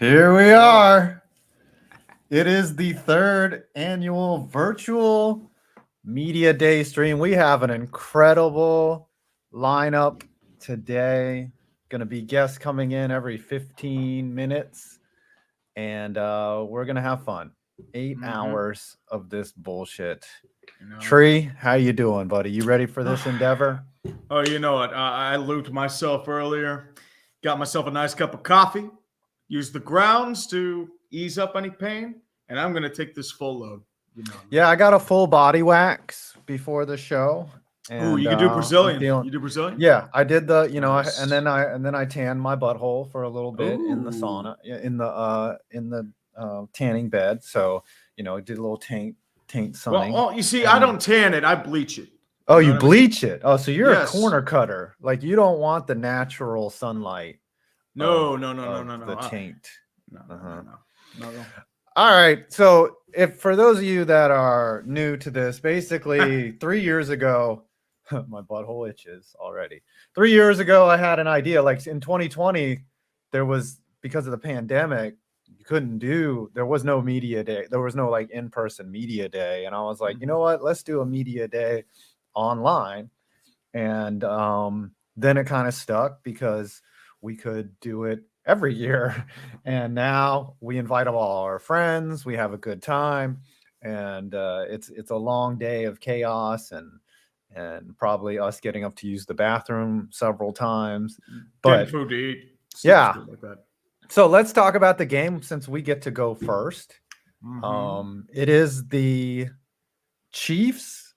Here we are. It is the third annual virtual media day stream. We have an incredible lineup today. Going to be guests coming in every 15 minutes, and we're going to have fun. 8 hours of this bullshit. Tree, how you doing, buddy? You ready for this endeavor? Oh, you know what? I looped myself earlier. Got myself a nice cup of coffee. Used the grounds to ease up any pain, and I'm gonna take this full load. You know. Yeah, I got a full body wax before the show. Oh, you can do Brazilian. You do Brazilian? Yeah, I did the, you know, nice. and then I tanned my butthole for a little bit in the sauna, in the tanning bed. So, you know, I did a little taint sunning. Well, you see, I don't tan it, I bleach it. Oh, you bleach it. Oh, so you're a corner cutter. Like you don't want the natural sunlight. No. The taint. No. All right. So if for those of you that are new to this, basically 3 years ago, my butthole itches already. 3 years ago, I had an idea. Like in 2020, there was, because of the pandemic, there was no media day. There was no like in-person media day. And I was like, you know what? Let's do a media day online. And then it kind of stuck because we could do it every year. And now we invite all our friends. We have a good time. And it's a long day of chaos and probably us getting up to use the bathroom several times. But food to eat. Yeah. Like that. So let's talk about the game since we get to go first. It is the Chiefs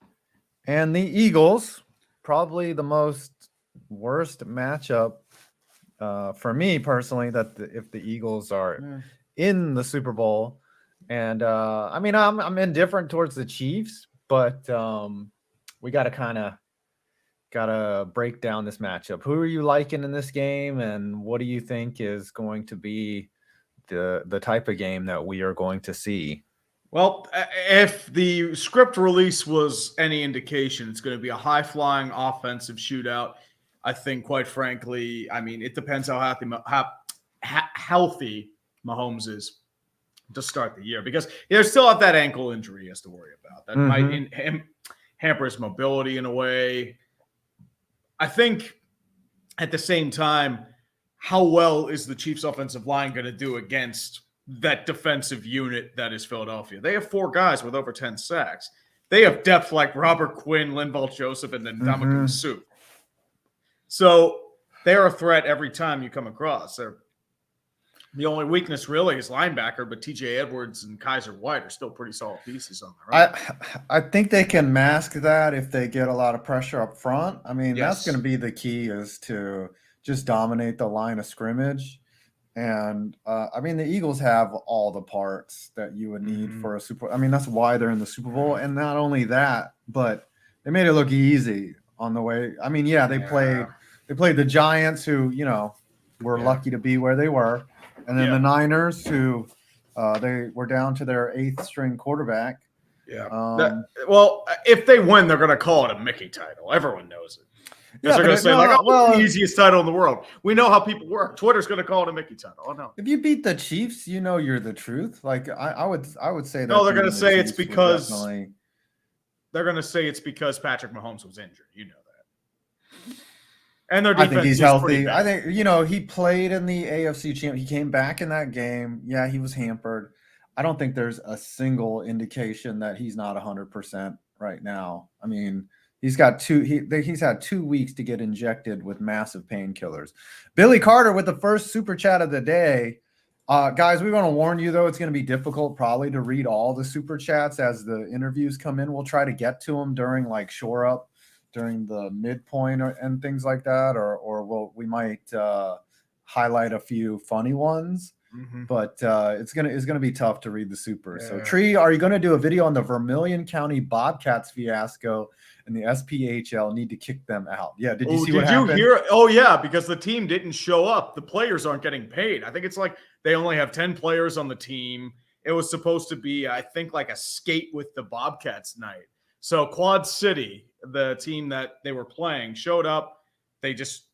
and the Eagles. Probably the worst matchup for me personally, that if the Eagles are in the Super Bowl. And I mean, I'm indifferent towards the Chiefs, but we gotta break down this matchup. Who are you liking in this game, and what do you think is going to be the type of game that we are going to see? Well, if the script release was any indication, it's going to be a high-flying offensive shootout. I think, quite frankly, I mean, it depends how healthy Mahomes is to start the year, because they still have that ankle injury he has to worry about. That might hamper his mobility in a way. I think at the same time, how well is the Chiefs' offensive line going to do against that defensive unit that is Philadelphia? They have 4 guys with over 10 sacks. They have depth like Robert Quinn, Linval Joseph, and then Ndamukong Suh. So they're a threat every time you come across. The only weakness really is linebacker, but TJ Edwards and Kaiser White are still pretty solid pieces on the right. I think they can mask that if they get a lot of pressure up front. I mean, that's going to be the key, is to just dominate the line of scrimmage. And I mean, the Eagles have all the parts that you would need for a Super. I mean, that's why they're in the Super Bowl. And not only that, but they made it look easy on the way. I mean, they played the Giants, who, you know, were lucky to be where they were. And then the Niners, who they were down to their 8th string quarterback. Well, if they win, they're going to call it a Mickey title. Everyone knows it. Because they're going to say, the easiest title in the world. We know how people work. Twitter's going to call it a Mickey title. Oh, no. If you beat the Chiefs, you know you're the truth. Like, I would say that. No, they're going to say it's because they're going to say it's because Patrick Mahomes was injured. You know that. And their defense, I think he's healthy. I think, you know, he played in the AFC champ. He came back in that game. Yeah, he was hampered. I don't think there's a single indication that he's not 100% right now. I mean, he's had 2 weeks to get injected with massive painkillers. Billy Carter with the first super chat of the day. Guys, we want to warn you, though, it's going to be difficult probably to read all the super chats as the interviews come in. We'll try to get to them during like shore up, during the midpoint and things like that, or we might highlight a few funny ones. But it's gonna be tough to read the super. So Tree, are you going to do a video on the Vermilion County Bobcats fiasco and the SPHL need to kick them out? Yeah, did you see what happened? Did you hear? Oh yeah, because the team didn't show up. The players aren't getting paid. I think it's like they only have 10 players on the team. It was supposed to be, I think, like a skate with the Bobcats night. So Quad City, the team that they were playing, showed up. They just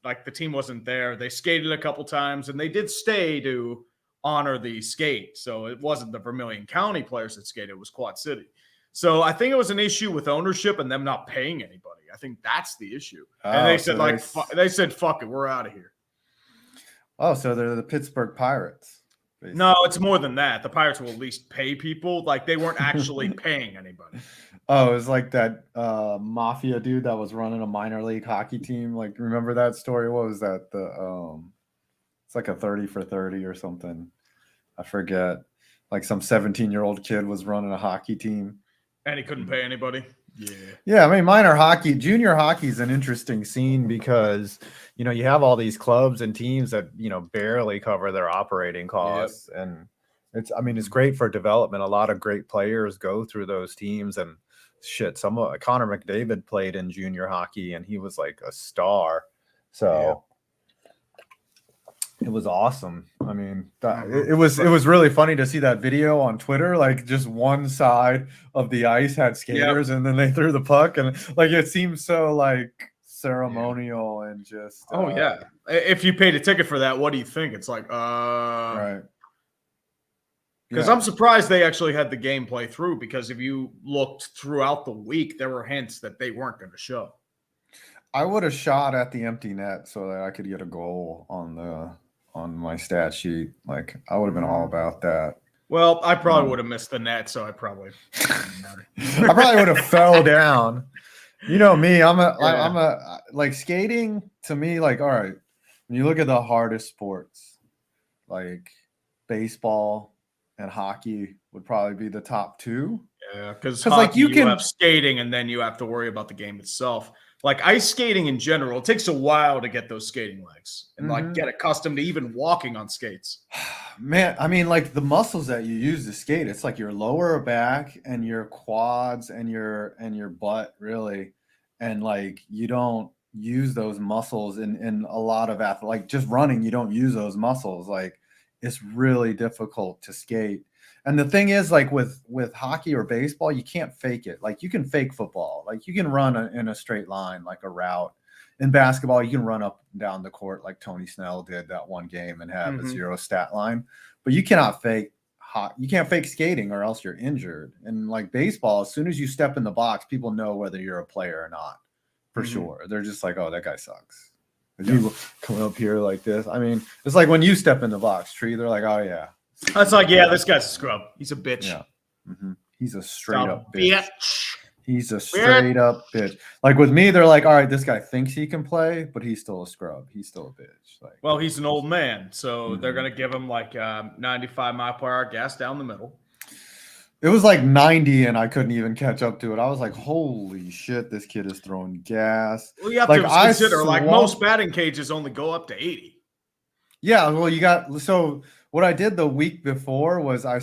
like the team wasn't there. They skated a couple times, and they did stay to honor the skate. So it wasn't the Vermilion County players that skated, it was Quad City. So I think it was an issue with ownership and them not paying anybody. I think that's the issue. And they said, they said, fuck it, we're out of here. Oh, so they're the Pittsburgh Pirates. Basically. No, it's more than that. The Pirates will at least pay people. Like, they weren't actually paying anybody. Oh, it was like that mafia dude that was running a minor league hockey team. Like, remember that story? What was that? It's like a 30 for 30 or something. I forget. Like some 17-year-old kid was running a hockey team. And he couldn't pay anybody? Yeah. Yeah, I mean, minor hockey, junior hockey is an interesting scene because, you know, you have all these clubs and teams that, you know, barely cover their operating costs. Yep. And it's great for development. A lot of great players go through those teams, and shit, Connor McDavid played in junior hockey and he was like a star. So it was awesome. I mean, it was really funny to see that video on Twitter. Like, just one side of the ice had skaters, and then they threw the puck, and like it seems so like ceremonial and just. If you paid a ticket for that, what do you think? It's like, right. Because I'm surprised they actually had the game play through. Because if you looked throughout the week, there were hints that they weren't going to show. I would have shot at the empty net so that I could get a goal on my stat sheet. Like, I would have been all about that. Well, I probably would have missed the net, so I probably would have fell down. You know me, I'm a like skating to me, like, all right, when you look at the hardest sports, like baseball and hockey would probably be the top two. Yeah, because like you have skating and then you have to worry about the game itself. Like ice skating in general, it takes a while to get those skating legs and like get accustomed to even walking on skates. Man, I mean, like the muscles that you use to skate, it's like your lower back and your quads and your butt, really. And like you don't use those muscles in a lot of like just running, you don't use those muscles. Like, it's really difficult to skate. And the thing is, like with hockey or baseball, you can't fake it. Like, you can fake football. Like, you can run in a straight line, like a route. In basketball, you can run up and down the court like Tony Snell did that one game and have a 0 stat line. But you cannot fake you can't fake skating, or else you're injured. And like baseball, as soon as you step in the box, people know whether you're a player or not, for sure. They're just like, oh, that guy sucks. If you come up here like this, I mean, it's like when you step in the box, Tree, they're like, oh yeah. That's like, yeah, this guy's a scrub. He's a bitch. Yeah. He's a straight up bitch. He's a straight up bitch. Like with me, they're like, all right, this guy thinks he can play, but he's still a scrub. He's still a bitch. Like, well, he's an old man, so they're gonna give him like 95 mile per hour gas down the middle. It was like 90, and I couldn't even catch up to it. I was like, holy shit, this kid is throwing gas. Well, you have to consider, like, most batting cages only go up to 80. Yeah, well, so what I did the week before was I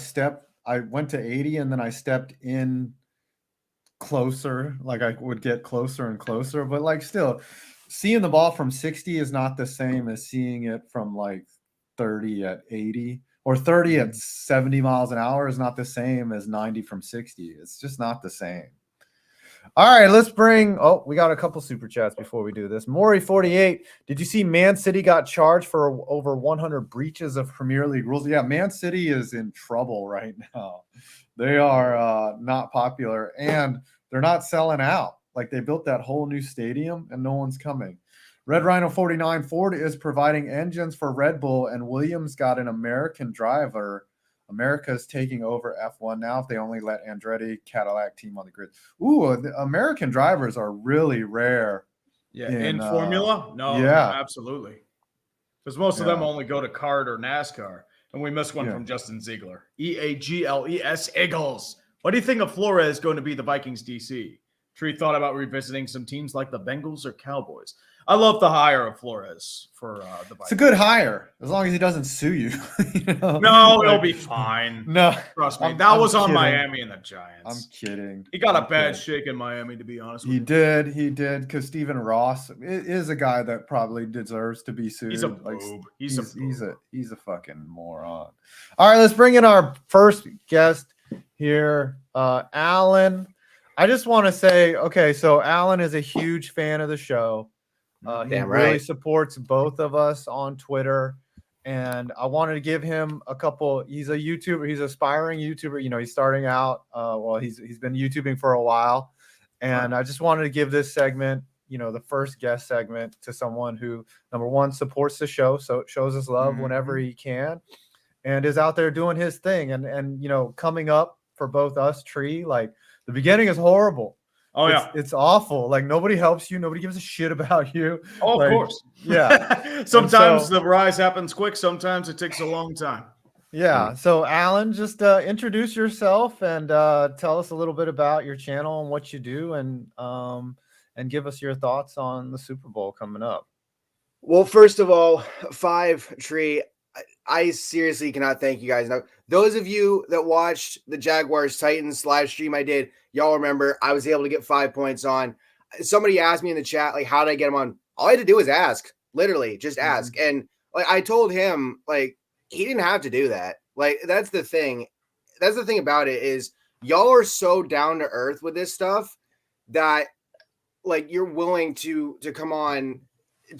went to 80, and then I stepped in closer. Like, I would get closer and closer, but like still seeing the ball from 60 is not the same as seeing it from like 30 at 80, or 30 at 70 miles an hour is not the same as 90 from 60. It's just not the same. All right, let's bring, we got a couple super chats before we do this. Maury48, did you see Man City got charged for over 100 breaches of Premier League rules? Yeah, Man City is in trouble right now. They are not popular, and they're not selling out. Like, they built that whole new stadium, and no one's coming. Red Rhino 49, Ford is providing engines for Red Bull, and Williams got an American driver. America's taking over F1 now if they only let Andretti Cadillac team on the grid. Ooh, the American drivers are really rare. Yeah, in Formula? No, yeah, absolutely. Because most of them only go to kart or NASCAR. And we missed one from Justin Ziegler. Eagles, Eagles. What do you think of Flores going to be the Vikings DC? Tree thought about revisiting some teams like the Bengals or Cowboys. I love the hire of Flores for the Vikings. It's a good hire, as long as he doesn't sue you. You know? No, it'll be fine. No. Trust me. That was on Miami and the Giants. I'm kidding. He got a bad shake in Miami, to be honest with you. He did, because Stephen Ross is a guy that probably deserves to be sued. He's a boob. He's a fucking moron. All right, let's bring in our first guest here, Alan. I just want to say, okay, so Alan is a huge fan of the show. He Damn really right. supports both of us on Twitter. And I wanted to give him a couple. He's a YouTuber. He's an aspiring YouTuber. You know, he's starting out. Well, he's been YouTubing for a while, and I just wanted to give this segment, you know, the first guest segment, to someone who, number one, supports the show, so it shows us love whenever he can, and is out there doing his thing. And you know, coming up for both us, Tree, like the beginning is horrible. Oh yeah, it's awful. Like nobody helps you. Nobody gives a shit about you. oh, like, of course. Yeah. Sometimes the rise happens quick. Sometimes it takes a long time. Yeah. So Alan, just introduce yourself and tell us a little bit about your channel and what you do, and give us your thoughts on the Super Bowl coming up. Well, first of all, 5 Tree, I seriously cannot thank you guys enough. Those of you that watched the Jaguars Titans live stream I did, y'all remember I was able to get 5 points on. Somebody asked me in the chat, like, how did I get them on? All I had to do was ask, literally just ask. And like I told him, like, he didn't have to do that. Like, that's the thing. That's the thing about it, is y'all are so down to earth with this stuff that, like, you're willing to come on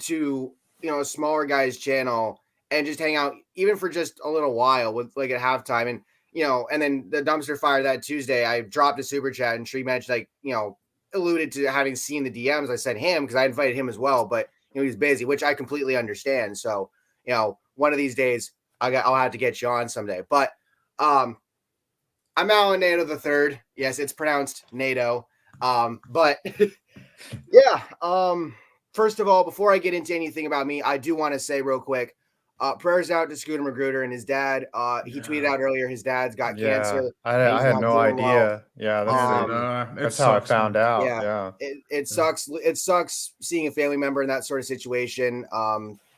to, you know, a smaller guy's channel and just hang out even for just a little while with, like, at halftime. And, you know, and then the dumpster fire that Tuesday, I dropped a super chat and Tree mentioned, like, you know, alluded to having seen the DMs. I sent him because I invited him as well, but, you know, he's busy, which I completely understand. So, you know, one of these days I'll have to get you on someday. But I'm Alan Nato the third. Yes, it's pronounced NATO. But yeah. First of all, before I get into anything about me, I do want to say real quick, prayers out to Scooter Magruder and his dad. He tweeted out earlier his dad's got cancer. I had no idea. Yeah, that's how I found out. Yeah. It sucks. It sucks seeing a family member in that sort of situation.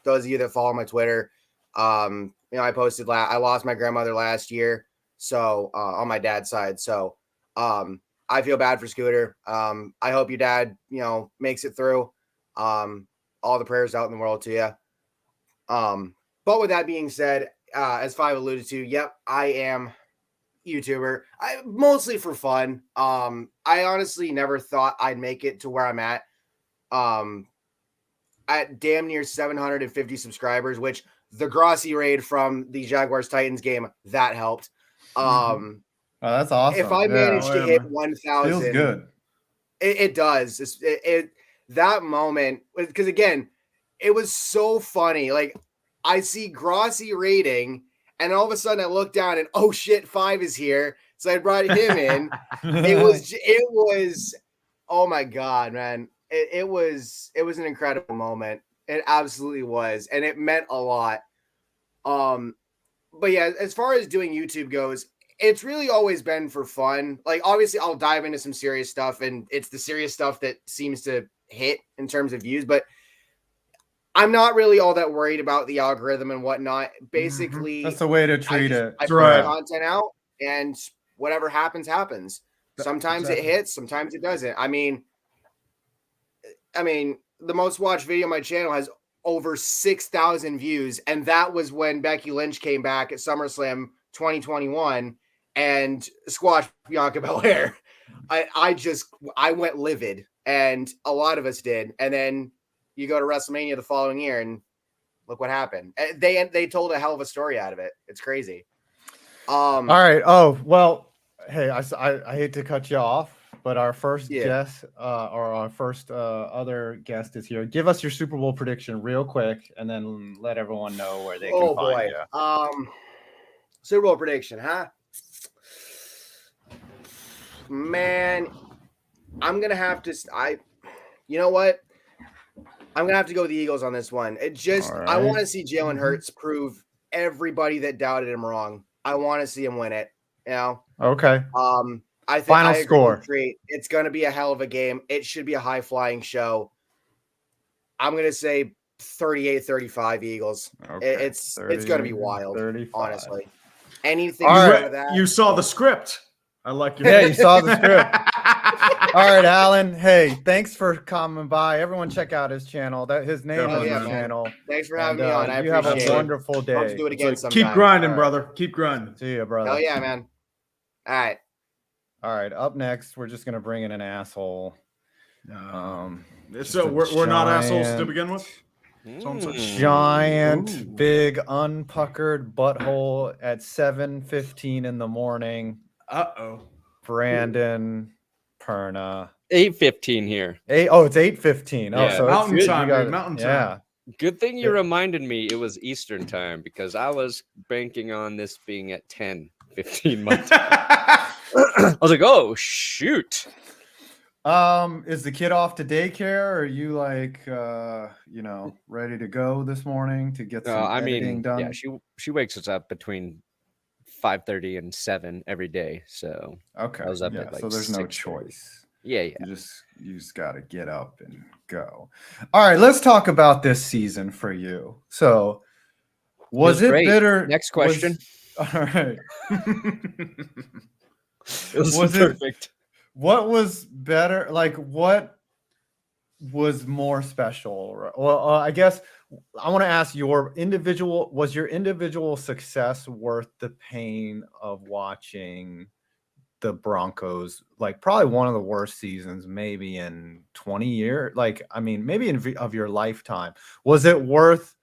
Those of you that follow my Twitter, you know, I posted I lost my grandmother last year, so on my dad's side. So I feel bad for Scooter. I hope your dad, you know, makes it through. All the prayers out in the world to you. But with that being said, as 5 alluded to, yep, I am YouTuber. Mostly for fun. I honestly never thought I'd make it to where I'm at damn near 750 subscribers, which the Grossi raid from the Jaguars Titans game, that helped. Oh, that's awesome. If I managed to hit 1,000, feels good. It does. That moment, because again, it was so funny. Like, I see Grossi rating, and all of a sudden I look down and, oh shit, 5 is here. So I brought him in. It was, oh my God, man. It was an incredible moment. It absolutely was. And it meant a lot. But yeah, as far as doing YouTube goes, it's really always been for fun. Like, obviously I'll dive into some serious stuff, and it's the serious stuff that seems to hit in terms of views, but I'm not really all that worried about the algorithm and whatnot. Basically, that's the way to treat it. I put content out, and whatever happens, happens. Sometimes it hits, sometimes it doesn't. I mean, the most watched video on my channel has over 6,000 views, and that was when Becky Lynch came back at SummerSlam 2021 and squashed Bianca Belair. I went livid, and a lot of us did. And then you go to WrestleMania the following year, and look what happened. They told a hell of a story out of it. It's crazy. All right. Oh, well, hey, I hate to cut you off, but our first guest, or our first other guest is here. Give us your Super Bowl prediction real quick, and then let everyone know where they can find you. Super Bowl prediction, huh? Man, I'm gonna have to. You know what? I'm gonna have to go with the Eagles on this one. I want to see Jalen Hurts prove everybody that doubted him wrong. I want to see him win it. You know. Okay. I think final score. It's gonna be a hell of a game. It should be a high flying show. I'm gonna say 38-35 Eagles. Okay. It's gonna be wild. 35. Honestly. Anything out of that. You saw the script. I like your. Yeah, you saw the script. All right, Alan. Hey, thanks for coming by. Everyone, check out his channel. His name is his channel. Thanks for having me on. I appreciate it. Have a wonderful day. Hope to do it again sometime. Keep grinding, brother. Keep grinding. See you, brother. Hell yeah, man. All right. All right. Up next, we're just gonna bring in an asshole. So we're not assholes to begin with. Giant, big, unpuckered butthole at 7:15 in the morning. Brandon Perna. 8:15 here. It's 8:15. Oh, Yeah, so mountain it's time, good. dude. Mountain time. Yeah. Good thing you reminded me it was Eastern time because I was banking on this being at 10:15 my time. I was like, oh shoot. Is the kid off to daycare? Or are you like ready to go this morning to get some editing done? Yeah, she wakes us up between 5:30 and 7 every day. So okay. I was up at like so there's no 6:30. choice. Yeah. You just gotta get up and go. All right, let's talk about this season for you. So was it bitter? Next question. All right. It was perfect. What was better? Like, what was more special? Well, I guess I want to ask was your individual success worth the pain of watching the Broncos, like probably one of the worst seasons maybe in 20 years? Like, I mean, maybe of your lifetime. Was it worth,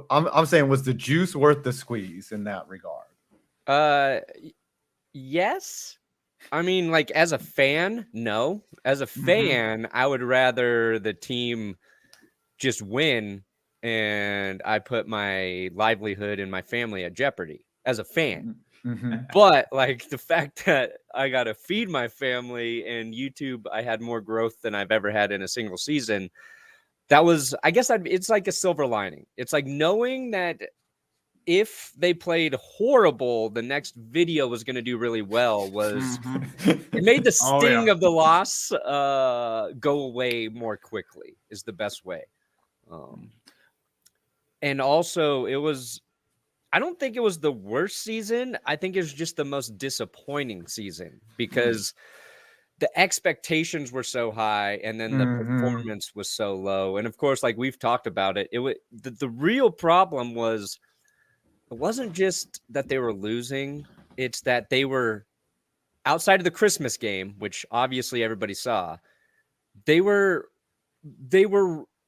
I'm saying, was the juice worth the squeeze in that regard? Yes. I mean, like as a fan, no. As a fan, I would rather the team just win and I put my livelihood and my family at jeopardy as a fan. But like the fact that I got to feed my family and YouTube, I had more growth than I've ever had in a single season. That was, I guess it's like a silver lining. It's like knowing that if they played horrible, the next video was going to do really well. It made the sting of the loss go away more quickly is the best way. And also I don't think it was the worst season. I think it was just the most disappointing season because the expectations were so high and then the performance was so low. And of course, like we've talked about it, the real problem was, it wasn't just that they were losing. It's that they were outside of the Christmas game, which obviously everybody saw. They were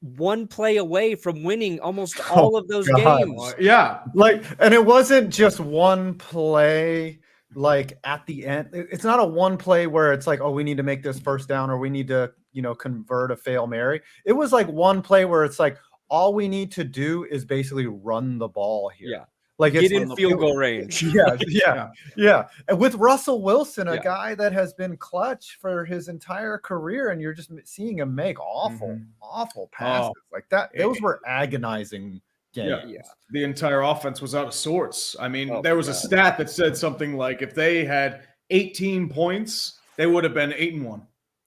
one play away from winning almost all of those games. Yeah. Like, and it wasn't just one play, like at the end. It's not a one play where it's like, oh, we need to make this first down or we need to, convert a Fail Mary. It was like one play where it's like, all we need to do is basically run the ball here. Yeah. Like get in field goal range. Yeah. And with Russell Wilson, a guy that has been clutch for his entire career, and you're just seeing him make awful passes like that. Those were agonizing games. Yeah. The entire offense was out of sorts. I mean, there was a stat that said something like if they had 18 points, they would have been 8-1.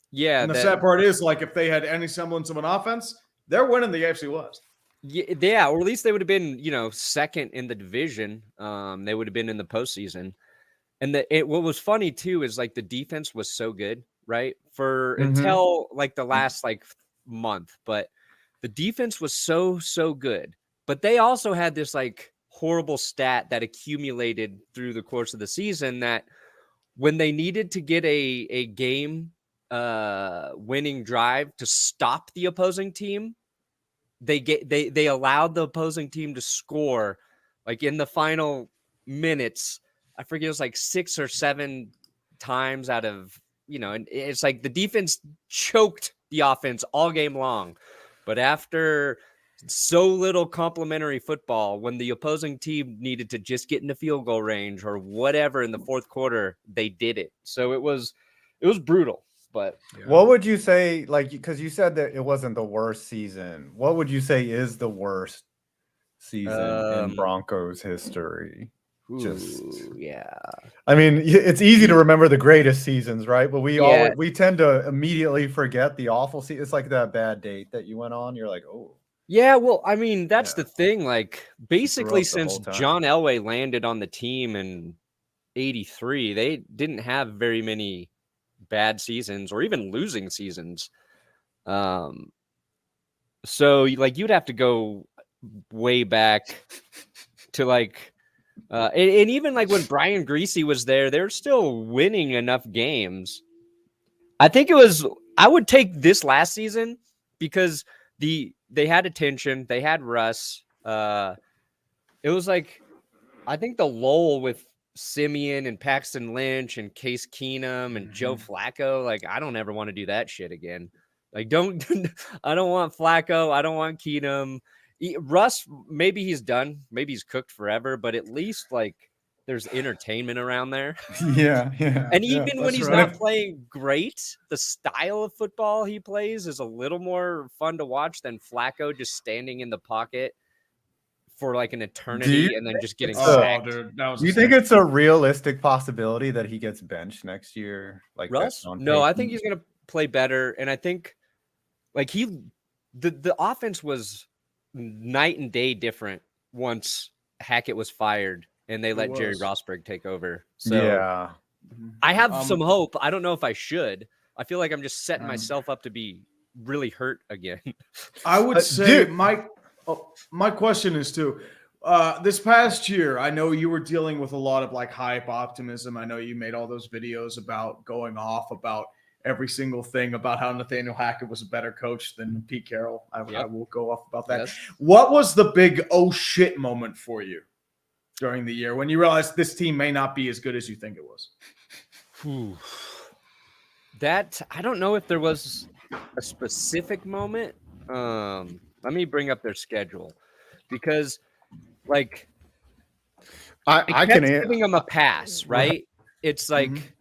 Yeah. And the sad part is, like, if they had any semblance of an offense, they're winning the AFC West. Yeah, or at least they would have been, second in the division. They would have been in the postseason. And what was funny too is like the defense was so good, right? Until like the last month, but the defense was so good. But they also had this like horrible stat that accumulated through the course of the season that when they needed to get a game winning drive to stop the opposing team, they allowed the opposing team to score like in the final minutes. I forget, it was like 6 or 7 times out of, and it's like the defense choked the offense all game long. But after so little complimentary football, when the opposing team needed to just get into field goal range or whatever in the fourth quarter, they did it. So it was brutal. But what would you say, like, because you said that it wasn't the worst season, what would you say is the worst season in Broncos history? I mean, it's easy to remember the greatest seasons, right? But we tend to immediately forget the awful season. It's like that bad date that you went on. You're like, oh. Yeah, well, I mean, that's the thing. Like, basically, since John Elway landed on the team in '83, they didn't have very many bad seasons or even losing seasons. So like you'd have to go way back to like and even like when Brian Greasy was there, they're still winning enough games. I think it was I would take this last season because they had attention, they had Russ. It was like, I think the lull with Simeon and Paxton Lynch and Case Keenum and Joe Flacco, like, I don't ever want to do that shit again. Like, I don't want Flacco. I don't want Keenum. Russ, maybe he's done. Maybe he's cooked forever, but at least, like, there's entertainment around there. Yeah. And even when he's right. not playing great, the style of football he plays is a little more fun to watch than Flacco just standing in the pocket for like an eternity and then just getting sacked. Dude, that was Do you think it's a realistic possibility that he gets benched next year? Like Russ? on No, I paper? think he's going to play better. And I think like the offense was night and day different once Hackett was fired and they let Jerry Rosberg take over. So yeah, I have some hope. I don't know if I should. I feel like I'm just setting myself up to be really hurt again. I would say, my question is too, this past year, I know you were dealing with a lot of like hype optimism. I know you made all those videos about going off about every single thing about how Nathaniel Hackett was a better coach than Pete Carroll. I will go off about that. Yes. What was the big oh shit moment for you during the year when you realized this team may not be as good as you think it was? That, I don't know if there was a specific moment. Let me bring up their schedule because, like, I can giving them a pass, right? It's like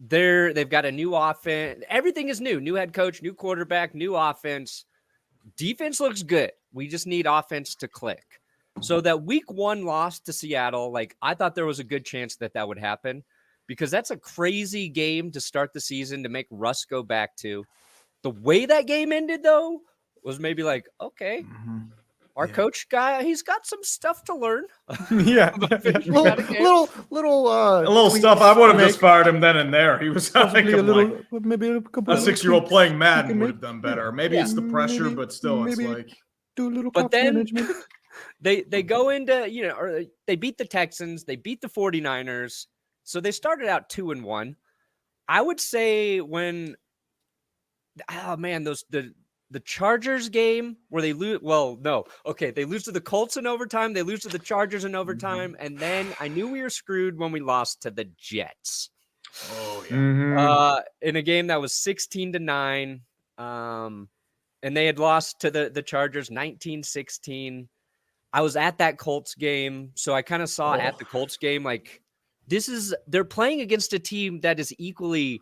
they've got a new offense. Everything is new. New head coach, new quarterback, new offense. Defense looks good. We just need offense to click. So that week 1 loss to Seattle, like, I thought there was a good chance that would happen because that's a crazy game to start the season to make Russ go back to. The way that game ended, though, was maybe like, okay, our coach guy, he's got some stuff to learn. Little stuff. I would have just fired him then and there. He was like, a 6-year-old playing Madden would have done better. Maybe it's the pressure, but still, it's like. Do a little. But then they go into, or they beat the Texans, they beat the 49ers, so they started out 2-1. I would say when, the Chargers game where they lose. Well, no. Okay. They lose to the Colts in overtime. They lose to the Chargers in overtime. And then I knew we were screwed when we lost to the Jets. Oh, yeah. In a game that was 16-9. And they had lost to the Chargers 19-16. I was at that Colts game. So I kind of saw at the Colts game, like, they're playing against a team that is equally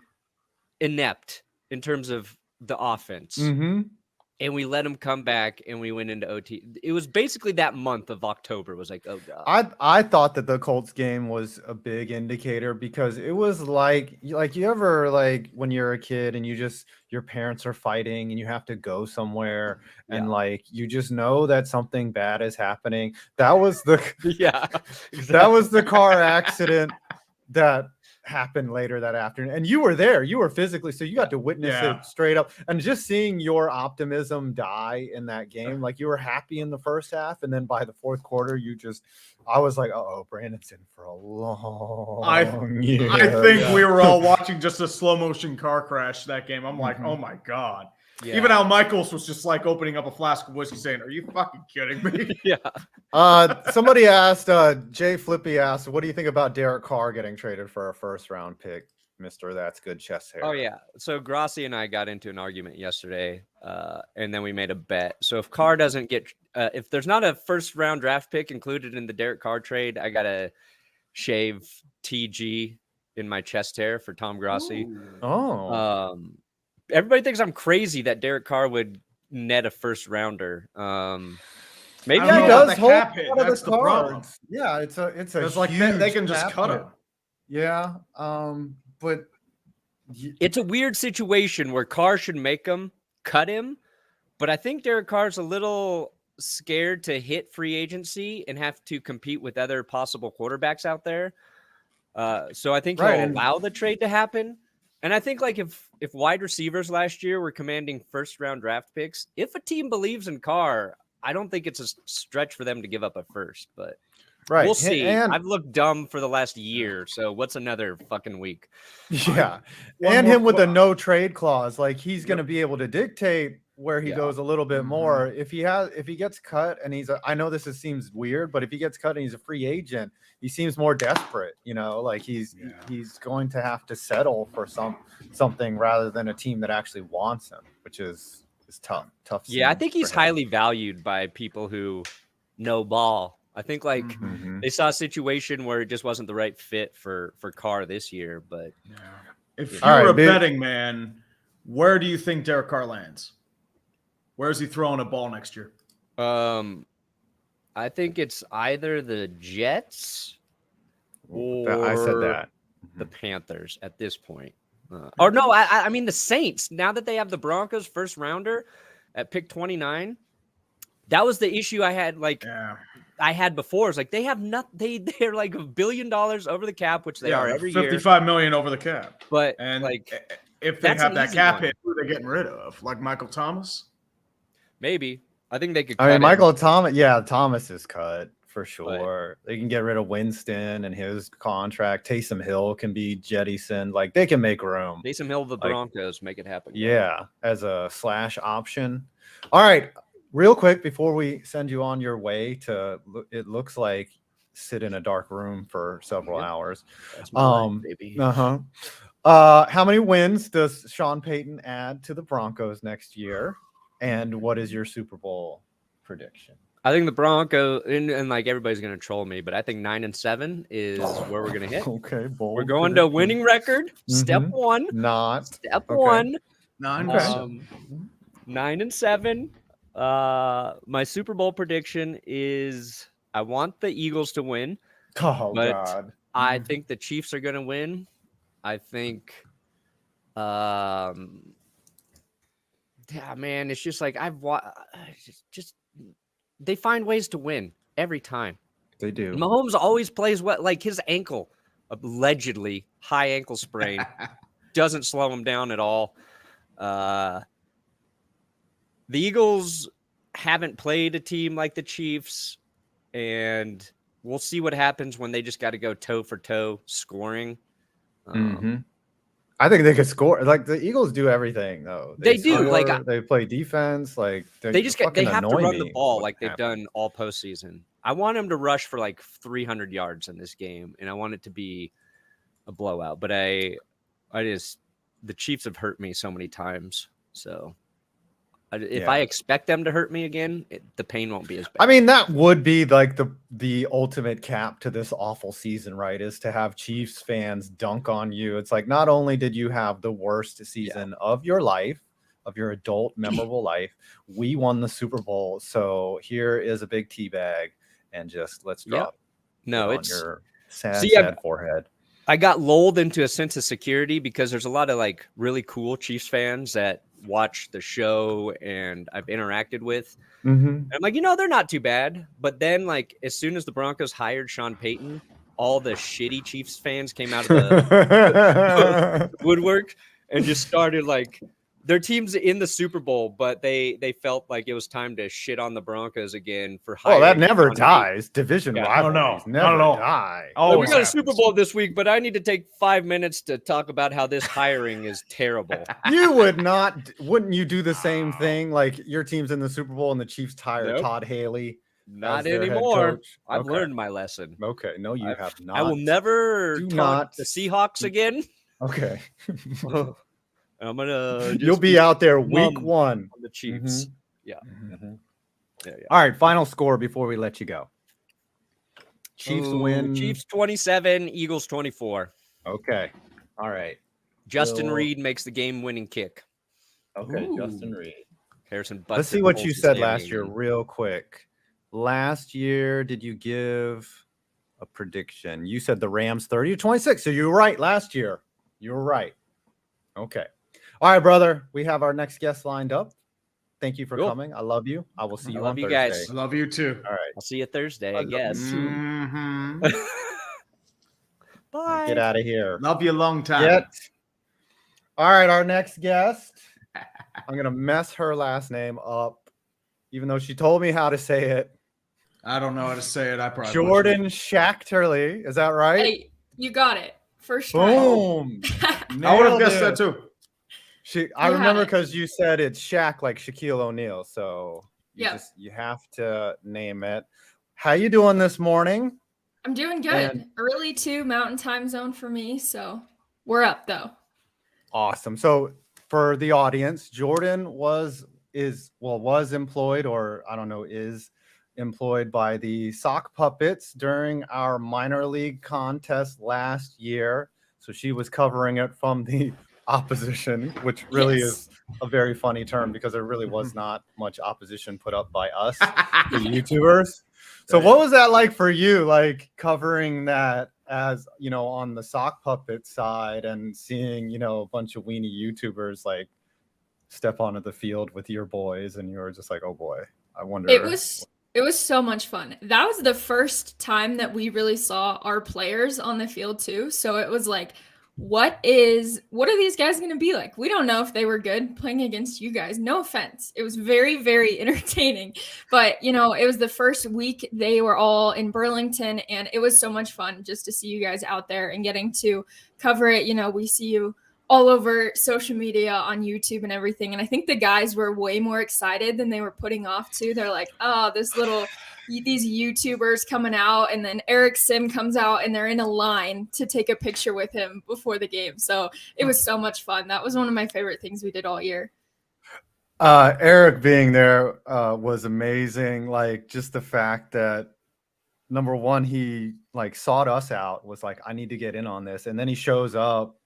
inept in terms of the offense. And we let them come back and we went into OT. It was basically that month of October was like, oh God. I thought that the Colts game was a big indicator because it was like you ever, like, when you're a kid and your parents are fighting and you have to go somewhere and like you just know that something bad is happening. That was the that was the car accident that happened later that afternoon, and you were there, you were physically, so you got to witness it straight up, and just seeing your optimism die in that game. Like, you were happy in the first half, and then by the fourth quarter I was like, oh, Brandon's in for a long year. I think we were all watching just a slow motion car crash that game. I'm like, oh my God. Yeah. Even Al Michaels was just like opening up a flask of whiskey saying, are you fucking kidding me? Somebody asked, Jay Flippy asked, what do you think about Derek Carr getting traded for a first round pick, Mr. That's Good Chest Hair? Oh, yeah. So Grossi and I got into an argument yesterday, and then we made a bet. So if Carr doesn't get, if there's not a first round draft pick included in the Derek Carr trade, I got to shave TG in my chest hair for Tom Grossi. Ooh. Everybody thinks I'm crazy that Derek Carr would net a first rounder. Maybe he does hold cap hit. That's the problem. Yeah, it's a like they can just cut him. Yeah, but it's a weird situation where Carr should make him cut him, but I think Derek Carr's a little scared to hit free agency and have to compete with other possible quarterbacks out there. So I think he'll allow the trade to happen. And I think, like, if wide receivers last year were commanding first round draft picks, if a team believes in Carr, I don't think it's a stretch for them to give up a first. But Right. We'll see. And I've looked dumb for the last year, so what's another fucking week? yeah. One And more him with que- a no trade clause. Like he's going to be able to dictate where he Yeah. goes a little bit more. If he gets cut and I know this seems weird, but if he gets cut and he's a free agent, he seems more desperate, like he's going to have to settle for something rather than a team that actually wants him, which is tough. Yeah, I scene think he's for him. highly valued by people who know ball. I think like they saw a situation where it just wasn't the right fit for Carr this year. But if All you're right, a big- betting man, where do you think Derek Carr lands? Where is he throwing a ball next year? I think it's either the Jets I said or that. the Panthers at this point. Or no, I mean the Saints. Now that they have the Broncos first rounder at pick 29, that was the issue I had. I had before. It's like they have they're like $1 billion over the cap, which they are every year. $55 million over the cap. But And like if they that's have an that easy cap one. hit, who are they getting rid of? Like Michael Thomas? Maybe I think they could. I mean, cut him. Michael Thomas. Yeah, Thomas is cut for sure. They can get rid of Winston and his contract. Taysom Hill can be jettisoned. Like they can make room. Taysom Hill, the Broncos, make it happen. Yeah, as a slash option. All right, real quick before we send you on your way to, it looks like sit in a dark room for several hours. That's my life, baby. How many wins does Sean Payton add to the Broncos next year? And what is your Super Bowl prediction? I think the Broncos, and like everybody's gonna troll me, but I think 9-7 is where we're gonna hit. Okay, bold. We're going to winning record. Step one. Not Step okay. one. 9-7. 9-7. My Super Bowl prediction is I want the Eagles to win. Oh but God. I think the Chiefs are gonna win. I think yeah, man, it's just like just they find ways to win every time. They do. Mahomes always plays what, like his ankle, allegedly high ankle sprain, doesn't slow him down at all. The Eagles haven't played a team like the Chiefs, and we'll see what happens when they just got to go toe for toe scoring. I think they could score. Like the Eagles do everything though. They do. Score, Like they play defense. Like they have to run the ball what like they've done all postseason. I want them to rush for like 300 yards in this game, and I want it to be a blowout. But the Chiefs have hurt me so many times. So if I expect them to hurt me again, the pain won't be as bad. I mean, that would be like the ultimate cap to this awful season, right? Is to have Chiefs fans dunk on you. It's like, not only did you have the worst season of your life, of your adult memorable life, we won the Super Bowl. So here is a big tea bag, and just let's drop it on your sad forehead. I got lulled into a sense of security because there's a lot of like really cool Chiefs fans that watch the show and I've interacted with. And I'm like, they're not too bad. But then like as soon as the Broncos hired Sean Payton, all the shitty Chiefs fans came out of the woodwork and just started like their team's in the Super Bowl, but they felt like it was time to shit on the Broncos again for hiring. Oh, that never dies. Division rivalries never die. Oh, we got a Super Bowl this week, but I need to take 5 minutes to talk about how this hiring is terrible. You wouldn't you do the same thing? Like your team's in the Super Bowl and the Chiefs hire Todd Haley. Not anymore. I've learned my lesson. Okay. No, you have not. I will never talk the Seahawks again. Okay. I'm gonna. You'll be out there week one on the Chiefs. Yeah. All right. Final score before we let you go. Chiefs win. Chiefs 27, Eagles 24. Okay. All right. Justin Reed makes the game-winning kick. Okay, Justin Reed. Harrison. Let's see what you said last year, real quick. Last year, did you give a prediction? You said the Rams 30-26. So you were right last year. You were right. Okay. All right, brother. We have our next guest lined up. Thank you for coming. I love you. I will see you on Thursday. Guys. I love you too. All right. I'll see you Thursday, I guess. Bye. Get out of here. Love you a long time. All right, our next guest. I'm going to mess her last name up, even though she told me how to say it. I don't know how to say it. I probably Jordan Schachterle. Is that right? Hey, you got it. First try. Boom. I would have Nailed guessed it. that too. I You had remember it. because you said it's Shaq like Shaquille O'Neal. So Yep. you have to name it. How you doing this morning? I'm doing good. And- Early too, mountain time zone for me. So we're up though. Awesome. So for the audience, Jordan was employed, or I don't know, is employed by the Sock Puppets during our minor league contest last year. So she was covering it from the opposition, which really is a very funny term because there really was not much opposition put up by us, the YouTubers. So what was that like for you, like covering that as, you know, on the Sock Puppet side and seeing, you know, a bunch of weenie YouTubers like step onto the field with your boys and you were just like, oh boy, I wonder. It was so much fun. That was the first time that we really saw our players on the field too. So it was like, what are these guys going to be like? We don't know if they were good playing against you guys. No offense. It was very, very entertaining. But, you know, it was the first week they were all in Burlington and it was so much fun just to see you guys out there and getting to cover it. You know, we see you all over social media on YouTube and everything. And I think the guys were way more excited than they were putting off too. They're like, oh, these YouTubers coming out, and then Eric Sim comes out and they're in a line to take a picture with him before the game. So it was so much fun. That was one of my favorite things we did all year. Eric being there was amazing. Like just the fact that number one, he like sought us out, was like, I need to get in on this. And then he shows up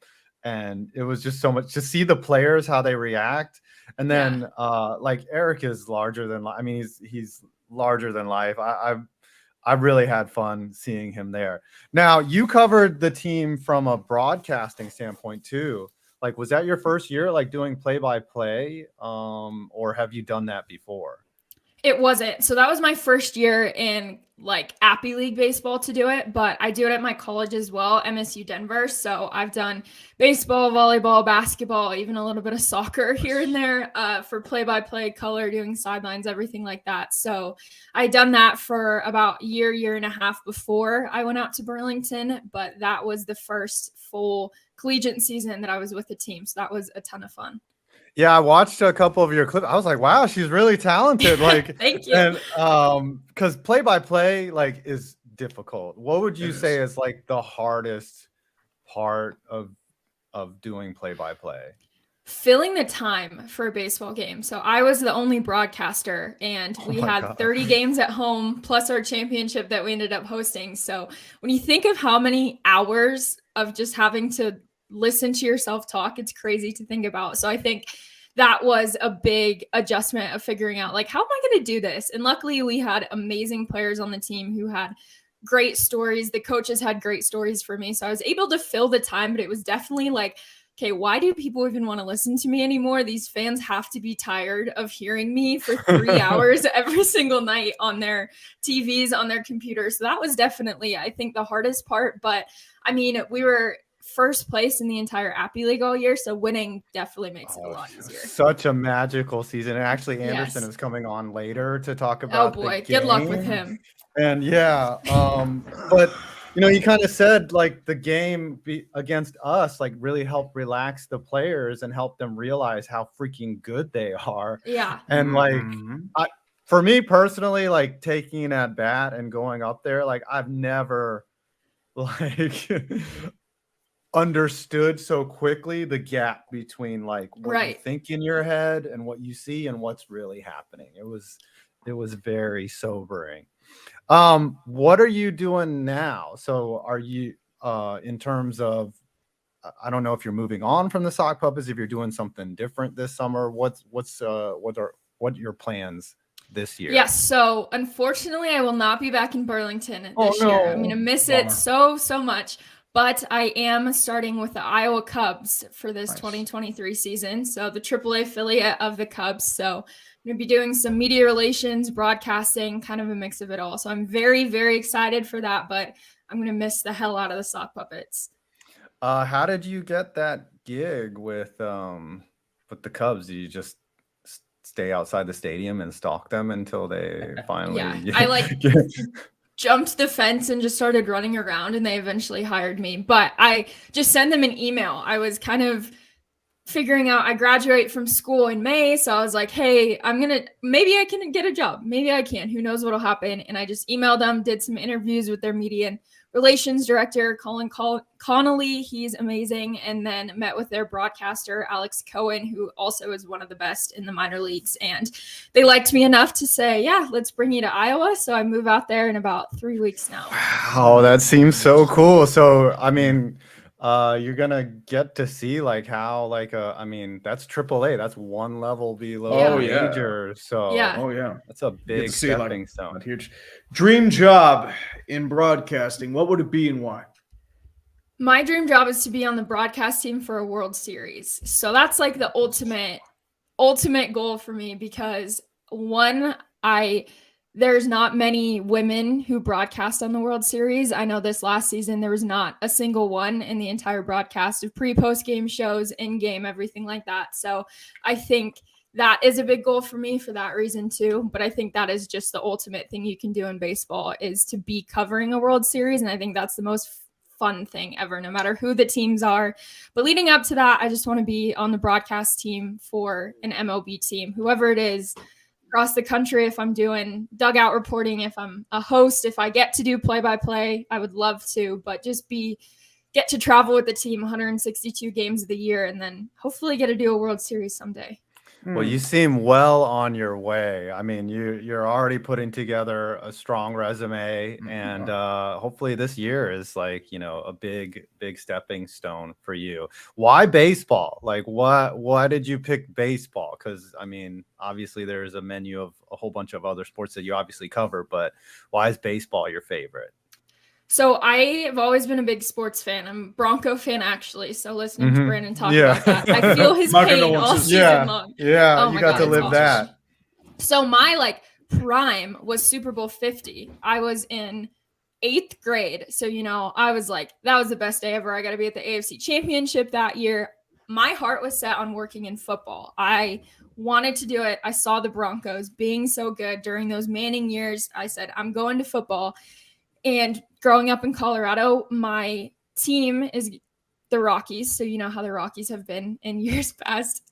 and it was just so much to see the players, how they react. And then like Eric is larger than, I mean, he's larger than life. I really had fun seeing him there. Now you covered the team from a broadcasting standpoint too. Like, was that your first year, like doing play-by-play, or have you done that before? It wasn't. So that was my first year in like Appy League baseball to do it, but I do it at my college as well, MSU Denver. So I've done baseball, volleyball, basketball, even a little bit of soccer here and there for play-by-play, color, doing sidelines, everything like that. So I done that for about a year and a half before I went out to Burlington, but that was the first full collegiate season that I was with the team. So that was a ton of fun. Yeah, I watched a couple of your clips. I was like, wow, she's really talented. Like, thank you. And because play-by-play like is difficult. What would you say is like the hardest part of doing play-by-play? Filling the time for a baseball game. So I was the only broadcaster and we had 30 games at home plus our championship that we ended up hosting. So when you think of how many hours of just having to listen to yourself talk, it's crazy to think about. So I think that was a big adjustment of figuring out like, how am I going to do this? And luckily we had amazing players on the team who had great stories. The coaches had great stories for me. So I was able to fill the time, but it was definitely like, okay, why do people even want to listen to me anymore? These fans have to be tired of hearing me for 3 hours every single night on their TVs, on their computers. So that was definitely, I think, the hardest part. But I mean, we were first place in the entire Appy League all year, so winning definitely makes it a lot easier. Such a magical season. And actually, Anderson is coming on later to talk about. Oh boy, good luck with him. And yeah, but you know, he kind of said like the game against us like really helped relax the players and help them realize how freaking good they are. Yeah. And like, for me personally, like taking an at bat and going up there, like I've never like understood so quickly the gap between like what you think in your head and what you see and what's really happening. It was very sobering. What are you doing now? So are you in terms of, I don't know if you're moving on from the Sock Puppets, if you're doing something different this summer, what are your plans this year? Yes, so unfortunately I will not be back in Burlington this year. I'm gonna miss it so much. But I am starting with the Iowa Cubs for this 2023 season. So the AAA affiliate of the Cubs. So I'm going to be doing some media relations, broadcasting, kind of a mix of it all. So I'm very, very excited for that, but I'm going to miss the hell out of the Sock Puppets. How did you get that gig with the Cubs? Did you just stay outside the stadium and stalk them until they finally. Yeah, I like jumped the fence and just started running around, and they eventually hired me. But I just sent them an email. I was kind of figuring out, I graduate from school in May, so I was like, hey, maybe I can get a job. Maybe I can. Who knows what'll happen? And I just emailed them, did some interviews with their media and relations director, Colin Connolly. He's amazing. And then met with their broadcaster, Alex Cohen, who also is one of the best in the minor leagues. And they liked me enough to say, yeah, let's bring you to Iowa. So I move out there in about 3 weeks now. Wow, that seems so cool. So, I mean, you're gonna get to see like how I mean, that's AAA. That's one level below major. So that's a big stepping stone. Huge dream job in broadcasting. What would it be and why? My dream job is to be on the broadcast team for a World Series. So that's like the ultimate goal for me, because there's not many women who broadcast on the World Series. I know this last season, there was not a single one in the entire broadcast of post game shows, in-game, everything like that. So I think that is a big goal for me for that reason too. But I think that is just the ultimate thing you can do in baseball, is to be covering a World Series. And I think that's the most fun thing ever, no matter who the teams are. But leading up to that, I just want to be on the broadcast team for an MLB team, whoever it is, across the country. If I'm doing dugout reporting, if I'm a host, if I get to do play-by-play, I would love to, but just get to travel with the team 162 games of the year, and then hopefully get to do a World Series someday. Well, you seem well on your way. I mean, you're already putting together a strong resume, and hopefully this year is like, a big stepping stone for you. Why baseball? Like, why did you pick baseball? Because I mean, obviously there's a menu of a whole bunch of other sports that you obviously cover, but why is baseball your favorite? So I have always been a big sports fan. I'm a Bronco fan, actually. So listening to Brandon talk about that, I feel his pain all season long. Yeah, oh you got to live that. So my prime was Super Bowl 50. I was in 8th grade. So, I was like, that was the best day ever. I got to be at the AFC Championship that year. My heart was set on working in football. I wanted to do it. I saw the Broncos being so good during those Manning years. I said, I'm going to football. And growing up in Colorado, my team is the Rockies. So you know how the Rockies have been in years past.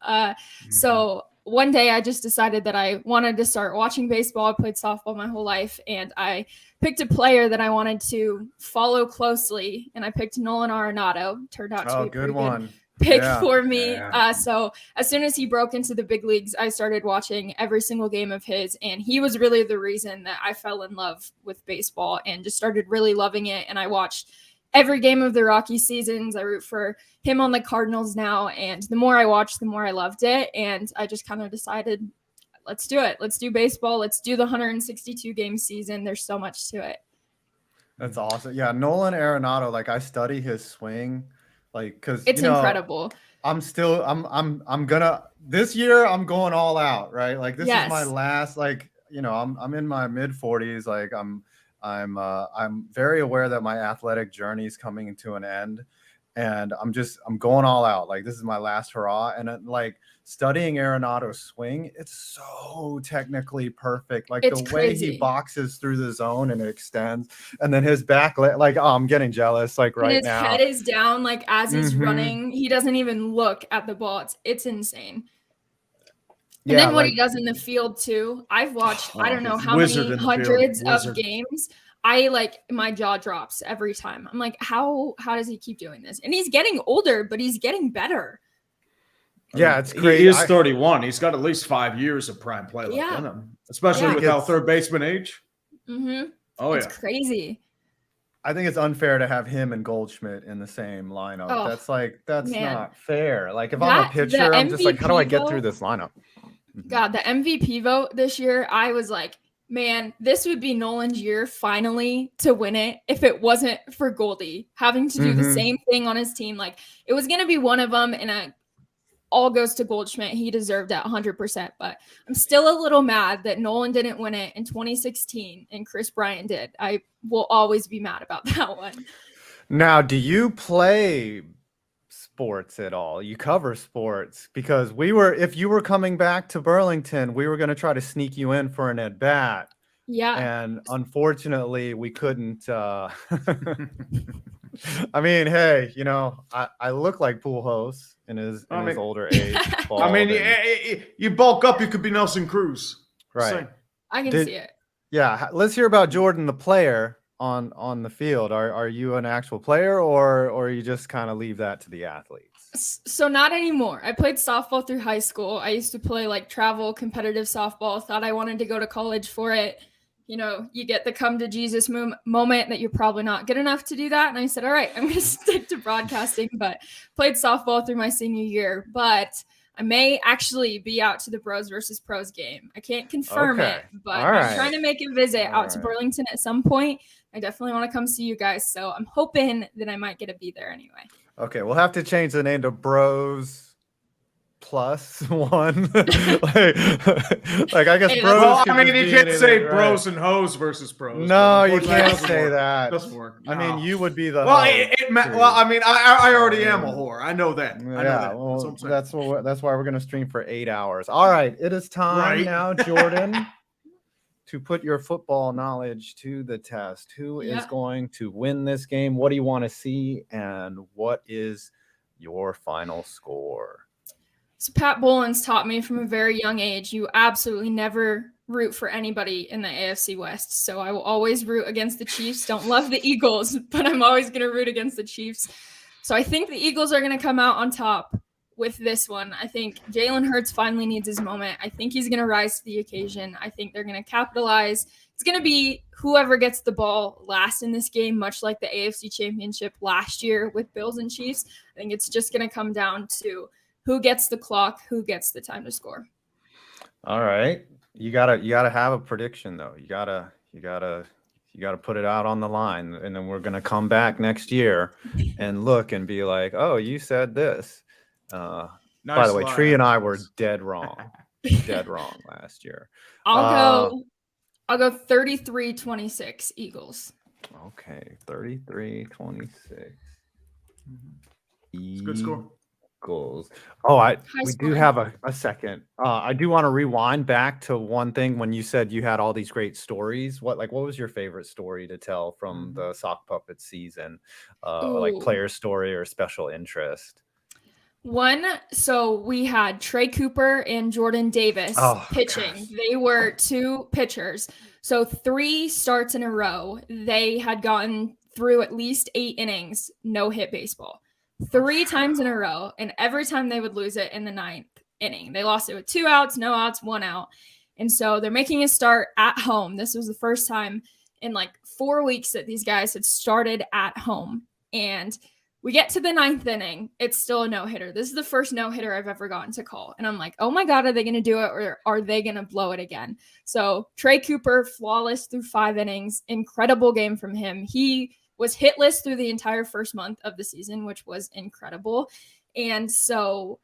So one day I just decided that I wanted to start watching baseball. I played softball my whole life, and I picked a player that I wanted to follow closely. And I picked Nolan Arenado. Turned out to be a pretty good pick for me. So as soon as he broke into the big leagues, I started watching every single game of his, and he was really the reason that I fell in love with baseball and just started really loving it. And I watched every game of the Rocky seasons. I root for him on the Cardinals now, and the more I watched, the more I loved it. And I just kind of decided, let's do it. Let's do baseball. Let's do the 162 game season. There's so much to it. That's awesome. Yeah, Nolan Arenado, I study his swing. Because it's incredible. I'm gonna this year I'm going all out, right? This is my last, I'm in my mid 40s. I'm very aware that my athletic journey is coming to an end, and I'm going all out. This is my last hurrah. And studying Arenado's swing, it's so technically perfect. It's the crazy. way he boxes through the zone and it extends, and then his back leg, I'm getting jealous right now. His head is down as he's running. He doesn't even look at the ball. It's insane. And then what he does in the field too. I've watched I don't know how many hundreds of games. My jaw drops every time. I'm like, how does he keep doing this? And he's getting older, but he's getting better. Yeah, it's crazy. He is 31. He's got at least 5 years of prime play left in him, especially with how third baseman age. Mm-hmm. Oh, it's crazy. I think it's unfair to have him and Goldschmidt in the same lineup. That's not fair. If I'm a pitcher, I'm just how do I get through this lineup? God, the MVP vote this year, I was like, man, this would be Nolan's year finally to win it if it wasn't for Goldie having to do the same thing on his team. It was going to be one of them, and all goes to Goldschmidt. He deserved it 100%, but I'm still a little mad that Nolan didn't win it in 2016 and Chris Bryant did. I will always be mad about that one. Now, do you play sports at all. You cover sports because if you were coming back to Burlington, we were going to try to sneak you in for an at bat. Yeah. And unfortunately, we couldn't. I mean, hey, you know, I look like Pujols in his older age. I mean, you bulk up, you could be Nelson Cruz. Right. I can see it. Yeah. Let's hear about Jordan, the player on the field. Are you an actual player or you just kind of leave that to the athletes? So not anymore. I played softball through high school. I used to play like travel competitive softball. Thought I wanted to go to college for it. You know, you get the come to Jesus moment that you're probably not good enough to do that. And I said, all right, I'm going to stick to broadcasting, but played softball through my senior year. But I may actually be out to the Bros versus Pros game. I can't confirm it, but I'm trying to make a visit out to Burlington at some point. I definitely want to come see you guys. So I'm hoping that I might get to be there anyway. Okay, we'll have to change the name to Bros Plus One. like I guess bros. Well, I mean, you can't say bros and hoes versus pros. No, you can't say that. Doesn't work. I mean, you would be the. Well, I mean, I already am a whore. I know that. Yeah, I know that. Well, that's why we're gonna stream for 8 hours. All right, it is time now, Jordan, to put your football knowledge to the test. Who is going to win this game? What do you want to see, and what is your final score? So Pat Bowlen's taught me from a very young age, you absolutely never root for anybody in the AFC West. So I will always root against the Chiefs. Don't love the Eagles, but I'm always going to root against the Chiefs. So I think the Eagles are going to come out on top with this one. I think Jalen Hurts finally needs his moment. I think he's going to rise to the occasion. I think they're going to capitalize. It's going to be whoever gets the ball last in this game, much like the AFC Championship last year with Bills and Chiefs. I think it's just going to come down to who gets the clock, who gets the time to score. All right. You gotta have a prediction though. You gotta put it out on the line, and then we're gonna come back next year and look and be like, oh, you said this. By the way, Tree and I were dead wrong last year. I'll go 33-26 Eagles. Okay, 33-26. It's a good score. Goals. Oh, we do have a second. I do want to rewind back to one thing when you said you had all these great stories. What was your favorite story to tell from the sock puppet season? Like player story or special interest? So we had Trey Cooper and Jordan Davis pitching. Gosh. They were two pitchers. So 3 starts in a row. They had gotten through at least 8 innings, no hit baseball. 3 times in a row, and every time they would lose it in the 9th inning. They lost it with 2 outs, no outs, 1 out. And so they're making a start at home. This was the first time in like 4 weeks that these guys had started at home. And we get to the 9th inning. It's still a no-hitter. This is the first no-hitter I've ever gotten to call. And I'm like, oh my God, are they going to do it or are they going to blow it again? So Trey Cooper, flawless through 5 innings. Incredible game from him. He was hitless through the entire first month of the season, which was incredible. And so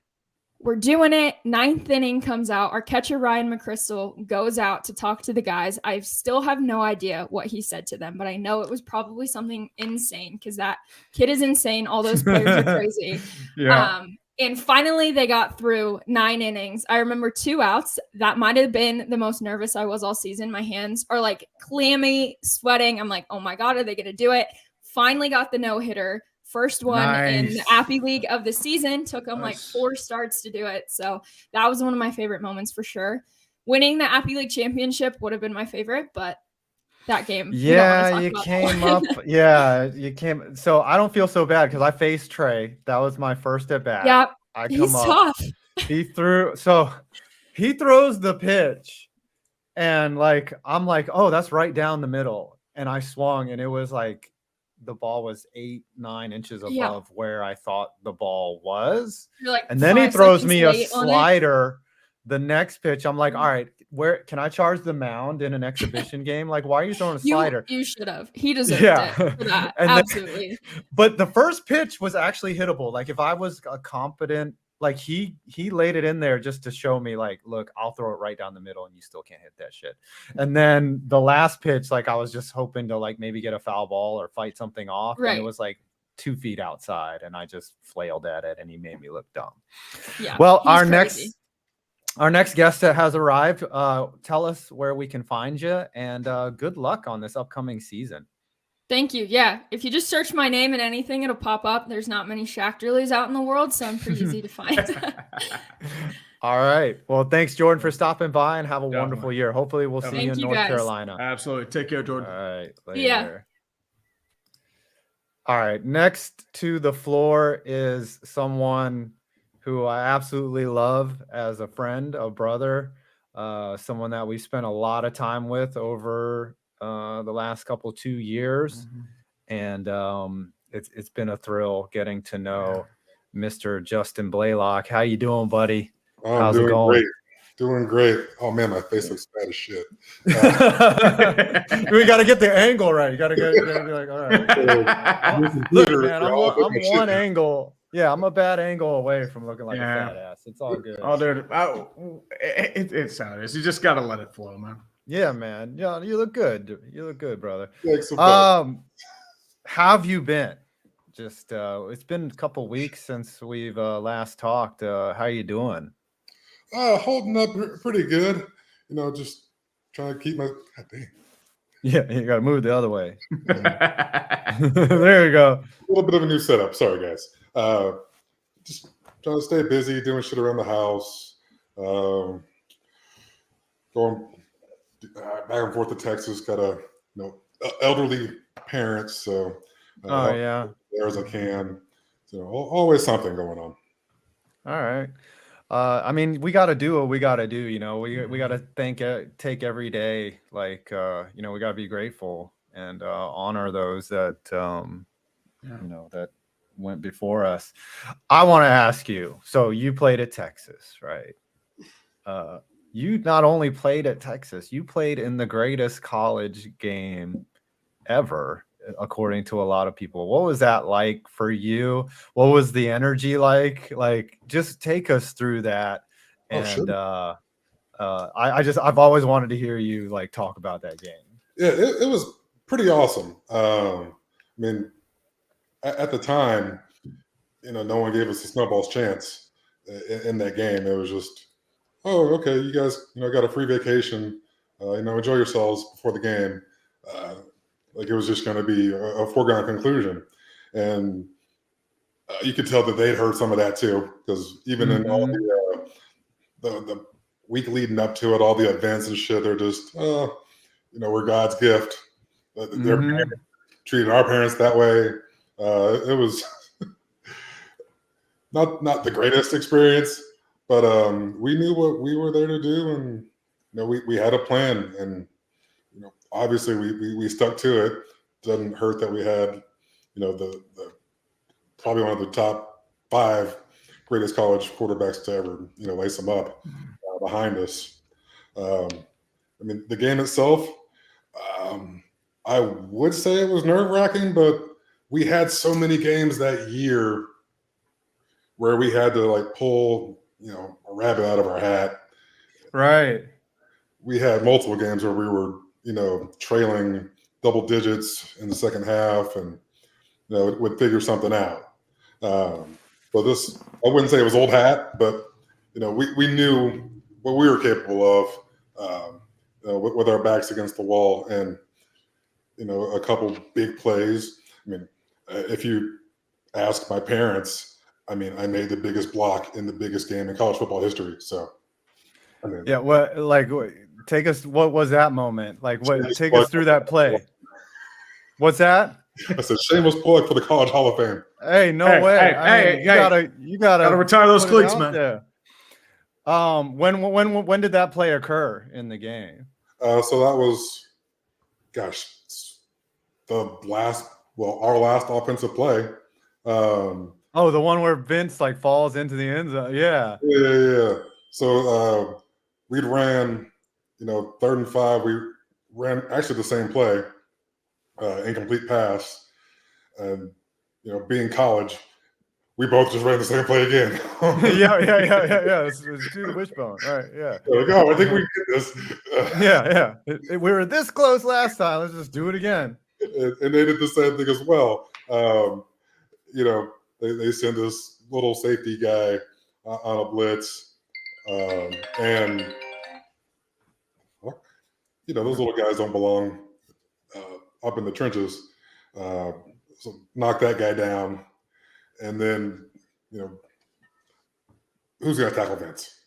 we're doing it. 9th inning comes out. Our catcher, Ryan McChrystal, goes out to talk to the guys. I still have no idea what he said to them, but I know it was probably something insane because that kid is insane. All those players are crazy. Yeah. And finally, they got through 9 innings. I remember 2 outs. That might have been the most nervous I was all season. My hands are like clammy, sweating. I'm like, oh my God, are they going to do it? Finally got the no-hitter. First one in the Appy League of the season. Took them like 4 starts to do it. So that was one of my favorite moments for sure. Winning the Appy League championship would have been my favorite, but that game. Yeah, you came up. Yeah, you came. So I don't feel so bad because I faced Trey. That was my first at bat. Yeah, he's tough. He throws the pitch, and like I'm like, oh, that's right down the middle, and I swung, and it was like the ball was 8-9 inches above where I thought the ball was, like, and then he throws me a slider. The next pitch, I'm like, all right, where can I charge the mound in an exhibition game? Like, why are you throwing a slider? You should have. He deserved it for that. Absolutely. But the first pitch was actually hittable. Like, if I was a competent, like he laid it in there just to show me, like, look, I'll throw it right down the middle and you still can't hit that shit. And then the last pitch, like, I was just hoping to like maybe get a foul ball or fight something off. Right. And it was like 2 feet outside, and I just flailed at it, and he made me look dumb. Yeah. Well, he's crazy. our next guest has arrived. Tell us where we can find you, and good luck on this upcoming season. Thank you. Yeah. If you just search my name and anything, it'll pop up. There's not many Schachterles out in the world, so I'm pretty easy to find. All right. Well, thanks, Jordan, for stopping by, and have a Definitely. wonderful year. Hopefully we'll see you in North Carolina. Absolutely. Take care, Jordan. All right. Later. Yeah. All right. Next to the floor is someone who I absolutely love as a friend, a brother, someone that we spent a lot of time with over the last 2 years. And it's been a thrill getting to know Mr. Justin Blalock. How you doing, buddy? How's it going? Great. Doing great. Oh man, my face looks bad as shit. We got to get the angle right. You got to be like, all right. Look, man, I'm one angle. Yeah, I'm a bad angle away from looking like a fat ass. It's all good. Oh, dude, it's how it is. You just gotta let it flow, man. Yeah, man. Yeah, you look good. You look good, brother. Thanks. How have you been? Just it's been a couple weeks since we've last talked. How you doing? Holding up pretty good. Just trying to keep my. God dang. Yeah, you got to move the other way. There you go. A little bit of a new setup. Sorry, guys. Just trying to stay busy, doing shit around the house. Going back and forth to Texas. Got elderly parents, so there as I can. So always something going on. All right. I mean, we got to do what we got to do. We got to take every day. Like, we got to be grateful and honor those that, that went before us. I want to ask you. So you played at Texas, right? You not only played at Texas, you played in the greatest college game ever, according to a lot of people. What was that like for you? What was the energy like? Like, just take us through that. And sure. I've always wanted to hear you like talk about that game. Yeah, it was pretty awesome. I mean, at the time, no one gave us a snowball's chance in that game. It was just, oh, okay, you guys, got a free vacation. Enjoy yourselves before the game. Like it was just going to be a foregone conclusion. And you could tell that they'd heard some of that too, because even in all the week leading up to it, all the events and shit, they're just, we're God's gift. Their parents treated our parents that way. It was not the greatest experience, but we knew what we were there to do, and we had a plan, and obviously we stuck to it. Doesn't hurt that we had the probably one of the top 5 greatest college quarterbacks to ever lace them up behind us. I mean, the game itself, I would say it was nerve-wracking, but we had so many games that year where we had to like pull a rabbit out of our hat. Right. We had multiple games where we were trailing double digits in the second half, and would figure something out. But this, I wouldn't say it was old hat, but we knew what we were capable of with our backs against the wall, and a couple big plays. I mean, if you ask my parents, I mean, I made the biggest block in the biggest game in college football history. So, I mean, yeah. Take us. What was that moment? Like, take us through that play. What's that? I said, shameless plug for the College Hall of Fame. Hey, no way. You gotta retire those cleats, man. There. When did that play occur in the game? So that was, our last offensive play. The one where Vince falls into the end zone. Yeah. Yeah. So we ran, 3rd and 5. We ran actually the same play, incomplete pass, and being college, we both just ran the same play again. Yeah. It's to the wishbone. All right. Yeah. There we go. I think we can get this. Yeah. We were this close last time. Let's just do it again. And they did the same thing as well. you know, they send this little safety guy on a blitz, and you know, those little guys don't belong up in the trenches. So knock that guy down, and then, you know, who's going to tackle Vince?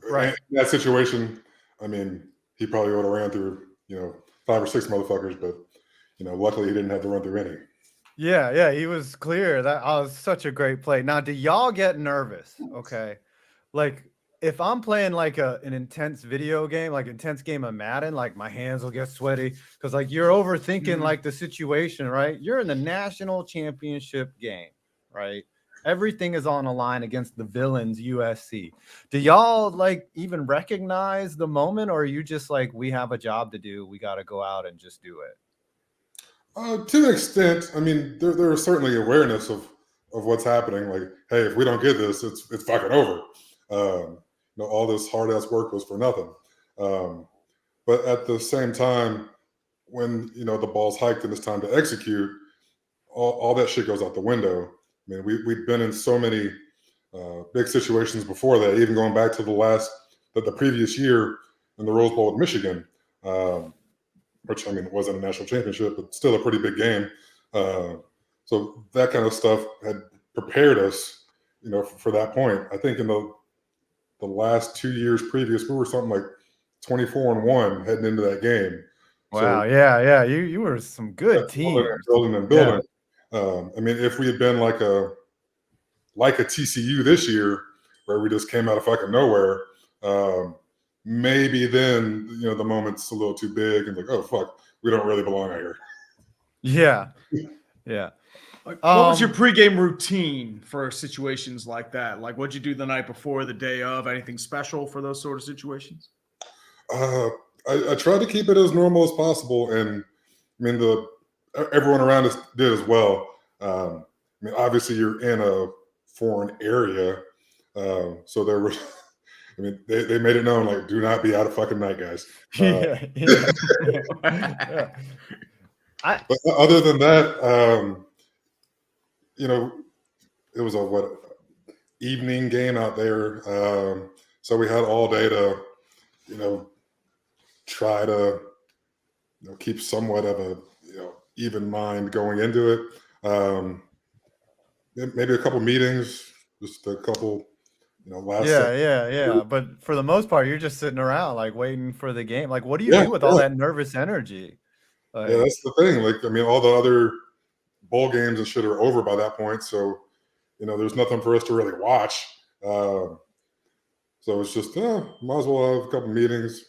Right. In that situation, I mean, he probably would have ran through, you know, 5 or 6 motherfuckers, but, you know, luckily he didn't have to run through any. Yeah, he was clear. That was such a great play. Now, do y'all get nervous? Okay. Like, if I'm playing like an intense video game, like intense game of Madden, like my hands will get sweaty because like you're overthinking like the situation, right? You're in the national championship game, right? Everything is on the line against the villains, USC. Do y'all like even recognize the moment, or are you just like, we have a job to do, we got to go out and just do it? To an extent, I mean, there is certainly awareness of what's happening. Like, hey, if we don't get this, it's fucking over. You know, all this hard ass work was for nothing. But at the same time, when, you know, the ball's hiked and it's time to execute, all that shit goes out the window. I mean, we've been in so many big situations before that, even going back to the previous year in the Rose Bowl with Michigan, which, I mean, it wasn't a national championship, but still a pretty big game. So that kind of stuff had prepared us, you know, for that point. I think in the last 2 years previous, we were something like 24-1 heading into that game. Wow, so, yeah, you were some good teams. Building. Yeah. I mean, if we had been like a TCU this year, where we just came out of fucking nowhere, maybe then, you know, the moment's a little too big and like, oh fuck, we don't really belong out here. Yeah. Like, what was your pregame routine for situations like that? Like, what'd you do the night before, the day of? Anything special for those sort of situations? I tried to keep it as normal as possible, and I mean, everyone around us did as well. I mean, obviously, you're in a foreign area, so there were. I mean, they made it known, like, do not be out of fucking night, guys. Yeah. But other than that, you know, it was a evening game out there, so we had all day to, you know, try to, you know, keep somewhat of a, you know, even mind going into it. Maybe a couple meetings, just a couple, you know, last. Yeah. But for the most part, you're just sitting around like waiting for the game. Like, what do you do with all that nervous energy? Like, yeah, that's the thing. Like, I mean, all the other bowl games and shit are over by that point, so, you know, there's nothing for us to really watch. So it's just, might as well have a couple meetings,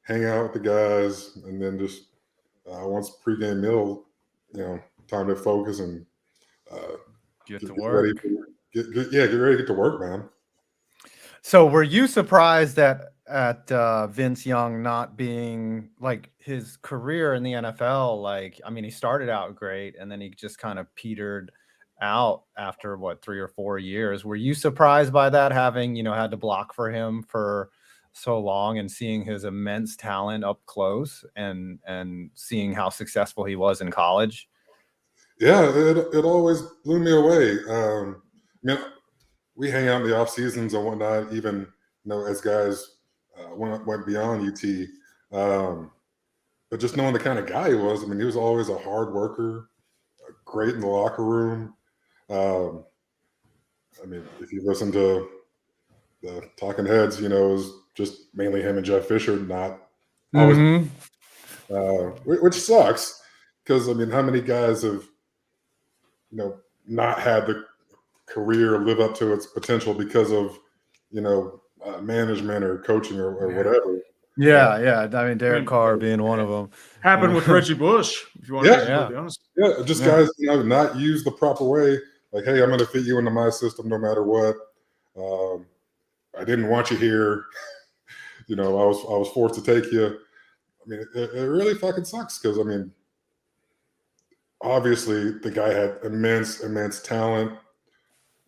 hang out with the guys, and then just once pregame meal, you know, time to focus and get to work. Get ready to get to work, man. So were you surprised at Vince Young not being like his career in the NFL? Like, I mean, he started out great and then he just kind of petered out after 3 or 4 years. Were you surprised by that, having, you know, had to block for him for so long and seeing his immense talent up close and seeing how successful he was in college? Yeah, it always blew me away. I mean, we hang out in the off seasons and whatnot, even, you know, as guys went beyond UT. But just knowing the kind of guy he was, I mean, he was always a hard worker, great in the locker room. I mean, if you listen to the Talking Heads, you know, it was just mainly him and Jeff Fisher, not always, which sucks because, I mean, how many guys have, you know, not had the career live up to its potential because of, you know, management or coaching or whatever. Yeah. I mean, Derek Carr being one of them. Happened with Reggie Bush, if you want to be honest. Yeah, just guys, you know, not used the proper way. Like, hey, I'm going to fit you into my system no matter what. I didn't want you here. You know, I was forced to take you. I mean, it really fucking sucks because, I mean, obviously the guy had immense talent,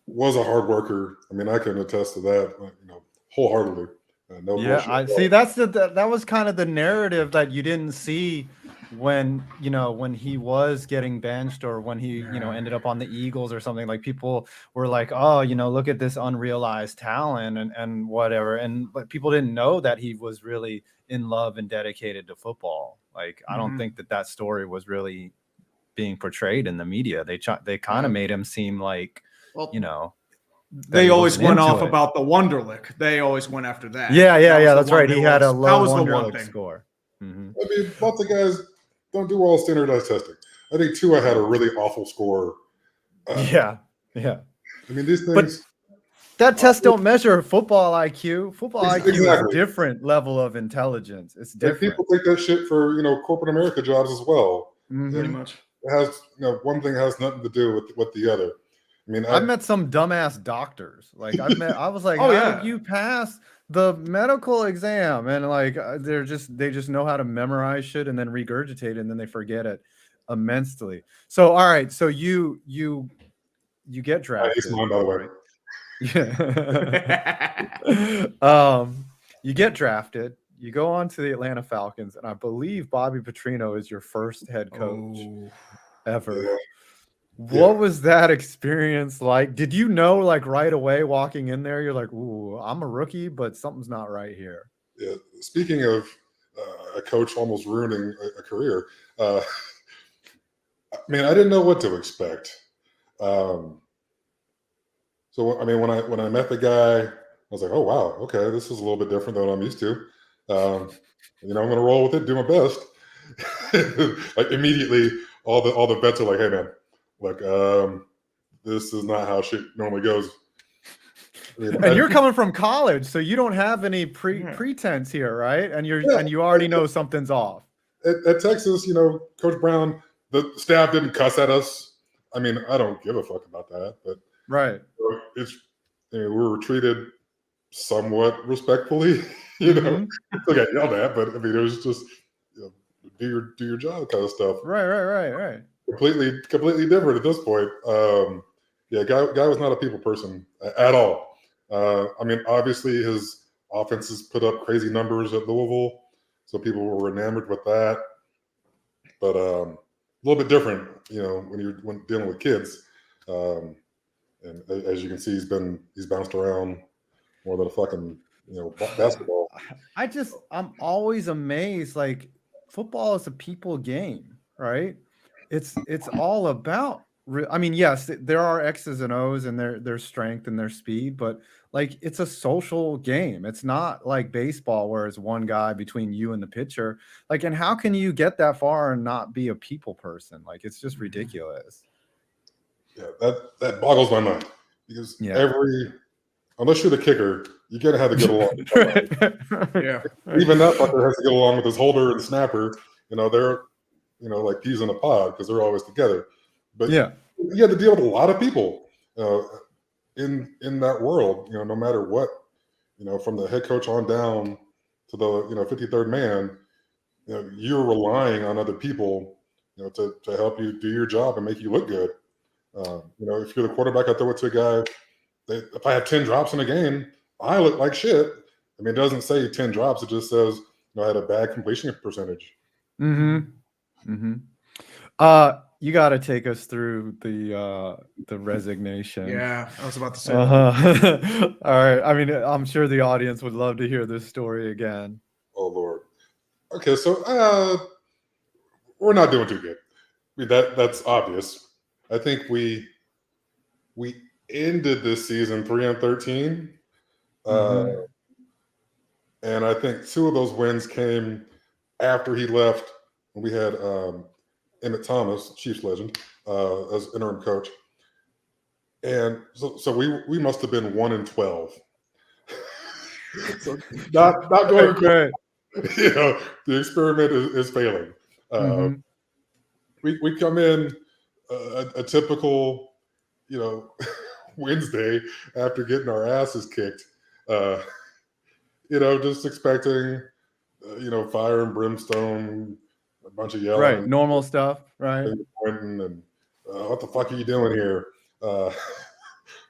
was a hard worker. I mean, I can attest to that, you know, wholeheartedly. I see. That was kind of the narrative that you didn't see when he was getting benched or when he ended up on the Eagles or something, like people were like, oh, look at this unrealized talent and whatever, but people didn't know that he was really in love and dedicated to football. Like I don't think that story was really being portrayed in the media. They kind of made him seem like, they always went off about the Wonderlic. They always went after that. Yeah, that's right. He had a low Wonderlic score. Mm-hmm. I mean, lots of guys don't do all standardized testing. I think Tua had a really awful score. Yeah. I mean, these things. But that test don't measure football IQ. Football IQ is a different level of intelligence. It's different. Like people take that shit for corporate America jobs as well. Pretty much. It has one thing has nothing to do with the other. I mean, I've met some dumbass doctors. Like I was like, how did you pass the medical exam? And like they just know how to memorize shit and then regurgitate it and then they forget it immensely. So all right, so you get drafted. Mine, by the way. Yeah. You get drafted. You go on to the Atlanta Falcons, and I believe Bobby Petrino is your first head coach ever. Yeah. What was that experience like? Did you know, like right away walking in there, you're like, ooh, I'm a rookie, but something's not right here? Yeah. Speaking of a coach almost ruining a career, I mean, I didn't know what to expect. So, I mean, when I met the guy, I was like, oh, wow, okay, this is a little bit different than what I'm used to. I'm going to roll with it, do my best. Like immediately, all the vets are like, hey, man, look, this is not how shit normally goes. I mean, and you're coming from college, so you don't have any pretense here, right? And you already know something's off. At Texas, Coach Brown, the staff didn't cuss at us. I mean, I don't give a fuck about that, but right, we were treated somewhat respectfully. Still got yelled at, but I mean, it was just do your job kind of stuff. Right. Completely different at this point. Guy was not a people person at all. I mean, obviously his offenses put up crazy numbers at Louisville, so people were enamored with that. But a little bit different, when dealing with kids. And as you can see, he's bounced around more than a fucking basketball. I'm always amazed. Like football is a people game, right? It's all about. I mean, yes, there are X's and O's and their strength and their speed, but like it's a social game. It's not like baseball where it's one guy between you and the pitcher. Like, and how can you get that far and not be a people person? Like, it's just ridiculous. Yeah, that boggles my mind because unless you're the kicker, you gotta have to get along. Even that fucker has to get along with his holder and snapper. They're like peas in a pod because they're always together. But you have to deal with a lot of people in that world. No matter what, from the head coach on down to the 53rd man, you're relying on other people, to help you do your job and make you look good. If you're the quarterback, I throw it to a guy. If I have 10 drops in a game, I look like shit. I mean, it doesn't say 10 drops. It just says I had a bad completion percentage. You got to take us through the resignation. Yeah, I was about to say. All right. I mean, I'm sure the audience would love to hear this story again. Oh Lord. Okay, so we're not doing too good. I mean, that's obvious. I think we ended this season 3-13, and I think 2 of those wins came after he left. When we had Emmett Thomas, Chiefs legend, as interim coach, and so we must have been 1-12. So not going great. The experiment is failing. We come in a typical, Wednesday after getting our asses kicked, just expecting, fire and brimstone, a bunch of yelling, right? Normal stuff, right? And what the fuck are you doing here? But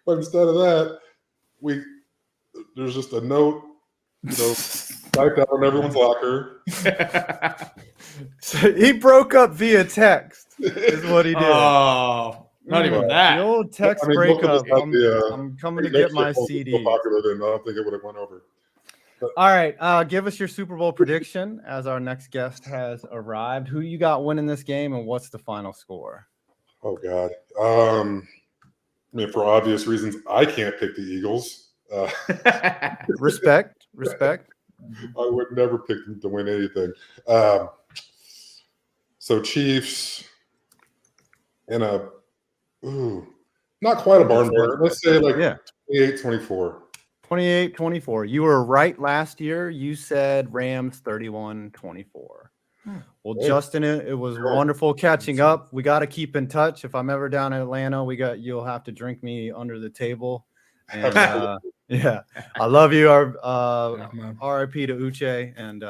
instead of that, there's just a note, typed out on everyone's locker. So he broke up via text. Is what he did. Oh, not even The that. old text I mean, most of us breakup. had I'm coming to next get my year, so CDs. popular, then I don't think it would have went over. All right, give us your Super Bowl prediction as our next guest has arrived. Who you got winning this game, and what's the final score? Oh God. I mean, for obvious reasons, I can't pick the Eagles. Respect. I would never pick them to win anything. So Chiefs in a not quite a barn burner. Let's say like 28-24. 28-24. You were right last year. You said Rams 31-24. Well, Justin, it was wonderful catching up. We got to keep in touch. If I'm ever down in Atlanta, you'll have to drink me under the table. And yeah, I love you. RIP to Uche, and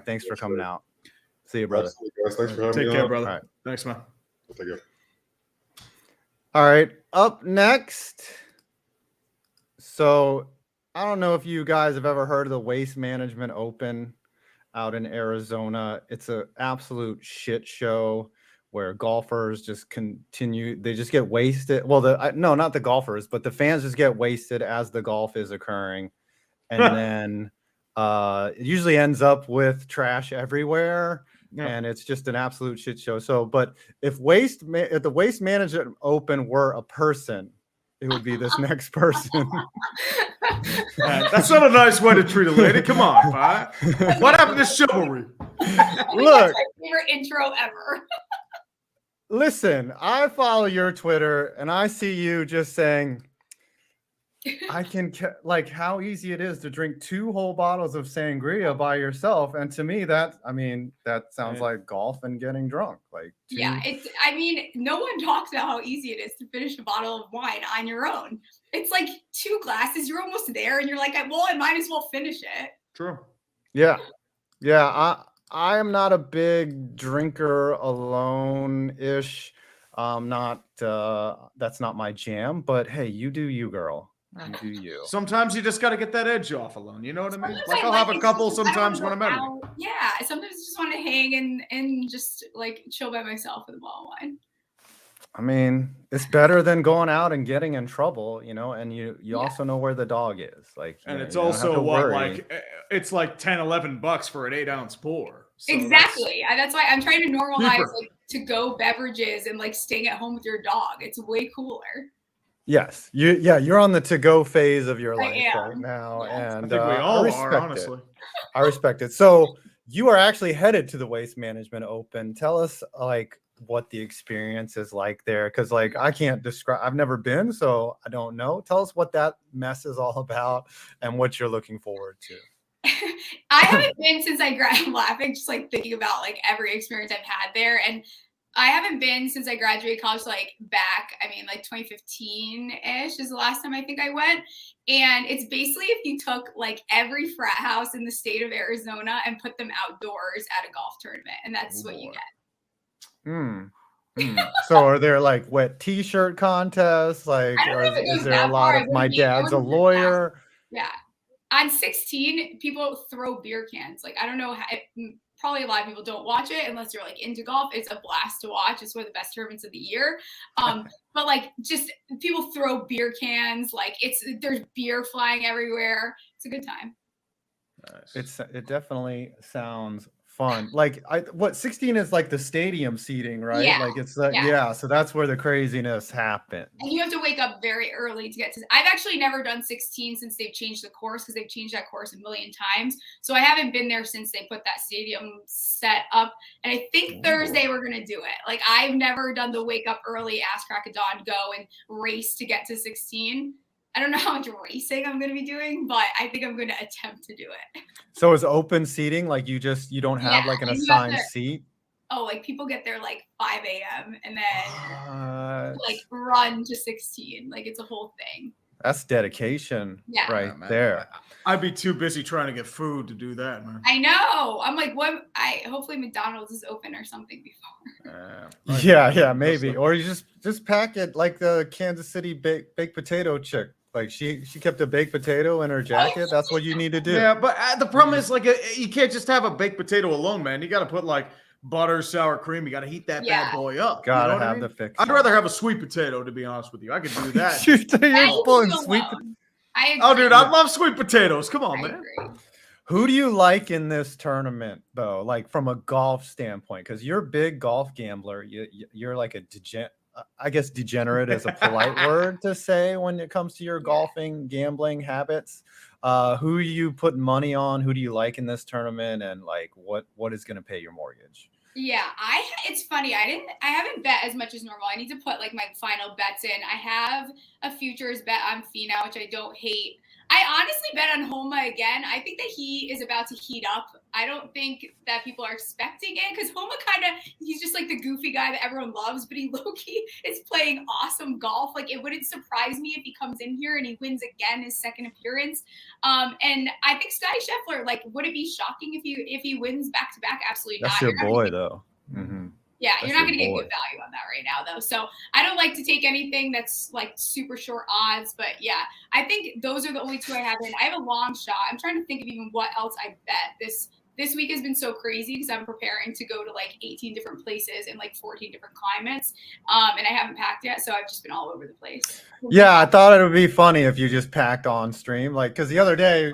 thanks for coming out. See you, brother. Guys. Thanks for having me. Take care, on. brother. All right. Thanks, man. Take care. All right, up next. So I don't know if you guys have ever heard of the Waste Management Open out in Arizona. It's an absolute shit show where golfers just they just get wasted. Well, no, not the golfers, but the fans just get wasted as the golf is occurring. And then it usually ends up with trash everywhere. Yeah. And it's just an absolute shit show. So, but if the Waste Management Open were a person, it would be this next person. That's not a nice way to treat a lady. Come on, Fi. What happened to chivalry? That's Look, my favorite intro ever. Listen, I follow your Twitter and I see you just saying, I can like how easy it is to drink 2 whole bottles of sangria by yourself. And to me, that sounds like golf and getting drunk. Like, yeah, I mean, no one talks about how easy it is to finish a bottle of wine on your own. It's like 2 glasses, you're almost there, and you're like, well, I might as well finish it. True. Yeah. I am not a big drinker alone-ish. That's not my jam, but hey, you do you, girl. You do you. Sometimes you just got to get that edge off alone. You know what I mean? Sometimes Like I'll have a couple sometimes when I'm out. Yeah, sometimes I just want to hang and just like chill by myself with a bottle of wine. I mean, it's better than going out and getting in trouble, and you also know where the dog is. Like, and it's also it's like $10-11 for an 8-ounce pour. So exactly. That's why I'm trying to normalize like to-go beverages and like staying at home with your dog. It's way cooler. Yes, you're on the to-go phase of your life right now, and I think we all are, honestly. I respect it. So you are actually headed to the Waste Management Open. Tell us like what the experience is like there, because like I can't describe. I've never been, so I don't know. Tell us what that mess is all about and what you're looking forward to. I haven't been since I graduated. I'm laughing just like thinking about like every experience I've had there, and I haven't been since I graduated college, like back, I mean, like 2015-ish is the last time I think I went. And it's basically if you took like every frat house in the state of Arizona and put them outdoors at a golf tournament. And that's what you get. So are there like wet t-shirt contests? Like, is there a lot of my dad's a lawyer? Yeah. On 16, people throw beer cans. Like, I don't know how. Probably a lot of people don't watch it unless you're like into golf. It's a blast to watch. It's one of the best tournaments of the year. But like just people throw beer cans, like there's beer flying everywhere. It's a good time. Nice. It definitely sounds fun. Like 16 is like the stadium seating, right? Yeah. Like it's like so that's where the craziness happens. And you have to wake up very early to get to. I've actually never done 16 since they've changed the course, because they've changed that course a million times. So I haven't been there since they put that stadium set up. And I think Thursday we're gonna do it. Like I've never done the wake up early, ass crack of dawn, go and race to get to 16. I don't know how much racing I'm going to be doing, but I think I'm going to attempt to do it. So is open seating like you don't have like an assigned seat? Oh, like people get there like 5 a.m. and then like run to 16. Like it's a whole thing. That's dedication right there. I'd be too busy trying to get food to do that, man. I know. I'm like, hopefully McDonald's is open or something before. Yeah, maybe. Or you just pack it like the Kansas City baked potato chick. Like she kept a baked potato in her jacket. That's what you need to do. Yeah, but the problem is like you can't just have a baked potato alone, man. You got to put like butter, sour cream. You got to heat that bad boy up. Gotta you know have the fix. I'd rather have a sweet potato, to be honest with you. I could do that. You're pulling sweet. I agree. Oh, dude, I love sweet potatoes. Come on, I man. agree. Who do you like in this tournament, though? Like from a golf standpoint, because you're a big golf gambler. You're like a degenerate is a polite word to say when it comes to your golfing gambling habits. Who are you putting money on? Who do you like in this tournament? And like, what is going to pay your mortgage? Yeah, it's funny. I haven't bet as much as normal. I need to put like my final bets in. I have a futures bet on Fina, which I don't hate. I honestly bet on Homa again. I think that he is about to heat up. I don't think that people are expecting it because Homa he's just like the goofy guy that everyone loves, but he low-key is playing awesome golf. Like it wouldn't surprise me if he comes in here and he wins again his second appearance. And I think Sky Scheffler, like, would it be shocking if he wins back-to-back? Absolutely not. That's your boy, though. Mm-hmm. Yeah, That's you're not going to get boy. good value on that right now, though. So I don't like to take anything that's like super short odds. But yeah, I think those are the only two I have in. I have a long shot. I'm trying to think of even what else I bet. This week has been so crazy because I'm preparing to go to like 18 different places in like 14 different climates. And I haven't packed yet. So I've just been all over the place. Yeah, I thought it would be funny if you just packed on stream. Like, because the other day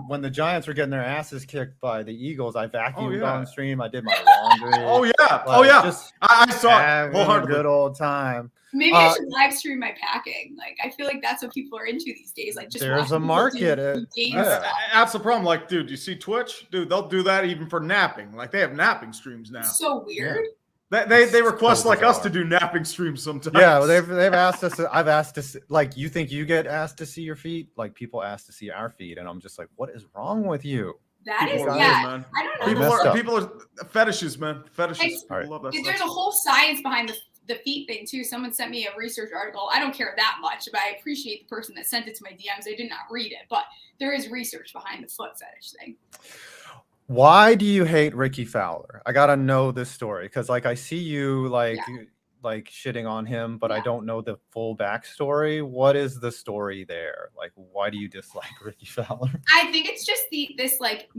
when the Giants were getting their asses kicked by the Eagles, I vacuumed on stream. I did my laundry. Oh, yeah. Like, Just I saw it. having a good old time. Maybe I should live stream my packing. Like, I feel like that's what people are into these days. Like, just there's a market. That's the problem. Like, dude, you see Twitch? Dude, they'll do that even for napping. Like, they have napping streams now. So weird. Yeah. They request like us to do napping streams sometimes. Yeah, well, they've asked us. I've asked to like. You think you get asked to see your feet? Like people ask to see our feet, and I'm just like, what is wrong with you? That people is, man. I don't know. People are fetishes, man. Fetishes. Right. Love that There's stuff. a whole science behind the feet thing too. Someone sent me a research article. I don't care that much, but I appreciate the person that sent it to my DMs. I did not read it, but there is research behind the foot fetish thing. Why do you hate Ricky Fowler? I gotta know this story because, like, I see you like shitting on him, but I don't know the full backstory. What is the story there? Like, why do you dislike Ricky Fowler? I think it's just this like,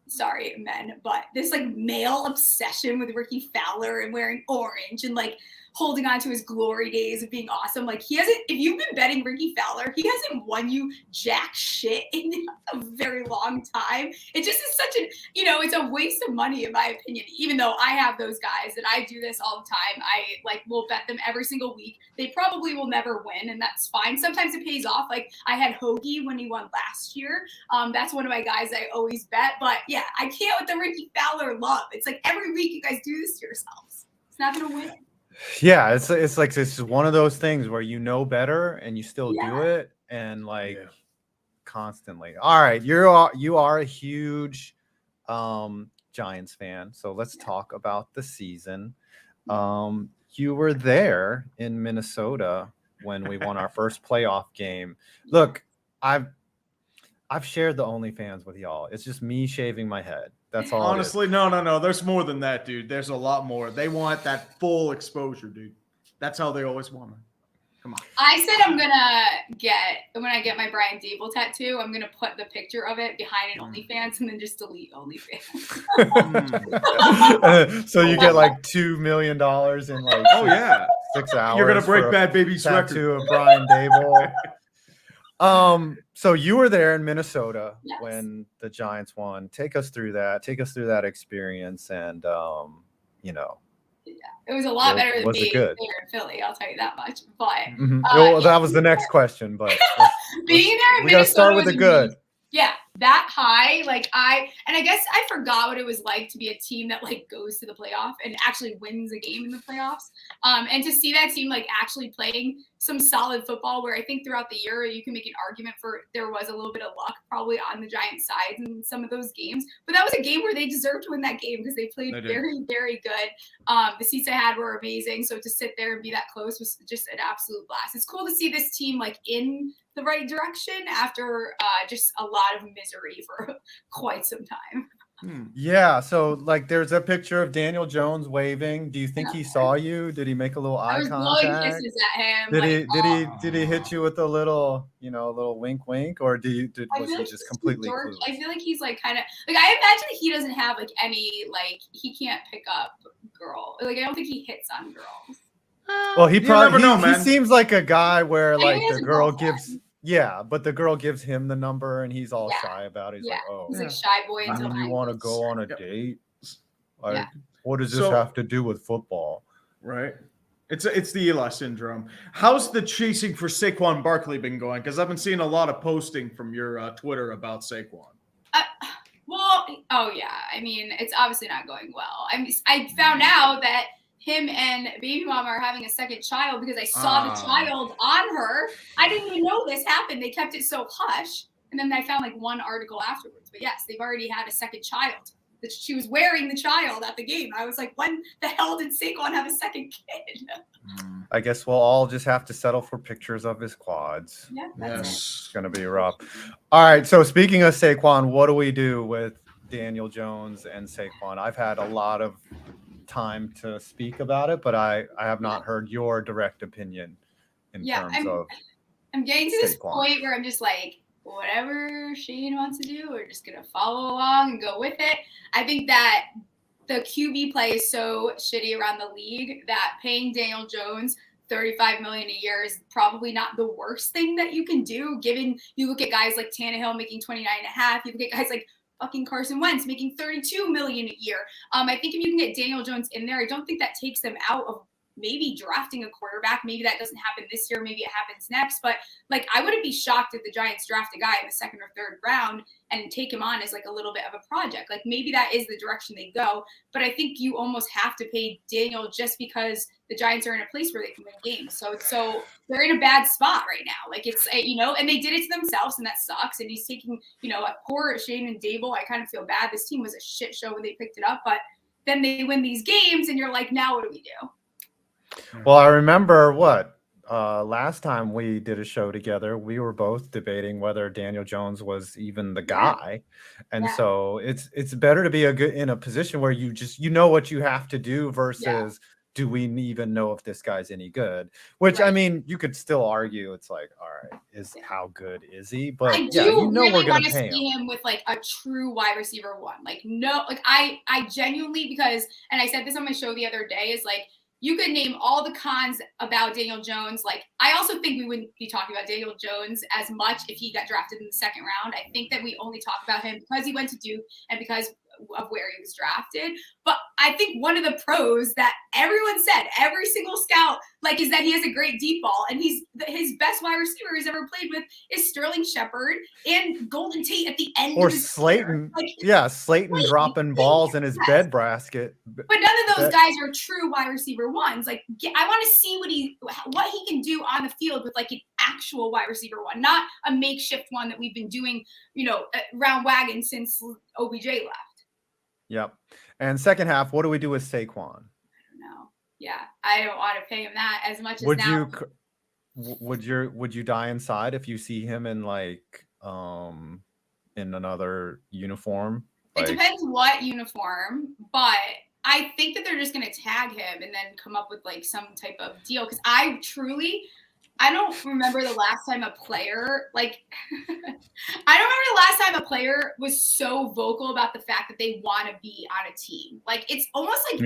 sorry, men, but this like male obsession with Ricky Fowler and wearing orange and like holding on to his glory days of being awesome. Like he hasn't, if you've been betting Ricky Fowler, he hasn't won you jack shit in a very long time. It just is such it's a waste of money in my opinion, even though I have those guys and I do this all the time. I like will bet them every single week. They probably will never win and that's fine. Sometimes it pays off. Like I had Hoagie when he won last year. That's one of my guys I always bet, but yeah, I can't with the Ricky Fowler love. It's like every week you guys do this to yourselves. It's not going to win. Yeah, it's like this is one of those things where you know better and you still do it and like constantly. All right, you are a huge Giants fan, so let's talk about the season. You were there in Minnesota when we won our first playoff game. Look, I've shared the OnlyFans with y'all. It's just me shaving my head. That's all. Honestly, no. There's more than that, dude. There's a lot more. They want that full exposure, dude. That's how they always want it. Come on. I said when I get my Brian Dable tattoo, I'm gonna put the picture of it behind an OnlyFans and then just delete OnlyFans. So you get like $2 million in like 6 hours. You're gonna break Bad Baby's tattoo record. of Brian Dable. So you were there in Minnesota when the Giants won. Take us through that. Take us through that experience, and it was a lot better than being good? there in Philly. I'll tell you that much. But well, that was the next question. But being there in we gotta Minnesota start with the good. Amazing. Yeah, that high, I guess I forgot what it was like to be a team that like goes to the playoff and actually wins a game in the playoffs. And to see that team like actually playing some solid football where I think throughout the year you can make an argument for there was a little bit of luck probably on the Giants side in some of those games. But that was a game where they deserved to win that game because they played very, very good. The seats I had were amazing. So to sit there and be that close was just an absolute blast. It's cool to see this team like in the right direction after just a lot of misery for quite some time. Yeah, so like there's a picture of Daniel Jones waving. Do you think he saw you? Did he make a little I eye was blowing contact? kisses at him. Did like, he hit you with a little, a little wink wink, or I was feel he like just he's completely dork. I clueless? feel like he's like kind of like, I imagine he doesn't have like any, like he can't pick up girl. Like I don't think he hits on girls. Well, he You never probably know, he man. seems like a guy where I know like he has the a girl girlfriend. but the girl gives him the number and he's all Yeah. shy about it. He's Yeah, like, oh, he's like shy boy I until mean, you mine want to goes. go on a Yep. date? Like, Yeah. what does this So- have to do with football? Right. It's the Eli syndrome. How's the chasing for Saquon Barkley been going? Because I've been seeing a lot of posting from your Twitter about Saquon. Well, oh yeah. I mean, it's obviously not going well. I found out that him and baby mama are having a second child because I saw the child on her. I didn't even know this happened. They kept it so hush. And then I found like one article afterwards. But yes, they've already had a second child. That she was wearing the child at the game. I was like, when the hell did Saquon have a second kid? I guess we'll all just have to settle for pictures of his quads. Yeah, that's It's gonna be rough. All right. So speaking of Saquon, what do we do with Daniel Jones and Saquon? I've had a lot of time to speak about it, but I have not heard your direct opinion in terms of. I'm getting to this Saquon. point where I'm just like, whatever Shane wants to do, we're just gonna follow along and go with it. I think that the QB play is so shitty around the league that paying Daniel Jones $35 million a year is probably not the worst thing that you can do. Given you look at guys like Tannehill making 29.5, you look at guys like fucking Carson Wentz making $32 million a year. I think if you can get Daniel Jones in there, I don't think that takes them out of maybe drafting a quarterback. Maybe that doesn't happen this year. Maybe it happens next. But like, I wouldn't be shocked if the Giants draft a guy in the second or third round and take him on as like a little bit of a project. Like maybe that is the direction they go. But I think you almost have to pay Daniel just because the Giants are in a place where they can win games. So they're in a bad spot right now. Like it's, and they did it to themselves and that sucks. And he's taking, a poor Shane and Dable. I kind of feel bad. This team was a shit show when they picked it up, but then they win these games and you're like, now what do we do? Well, I remember last time we did a show together, we were both debating whether Daniel Jones was even the guy. And so it's better to be in a position where you just, what you have to do versus do we even know if this guy's any good? Which, I mean, you could still argue it's like, all right, how good is he? But I do we're really going want to to pay see him with like a true wide receiver one. Like, no, like I genuinely, because, and I said this on my show the other day, is like, you could name all the cons about Daniel Jones. Like, I also think we wouldn't be talking about Daniel Jones as much if he got drafted in the second round. I think that we only talk about him because he went to Duke and because of where he was drafted. But I think one of the pros that everyone said, every single scout, like, is that he has a great deep ball. And his best wide receiver he's ever played with is Sterling Shepard and Golden Tate at the end or of his Slayton. career. Like, Slayton dropping balls in his bed basket. But none of those guys are true wide receiver ones. Like, I want to see what he can do on the field with like an actual wide receiver one, not a makeshift one that we've been doing, round wagon since OBJ left. Yep. And second half, what do we do with Saquon? I don't know. Yeah, I don't want to pay him that as much as Would now. would you die inside if you see him in like in another uniform? It depends what uniform, but I think that they're just going to tag him and then come up with like some type of deal. Because I don't remember the last time a player was so vocal about the fact that they want to be on a team. Like, it's almost like,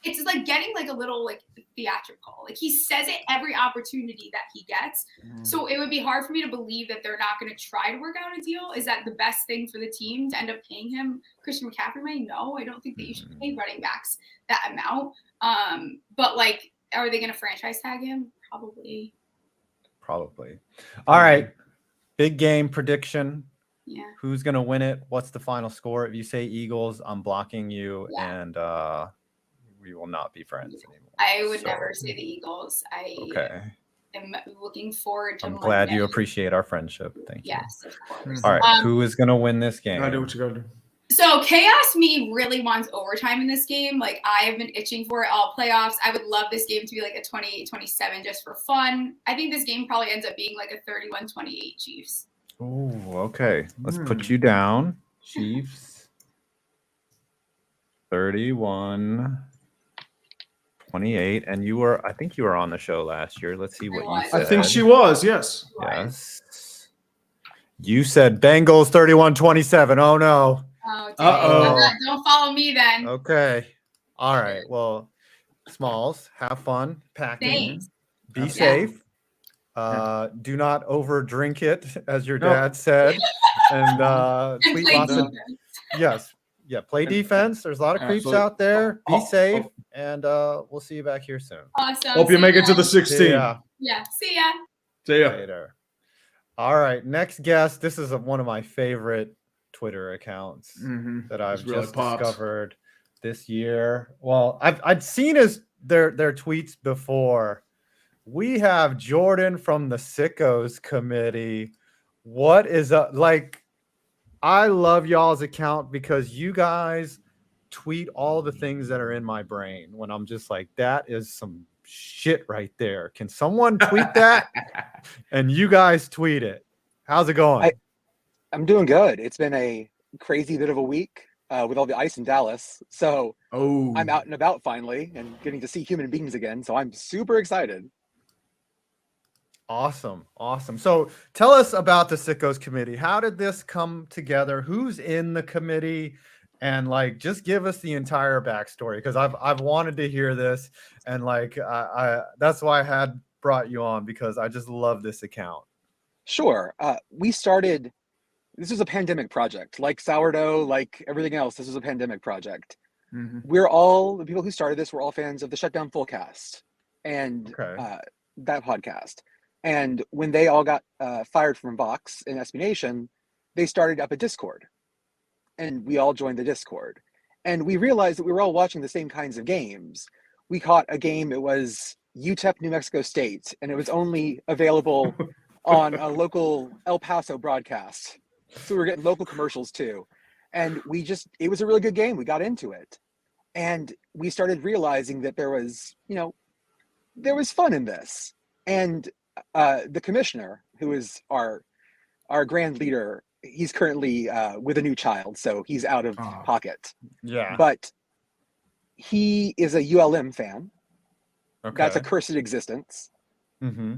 it's like getting like a little like theatrical. Like, he says it every opportunity that he gets. So it would be hard for me to believe that they're not going to try to work out a deal. Is that the best thing for the team to end up paying him Christian McCaffrey money? No, I don't think that you should pay running backs that amount. But like, are they going to franchise tag him? Probably. All right. Big game prediction. Yeah. Who's going to win it? What's the final score? If you say Eagles, I'm blocking you and we will not be friends anymore. I would never say the Eagles. I'm looking forward to I'm glad you appreciate our friendship. Thank you. Yes, of course. All right. Who is going to win this game? Gotta do what you gotta do. So Chaos Me really wants overtime in this game. Like, I have been itching for it all playoffs. I would love this game to be like a 28-27 just for fun. I think this game probably ends up being like a 31-28 Chiefs. Oh, okay. Let's put you down, Chiefs. 31-28, and I think you were on the show last year. Let's see what you said. I think she was, yes. Yes. You said Bengals 31-27. Oh no. Oh, Uh-oh. don't follow me then. Okay. All right. Well, Smalls, have fun packing. Thanks. Be safe. Do not over drink it, as your No. dad said. And And tweet play lots of defense. yes. Yeah, play defense. There's a lot of creeps Absolutely. out there. Be Oh, safe. And we'll see you back here soon. Awesome. Hope you See make it to ya. the 16. Yeah. Yeah. See ya. See ya. Later. All right. Next guest. This is one of my favorite Twitter accounts that I've It's really just popped. discovered this year. Well, I'd seen their tweets before. We have Jordan from the Sickos committee. What is up? Like, I love y'all's account because you guys tweet all the things that are in my brain when I'm just like, that is some shit right there. Can someone tweet that? And you guys tweet it. How's it going? I'm doing good. It's been a crazy bit of a week with all the ice in Dallas. So I'm out and about finally and getting to see human beings again. So I'm super excited. Awesome. So tell us about the Sickos committee. How did this come together? Who's in the committee? And like, just give us the entire backstory, because I've wanted to hear this, and like that's why I had brought you on, because I just love this account. Sure. We started. This was a pandemic project, like sourdough, like everything else. This was a pandemic project. We're all the people who started this. We're all fans of the Shutdown Fullcast and that podcast. And when they all got fired from Vox and SB Nation, they started up a Discord. And we all joined the Discord. And we realized that we were all watching the same kinds of games. We caught a game, it was UTEP New Mexico State, and it was only available on a local El Paso broadcast. So we were getting local commercials too. And it was a really good game. We got into it. And we started realizing that there was fun in this. And the commissioner, who is our grand leader, he's currently with a new child, so he's out of pocket. Yeah. But he is a ULM fan. Okay. That's a cursed existence. Mm-hmm.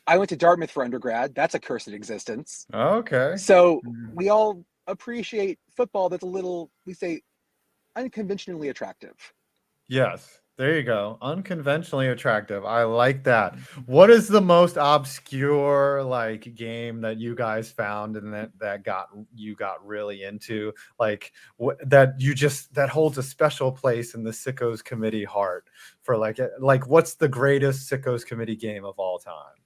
I went to Dartmouth for undergrad. That's a cursed existence. Okay. So we all appreciate football that's a little, we say, unconventionally attractive. Yes. There you go. Unconventionally attractive. I like that. What is the most obscure like game that you guys found and that got really into, like that holds a special place in the Sickos committee heart for like what's the greatest Sickos committee game of all time?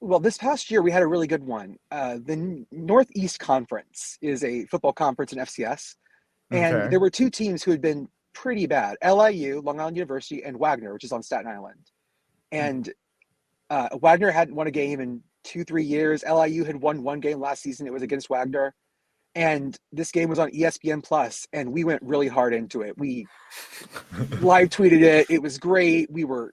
Well, this past year we had a really good one. The Northeast Conference is a football conference in FCS, and there were two teams who had been pretty bad: LIU, Long Island University, and Wagner, which is on Staten Island. And Wagner hadn't won a game in 2-3 years. LIU had won one game last season. It was against Wagner. And this game was on ESPN Plus, and we went really hard into it. We live tweeted it. It was great. We were,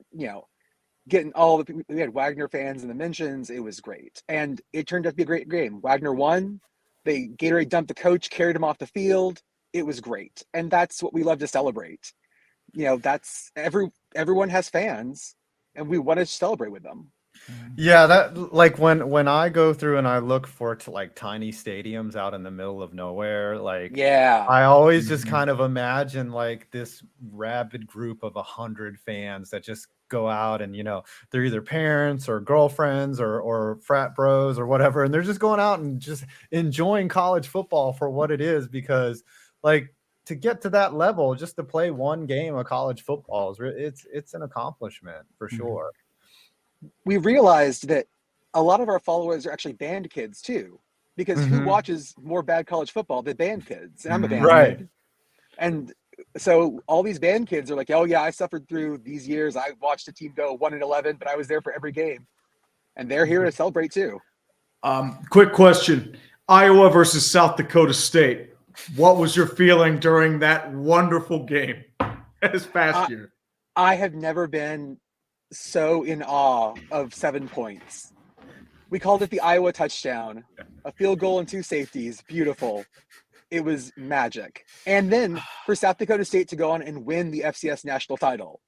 getting all the people. We had Wagner fans in the mentions. It was great. And it turned out to be a great game. Wagner won. Gatorade dumped the coach, carried him off the field. It was great. And that's what we love to celebrate. That's everyone has fans, and we want to celebrate with them. Yeah, that like when I go through and I look for like tiny stadiums out in the middle of nowhere, I always just kind of imagine like this rabid group of 100 fans that just go out and they're either parents or girlfriends or frat bros or whatever, and they're just going out and just enjoying college football for what it is, because like to get to that level, just to play one game of college football it's an accomplishment for sure. We realized that a lot of our followers are actually band kids too, because who watches more bad college football than band kids? And I'm a band kid. And so all these band kids are like, oh yeah, I suffered through these years. I watched a team go 1-11, but I was there for every game. And they're here to celebrate too. Quick question. Iowa versus South Dakota State. What was your feeling during that wonderful game this past year? I have never been so in awe of 7 points. We called it the Iowa touchdown, a field goal and 2 safeties. Beautiful. It was magic. And then for South Dakota State to go on and win the FCS national title,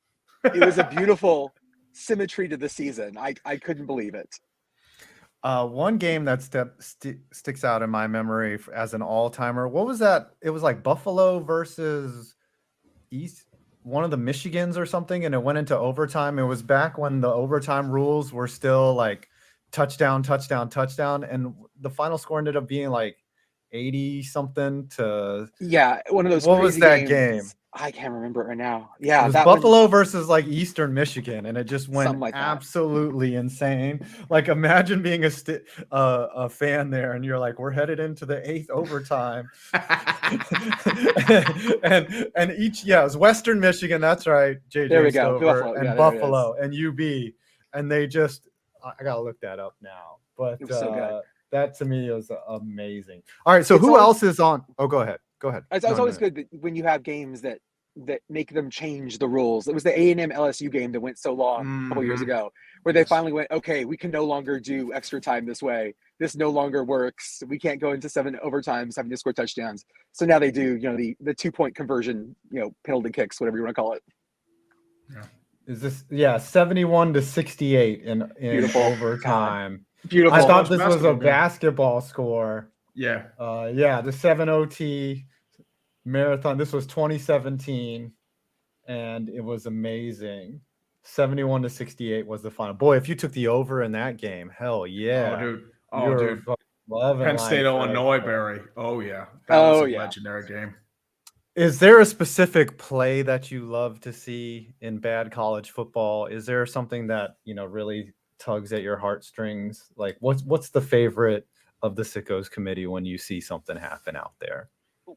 it was a beautiful symmetry to the season. I couldn't believe it. One game that sticks out in my memory as an all-timer. What was that? It was like Buffalo versus one of the Michigans or something, and it went into overtime. It was back when the overtime rules were still like touchdown, touchdown, touchdown, and the final score ended up being like 80 something to. Yeah, one of those. What was that game? I can't remember it right now. Yeah, it was that Buffalo versus like Eastern Michigan, and it just went like absolutely insane. Like, imagine being a fan there, and you're like, "We're headed into the 8th overtime," and each it was Western Michigan. That's right, JJ. There we go. Stover, and Buffalo and UB, and they just. I gotta look that up now, but it was so good. That to me was amazing. All right, so who else is on? Oh, go ahead. Go ahead. It's always good when you have games that make them change the rules. It was the A&M LSU game that went so long a couple years ago, where they finally went, okay, we can no longer do extra time this way. This no longer works. We can't go into 7 overtimes having to score touchdowns. So now they do, the 2-point conversion, penalty kicks, whatever you want to call it. Yeah. Is this 71-68 in Beautiful. Overtime? Beautiful. I thought this was a basketball score. Yeah. The 7 OT marathon. This was 2017, and it was amazing. 71-68 was the final. Boy, if you took the over in that game, hell yeah. Dude. Penn State, Illinois, Barry. Oh yeah. That was a legendary game. Is there a specific play that you love to see in bad college football? Is there something that, really tugs at your heartstrings? Like, what's the favorite of the Sickos committee when you see something happen out there?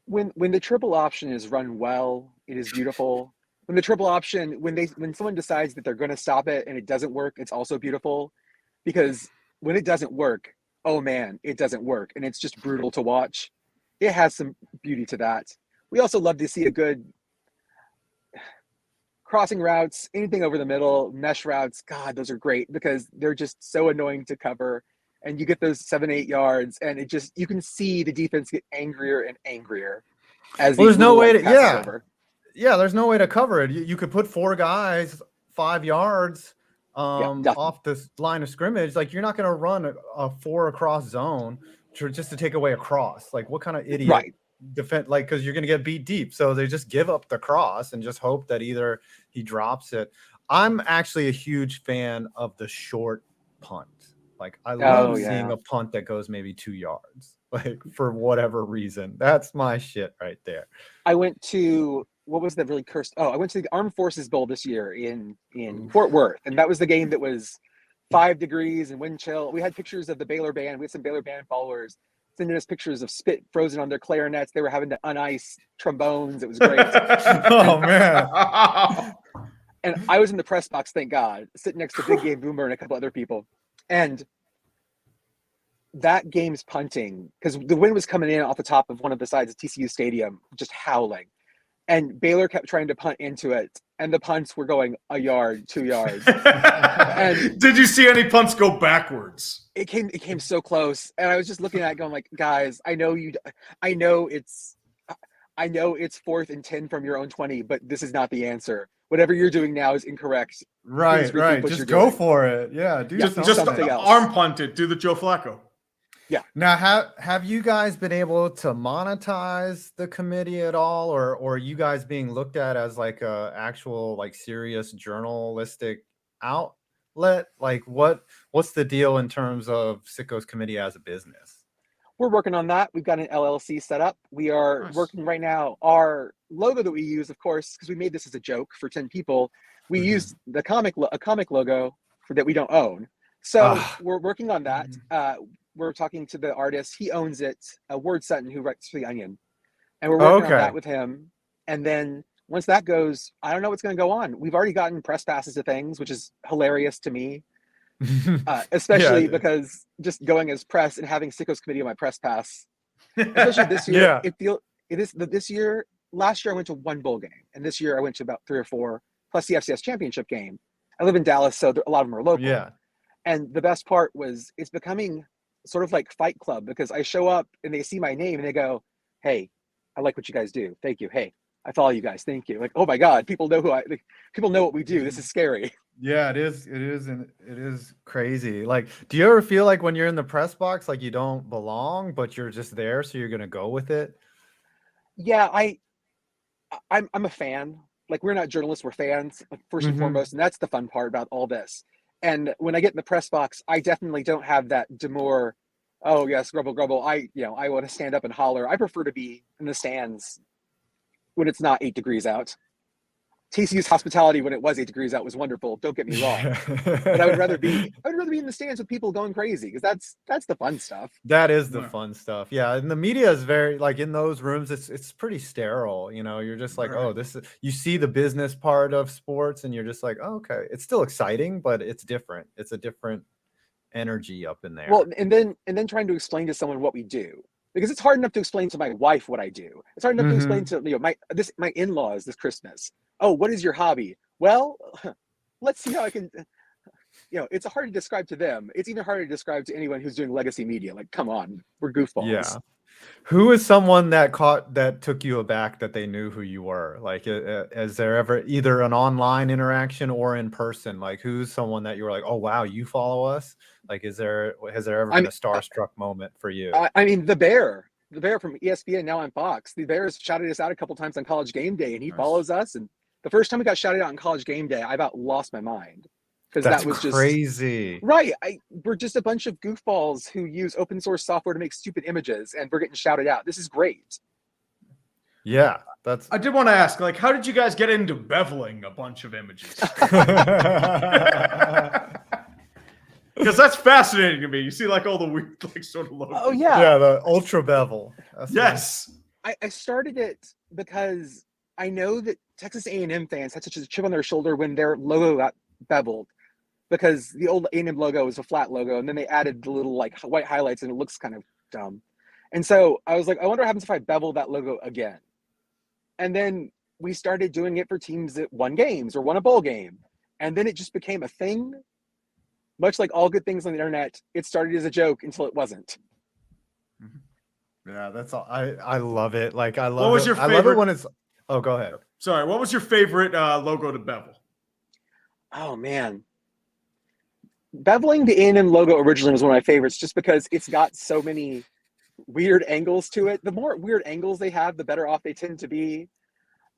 When the triple option is run well, it is beautiful. When the triple option, when someone decides that they're going to stop it and it doesn't work, it's also beautiful, because when it doesn't work, oh man, it doesn't work, and it's just brutal to watch. It has some beauty to that. We also love to see a good crossing routes, anything over the middle, mesh routes. God, those are great because they're just so annoying to cover. And you get those 7-8 yards, and you can see the defense get angrier and angrier as there's no way to there's no way to cover it. You could put 4 guys 5 yards off this line of scrimmage. Like, you're not going to run a 4 across zone just to take away a cross. Like, what kind of idiot? Right. Defend, like, because you're going to get beat deep, so they just give up the cross and just hope that either he drops it. I'm actually a huge fan of the short punt. Like, I love seeing a punt that goes maybe 2 yards, like, for whatever reason. That's my shit right there. I went to what was the really cursed? Oh, I went to the Armed Forces Bowl this year in Fort Worth, and that was the game that was 5 degrees and wind chill. We had pictures of the Baylor band. We had some Baylor band followers sending us pictures of spit frozen on their clarinets. They were having to unice trombones. It was great. Oh, man. And I was in the press box, thank God, sitting next to Big Game Boomer and a couple other people. And that game's punting, because the wind was coming in off the top of one of the sides of TCU Stadium, just howling. And Baylor kept trying to punt into it, and the punts were going 1 yard, 2 yards. And did you see any punts go backwards? It came so close, and I was just looking at it, going like, guys, I know it's 4th and 10 from your own 20, but this is not the answer. Whatever you're doing now is incorrect. Right. Just go for it. Yeah, dude. Just arm punt it. Do the Joe Flacco. Yeah. Now, have you guys been able to monetize the committee at all, or are you guys being looked at as like a actual, like, serious journalistic outlet? Like, what's the deal in terms of Sickos committee as a business? We're working on that. We've got an LLC set up. We are working right now. Our logo that we use, of course, because we made this as a joke for 10 people, we used a comic logo that we don't own. So we're working on that. We're talking to the artist. He owns it, Ward Sutton, who writes for The Onion. And we're working on that with him. And then once that goes, I don't know what's going to go on. We've already gotten press passes to things, which is hilarious to me. Especially because just going as press and having Sickos committee on my press pass, especially this year, this year. Last year I went to 1 bowl game, and this year I went to about 3 or 4, plus the FCS championship game. I live in Dallas, so a lot of them are local. Yeah. And the best part was it's becoming sort of like Fight Club, because I show up and they see my name and they go, "Hey, I like what you guys do. Thank you. Hey, I follow you guys. Thank you. Like, oh my God, people know people know what we do. This is scary. Yeah, it is. And it is crazy. Like, do you ever feel like when you're in the press box, like you don't belong, but you're just there, so you're gonna go with it? Yeah, I'm a fan. Like, we're not journalists, we're fans first and foremost, and that's the fun part about all this. And when I get in the press box, I definitely don't have that demure, oh yes, grumble. I want to stand up and holler. I prefer to be in the stands when it's not 8 degrees out. TCU's hospitality when it was 8 degrees out was wonderful. Don't get me wrong, but I would rather be in the stands with people going crazy, because that's the fun stuff. That is the fun stuff. Yeah, and the media is very, like, in those rooms, it's pretty sterile. You know, you're just like, oh, this is, you see the business part of sports, and you're just like, oh, okay, it's still exciting, but it's different. It's a different energy up in there. Well, and then trying to explain to someone what we do, because it's hard enough to explain to my wife what I do. It's hard enough to explain to my in-laws this Christmas. Oh, what is your hobby? Well, let's see how I can. It's hard to describe to them. It's even harder to describe to anyone who's doing legacy media. Like, come on, we're goofballs. Yeah. Who is someone that took you aback that they knew who you were? Like, is there ever either an online interaction or in person? Like, who's someone that you were like, oh wow, you follow us? Like, has there ever been a starstruck moment for you? I mean, the Bear from ESPN, now on Fox. The Bear's shouted us out a couple times on College Game Day, and he follows us. And the first time we got shouted out on College Game Day, I about lost my mind. Because that was crazy. Right. We're just a bunch of goofballs who use open source software to make stupid images, and we're getting shouted out. This is great. Yeah, I did want to ask, like, how did you guys get into beveling a bunch of images? Because that's fascinating to me. You see, like, all the weird, like, sort of logos. Oh yeah. Yeah, the ultra bevel. Yes. I started it because I know that Texas A&M fans had such a chip on their shoulder when their logo got beveled, because the old A&M logo was a flat logo, and then they added the little like white highlights, and it looks kind of dumb. And so I was like, I wonder what happens if I bevel that logo again. And then we started doing it for teams that won games or won a bowl game. And then it just became a thing. Much like all good things on the internet, it started as a joke until it wasn't. Yeah, that's all. I love it. Like, I love What was it. your I love it favorite- when it's. Oh, go ahead. Sorry, what was your favorite logo to bevel? Oh man, beveling the A&M logo originally was one of my favorites, just because it's got so many weird angles to it. The more weird angles they have, the better off they tend to be.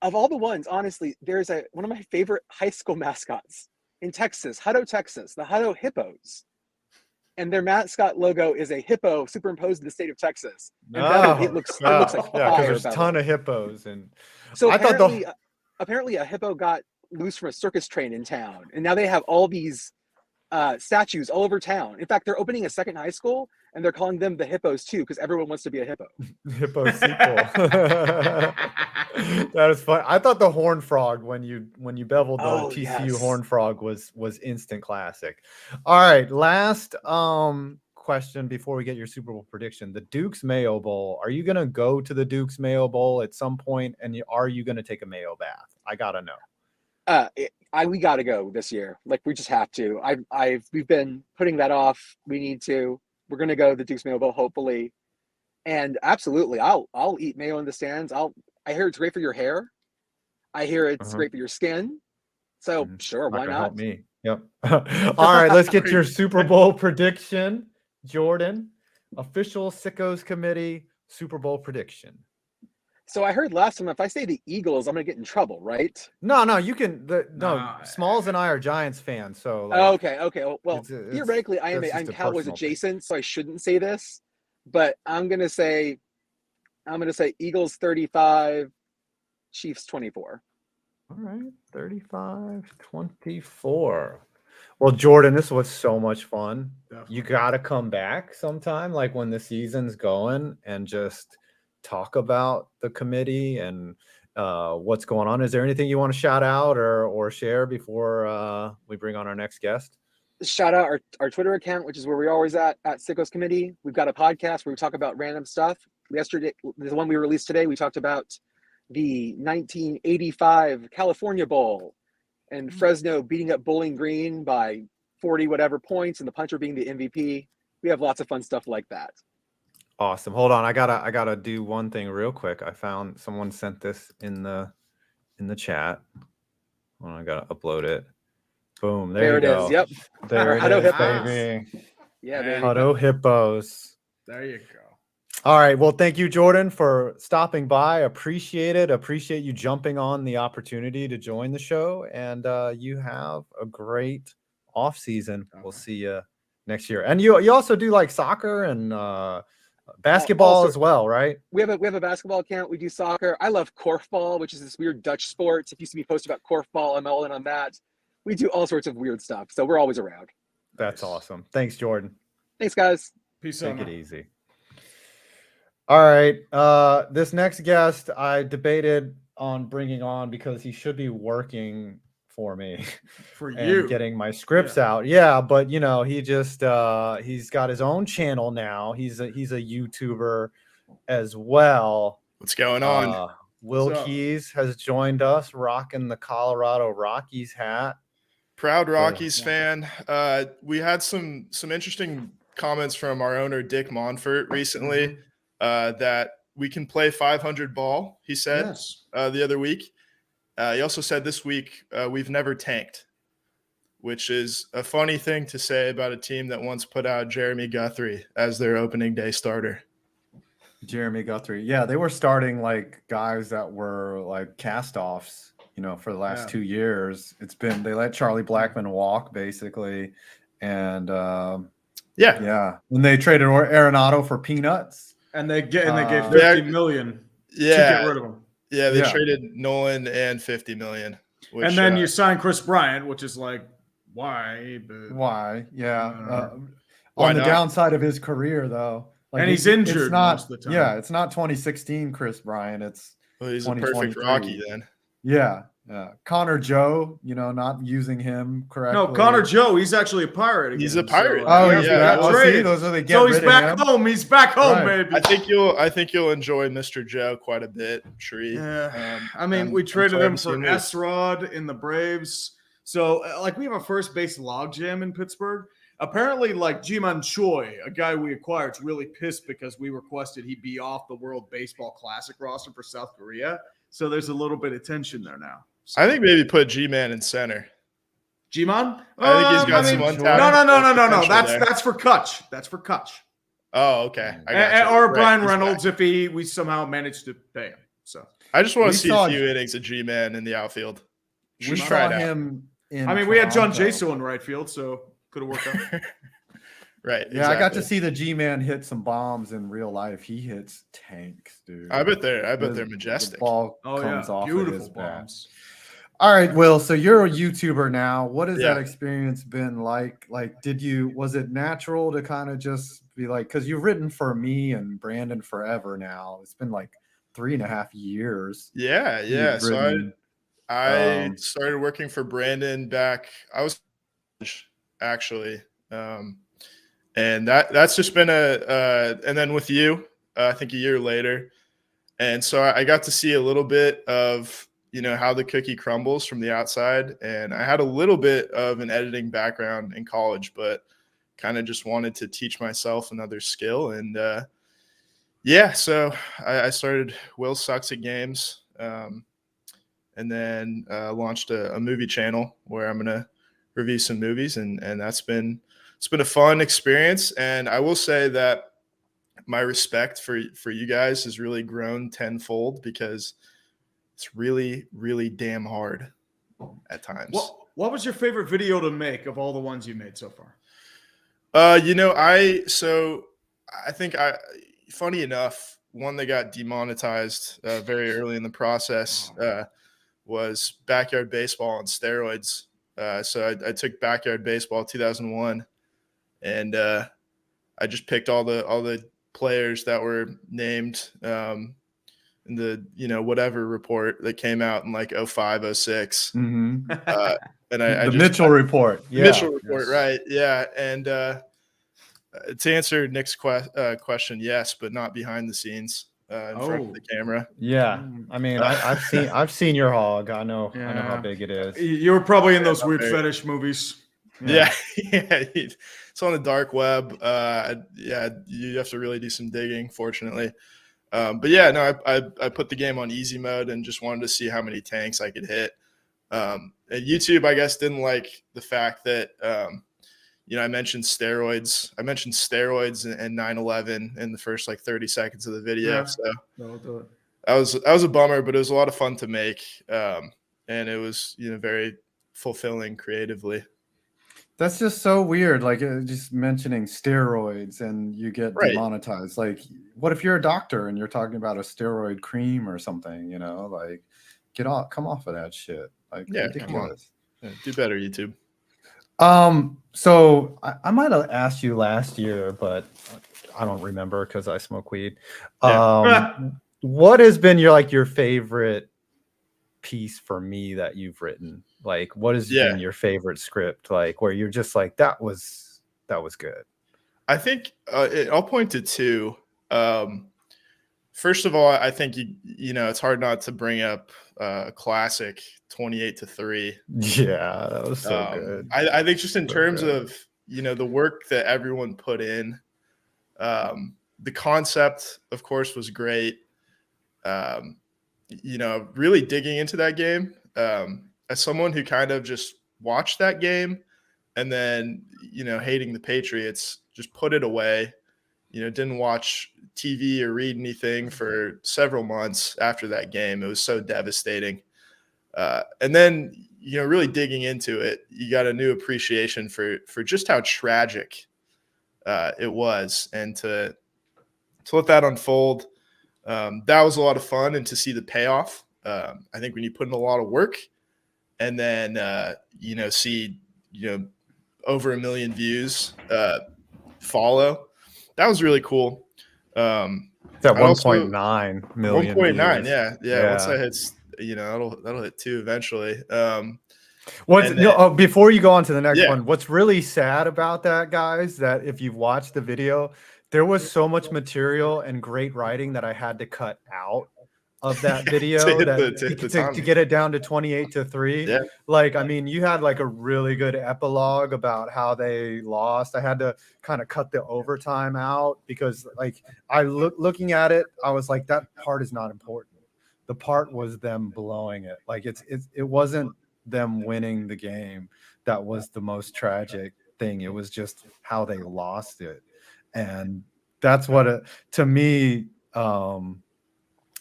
Of all the ones, honestly, there's one of my favorite high school mascots in Texas, Hutto, Texas, the Hutto Hippos. And their mascot logo is a hippo superimposed in the state of Texas. And it looks like yeah, fire. because there's a bevel. ton of hippos, and So I thought apparently a hippo got loose from a circus train in town, and now they have all these statues all over town. In fact, they're opening a second high school, and they're calling them the Hippos too, because everyone wants to be a hippo. hippo sequel. That is fun. I thought the Horn Frog, when you beveled the TCU Horn Frog, was instant classic. All right, last question before we get your Super Bowl prediction. The Duke's Mayo Bowl. Are you gonna go to the Duke's Mayo Bowl at some point, and are you gonna take a mayo bath? I gotta know. We gotta go this year. Like, we just have to. We've been putting that off. We need to. We're gonna go to the Duke's Mayo Bowl, hopefully. And absolutely, I'll eat mayo in the stands. I hear it's great for your hair. I hear it's great for your skin. So sure, why not? Help me. Yep. All right, let's get your Super Bowl prediction, Jordan. Official Sickos committee Super Bowl prediction. So I heard last time, if I say the Eagles, I'm gonna get in trouble, right? No, you can. Smalls and I are Giants fans, so. Like, okay. Well, theoretically, I'm Cowboys adjacent, so I shouldn't say this, but I'm gonna say Eagles 35, Chiefs 24. All right, 35-24. Well, Jordan, this was so much fun. Definitely. You got to come back sometime, like when the season's going, and just talk about the committee and what's going on. Is there anything you want to shout out or share before we bring on our next guest? Shout out our Twitter account, which is where we're always at Sickos Committee. We've got a podcast where we talk about random stuff. Yesterday, the one we released today, we talked about the 1985 California Bowl and Fresno beating up Bowling Green by 40 whatever points, and the punter being the MVP. We have lots of fun stuff like that. Awesome. Hold on. I gotta do one thing real quick. I found someone sent this in the chat. Hold on, I gotta upload it. Boom. There you it go. is. Yep. There it Hutto is, Hippos. baby. Yeah, Man. baby. Hutto Hippos. There you go. All right. Well, thank you, Jordan, for stopping by. Appreciate it. Appreciate you jumping on the opportunity to join the show. And you have a great off season. We'll see you next year. And you also do like soccer and basketball also- as well, right? We have a basketball account. We do soccer. I love korfball, which is this weird Dutch sport. If you see me post about korfball, I'm all in on that. We do all sorts of weird stuff. So we're always around. That's awesome. Thanks, Jordan. Thanks, guys. Peace Take out. it easy. All right. This next guest I debated on bringing on because he should be working for me For and you. getting my scripts out. Yeah, but you know, he just he's got his own channel now. He's a YouTuber as well. What's going on? Will What's up? Keys has joined us rocking the Colorado Rockies hat. Proud Rockies fan. We had some interesting comments from our owner Dick Monfort recently that we can play 500 ball. He said Yes. the other week. He also said this week we've never tanked, which is a funny thing to say about a team that once put out Jeremy Guthrie as their opening day starter. Jeremy Guthrie. Yeah, they were starting like guys that were like cast-offs, you know, for the last 2 years. It's been they let Charlie Blackmon walk basically, and yeah, and they traded Arenado for peanuts, And they gave they 50 million to get rid of him. Yeah, they traded Nolan and 50 million. Which, And then you sign Chris Bryant, which is like, why? But, why? Yeah, why on the not? downside of his career though, like And he's injured It's not, most of the time. Yeah, it's not 2016 Chris Bryant. It's well, he's a perfect 2023. Rocky then. Yeah. Connor Joe, you know, not using him correctly. No, Connor Joe, he's actually a pirate again. He's a pirate. Oh, Yeah, he's yeah. back. got Oh, see, traded. those are the get So he's rid of back him. home. He's back home, Right. baby. I think you'll enjoy Mr. Joe quite a bit, Tree. Yeah. I I'm mean, we traded him for him. S-Rod in the Braves. So, like, we have a first base logjam in Pittsburgh. Apparently, like, Ji-Man Choi, a guy we acquired, is really pissed because we requested he be off the World Baseball Classic roster for South Korea. So there's a little bit of tension there now. So, I think maybe put G-Man in center. G-Man? I think he's got some untapped No. potential there. That's for Kutch. That's for Kutch. Oh, okay. I got you. Or Right, Brian he's Reynolds back. if we somehow managed to pay him. So I just want We to see saw- a few innings of G-Man in the outfield. We Should saw try it out. him in I mean, we had John Toronto. Jaso in right field, so could have worked out. Right. Yeah, I got to exactly. see the G-Man hit some bombs in real life. He hits tanks, dude. I bet they're The majestic. ball Oh comes yeah, off of beautiful his bat. bombs. All right, Will. So you're a YouTuber now. What has Yeah. that experience been like? Like, was it natural to kind of just be like, because you've written for me and Brandon forever now. It's been like 3.5 years. Yeah. you've So written. I started working for Brandon back. I was actually, and that's just been and then with you, I think a year later, and so I got to see a little bit of how the cookie crumbles from the outside, and I had a little bit of an editing background in college, but kind of just wanted to teach myself another skill, and so I started Will Sucks at Games. And then launched a movie channel where I'm gonna review some movies, and it's been a fun experience. And I will say that my respect for you guys has really grown tenfold because it's really, really damn hard at times. What was your favorite video to make of all the ones you made so far? I think funny enough, one that got demonetized very early in the process was Backyard Baseball on steroids. So I took Backyard Baseball 2001, and I just picked all the players that were named in the whatever report that came out in like 05, 06. Mm-hmm. And I The just, Mitchell report. Yeah. Mitchell report, Yes. right? Yeah, and to answer Nick's question, yes, but not behind the scenes in front of the camera. Yeah. I mean, I've seen your hog. I know how big it is. You were probably in those Yeah, weird okay. fetish movies. Yeah. It's on the dark web. Yeah, you have to really do some digging, fortunately. But yeah, no, I put the game on easy mode and just wanted to see how many tanks I could hit. And YouTube, I guess, didn't like the fact that I mentioned steroids. I mentioned steroids and 9/11 in the first like 30 seconds of the video. So that was a bummer, but it was a lot of fun to make, and it was very fulfilling creatively. That's just so weird. Like just mentioning steroids and you get Right. demonetized. Like, what if you're a doctor and you're talking about a steroid cream or something? Like, come off of that shit. Like, ridiculous. Yeah, do better, YouTube. So I might have asked you last year, but I don't remember because I smoke weed. What has been your favorite piece for me that you've written? Like, what has been your favorite script? Like, where you're just like, that was good. I think I'll point to two. First of all, I think it's hard not to bring up classic 28-3. Yeah, that was so good. I think just in terms of the work that everyone put in, the concept, of course, was great. Really digging into that game. As someone who kind of just watched that game and then hating the Patriots, just put it away. Didn't watch TV or read anything for several months after that game. It was so devastating. And then, really digging into it, you got a new appreciation for just how tragic it was. And to let that unfold, that was a lot of fun. And to see the payoff, I think when you put in a lot of work and then, see, over 1 million views follow, that was really cool. It's at 1.9 million. 1.9, yeah. Once that hits, that'll hit 2 eventually. Before you go on to the next one, what's really sad about that, guys, that if you've watched the video, there was so much material and great writing that I had to cut out of that video to get it down to 28-3. Yeah. Like, I mean, you had like a really good epilogue about how they lost. I had to kind of cut the overtime out because like looking at it, I was like, that part is not important. The part was them blowing it. Like it wasn't them winning the game that was the most tragic thing. It was just how they lost it. And that's what to me,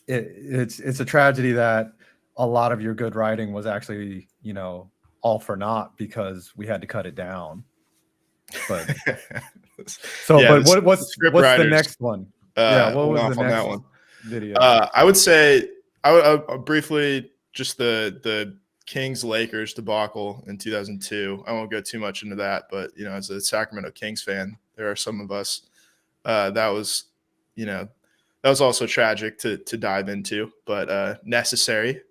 it's a tragedy that a lot of your good writing was actually, all for naught because we had to cut it down. But what's the next one? What was the next video? I would say I would briefly just the Kings Lakers debacle in 2002. I won't go too much into that, but as a Sacramento Kings fan, there are some of us that was also tragic to dive into, but necessary.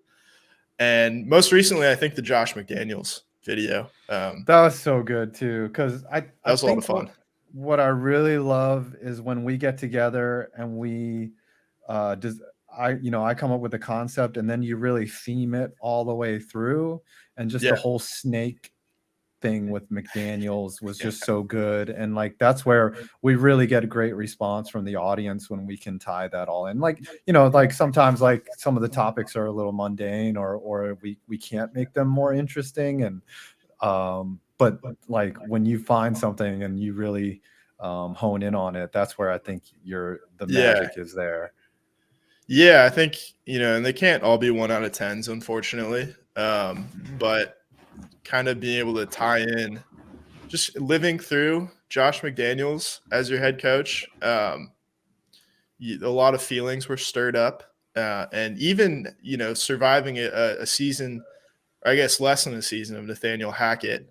And most recently, I think the Josh McDaniels video. That was so good too, because that was a lot of fun. What I really love is when we get together and we I come up with a concept and then you really theme it all the way through, and just the whole snake thing with McDaniels was just so good. And like that's where we really get a great response from the audience when we can tie that all in. Like like sometimes like some of the topics are a little mundane or we can't make them more interesting, and but like when you find something and you really hone in on it, that's where I think the magic is there. I think and they can't all be 1 out of 10s, unfortunately, but kind of being able to tie in, just living through Josh McDaniels as your head coach. A lot of feelings were stirred up, and even surviving a season, or I guess less than a season, of Nathaniel Hackett,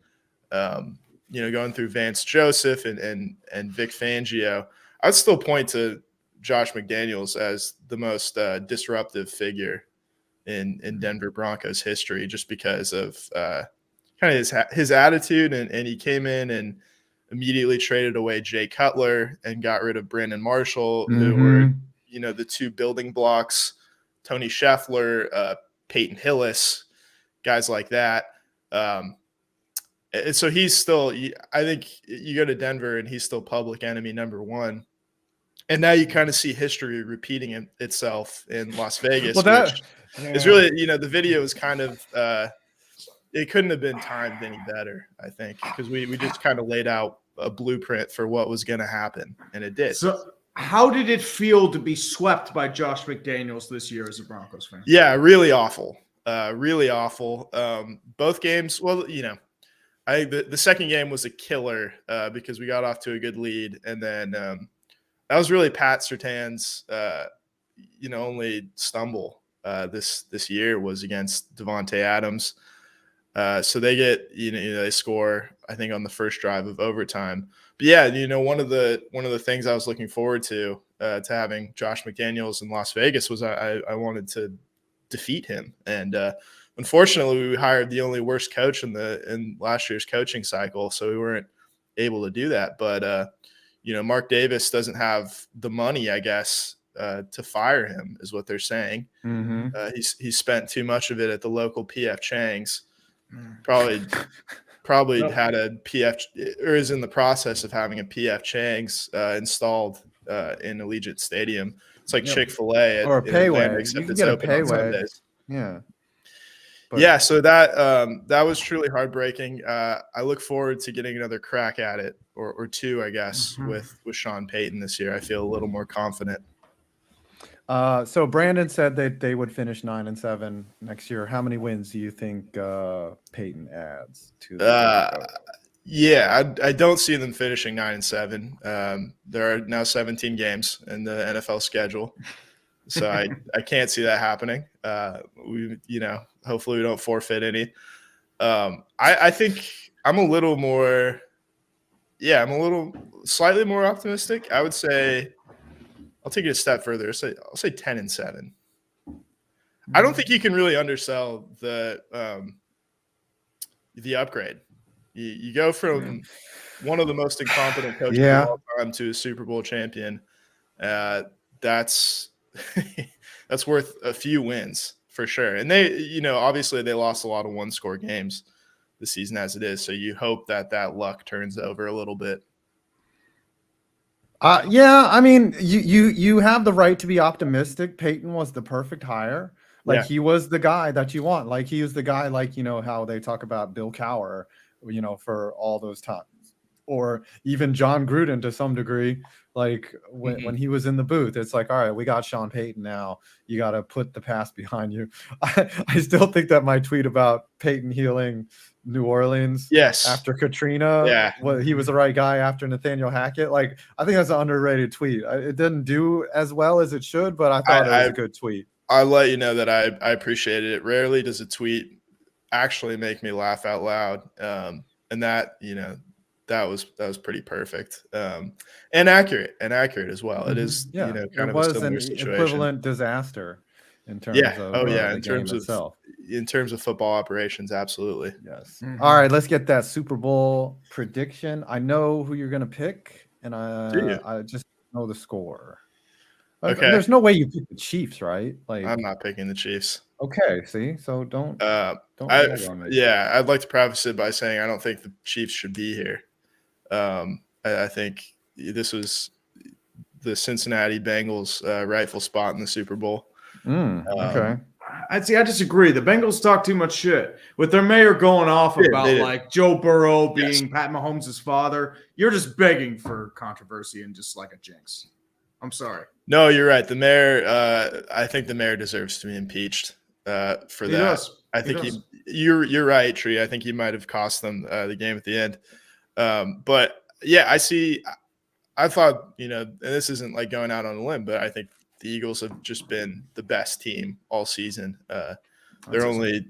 going through Vance Joseph and Vic Fangio. I would still point to Josh McDaniels as the most disruptive figure in Denver Broncos history, just because of kind of his attitude, and he came in and immediately traded away Jay Cutler and got rid of Brandon Marshall, who were the 2 building blocks, Tony Scheffler, Peyton Hillis, guys like that. And so he's still, I think you go to Denver and he's still public enemy number one. And now you kind of see history repeating itself in Las Vegas, which is really, the video is kind of, it couldn't have been timed any better, I think, because we just kind of laid out a blueprint for what was going to happen, and it did. So how did it feel to be swept by Josh McDaniels this year as a Broncos fan? Yeah, really awful. Really awful. Both games, well, I think the second game was a killer because we got off to a good lead, and then that was really Pat Surtain's only stumble this year was against Devontae Adams. So they get they score, I think, on the first drive of overtime. But yeah, one of the things I was looking forward to having Josh McDaniels in Las Vegas was I wanted to defeat him, and unfortunately we hired the only worst coach in last year's coaching cycle, so we weren't able to do that. But Mark Davis doesn't have the money, I guess, to fire him, is what they're saying. Mm-hmm. He's spent too much of it at the local PF Chang's. Probably had a PF, or is in the process of having a PF Chang's installed in Allegiant Stadium. It's like Chick-fil-A or a Payway. Except You can it's get a open on Payway. Sundays. Yeah. Yeah, so that was truly heartbreaking. I look forward to getting another crack at it, or two, I guess, with Sean Payton this year. I feel a little more confident. So Brandon said that they would finish 9-7 next year. How many wins do you think Payton adds to the I don't see them finishing 9-7. There are now 17 games in the NFL schedule, so I can't see that happening. Hopefully we don't forfeit any. I think I'm a little more, slightly more optimistic. I would say I'll take it a step further. I'll say 10-7. I don't think you can really undersell the upgrade. You go from one of the most incompetent coaches of all time to a Super Bowl champion. That's worth a few wins for sure. And they, obviously they lost a lot of one-score games this season as it is. So you hope that luck turns over a little bit. I mean, you have the right to be optimistic. Peyton was the perfect hire. He was the guy that you want. He was the guy, how they talk about Bill Cowher, for all those times, or even John Gruden to some degree. When he was in the booth, it's all right, we got Sean Payton now. You got to put the past behind you. I still think that my tweet about Peyton healing New Orleans after Katrina, he was the right guy after Nathaniel Hackett. I think that's an underrated tweet. It didn't do as well as it should, but I thought it was a good tweet. I'll let you know that I appreciated it. Rarely does a tweet actually make me laugh out loud. And that, that was pretty perfect, and accurate as well. It is, kind of a similar situation. Equivalent disaster in terms of in terms of football operations, absolutely. Yes. All right, let's get that Super Bowl prediction. I know who you're gonna pick, and I just know the score. Okay. There's no way you pick the Chiefs, right? I'm not picking the Chiefs. Okay, see, so don't. I'd like to preface it by saying I don't think the Chiefs should be here. I think this was the Cincinnati Bengals' rightful spot in the Super Bowl. Okay. I disagree. The Bengals talk too much shit with their mayor going off about Joe Burrow being Pat Mahomes' father. You're just begging for controversy and just a jinx. I'm sorry. No, you're right. The mayor, I think the mayor deserves to be impeached for that. Does. I think you're right, Tree. I think he might have cost them the game at the end. But yeah, I thought, and this isn't going out on a limb, but I think the Eagles have just been the best team all season. Their only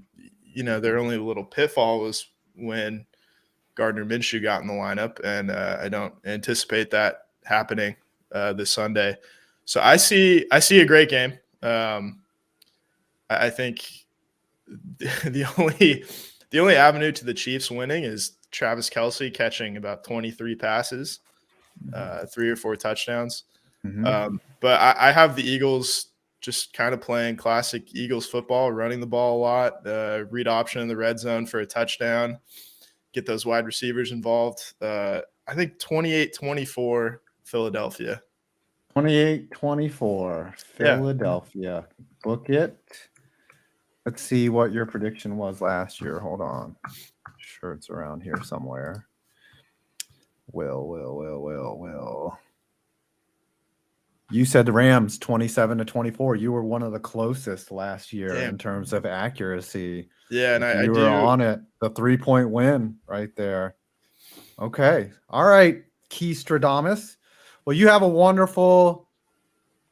little pitfall was when Gardner Minshew got in the lineup, and I don't anticipate that happening this Sunday. So I see a great game. I think the only avenue to the Chiefs winning is Travis Kelce catching about 23 passes, 3 or 4 touchdowns. But I have the Eagles just kind of playing classic Eagles football, running the ball a lot, read option in the red zone for a touchdown. get those wide receivers involved. I think 28-24 Philadelphia. 28-24 Yeah. Philadelphia. Book it. Let's see what your prediction was last year. Hold on. Sure, it's around here somewhere. Will. You said the Rams 27-24. You were one of the closest last year in terms of accuracy. Yeah, and you were on it. The 3-point win right there. Okay. All right, Keystradamus. Well, you have a wonderful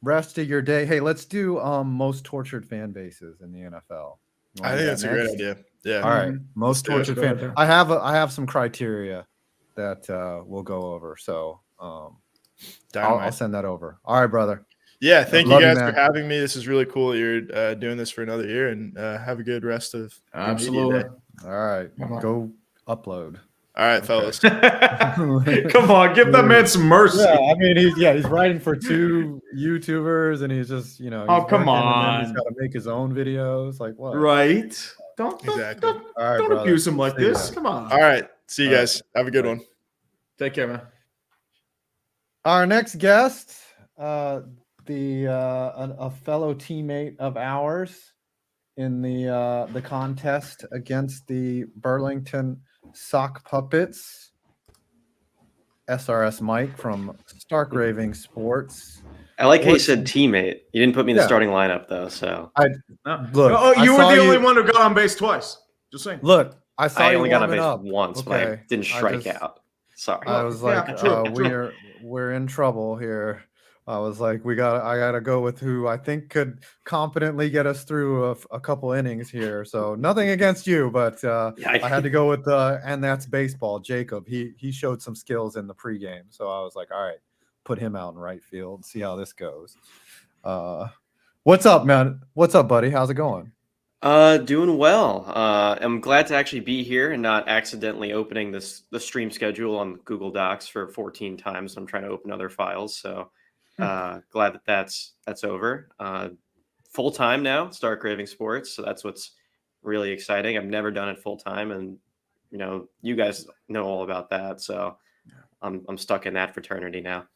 rest of your day. Hey, let's do most tortured fan bases in the NFL. I think that's a great idea. Yeah. All right. Most tortured fan. I have some criteria that we'll go over. So I'll send that over. All right, brother. Yeah, thank you guys for having me. This is really cool. You're doing this for another year, and have a good rest of absolutely. All right, go upload. All right, fellas. Come on, give that man some mercy. Yeah, I mean, he's writing for 2 YouTubers, and he's just oh, come on, he's got to make his own videos. Like what? Right? Don't don't abuse him like this. Come on. All right, see you guys. Have a good one. Take care, man. Our next guest, a fellow teammate of ours in the contest against the Burlington Sock Puppets, SRS Mike from Stark Raving Sports. I like how you said teammate. You didn't put me in the starting lineup though, so look. Oh, you were the only one who got on base twice. Just saying. Look, I only got on base once, but I didn't strike out. Sorry. I was like, we're in trouble here. I was like, I gotta go with who I think could competently get us through a couple innings here. So nothing against you, but I had to go with and that's baseball. Jacob, he showed some skills in the pregame, so I was like, all right, put him out in right field, see how this goes. What's up, man? What's up, buddy? How's it going? Doing well. I'm glad to actually be here and not accidentally opening the stream schedule on Google Docs for 14 times. I'm trying to open other files, so glad that's over. Full time now, Stark Raving Sports, so that's what's really exciting. I've never done it full time, and you guys know all about that, so I'm stuck in that fraternity now.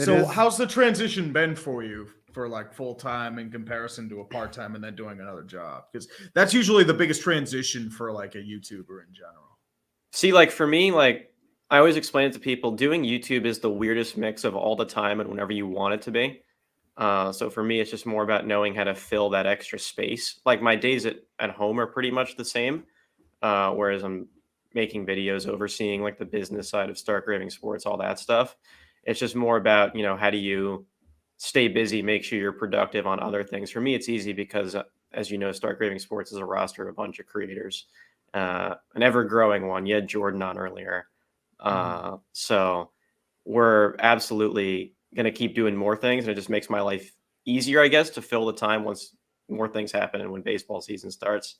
So how's the transition been for you for like full time in comparison to a part time and then doing another job? Because that's usually the biggest transition for like a YouTuber in general. See, like for me, like I always explain it to people, doing YouTube is the weirdest mix of all the time and whenever you want it to be. So for me, it's just more about knowing how to fill that extra space. Like my days at home are pretty much the same, whereas I'm making videos, overseeing like the business side of Stark Raving Sports, all that stuff. It's just more about, how do you stay busy, make sure you're productive on other things. For me, it's easy because, as you know, Stark Raving Sports is a roster of a bunch of creators, an ever-growing one. You had Jordan on earlier. So we're absolutely going to keep doing more things, and it just makes my life easier, I guess, to fill the time once more things happen and when baseball season starts.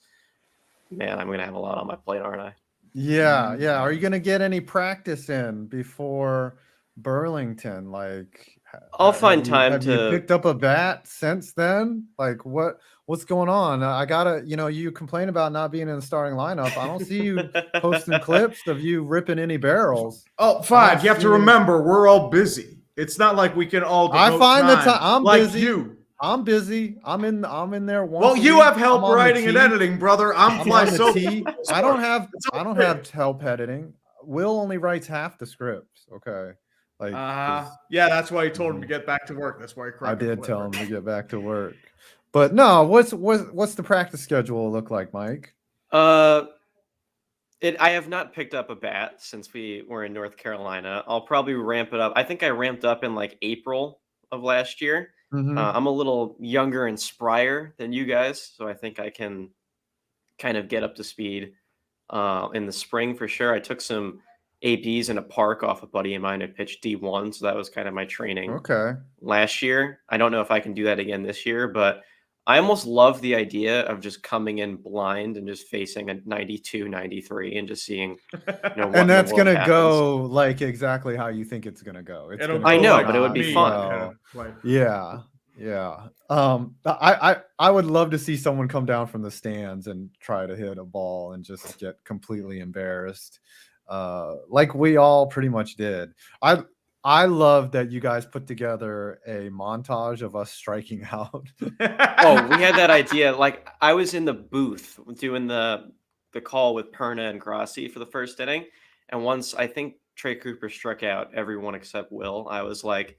Man, I'm going to have a lot on my plate, aren't I? Yeah. Are you going to get any practice in before Burlington? Like, I'll find time have to. You picked up a bat since then? Like, what's going on? I gotta, you complain about not being in the starting lineup. I don't see you posting clips of you ripping any barrels. Oh, fine. You have to remember, we're all busy. It's not like we can all. I find the time. I'm like busy. I'm busy. I'm in there. Well, you have help writing and editing, brother. I'm fly so. I don't have help editing. Will only writes half the scripts. Okay. Like, yeah, that's why he told him to get back to work. That's why he cried. I did tell him to get back to work. But no, what's the practice schedule look like, Mike? I have not picked up a bat since we were in North Carolina. I'll probably ramp it up. I think I ramped up in like April of last year. Mm-hmm. I'm a little younger and sprier than you guys, so I think I can kind of get up to speed in the spring for sure. I took some APs in a park off a buddy of mine who pitched D1, so that was kind of my training last year. I don't know if I can do that again this year, but I almost love the idea of just coming in blind and just facing a 92, 93 and just seeing, and that's going to go like exactly how you think it's going to go. I know, but it would be fun. Yeah. Yeah. I would love to see someone come down from the stands and try to hit a ball and just get completely embarrassed. Like we all pretty much did. I love that you guys put together a montage of us striking out. Oh, we had that idea. Like I was in the booth doing the call with Perna and Grassi for the first inning, and once I think Trey Cooper struck out everyone except Will, I was like,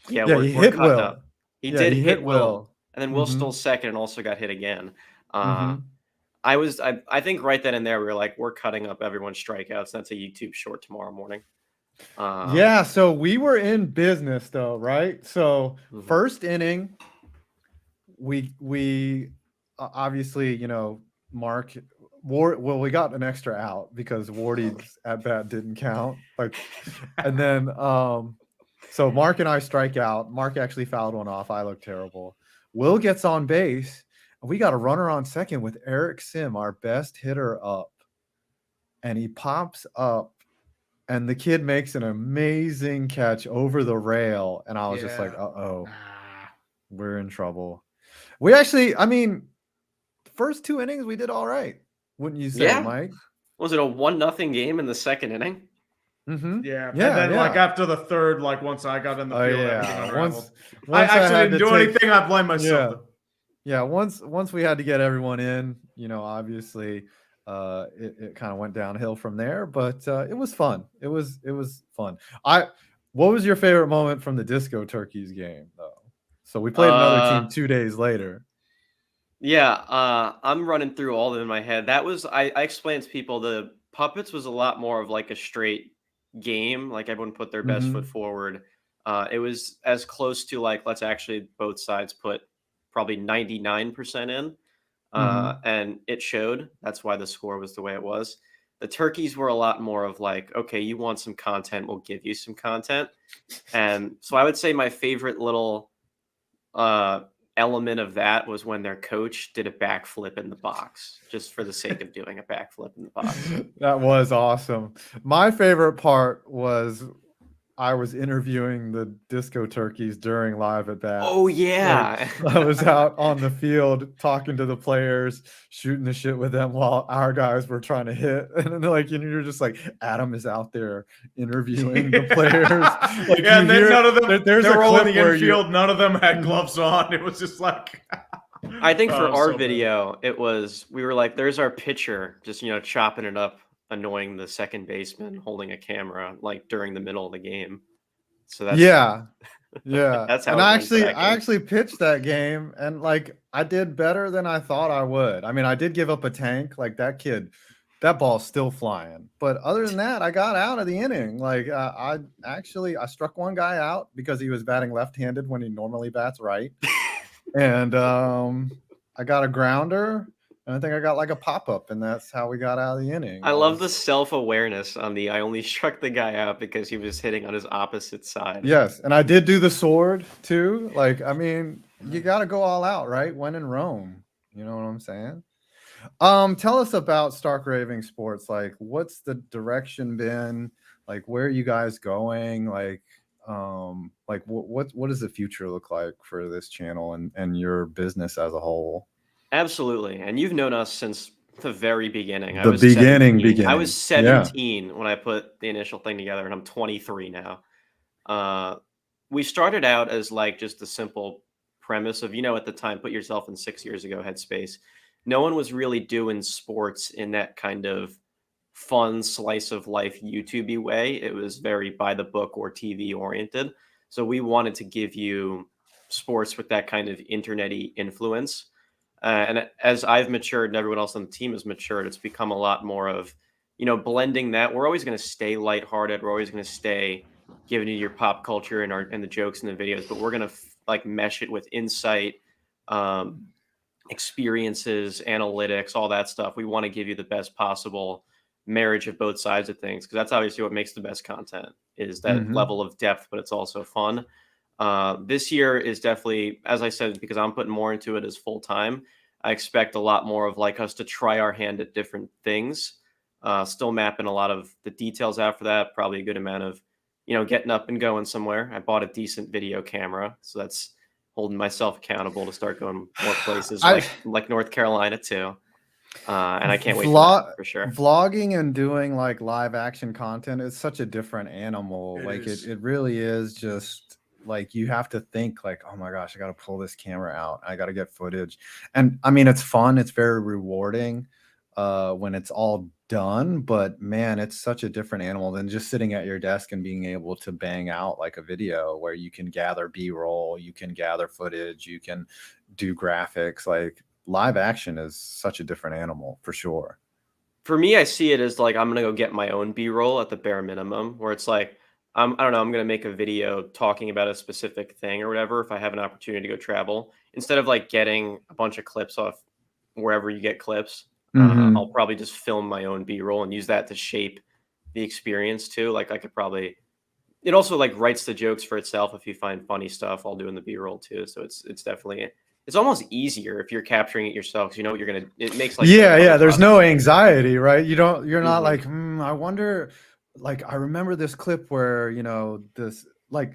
"Yeah, Yeah, we're he hit cutting Will. up." He Yeah, did he hit hit Will, Will. and then Will Mhm. stole second and also got hit again. Mhm. I think right then and there we were like, we're cutting up everyone's strikeouts. That's a YouTube short tomorrow morning. Yeah, so we were in business though, right? So first inning, we obviously, you know, Mark well, we got an extra out because Wardy's at bat didn't count. Like, and then so Mark and I strike out. Mark actually fouled one off. I look terrible. Will gets on base, and we got a runner on second with Eric Sim, our best hitter, up. And he pops up, and the kid makes an amazing catch over the rail. And I was just like, uh-oh, we're in trouble. We actually, I mean, the first 2 innings we did all right, wouldn't you say, Yeah. Mike? Was it a 1-0 game in the second inning? Mm-hmm. Yeah. Yeah, And then yeah. like after the third, like once I got in the field, everything unraveled. I Once actually had didn't to do take- anything. I blame myself. Yeah. Yeah, once we had to get everyone in, you know, obviously it kind of went downhill from there, but it was fun. It was fun. What was your favorite moment from the Disco Turkeys game though? So we played another team 2 days later. Yeah, I'm running through all of them in my head. That was I explained to people the Puppets was a lot more of like a straight game. Like everyone put their best foot forward. It was as close to like let's actually both sides put probably 99% in. And it showed. That's why the score was the way it was. The Turkeys were a lot more of like, okay, you want some content, we'll give you some content. And so I would say my favorite little element of that was when their coach did a backflip in the box just for the sake of doing a backflip in the box. That was awesome. My favorite part was I was interviewing the Disco Turkeys during live at bat. Oh yeah. Like, I was out on the field talking to the players, shooting the shit with them while our guys were trying to hit. And then like, and you're just like, Adam is out there interviewing the players. Like, Yeah, and then none of them, there's they're a all in clip the where infield. None of them had gloves on. It was just like. I think for Oh, our so bad. video, we were like, there's our pitcher just, you know, chopping it up, annoying the second baseman holding a camera like during the middle of the game. So that's yeah. that's how And it I went for that game. actually pitched that game, and like I did better than I thought I would. I mean, I did give up a tank. Like that kid, that ball's still flying. But other than that, I got out of the inning. Like I struck one guy out because he was batting left-handed when he normally bats right. And I got a grounder, and I think I got like a pop-up, and that's how we got out of the inning. I love the self-awareness on the I only struck the guy out because he was hitting on his opposite side. Yes, and I did do the sword too. Like, I mean, you got to go all out, right? When in Rome, you know what I'm saying? Tell us about Stark Raving Sports. Like, what's the direction been? Like, where are you guys going? Like what does the future look like for this channel and your business as a whole? Absolutely, and you've known us since the very beginning. The beginning. I was 17 when I put the initial thing together, and I'm 23 now. We started out as like just the simple premise of, you know, at the time, put yourself in 6 years ago headspace. No one was really doing sports in that kind of fun slice of life YouTube-y way. It was very by the book or TV oriented. So we wanted to give you sports with that kind of internet-y influence. And as I've matured and everyone else on the team has matured, it's become a lot more of, you know, blending that. We're always going to stay lighthearted. We're always going to stay giving you your pop culture and the jokes and the videos, but we're going to like mesh it with insight, experiences, analytics, all that stuff. We want to give you the best possible marriage of both sides of things, because that's obviously what makes the best content, is that level of depth, but it's also fun. This year is definitely, as I said, because I'm putting more into it as full time, I expect a lot more of like us to try our hand at different things. Still mapping a lot of the details out for that. Probably a good amount of, you know, getting up and going somewhere. I bought a decent video camera, so that's holding myself accountable to start going more places like North Carolina too. And I can't wait for that, for sure. Vlogging and doing like live action content is such a different animal. It really is just like you have to think like, oh my gosh, I got to pull this camera out. I got to get footage. And I mean, it's fun. It's very rewarding when it's all done. But man, it's such a different animal than just sitting at your desk and being able to bang out like a video where you can gather B-roll, you can gather footage, you can do graphics. Like live action is such a different animal for sure. For me, I see it as like I'm gonna go get my own B-roll at the bare minimum, where it's like I don't know, I'm gonna make a video talking about a specific thing or whatever if I have an opportunity to go travel, instead of like getting a bunch of clips off wherever you get clips. I'll probably just film my own B-roll and use that to shape the experience too. Like I could probably, it also like writes the jokes for itself. If you find funny stuff, I'll do in the B-roll too. So it's definitely, it's almost easier if you're capturing it yourself, because you know what you're gonna. It makes like there's no anxiety, right? You're not like I wonder. Like I remember this clip where this like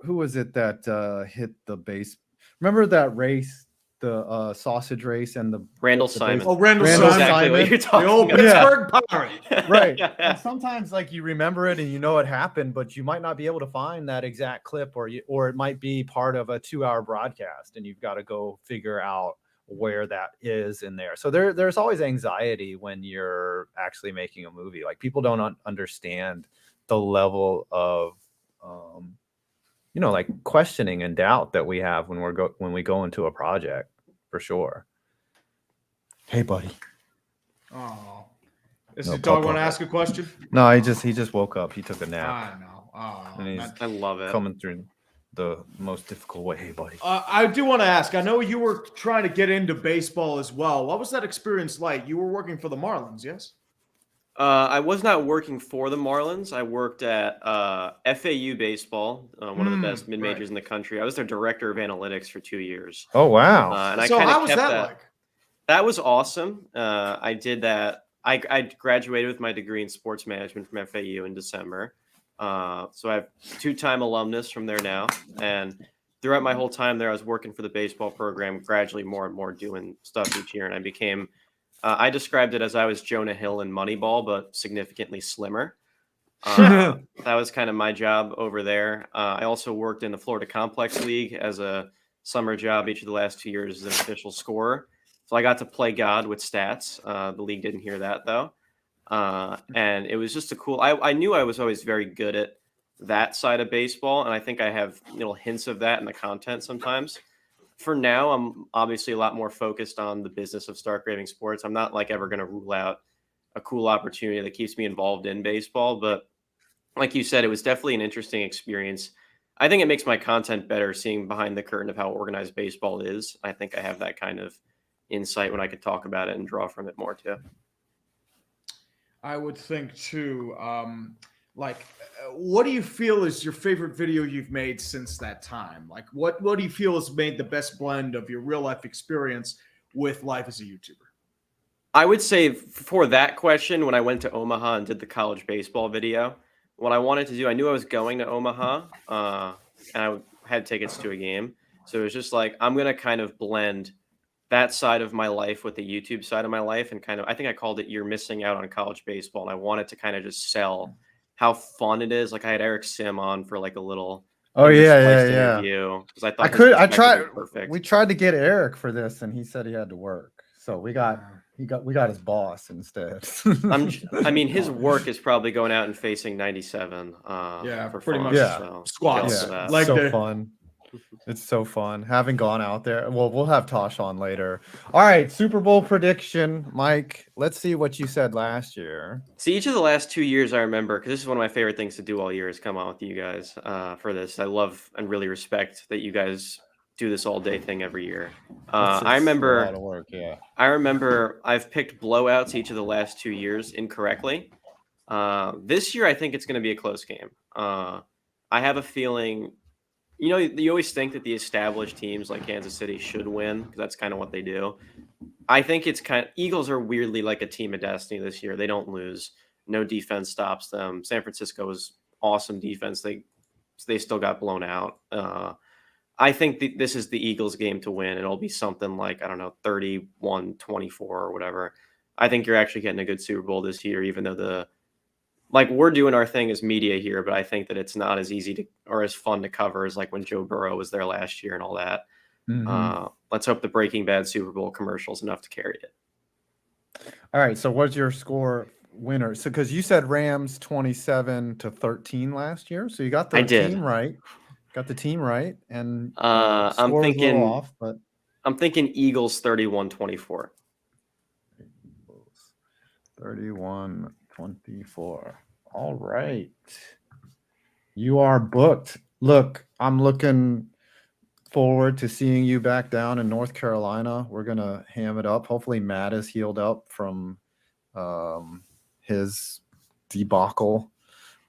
who was it that hit the base? Remember that race, the sausage race and the Randall Simon. Oh, Randall Simon. Exactly what you're talking the old about. Pittsburgh Pirate. Right. And sometimes like you remember it and you know it happened, but you might not be able to find that exact clip, or it might be part of a 2-hour broadcast and you've got to go figure out where that is in there. So there's always anxiety when you're actually making a movie. Like people don't understand the level of like questioning and doubt that we have when we go into a project, for sure. Hey buddy. Oh, is the dog want to ask a question? No, he just woke up. He took a nap. I know. Oh, and I love it. Coming through the most difficult way. Hey buddy. I do want to ask, I know you were trying to get into baseball as well. What was that experience like? You were working for the Marlins, yes? I was not working for the Marlins. I worked at FAU baseball, one of the best mid-majors in the country. I was their director of analytics for 2 years. Oh, wow. And so how was that like? That was awesome. I did that. I graduated with my degree in sports management from FAU in December. So I have 2-time alumnus from there now. And throughout my whole time there, I was working for the baseball program, gradually more and more doing stuff each year. And I became... I described it as I was Jonah Hill in Moneyball, but significantly slimmer. That was kind of my job over there. I also worked in the Florida Complex League as a summer job each of the last 2 years as an official scorer. So I got to play God with stats. The league didn't hear that, though. And it was just a cool... I knew I was always very good at that side of baseball, and I think I have little hints of that in the content sometimes. For now, I'm obviously a lot more focused on the business of Stark Raving Sports. I'm not like ever going to rule out a cool opportunity that keeps me involved in baseball. But like you said, it was definitely an interesting experience. I think it makes my content better seeing behind the curtain of how organized baseball is. I think I have that kind of insight when I could talk about it and draw from it more too. I would think too. What do you feel is your favorite video you've made since that time? Like, what do you feel has made the best blend of your real life experience with life as a YouTuber? I would say for that question, when I went to Omaha and did the college baseball video, what I wanted to do, I knew I was going to Omaha, and I had tickets to a game. So it was just like, I'm going to kind of blend that side of my life with the YouTube side of my life. And kind of, I think I called it You're Missing Out on College Baseball. And I wanted to kind of just sell how fun it is. Like I had Eric Sim on for like a little interview because I thought we tried to get Eric for this and he said he had to work, so we got his boss instead. I mean his work is probably going out and facing 97 for pretty fun, much so squats like so fun. It's so fun having gone out there. Well, we'll have Tosh on later. All right, Super Bowl prediction, Mike. Let's see what you said last year. See, each of the last 2 years I remember, because this is one of my favorite things to do all year is come on with you guys for this. I love and really respect that you guys do this all day thing every year. I remember a lot of work, yeah. I remember I've picked blowouts each of the last 2 years incorrectly. This year, I think it's going to be a close game. I have a feeling... You know, you always think that the established teams like Kansas City should win because that's kind of what they do. I think it's Eagles are weirdly like a team of destiny this year. They don't lose. No defense stops them. San Francisco was awesome defense. They still got blown out. I think this is the Eagles' game to win. It'll be something like, I don't know, 31-24 or whatever. I think you're actually getting a good Super Bowl this year, even though we're doing our thing as media here, but I think that it's not as easy to or as fun to cover as like when Joe Burrow was there last year and all that. Let's hope the Breaking Bad Super Bowl commercial is enough to carry it. All right. So what's your score winner? So because you said Rams 27-13 last year, so you got the team right. Got the team right, and I'm thinking off, but I'm thinking Eagles 31-24. 31-24. All right. You are booked. Look, I'm looking forward to seeing you back down in North Carolina. We're going to ham it up. Hopefully Matt is healed up from his debacle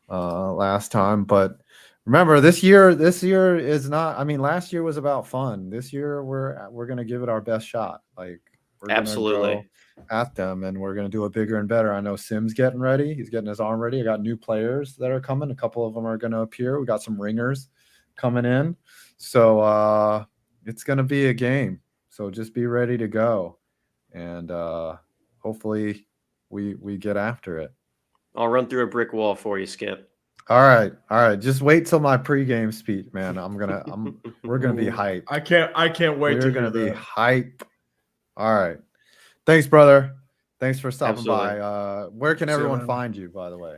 last time. But remember, this year is not, I mean, last year was about fun. This year we're going to give it our best shot. Like, we're Absolutely. Go at them, and we're going to do it bigger and better. I know Sim's getting ready. He's getting his arm ready. I got new players that are coming. A couple of them are going to appear. We got some ringers coming in. So it's going to be a game. So just be ready to go. And hopefully we get after it. I'll run through a brick wall for you, Skip. All right. Just wait till my pregame speech, man. We're gonna be hype. I can't wait. We're gonna be hype. All right. Thanks, brother. Thanks for stopping by. Where can everyone find you, by the way?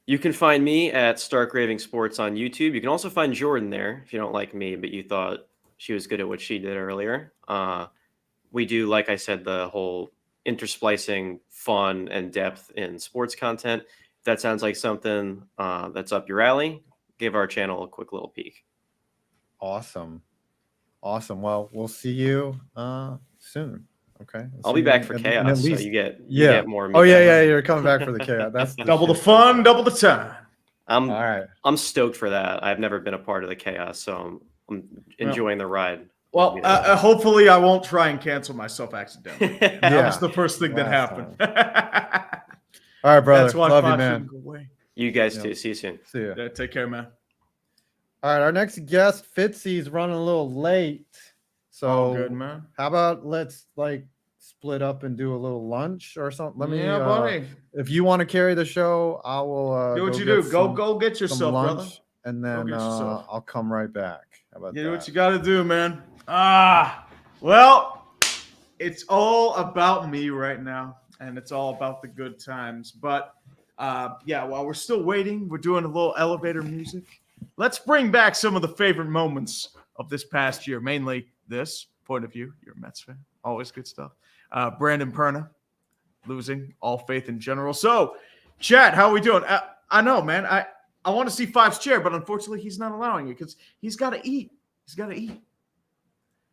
You can find me at Stark Raving Sports on YouTube. You can also find Jordan there if you don't like me, but you thought she was good at what she did earlier. We do, like I said, the whole intersplicing fun and depth in sports content. If that sounds like something that's up your alley, give our channel a quick little peek. Awesome. Well, we'll see you soon. Okay. I'll be back for chaos. So you get more. Oh yeah. You're coming back for the chaos. That's double the fun, double the time. All right. I'm stoked for that. I've never been a part of the chaos, so I'm enjoying the ride. Well, hopefully I won't try and cancel myself accidentally. That was the first thing that happened. All right, brother. That's why Love you, man. You guys too. See you soon. See you. Yeah, take care, man. All right, our next guest, Fitzy's running a little late. So good, man. How about let's split up and do a little lunch or something? Buddy. If you want to carry the show, I will do what you do. Go get yourself, lunch, brother. And then I'll come right back. How about that? Do what you got to do, man. Well, it's all about me right now, and it's all about the good times. But while we're still waiting, we're doing a little elevator music. Let's bring back some of the favorite moments of this past year, mainly this point of view. You're a Mets fan. Always good stuff. Brandon Perna losing all faith in general. So, chat, how are we doing? I know, man. I want to see Five's chair, but unfortunately he's not allowing it because he's got to eat.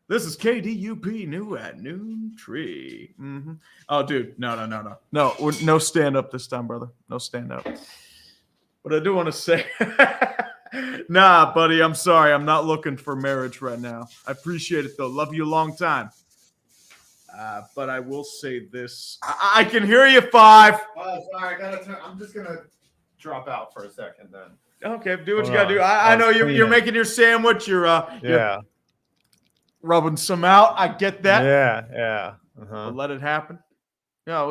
This is KDUP new at Noon Tree. Mm-hmm. Oh, dude. No. No stand up this time, brother. No stand up. But I do want to say, nah, buddy, I'm sorry. I'm not looking for marriage right now. I appreciate it, though. Love you a long time. But I will say this. I can hear you, Five. Oh, sorry. I'm just going to drop out for a second then. Okay, do what you got to do. I know you're making your sandwich. You're rubbing some out. I get that. Yeah. But let it happen. Yeah,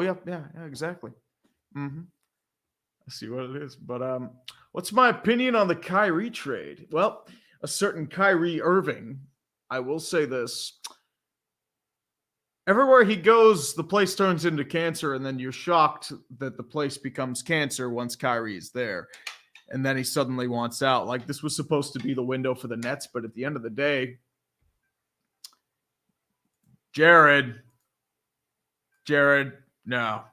exactly. Mm-hmm. I see what it is. But what's my opinion on the Kyrie trade? Well, a certain Kyrie Irving, I will say this. Everywhere he goes, the place turns into cancer, and then you're shocked that the place becomes cancer once Kyrie is there. And then he suddenly wants out. Like, this was supposed to be the window for the Nets, but at the end of the day, Jared, no.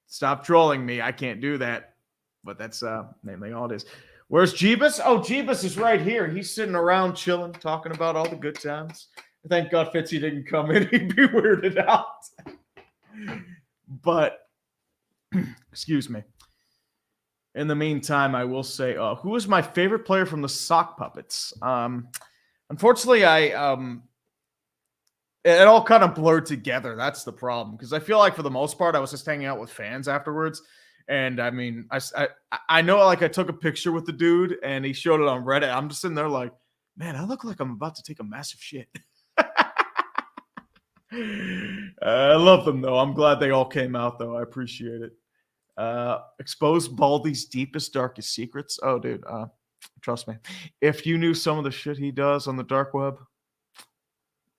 Stop trolling me. I can't do that. But that's mainly all it is. Where's Jeebus? Oh, Jeebus is right here. He's sitting around chilling, talking about all the good times. Thank God Fitzy didn't come in. He'd be weirded out. But, excuse me. In the meantime, I will say, who is my favorite player from the Sock Puppets? Unfortunately, it all kind of blurred together. That's the problem. Because I feel like for the most part, I was just hanging out with fans afterwards. And I mean, I know, like, I took a picture with the dude and he showed it on Reddit. I'm just sitting there like, Man, I look like I'm about to take a massive shit. I love them, though. I'm glad they all came out, though. I appreciate it. Expose Baldy's deepest, darkest secrets. Oh, dude, trust me. If you knew some of the shit he does on the dark web,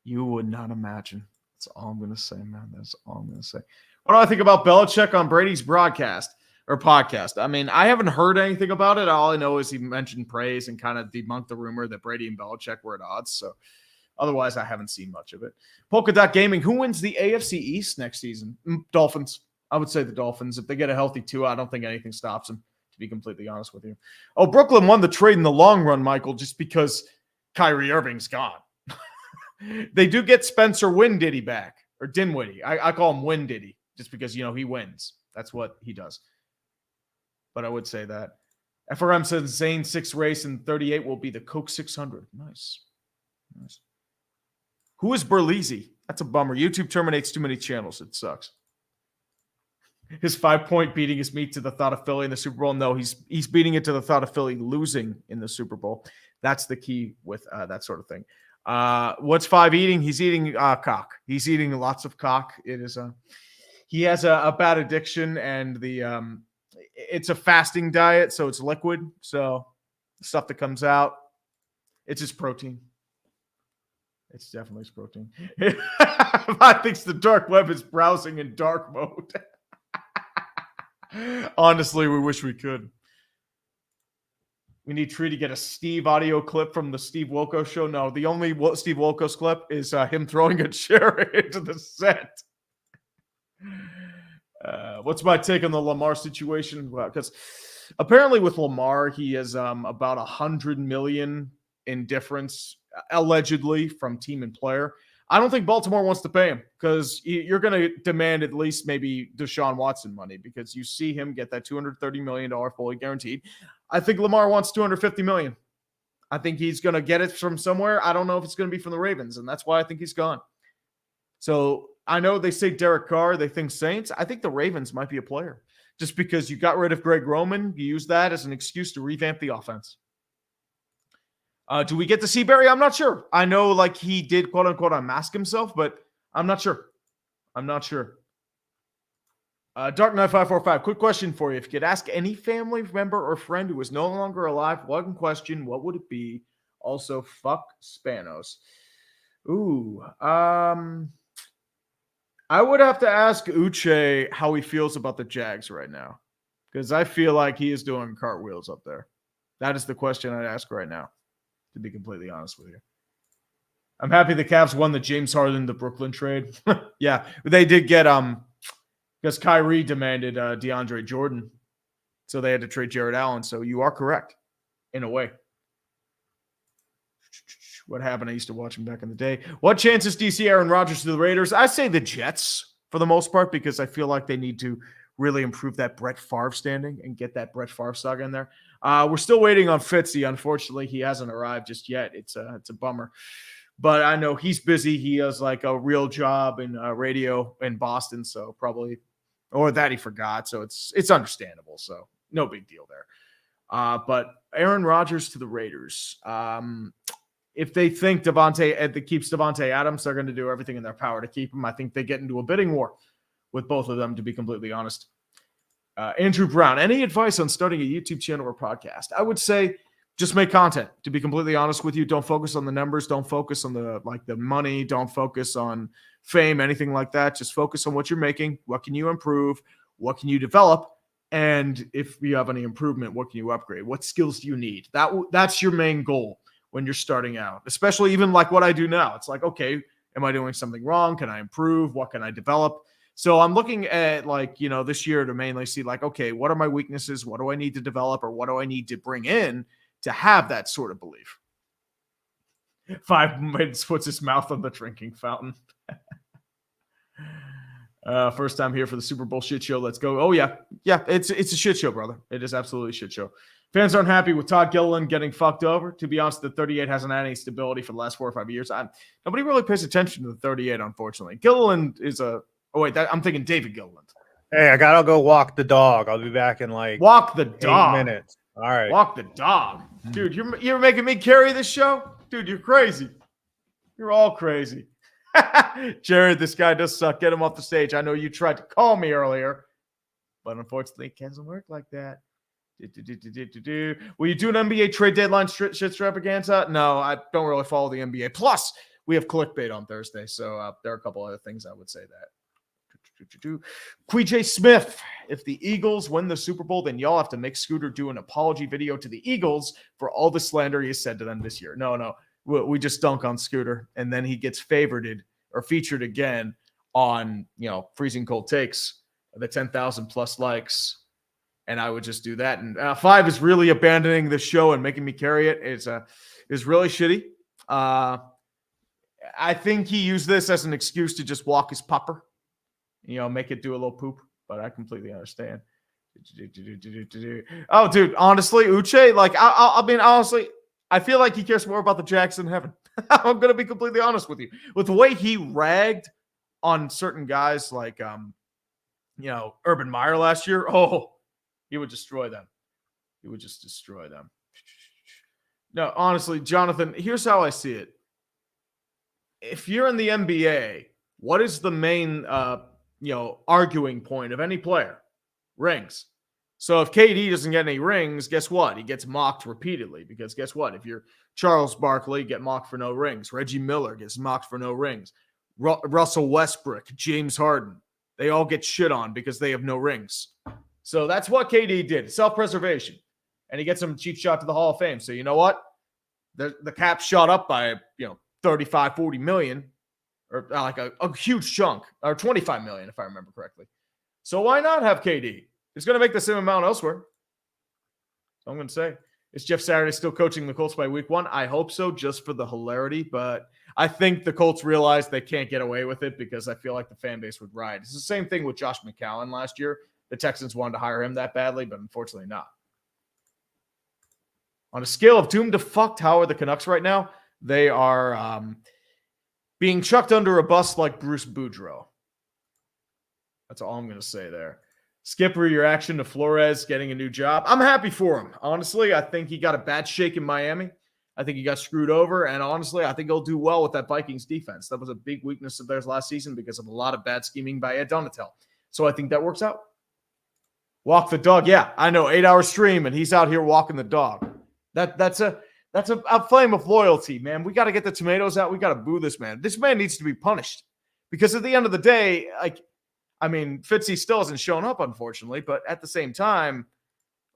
you would not imagine. That's all I'm going to say, man. That's all I'm going to say. What do I think about Belichick on Brady's broadcast or podcast? I mean, I haven't heard anything about it. All I know is he mentioned praise and kind of debunked the rumor that Brady and Belichick were at odds. So otherwise, I haven't seen much of it. Polka Dot Gaming, who wins the AFC East next season? Dolphins. I would say the Dolphins. If they get a healthy Tua, I don't think anything stops them, to be completely honest with you. Oh, Brooklyn won the trade in the long run, Michael, just because Kyrie Irving's gone. They do get Spencer Windiddy back, or Dinwiddie. I call him Windiddy just because, he wins. That's what he does. But I would say that. FRM says Zane 6 race and 38 will be the Coke 600. Nice. Who is Berlizzi? That's a bummer. YouTube terminates too many channels. It sucks. His 5-point beating his meat to the thought of Philly in the Super Bowl. No, he's beating it to the thought of Philly losing in the Super Bowl. That's the key with that sort of thing. What's 5 eating? He's eating cock. He's eating lots of cock. It is he has a bad addiction, and it's a fasting diet, so it's liquid. So stuff that comes out, it's his protein. It's definitely his protein. I think the dark web is browsing in dark mode. Honestly, we wish we could. We need Tree to get a Steve audio clip from the Steve Wilkos show. No, the only Steve Wilkos clip is him throwing a chair into the set. What's my take on the Lamar situation? Well, because apparently with Lamar, he has about $100 million in difference, allegedly, from team and player. I don't think Baltimore wants to pay him because you're going to demand at least maybe Deshaun Watson money because you see him get that $230 million fully guaranteed. I think Lamar wants $250 million. I think he's going to get it from somewhere. I don't know if it's going to be from the Ravens, and that's why I think he's gone. So I know they say Derek Carr, they think Saints. I think the Ravens might be a player just because you got rid of Greg Roman. You use that as an excuse to revamp the offense. Do we get to see Barry? I'm not sure. I know he did quote unquote unmask himself, but I'm not sure. Dark Knight 545. Quick question for you. If you could ask any family member or friend who is no longer alive one question, what would it be? Also, fuck Spanos. Ooh. I would have to ask Uche how he feels about the Jags right now. Because I feel like he is doing cartwheels up there. That is the question I'd ask right now, to be completely honest with you. I'm happy the Cavs won the James Harden to Brooklyn trade. Yeah, they did get because Kyrie demanded DeAndre Jordan, so they had to trade Jared Allen. So you are correct, in a way. What happened? I used to watch him back in the day. What chances do you see Aaron Rodgers to the Raiders? I say the Jets for the most part because I feel like they need to really improve that Brett Favre standing and get that Brett Favre saga in there. We're still waiting on Fitzy. Unfortunately, he hasn't arrived just yet. It's a bummer. But I know he's busy. He has a real job in radio in Boston, so probably, or that he forgot. So it's understandable. So no big deal there. But Aaron Rodgers to the Raiders. If they think that keeps Devontae Adams, they're going to do everything in their power to keep him. I think they get into a bidding war with both of them, to be completely honest. Andrew Brown, any advice on starting a YouTube channel or podcast? I would say just make content, to be completely honest with you. Don't focus on the numbers. Don't focus on the money. Don't focus on fame, anything like that. Just focus on what you're making. What can you improve? What can you develop? And if you have any improvement, what can you upgrade? What skills do you need? That's your main goal when you're starting out, especially even like what I do now. It's like, okay, am I doing something wrong? Can I improve? What can I develop? So I'm looking at this year to mainly see okay, what are my weaknesses? What do I need to develop, or what do I need to bring in to have that sort of belief? 5 minutes puts his mouth on the drinking fountain. First time here for the Super Bowl shit show. Let's go. Oh yeah. It's a shit show, brother. It is absolutely a shit show. Fans aren't happy with Todd Gilliland getting fucked over. To be honest, the 38 hasn't had any stability for the last 4 or 5 years. Nobody really pays attention to the 38, unfortunately. Gilliland is a. Oh wait, I'm thinking David Gilliland. Hey, I gotta go walk the dog. I'll be back in walk the dog. 8 minutes. All right. Walk the dog, dude. You're making me carry this show, dude. Dude, you're crazy. You're all crazy. Jared, this guy does suck. Get him off the stage. I know you tried to call me earlier, but unfortunately, it doesn't work like that. Will you do an NBA trade deadline shit extravaganza? No, I don't really follow the NBA. Plus, we have clickbait on Thursday, so there are a couple other things I would say that. QJ Smith, if the Eagles win the Super Bowl, then y'all have to make Scooter do an apology video to the Eagles for all the slander he said to them this year. No. We just dunk on Scooter, and then he gets favorited or featured again on, Freezing Cold Takes, the 10,000 plus likes. And I would just do that. And 5 is really abandoning the show and making me carry it. It's really shitty. I think he used this as an excuse to just walk his pupper, make it do a little poop. But I completely understand. Oh, dude, honestly, Uche, honestly, I feel like he cares more about the Jags than heaven. I'm going to be completely honest with you. With the way he ragged on certain guys like, Urban Meyer last year, he would destroy them. He would just destroy them. No, honestly, Jonathan, here's how I see it. If you're in the NBA, what is the main, arguing point of any player? Rings. So if KD doesn't get any rings, guess what? He gets mocked repeatedly because guess what? If you're Charles Barkley, you get mocked for no rings. Reggie Miller gets mocked for no rings. Russell Westbrook, James Harden, they all get shit on because they have no rings. So that's what KD did, self-preservation. And he gets some cheap shot to the Hall of Fame. So you know what? The cap shot up by, 35, 40 million, or like a huge chunk, or 25 million, if I remember correctly. So why not have KD? He's going to make the same amount elsewhere. So I'm going to say, is Jeff Saturday still coaching the Colts by week 1? I hope so, just for the hilarity. But I think the Colts realize they can't get away with it because I feel like the fan base would riot. It's the same thing with Josh McCown last year. The Texans wanted to hire him that badly, but unfortunately not. On a scale of doomed to fucked, how are the Canucks right now? They are being chucked under a bus like Bruce Boudreau. That's all I'm going to say there. Skipper, reaction to Flores getting a new job. I'm happy for him. Honestly, I think he got a bad shake in Miami. I think he got screwed over. And honestly, I think he'll do well with that Vikings defense. That was a big weakness of theirs last season because of a lot of bad scheming by Ed Donatel. So I think that works out. Walk the dog. Yeah, I know. 8-hour stream, and he's out here walking the dog. That's a flame of loyalty, man. We got to get the tomatoes out. We got to boo this man. This man needs to be punished because at the end of the day, Fitzy still hasn't shown up, unfortunately. But at the same time,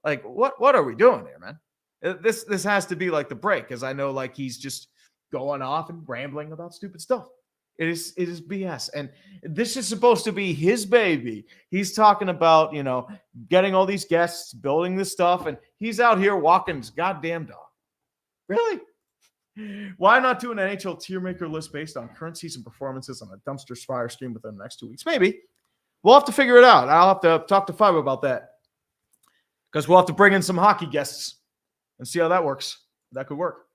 what are we doing here, man? This has to be like the break, because I know he's just going off and rambling about stupid stuff. It is BS, and this is supposed to be his baby. He's talking about getting all these guests, building this stuff, and he's out here walking his goddamn dog. Really? Why not do an NHL tier maker list based on current season performances on a dumpster fire stream within the next 2 weeks? Maybe. We'll have to figure it out. I'll have to talk to Five about that because we'll have to bring in some hockey guests and see how that works. That could work.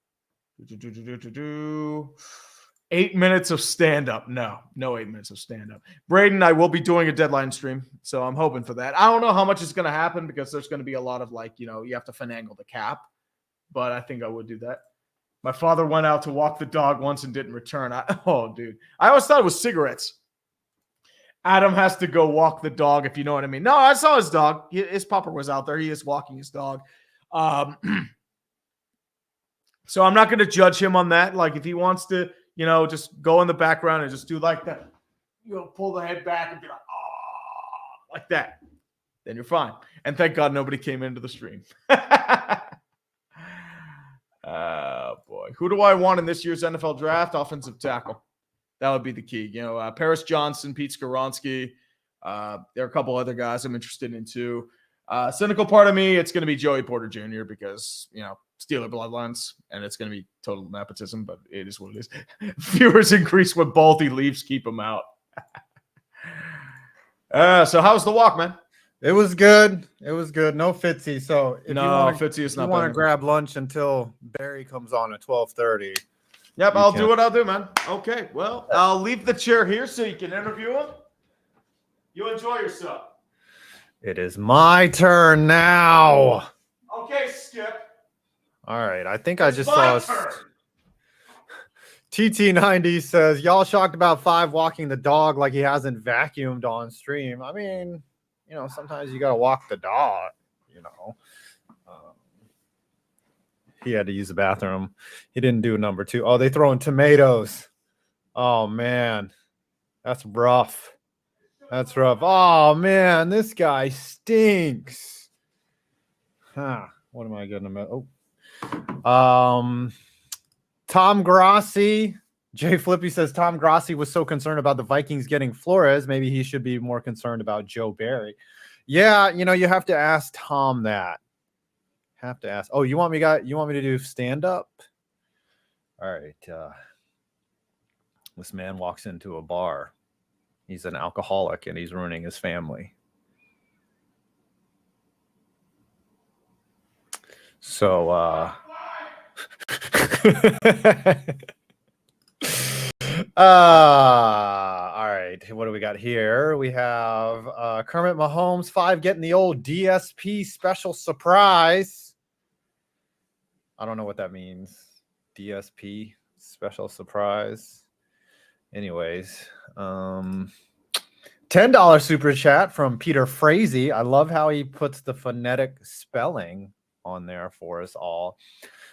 8 minutes of stand-up. No 8 minutes of stand-up. Braden, I will be doing a deadline stream, so I'm hoping for that. I don't know how much is going to happen because there's going to be a lot of you have to finagle the cap, but I think I would do that. My father went out to walk the dog once and didn't return. Dude. I always thought it was cigarettes. Adam has to go walk the dog, if you know what I mean. No, I saw his dog. His pupper was out there. He is walking his dog. So I'm not going to judge him on that. If he wants to, just go in the background and just do like that, pull the head back and be like that. Then you're fine. And thank God nobody came into the stream. Boy. Who do I want in this year's NFL draft? Offensive tackle. That would be the key. Paris Johnson, Pete Skoronski. There are a couple other guys I'm interested in too. Cynical part of me, it's going to be Joey Porter Jr. because, Steeler bloodlines, and it's going to be total nepotism, but it is what it is. Viewers increase when Baldy leaves, keep him out. So how was the walk, man? It was good. No Fitzy. So if Fitzy is not. You want to grab lunch until Barry comes on at 12:30. Yep, I'll do what I'll do, man. Okay, well, I'll leave the chair here so you can interview him. You enjoy yourself. It is my turn now. Okay, Skip. All right. I think I just saw. TT90 says, y'all shocked about 5 walking the dog like he hasn't vacuumed on stream. I mean, sometimes you got to walk the dog, He had to use the bathroom. He didn't do number 2. Oh, they throw in tomatoes. Oh, man. That's rough. That's rough. Oh, man, this guy stinks. Huh. What am I going to... Oh. Tom Grassi. Jay Flippy says Tom Grassi was so concerned about the Vikings getting Flores. Maybe he should be more concerned about Joe Barry. Yeah, you have to ask Tom that. Have to ask. Oh, you want me to do stand up? All right. This man walks into a bar. He's an alcoholic and he's ruining his family. So all right, what do we got here? We have Kermit Mahomes 5 getting the old DSP special surprise. I don't know what that means. DSP special surprise. Anyways, $10 super chat from Peter Frazee. I love how he puts the phonetic spelling on there for us all.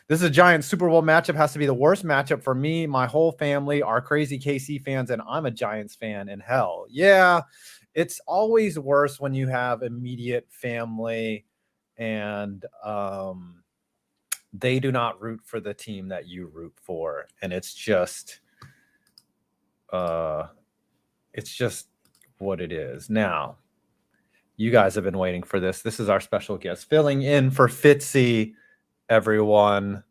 This is a giant Super Bowl matchup. Has to be the worst matchup for me, my whole family, our crazy KC fans, and I'm a Giants fan in hell. Yeah, it's always worse when you have immediate family and they do not root for the team that you root for. And it's just what it is. Now, you guys have been waiting for this. This is our special guest filling in for Fitzy. Everyone,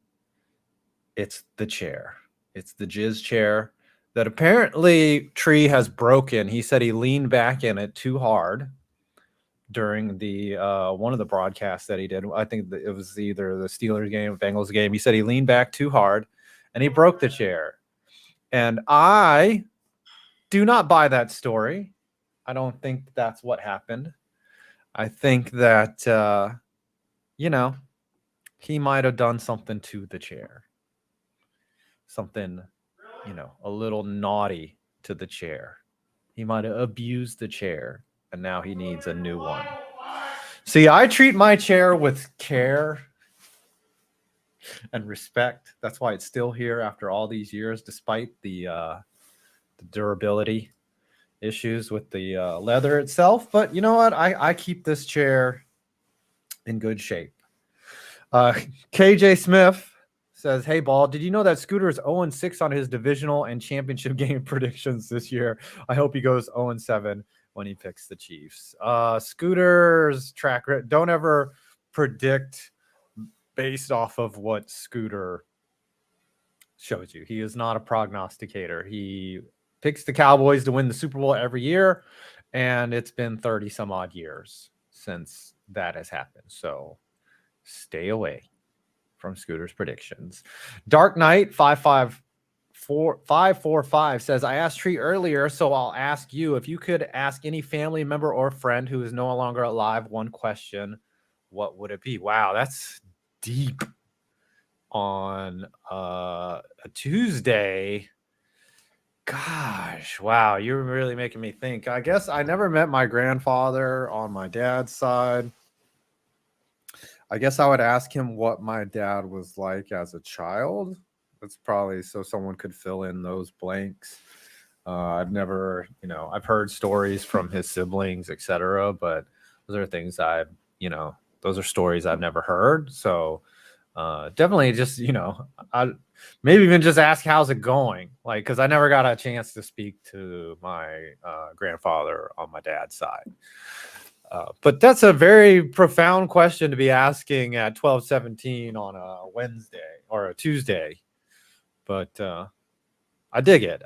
it's the chair. It's the jizz chair that apparently Tree has broken. He said he leaned back in it too hard during the one of the broadcasts that he did. I think it was either the Steelers game or Bengals game. He said he leaned back too hard and he broke the chair. And I do not buy that story. I don't think that's what happened. I think that, he might have done something to the chair. Something, a little naughty to the chair. He might have abused the chair, and now he needs a new one. See, I treat my chair with care and respect. That's why it's still here after all these years, despite the durability issues with the leather itself. But you know what? I keep this chair in good shape. KJ Smith says, hey, Ball, did you know that Scooter is 0-6 on his divisional and championship game predictions this year? I hope he goes 0-7 when he picks the Chiefs. Scooter's track record, don't ever predict based off of what Scooter shows you. He is not a prognosticator. He picks the Cowboys to win the Super Bowl every year, and it's been 30 some odd years since that has happened. So stay away from Scooter's predictions. Dark Knight 545 says, I asked Tree earlier, so I'll ask you. If you could ask any family member or friend who is no longer alive one question, what would it be? Wow, that's deep on a Tuesday. Gosh, wow, you're really making me think. I guess I never met my grandfather on my dad's side. I guess I would ask him what my dad was like as a child. That's probably so someone could fill in those blanks. I've never, I've heard stories from his siblings, etc., but those are things those are stories I've never heard. So definitely just, I maybe even just ask how's it going, because I never got a chance to speak to my grandfather on my dad's side. But that's a very profound question to be asking at 12:17 on a Wednesday or a Tuesday. But I dig it.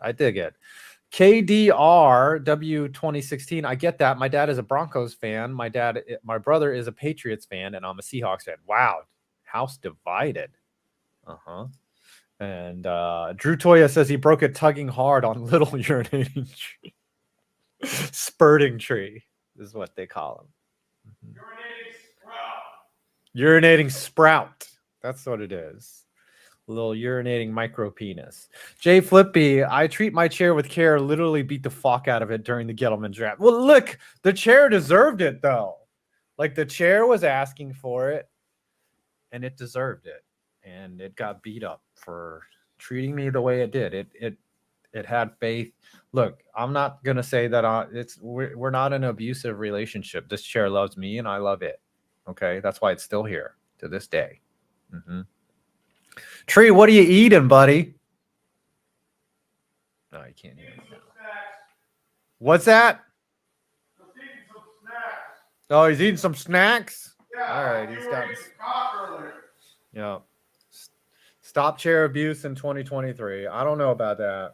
KDR W2016. I get that. My dad is a Broncos fan. My brother is a Patriots fan, and I'm a Seahawks fan. Wow, house divided. And Drew Toya says he broke it tugging hard on little urinating tree. Spurting tree is what they call him. Urinating sprout. That's what it is. A little urinating micro penis. Jay Flippy, I treat my chair with care, literally beat the fuck out of it during the Gettleman draft. Well, look, the chair deserved it though. Like the chair was asking for it and it deserved it. And it got beat up for treating me the way it did. It had faith. Look, I'm not gonna say that we're not in an abusive relationship. This chair loves me and I love it. Okay, that's why it's still here to this day. Tree, what are you eating, buddy? No, you can't hear it now. What's that? Oh, he's eating some snacks. All right, he's got. Yeah. Stop chair abuse in 2023. I don't know about that.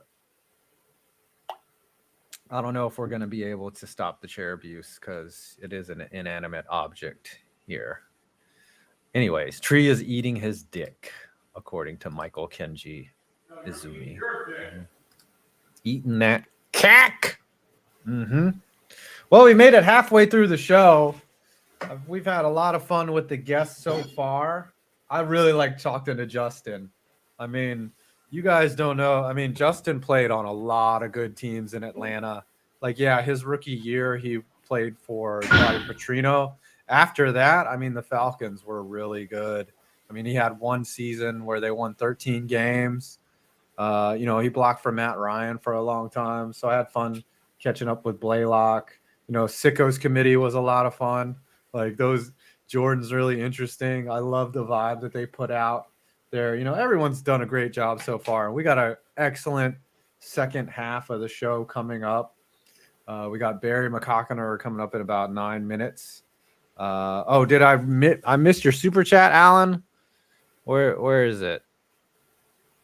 I don't know if we're going to be able to stop the chair abuse because it is an inanimate object here. Anyways, Tree is eating his dick, according to Michael Kenji Izumi. Eating that cack. Well, we made it halfway through the show. We've had a lot of fun with the guests so far. I really like talking to Justin. I mean, you guys don't know. I mean, Justin played on a lot of good teams in Atlanta. Like, yeah, his rookie year, he played for Petrino. After that, I mean, the Falcons were really good. I mean, he had one season where they won 13 games. He blocked for Matt Ryan for a long time. So I had fun catching up with Blalock. Sickos committee was a lot of fun. Like those Jordan's really interesting. I love the vibe that they put out there. Everyone's done a great job so far. We got an excellent second half of the show coming up. We got BarryMcCockiner coming up in about 9 minutes. Did I missed your super chat, Alan? Where is it?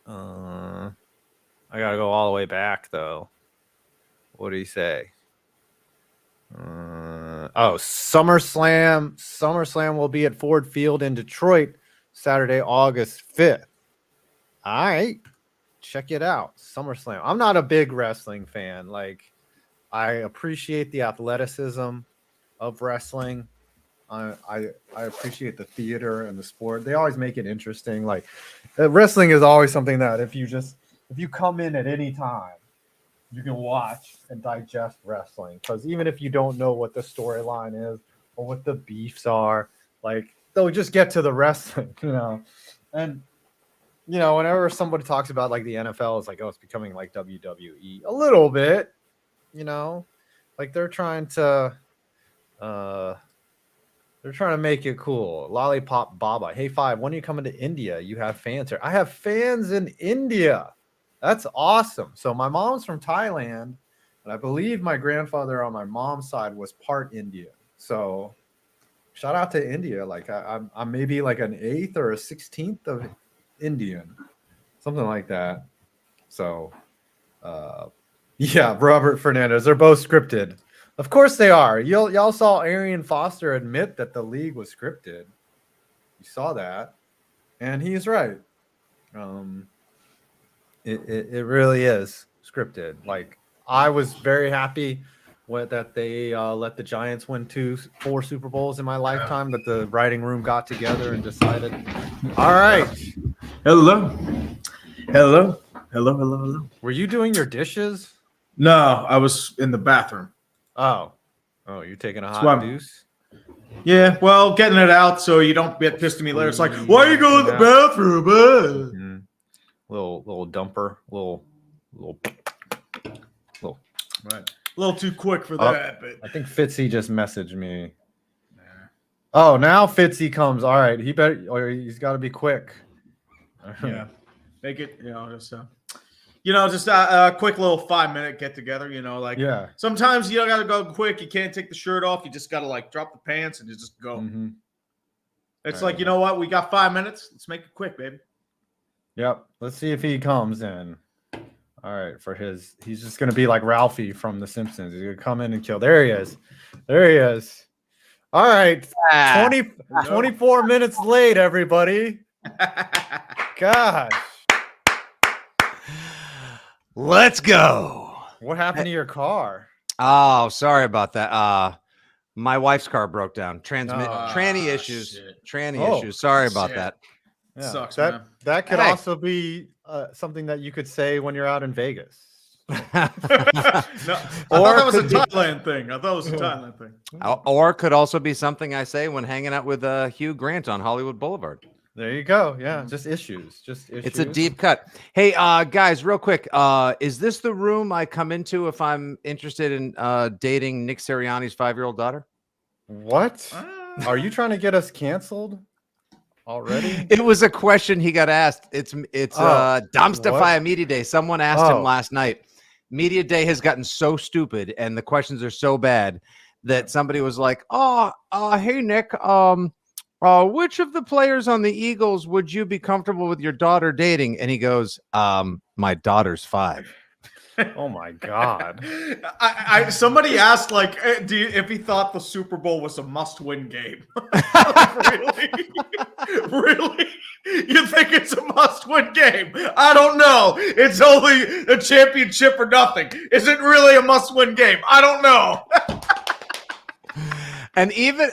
I gotta go all the way back though. What did he say? SummerSlam will be at Ford Field in Detroit Saturday, August 5th. All right, check it out. SummerSlam. I'm not a big wrestling fan. Like, I appreciate the athleticism of wrestling. I appreciate the theater and the sport. They always make it interesting. Like, wrestling is always something that if you come in at any time, you can watch and digest wrestling. Because even if you don't know what the storyline is or what the beefs are, like, they'll just get to the wrestling, And, whenever somebody talks about, like, the NFL, it's like, oh, it's becoming like WWE. A little bit, Like, they're trying to make it cool. Lollipop Baba. Hey, Five, when are you coming to India? You have fans here. I have fans in India. That's awesome. So my mom's from Thailand, and I believe my grandfather on my mom's side was part Indian. So shout out to India. Like I'm maybe like an 8th or a 16th of Indian, something like that. So yeah, Robert Fernandez. They're both scripted. Of course they are. Y'all saw Arian Foster admit that the league was scripted. You saw that, and he's right. It really is scripted. Like, I was very happy that they let the Giants win 4 Super Bowls in my lifetime. That the writing room got together and decided. All right. Hello. Were you doing your dishes? No, I was in the bathroom. Oh, you're taking a hot deuce? Yeah, well, getting it out so you don't get pissed at me later. It's like, why are you going to the bathroom? Little dumper, little. Right. A little too quick for that. But I think Fitzy just messaged me. Oh, now Fitzy comes. All right, he's got to be quick. Yeah, make it. Just a quick little 5-minute get together. Yeah. Sometimes you gotta go quick. You can't take the shirt off. You just gotta drop the pants and you just go. Mm-hmm. It's you know what? We got 5 minutes. Let's make it quick, baby. Yep. Let's see if he comes in. All right, he's just gonna be like Ralphie from The Simpsons. He's gonna come in and kill. There he is. All right. 24 minutes late, everybody. Gosh. Let's go. What happened to your car? Oh, sorry about that. My wife's car broke down. Tranny issues. Shit. Tranny issues. Sorry about that. Yeah, Sucks, that man. That could Hey. also be something that you could say when you're out in Vegas. No, I thought that was a Thailand thing. I thought it was a Thailand thing. Or could also be something I say when hanging out with Hugh Grant on Hollywood Boulevard. There you go. Yeah, just issues. It's a deep cut. Hey, guys, real quick. Is this the room I come into if I'm interested in dating Nick Sirianni's 5-year-old daughter? What? Are you trying to get us canceled already? It was a question he got asked. It's Dumpsterfire Media Day. Someone asked him last night. Media Day has gotten so stupid and the questions are so bad that somebody was like, hey, Nick, which of the players on the Eagles would you be comfortable with your daughter dating? And he goes, my daughter's 5. Oh my God. Somebody asked if he thought the Super Bowl was a must-win game. Really? You think it's a must-win game? I don't know. It's only a championship or nothing. Is it really a must-win game? I don't know. And even,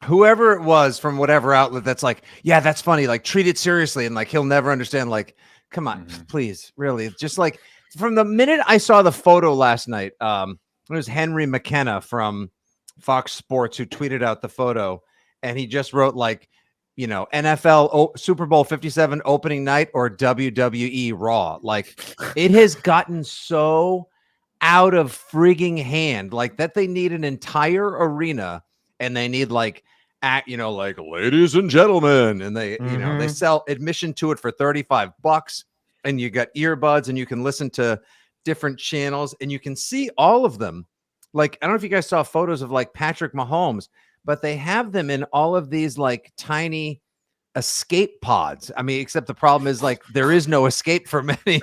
whoever it was from whatever outlet that's like, yeah, that's funny. Like, treat it seriously. And he'll never understand. Like, come on, please, really. Just from the minute I saw the photo last night, it was Henry McKenna from Fox Sports who tweeted out the photo. And he just wrote NFL Super Bowl 57 opening night or WWE Raw. It has gotten so out of frigging hand that they need an entire arena and they need ladies and gentlemen, and they they sell admission to it for $35 and you got earbuds and you can listen to different channels and you can see all of them. I don't know if you guys saw photos of Patrick Mahomes, but they have them in all of these tiny escape pods. Except the problem is there is no escape for many.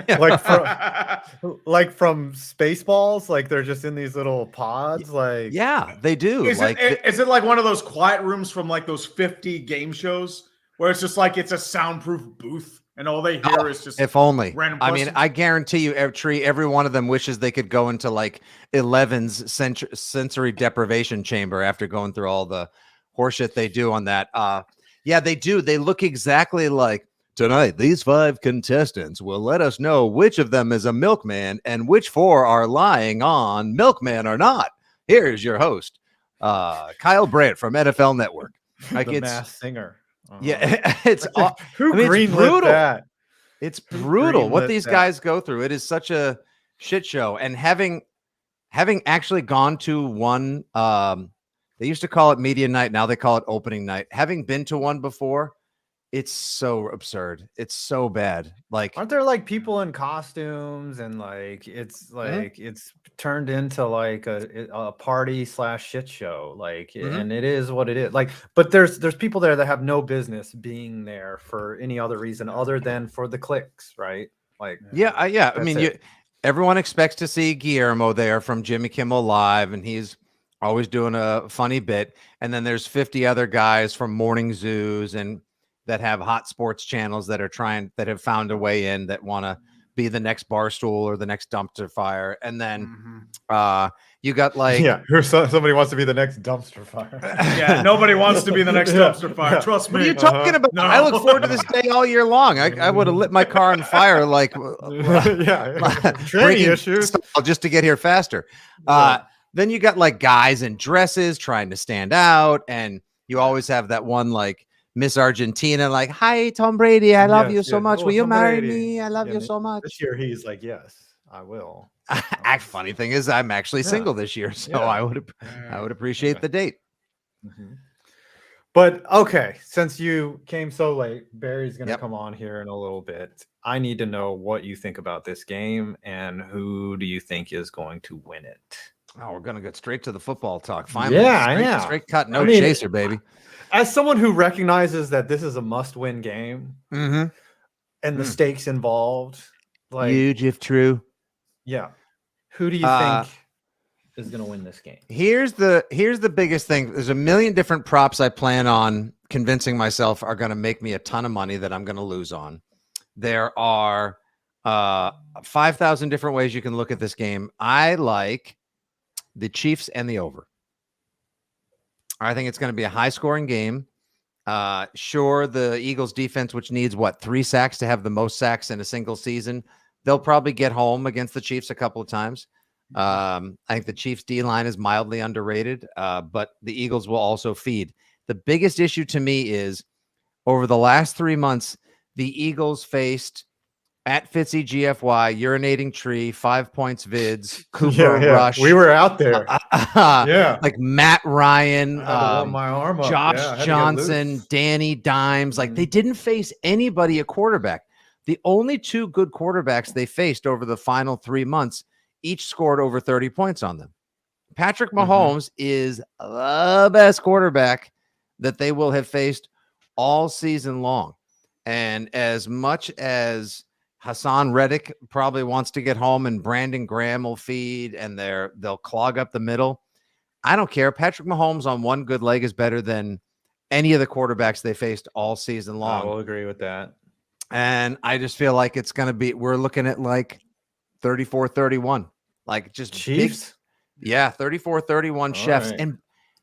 from Spaceballs, they're just in these little pods. Yeah, they do. Is it like one of those quiet rooms from those 50 game shows where it's just it's a soundproof booth and all they hear is just if only. Random I guarantee you, every one of them wishes they could go into 11's sensory deprivation chamber after going through all the horseshit they do on that. Yeah, they do. They look exactly like tonight. These 5 contestants will let us know which of them is a milkman and which 4 are lying on milkman or not. Here's your host, Kyle Brandt from NFL Network. The Masked Singer. Yeah, it's who greenlit that? It's brutal what these guys go through. It is such a shit show. And having actually gone to one, they used to call it media night. Now they call it opening night. Having been to one before, it's so absurd. It's so bad. Aren't there people in costumes and it's turned into a party / shit show. And it is what it is. But there's people there that have no business being there for any other reason other than for the clicks, right? Yeah. Everyone expects to see Guillermo there from Jimmy Kimmel Live, and he's always doing a funny bit. And then there's 50 other guys from morning zoos and that have hot sports channels that have found a way in that want to be the next Barstool or the next Dumpster Fire. And then you got somebody wants to be the next Dumpster Fire. Yeah, nobody wants to be the next Dumpster Fire. Trust me. What are you talking about? No. I look forward to this day all year long. I would have lit my car on fire training issues just to get here faster. Then you got guys in dresses trying to stand out, and you always have that one Miss Argentina, hi, Tom Brady, I love you so much. Will you marry me? I love you so much. This year he's yes, I will. Funny thing is, I'm actually single this year, so I would appreciate the date. But okay, since you came so late, Barry's going to come on here in a little bit. I need to know what you think about this game and who do you think is going to win it? Oh, we're going to get straight to the football talk. Finally, straight cut, no chaser, baby. As someone who recognizes that this is a must-win game and the stakes involved, huge if true. Yeah. Who do you think is going to win this game? Here's the biggest thing. There's a million different props I plan on convincing myself are going to make me a ton of money that I'm going to lose on. There are 5,000 different ways you can look at this game. I like the Chiefs and the over. I think it's going to be a high-scoring game. Sure, the Eagles defense, which needs 3 sacks to have the most sacks in a single season, they'll probably get home against the Chiefs a couple of times. I think the Chiefs D-line is mildly underrated, but the Eagles will also feed. The biggest issue to me is over the last 3 months, the Eagles faced at FITZYGFY, Urinating Tree, 5 Points Vids, Cooper Rush. We were out there. Like Matt Ryan, I had to warm my arm up. Josh Johnson, Danny Dimes. Like they didn't face anybody a quarterback. The only 2 good quarterbacks they faced over the final 3 months each scored over 30 points on them. Patrick Mahomes is the best quarterback that they will have faced all season long. And as much as Hassan Reddick probably wants to get home and Brandon Graham will feed and they'll clog up the middle, I don't care. Patrick Mahomes on one good leg is better than any of the quarterbacks they faced all season long. I will agree with that. And I just feel like it's going to be, we're looking at like 34-31, like just Chiefs. Big, 34-31 chefs. Right.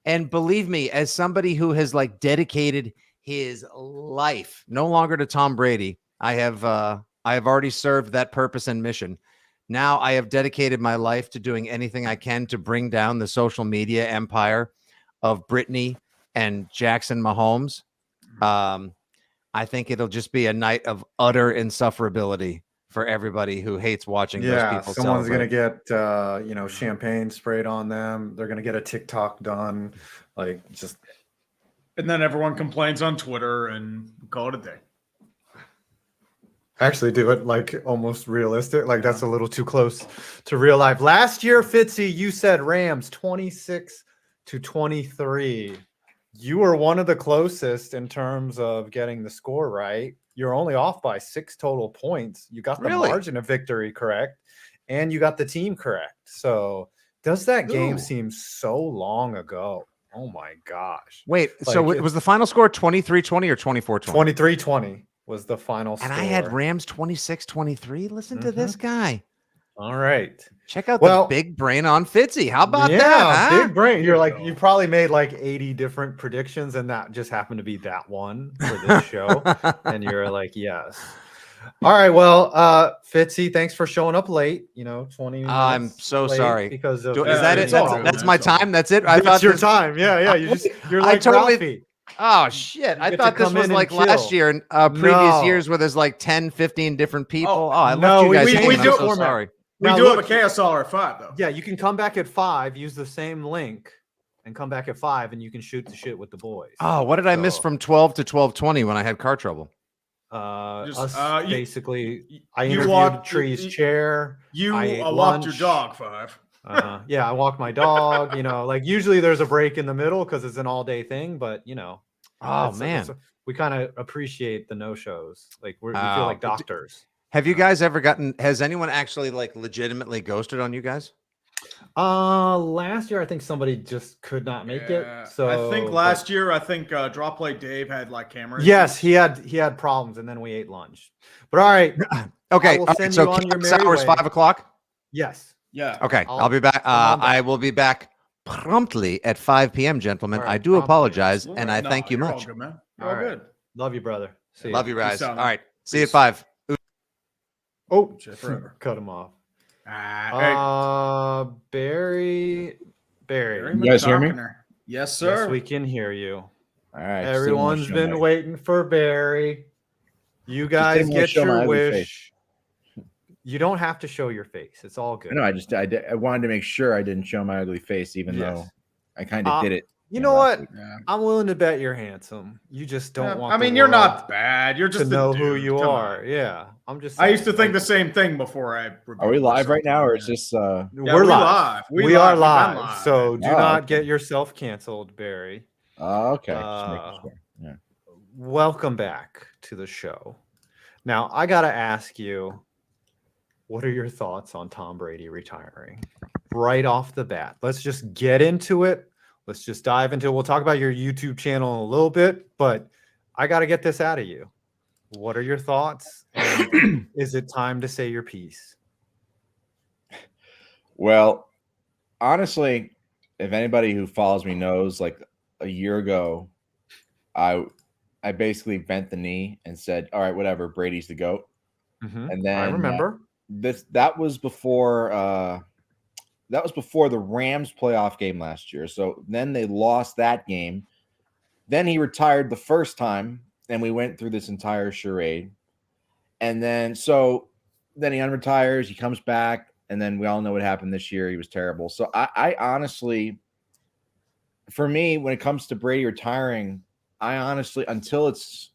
And believe me, as somebody who has like dedicated his life no longer to Tom Brady, I have already served that purpose and mission. Now I have dedicated my life to doing anything I can to bring down the social media empire of Brittany and Jackson Mahomes. I think it'll just be a night of utter insufferability for everybody who hates watching those people. Someone's going to get, champagne sprayed on them. They're going to get a TikTok done. And then everyone complains on Twitter and call it a day. Actually do it like almost realistic. Like that's a little too close to real life. Last year, Fitzy, you said Rams 26-23. You were one of the closest in terms of getting the score right. You're only off by 6 total points. You got the margin of victory correct, and you got the team correct. So does that game seem so long ago? Oh my gosh. Wait, so was the final score 23-20 or 24-20? 23-20 was the final score. And I had Rams 26-23. Listen to this guy. All right. Check out the big brain on Fitzy. How about that? Big brain. You're like, you probably made like 80 different predictions, and that just happened to be that one for this show. And you're like, yes. All right. Well, Fitzy, thanks for showing up late. 20 minutes. I'm so sorry. Because of is that it? That's my time. That's it. I thought your time. Yeah. You're like Ralphie. Oh shit! I thought this was like last year and previous years where there's like 10, 15 different people. Oh, I love you guys. We do. I'm so sorry. We do have a KSR at 5 though. Yeah, you can come back at 5. Use the same link and come back at 5, and you can shoot the shit with the boys. Oh, what did I miss from 12 to 12:20 when I had car trouble? Basically, I interviewed Tree's chair. You walked your dog 5. Yeah, I walked my dog. Usually there's a break in the middle because it's an all-day thing, but oh man, we kind of appreciate the no-shows. Like we feel like doctors. Have you guys ever has anyone actually like legitimately ghosted on you guys? Last year I think somebody just could not make it. So I think last year Drop Play Dave had like cameras. Yes, he had problems, and then we ate lunch. But all right, okay. So hours 5 o'clock. Yes. Yeah. Okay, I'll be back. I will be back promptly at 5 p.m., gentlemen. Right, I do apologize, and I thank you much. All good, man. All right. Good. Love you, brother. Love you guys. All right. See you at 5. Oh, cut him off. Barry. You guys hear me? Yes, sir. Yes, we can hear you. All right. Everyone's been waiting for Barry. You guys get your wish. You don't have to show your face. It's all good. No, I wanted to make sure I didn't show my ugly face, even though I kind of did it. You know what? Yeah. I'm willing to bet you're handsome. You just don't want. I mean, you're not bad. You're just to know who you are. Yeah, I'm just. I used to think the same thing before I. Are we live right now, or is this? We're live. We are live. So do not get yourself canceled, Barry. Okay. Just making sure. Yeah. Welcome back to the show. Now I gotta ask you, what are your thoughts on Tom Brady retiring? Right off the bat, let's just get into it. Let's just dive into it. We'll talk about your YouTube channel in a little bit, but I got to get this out of you. What are your thoughts? And is it time to say your piece? Well, honestly, if anybody who follows me knows, like a year ago, I I basically bent the knee and said, "All right, whatever. Brady's the GOAT." And then I remember that was before the Rams playoff game last year. So then they lost that game. Then he retired the first time, and we went through this entire charade. And then he unretires, he comes back, and then we all know what happened this year. He was terrible. So I honestly, for me, when it comes to Brady retiring, I honestly, until it's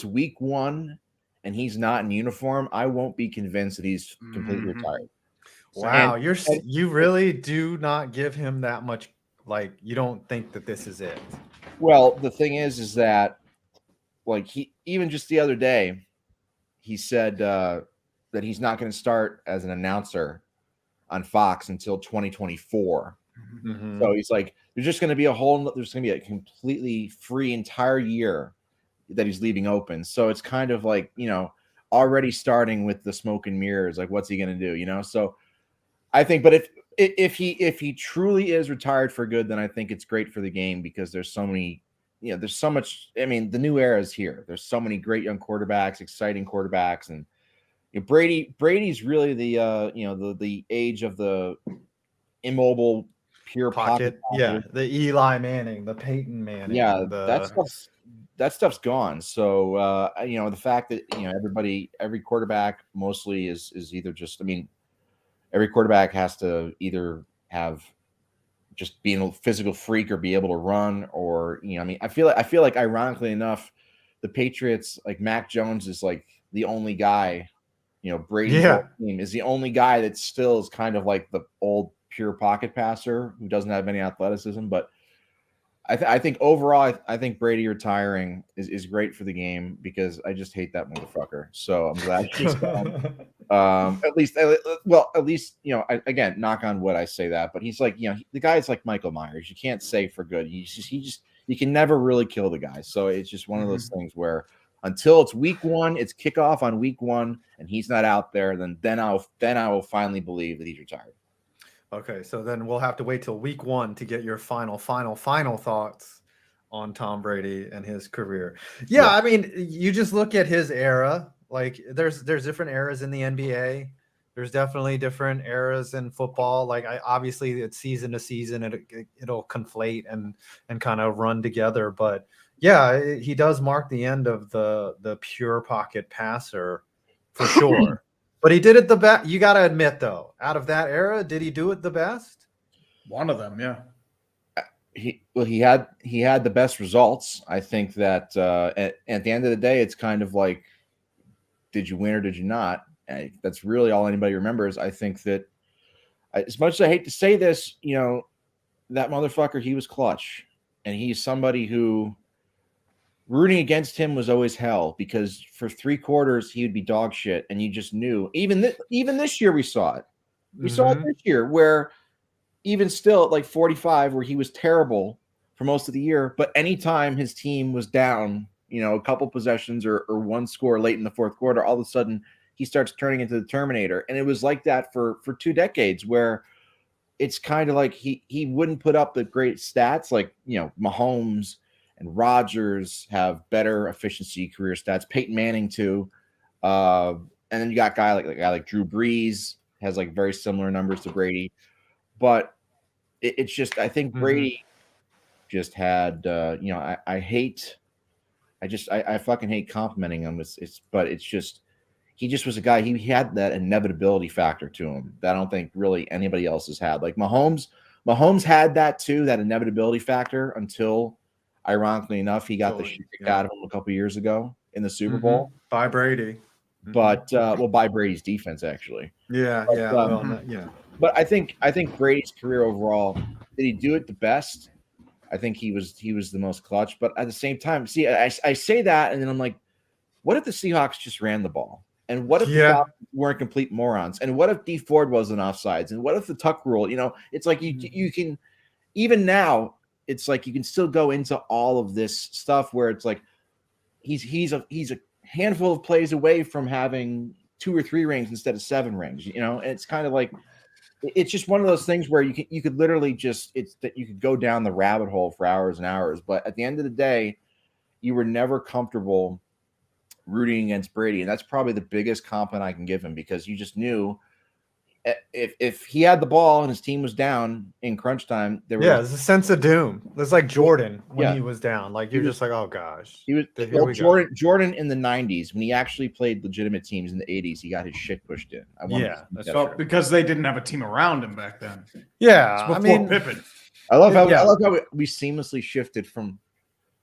week 1 and he's not in uniform, I won't be convinced that he's completely retired. Wow, you really do not give him that much. Like, you don't think that this is it. Well, the thing is that, like, he even just the other day, he said that he's not going to start as an announcer on Fox until 2024. So he's like, there's going to be a completely free entire year that he's leaving open. So it's kind of like, already starting with the smoke and mirrors, like, what's he going to do? So I think, but if he truly is retired for good, then I think it's great for the game, because there's so many, there's so much. I mean, the new era is here. There's so many great young quarterbacks, exciting quarterbacks, and Brady's really the age of the immobile pure pocket. Yeah, the Eli Manning, the Peyton Manning. Yeah, that stuff's gone. So the fact that every quarterback mostly is either just, every quarterback has to either have just being a physical freak or be able to run, or I feel like ironically enough, the Patriots, like, Mac Jones is like the only guy, Brady's team is the only guy that still is kind of like the old pure pocket passer who doesn't have any athleticism. But I think overall, I think Brady retiring is great for the game, because I just hate that motherfucker. So I'm glad he's gone. At least, again, knock on wood, I say that, but he's like, the guy's like Michael Myers. You can't say for good. You can never really kill the guy. So it's just one of those things where until it's week 1, it's kickoff on week 1, and he's not out there, then I will finally believe that he's retired. Okay, so then we'll have to wait till week 1 to get your final thoughts on Tom Brady and his career. Yeah, I mean, you just look at his era. Like, there's different eras in the NBA. There's definitely different eras in football. Like, obviously it's season to season. It'll conflate and kind of run together. But yeah, he does mark the end of the pure pocket passer for sure. But he did it the best. You got to admit, though, out of that era, did he do it the best? One of them, yeah. He had the best results. I think that at the end of the day, it's kind of like, did you win or did you not? And that's really all anybody remembers. I think that, as much as I hate to say this, that motherfucker, he was clutch, and he's somebody who, rooting against him was always hell, because for 3 quarters he would be dog shit, and you just knew. Even this year we saw it. We saw it this year, where even still at like 45, where he was terrible for most of the year, but anytime his team was down, a couple possessions or 1 score late in the 4th quarter, all of a sudden he starts turning into the Terminator. And it was like that for 2 decades, where it's kind of like he wouldn't put up the great stats, like, Mahomes and Rodgers have better efficiency career stats. Peyton Manning too. And then you got a guy like Drew Brees has like very similar numbers to Brady. But it's just, I think Brady just had, I fucking hate complimenting him. But it's just, he just was a guy, he had that inevitability factor to him that I don't think really anybody else has had. Like Mahomes had that too, that inevitability factor, until, ironically enough, he got the shit kicked out of him a couple years ago in the Super Bowl by Brady. But by Brady's defense, actually. But I think Brady's career overall, did he do it the best? I think he was the most clutch. But at the same time, see, I say that, and then I'm like, what if the Seahawks just ran the ball? And what if the Falcons weren't complete morons? And what if D Ford wasn't offsides? And what if the Tuck rule? It's like you can, even now, it's like you can still go into all of this stuff where it's like he's a handful of plays away from having 2 or 3 rings instead of 7 rings. And it's kind of like, it's just one of those things where you could literally just, it's that you could go down the rabbit hole for hours and hours. But at the end of the day, you were never comfortable rooting against Brady, and that's probably the biggest compliment I can give him, because you just knew if he had the ball and his team was down in crunch time, there was there's a sense of doom. It's like Jordan when Yeah. he was down. Like you're just like, oh gosh. He was Here we go. Jordan in the 90s, when he actually played legitimate teams in the 80s, he got his shit pushed in. That's So true. because they didn't have a team around him back then. Yeah, It's I before mean, Pippen. I love how we seamlessly shifted from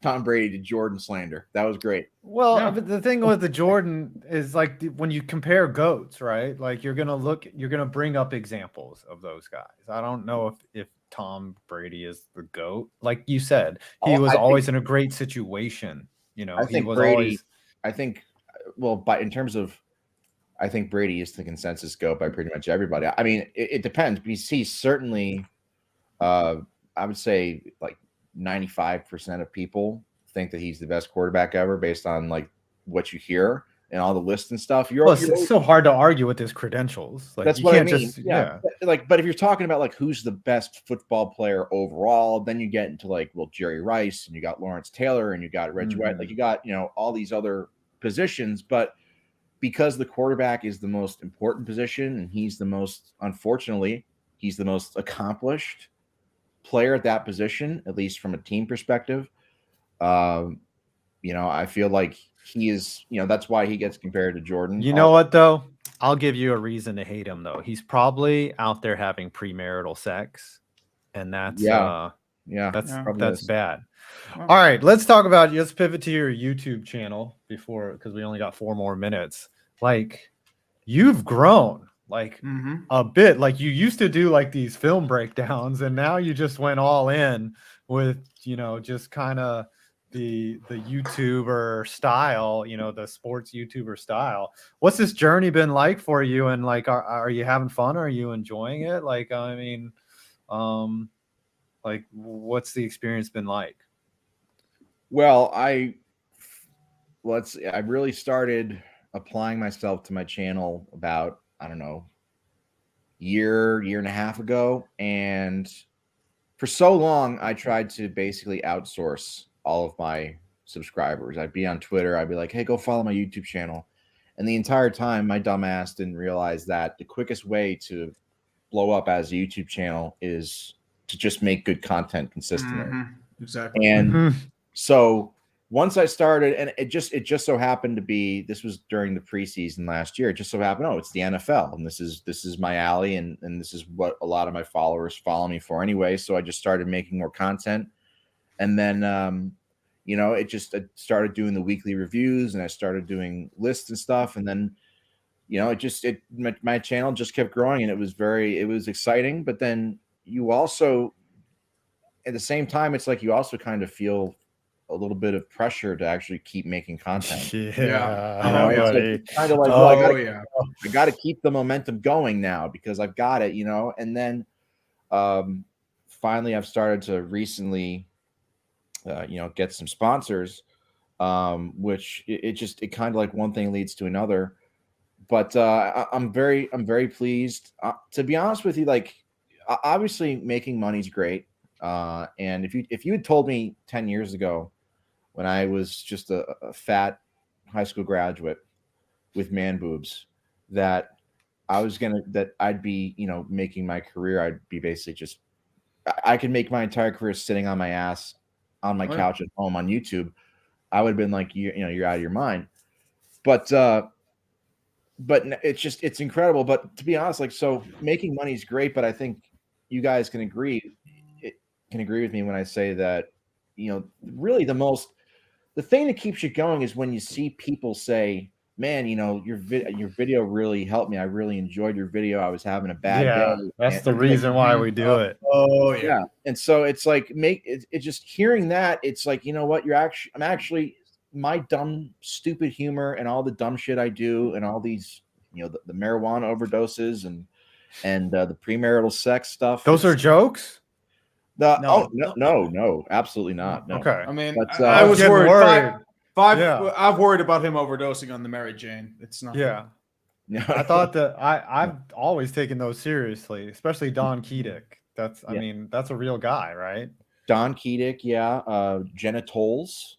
Tom Brady to Jordan slander. That was great. well, but the thing with the Jordan is like when you compare GOATs, right? Like you're gonna bring up examples of those guys. I don't know if Tom Brady is the GOAT. Like you said, he was always in a great situation. You know, I think he was Brady. always. I think, well, but in terms of, I think Brady is the consensus GOAT by pretty much everybody. I mean, it depends. He's certainly, I would say, like 95% of people think that he's the best quarterback ever, based on like what you hear and all the lists and stuff. It's so hard to argue with his credentials. Like that's you what can't I mean. just But if you're talking about like who's the best football player overall, then you get into like, well, Jerry Rice, and you got Lawrence Taylor, and you got Reggie White. Like you got, all these other positions. But because the quarterback is the most important position, and unfortunately, he's the most accomplished player at that position, at least from a team perspective. I feel like he is, that's why he gets compared to Jordan. You know what though? I'll give you a reason to hate him though. He's probably out there having premarital sex, and that's that's bad. All right, let's pivot to your YouTube channel because we only got 4 more minutes. Like you've grown like a bit. Like you used to do like these film breakdowns, and now you just went all in with just kind of the YouTuber style, the sports YouTuber style. What's this journey been like for you? And like, are you having fun? Are you enjoying it? Like, I mean, like what's the experience been like? Well, I really started applying myself to my channel about, I don't know, year and a half ago. And for so long, I tried to basically outsource all of my subscribers. I'd be on Twitter. I'd be like, hey, go follow my YouTube channel. And the entire time, my dumb ass didn't realize that the quickest way to blow up as a YouTube channel is to just make good content consistently. Exactly. And so once I started, and it just so happened to be, this was during the preseason last year. It just so happened, it's the NFL, and this is my alley, and this is what a lot of my followers follow me for anyway. So I just started making more content. And then, I started doing the weekly reviews, and I started doing lists and stuff. And then, my channel just kept growing, and it was exciting. But then you also, at the same time, it's like you also kind of feel a little bit of pressure to actually keep making content. It's kind of like, I got to keep the momentum going now because I've got it, And then, finally, I've started to recently, get some sponsors, which it kind of like one thing leads to another. But I'm very pleased. To be honest with you, like obviously making money's great. And if you had told me 10 years ago, when I was just a fat high school graduate with man boobs, that I'd be making my career, I'd be basically I could make my entire career sitting on my ass on my couch at home on YouTube, I would have been like, you're out of your mind. But it's incredible. But to be honest, like, so making money is great, but I think you guys can agree with me when I say that, really the thing that keeps you going is when you see people say, man, your video really helped me. I really enjoyed your video. I was having a bad day. That's the reason why we do it. Oh yeah. And so it's like it's just hearing that, it's like, you know what, I'm actually my dumb, stupid humor and all the dumb shit I do and all these, the marijuana overdoses and the premarital sex stuff. Those are jokes? No, absolutely not. No. Okay. I mean, But, I was worried. Yeah. I've worried about him overdosing on the Mary Jane. It's not. Yeah. I thought that I've always taken those seriously, especially Don Keatic. I mean, that's a real guy, right? Don Keedick, yeah. Jenna Tolles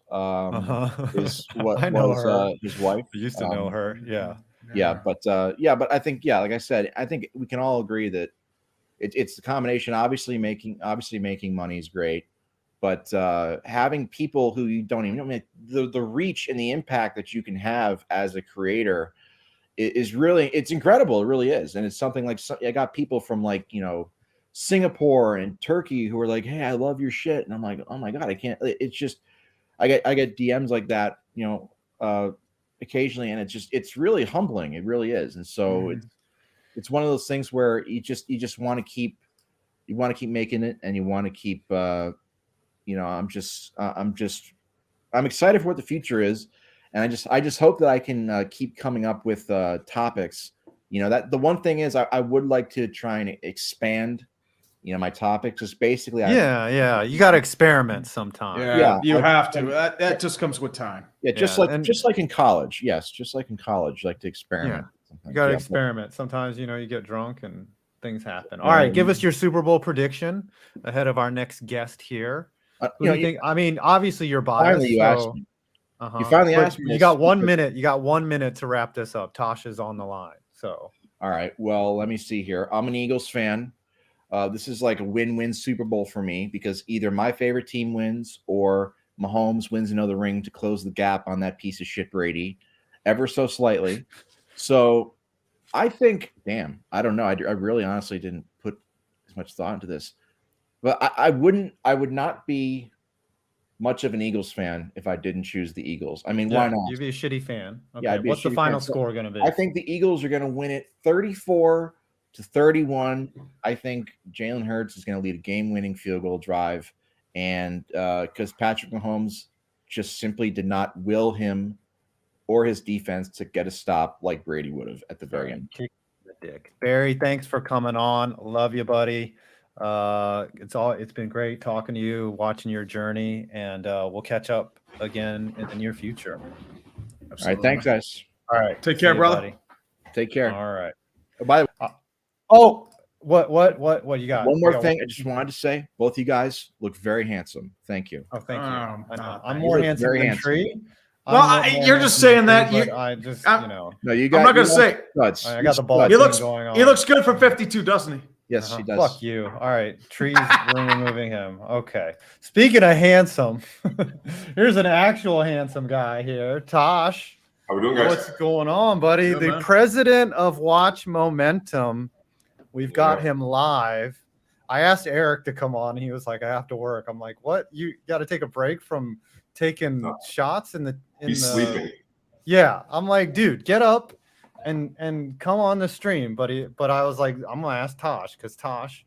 is what I know was her. his wife. I used to know her. Yeah. But I think, like I said, I think we can all agree that it's the combination. Obviously making money is great, but having people who you don't even know, the reach and the impact that you can have as a creator is really, it's incredible. It really is. And it's something like, I got people from like, Singapore and Turkey who are like, hey, I love your shit. And I'm like, oh my God, I can't, it's just, I get DMs like that, occasionally. And it's really humbling. It really is. And so it's one of those things where you just want to keep making it, and you want to keep, I'm excited for what the future is. And I just hope that I can keep coming up with topics. That the one thing is I would like to try and expand, my topics. Just basically, you got to experiment sometime. Yeah, you have to. That just comes with time. Yeah, just like in college. Yes, just like in college, you like to experiment. Yeah. You got to experiment. Sometimes, you get drunk and things happen. All right, give us your Super Bowl prediction ahead of our next guest here. Who do you think? I mean, obviously you're biased. Finally, you asked me. You finally asked me. You got 1 minute. You got 1 minute to wrap this up. Tosh is on the line. So, all right. Well, let me see here. I'm an Eagles fan. This is like a win-win Super Bowl for me, because either my favorite team wins or Mahomes wins another ring to close the gap on that piece of shit Brady, ever so slightly. So I think, I don't know. I really honestly didn't put as much thought into this, but I would not be much of an Eagles fan if I didn't choose the Eagles. I mean, why not? You'd be a shitty fan. Okay. Yeah, what's the final score going to be? I think the Eagles are going to win it 34-31. I think Jalen Hurts is going to lead a game-winning field goal drive, and because Patrick Mahomes just simply did not will him or his defense to get a stop like Brady would have at the very end. Kick the dick. Barry, thanks for coming on. Love you, buddy. It's been great talking to you, watching your journey, and we'll catch up again in the near future. Absolutely. All right, thanks, guys. All right, take care, brother. Buddy. Take care. All right. By the way, what you got? One more thing I just wanted to say: both you guys look very handsome. Thank you. Oh, thank you. I'm more handsome than Tree. Well, you're just saying that. I just, No, you got. I'm not gonna say. I got the ball. He looks good for 52, doesn't he? Yes, he does. Fuck you. All right. Tree's removing him. Okay. Speaking of handsome, here's an actual handsome guy here. Tosh. How we doing, guys? What's going on, buddy? Good, the man. president of Watch Momentum. We've got him live. I asked Eric to come on. He was like, I have to work. I'm like, what? You got to take a break from taking shots in the. He's sleeping. Yeah. I'm like, dude, get up and come on the stream. But I was like, I'm gonna ask Tosh, because Tosh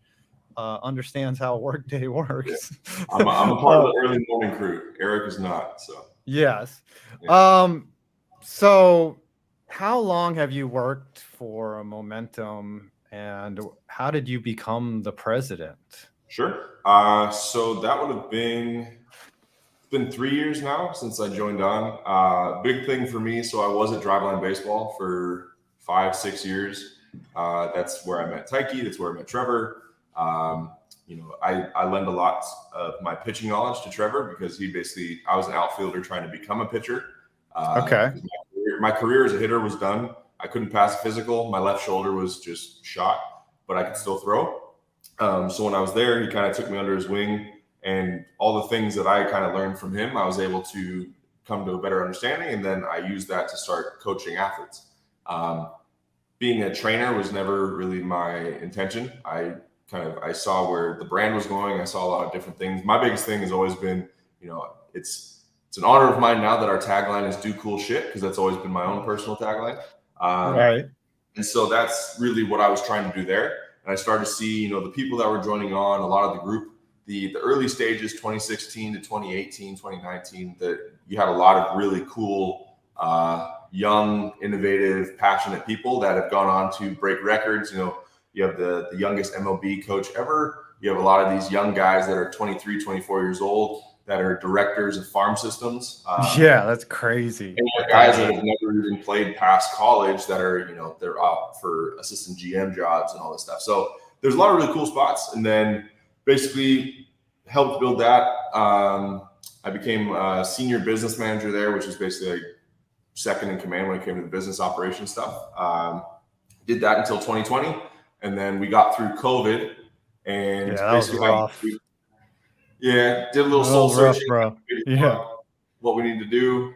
understands how a workday works. Yeah. I'm a part of the early morning crew. Eric is not. So yes. Yeah. So how long have you worked for Momentum, and how did you become the president? Sure. So that would have been 3 years now since I joined on. Big thing for me. So I was at Driveline Baseball for 5-6 years. That's where I met Tyke. That's where I met Trevor. I lend a lot of my pitching knowledge to Trevor, because I was an outfielder trying to become a pitcher. Okay. My career as a hitter was done. I couldn't pass a physical. My left shoulder was just shot, but I could still throw. So when I was there, he kind of took me under his wing, and all the things that I kind of learned from him, I was able to come to a better understanding. And then I used that to start coaching athletes. Being a trainer was never really my intention. I saw where the brand was going. I saw a lot of different things. My biggest thing has always been, it's an honor of mine now that our tagline is "Do cool shit," because that's always been my own personal tagline. Right. And so that's really what I was trying to do there. And I started to see, the people that were joining on, a lot of the group, the early stages, 2016 to 2018, 2019, that you had a lot of really cool, young, innovative, passionate people that have gone on to break records. You have the youngest MLB coach ever. You have a lot of these young guys that are 23, 24 years old that are directors of farm systems. Yeah, that's crazy. And you have guys that have never even played past college that are, they're up for assistant GM jobs and all this stuff. So there's a lot of really cool spots. And then basically helped build that. I became a senior business manager there, which is basically like second in command when it came to the business operations stuff. Did that until 2020, and then we got through COVID, and that was rough. Did a little soul searching, bro. Yeah. What we need to do.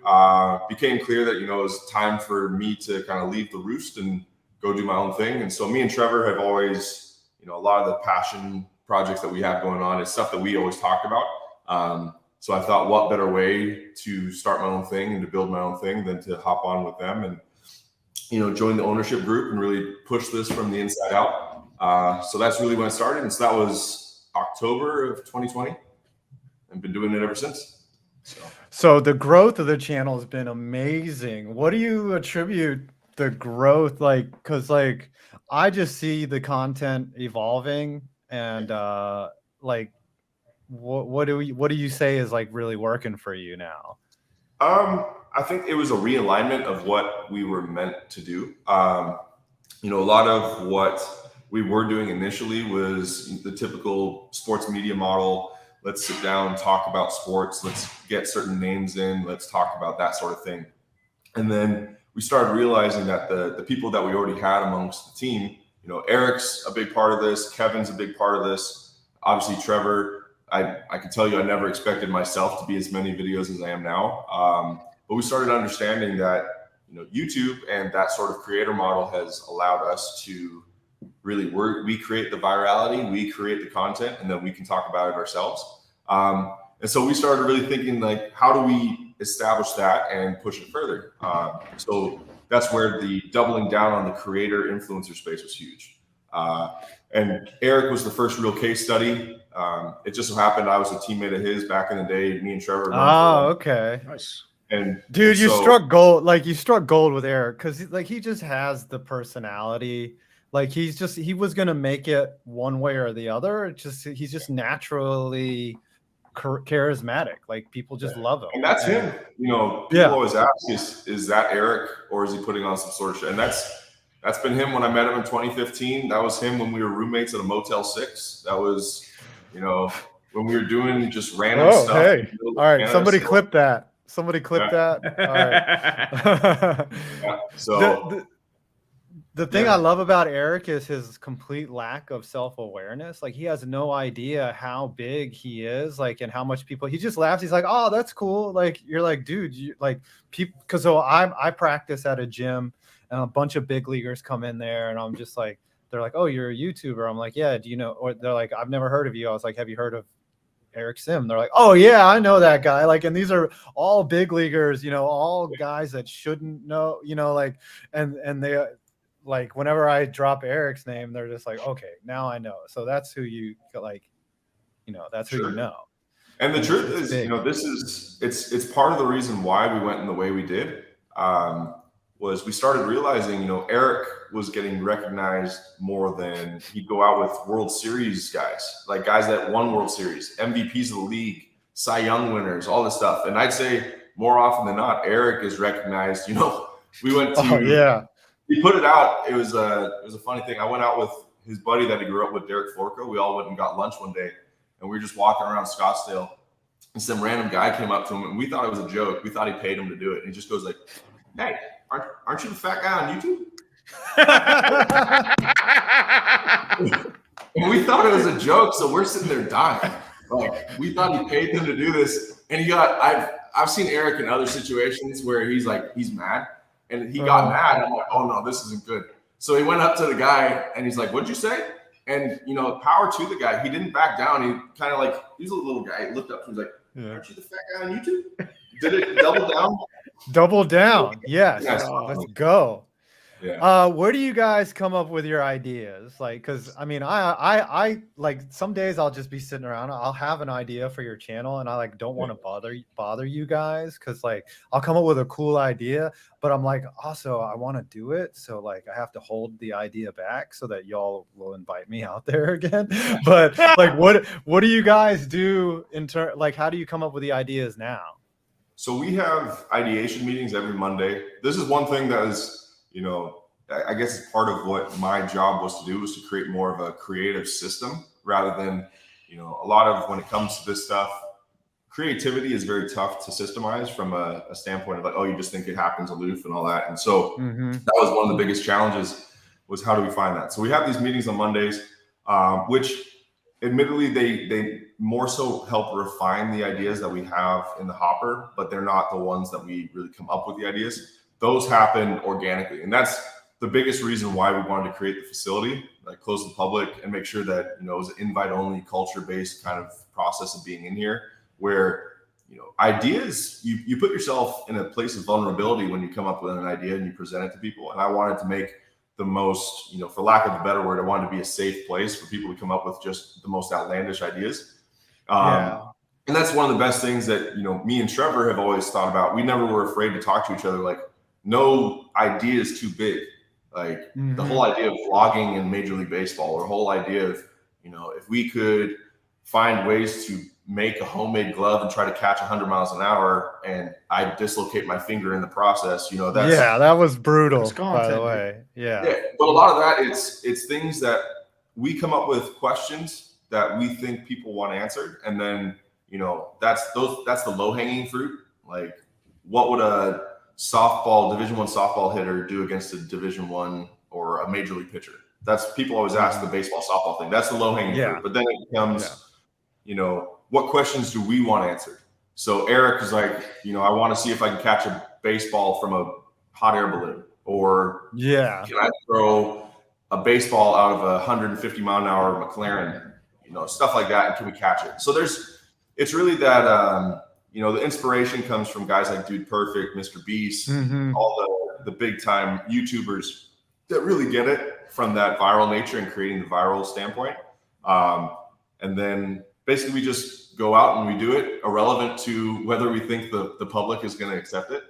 Became clear that, you know, it was time for me to kind of leave the roost and go do my own thing. And so me and Trevor have always, you know, a lot of the passion projects that we have going on is stuff that we always talk about. So I thought, what better way to start my own thing and to build my own thing than to hop on with them and, you know, join the ownership group and really push this from the inside out. So that's really when it started. And so that was October of 2020. I've been doing it ever since. So the growth of the channel has been amazing. What do you attribute the growth, like, because like I just see the content evolving, and like what do you say is like really working for you now? I think it was a realignment of what we were meant to do. You know, a lot of what we were doing initially was the typical sports media model. Let's sit down, talk about sports. Let's get certain names in. Let's talk about that sort of thing. And then we started realizing that the people that we already had amongst the team, you know, Eric's a big part of this. Kevin's a big part of this. Obviously, Trevor, I can tell you, I never expected myself to be as many videos as I am now. But we started understanding that, you know, YouTube and that sort of creator model has allowed us to really we create the virality, we create the content, and then we can talk about it ourselves. And so we started really thinking, like, how do we establish that and push it further? So that's where the doubling down on the creator influencer space was huge. And Eric was the first real case study. It just so happened I was a teammate of his back in the day. Me and Trevor. Oh, okay. Nice. And dude, you struck gold. Like, you struck gold with Eric, because like he just has the personality. Like, he was gonna make it one way or the other. He's just naturally charismatic. Like, people just love him. And that's him. You know, people always ask, is that Eric, or is he putting on some sort of shit? And that's been him when I met him in 2015. That was him when we were roommates at a Motel 6. That was, you know, when we were doing just random stuff. Hey, all right, somebody clip that. Somebody clip that. All right. So the thing I love about Eric is his complete lack of self-awareness. Like, he has no idea how big he is, like, and how much people, he just laughs. He's like, oh, that's cool. Like, you're like, dude, you like people, because so I practice at a gym, and a bunch of big leaguers come in there, and I'm just like, they're like, oh, you're a YouTuber. I'm like, yeah, do you know? Or they're like, I've never heard of you. I was like, have you heard of Eric Sim? They're like, oh yeah, I know that guy. Like, and these are all big leaguers, you know, all guys that shouldn't know, you know, like, and they, like, whenever I drop Eric's name, they're just like, okay, now I know. So that's who you like, you know, that's who you know. And the truth is, you know, it's part of the reason why we went in the way we did. Was we started realizing, you know, Eric was getting recognized more than he'd go out with World Series guys, like guys that won World Series, MVPs of the league, Cy Young winners, all this stuff. And I'd say more often than not, Eric is recognized. You know, we went to, he put it out. It was a funny thing. I went out with his buddy that he grew up with, Derek Florco. We all went and got lunch one day, and we were just walking around Scottsdale, and some random guy came up to him, and we thought it was a joke. We thought he paid him to do it. And he just goes like, hey, aren't you the fat guy on YouTube? And we thought it was a joke, so we're sitting there dying. Like, we thought he paid him to do this, and he got. I've seen Eric in other situations where he's mad, and he got mad. I'm like, oh no, this isn't good. So he went up to the guy, and he's like, what'd you say? And, you know, power to the guy. He didn't back down. He kind of like, he's a little guy. He looked up and was like, aren't you the fat guy on YouTube? Did it double down? Double down. Yes. Let's go. Yeah. Where do you guys come up with your ideas? Like, because I mean, I like, some days I'll just be sitting around, I'll have an idea for your channel, and I like don't want to bother you guys, because like I'll come up with a cool idea, but I'm like, also I want to do it, so like I have to hold the idea back so that y'all will invite me out there again. But like, what do you guys do like, how do you come up with the ideas now? So we have ideation meetings every Monday. This is one thing that is, you know, I guess part of what my job was to do, was to create more of a creative system rather than, you know, a lot of when it comes to this stuff, creativity is very tough to systemize from a standpoint of like, oh, you just think it happens aloof and all that. And so that was one of the biggest challenges, was how do we find that? So we have these meetings on Mondays, which admittedly they more so help refine the ideas that we have in the hopper, but they're not the ones that we really come up with the ideas. Those happen organically. And that's the biggest reason why we wanted to create the facility, like close the public and make sure that, you know, it was an invite only culture based kind of process of being in here, where, you know, ideas, you put yourself in a place of vulnerability when you come up with an idea and you present it to people. And I wanted to make the most, you know, for lack of a better word, I wanted to be a safe place for people to come up with just the most outlandish ideas. And that's one of the best things that, you know, me and Trevor have always thought about. We never were afraid to talk to each other. Like, no idea is too big. Like the whole idea of vlogging in Major League Baseball, or the whole idea of, you know, if we could find ways to make a homemade glove and try to catch 100 miles an hour and I dislocate my finger in the process, you know, that's, yeah, that was brutal, by the way. Yeah. But a lot of that, it's things that we come up with questions that we think people want answered. And then, you know, that's the low hanging fruit. Like, what would a Division I softball hitter do against a Division I or a major league pitcher? That's, people always ask the baseball softball thing. That's the low hanging fruit. But then it becomes, you know, what questions do we want answered? So Eric is like, you know, I want to see if I can catch a baseball from a hot air balloon, or can I throw a baseball out of a 150 mile an hour McLaren, you know, stuff like that. And can we catch it? So it's really that, you know, the inspiration comes from guys like Dude Perfect, Mr. Beast, all the big time YouTubers that really get it from that viral nature and creating the viral standpoint. And then basically we just go out and we do it, irrelevant to whether we think the public is going to accept it.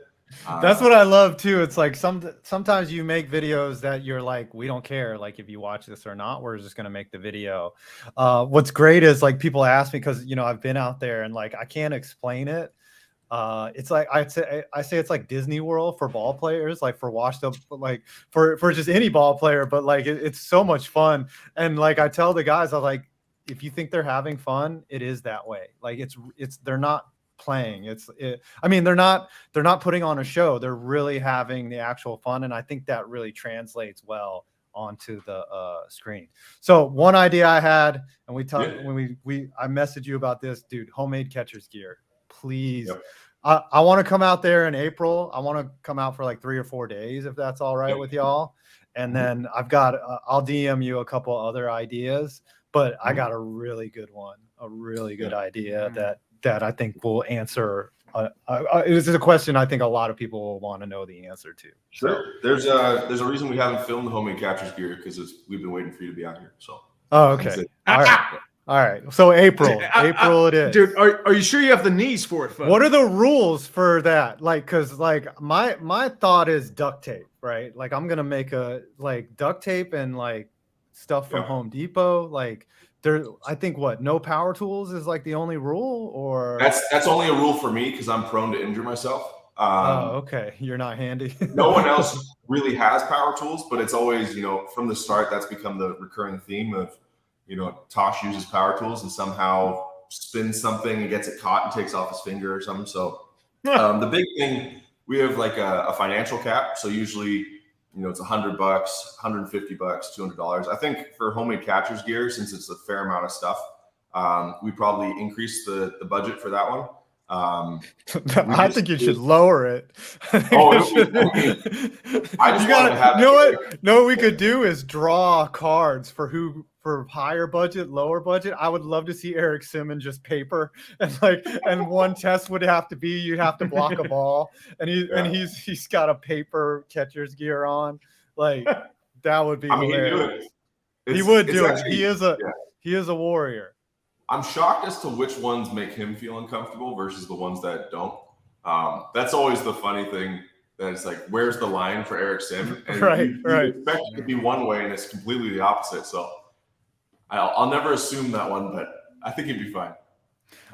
That's what I love too. It's like sometimes you make videos that you're like, we don't care, like if you watch this or not, we're just gonna make the video. What's great is like people ask me, because, you know, I've been out there and like I can't explain it. It's like I say it's like Disney World for ball players, like for washed up, like for just any ball player. But like it's so much fun. And like I tell the guys, I'm like, if you think they're having fun, it is that way. Like they're not playing. I mean, they're not putting on a show. They're really having the actual fun. And I think that really translates well onto the screen. So one idea I had, and we talked when I messaged you about this, dude, homemade catcher's gear, please. I want to come out there in April. I want to come out for like 3 or 4 days, if that's all right with y'all. And then I've got, I'll DM you a couple other ideas, but I got a really good one, a really good idea that I think will answer. This is a question I think a lot of people will want to know the answer to. Sure. There's a reason we haven't filmed the homemade catcher's gear, because we've been waiting for you to be out here. So. Oh, okay. All right. So April it is. Dude, are you sure you have the knees for it, folks? What are the rules for that? Like, cause like my thought is duct tape, right? Like I'm gonna make duct tape and like stuff from Home Depot. Like I think no power tools is like the only rule, or that's only a rule for me because I'm prone to injure myself. Okay. You're not handy. No one else really has power tools, but it's always, you know, from the start, that's become the recurring theme of, you know, Tosh uses power tools and somehow spins something and gets it caught and takes off his finger or something. So the big thing, we have like a financial cap. So usually, you know, it's $100, $150, $200. I think for homemade catcher's gear, since it's a fair amount of stuff, we probably increase the budget for that one. I think you should lower it. What we could do is draw cards for higher budget, lower budget. I would love to see Eric Simmons just paper, and one test would have to be you'd have to block a ball, and he's got a paper catcher's gear on. Like that would be hilarious. He would do it. He is a warrior. I'm shocked as to which ones make him feel uncomfortable versus the ones that don't. That's always the funny thing. That it's like, where's the line for Eric Sim? And you expect it to be one way, and it's completely the opposite. So I'll never assume that one, but I think he'd be fine.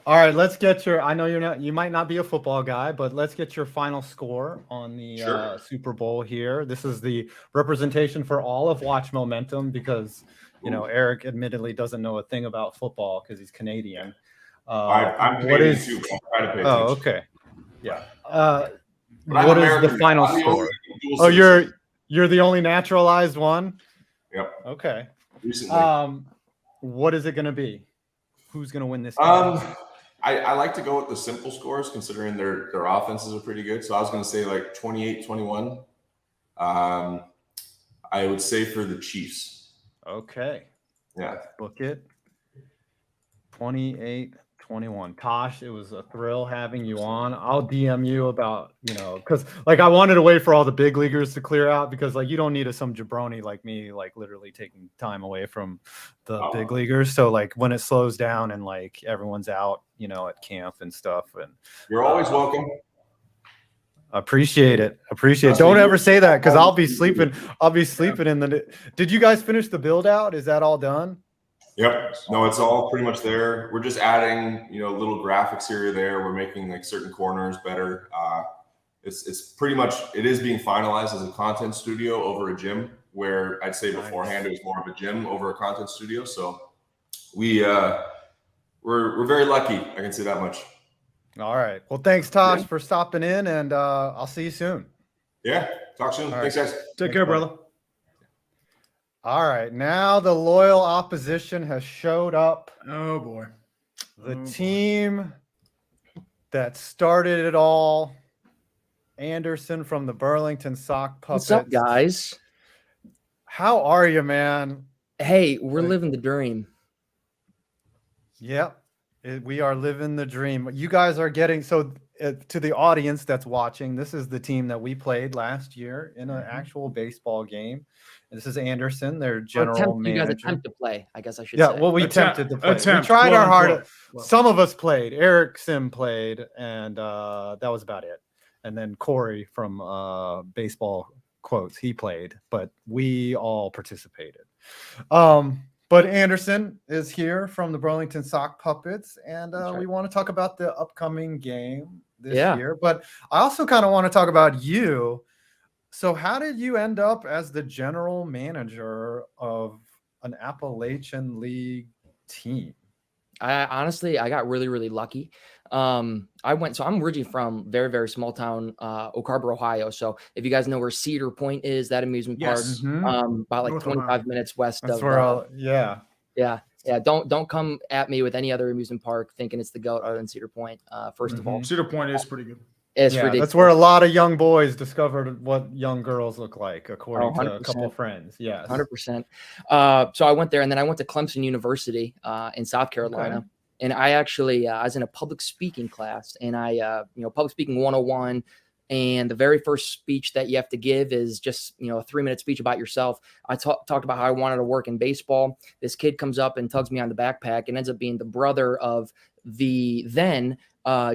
All right, let's get I know you might not be a football guy, but let's get your final score on the Super Bowl here. This is the representation for all of Watch Momentum, because You know, Eric admittedly doesn't know a thing about football because he's Canadian. I'm what Canadian is? too, but I try to pay Oh, attention. okay. Yeah. But I'm What is the American. final I'm the only score? dual Oh, citizen. you're the only naturalized one. Yep. Okay. Recently. What is it going to be? Who's going to win this game? I like to go with the simple scores considering their offenses are pretty good. So I was going to say like 28-21. I would say for the Chiefs. Okay. Yeah. Let's book it. 28-21. Tosh, it was a thrill having you on. I'll DM you about, you know, because like I wanted to wait for all the big leaguers to clear out because like you don't need some jabroni like me, like literally taking time away from the big leaguers. So like when it slows down and like everyone's out, you know, at camp and stuff. And you're always welcome. Appreciate it. Don't ever say that because I'll be sleeping. In the. Did you guys finish the build out? Is that all done? Yep. No, it's all pretty much there. We're just adding, you know, little graphics here or there. We're making like certain corners better. It's pretty much, it is being finalized as a content studio over a gym where I'd say beforehand it was more of a gym over a content studio. So we're very lucky. I can say that much. All right. Well, thanks, Tosh, for stopping in, and I'll see you soon. Yeah. Talk soon. Thanks, guys. Take care, brother. All right. Now the loyal opposition has showed up. Oh, boy. The team that started it all, Anderson from the Burlington Sock Puppets. What's up, guys? How are you, man? Hey, we're living the dream. Yep. We are living the dream. You guys are getting to the audience that's watching. This is the team that we played last year in an actual baseball game. This is Anderson, their general manager. You guys attempt to play, I guess I should say. Yeah, well, we attempted to play. We tried our hardest. Some of us played. Eric Sim played, and that was about it. And then Corey from Baseball Quotes, he played, but we all participated. But Anderson is here from the Burlington Sock Puppets, and we want to talk about the upcoming game this year. But I also kind of want to talk about you. So how did you end up as the general manager of an Appalachian League team? I got really, really lucky. I'm originally from very, very small town, Oak Harbor, Ohio. So if you guys know where Cedar Point is, that amusement park, about like 25 minutes west of. Yeah. Don't come at me with any other amusement park thinking it's the GOAT other than Cedar Point. First of all, Cedar Point is pretty good. It's ridiculous. That's where a lot of young boys discovered what young girls look like, according to a couple of friends. Yes, 100%. So I went there, and then I went to Clemson University in South Carolina. Okay. And I actually, I was in a public speaking class, and public speaking 101. And the very first speech that you have to give is just, a 3-minute speech about yourself. I talked about how I wanted to work in baseball. This kid comes up and tugs me on the backpack and ends up being the brother of the then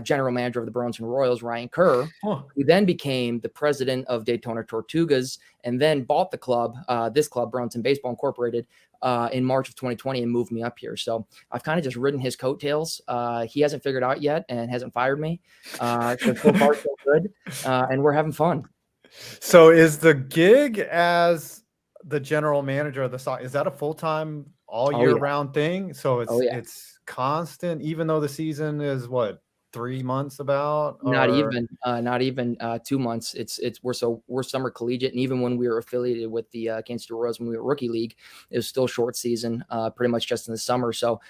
general manager of the Burlington Royals, Ryan Kerr, who then became the president of Daytona Tortugas and then bought the club, this club, Burlington Baseball Incorporated, in March of 2020 and moved me up here. So I've kind of just ridden his coattails. He hasn't figured out yet and hasn't fired me. So far, so good. And we're having fun. So is the gig as the general manager of the Sox, is that a full-time all year round thing? So it's constant, even though the season is what, 3 months about? Not even 2 months. We're summer collegiate, and even when we were affiliated with the Kansas City Royals when we were rookie league, it was still short season, pretty much just in the summer. So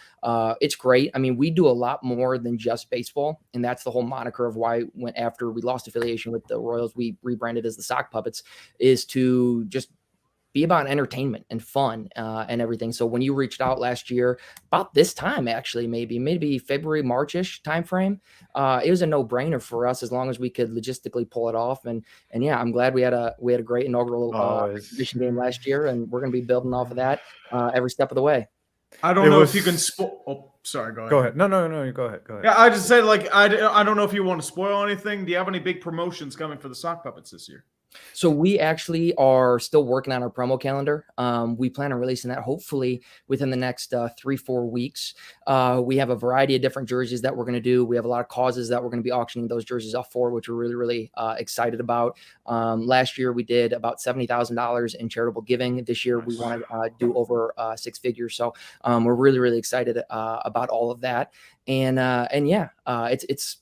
it's great. I mean, we do a lot more than just baseball, and that's the whole moniker of why after we lost affiliation with the Royals, we rebranded as the Sock Puppets, is to just be about entertainment and fun and everything. So when you reached out last year, about this time, actually, maybe February, March-ish timeframe, it was a no-brainer for us as long as we could logistically pull it off. And yeah, I'm glad we had a great inaugural exhibition game last year, and we're going to be building off of that every step of the way. I don't know if you can sorry, go ahead. Go ahead. No, you go ahead. Yeah, I just said, I don't know if you want to spoil anything. Do you have any big promotions coming for the Sock Puppets this year? So we actually are still working on our promo calendar. We plan on releasing that hopefully within the next 3-4 weeks. We have a variety of different jerseys that we're going to do. We have a lot of causes that we're going to be auctioning those jerseys off for, which we're really, really excited about. Last year we did about $70,000 in charitable giving. This year we want to do over 6 figures. So we're really, really excited about all of that. And yeah, it's.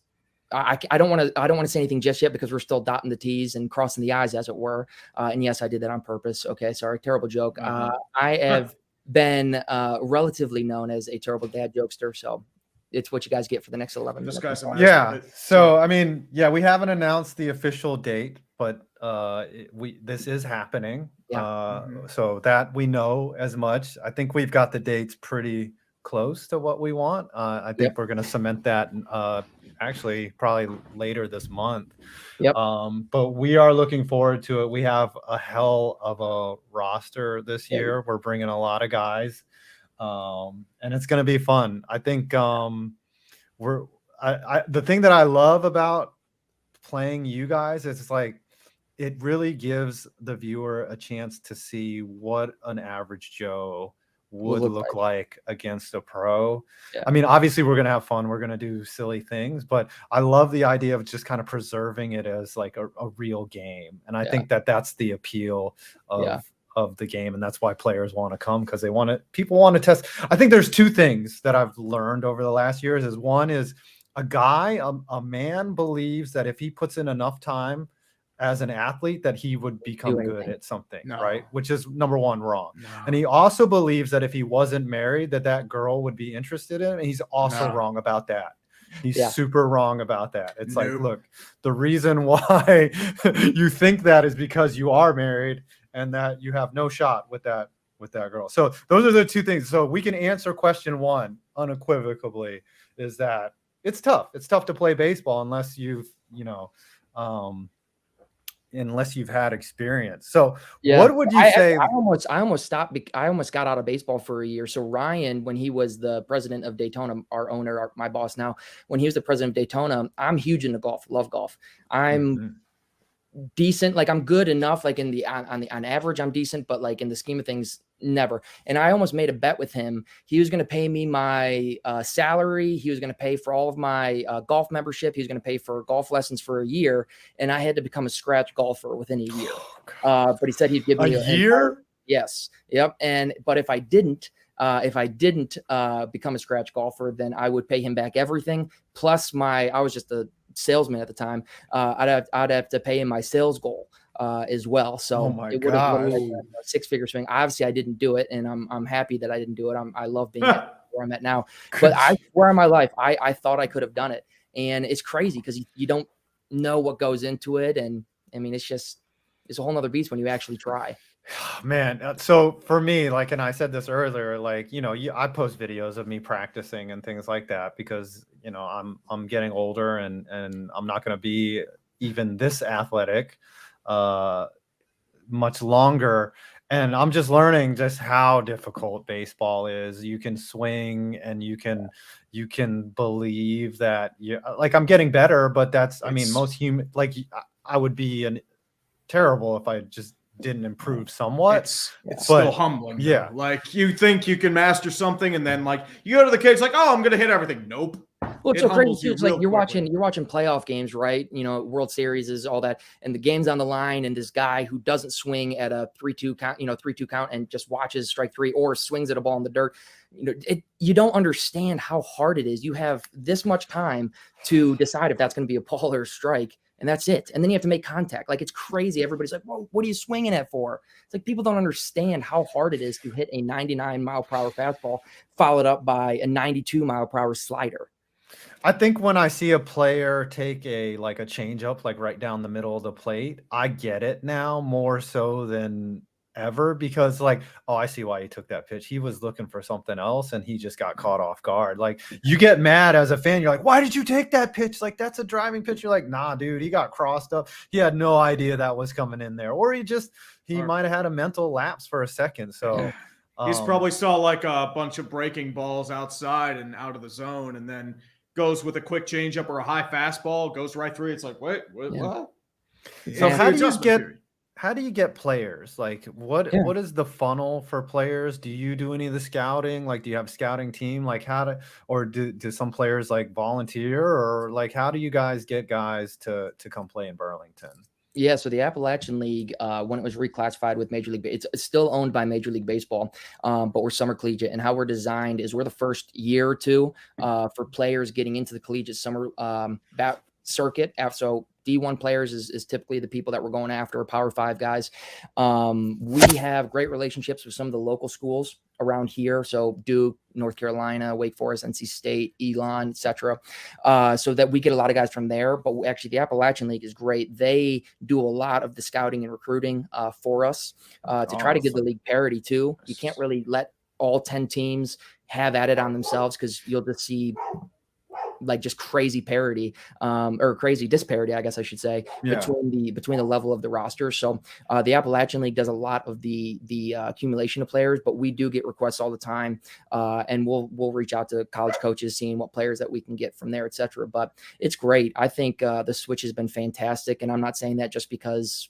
I don't want to say anything just yet because we're still dotting the T's and crossing the I's, as it were. And yes, I did that on purpose. Okay, sorry, terrible joke. I have been relatively known as a terrible dad jokester, so it's what you guys get for the next 11 minutes. Yeah. So I mean, yeah, we haven't announced the official date, but this is happening. Yeah. So that we know as much. I think we've got the dates pretty close to what we want. I think we're going to cement that actually probably later this month. Yep. But we are looking forward to it. We have a hell of a roster this year. We're bringing a lot of guys, and it's going to be fun. I think the thing that I love about playing you guys is it's like it really gives the viewer a chance to see what an average Joe would look like against a pro. I mean, obviously we're going to have fun. We're going to do silly things, but I love the idea of just kind of preserving it as like a real game. And I think that that's the appeal of the game. And that's why players want to come, because people want to test. I think there's two things that I've learned over the last years is one is a man believes that if he puts in enough time as an athlete that he would become good at something, right? Which is number one, wrong. And he also believes that if he wasn't married, that girl would be interested in him. And he's also wrong about that. He's super wrong about that. It's like, look, the reason why you think that is because you are married and that you have no shot with that girl. So those are the two things. So we can answer question one unequivocally is that it's tough. It's tough to play baseball unless you've had experience. So what would you say? I almost stopped. I almost got out of baseball for a year. So Ryan, when he was the president of Daytona, our owner, my boss now, when he was the president of Daytona, I'm huge into golf, love golf. I'm decent. Like I'm good enough, like on average, I'm decent, but like in the scheme of things, never. And I almost made a bet with him. He was going to pay me my salary. He was going to pay for all of my golf membership. He was going to pay for golf lessons for a year. And I had to become a scratch golfer within a year. But he said he'd give me a year. Yes. Yep. But if I didn't become a scratch golfer, then I would pay him back everything. Plus I was just a salesman at the time. I'd have to pay him my sales goal as well. So it would have been like a 6-figure swing. Obviously I didn't do it, and I'm happy that I didn't do it. I love being where I'm at now, but I swear on my life, I thought I could have done it. And it's crazy because you don't know what goes into it. And I mean, it's a whole nother beast when you actually try. Man, so for me, like, and I said this earlier, like, I post videos of me practicing and things like that because, I'm getting older and I'm not going to be even this athletic much longer. And I'm just learning just how difficult baseball is. You can swing and you can believe that like I'm getting better, but most human, like I would be terrible if I just didn't improve somewhat. It's still humbling. Yeah. Like you think you can master something and then like you go to the cage like, oh, I'm going to hit everything. Nope. Well, it's so crazy too. It's like you're watching playoff games, right? World Series is all that, and the game's on the line, and this guy who doesn't swing at a 3-2 count, 3-2 count, and just watches strike 3 or swings at a ball in the dirt. You don't understand how hard it is. You have this much time to decide if that's going to be a ball or a strike, and that's it. And then you have to make contact. Like, it's crazy. Everybody's like, "Whoa, what are you swinging at for?" It's like people don't understand how hard it is to hit a 99-mile-per-hour fastball followed up by a 92-mile-per-hour slider. I think when I see a player take a change up, like right down the middle of the plate, I get it now more so than ever because like, oh, I see why he took that pitch. He was looking for something else and he just got caught off guard. Like you get mad as a fan. You're like, why did you take that pitch? Like that's a driving pitch. You're like, nah, dude, he got crossed up. He had no idea that was coming in there. Or he might've had a mental lapse for a second. So he's probably saw like a bunch of breaking balls outside and out of the zone and then goes with a quick changeup or a high fastball, goes right through. It's like, wait, what? So how do you get how do you get players? Like what is the funnel for players? Do you do any of the scouting? Like, do you have a scouting team? Like do some players like volunteer, or like, how do you guys get guys to come play in Burlington? Yeah, so the Appalachian League, when it was reclassified with Major League, it's still owned by Major League Baseball, but we're summer collegiate. And how we're designed is we're the first year or two for players getting into the collegiate summer circuit. So D1 players is typically the people that we're going after, Power 5 guys. We have great relationships with some of the local schools around here. So Duke, North Carolina, Wake Forest, NC State, Elon, etc. So that we get a lot of guys from there. But actually, the Appalachian League is great. They do a lot of the scouting and recruiting for us to try to get the league parity too. You can't really let all 10 teams have at it on themselves, because you'll just see like just crazy parity or crazy disparity, I guess I should say, between the level of the roster. So the Appalachian League does a lot of the accumulation of players, but we do get requests all the time, and we'll reach out to college coaches, seeing what players that we can get from there, etc. But it's great. I think the switch has been fantastic, and I'm not saying that just because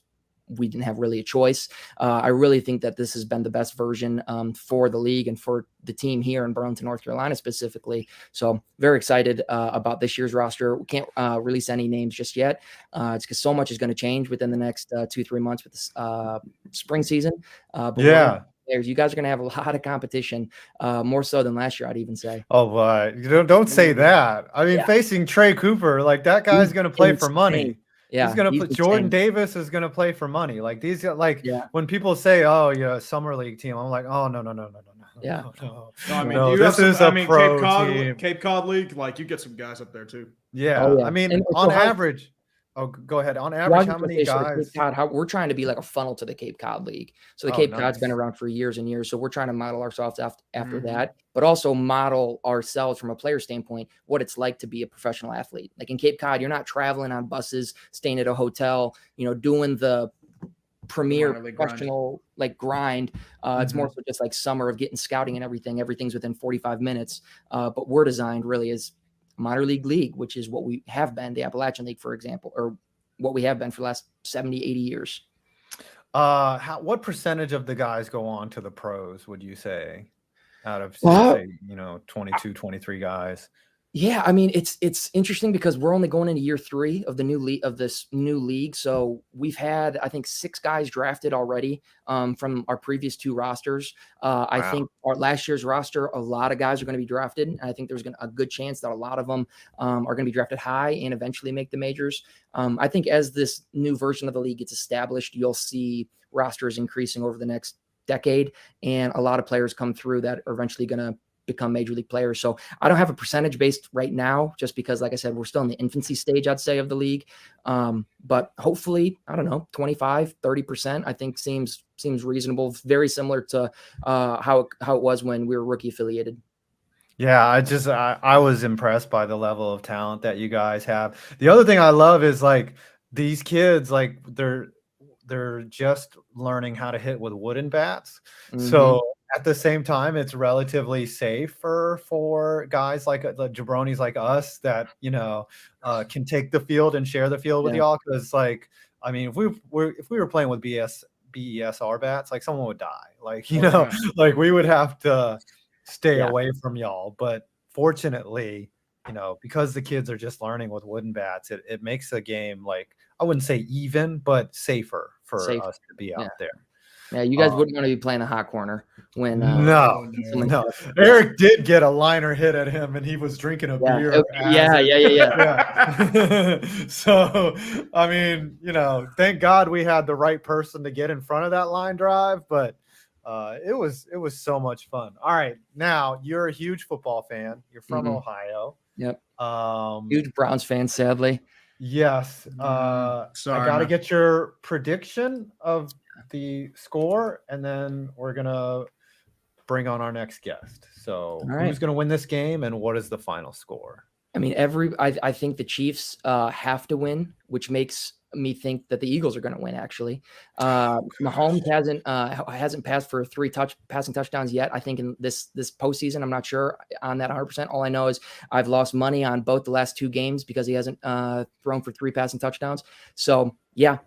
we didn't have really a choice. I really think that this has been the best version for the league and for the team here in Burlington, North Carolina specifically. So very excited about this year's roster. We can't release any names just yet. It's because so much is going to change within the next 2-3 months with this spring season. But you guys are going to have a lot of competition, more so than last year, I'd even say. Oh, but don't say that. I mean, facing Trey Cooper, like that guy's going to play for money. Yeah, he's gonna play. Jordan Davis is gonna play for money. Like these, when people say, "Oh, yeah, summer league team," I'm like, "Oh, no. Yeah, no. I mean, No, this is a pro team. Cape Cod League. Like, you get some guys up there too. Yeah, I mean, on average. Oh, go ahead. On average, how many guys? Cape Cod, we're trying to be like a funnel to the Cape Cod League. So the Cape Cod's been around for years and years. So we're trying to model ourselves after that, but also model ourselves from a player standpoint, what it's like to be a professional athlete. Like in Cape Cod, you're not traveling on buses, staying at a hotel, doing the premier professional grind. It's more so just like summer of getting scouting and everything. Everything's within 45 minutes. But we're designed really as minor league, which is what we have been, the Appalachian League, for example, or what we have been for the last 70, 80 years. What percentage of the guys go on to the pros, would you say, out of say, 22, 23 guys? Yeah, I mean, it's interesting because we're only going into year 3 of the new league, of this new league. So we've had, I think, 6 guys drafted already from our previous 2 rosters. I think our last year's roster, a lot of guys are going to be drafted. And I think there's a good chance that a lot of them are going to be drafted high and eventually make the majors. I think as this new version of the league gets established, you'll see rosters increasing over the next decade, and a lot of players come through that are eventually going to become major league players. So I don't have a percentage based right now, just because, like I said, we're still in the infancy stage, I'd say, of the league. But hopefully, I don't know, 25, 30%, I think seems reasonable. Very similar to how it was when we were rookie affiliated. Yeah, I was impressed by the level of talent that you guys have. The other thing I love is like these kids, like they're just learning how to hit with wooden bats. So at the same time, it's relatively safer for guys like the jabronis like us that can take the field and share the field with y'all. Because I mean, if we were playing with BESR bats, like someone would die. Like like we would have to stay away from y'all. But fortunately, because the kids are just learning with wooden bats, it makes the game, like, I wouldn't say even, but safer for us to be out there. Yeah, you guys wouldn't want to be playing the hot corner when no. Eric did get a liner hit at him, and he was drinking a beer. So I mean, thank God we had the right person to get in front of that line drive, but it was so much fun. All right, now you're a huge football fan. You're from Ohio. Yep. Huge Browns fan, sadly. Yes. I got to get your prediction of the score, and then we're gonna bring on our next guest. So who's gonna win this game, and what is the final score? I mean, I think the Chiefs have to win, which makes me think that the Eagles are going to win. Actually, Mahomes hasn't passed for 3 passing touchdowns yet. I think in this postseason, I'm not sure on that 100%. All I know is I've lost money on both the last 2 games because he hasn't thrown for 3 passing touchdowns. So yeah,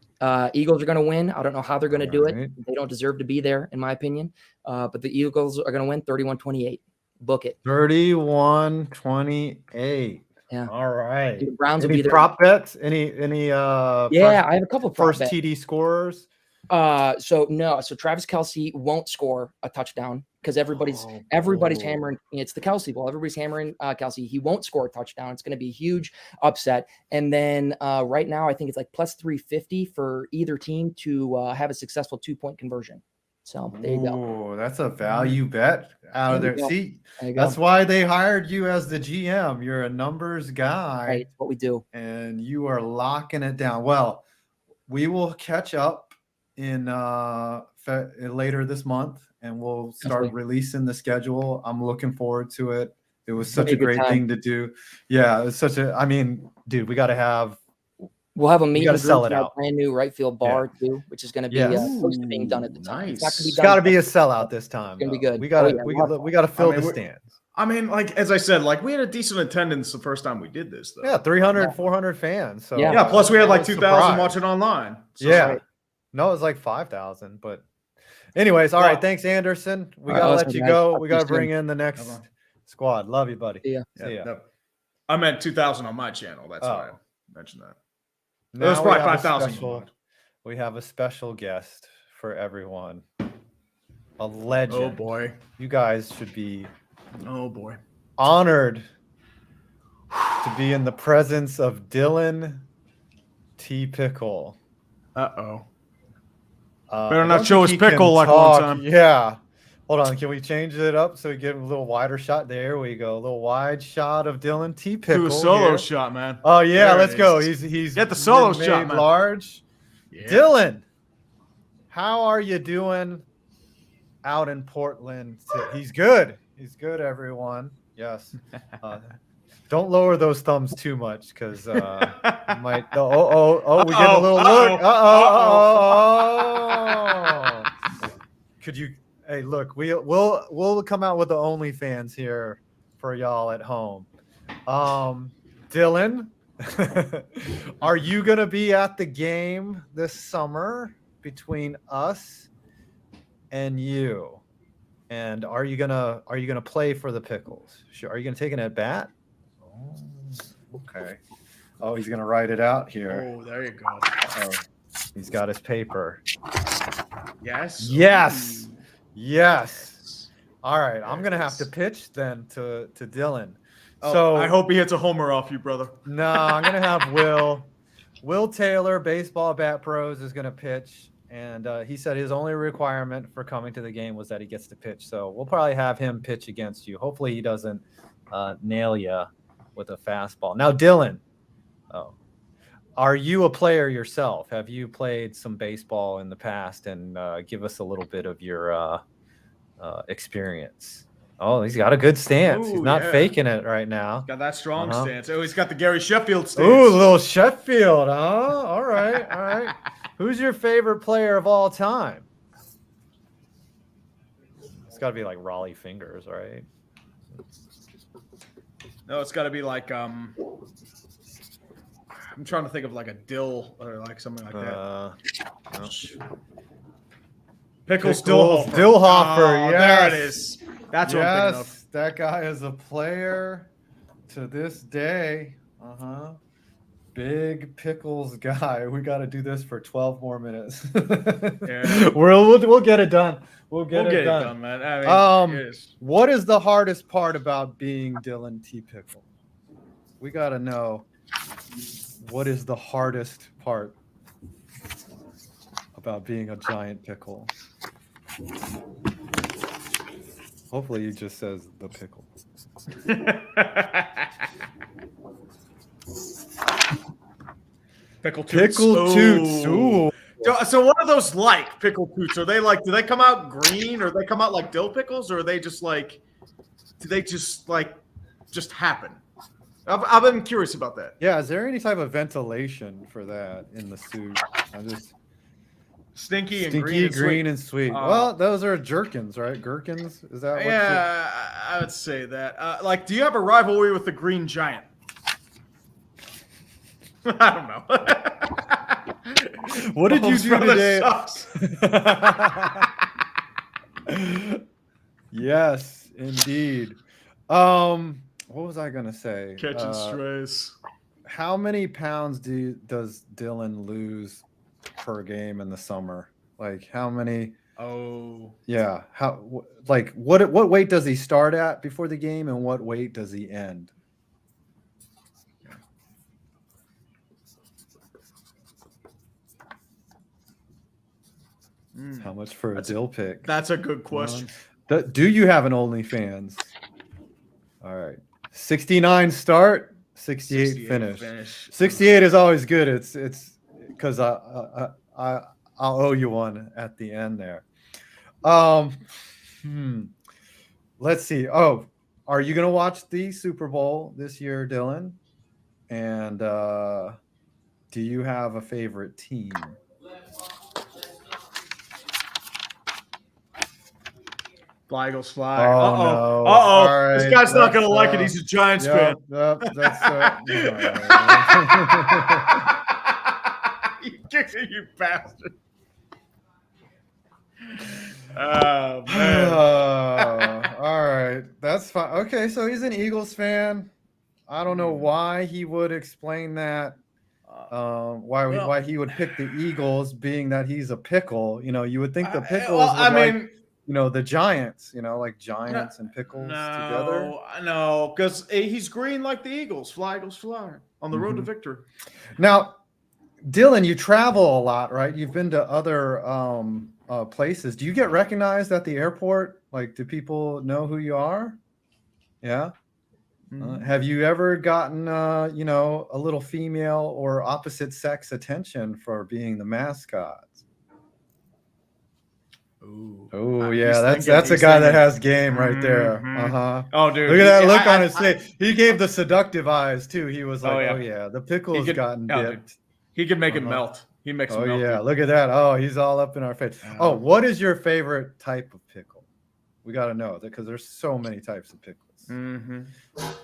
Eagles are going to win. I don't know how they're going to do it. They don't deserve to be there, in my opinion. But the Eagles are going to win 31-28. Book it. 31-28. Yeah. All right. The Browns will Any be there. prop bets? Any Yeah, I have a couple of prop first bets. TD scorers. So Travis Kelce won't score a touchdown because everybody's hammering. It's the Kelce ball. Everybody's hammering Kelce. He won't score a touchdown. It's going to be a huge upset. And then right now, I think it's like plus 350 for either team to have a successful 2-point conversion. So there you go. Oh, that's a value bet out of there. See, There you go. that's why they hired you as the GM. You're a numbers guy. Right, what we do. And you are locking it down. Well, we will catch up in later this month, and we'll start releasing the schedule. I'm looking forward to it. It was such a great thing to do. Yeah, it's such a. I mean, dude, we got to have. We'll have a meeting to sell it at our out. brand new right field bar too, which is going to be close to being done at the time. It's got to be a sellout this time. It's going to be good. We got to we got to fill the stands. I mean, like as I said, like we had a decent attendance the first time we did this, though. Yeah, 300, 400 fans. So yeah. Plus we had like 2,000 surprised. watching online. So Yeah. No, it was like 5,000. But anyways, all right. Thanks, Anderson. We got to let you go. We got to bring in the next squad. Love you, buddy. Yeah. See ya. No. I meant 2,000 on my channel. That's why I mentioned that. It Now was we probably have a 5,000. special- We have a special guest for everyone. A legend. Oh, boy. You guys should be honored to be in the presence of Dylan T. Pickle. Better I not don't show think his he pickle can like one talk. time. Yeah. Hold on. Can we change it up so we get a little wider shot? There we go. A little wide shot of Dylan T. Pickle. Do a solo here. shot, man. Oh yeah, There let's it go. is. He's Get the solo been shot, made man. large. Yeah. Dylan, how are you doing out in Portland? He's good. He's good, everyone. Yes. Don't lower those thumbs too much because might. Oh, we get a little look. Could you? Hey, look, we'll come out with the OnlyFans here for y'all at home. Dylan, are you gonna be at the game this summer between us and you? And are you gonna play for the Pickles? Sure. Are you gonna take an at bat? Oh, okay. Oh, he's gonna write it out here. Oh, there you go. Oh, he's got his paper. Yes. Yes. Yes. All right. I'm gonna have to pitch then to Dylan. Oh, So I hope he hits a homer off you, brother. no, I'm gonna have Will Taylor, Baseball Bat Pros, is gonna pitch, and he said his only requirement for coming to the game was that he gets to pitch. So we'll probably have him pitch against you. Hopefully he doesn't nail you with a fastball. Now, Dylan, are you a player yourself? Have you played some baseball in the past? And give us a little bit of your experience. Oh, he's got a good stance. He's Ooh, not yeah. faking it right now. Got that strong Uh-huh. stance. Oh, he's got the Gary Sheffield stance. Ooh, a little Sheffield, huh? All right, all right. Who's your favorite player of all time? It's got to be like Raleigh Fingers, right? No, it's got to be like I'm trying to think of like a Dill or like something like that. No. Pickles Dillhofer. Dillhofer. Dillhofer, Oh, yes. There it is. That's what I'm thinking of. Yes, that guy is a player to this day. Uh-huh. Big Pickles guy. We got to do this for 12 more minutes. Yeah. We'll get it done. We'll get it done. done. Man. I mean, yes. What is the hardest part about being Dylan T. Pickle? We got to know what is the hardest part about being a giant pickle. Hopefully he just says the pickle. Pickle toots. Pickle toots. Ooh. So what are those like, pickle toots? Are they like, do they come out green or do they come out like dill pickles or are they just like, do they just like, just happen? I've been curious about that. Yeah, is there any type of ventilation for that in the suit? I'm just Stinky and stinky, green and sweet. Well, those are jerkins, right? Gherkins? Is that what yeah, I would say that. Like, do you have a rivalry with the Green Giant? I don't know. What did you Mahomes' do brother today? sucks. Yes, indeed. What was I gonna say? Catching strays. How many pounds does Dylan lose per game in the summer? Like how many? Oh, yeah. What weight does he start at before the game, and what weight does he end? How much for a dill pick? That's a good question. Do you have an OnlyFans? All right. 69 start, 68 finish. 68 is always good. It's because I'll owe you one at the end there. Let's see. Oh, are you gonna watch the Super Bowl this year, Dylan? And do you have a favorite team? Fly Eagles fly. Oh, no. Uh-oh. All This right, guy's not that's, going to like it. He's a Giants fan. Yep, that's You kicked it, you bastard. Oh, man. All right. That's fine. Okay, so he's an Eagles fan. I don't know why he would explain that. Why he would pick the Eagles, being that he's a pickle. You know, you would think the Pickles the Giants, like Giants and Pickles together. No, because he's green like the Eagles. Fly Eagles fly on the road to victory. Now, Dylan, you travel a lot, right? You've been to other places. Do you get recognized at the airport? Like, do people know who you are? Yeah. Have you ever gotten, a little female or opposite sex attention for being the mascot? Oh yeah, that's a guy that has game right there. Oh, dude, look at that look on his face. He gave the seductive eyes too. He was like, "Oh yeah, the Pickles gotten dipped." He can make it melt. He makes it melt. Oh yeah, look at that. Oh, he's all up in our face. Oh, what is your favorite type of pickle? We got to know that because there's so many types of pickles.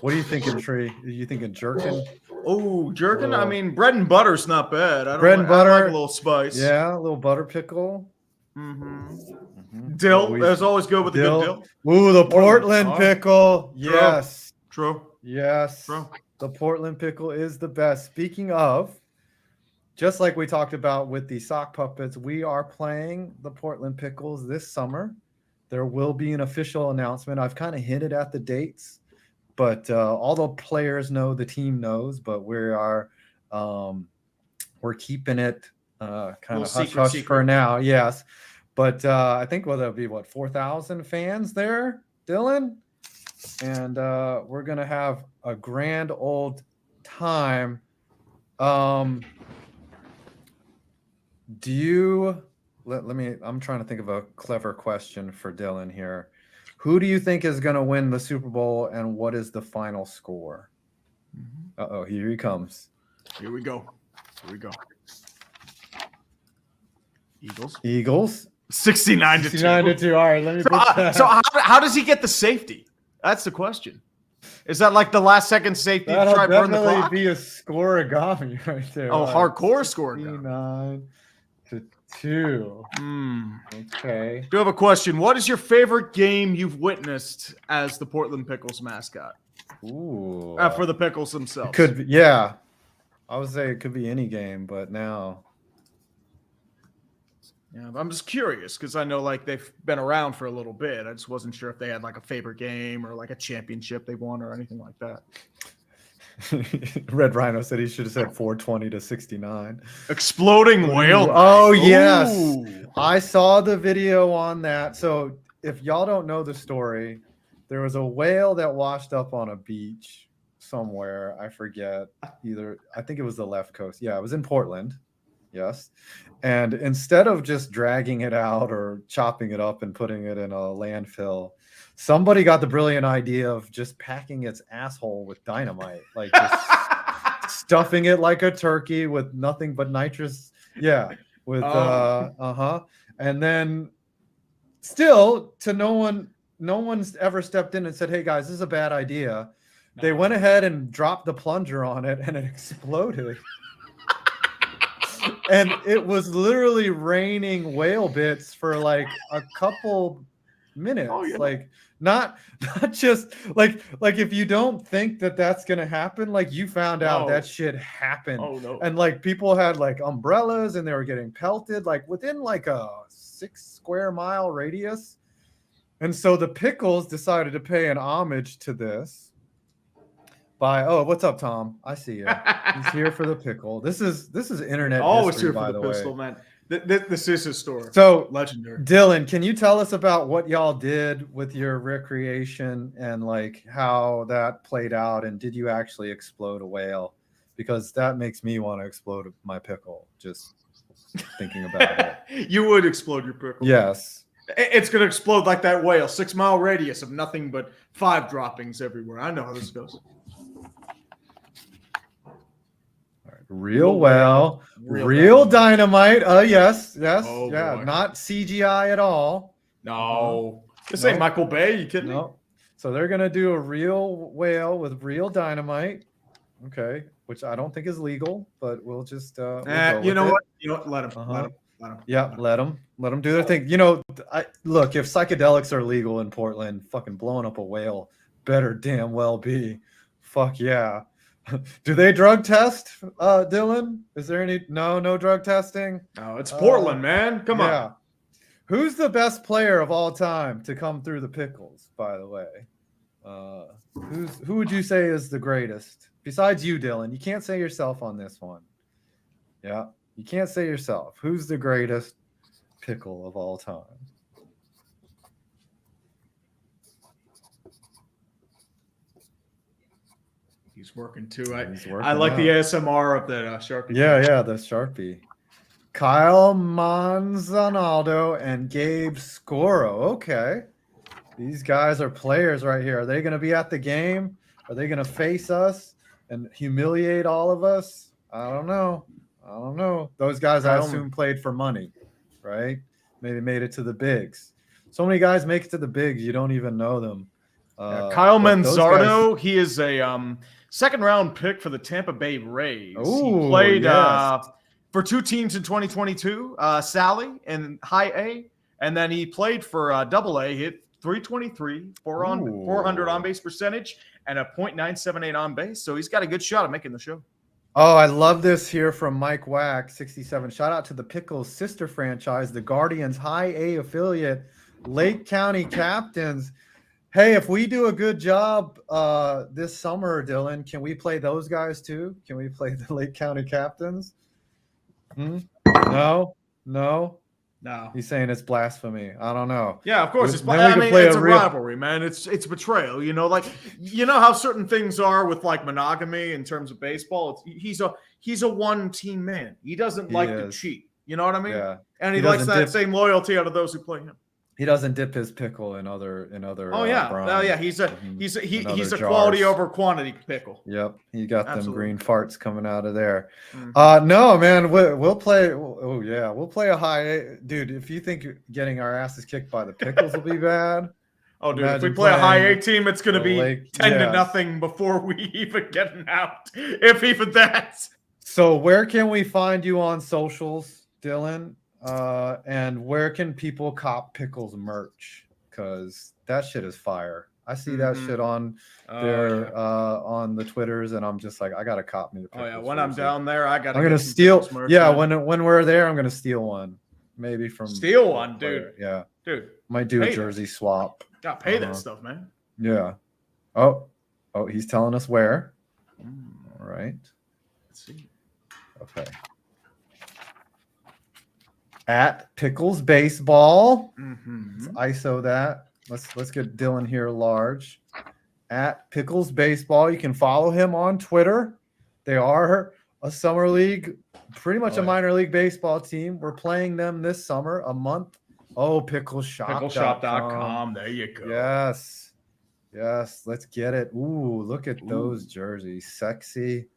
What are you thinking, Tree? Are you thinking jerkin? Oh, jerkin. I mean, bread and butter's not bad. I Bread and butter, I like a little spice. Yeah, a little butter pickle. Dill. That's always good with the good dill. Ooh, the Portland pickle. True. Yes. True. Yes. True. The Portland pickle is the best. Speaking of, just like we talked about with the sock puppets, we are playing the Portland Pickles this summer. There will be an official announcement. I've kind of hinted at the dates, but all the players know, the team knows, but we're keeping it kind of hush for now. Yes. But I think there'll be 4,000 fans there, Dylan, and we're gonna have a grand old time. I'm trying to think of a clever question for Dylan here. Who do you think is gonna win the Super Bowl, and what is the final score? Here he comes. Here we go. Eagles. 69 to 2. 69 to 2. All right, let me put that. So how does he get the safety? That's the question. Is that like the last second safety to That'll try to burn the definitely clock? be a scoreagami right there. Oh, hardcore scoregami. 69 to 2. Okay. Do have a question. What is your favorite game you've witnessed as the Portland Pickles mascot? Ooh. For the Pickles themselves. It could be, yeah. I would say it could be any game, but now. Yeah, I'm just curious because I know they've been around for a little bit. I just wasn't sure if they had a favorite game or a championship they won or anything like that. Red Rhino said he should have said 420 to 69. Exploding whale. Oh yes. Ooh. I saw the video on that. So if y'all don't know the story, there was a whale that washed up on a beach somewhere. I forget. I think it was the left coast. Yeah, it was in Portland. Yes. And instead of just dragging it out or chopping it up and putting it in a landfill, somebody got the brilliant idea of just packing its asshole with dynamite, just stuffing it like a turkey with nothing but nitrous. Yeah. With and then still no one's ever stepped in and said, "Hey guys, this is a bad idea." No. They went ahead and dropped the plunger on it and it exploded. and it was literally raining whale bits for like a couple minutes. Oh, yeah. Like not just like if you don't think that that's gonna happen, like you found out that shit happened. Oh no. And like people had like umbrellas and they were getting pelted like within like a 6 square mile radius. And so the Pickles decided to pay an homage to this by what's up, Tom? I see you. He's here for the pickle. This is internet Always history, here by for the the way. pistol, man. This is historic. So legendary. Dylan, can you tell us about what y'all did with your recreation and like how that played out? And did you actually explode a whale? Because that makes me want to explode my pickle just thinking about it. You would explode your pickle. Yes. It's going to explode like that whale. 6 mile radius of nothing but 5 droppings everywhere. I know how this goes. Real well, real dynamite. Yes. Oh, yeah, boy. not CGI at all. No. This ain't Michael Bay. You kidding me? No. So they're gonna do a real whale with real dynamite. Okay, which I don't think is legal, but we'll just we'll go You know with what? it. You know what? Let him. Let him. Let him. Yeah, let them do their thing. You know, look, if psychedelics are legal in Portland, fucking blowing up a whale better damn well be. Fuck yeah. Do they drug test, Dylan? Is there any no drug testing? No, it's Portland, man. Come on. Who's the best player of all time to come through the Pickles, by the way? Who would you say is the greatest? Besides you, Dylan. You can't say yourself on this one. Yeah. You can't say yourself. Who's the greatest pickle of all time? He's working too. Working I like out. the ASMR of that Sharpie. Yeah, the Sharpie. Kyle Manzanaldo and Gabe Scoro. Okay. These guys are players right here. Are they going to be at the game? Are they going to face us and humiliate all of us? I don't know. Those guys, I assume, played for money, right? Maybe made it to the bigs. So many guys make it to the bigs, you don't even know them. Kyle Manzardo, he is a second-round pick for the Tampa Bay Rays. Ooh, he played yes. for 2 teams in 2022, Sally in high A, and then he played for double A, hit 323, 400 on-base percentage, and a .978 on base. So he's got a good shot at making the show. Oh, I love this here from Mike Wack, 67. Shout out to the Pickles sister franchise, the Guardians High A affiliate, Lake County Captains. Hey, if we do a good job this summer, Dylan, can we play those guys too? Can we play the Lake County Captains? No. He's saying it's blasphemy. I don't know. Yeah, of course. It's a rivalry, man. It's betrayal. You know, like how certain things are with like monogamy in terms of baseball. He's a one-team man. He doesn't like to cheat. You know what I mean? Yeah. And he likes that same loyalty out of those who play him. He doesn't dip his pickle in other. Oh yeah, brine. He's a jars. quality over quantity pickle. Yep, he got Absolutely. them green farts coming out of there. No, man, we'll play. Oh yeah, we'll play a high A. Dude. If you think getting our asses kicked by the Pickles will be bad, oh dude, imagine if we play a high A playing team, it's going to be 10-0 before we even get an out, if even that. So where can we find you on socials, Dylan? And where can people cop Pickles merch? Because that shit is fire. I see that shit on there on the Twitters, and I'm just like, I gotta cop me the Pickles. Oh yeah, when I'm down there, I'm gonna steal. Yeah, when we're there, I'm gonna steal one. Maybe from dude. Yeah, dude. Might do a Pay jersey swap. Got to pay that stuff, man. Yeah. Oh, he's telling us where. All right. Let's see. Okay. At Pickles Baseball. Let's ISO that. Let's get Dylan here large. At Pickles Baseball. You can follow him on Twitter. They are a summer league, pretty much a minor league baseball team. We're playing them this summer, a month. Oh, Pickleshop.com. Pickleshop.com. There you go. Yes. Let's get it. Ooh, look at those jerseys. Sexy.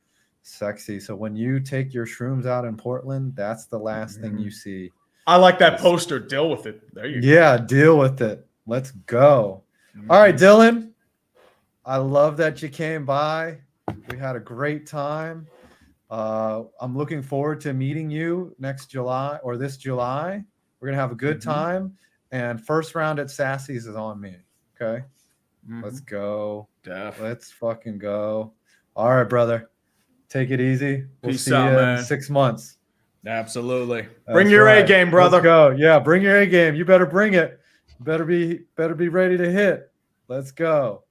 So when you take your shrooms out in Portland, that's the last thing you see. I like that poster. Deal with it. There you go. Yeah, deal with it. Let's go. All right, Dylan. I love that you came by. We had a great time. I'm looking forward to meeting you next July or this July. We're gonna have a good time, and first round at Sassy's is on me. Okay, let's go. Let's fucking go. All right, brother. Take it easy. We'll Peace see out, you man. in 6 months. Absolutely. That's Bring your right. A game, brother. Let's go. Yeah, bring your A game. You better bring it. Better be ready to hit. Let's go.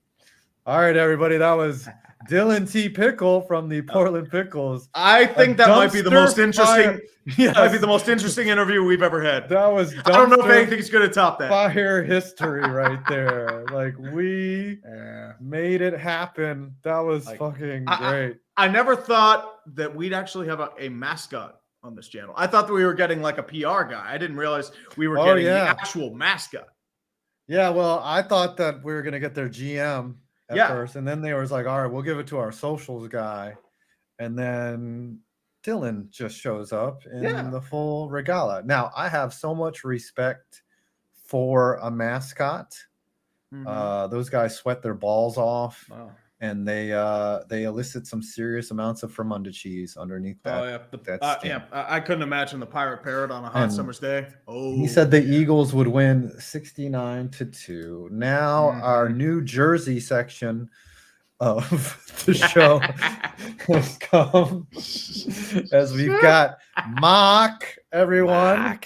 All right, everybody. That was Dylan T. Pickle from the Portland Pickles. I think that might be the most interesting. Yes. Might be the most interesting interview we've ever had. That was. I don't know if anything's going to top that. Fire history right there. Like we made it happen. That was fucking great. I never thought that we'd actually have a mascot on this channel. I thought that we were getting like a PR guy. I didn't realize we were getting the actual mascot. Yeah, well, I thought that we were gonna get their GM at first, and then they was like, "All right, we'll give it to our socials guy," and then Dylan just shows up in the full regala. Now, I have so much respect for a mascot. Those guys sweat their balls off. Wow. And they elicit some serious amounts of Fremunda cheese underneath that. I couldn't imagine the pirate parrot on a hot summer's day. Oh, he said the Eagles would win 69-2. Now our New Jersey section of the show has come as we've got Mock, everyone.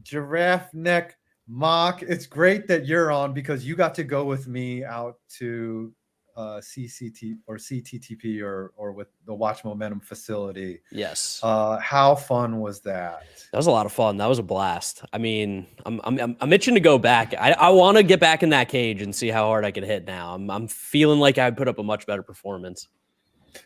GiraffeNeckMarc. It's great that you're on because you got to go with me out to CCT or CTTP or with the Watch Momentum facility. Yes. How fun was that? That was a lot of fun. That was a blast. I mean, I'm itching to go back. I want to get back in that cage and see how hard I can hit now. I'm feeling like I put up a much better performance.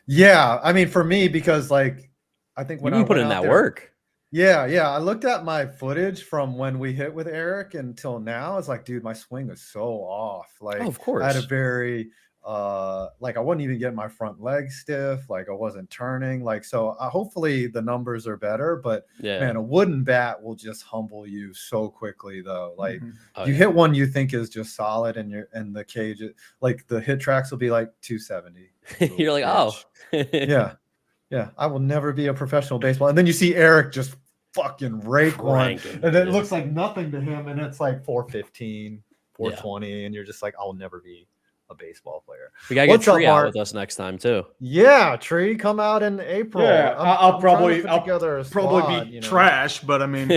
Yeah, I mean, for me, because like I think when I put in that work. Yeah. I looked at my footage from when we hit with Eric until now. It's like, dude, my swing is so off. Like, of course, I had a very like I wasn't even getting my front leg stiff, like I wasn't turning, like so hopefully the numbers are better, but man, a wooden bat will just humble you so quickly though. Like you hit one you think is just solid and you're in the cage, like the hit tracks will be like 270. You're like, yeah, I will never be a professional baseball. And then you see Eric just fucking rake one and it looks like nothing to him and it's like 415, 420 and you're just like, I'll never be a baseball player. We gotta get Tree out with us next time too. Yeah, Tree, come out in April. Yeah, I'll probably be trash, but I mean,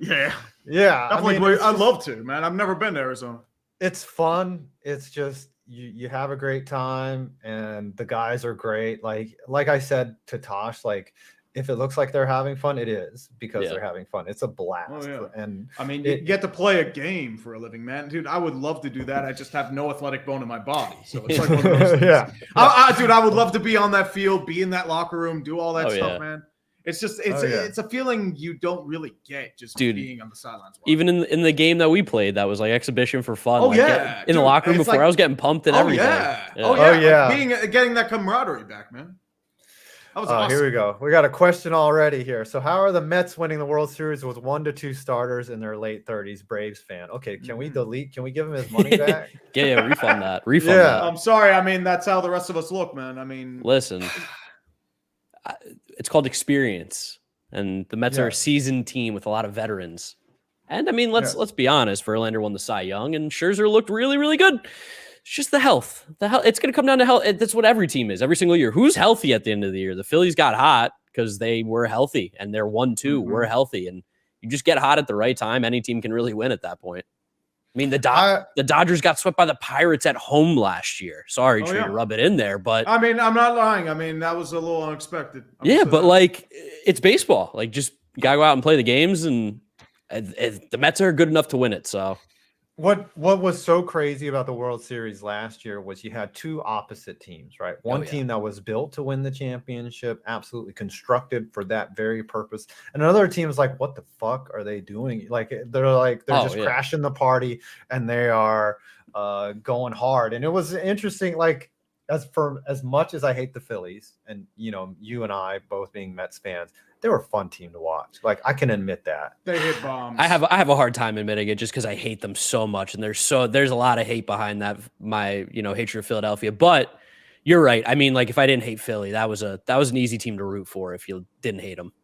yeah. Definitely, I'd love to, man. I've never been to Arizona. It's fun. It's just you have a great time, and the guys are great. Like I said to Tosh, like if it looks like they're having fun, it is because they're having fun. It's a blast. And I mean, you get to play a game for a living, man. Dude, I would love to do that. I just have no athletic bone in my body. So it's like one of those things. Dude, I would love to be on that field, be in that locker room, do all that stuff, man. It's just it's a feeling you don't really get just being on the sidelines. Even in the game that we played, that was like exhibition for fun. Oh, in the locker room before, I was getting pumped and everything. Getting that camaraderie back, man. Awesome. Here we go. We got a question already here. So how are the Mets winning the World Series with 1 to 2 starters in their late 30s? Braves fan. Okay, can we delete? Can we give him his money back? Refund that. That. I'm sorry. I mean, that's how the rest of us look, man. I mean, listen, it's called experience, and the Mets are a seasoned team with a lot of veterans. And I mean, let's be honest. Verlander won the Cy Young, and Scherzer looked really, really good. It's just the health. It's going to come down to health. That's what every team is every single year. Who's healthy at the end of the year? The Phillies got hot because they were healthy, and they're 1-2. We're healthy, and you just get hot at the right time. Any team can really win at that point. I mean, the Dodgers got swept by the Pirates at home last year. Sorry, Tree, to rub it in there, but I mean, I'm not lying. I mean, that was a little unexpected. But like, it's baseball. Like, just you gotta go out and play the games, and the Mets are good enough to win it. So. What was so crazy about the World Series last year was you had two opposite teams, right? One team that was built to win the championship, absolutely constructed for that very purpose. And another team is like, what the fuck are they doing? They're just crashing the party and they are going hard. And it was interesting, like as much as I hate the Phillies and, you and I both being Mets fans, they were a fun team to watch. Like, I can admit that. They hit bombs. I have a hard time admitting it just because I hate them so much. And there's a lot of hate behind that, my, hatred of Philadelphia. But you're right. I mean, like if I didn't hate Philly, that was an easy team to root for if you didn't hate them.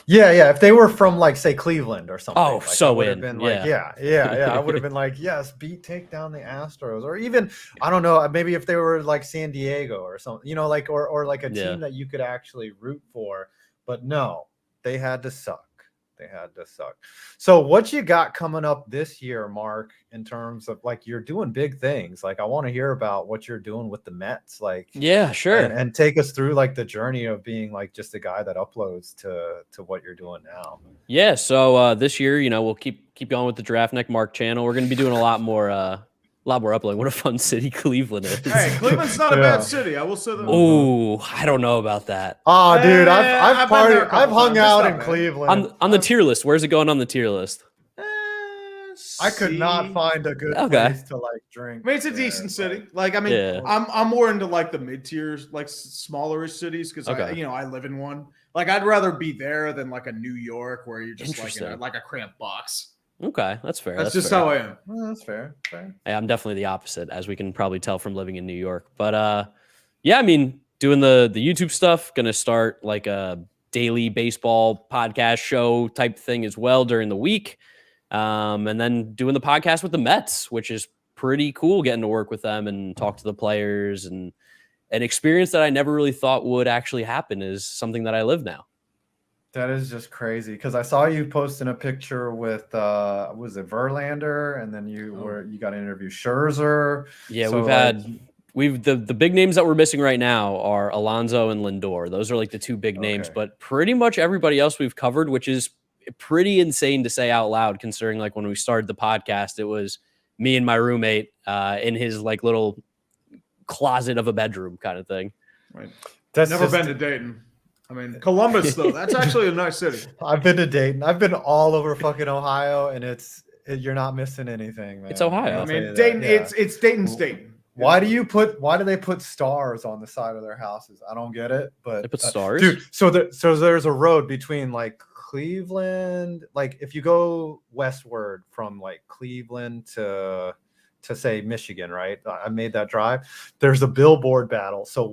Yeah. If they were from like say Cleveland or something, Oh, like, so I would have in. been Yeah. like, I would have been like, yes, take down the Astros, or even I don't know, maybe if they were like San Diego or something, you know, like or like a team that you could actually root for. But no, they had to suck. So what you got coming up this year, Mark, in terms of like you're doing big things? Like I want to hear about what you're doing with the Mets. Like yeah, sure. And take us through like the journey of being like just a guy that uploads to what you're doing now. Yeah. So this year, you know, we'll keep going with the GiraffeNeckMarc channel. We're going to be doing a lot more uploading. What a fun city Cleveland is. Hey, Cleveland's not a bad city. I will say that. Oh, I don't know about that. Oh, dude, I've hung out in bad. Cleveland. On the tier list. Where's it going on the tier list? I could not find a good place to like drink. I mean, it's a decent city. Like, I mean, I'm more into like the mid tiers, like smaller cities, because I live in one. Like, I'd rather be there than like a New York where you're just like in like a cramped box. Okay, that's fair. That's just how I am. Well, that's fair. Yeah, I'm definitely the opposite, as we can probably tell from living in New York. But yeah, I mean, doing the YouTube stuff, gonna start like a daily baseball podcast show type thing as well during the week. And then doing the podcast with the Mets, which is pretty cool, getting to work with them and talk to the players, and an experience that I never really thought would actually happen is something that I live now. That is just crazy, because I saw you posting a picture with was it Verlander, and then you got to interview Scherzer. Yeah, so the big names that we're missing right now are Alonso and Lindor. Those are like the two big names, but pretty much everybody else we've covered, which is pretty insane to say out loud, considering like when we started the podcast, it was me and my roommate in his like little closet of a bedroom kind of thing. Right. That's never been to Dayton. I mean, Columbus, though, that's actually a nice city. I've been to Dayton. I've been all over fucking Ohio, and you're not missing anything, man. It's Ohio. I mean, Dayton, it's Dayton State. Why do they put stars on the side of their houses? I don't get it, but they put stars, dude. So there's a road between like Cleveland, like if you go westward from like Cleveland to say Michigan, right? I made that drive. There's a billboard battle. So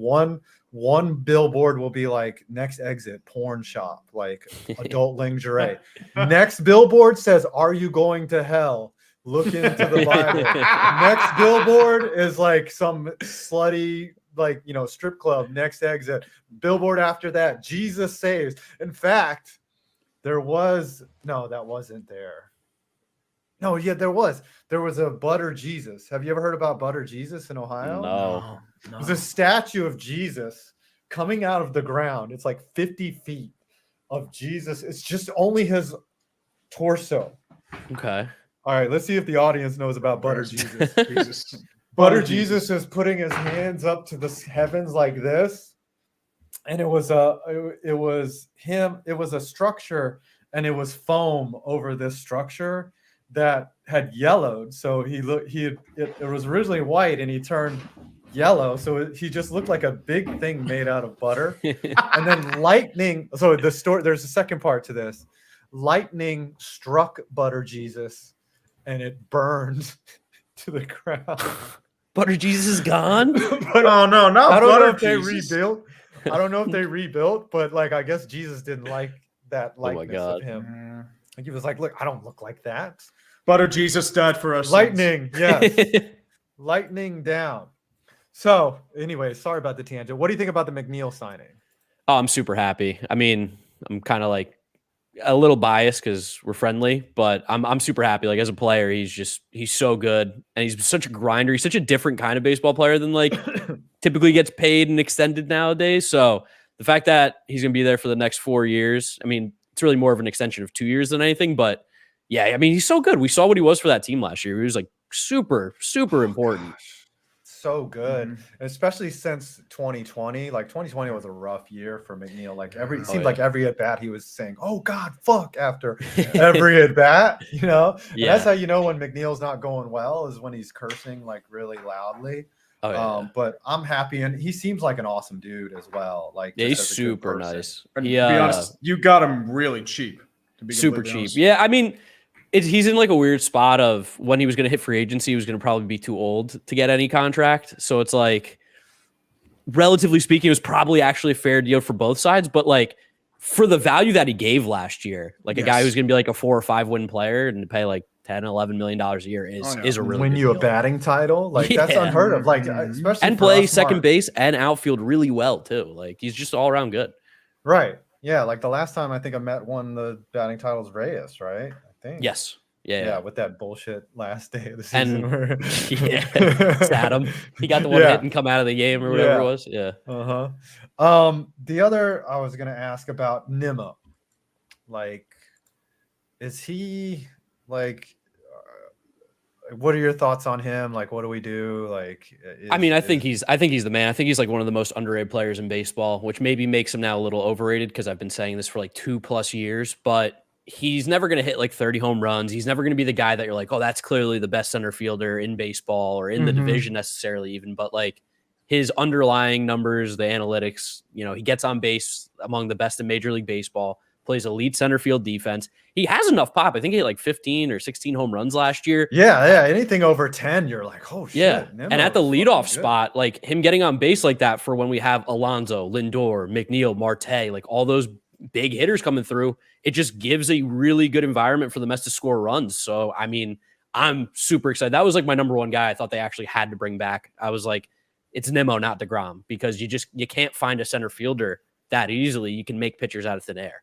one billboard will be like next exit porn shop, like adult lingerie. Next billboard says, "Are you going to hell? Look into the Bible." Next billboard is like some slutty, like, you know, strip club. Next exit. Billboard after that, Jesus saves. In fact, that wasn't there. No, yeah, there was a Butter Jesus. Have you ever heard about Butter Jesus in Ohio? No. There's a statue of Jesus coming out of the ground. It's like 50 feet of Jesus. It's just only his torso. Okay. All right, let's see if the audience knows about Butter Jesus. Butter Jesus is putting his hands up to the heavens like this. And it was a structure, and it was foam over this structure that had yellowed. So it was originally white, and he turned yellow. So he just looked like a big thing made out of butter. And then lightning. So there's a second part to this. Lightning struck Butter Jesus, and it burned to the ground. Butter Jesus is gone. Oh no, not I don't Butter know if they Jesus. rebuilt. I don't know if they rebuilt, but like I guess Jesus didn't like that likeness of him. Like he was like, "Look, I don't look like that." Butter Jesus died for us. Lightning, yes. Lightning down. So, anyway, sorry about the tangent. What do you think about the McNeil signing? Oh, I'm super happy. I mean, I'm kind of like a little biased because we're friendly, but I'm super happy. Like as a player, he's so good, and he's such a grinder. He's such a different kind of baseball player than like typically gets paid and extended nowadays. So the fact that he's going to be there for the next 4 years, I mean, it's really more of an extension of 2 years than anything, but yeah, I mean, he's so good. We saw what he was for that team last year. He was like super, super important. So good, especially since 2020. Like 2020 was a rough year for McNeil. Like it seemed like every at bat he was saying, "Oh God, fuck!" after every at bat. You know, and that's how you know when McNeil's not going well, is when he's cursing like really loudly. Oh, yeah. But I'm happy, and he seems like an awesome dude as well. Like yeah, he's super nice. And to be honest, you got him really cheap. To be super cheap. honest. Yeah, I mean. He's in like a weird spot of when he was going to hit free agency, he was going to probably be too old to get any contract. So it's like relatively speaking, it was probably actually a fair deal for both sides. But like for the value that he gave last year, like a guy who's going to be like a 4 or 5 win player and to pay like $10, $11 million a year is a really win good you deal. a batting title. Like that's unheard of. Like especially and for play us second Mark. base and outfield really well too. Like he's just all around good. Right. Yeah. Like the last time I think I won the batting titles Reyes, right? I think. Yes. Yeah. With that bullshit last day of the season. And sat him. He got the one hit and come out of the game or whatever it was. Yeah. The other I was gonna ask about Nimmo. Like, is he like? What are your thoughts on him? Like, what do we do? Like, I mean, I think he's the man. I think he's like one of the most underrated players in baseball, which maybe makes him now a little overrated because I've been saying this for like 2+ years. But he's never going to hit like 30 home runs. He's never going to be the guy that you're like, oh, that's clearly the best center fielder in baseball or in the division necessarily even. But like his underlying numbers, the analytics, you know, he gets on base among the best in Major League Baseball. Plays elite center field defense. He has enough pop. I think he had like 15 or 16 home runs last year. Yeah. Anything over 10, you're like, oh shit. Yeah. Nimmo And at the leadoff good. spot, like him getting on base like that for when we have Alonso, Lindor, McNeil, Marte, like all those big hitters coming through, it just gives a really good environment for the Mets to score runs. So, I mean, I'm super excited. That was like my number one guy I thought they actually had to bring back. I was like, it's Nimmo, not DeGrom, because you can't find a center fielder that easily. You can make pitchers out of thin air.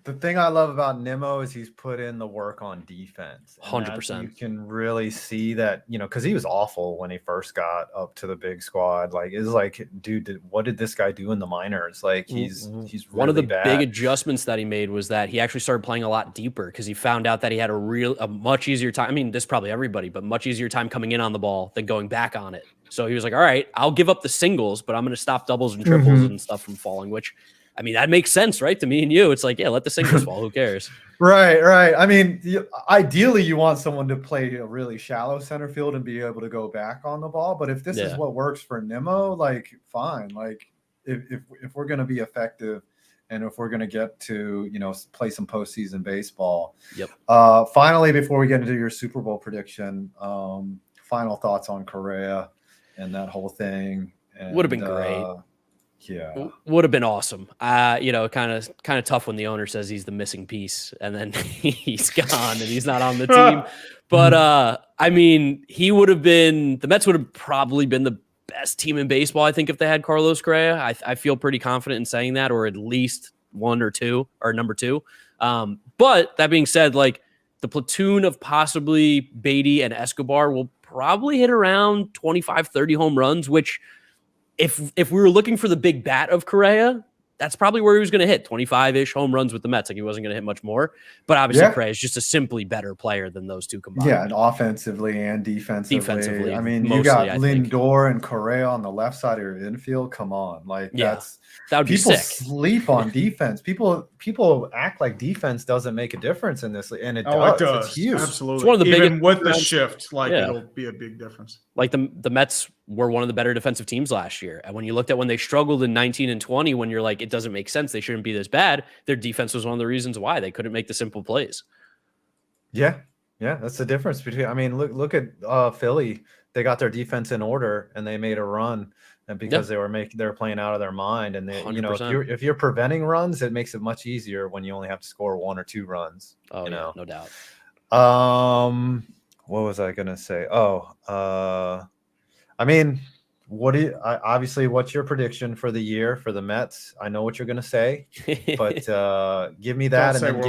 The thing I love about Nimmo is he's put in the work on defense. 100%. You can really see that, you know, because he was awful when he first got up to the big squad. Like, it's like, dude, what did this guy do in the minors? Like, he's really one of the bad. big adjustments that he made was that he actually started playing a lot deeper because he found out that he had a much easier time. I mean, this is probably everybody, but much easier time coming in on the ball than going back on it. So he was like, all right, I'll give up the singles, but I'm going to stop doubles and triples and stuff from falling, which, I mean, that makes sense, right? To me and you, it's like, yeah, let the singles fall. Who cares? Right. I mean, ideally, you want someone to play a really shallow center field and be able to go back on the ball. But if this is what works for Nimmo, like, fine. Like, if we're going to be effective and if we're going to get to, you know, play some postseason baseball. Finally, before we get into your Super Bowl prediction, final thoughts on Correa and that whole thing. Would have been great. Yeah, would have been awesome. You know, kind of tough when the owner says he's the missing piece and then he's gone and he's not on the team. But I mean, he would have been. The Mets would have probably been the best team in baseball, I think, if they had Carlos Correa. I feel pretty confident in saying that, or at least one or two, or number two. But that being said, like the platoon of possibly Beatty and Escobar will probably hit around 25, 30 home runs, which. If we were looking for the big bat of Correa, that's probably where he was going to hit 25-ish home runs with the Mets. Like he wasn't going to hit much more, but obviously Correa is just a simply better player than those two combined. Yeah, and offensively and defensively. I mean, you got Lindor and Correa on the left side of your infield. Come on, like that would be sick. Sleep on defense. People act like defense doesn't make a difference in this, and it does. It does. It's huge. Absolutely. It's one of the Even biggest with the shift, like it'll be a big difference. Like the Mets were one of the better defensive teams last year. And when you looked at when they struggled in 19 and 20, when you're like, it doesn't make sense. They shouldn't be this bad. Their defense was one of the reasons why they couldn't make the simple plays. Yeah. That's the difference between, I mean, look at Philly. They got their defense in order and they made a run. And because they were playing out of their mind. And they, 100%. You know, if you're preventing runs, it makes it much easier when you only have to score 1 or 2 runs. Oh, you know? No doubt. What was I gonna say? I mean, obviously, what's your prediction for the year for the Mets? I know what you're gonna say, but give me that, and then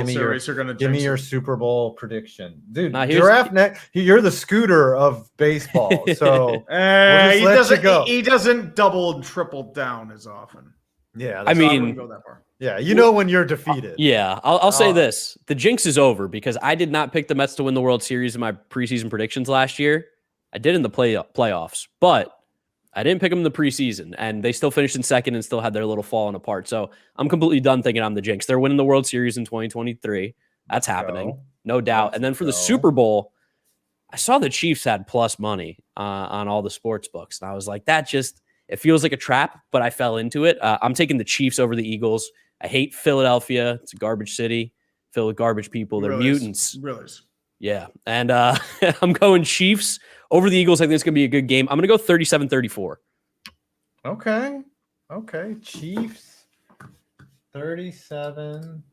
give me your Super Bowl prediction, dude. GiraffeNeck, you're the Scooter of baseball, so he doesn't double and triple down as often. Yeah, I mean, wouldn't go that far. Yeah, you know when you're defeated. Yeah, I'll say this: the jinx is over because I did not pick the Mets to win the World Series in my preseason predictions last year. I did in the playoffs, but I didn't pick them in the preseason, and they still finished in second and still had their little falling apart. So I'm completely done thinking I'm the jinx. They're winning the World Series in 2023. That's happening, no doubt. And then for the Super Bowl, I saw the Chiefs had plus money on all the sports books, and I was like, it feels like a trap, but I fell into it. I'm taking the Chiefs over the Eagles. I hate Philadelphia. It's a garbage city filled with garbage people. They're mutants. Really? Yeah. And I'm going Chiefs over the Eagles. I think it's going to be a good game. I'm going to go 37-34. Okay. Chiefs 37.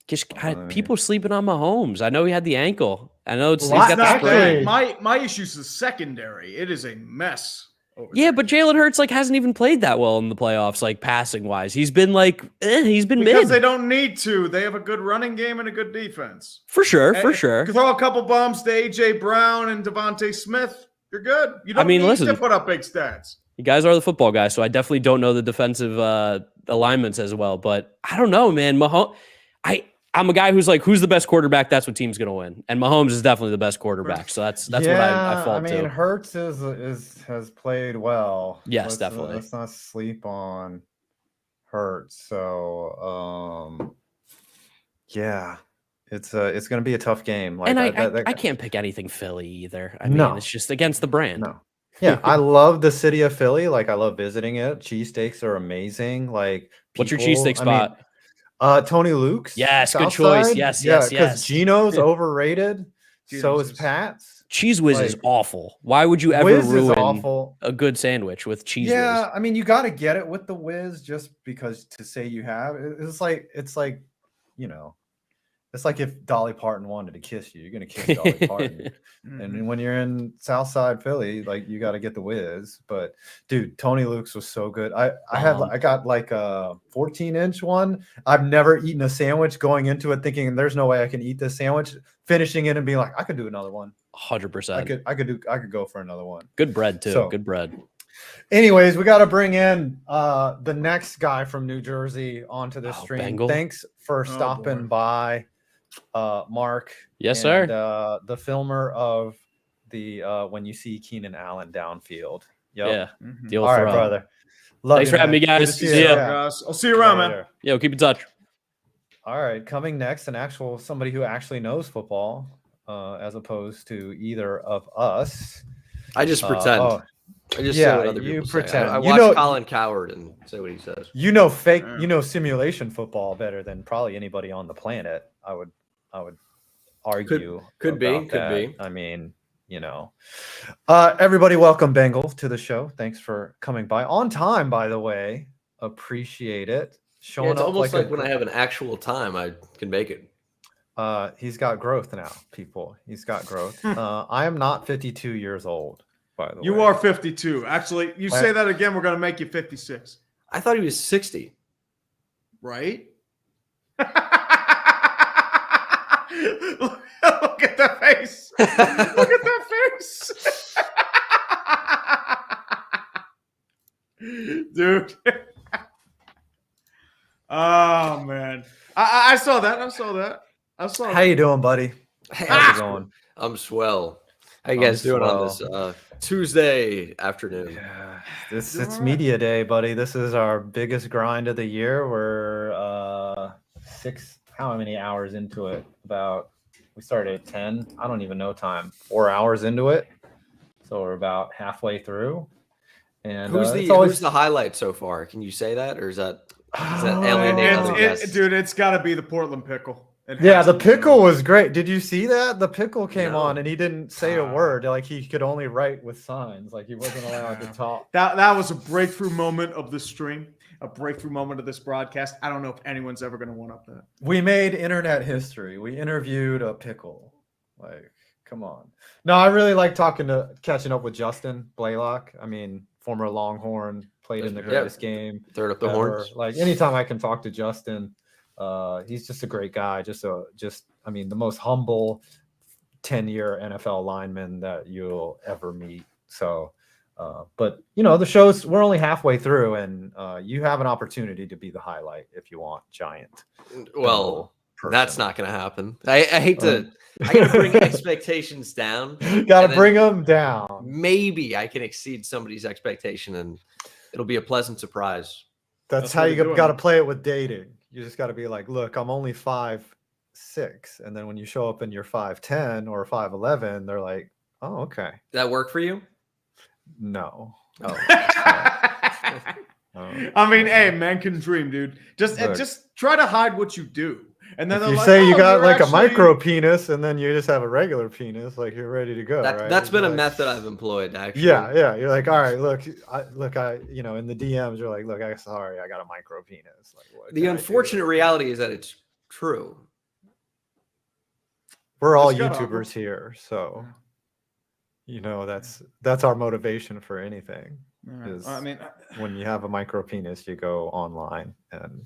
Just people sleeping on Mahomes. I know he had the ankle. I know he's Well, got the sprain. my issue is the secondary. It is a mess. Yeah, but Jalen Hurts hasn't even played that well in the playoffs, passing wise. He's been he's been because mid. they don't need to. They have a good running game and a good defense. For sure. Throw a couple bombs to AJ Brown and Devontae Smith. You're good. You don't need to put up big stats. You guys are the football guys, so I definitely don't know the defensive alignments as well. But I don't know, man. Mahomes, I'm a guy who's who's the best quarterback? That's what team's going to win. And Mahomes is definitely the best quarterback. So that's what I fall to. I mean, Hurts has played well. Yes, definitely. Let's not sleep on Hurts. So, yeah, it's going to be a tough game. And I can't pick anything Philly either. I mean, it's just against the brand. No. Yeah, I love the city of Philly. I love visiting it. Cheesesteaks are amazing. What's your cheesesteak spot? Tony Luke's. Yes, good choice. Yes. Because Gino's overrated. So is Pat's. Cheese Whiz is awful. Why would you ever ruin a good sandwich with Cheese Whiz? Yeah, I mean, you got to get it with the whiz just because to say you have it's like it's like if Dolly Parton wanted to kiss you, you're gonna kiss Dolly Parton. And when you're in Southside Philly, you got to get the whiz. But dude, Tony Luke's was so good. I got a 14-inch one. I've never eaten a sandwich going into it thinking there's no way I can eat this sandwich. Finishing it and being like, I could do another one. 100%. I could go for another one. Good bread too. So, good bread. Anyways, we got to bring in the next guy from New Jersey onto this stream. Bengal. Thanks for stopping by. Mark, yes, sir. The filmer of the When You See Keenan Allen Downfield. Yep. Yeah. All right, brother. Thanks for having me, guys. See ya. I'll see you around, man. Yo, keep in touch. All right, coming next, somebody who actually knows football, as opposed to either of us. I just pretend. I just say what other people pretend. Say. I watch Colin Coward and say what he says. Simulation football better than probably anybody on the planet. I would argue. Could be. I mean, everybody, welcome Bengal to the show. Thanks for coming by on time, by the way. Appreciate it. Showing it's up almost like when I have an actual time, I can make it. He's got growth now, people. He's got growth. I am not 52 years old, by the way. You are 52. Actually, you say that again, we're going to make you 56. I thought he was 60. Right? Look at that face. Look at that face. Dude. Oh, man. I saw that. How you doing, buddy? How's it going? I'm swell. How you guys doing on this Tuesday afternoon? Yeah, it's media day, buddy. This is our biggest grind of the year. We're how many hours into it? We started at 10. I don't even know time. 4 hours into it, so we're about halfway through. And who's the highlight so far? Can you say that, or is that alienate other guests? Dude, it's got to be the Portland Pickle. The pickle was great. Did you see that? The pickle came on and he didn't say a word. He could only write with signs. He wasn't allowed to talk. That was a breakthrough moment of the stream, a breakthrough moment of this broadcast. I don't know if anyone's ever going to one up that. We made internet history. We interviewed a pickle. Come on. No, I really like catching up with Justin Blalock. I mean, former Longhorn, played in the greatest game. Third up the horns. Anytime I can talk to Justin. He's just a great guy. The most humble 10-year NFL lineman that you'll ever meet. So, but the shows, we're only halfway through, and you have an opportunity to be the highlight if you want, Giant. Well, that's not going to happen. I hate to. I got to bring expectations down. Got to bring them down. Maybe I can exceed somebody's expectation, and it'll be a pleasant surprise. That's how you got to play it with dating. You just got to be like, look, I'm only 5'6", and then when you show up and you're 5'10" or 5'11", they're like, oh, okay. Did that work for you? No. Oh. I mean, hey, man can dream, dude. Just try to hide what you do. And then if they're you like, say you "Oh, got you're like a actually-" micro penis and then you just have a regular penis, like you're ready to go, right? That's been You're a like, method I've employed, actually. yeah. You're like, all right, look, you know, in the DMs, you're like, look, I got a micro penis. Like, what The can I do? unfortunate reality is that it's true. We're all It's got YouTubers here, so you know that's our motivation for anything. Yeah. Is I mean, when you have a micro penis, you go online. And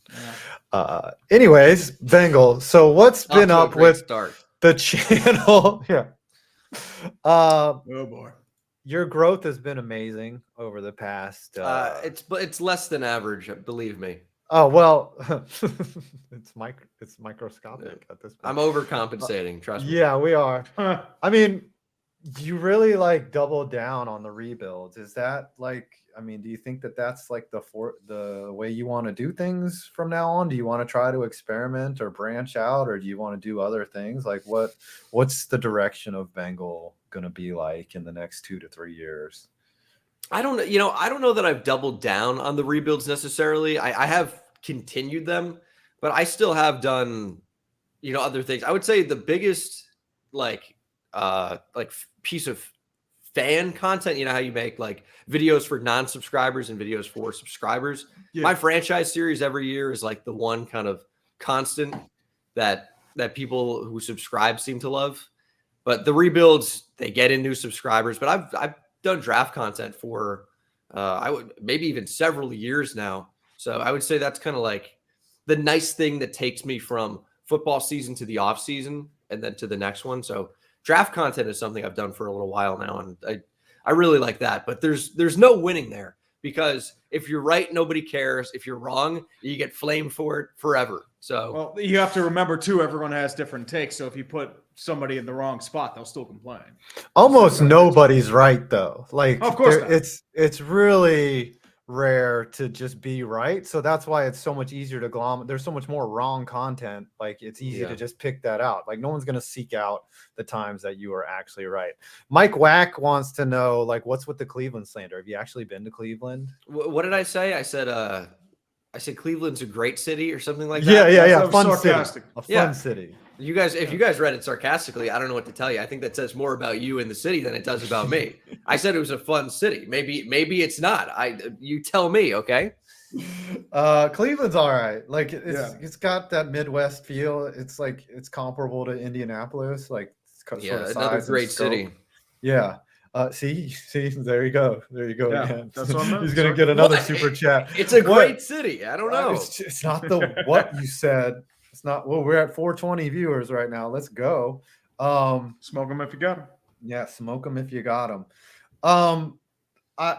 anyways, Bengal. So what's Off been to a up great with start. the channel? Yeah. oh boy. Your growth has been amazing over the past. It's less than average, believe me. Oh well, it's microscopic at this point. I'm overcompensating. Trust me. Yeah, we are. I mean, you really like doubled down on the rebuilds. Is that like? I mean, do you think that that's like the way you want to do things from now on? Do you want to try to experiment or branch out, or do you want to do other things? Like what's the direction of Bengal gonna be like in the next 2 to 3 years? I don't know. You know, I don't know that I've doubled down on the rebuilds necessarily. I have continued them, but I still have done, you know, other things. I would say the biggest piece of fan content, you know, how you make like videos for non-subscribers and videos for subscribers. Yeah. My franchise series every year is like the one kind of constant that people who subscribe seem to love. But the rebuilds, they get in new subscribers. But I've done draft content for I would maybe even several years now. So I would say that's kind of like the nice thing that takes me from football season to the off season and then to the next one. So draft content is something I've done for a little while now, and I really like that. But there's no winning there, because if you're right, nobody cares. If you're wrong, you get flamed for it forever. So Well, you have to remember too, everyone has different takes. So if you put somebody in the wrong spot, they'll still complain. Almost nobody's right though. Like, of course not. it's really rare to just be right. So that's why it's so much easier to glom. There's so much more wrong content. Like, it's easy to just pick that out. Like, no one's gonna seek out the times that you are actually right. Mike Wack wants to know, like, what's with the Cleveland slander? Have you actually been to Cleveland? what did I say? I said Cleveland's a great city or something like that. Yeah. Fun city. A fun city. You guys, if you guys read it sarcastically, I don't know what to tell you. I think that says more about you in the city than it does about me. I said it was a fun city. Maybe it's not. You tell me, okay? Cleveland's all right. Like, it's got that Midwest feel. It's like it's comparable to Indianapolis. Like, sort of another size great and scope. city. Yeah. See, there you go. There you go Yeah, again. that's what I meant. He's gonna get another super chat. It's a great city. I don't know. It's not the what you said. It's not. Well, we're at 420 viewers right now. Let's go. Smoke them if you got them. Yeah, smoke them if you got them.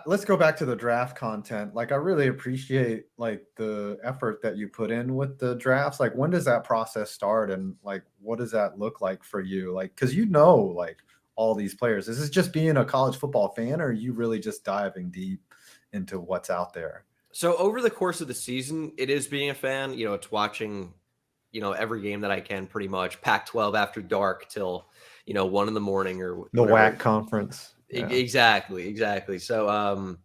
Let's go back to the draft content. Like, I really appreciate like the effort that you put in with the drafts. Like, when does that process start, and like what does that look like for you? Like, because you know, like all these players. Is this just being a college football fan, or are you really just diving deep into what's out there? So over the course of the season, it is being a fan. You know, it's watching, you know, every game that I can, pretty much Pac-12 after dark till, you know, 1 a.m. or the whatever. WAC conference. Yeah. Exactly. So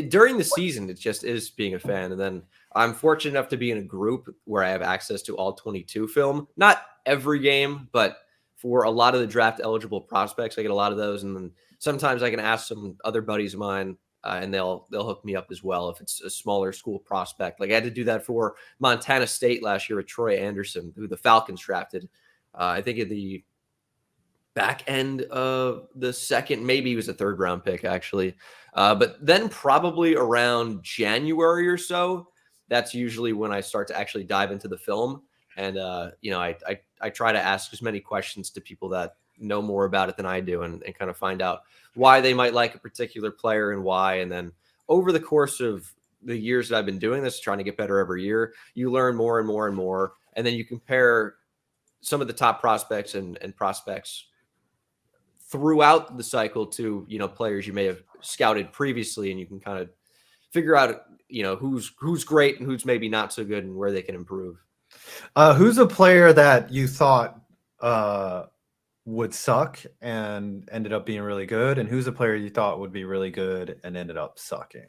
during the season, it just is being a fan. And then I'm fortunate enough to be in a group where I have access to all 22 film. Not every game, but for a lot of the draft eligible prospects, I get a lot of those. And then sometimes I can ask some other buddies of mine, and they'll hook me up as well if it's a smaller school prospect. Like, I had to do that for Montana State last year with Troy Anderson, who the Falcons drafted. I think at the back end of the second, maybe he was a 3rd round pick actually. But then probably around January or so, that's usually when I start to actually dive into the film. And, you know, I try to ask as many questions to people that know more about it than I do, and kind of find out why they might like a particular player and why. And then over the course of the years that I've been doing this, trying to get better every year, you learn more and more and more. And then you compare some of the top prospects and prospects throughout the cycle to, you know, players you may have scouted previously, and you can kind of figure out, you know, who's great and who's maybe not so good and where they can improve. Who's a player that you thought would suck and ended up being really good, and who's a player you thought would be really good and ended up sucking?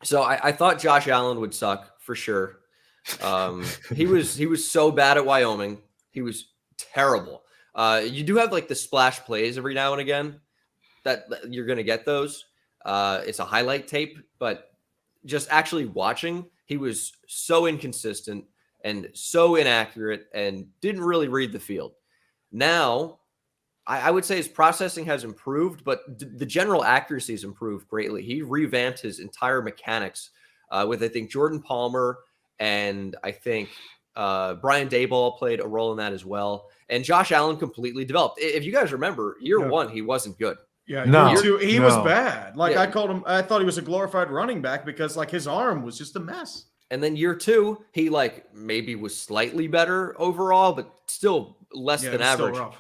So I thought Josh Allen would suck for sure. He was so bad at Wyoming. He was terrible. You do have like the splash plays every now and again that you're going to get those. It's a highlight tape, but just actually watching, he was so inconsistent and so inaccurate and didn't really read the field. Now, I would say his processing has improved, but the general accuracy has improved greatly. He revamped his entire mechanics with, I think, Jordan Palmer, and I think Brian Daboll played a role in that as well. And Josh Allen completely developed. If you guys remember, year one, he wasn't good. Yeah, No, year two, he no. was bad. Like Yeah. I thought he was a glorified running back because like his arm was just a mess. And then year two, he like maybe was slightly better overall, but still less Yeah, than it was still average. rough.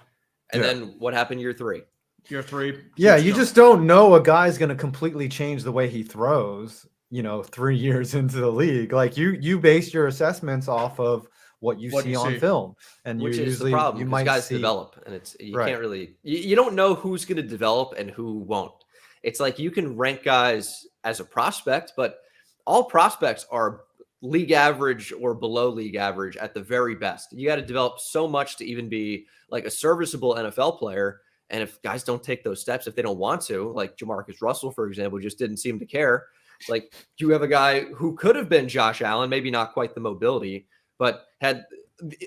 And Yeah. then what happened year three? Year three. Yeah, huge you jump. just don't know a guy's going to completely change the way he throws, 3 years into the league. Like you base your assessments off of what you What see you on see. film, and Which you is usually the problem, you because might guys see develop, and you Right. can't really you don't know who's going to develop and who won't. It's like you can rank guys as a prospect, but all prospects are league average or below league average at the very best. You got to develop so much to even be like a serviceable NFL player. And if guys don't take those steps, if they don't want to, like Jamarcus Russell, for example, just didn't seem to care. Like you have a guy who could have been Josh Allen, maybe not quite the mobility, but had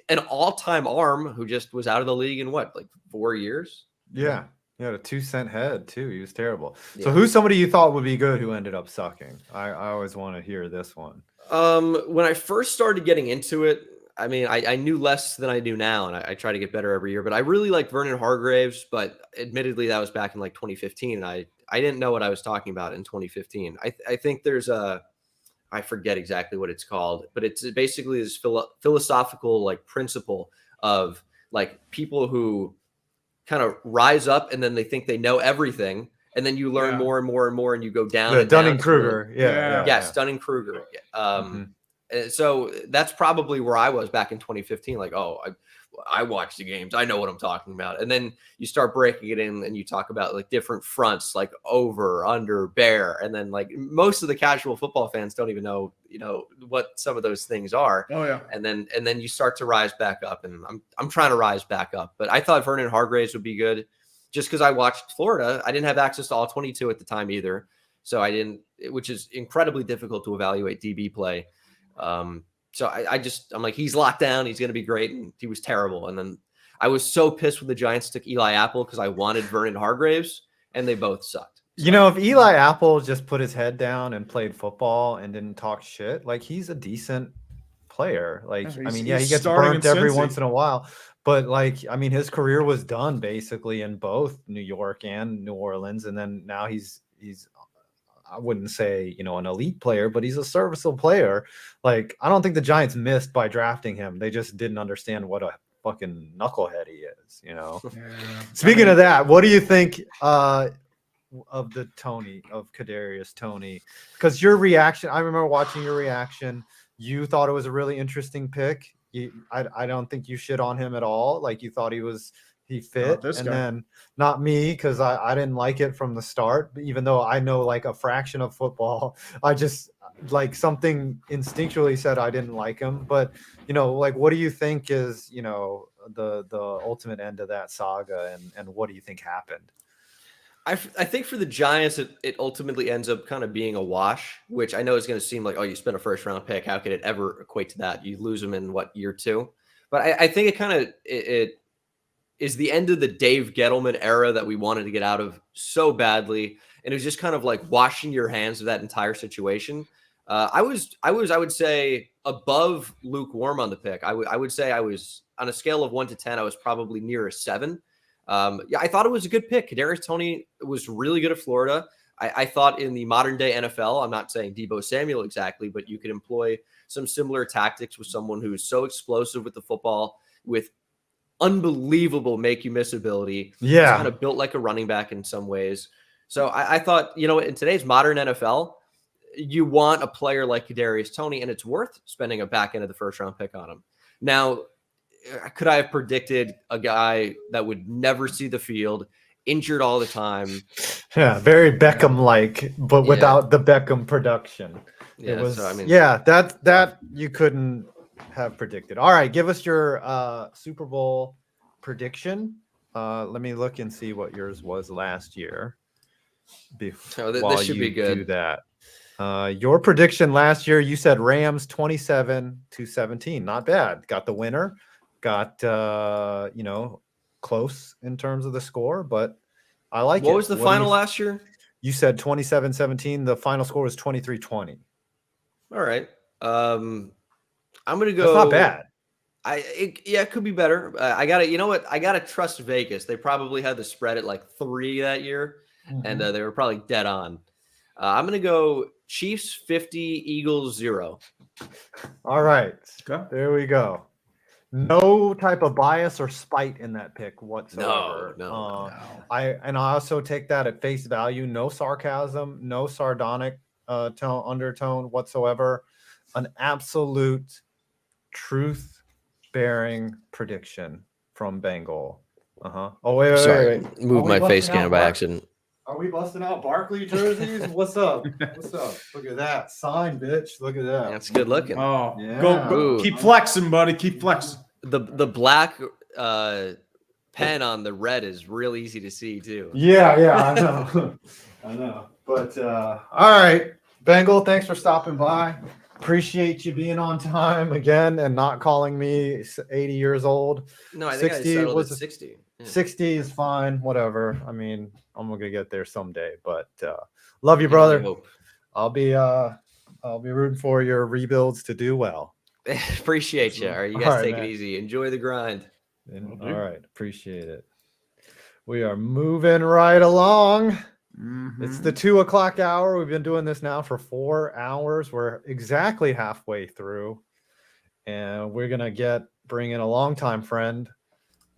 an all-time arm who just was out of the league in what, like 4 years? Yeah. He had a 2-cent head too. He was terrible. Yeah. So who's somebody you thought would be good who ended up sucking? I always want to hear this one. When I first started getting into it, I mean, I knew less than I do now, and I try to get better every year. But I really liked Vernon Hargreaves, but admittedly, that was back in like 2015, and I didn't know what I was talking about in 2015. I think there's I forget exactly what it's called, but it's basically this philosophical like principle of like people who kind of rise up and then they think they know everything, and then you learn more and more and more, and you go down. The and down Dunning-Kruger. to Yeah. yes, Dunning-Kruger. And so that's probably where I was back in 2015. Like, oh, I watch the games. I know what I'm talking about. And then you start breaking it in and you talk about like different fronts, like over, under, bear. And then like most of the casual football fans don't even know, what some of those things are. Oh yeah. And then you start to rise back up, and I'm trying to rise back up. But I thought Vernon Hargreaves would be good just because I watched Florida. I didn't have access to all 22 at the time either. So I didn't, which is incredibly difficult to evaluate DB play. So I'm like, he's locked down. He's going to be great. And he was terrible. And then I was so pissed when the Giants took Eli Apple because I wanted Vernon Hargreaves, and they both sucked. If Eli Apple just put his head down and played football and didn't talk shit, like he's a decent player. Like, he gets burnt every once in a while, but like, his career was done basically in both New York and New Orleans. And then now he's I wouldn't say, an elite player, but he's a serviceable player. Like, I don't think the Giants missed by drafting him. They just didn't understand what a fucking knucklehead he is, Speaking of that, what do you think of Kadarius Toney? Because your reaction, I remember watching your reaction. You thought it was a really interesting pick. I don't think you shit on him at all. Like, you thought he fit, and then not me, because I didn't like it from the start. Even though I know like a fraction of football, I just like something instinctually said I didn't like him. But like, what do you think is the ultimate end of that saga, and what do you think happened? I think for the Giants, it ultimately ends up kind of being a wash, which I know is going to seem like, oh, you spent a first round pick. How could it ever equate to that? You lose them in year two? But I think it kind of it is the end of the Dave Gettleman era that we wanted to get out of so badly. And it was just kind of like washing your hands of that entire situation. I would say above lukewarm on the pick. I would say I was on a scale of 1 to 10. I was probably near a 7. I thought it was a good pick. Kadarius Toney was really good at Florida. I thought in the modern day NFL, I'm not saying Deebo Samuel exactly, but you could employ some similar tactics with someone who is so explosive with the football, with unbelievable make you miss ability. Yeah. He's kind of built like a running back in some ways. So I thought, in today's modern NFL, you want a player like Kadarius Toney, and it's worth spending a back end of the first round pick on him. Now, could I have predicted a guy that would never see the field, injured all the time? Yeah, very Beckham-like, but without the Beckham production. Yeah, it was. so, I mean, that you couldn't have predicted. All right, give us your Super Bowl prediction. Let me look and see what yours was last year. This should be good. Do that. Your prediction last year, you said Rams 27-17. Not bad. Got the winner. Got close in terms of the score, but I like it. What was the final last year? You said 27-17. The final score was 23-20. All right. I'm gonna go. That's not bad. It could be better. I gotta, you know what? I gotta trust Vegas. They probably had the spread at like 3 that year, and they were probably dead on. I'm gonna go Chiefs 50, Eagles 0. All right, there we go. No type of bias or spite in that pick whatsoever. No. I also take that at face value. No sarcasm, no sardonic undertone whatsoever. An absolute truth-bearing prediction from Bengal. Oh wait. Sorry, move my face scanner by accident. Are we busting out Barkley jerseys? What's up? What's up? Look at that sign, bitch. Look at that. That's good looking. Oh, yeah. Go. Keep flexing, buddy. Keep flexing. The black pen on the red is real easy to see too. Yeah, I know. I know. But all right, Bengal, thanks for stopping by. Appreciate you being on time again and not calling me 80 years old. No, I think 60 I settled at 60. Yeah. 60 is fine, whatever. I mean, I'm gonna get there someday, but love you, brother. I'll be rooting for your rebuilds to do well. Appreciate you. All right, you guys take it easy. Enjoy the grind. All right, appreciate it. We are moving right along. It's the 2 o'clock hour. We've been doing this now for 4 hours. We're exactly halfway through, and we're gonna bring in a longtime friend,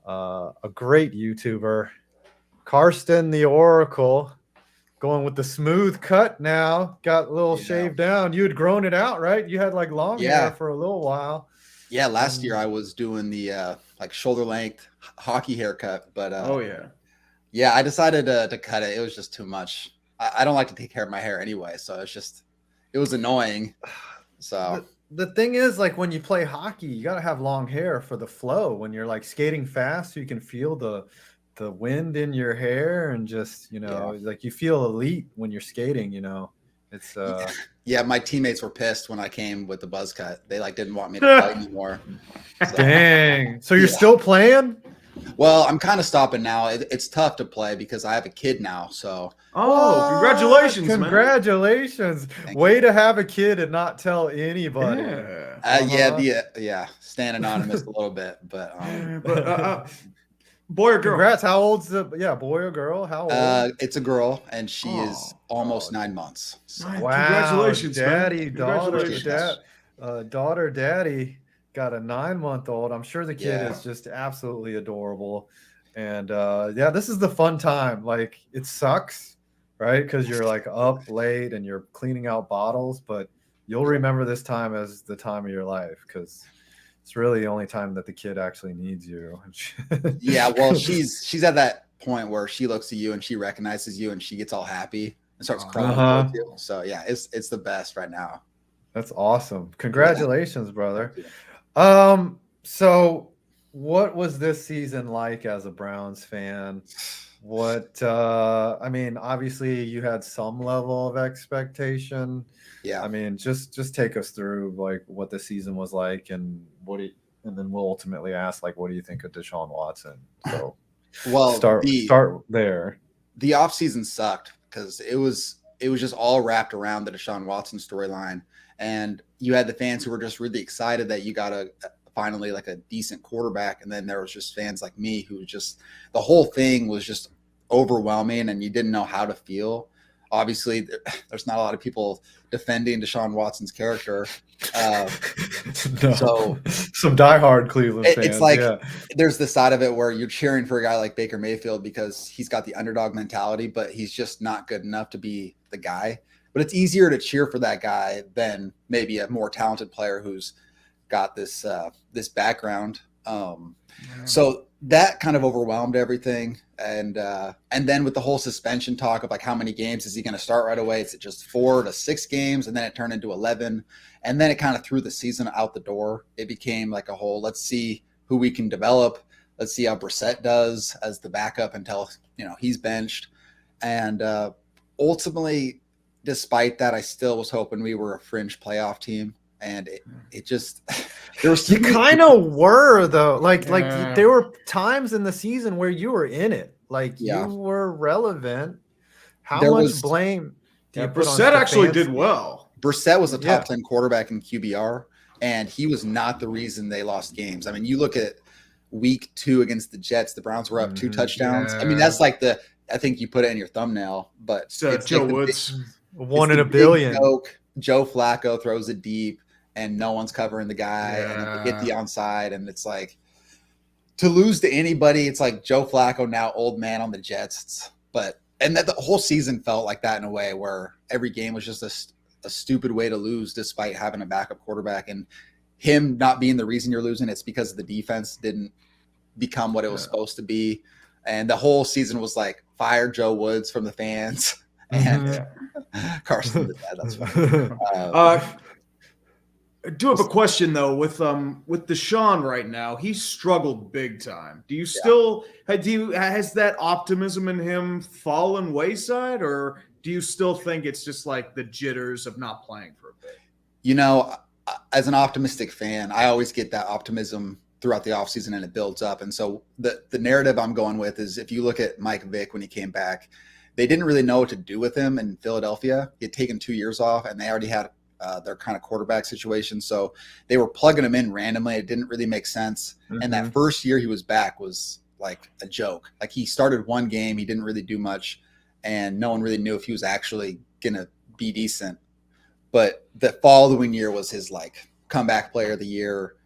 a great YouTuber, Karsten the Oracle, going with the smooth cut now. Got a little shaved down. You had grown it out, right? You had like long hair for a little while. Yeah, last year I was doing the like shoulder length hockey haircut, but yeah, I decided to cut it. It was just too much. I don't like to take care of my hair anyway, so it was annoying. So the thing is, like when you play hockey, you got to have long hair for the flow. When you're like skating fast, so you can feel the wind in your hair and just, like you feel elite when you're skating, It's yeah, my teammates were pissed when I came with the buzz cut. They didn't want me to play anymore. So, dang. So you're still playing? Well, I'm kind of stopping now. It's tough to play because I have a kid now. So congratulations, man. Congratulations. Way to have a kid and not tell anybody. Staying anonymous a little bit, but boy or girl? Congrats. How old's boy or girl? How old? It's a girl, and she is almost 9 months. So. Wow. Congratulations, daddy, man. daughter, daddy got a 9-month-old. I'm sure the kid is just absolutely adorable. And this is the fun time. Like, it sucks, right? Because you're like up late and you're cleaning out bottles, but you'll remember this time as the time of your life because it's really the only time that the kid actually needs you. Yeah, well, she's at that point where she looks at you and she recognizes you and she gets all happy and starts crying. So yeah, it's the best right now. That's awesome. Congratulations, brother. So what was this season like as a Browns fan? Obviously you had some level of expectation. Yeah. I mean, just take us through like what the season was like and and then we'll ultimately ask like, what do you think of Deshaun Watson? So well, start there. The offseason sucked because it was just all wrapped around the Deshaun Watson storyline. And you had the fans who were just really excited that you got finally like a decent quarterback. And then there was just fans like me who just, the whole thing was just overwhelming and you didn't know how to feel. Obviously, there's not a lot of people defending Deshaun Watson's character. So some diehard Cleveland fans. It's like there's the side of it where you're cheering for a guy like Baker Mayfield because he's got the underdog mentality, but he's just not good enough to be the guy. But it's easier to cheer for that guy than maybe a more talented player who's got this background. So that kind of overwhelmed everything. And then with the whole suspension talk of like how many games is he going to start right away? Is it just 4 to 6 games? And then it turned into 11. And then it kind of threw the season out the door. It became like a whole, let's see who we can develop. Let's see how Brissett does as the backup until, he's benched. And ultimately, despite that, I still was hoping we were a fringe playoff team. And it just there was you kind of were though. Like there were times in the season where you were in it. Like you were relevant. How much blame do you put on Brissett actually did well. Brissett was a top 10 quarterback in QBR, and he was not the reason they lost games. I mean, you look at week 2 against the Jets, the Browns were up 2 touchdowns. I mean, that's like I think you put it in your thumbnail, but it's Joe like Woods. One in a billion. Joe Flacco throws it deep and no one's covering the guy and they get the onside, and it's like to lose to anybody. It's like Joe Flacco, now old man on the Jets. And that the whole season felt like that in a way where every game was just a stupid way to lose despite having a backup quarterback, and him not being the reason you're losing. It's because the defense didn't become what it was supposed to be. And the whole season was like, fire Joe Woods from the fans. And Carson did that. That's fine. I do have a question though with Deshaun right now. He's struggled big time. Do you still has that optimism in him fallen wayside, or do you still think it's just like the jitters of not playing for a bit? As an optimistic fan, I always get that optimism throughout the offseason and it builds up. And so the narrative I'm going with is, if you look at Mike Vick when he came back, they didn't really know what to do with him in Philadelphia. He had taken 2 years off and they already had their kind of quarterback situation. So they were plugging him in randomly. It didn't really make sense. And that first year he was back was like a joke. Like he started one game, he didn't really do much, and no one really knew if he was actually going to be decent. But the following year was his like comeback player of the year.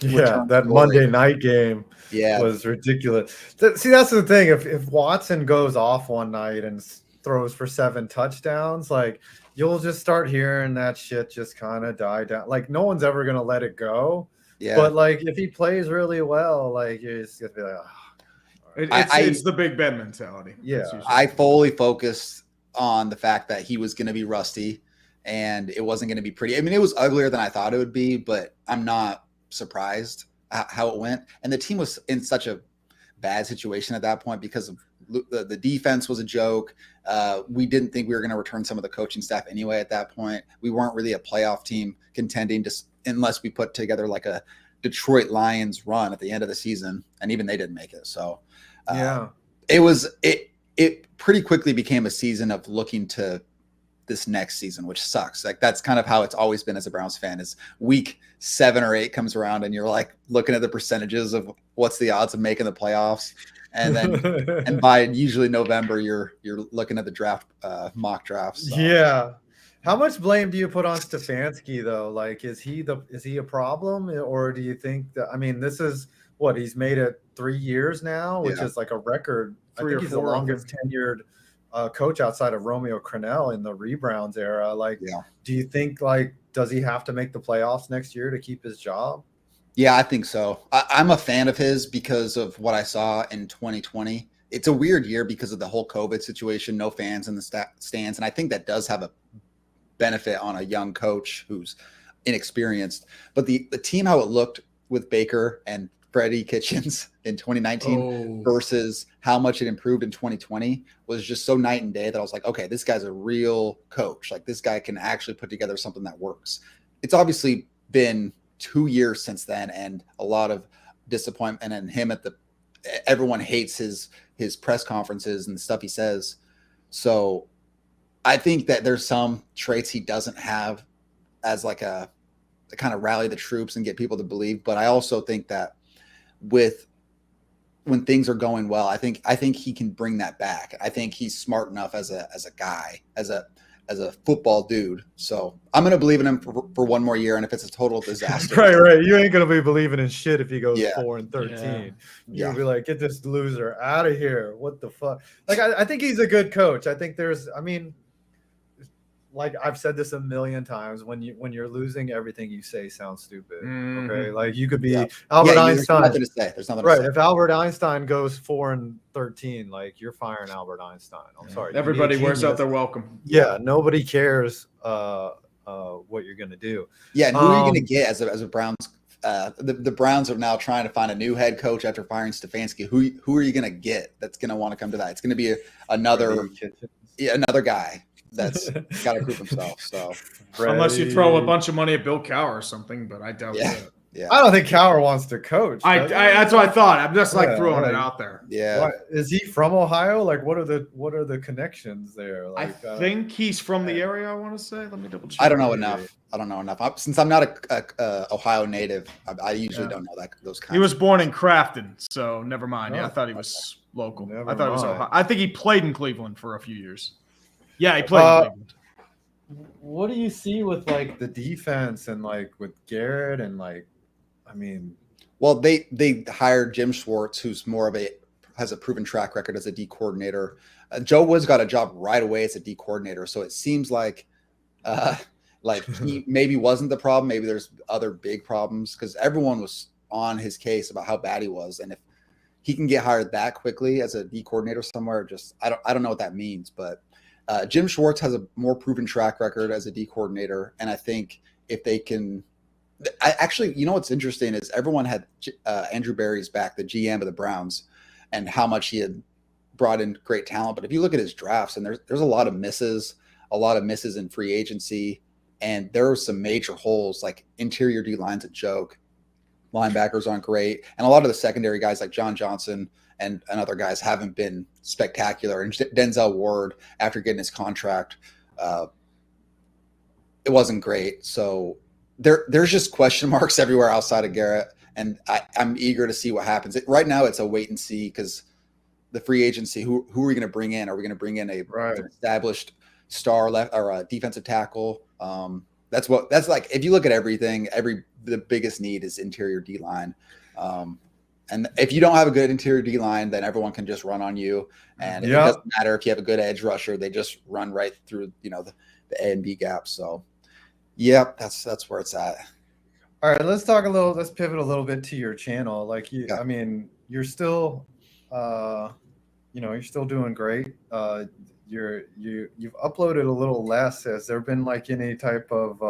That Monday night game was ridiculous. See, that's the thing. If Watson goes off one night and throws for 7 touchdowns, like you'll just start hearing that shit just kind of die down. Like no one's ever gonna let it go. Yeah. But like if he plays really well, like you're just gonna be like, it's the Big Ben mentality. Yeah, I fully focused on the fact that he was gonna be rusty and it wasn't gonna be pretty. I mean, it was uglier than I thought it would be, but I'm not surprised how it went. And the team was in such a bad situation at that point because of the defense was a joke. We didn't think we were going to return some of the coaching staff anyway at that point. We weren't really a playoff team contending unless we put together like a Detroit Lions run at the end of the season, and even they didn't make it. So it pretty quickly became a season of looking to this next season, which sucks. Like that's kind of how it's always been as a Browns fan, is week 7 or 8 comes around and you're like looking at the percentages of what's the odds of making the playoffs. And then and by usually November, you're looking at the draft mock drafts. So. Yeah. How much blame do you put on Stefanski though? Like, is he a problem, or do you think that, I mean, this is what he's made it 3 years now, which is like a record. I think he's the longest tenured coach outside of Romeo Crennel in the Rebrowns era. Like, do you think does he have to make the playoffs next year to keep his job? Yeah, I think so. I'm a fan of his because of what I saw in 2020. It's a weird year because of the whole COVID situation, no fans in the stands. And I think that does have a benefit on a young coach who's inexperienced. But the team, how it looked with Baker and Freddie Kitchens in 2019 versus how much it improved in 2020 was just so night and day that I was like, okay, this guy's a real coach. Like this guy can actually put together something that works. It's obviously been 2 years since then, and a lot of disappointment, and him everyone hates his press conferences and the stuff he says. So I think that there's some traits he doesn't have as like a kind of rally the troops and get people to believe. But I also think that when things are going well, I think he can bring that back. I think he's smart enough as a guy, as a football dude. So I'm going to believe in him for one more year. And if it's a total disaster. Right. You ain't going to be believing in shit if he goes 4-13. You'll be like, get this loser out of here. What the fuck? Like, I think he's a good coach. I think like I've said this a million times, when you're losing, everything you say sounds stupid. Okay, like you could be Albert Einstein. There's nothing to say. There's nothing right. to say. If Albert Einstein goes 4-13, like you're firing Albert Einstein. I'm sorry. Everybody wears out their welcome. Yeah, nobody cares what you're gonna do. Yeah, and who are you gonna get as a Browns? The Browns are now trying to find a new head coach after firing Stefanski. Who are you gonna get that's gonna want to come to that? It's gonna be another guy that's got to prove himself. So unless you throw a bunch of money at Bill Cowher or something, but I doubt that. Yeah, I don't think Cowher wants to coach. That's what I thought. I'm just throwing it out there. Yeah, what, is he from Ohio? Like, what are the connections there? Like, I think he's from the area. I want to say. Let me double check. I don't know enough. Since I'm not a Ohio native, I usually don't know those kinds. He was born in Crafton, so never mind. Yeah, I thought he was local. I thought he was Ohio. I think he played in Cleveland for a few years. Yeah, he played in Cleveland. What do you see with like the defense and like with Garrett and like, I mean, well, they hired Jim Schwartz, who's has a proven track record as a D coordinator. Joe Woods got a job right away as a D coordinator, so it seems like he maybe wasn't the problem. Maybe there's other big problems because everyone was on his case about how bad he was, and if he can get hired that quickly as a D coordinator somewhere, just I don't know what that means, but. Jim Schwartz has a more proven track record as a D coordinator, and I think if they can, actually, you know what's interesting is everyone had Andrew Berry's back, the GM of the Browns, and how much he had brought in great talent. But if you look at his drafts, and there's a lot of misses in free agency, and there are some major holes. Like interior D line's a joke, linebackers aren't great, and a lot of the secondary guys like John Johnson and other guys haven't been spectacular. And Denzel Ward, after getting his contract, it wasn't great. So there's just question marks everywhere outside of Garrett. And I'm eager to see what happens. Right now, it's a wait and see because the free agency, who are we going to bring in? Are we going to bring in an established star left or a defensive tackle? That's like, if you look at everything, the biggest need is interior D line. And if you don't have a good interior D line, then everyone can just run on you. And it doesn't matter if you have a good edge rusher; they just run right through, the A and B gaps. So, that's where it's at. All right, let's pivot a little bit to your channel. Like I mean, you're still, you're still doing great. You've uploaded a little less. Has there been like any type of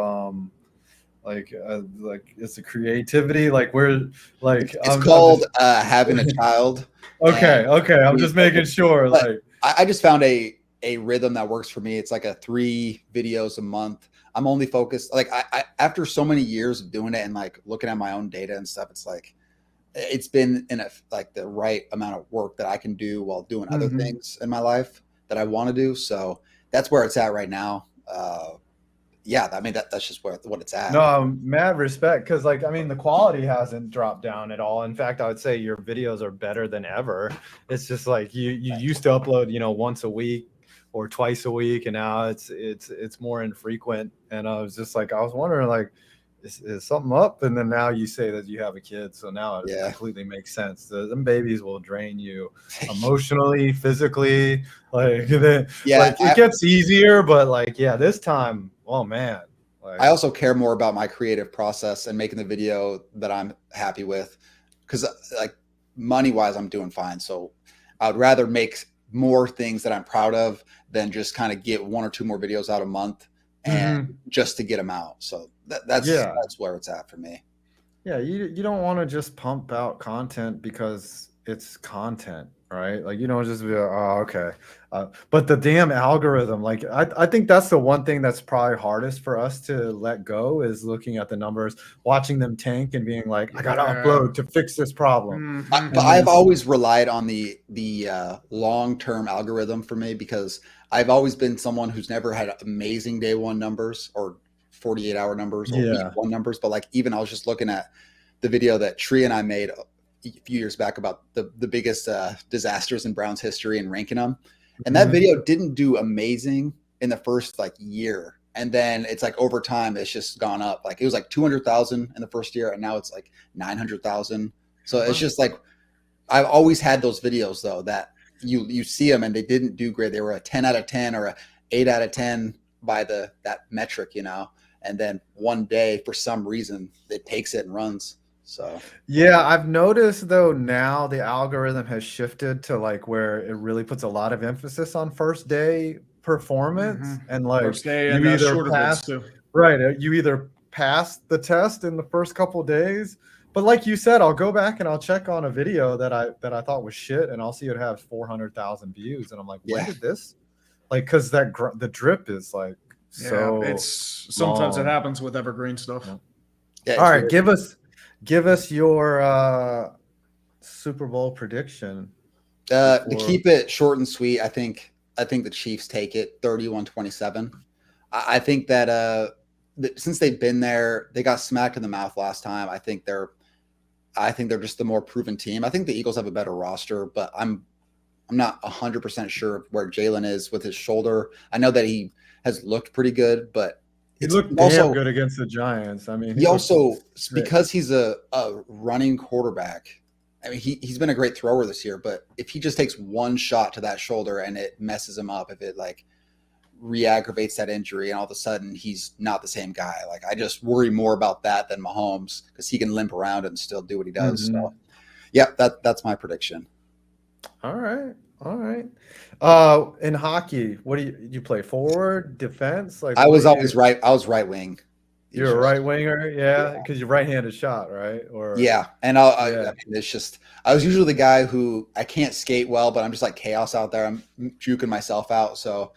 it's a creativity it's called having a child. Okay, I'm just making sure. I just found a rhythm that works for me. It's like 3 videos a month. I'm only focused I after so many years of doing it and like looking at my own data and stuff, it's like it's been in the right amount of work that I can do while doing other things in my life that I want to do. So that's where it's at right now. I mean that's just what it's at. No, mad respect, because the quality hasn't dropped down at all. In fact, I would say your videos are better than ever. It's just like you used to upload once a week or twice a week, and now it's more infrequent. And I was just I was wondering is something up? And then now you say that you have a kid, so now it completely makes sense. Them babies will drain you emotionally, physically. It gets easier, but this time. Oh man. I also care more about my creative process and making the video that I'm happy with, because money wise, I'm doing fine. So I would rather make more things that I'm proud of than just kind of get 1 or 2 more videos out a month and just to get them out. So that's where it's at for me. Yeah. You don't want to just pump out content because it's content. Right, just be okay, but the damn algorithm, I think that's the one thing that's probably hardest for us to let go is looking at the numbers, watching them tank, and being like, I gotta upload to fix this problem. But I've always relied on the long-term algorithm for me, because I've always been someone who's never had amazing day one numbers or 48-hour numbers or week one numbers. But even I was just looking at the video that Tree and I made a few years back about the biggest disasters in Browns history and ranking them. And that video didn't do amazing in the first year. And then it's over time, it's just gone up. It was 200,000 in the first year, and now it's 900,000. So it's just I've always had those videos though, that you see them and they didn't do great. They were a 10 out of 10 or a 8 out of 10 by that metric, and then one day for some reason it takes it and runs. So yeah, I've noticed though now the algorithm has shifted to like where it really puts a lot of emphasis on first day performance and like First day you and either shorter bids pass too. right, you either pass the test in the first couple days, but like you said, I'll go back and I'll check on a video that I thought was shit, and I'll see it have 400,000 views, and I'm like, when did this? Like, because the drip is like so. It's sometimes long. it happens with evergreen stuff. Yeah, all right, give us your Super Bowl prediction. To keep it short and sweet, I think the Chiefs take it 31-27. I think that since they've been there, they got smacked in the mouth last time. I think they're just the more proven team. I think the Eagles have a better roster, but I'm not 100% sure where Jalen is with his shoulder. I know that he has looked pretty good, but he looked damn good against the Giants. I mean, he also, because he's a running quarterback, I mean, he's been a great thrower this year, but if he just takes one shot to that shoulder and it messes him up, if it like re-aggravates that injury and all of a sudden he's not the same guy, like I just worry more about that than Mahomes, because he can limp around and still do what he does. So yeah, that's my prediction. All right. In hockey, what do you play? Forward, defense? Like I was always right. I was right wing. You're a right winger, yeah, because you're right-handed shot, right? Or yeah, and I mean, it's just I was usually the guy who I can't skate well, but I'm just like chaos out there. I'm juking myself out, so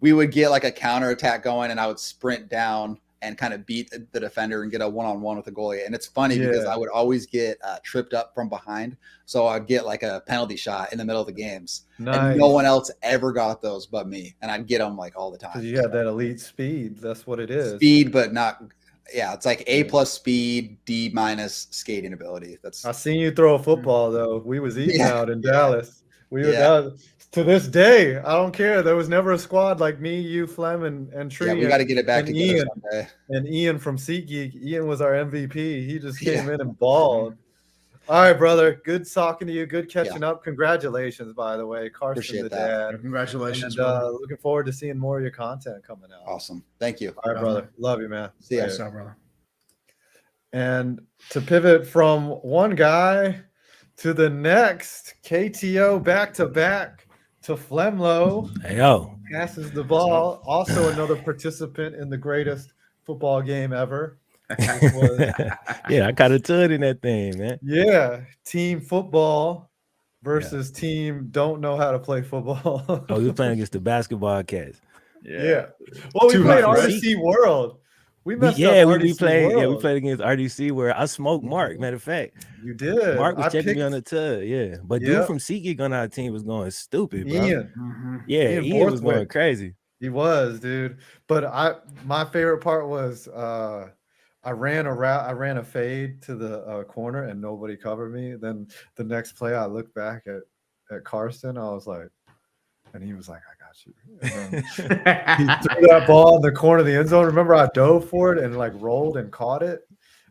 we would get like a counter attack going, and I would sprint down and kind of beat the defender and get a one-on-one with the goalie. And it's funny because I would always get tripped up from behind, so I'd get like a penalty shot in the middle of the games. Nice. And no one else ever got those but me, and I'd get them like all the time. Because you had that elite speed. That's what it is. Speed, but not. Yeah, it's like A+ speed, D- skating ability. I seen you throw a football though. We was eating out in Dallas. We were down. To this day, I don't care. There was never a squad like me, you, Flem, and Tree. Yeah, we got to get it back together Ian, someday. And Ian from SeatGeek. Ian was our MVP. He just came in and balled. All right, brother. Good talking to you. Good catching up. Congratulations, by the way, Carson, appreciate the that. dad. Congratulations. And, looking forward to seeing more of your content coming out. Awesome. Thank you. All right, brother. Love you, man. See ya. Brother. And to pivot from one guy to the next, KTO back to back to Flemlo. Hey, yo. Passes the ball. Also another participant in the greatest football game ever. Yeah, I got a tud in that thing, man. Yeah. Team football versus team don't know how to play football. Oh, we were playing against the basketball cats. Yeah. Well, we played RDC World. We messed up we RDC played. World. Yeah, we played against RDC where I smoked Mark. Matter of fact, you did. Mark was checking me on the tub. Yeah, but dude from SeatGeek on our team was going stupid, bro. Ian. Yeah, Ian was going crazy. He was, dude. But my favorite part was I ran a fade to the corner and nobody covered me. Then the next play, I looked back at Carson. I was like, and he was like, I got you. And he threw that ball in the corner of the end zone. Remember, I dove for it and like rolled and caught it.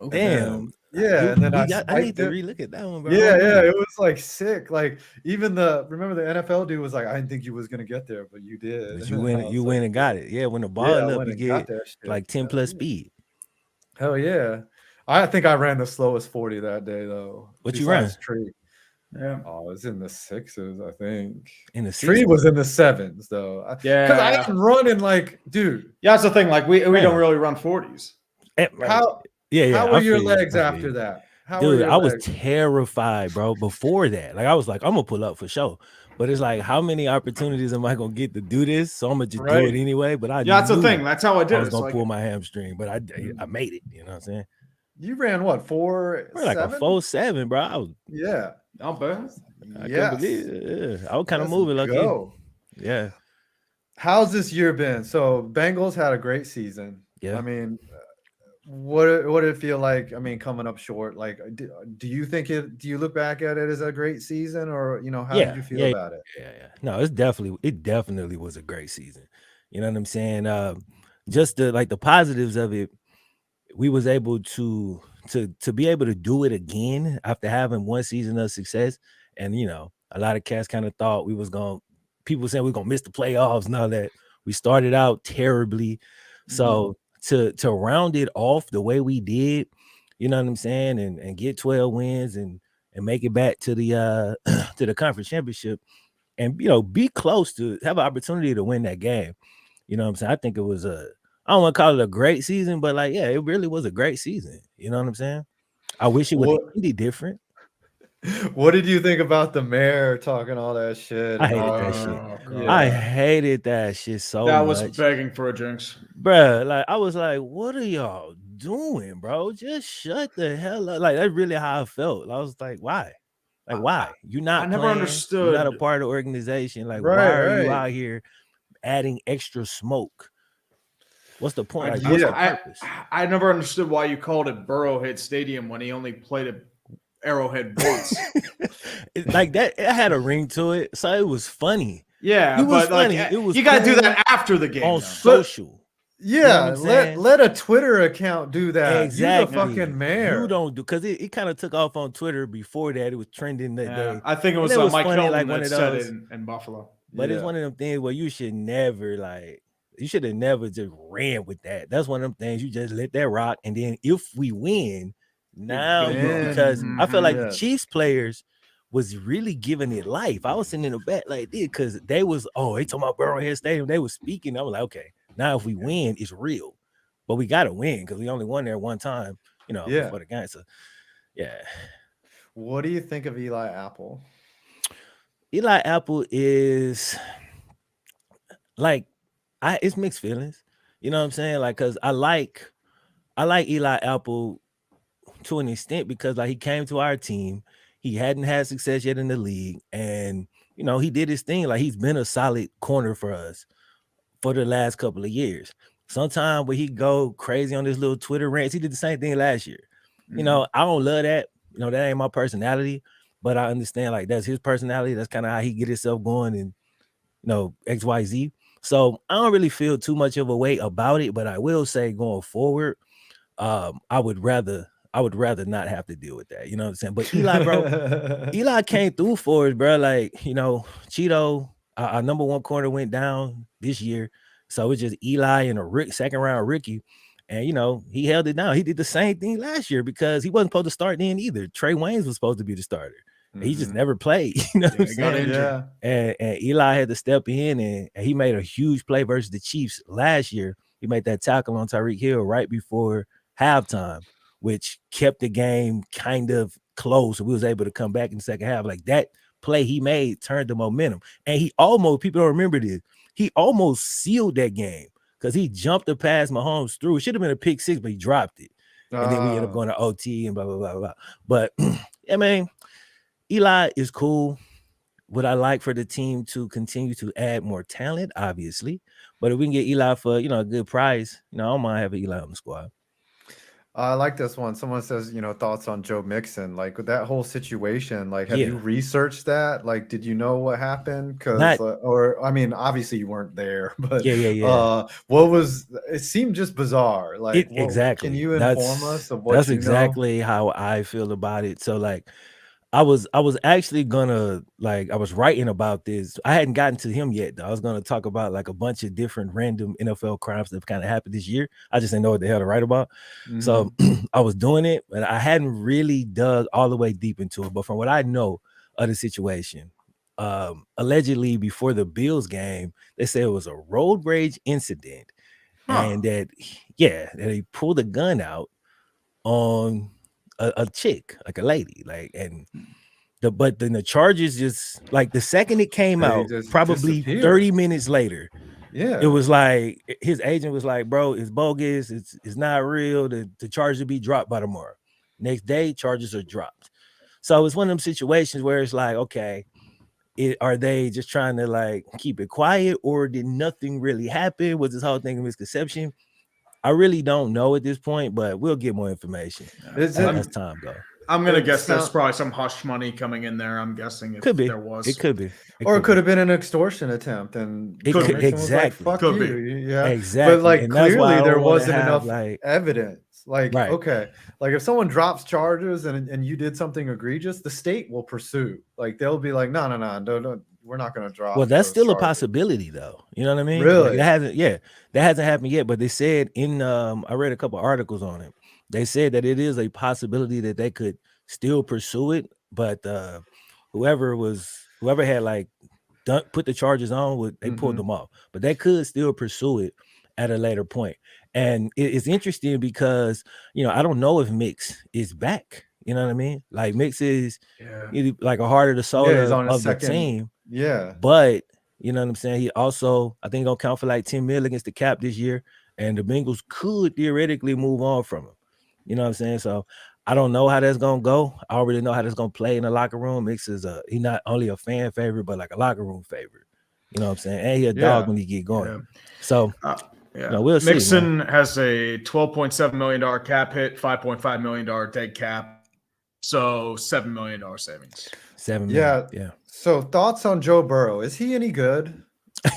Damn. Yeah, and then I need to relook at that one, bro. Yeah, it was like sick. Like even remember the NFL dude was like, I didn't think you was gonna get there, but you did. But you went and got it. Yeah, when the ball up, you get like 10 plus speed. Hell yeah. I think I ran the slowest 40 that day though. What you ran? Tree. Yeah. Oh, it was in the 6s, I think. In the Tree was in the 7s though. Yeah. Because I didn't run in like, dude. Yeah, that's the thing. Like we don't really run 40s. How were your legs after that? Dude, I was terrified, bro. Before that, like I was like, I'm gonna pull up for sure. But it's like, how many opportunities am I gonna get to do this? So I'm gonna just do it anyway. But that's the thing. That's how I did. I was gonna pull my hamstring, but I made it. You know what I'm saying? You ran what 4.7? Like a 4.7, bro. I was, not bad. I couldn't believe it. Yeah. I was kind of moving like yeah. How's this year been? So Bengals had a great season. Yeah. I mean, what did it feel like? I mean, coming up short. Like, do you think do you look back at it as a great season, or how did you feel about it? Yeah. No, it definitely was a great season. You know what I'm saying? Just the positives of it. We was able to be able to do it again after having one season of success. And a lot of cats kind of thought people saying we're gonna miss the playoffs and all that. We started out terribly. So to round it off the way we did, you know what I'm saying, and get 12 wins and make it back to the to the conference championship and be close to have an opportunity to win that game. You know what I'm saying? I think it was I don't want to call it a great season, but like, yeah, it really was a great season. You know what I'm saying? I wish it would have ended different. What did you think about the mayor talking all that shit? I hated that shit. I hated that shit so much. That was begging for a jinx. Bruh, like I was like, what are y'all doing, bro? Just shut the hell up. Like that's really how I felt. I was like, why? Like, why? You're not I never playing, understood. You're not a part of the organization. Like, Right, why are you right. out here adding extra smoke? What's the point? I, Like, what's the I, purpose? I never understood why you called it Burrowhead Stadium when he only played at Arrowhead once. Like that, it had a ring to it, so it was funny. Yeah, it was but like, funny. It was you got to do cool that after the game on though. social. You know what Yeah, I'm saying? let a Twitter account do that. Exactly. You the fucking mayor. You don't do because it kind of took off on Twitter before that. It was trending that day. I think it was, And Mike funny, Hilton like, that one of said those. it in Buffalo. But it's one of them things where you should never you should have never just ran with that. That's one of them things you just let that rock. And then if we win, now because I feel like the Chiefs players was really giving it life. I was sitting in the back like this because they was, they talking about Burrowhead Stadium. They was speaking. I was like, okay, now if we win, it's real. But we got to win because we only won there one time, before the game. So, yeah. What do you think of Eli Apple? Eli Apple is like, it's mixed feelings. You know what I'm saying? Like, cause I like Eli Apple to an extent because like he came to our team, he hadn't had success yet in the league, and he did his thing. Like he's been a solid corner for us for the last couple of years. Sometimes when he go crazy on this little Twitter rants, he did the same thing last year. I don't love that. That ain't my personality, but I understand like that's his personality. That's kind of how he get himself going and XYZ. So I don't really feel too much of a weight about it, but I will say going forward, I would rather not have to deal with that. You know what I'm saying? But Eli, bro, Eli came through for us, bro. Like, Cheeto, our number one corner went down this year. So it's just Eli and a second round rookie. And, he held it down. He did the same thing last year because he wasn't supposed to start then either. Trey Waynes was supposed to be the starter. He just never played. You know what I'm saying? Yeah. And Eli had to step in and he made a huge play versus the Chiefs last year. He made that tackle on Tyreek Hill right before halftime, which kept the game kind of close. So we was able to come back in the second half. Like that play he made turned the momentum. And people don't remember this, he almost sealed that game because he jumped the pass Mahomes through. It should have been a pick six, but he dropped it. And then we ended up going to OT and blah, blah, blah, blah. But I mean, Eli is cool. Would I like for the team to continue to add more talent? Obviously. But if we can get Eli for, a good price, I don't mind having Eli on the squad. I like this one. Someone says, thoughts on Joe Mixon. Like with that whole situation, like, have you researched that? Like, did you know what happened? Obviously you weren't there, but it seemed just bizarre. Like, exactly. Can you inform us of what that's you exactly how I feel about it. So like, I was actually gonna I was writing about this. I hadn't gotten to him yet though. I was gonna talk about like a bunch of different random NFL crimes that kind of happened this year. I just didn't know what the hell to write about. So I was doing it, but I hadn't really dug all the way deep into it. But from what I know of the situation, allegedly before the Bills game, they said it was a road rage incident, and that he pulled a gun out on a chick, like a lady, but then the charges just like the second it came out, probably 30 minutes later, it was like his agent was like, bro, it's bogus, it's not real, the charges will be dropped by tomorrow. Next day, charges are dropped. So it's one of them situations where it's like, okay, are they just trying to like keep it quiet, or did nothing really happen? Was this whole thing a misconception? I really don't know at this point, but we'll get more information as time goes. I'm gonna guess there's probably some hush money coming in there. I'm guessing there was. It could be. Or it could have been an extortion attempt, and exactly. Like, fuck you. Yeah, exactly. But like and clearly there wasn't enough like evidence. Like, okay, like if someone drops charges and you did something egregious, the state will pursue. Like they'll be like, no, we're not going to drop. Well, that's those still a charges. possibility, though. You know what I mean? Really? That hasn't happened yet. But they said in I read a couple articles on it. They said that it is a possibility that they could still pursue it, but whoever had like put the charges on, they pulled them off. But they could still pursue it at a later point. And it's interesting because I don't know if Mix is back. You know what I mean? Like Mix is like a heart of the soda of the team. Yeah. But you know what I'm saying? He also, I think, gonna count for like 10 million against the cap this year. And the Bengals could theoretically move on from him. You know what I'm saying? So I don't know how that's gonna go. I already know how that's gonna play in the locker room. Mix is he's not only a fan favorite, but like a locker room favorite. You know what I'm saying? And he a dog when he get going. Yeah. So we'll see. Mixon has a $12.7 million cap hit, $5.5 million dead cap. So $7 million savings. $7 million. Yeah. So thoughts on Joe Burrow? Is he any good?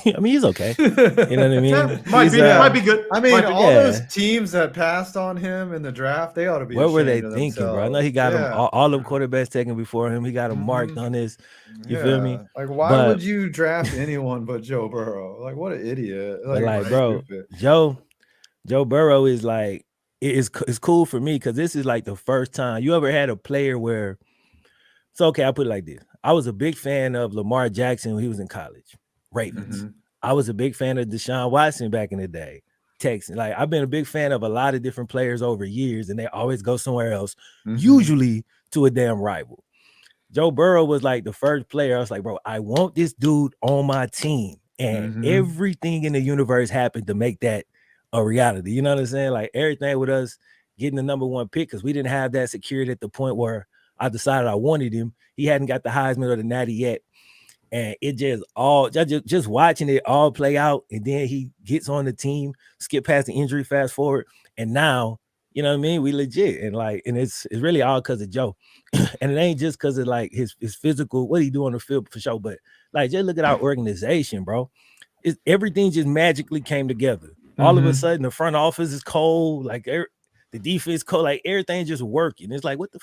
I mean, he's okay. You know what I mean? Might be good. I mean, all those teams that passed on him in the draft, they ought to be. What were they ashamed of thinking, bro? I themselves. know he got him all the quarterbacks taken before him. He got him marked on his. You feel me? Like, why would you draft anyone but Joe Burrow? Like, what an idiot! Like bro, Joe Burrow is like it's cool for me because this is like the first time you ever had a player where. So okay, I'll put it like this: I was a big fan of Lamar Jackson when he was in college. Ravens. I was a big fan of Deshaun Watson back in the day. Texans. Like I've been a big fan of a lot of different players over years, and they always go somewhere else, usually to a damn rival. Joe Burrow was like the first player. I was like, bro, I want this dude on my team. And everything in the universe happened to make that a reality. You know what I'm saying? Like everything with us getting the number one pick, because we didn't have that secured at the point where I decided I wanted him. He hadn't got the Heisman or the Natty yet. And it just watching it all play out, and then he gets on the team, skip past the injury, fast forward, and now you know what I mean. We legit, and it's really all because of Joe, and it ain't just because of like his physical what he do on the field for sure, but like just look at our organization, bro. Everything just magically came together. All of a sudden, the front office is cold, like the defense cold, like everything just working. It's like what the.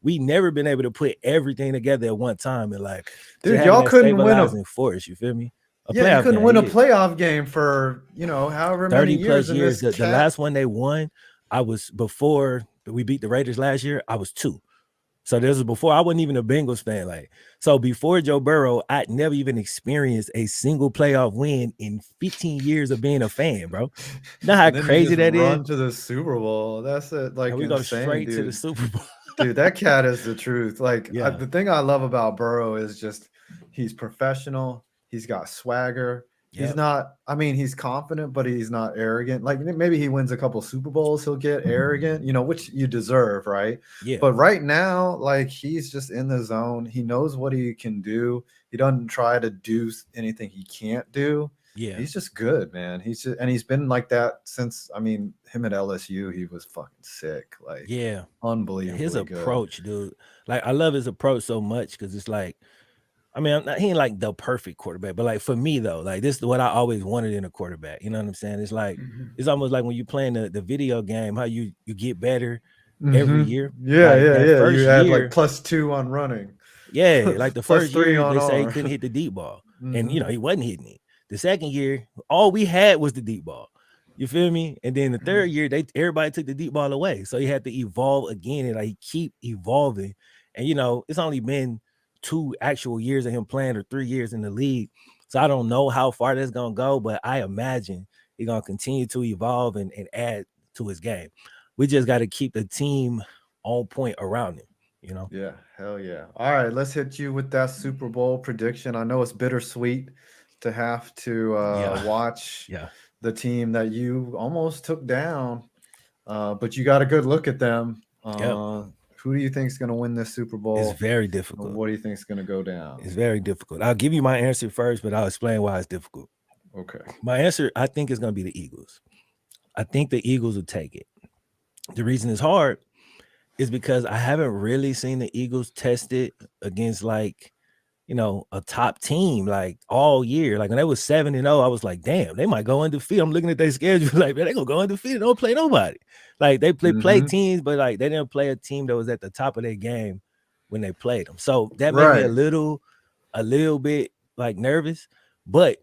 We never been able to put everything together at one time, and like, dude, y'all couldn't win a force. You feel me? You couldn't win a playoff game for however 30 many plus years. The last one they won, I was before we beat the Raiders last year. I was 2, so this was before I wasn't even a Bengals fan. Like, so before Joe Burrow, I'd never even experienced a single playoff win in 15 years of being a fan, bro. You know how crazy that is? Run to the Super Bowl. That's it. Like we go insane, straight dude. to the Super Bowl. Dude, that cat is the truth. Like the thing I love about Burrow is just he's professional. He's got swagger. He's not. I mean, he's confident, but he's not arrogant. Like maybe he wins a couple Super Bowls, he'll get arrogant. Which you deserve, right? Yeah. But right now, like he's just in the zone. He knows what he can do. He doesn't try to do anything he can't do. Yeah, he's just good, man. He's been like that since. I mean, him at LSU, he was fucking sick. Like, unbelievable. His approach, dude. Like, I love his approach so much because it's like, I mean, he ain't like the perfect quarterback, but like for me though, like this is what I always wanted in a quarterback. You know what I'm saying? It's like it's almost like when you're playing the video game, how you get better every year. Yeah, like You had like +2 on running. Yeah, like the first year on they say he arm. couldn't hit the deep ball, and he wasn't hitting it. The second year, all we had was the deep ball. You feel me? And then the third year, everybody took the deep ball away. So he had to evolve again, and like he keep evolving. And it's only been 2 actual years of him playing or 3 years in the league. So I don't know how far that's gonna go, but I imagine he's gonna continue to evolve and add to his game. We just got to keep the team on point around him. Yeah, hell yeah. All right, let's hit you with that Super Bowl prediction. I know it's bittersweet to have to watch the team that you almost took down, but you got a good look at them. Who do you think is going to win this Super Bowl? It's very difficult. What do you think is going to go down? It's very difficult. I'll give you my answer first, but I'll explain why it's difficult. Okay. My answer, I think, is going to be the Eagles. I think the Eagles will take it. The reason it's hard is because I haven't really seen the Eagles tested against like, a top team like all year. Like when they was 7-0, I was like, damn, they might go undefeated. I'm looking at their schedule like, man, they gonna go undefeated. They don't play nobody. Like they play teams, but like they didn't play a team that was at the top of their game when they played them. So that made me a little bit like nervous, but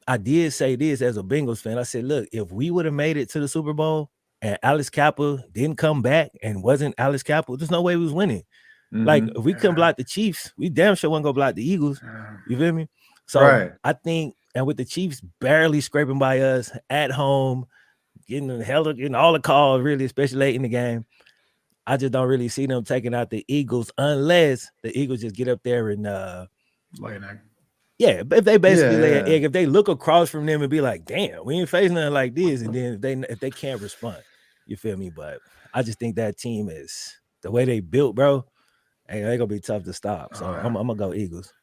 I did say this as a Bengals fan. I said, look, if we would have made it to the Super Bowl and Alex Kappa didn't come back and wasn't Alex Kappa, there's no way we was winning. Like if we couldn't block the Chiefs, we damn sure wasn't gonna block the Eagles. You feel me? So Right. I think, and with the Chiefs barely scraping by us at home, getting all the calls, really, especially late in the game, I just don't really see them taking out the Eagles unless the Eagles just get up there and lay an egg. yeah, but if they basically lay an Yeah. egg, if they look across from them and be like, damn, we ain't facing nothing like this, and then if they can't respond, you feel me? But I just think that team is the way they built, bro. Hey, they're gonna be tough to stop. So I'm gonna go Eagles.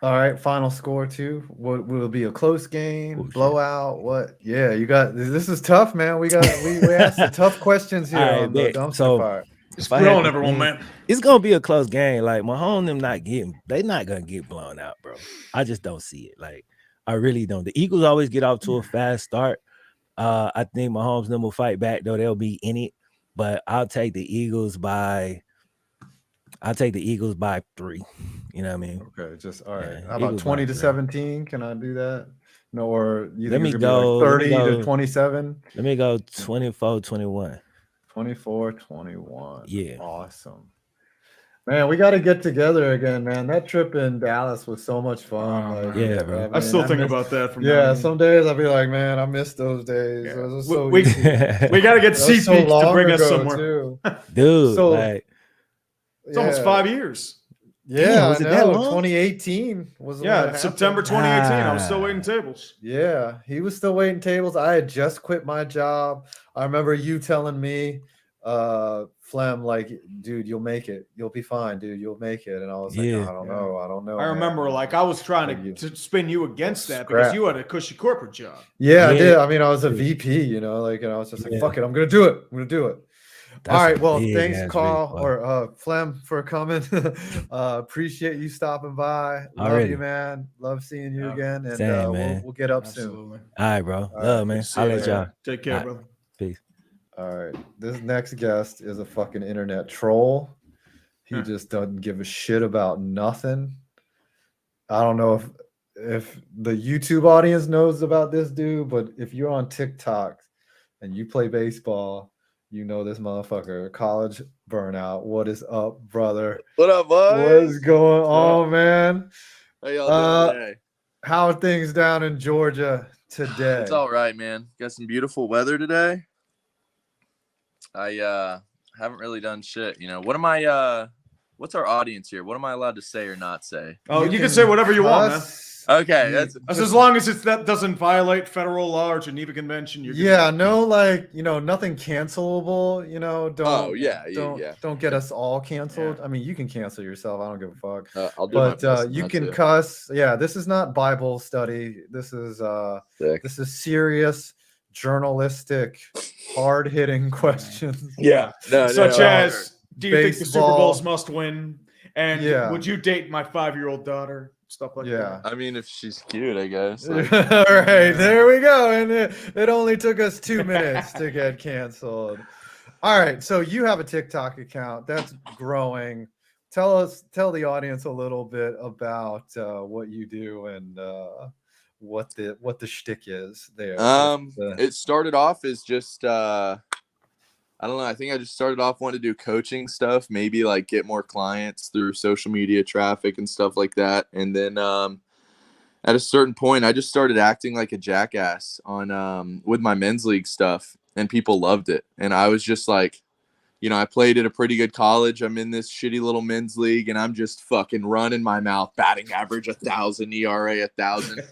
All right, final score too. What will it be? A close game, blowout? What? Yeah, you got this is tough, man. We asked the tough questions here All right, on the bet. dumpster So, fire. Just if I had grilling to everyone, think, man. It's gonna be a close game. Like Mahomes, them they not gonna get blown out, bro. I just don't see it. Like I really don't. The Eagles always get off to a fast start. I think Mahomes them will fight back though. They'll be in it, but I'll take the Eagles by 3. You know what I mean? Okay, just all right. Yeah, How about Eagles 20 by to 3. 17? Can I do that? No, or you Let think me it's gonna be go. like Let me 30 to go. 27? Let me go 24-21. 24-21. Yeah. Awesome. Man, we got to get together again, man. That trip in Dallas was so much fun. Like, Yeah, bro. I still think miss- about that from now Yeah, and then. some days I'll be like, man, I miss those days. It was so We easy. got to get That was so SeatGeek to long bring us ago, somewhere. too. Dude, So- like It's almost Yeah. 5 years. Yeah, Damn, was I it that know. long? 2018 was when it Yeah, happened. September 2018. I was still waiting tables. Yeah, he was still waiting tables. I had just quit my job. I remember you telling me, Flem, like, dude, you'll make it. You'll be fine, dude. You'll make it. And I was like, Yeah. I don't know. I don't know. I man." remember, like, I was trying Like, to spin you against that because scrap. you had a cushy corporate job. Yeah, I Yeah. did. I mean, I was a VP, you know, like, and I was just like, Yeah. fuck it. I'm going to do it. I'm going to do it. That's All right. Well, big thanks, ass Carl rig, or Flem, for coming. Appreciate you stopping by. Love Already. you, man. Love seeing you again. And Same, man. we'll get up soon. Absolutely. all right, bro. All Love, right, man. See I'll you let later. y'all. Take care, All right. brother. Peace. All right. This next guest is a fucking internet troll. He Huh. just doesn't give a shit about nothing. I don't know if the YouTube audience knows about this dude, but if you're on TikTok and you play baseball, you know this motherfucker. College Burnout. What is up, brother? What up, boys? What's going on, man? How y'all doing today? How are things down in Georgia today? It's all right, man. Got some beautiful weather today. I haven't really done shit. You know, what's our audience here? What am I allowed to say or not say? Oh, you can say whatever you want, man. Okay, that's As long as that doesn't violate federal law or Geneva Convention. You're good. Yeah, no, like, you know, nothing cancelable, you know, don't yeah. don't get us all canceled. I mean, you can cancel yourself. I don't give a fuck. I'll do my But best you not can to. cuss. Yeah, this is not Bible study. This is Sick. this is serious journalistic hard-hitting questions. Yeah. No, Such as, do you think the Super baseball. Bowls must win? And Yeah. would you date my 5-year-old daughter? Stuff like Yeah. I mean, if she's cute, I guess. All right, there we go. And it only took us 2 minutes to get canceled. All right, so you have a TikTok account that's growing. Tell the audience a little bit about what you do and what the shtick is there. It started off as just I don't know. I think I just started off wanting to do coaching stuff, maybe like get more clients through social media traffic and stuff like that. And then at a certain point, I just started acting like a jackass on with my men's league stuff, and people loved it. And I was just like, you know, I played at a pretty good college. I'm in this shitty little men's league, and I'm just fucking running my mouth, batting average 1,000, ERA 1,000.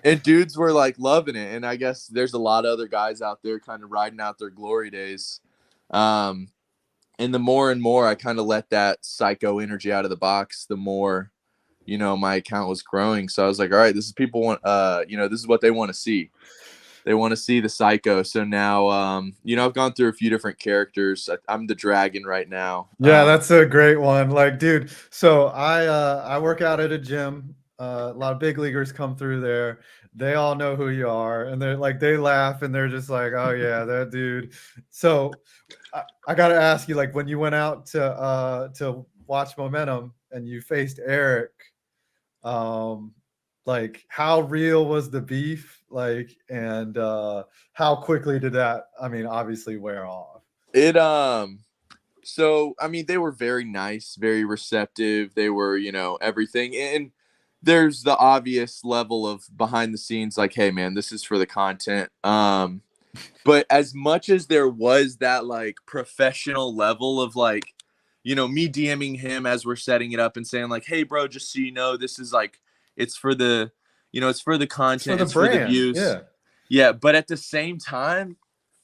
And dudes were like loving it. And I guess there's a lot of other guys out there kind of riding out their glory days. And the more and more I kind of let that psycho energy out of the box, the more, you know, my account was growing. So I was like, all right, this is people want, you know, this is what they want to see. They want to see the psycho. So now, you know, I've gone through a few different characters. I'm the dragon right now. Yeah, that's a great one. Like, dude, so I work out at a gym. A lot of big leaguers come through there. They all know who you are, and they're like, they laugh and they're just like, oh yeah, that dude. So I gotta ask you, like, when you went out to watch Momentum and you faced Eric, Like, how real was the beef? Like, and how quickly did that, I mean, obviously wear off? It so I mean they were very nice, very receptive. They were, everything. And there's the obvious level of behind the scenes, like, hey man, this is for the content. But as much as there was that like professional level of like, me DMing him as we're setting it up and saying like, hey bro, just so you know, this is like, it's for the, it's for the content, it's for the views. Yeah. But at the same time,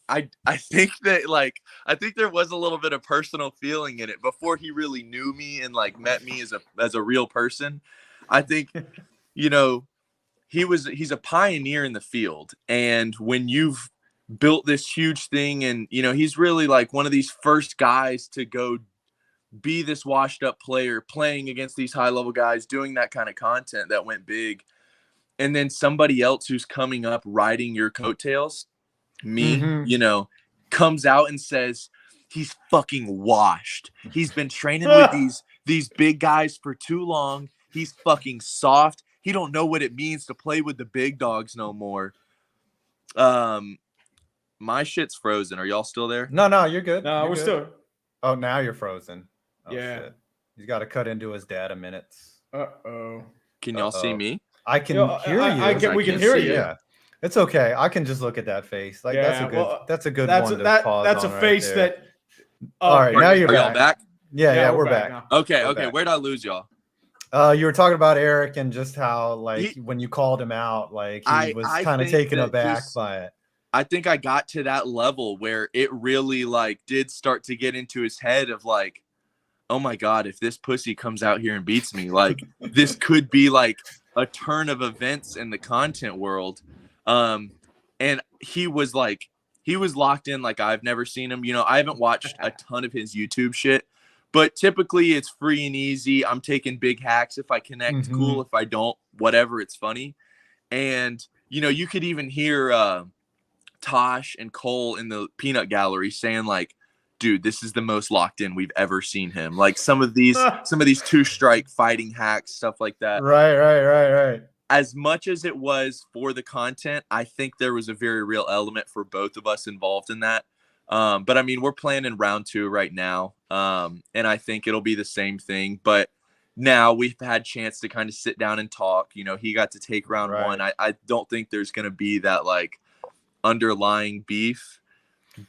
I think that like, I think there was a little bit of personal feeling in it before he really knew me and like met me as a real person. I think, he's a pioneer in the field. And when you've built this huge thing and, he's really like one of these first guys to go be this washed up player playing against these high level guys, doing that kind of content that went big. And then somebody else who's coming up riding your coattails, me, comes out and says he's fucking washed. He's been training with these big guys for too long. He's fucking soft. He don't know what it means to play with the big dogs no more. My shit's frozen. Are y'all still there? No, you're good. No, we're still. Oh, now you're frozen. Oh, Yeah. Shit. He's got to cut into his data minutes. Can y'all see me? I can hear you. We can hear you. Yeah. It's okay. I can just look at that face. Like that's a good one to pause That's a on face right there. that. All right, now you're Are y'all back. back? Yeah, we're back. now. Okay. We're back. Where'd I lose y'all? You were talking about Eric and just how like when you called him out, like he was kind of taken aback by it. I think I got to that level where it really like did start to get into his head of like, oh my God, if this pussy comes out here and beats me, like this could be like a turn of events in the content world. And he was locked in like I've never seen him. I haven't watched a ton of his YouTube shit, but typically it's free and easy. I'm taking big hacks. If I connect, cool. If I don't, whatever, it's funny. And, you could even hear Tosh and Cole in the peanut gallery saying like, dude, this is the most locked in we've ever seen him. Like some of these 2-strike fighting hacks, stuff like that. Right. As much as it was for the content, I think there was a very real element for both of us involved in that. But I mean, we're planning round 2 right now. And I think it'll be the same thing, but now we've had chance to kind of sit down and talk. He got to take round 1. I don't think there's going to be that like underlying beef,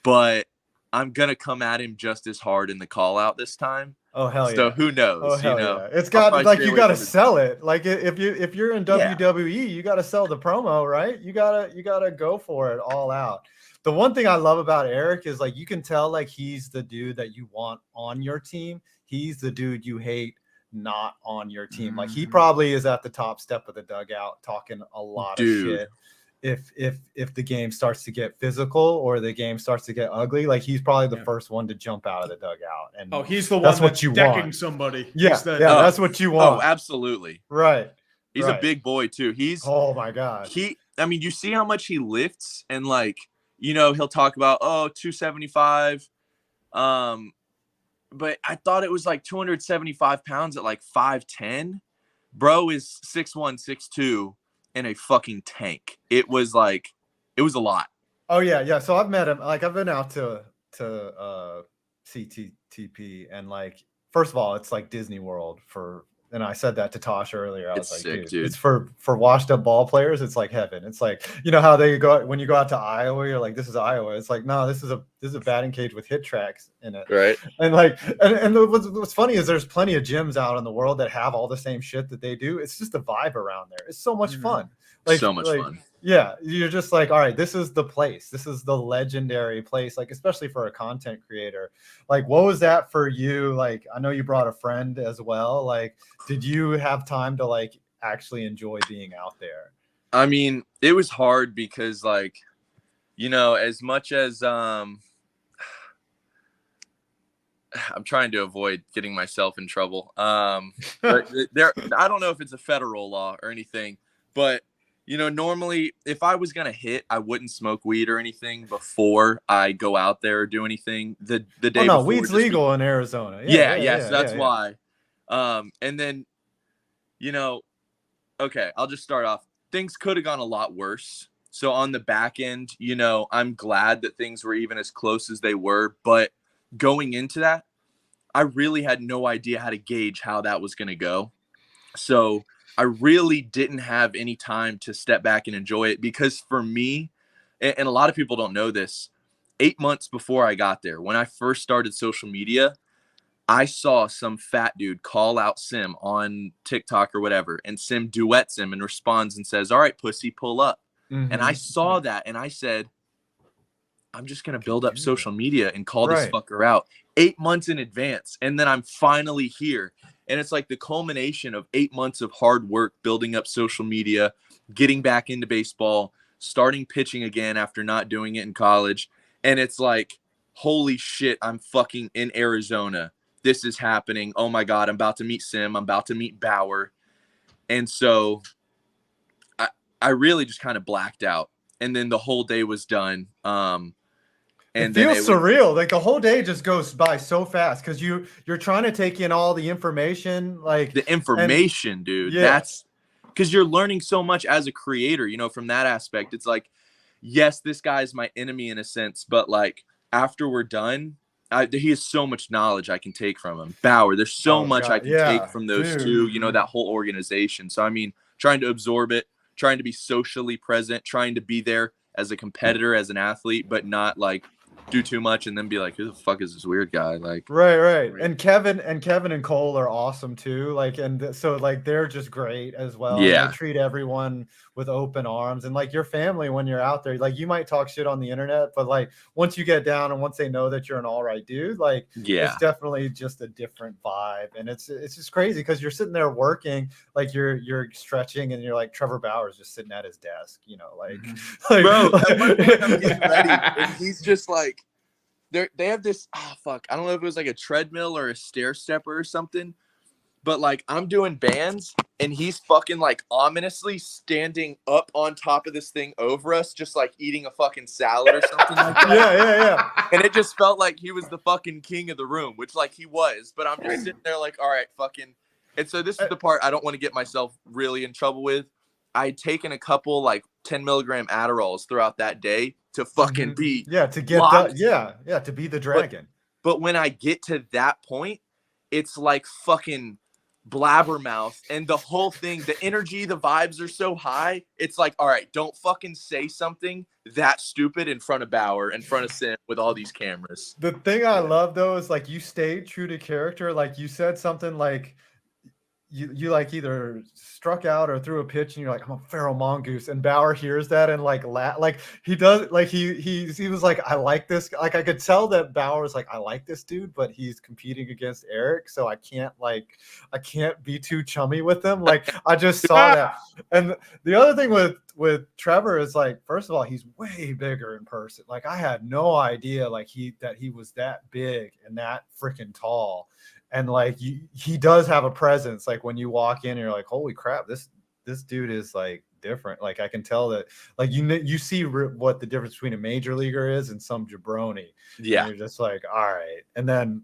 but I'm going to come at him just as hard in the call out this time. Oh, hell yeah. So who knows? Oh, hell yeah. It's got like, you got to sell it. Like if you're in WWE, you got to sell the promo, right? You got to go for it all out. The one thing I love about Eric is like, you can tell like he's the dude that you want on your team. He's the dude you hate not on your team. Like he probably is at the top step of the dugout talking a lot of shit. If the game starts to get physical or the game starts to get ugly, like he's probably the first one to jump out of the dugout. And he's the one that's what you decking want. Somebody. Yeah, that's what you want. Oh, absolutely. Right. He's a big boy too. Oh my God. I mean, you see how much he lifts and like, he'll talk about 275. But I thought it was like 275 pounds at like 5'10. Bro is 6'1", 6'2. In a fucking tank. It was a lot. Oh yeah. So I've met him. Like I've been out to CTTP and like first of all, it's like Disney World and I said that to Tosh earlier. I was like, sick, dude, it's for washed up ball players. It's like heaven. It's like, how they go when you go out to Iowa, you're like, this is Iowa. It's like, no, this is a batting cage with hit tracks in it. Right. And like, and what's funny is there's plenty of gyms out in the world that have all the same shit that they do. It's just a vibe around there. It's so much fun. Like so much fun. Yeah. You're just like, all right, this is the place. This is the legendary place. Like, especially for a content creator. Like, what was that for you? Like, I know you brought a friend as well. Like, did you have time to like actually enjoy being out there? I mean, it was hard because like, as much as I'm trying to avoid getting myself in trouble. But I don't know if it's a federal law or anything, but normally if I was going to hit, I wouldn't smoke weed or anything before I go out there or do anything the day before. Weed's legal in Arizona. So that's why. And then, okay, I'll just start off. Things could have gone a lot worse. So on the back end, you know, I'm glad that things were even as close as they were. But going into that, I really had no idea how to gauge how that was going to go. So I really didn't have any time to step back and enjoy it, because for me, and a lot of people don't know this, 8 months before I got there, when I first started social media, I saw some fat dude call out Sim on TikTok or whatever, and Sim duets him and responds and says, "All right, pussy, pull up." And I saw that and I said, I'm just going to build up social media and call this fucker out 8 months in advance. And then I'm finally here. And it's like the culmination of 8 months of hard work, building up social media, getting back into baseball, starting pitching again after not doing it in college. And it's like, holy shit, I'm fucking in Arizona. This is happening. Oh my God, I'm about to meet Sim. I'm about to meet Bauer. And so I really just kind of blacked out. And then the whole day was done. And it feels surreal. Like the whole day just goes by so fast because you're trying to take in all the information, like the information, dude. Yeah. That's because you're learning so much as a creator, you know, from that aspect. It's like, yes, this guy's my enemy in a sense, but like after we're done, he has so much knowledge I can take from him. Bauer, there's so much I can take from those two, you know, that whole organization. So I mean, trying to absorb it, trying to be socially present, trying to be there as a competitor, as an athlete, but not like do too much and then be like, who the fuck is this weird guy? Like, right. And Kevin and Cole are awesome too. Like, and so like they're just great as well. Yeah. They treat everyone with open arms, and like your family when you're out there, like you might talk shit on the internet, but like once you get down and once they know that you're an all right dude, like it's definitely just a different vibe. And it's just crazy because you're sitting there working, like you're stretching, and you're like Trevor Bauer's just sitting at his desk, you know, like, bro, like, I'm getting ready, and he's just like, they have this, I don't know if it was like a treadmill or a stair stepper or something, but like I'm doing bands and he's fucking like ominously standing up on top of this thing over us, just like eating a fucking salad or something like that. Yeah. And it just felt like he was the fucking king of the room, which like he was, but I'm just sitting there like, all right, fucking. And so this is the part I don't want to get myself really in trouble with. I'd taken a couple like 10 milligram Adderalls throughout that day to fucking be to get the, to be the dragon. But when I get to that point, it's like fucking blabbermouth, and the whole thing, the energy, the vibes are so high. It's like, all right, don't fucking say something that stupid in front of Bauer, in front of Sim with all these cameras. The thing I love though is like you stayed true to character. Like you said something like you like either struck out or threw a pitch and you're like, I'm a feral mongoose, and Bauer hears that and like like he does, like he was like, I like this, like I could tell that Bauer was like, I like this dude, but he's competing against Eric, so I can't be too chummy with him. Like I just saw that. And the other thing with Trevor is like, first of all, he's way bigger in person. Like I had no idea like that he was that big and that freaking tall. And like he does have a presence. Like when you walk in, you're like, holy crap, this dude is like different. Like I can tell that, like you see what the difference between a major leaguer is and some jabroni. Yeah, and you're just like, all right. And then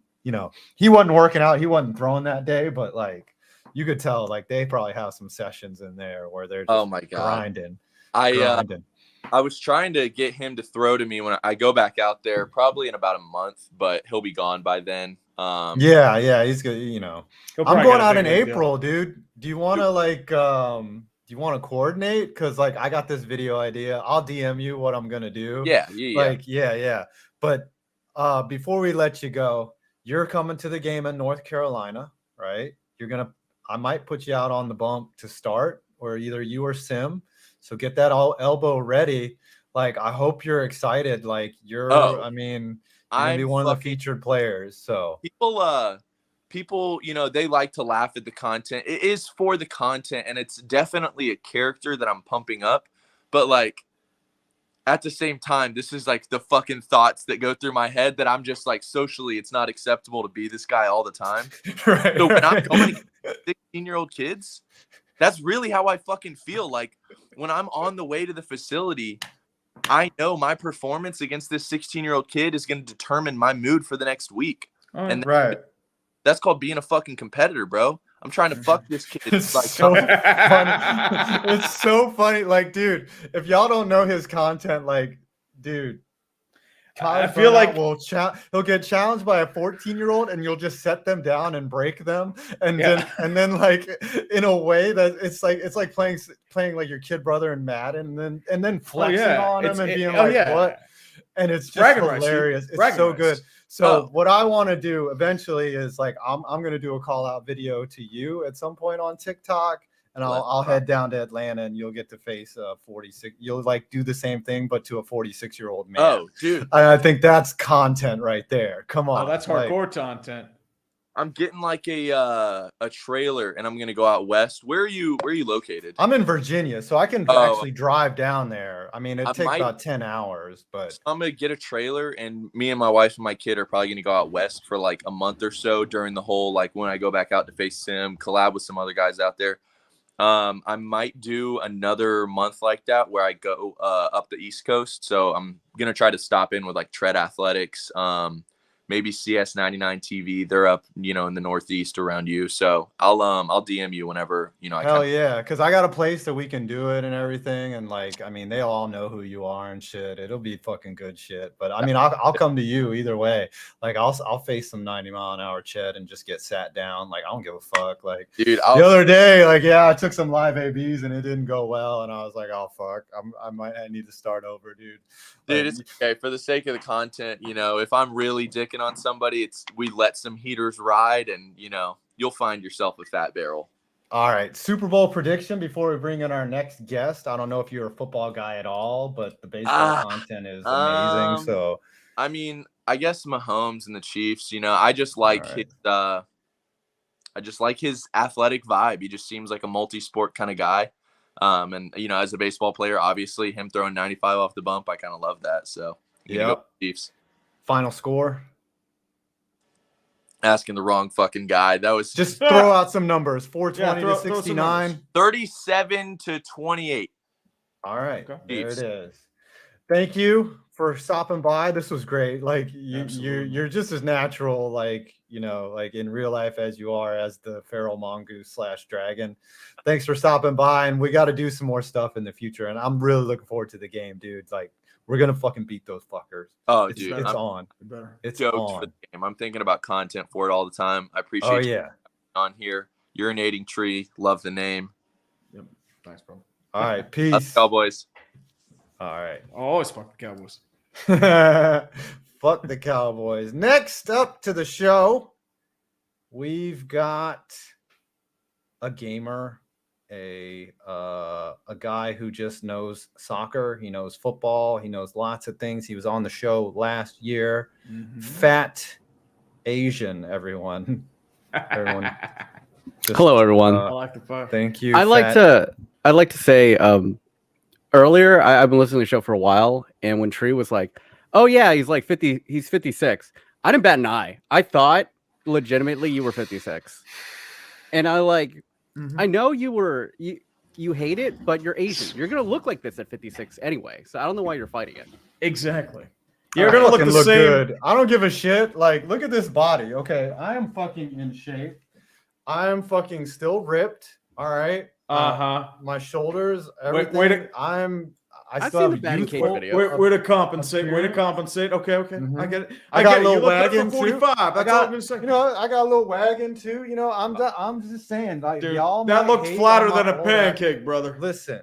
he wasn't working out, he wasn't throwing that day, but like you could tell like they probably have some sessions in there where they're just oh my God, grinding. I was trying to get him to throw to me when I go back out there, probably in about a month, but he'll be gone by then. He's good. I'm going out in April, dude. Do you want to coordinate? Because like I got this video idea. I'll DM you what I'm gonna do. Yeah. But before we let you go, you're coming to the game in North Carolina, right? I might put you out on the bump to start, or either you or Sim. So get that all elbow ready. Like I hope you're excited. Like you're gonna be one of the featured players. So people, they like to laugh at the content. It is for the content, and it's definitely a character that I'm pumping up. But like at the same time, this is like the fucking thoughts that go through my head that I'm just like, socially, it's not acceptable to be this guy all the time. So when I'm going to 16-year-old kids, that's really how I fucking feel. Like when I'm on the way to the facility, I know my performance against this 16-year-old kid is going to determine my mood for the next week. And that's called being a fucking competitor, bro. I'm trying to fuck this kid. It's Like, so funny. It's so funny. Like, dude, if y'all don't know his content, like, dude, I feel like he'll get challenged by a 14-year-old, and you'll just set them down and break them, and Yeah. then like in a way that it's like playing like your kid brother in Madden, and then flexing on him and being what, and it's just Bragging rights, dude. hilarious. It's Bragging so rights. good. So what I want to do eventually is like I'm gonna do a call out video to you at some point on TikTok. And I'll head down to Atlanta, and you'll get to face a 46. You'll like do the same thing, but to a 46-year-old man. Oh, dude! I think that's content right there. Come on, Oh, that's hardcore content. I'm getting like a trailer, and I'm gonna go out west. Where are you located? I'm in Virginia, so I can actually drive down there. I mean, it takes about 10 hours, but I'm gonna get a trailer, and me and my wife and my kid are probably gonna go out west for like a month or so during the whole like when I go back out to face Sim, collab with some other guys out there. I might do another month like that where I go up the East Coast. So I'm gonna try to stop in with like Tread Athletics, maybe CS99 TV. They're up, in the Northeast around you. So I'll DM you whenever hell yeah, because I got a place that we can do it and everything, and like I mean they'll all know who you are and shit. It'll be fucking good shit. But I mean I'll come to you either way. Like I'll face some 90-mile-an-hour Ched and just get sat down. Like I don't give a fuck. Like dude, the other day, like I took some live ABs and it didn't go well, and I was like, oh fuck, I need to start over, dude. Dude, it's okay for the sake of the content. If I'm really dicking on somebody, we let some heaters ride, and you'll find yourself a fat barrel. All right, Super Bowl prediction before we bring in our next guest. I don't know if you're a football guy at all, but the baseball content is amazing. So, I mean, I guess Mahomes and the Chiefs. I just like his athletic vibe. He just seems like a multi-sport kind of guy. And as a baseball player, obviously him throwing 95 off the bump, I kind of love that. So, go Chiefs. Final score. Asking the wrong fucking guy. That was just throw out some numbers. 420 to 69. 37 to 28. All right. Okay. There it is. Thank you for stopping by. This was great. Like you're just as natural, like like in real life as you are as the feral mongoose / dragon. Thanks for stopping by, and we got to do some more stuff in the future. And I'm really looking forward to the game, dude. Like we're gonna fucking beat those fuckers. Oh, it's dude, it's on. It's on. For the game. I'm thinking about content for it all the time. I appreciate you on here. Urinating Tree. Love the name. Yep. Thanks, bro. All right. Peace. Love Cowboys. All right. Always fuck the Cowboys. Fuck the Cowboys. Next up to the show, we've got a gamer, a guy who just knows soccer. He knows football. He knows lots of things. He was on the show last year. Mm-hmm. Fat Asian, everyone. Hello, everyone. I like the fuck. Thank you. I'd like to say earlier, I've been listening to the show for a while, and when Tree was like, "Oh yeah, he's like 50, he's 56," I didn't bat an eye. I thought legitimately you were 56, and I know you hate it, but you're Asian. You're gonna look like this at 56 anyway, so I don't know why you're fighting it. Exactly. You're gonna look the same. Good. I don't give a shit. Like, look at this body. Okay, I am fucking in shape. I am fucking still ripped. All right. My shoulders, everything. I still have youthful. Way to compensate. Way to compensate. Okay. I get it. I got a little wagon 45. Too. I got a little wagon too. I'm just saying, like, dude, y'all. That looks flatter than a pancake, brother. Listen.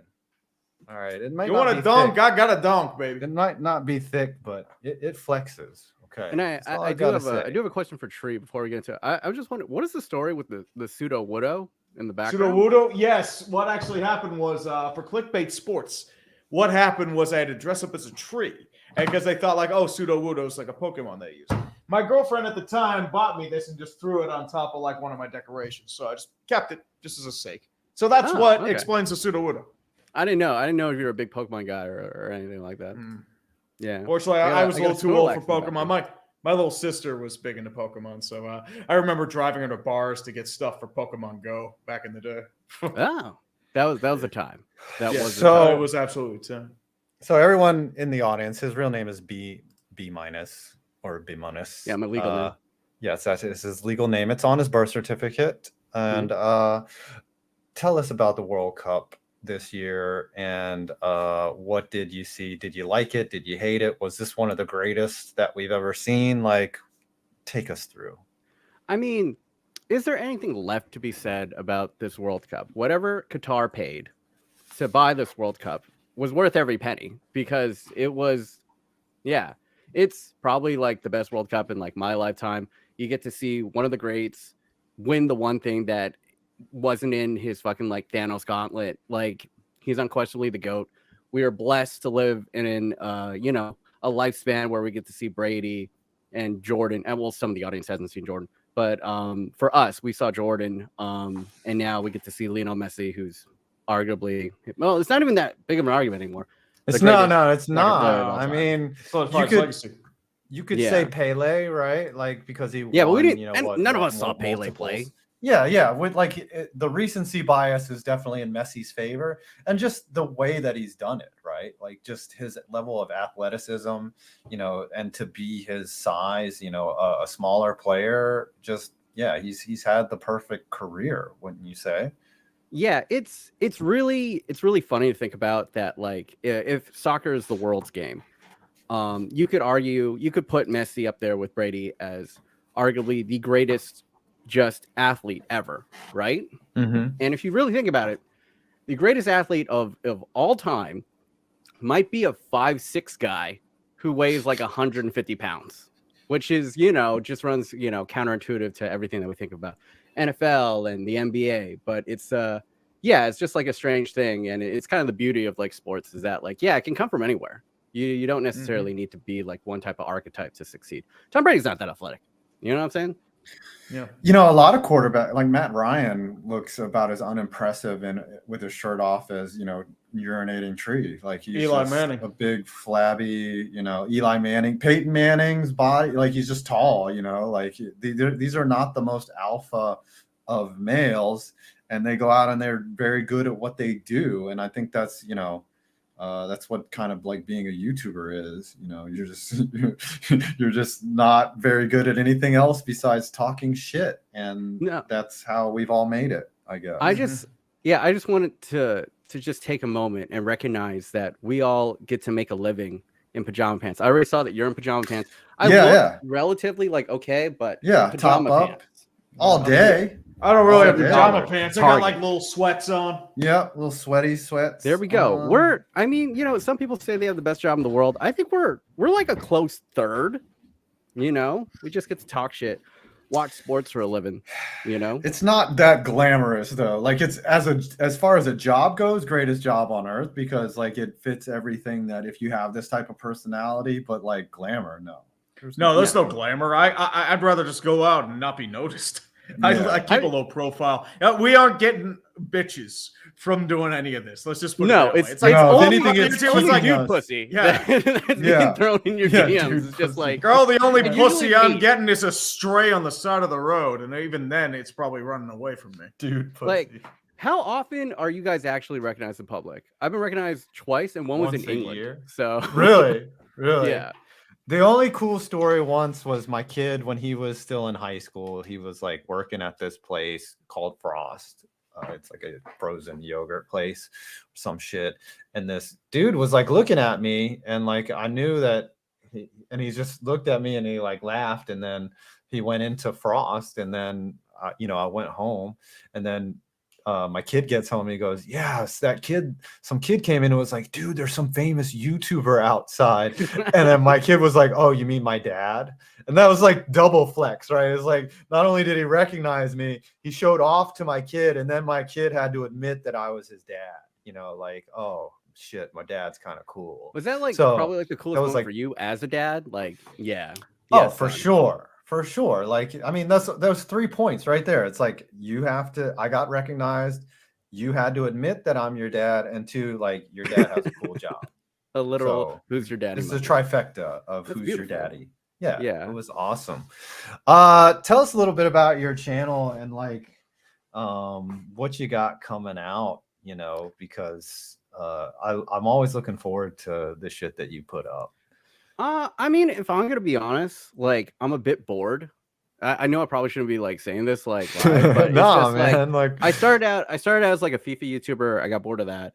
All right. It might. You want a donk? Thick. I got a donk, baby. It might not be thick, but it flexes. Okay. And I do have a question for Tree before we get into it. I was just wondering, what is the story with the pseudo widow in the background? Pseudo widow? Yes. What actually happened was for Clickbait Sports. What happened was I had to dress up as a tree, and because they thought like, oh, pseudo widow is like a Pokemon they use. My girlfriend at the time bought me this and just threw it on top of like one of my decorations, so I just kept it just as a sake. So that's what explains the pseudo widow. I didn't know if you're a big Pokemon guy or anything like that. Yeah. Fortunately, I was a little too old for Pokemon. My little sister was big into Pokemon, so I remember driving her to bars to get stuff for Pokemon Go back in the day. Oh, that was the time. It was absolutely time. So everyone in the audience, his real name is BMOnus or BMOnus. Yeah, my legal name. Yes, that's his legal name. It's on his birth certificate. And tell us about the World Cup this year, and what did you see? Did you like it? Did you hate it? Was this one of the greatest that we've ever seen? Like, take us through. I mean, is there anything left to be said about this World Cup? Whatever Qatar paid to buy this World Cup was worth every penny, because it was, yeah, it's probably like the best World Cup in like my lifetime. You get to see one of the greats win the one thing that wasn't in his fucking like Thanos gauntlet. Like, he's unquestionably the GOAT. We are blessed to live in you know, a lifespan where we get to see Brady and Jordan, and well, some of the audience hasn't seen Jordan, but for us, we saw Jordan, and now we get to see Lionel Messi, who's arguably, well, it's not even that big of an argument anymore. It's no, it's not. I mean, you could say Pele, right? Like, because he but we didn't, you know, and none of us saw Pele play. Yeah, with like the recency bias is definitely in Messi's favor, and just the way that he's done it, right? Like, just his level of athleticism, you know, and to be his size, you know, a smaller player, just he's had the perfect career, wouldn't you say? Yeah, it's really funny to think about that. Like, if soccer is the world's game, you could argue, you could put Messi up there with Brady as arguably the greatest just athlete ever, right? Mm-hmm. And if you really think about it, the greatest athlete of all time might be a 5'6" guy who weighs like 150 pounds, which is, you know, just runs, you know, counterintuitive to everything that we think about NFL and the NBA. But it's it's just like a strange thing, and it's kind of the beauty of like sports is that, like, it can come from anywhere. You don't necessarily need to be like one type of archetype to succeed. Tom Brady's not that athletic. You know what I'm saying? Yeah. You know, a lot of quarterback like Matt Ryan looks about as unimpressive and with his shirt off as, you know, urinating tree. Like, he's Eli just Manning, a big flabby, you know, Eli Manning, Peyton Manning's body. Like, he's just tall, you know, like these are not the most alpha of males, and they go out and they're very good at what they do. And I think that's, you know, that's what kind of like being a YouTuber is. You know, you're just not very good at anything else besides talking shit, and that's how we've all made it, I guess. I just wanted to just take a moment and recognize that we all get to make a living in pajama pants. I already saw that you're in pajama pants. I look relatively like okay, but pajama top pants up all day. I don't really have pajama pants. I got like little sweats on. Yeah, little sweaty sweats. There we go. I mean, you know, some people say they have the best job in the world. I think we're like a close third. You know, we just get to talk shit, watch sports for a living. You know, it's not that glamorous though. Like, it's as far as a job goes, greatest job on earth, because like it fits everything that if you have this type of personality. But like glamour, no. There's no glamour. I'd rather just go out and not be noticed. I keep a low profile. We aren't getting bitches from doing any of this. Let's just put it that way. It's like, if anything, it's like you pussy. Yeah, that's being thrown in your DMs. It's just like, girl, the only pussy I'm getting is a stray on the side of the road, and even then, it's probably running away from me, dude. Pussy. Like, how often are you guys actually recognized in public? I've been recognized twice, and one was in England. So really, yeah. The only cool story once was my kid when he was still in high school. He was like working at this place called Frost. It's like a frozen yogurt place, some shit. And this dude was like looking at me, and like I knew that, he just looked at me and he like laughed, and then he went into Frost, and then you know, I went home, and then my kid gets home and he goes, yes, some kid came in and was like, dude, there's some famous YouTuber outside. And then my kid was like, oh, you mean my dad? And that was like double flex, right? It was like, not only did he recognize me, he showed off to my kid, and then my kid had to admit that I was his dad, you know, like, oh shit, my dad's kind of cool. Was that like probably like the coolest moment for you as a dad? Like, yeah. Oh, for sure. For sure. Like, I mean, those 3 points right there. It's like, I got recognized. You had to admit that I'm your dad. And 2, like, your dad has a cool job. A literal, who's your daddy? This is a trifecta of who's your daddy. Yeah. Yeah. It was awesome. Tell us a little bit about your channel and like, what you got coming out, you know, because I'm always looking forward to the shit that you put up. I mean, if I'm gonna be honest, like I'm a bit bored I know I probably shouldn't be like saying this like live, but Nah, it's just man, like- I started out as like a FIFA YouTuber. I got bored of that.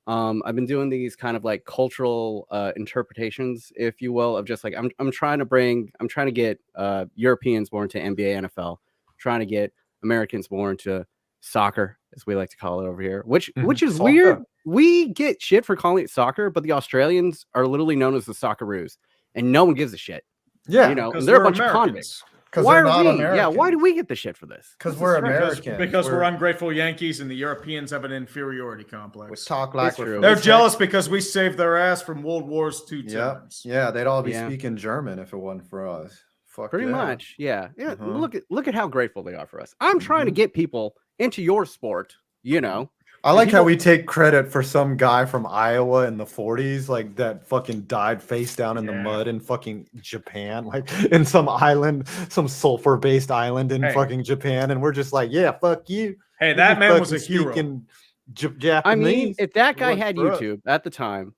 I've been doing these kind of like cultural interpretations, if you will, of just like I'm trying to get Europeans more into NBA, NFL, trying to get Americans more into soccer, as we like to call it over here, which is Soccer. weird. We get shit for calling it soccer, but the Australians are literally known as the Socceroos, and no one gives a shit. Yeah, you know, because and they're a we're bunch Americans. of convicts. 'Cause Why they're are not we? Yeah, Americans. why do we get the shit for this? Because This we're is strange. Americans. Because we're ungrateful Yankees and the Europeans have an inferiority complex. We talk like we're from They're this jealous because we saved their ass from World Wars II Yeah, times. yeah, they'd all be Yeah. speaking German if it wasn't for us. Fuck Pretty yeah. much, yeah. Uh-huh. Look at how grateful they are for us. I'm trying to get people into your sport. You know, I like If you how don't- we take credit for some guy from Iowa in the 40s, like that fucking died face down in the mud in fucking Japan, like in some island, some sulfur-based island in Hey. fucking Japan, and we're just like, yeah, fuck you. Hey, You that be man was a fucking hero. speaking I Japanese. mean, if that guy It had worked for us. YouTube at the time,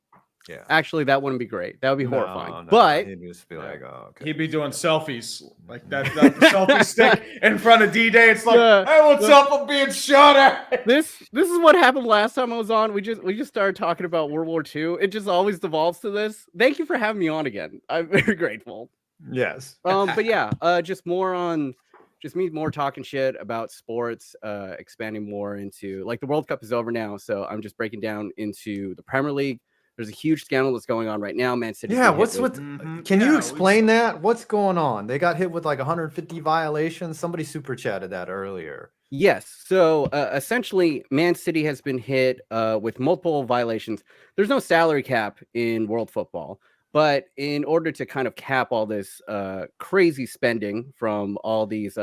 yeah, actually, that wouldn't be great. That would be No, horrifying. no, But he'd just be like, oh, okay. He'd be doing selfies like that selfie stick in front of D-Day. It's like, Yeah, hey, what's yeah. up? I'm being shot at. this is what happened last time I was on. We just started talking about World War II. It just always devolves to this. Thank you for having me on again. I'm very grateful. Yes. But yeah, just me more talking shit about sports, expanding more into like the World Cup is over now, so I'm just breaking down into the Premier League. There's a huge scandal that's going on right now. Man City. Yeah, what's with? Can you explain that? What's going on? They got hit with like 150 violations. Somebody super chatted that earlier. Yes. So essentially, Man City has been hit with multiple violations. There's no salary cap in world football, but in order to kind of cap all this crazy spending from all these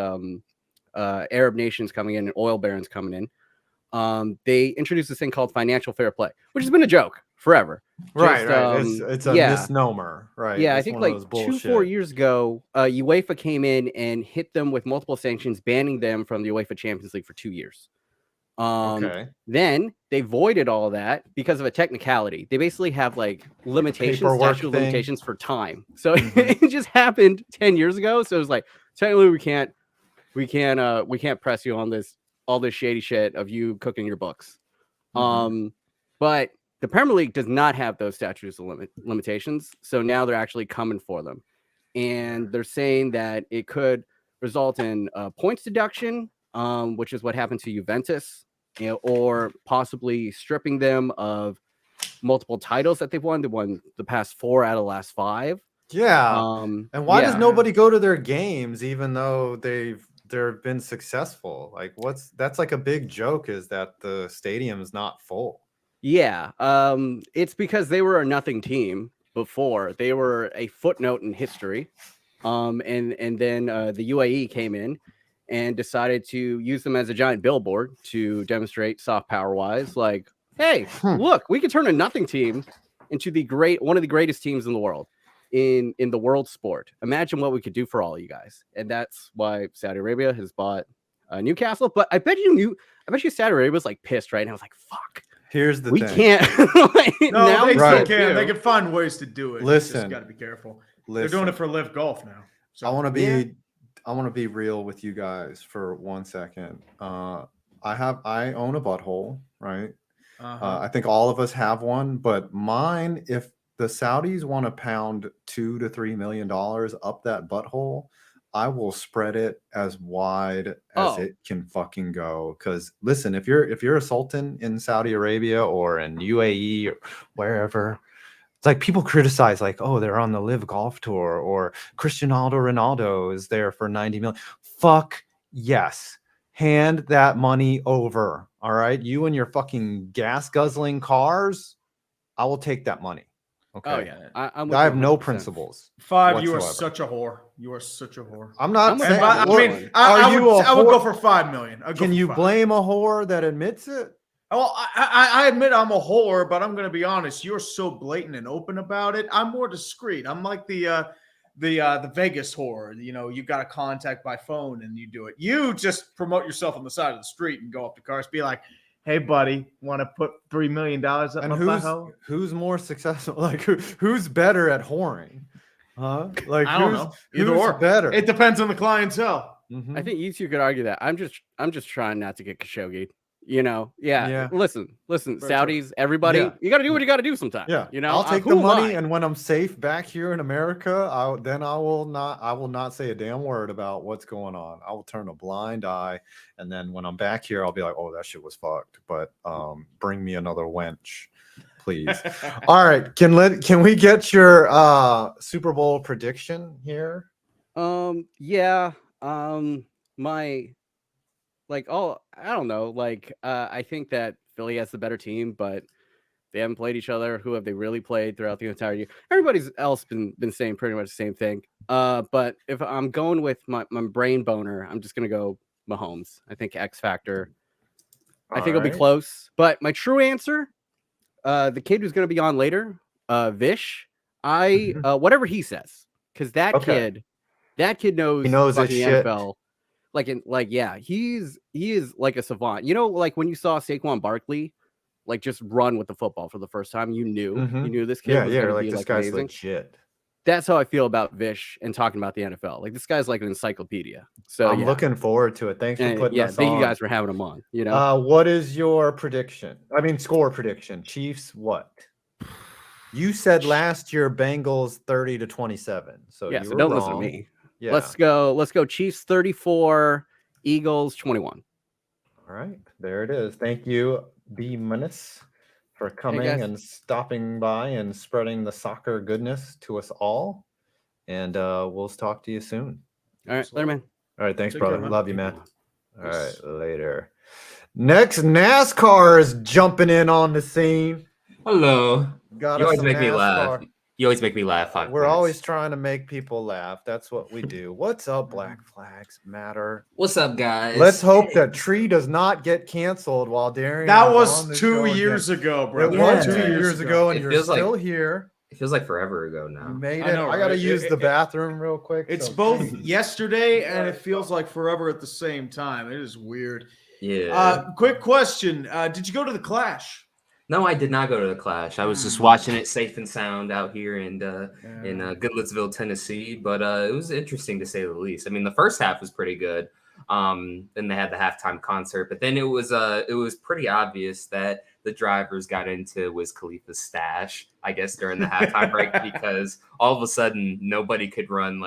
Arab nations coming in and oil barons coming in, they introduced this thing called financial fair play, which has been a joke forever. Right, right. It's a misnomer, right? Yeah, I It's think one of like those 2-4 bullshit. years ago, UEFA came in and hit them with multiple sanctions, banning them from the UEFA Champions League for 2 years. Okay. Then they voided all of that because of a technicality. They basically have like limitations, Paperwork statute of thing. limitations for time. So it just happened 10 years ago. So it was like, technically we can't press you on all this shady shit of you cooking your books. But the Premier League does not have those statutes of limitations. So now they're actually coming for them. And they're saying that it could result in points deduction, which is what happened to Juventus, or possibly stripping them of multiple titles that they've won. They won the past 4 out of the last 5. Yeah. And why does yeah. nobody go to their games even though they've been successful? Like that's like a big joke is that the stadium is not full. Yeah, it's because they were a nothing team before. They were a footnote in history, and then the UAE came in and decided to use them as a giant billboard to demonstrate soft power wise, like, hey, look, we can turn a nothing team into one of the greatest teams in the world in the world sport. Imagine what we could do for all you guys, and that's why Saudi Arabia has bought Newcastle. But I bet you Saudi Arabia was like pissed right now. I was like, fuck. Here's the We thing. can't. No, now they we still can't can. do. They can find ways to do it. Listen. Just got to be careful. They're doing it for Live Golf now. So I want to be real with you guys for 1 second. I own a butthole, right? I think all of us have one, but mine, if the Saudis want to pound $2 to $3 million up that butthole, I will spread it as wide as it can fucking go. Because listen, if you're a sultan in Saudi Arabia or in UAE or wherever, it's like people criticize like, oh, they're on the Live Golf Tour or Cristiano Ronaldo is there for 90 million. Fuck yes. Hand that money over. All right. You and your fucking gas guzzling cars, I will take that money. Okay. Oh yeah, I have no principles. $5, you are whatsoever. such a whore. You are such a whore. I'm not saying. I mean, are I you would, a I would go whore? for $5 million. I'd go Can for you 5. blame a whore that admits it? Well, I admit I'm a whore, but I'm going to be honest. You're so blatant and open about it. I'm more discreet. I'm like the Vegas whore. You know, you got a contact by phone and you do it. You just promote yourself on the side of the street and go up to cars, be like, "Hey, buddy, want to put $3 million up And my butthole?" who's more successful? Like who's better at whoring? Huh? Like I don't who's, know. Either who's or. better? It depends on the clientele. I think you two could argue that. I'm just trying not to get Khashoggi. You know, yeah. Listen, Very Saudis, everybody, Yeah. you got to do what you got to do sometimes. Yeah, you know, I'll take who the am money, I? and when I'm safe back here in America, I will not say a damn word about what's going on. I will turn a blind eye, and then when I'm back here, I'll be like, "Oh, that shit was fucked." But bring me another wench, please. All right, can we get your Super Bowl prediction here? Yeah. I don't know. I think that Philly has the better team, but they haven't played each other. Who have they really played throughout the entire year? Everybody's else been saying pretty much the same thing. But if I'm going with my brain boner, I'm just gonna go Mahomes. I think X Factor. I think it'll be close. But my true answer, the kid who's gonna be on later, Vish. Whatever he says, because that kid knows He knows his fucking shit. NFL. He is like a savant. You know, like when you saw Saquon Barkley, like just run with the football for the first time, you knew this kid was going to be this like guy's amazing. legit. That's how I feel about Vish and talking about the NFL. Like this guy's like an encyclopedia. So I'm looking forward to it. Thanks for putting us thank on. you guys for having him on. You know, what is your prediction? I mean, score prediction. Chiefs, what? You said last year Bengals 30-27. So yeah. you So were don't wrong. listen to me. Yeah. Let's go. Chiefs 34, Eagles 21. All right, there it is. Thank you, BMOnus, for coming guys. and stopping by and spreading the soccer goodness to us all. And we'll talk to you soon. All right, later, man. All right, thanks, Take brother. care, man. Love you, man. All right, later. Next, NASCAR is jumping in on the scene. Hello. Got You us always some make me laugh. NASCAR. You always make me laugh. We're always trying to make people laugh. That's what we do. What's up, Black Flags Matter? What's up, guys? Let's hope that Tree does not get canceled while Darian. That is was on the 2 show years again. ago, bro. It was 2 years ago, and It you're feels like- still here. It feels like forever ago now. You made it. I know, I gotta right? use the bathroom real quick. It's so both please. yesterday and it feels like forever at the same time. It is weird. Yeah. Quick question. Did you go to the Clash? No, I did not go to the Clash. I was just watching it safe and sound out here in Goodlettsville, Tennessee. But it was interesting to say the least. I mean, the first half was pretty good. Then they had the halftime concert, but then it was pretty obvious that the drivers got into Wiz Khalifa's stash, I guess, during the halftime break, because all of a sudden nobody could run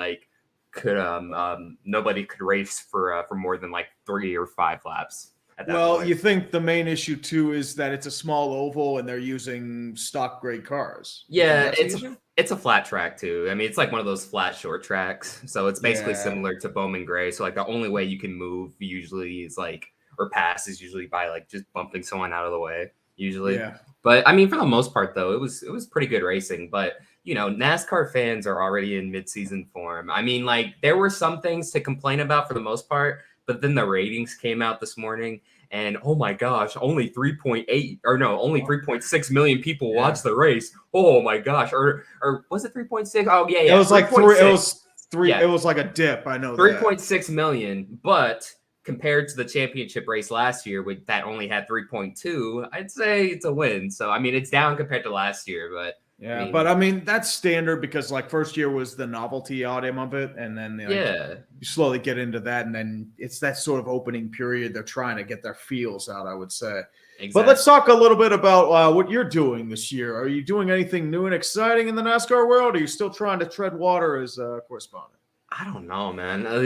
nobody could race for more than like 3 or 5 laps. Well, you think the main issue too is that it's a small oval and they're using stock grade cars. Yeah, it's a flat track too. I mean, it's like one of those flat short tracks. So it's basically Yeah. similar to Bowman Gray. So like the only way you can move usually is pass is usually by like just bumping someone out of the way usually. Yeah. But I mean, for the most part though, it was pretty good racing. But you know, NASCAR fans are already in mid-season form. I mean, like there were some things to complain about for the most part. But then the ratings came out this morning, and oh my gosh, only 3.6 million people watched the race. Oh my gosh, or was it 3.6? Oh yeah, It was like 3. It was 3. Yeah. It was like a dip. I know 3.6 million, but compared to the championship race last year, that only had 3.2, I'd say it's a win. So I mean, it's down compared to last year, but. Yeah, but I mean that's standard because like first year was the novelty item of it, and then you slowly get into that, and then it's that sort of opening period. They're trying to get their feels out, I would say. Exactly. But let's talk a little bit about what you're doing this year. Are you doing anything new and exciting in the NASCAR world? Or are you still trying to tread water as a correspondent? I don't know, man. Now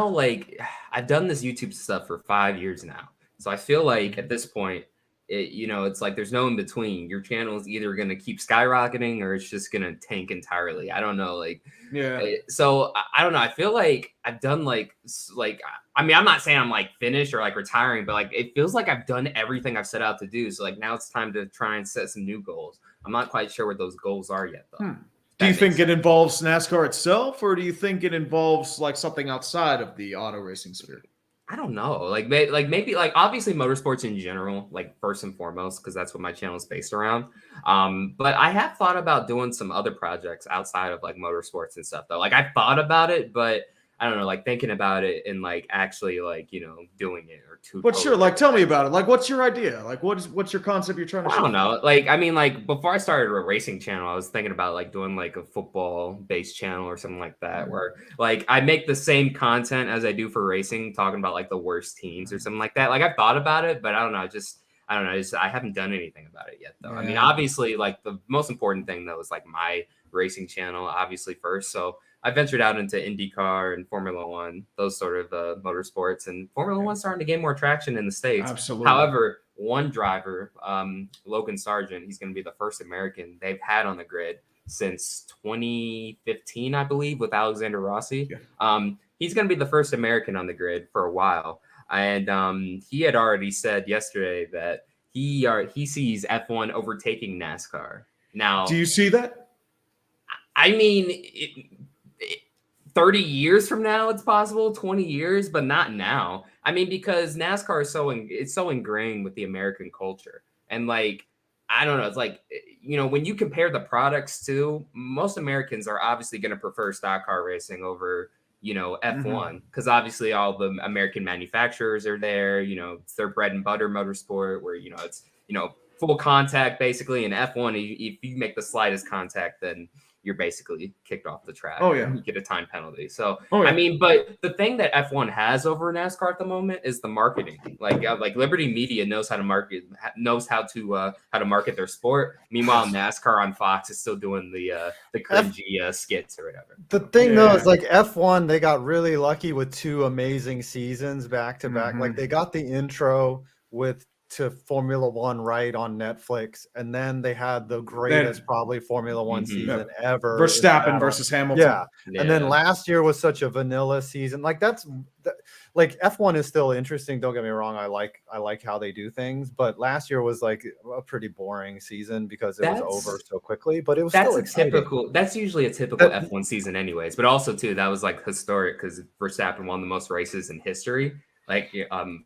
like I've done this YouTube stuff for 5 years now, so I feel like at this point. It's like there's no in between. Your channel is either going to keep skyrocketing or it's just going to tank entirely. I don't know. So I don't know. I feel like I've done I mean, I'm not saying I'm like finished or like retiring, but like it feels like I've done everything I've set out to do. So like now it's time to try and set some new goals. I'm not quite sure what those goals are yet, though. Do you think it involves NASCAR itself, or do you think it involves like something outside of the auto racing sphere? I don't know. Maybe obviously motorsports in general, like first and foremost, because that's what my channel is based around. But I have thought about doing some other projects outside of like motorsports and stuff though. Like I thought about it, but I don't know, like thinking about it and like actually like, you know, doing it or two. But sure, like tell me about it. Like what's your idea? Like what's your concept you're trying to I don't know. Like, I mean, like before I started a racing channel, I was thinking about like doing like a football based channel or something like that, where like I make the same content as I do for racing, talking about like the worst teams or something like that. Like I've thought about it, but I don't know. I haven't done anything about it yet though. I mean, Yeah. obviously like the most important thing though is like my racing channel, obviously first. So I ventured out into IndyCar and Formula One, those sort of motorsports, and Formula One's starting to gain more traction in the States. Absolutely. However, one driver, Logan Sargent, he's going to be the first American they've had on the grid since 2015, I believe, with Alexander Rossi. He's going to be the first American on the grid for a while. And he had already said yesterday that he sees F1 overtaking NASCAR. Now, do you see that? I mean, 30 years from now, it's possible, 20 years, but not now. I mean, because NASCAR is so ingrained with the American culture. And like, I don't know, it's like, you know, when you compare the products too, most Americans are obviously going to prefer stock car racing over, you know, F1, because obviously all the American manufacturers are there, you know, it's their bread and butter motorsport where, you know, it's, you know, full contact basically. And F1, if you make the slightest contact, then you're basically kicked off the track. Oh, yeah. You get a time penalty. So, Oh, yeah. I mean, but the thing that F1 has over NASCAR at the moment is the marketing. Like Liberty Media knows how to market, knows how to market their sport. Meanwhile, NASCAR on Fox is still doing the cringy skits or whatever. The thing though is like F1, they got really lucky with 2 amazing seasons back to back. Like they got the intro to Formula One right on Netflix, and then they had the greatest probably Formula One season ever. Verstappen versus Hamilton. Yeah. And then last year was such a vanilla season. Like like F1 is still interesting. Don't get me wrong. I like how they do things, but last year was like a pretty boring season because it was over so quickly. But it was still exciting. That's usually a typical F1 season, anyways. But also too, that was like historic because Verstappen won the most races in history, like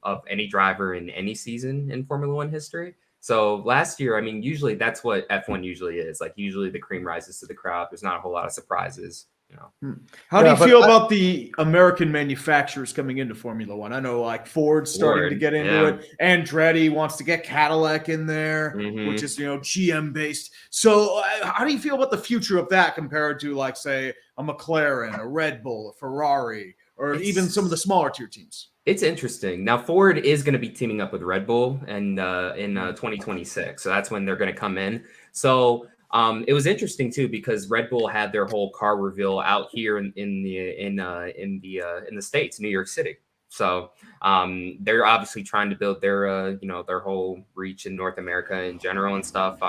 of any driver in any season in Formula One history. So last year, I mean, usually that's what F1 usually is. Like usually the cream rises to the crop. There's not a whole lot of surprises. You know. How do you feel about the American manufacturers coming into Formula One? I know like Ford's starting to get into it. Andretti wants to get Cadillac in there, which is, you know, GM based. So how do you feel about the future of that compared to like, say, a McLaren, a Red Bull, a Ferrari, or even some of the smaller tier teams? It's interesting. Now, Ford is going to be teaming up with Red Bull and in 2026. So that's when they're going to come in. So it was interesting too because Red Bull had their whole car reveal out here in the States, New York City. So they're obviously trying to build their their whole reach in North America in general and stuff.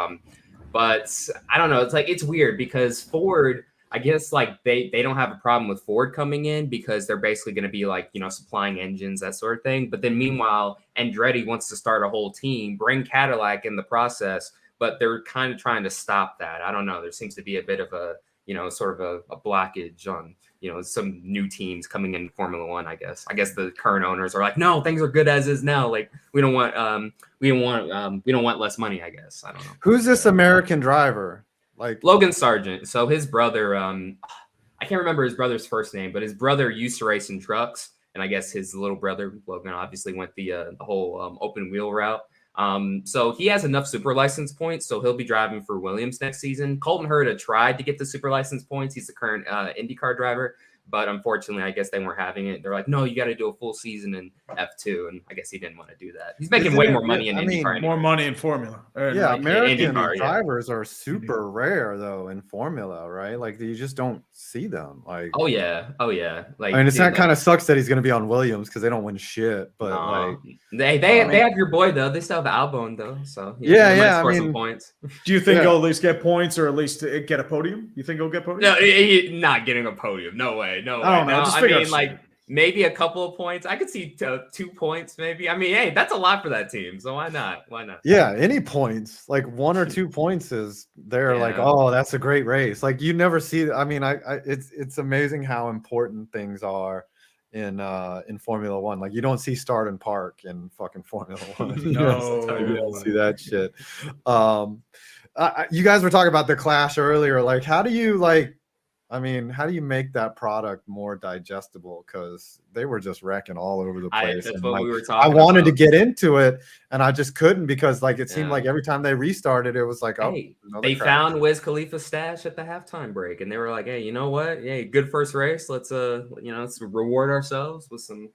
But I don't know. It's like it's weird because Ford, I guess like they don't have a problem with Ford coming in because they're basically going to be like, you know, supplying engines, that sort of thing. But then meanwhile, Andretti wants to start a whole team, bring Cadillac in the process, but they're kind of trying to stop that. I don't know. There seems to be a bit of a, you know, sort of a blockage on, you know, some new teams coming in Formula One, I guess. I guess the current owners are like, no, things are good as is now. Like we don't want less money, I guess. I don't know. Who's this American driver? Like Logan Sargent. So his brother, I can't remember his brother's first name, but his brother used to race in trucks, and I guess his little brother Logan obviously went the whole open wheel route. So he has enough super license points, so he'll be driving for Williams next season. Colton Herta tried to get the super license points. He's the current IndyCar driver. But unfortunately, I guess they weren't having it. They're like, no, you got to do a full season in F2. And I guess he didn't want to do that. He's making way more money in IndyCar. More money in Formula. Yeah, American drivers are super rare, though, in Formula, right? Like, you just don't see them. Like, oh, yeah. Like, I mean, it's not kind of sucks that he's going to be on Williams because they don't win shit. But, like, they have your boy, though. They still have Albon, though. So, yeah. I mean, some points. Do you think he'll at least get points or at least get a podium? You think he'll get podium? No, he's not getting a podium. No way. No, I don't know. I mean, like maybe a couple of points. I could see 2 points, maybe. I mean, hey, that's a lot for that team. So why not? Why not? Yeah, any points, like 1 or 2 points is there. Like, oh, that's a great race. Like you never see. I mean, it's amazing how important things are in Formula One. Like you don't see start and park in fucking Formula One. No, you don't see that shit. You guys were talking about the clash earlier. Like, how do you like? I mean, how do you make that product more digestible? Because they were just wrecking all over the place. That's and what like, we were I talking wanted to about. get into it, and I just couldn't because like it seemed Yeah. like every time they restarted, it was like, oh, Hey, another they crash. found Wiz Khalifa's stash at the halftime break, and they were like, "Hey, you know what? Yeah, good first race. Let's let's reward ourselves with some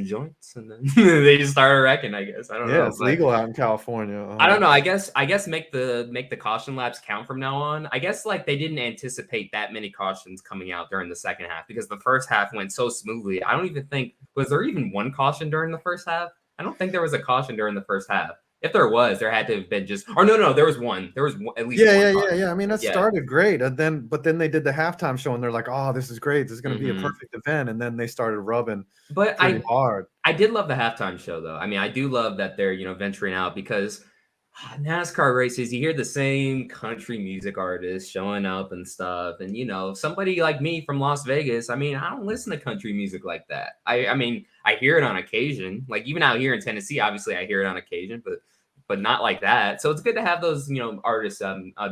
joints." And then they just started wrecking. I guess I don't Yeah, know. it's But legal out in California. I don't know. I guess make the caution laps count from now on. I guess like they didn't anticipate that many cautions coming out during the second half because the first half went so smoothly. I don't even think was there even one caution during the first half. I don't think there was a caution during the first half. If there was, there had to have been just. Or no, there was one. There was at least one. Yeah. I mean, it started great, and then they did the halftime show, and they're like, "Oh, this is great. This is going to be a perfect event." And then they started rubbing pretty hard. I did love the halftime show, though. I mean, I do love that they're venturing out because NASCAR races, you hear the same country music artists showing up and stuff, and somebody like me from Las Vegas. I mean, I don't listen to country music like that. I mean, I hear it on occasion. Like even out here in Tennessee, obviously, I hear it on occasion, but not like that. So it's good to have those, artists,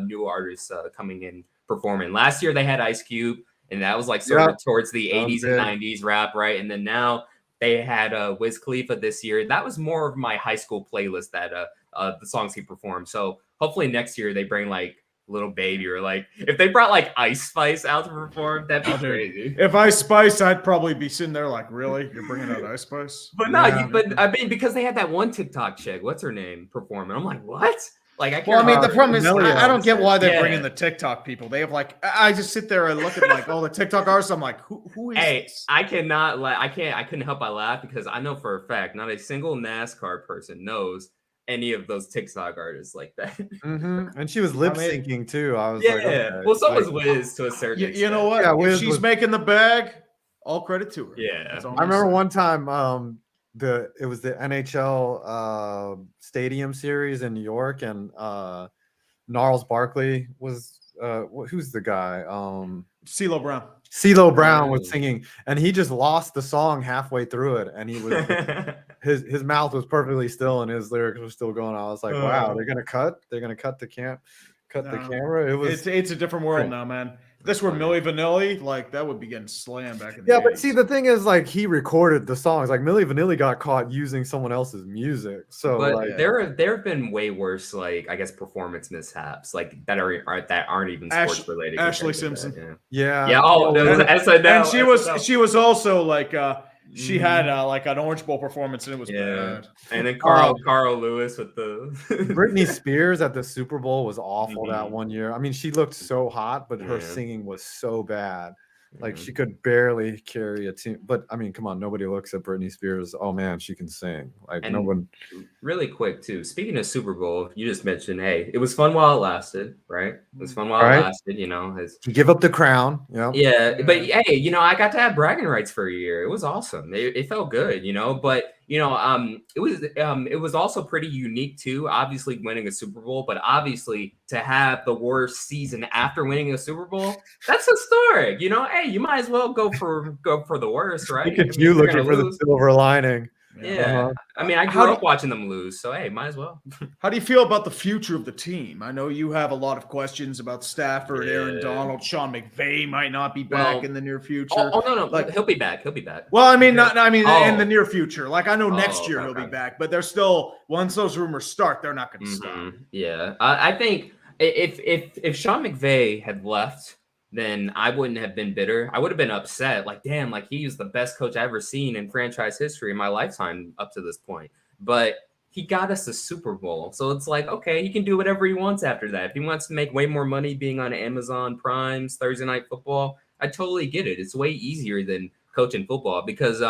new artists coming in performing. Last year they had Ice Cube, and that was like sort of towards the 80s and 90s rap, right? And then now they had Wiz Khalifa this year. That was more of my high school playlist that the songs he performed. So hopefully next year they bring like Little Baby or like if they brought like Ice Spice out to perform, that'd be crazy. If Ice Spice, I'd probably be sitting there like, really? You're bringing out Ice Spice? But no, but I mean, because they had that one TikTok chick, what's her name, performing. I'm like, what? Like, I can't. Well, I mean, the problem is, remember. I don't get why they're Yeah. bringing the TikTok people. They have like, I just sit there and look at like all the TikTok artists. I'm like, who is this? I cannot I couldn't help but laugh because I know for a fact not a single NASCAR person knows any of those TikTok artists like that. And she was lip syncing too. I was like, okay. Well, so was Wiz to a certain extent. You know what? Yeah, if Wiz she's was- making the bag, all credit to her. Yeah. That's all I remember saying. one time it was the NHL Stadium Series in New York, and Gnarls Barkley was who's the guy? CeeLo Brown. CeeLo Brown was singing, and he just lost the song halfway through it, and he was his mouth was perfectly still, and his lyrics were still going. I was like, wow, they're gonna cut the camera. It was it's a different world now, man. If this were Milli Vanilli, like that would be getting slammed back in the yeah, but 80s. see, the thing is, like, he recorded the songs. Like, Milli Vanilli got caught using someone else's music. So, But like, there have been way worse, like I guess, performance mishaps, like that aren't even sports related. Ashley compared to that, Simpson. Yeah. Oh, there was SNL. And she was also like she had like an Orange Bowl performance, and it was bad. And then Carl Lewis with the Britney Spears at the Super Bowl was awful Mm-hmm. that one year. I mean, she looked so hot, but her singing was so bad. Like, she could barely carry a tune. But I mean, come on, nobody looks at Britney Spears. Oh man, she can sing. Like, And no one. really quick too. Speaking of Super Bowl, you just mentioned, hey, it was fun while it lasted, right? It was fun while Right. it lasted. You give up the crown. Yeah, but hey, I got to have bragging rights for a year. It was awesome. It felt good, But it was also pretty unique too. Obviously, winning a Super Bowl, but obviously to have the worst season after winning a Super Bowl, that's historic. Hey, you might as well go for the worst, right? Look at I mean, you if you're looking gonna for the lose- silver lining. Yeah, I mean, I How grew do- up watching them lose, so hey, might as well. How do you feel about the future of the team? I know you have a lot of questions about Stafford, Aaron Donald, Sean McVay might not be back Well, in the near future. Oh no, Like, he'll be back. He'll be back. well, I mean, in the Oh. near future. Like, I know next Oh, year okay, he'll be okay. back, but they're still once those rumors start, they're not going to stop. Yeah, I think if Sean McVay had left, then I wouldn't have been bitter. I would have been upset. Like, damn, like he was the best coach I've ever seen in franchise history in my lifetime up to this point. But he got us a Super Bowl, so it's like, okay, he can do whatever he wants after that. If he wants to make way more money being on Amazon Prime's Thursday Night Football, I totally get it. It's way easier than coaching football because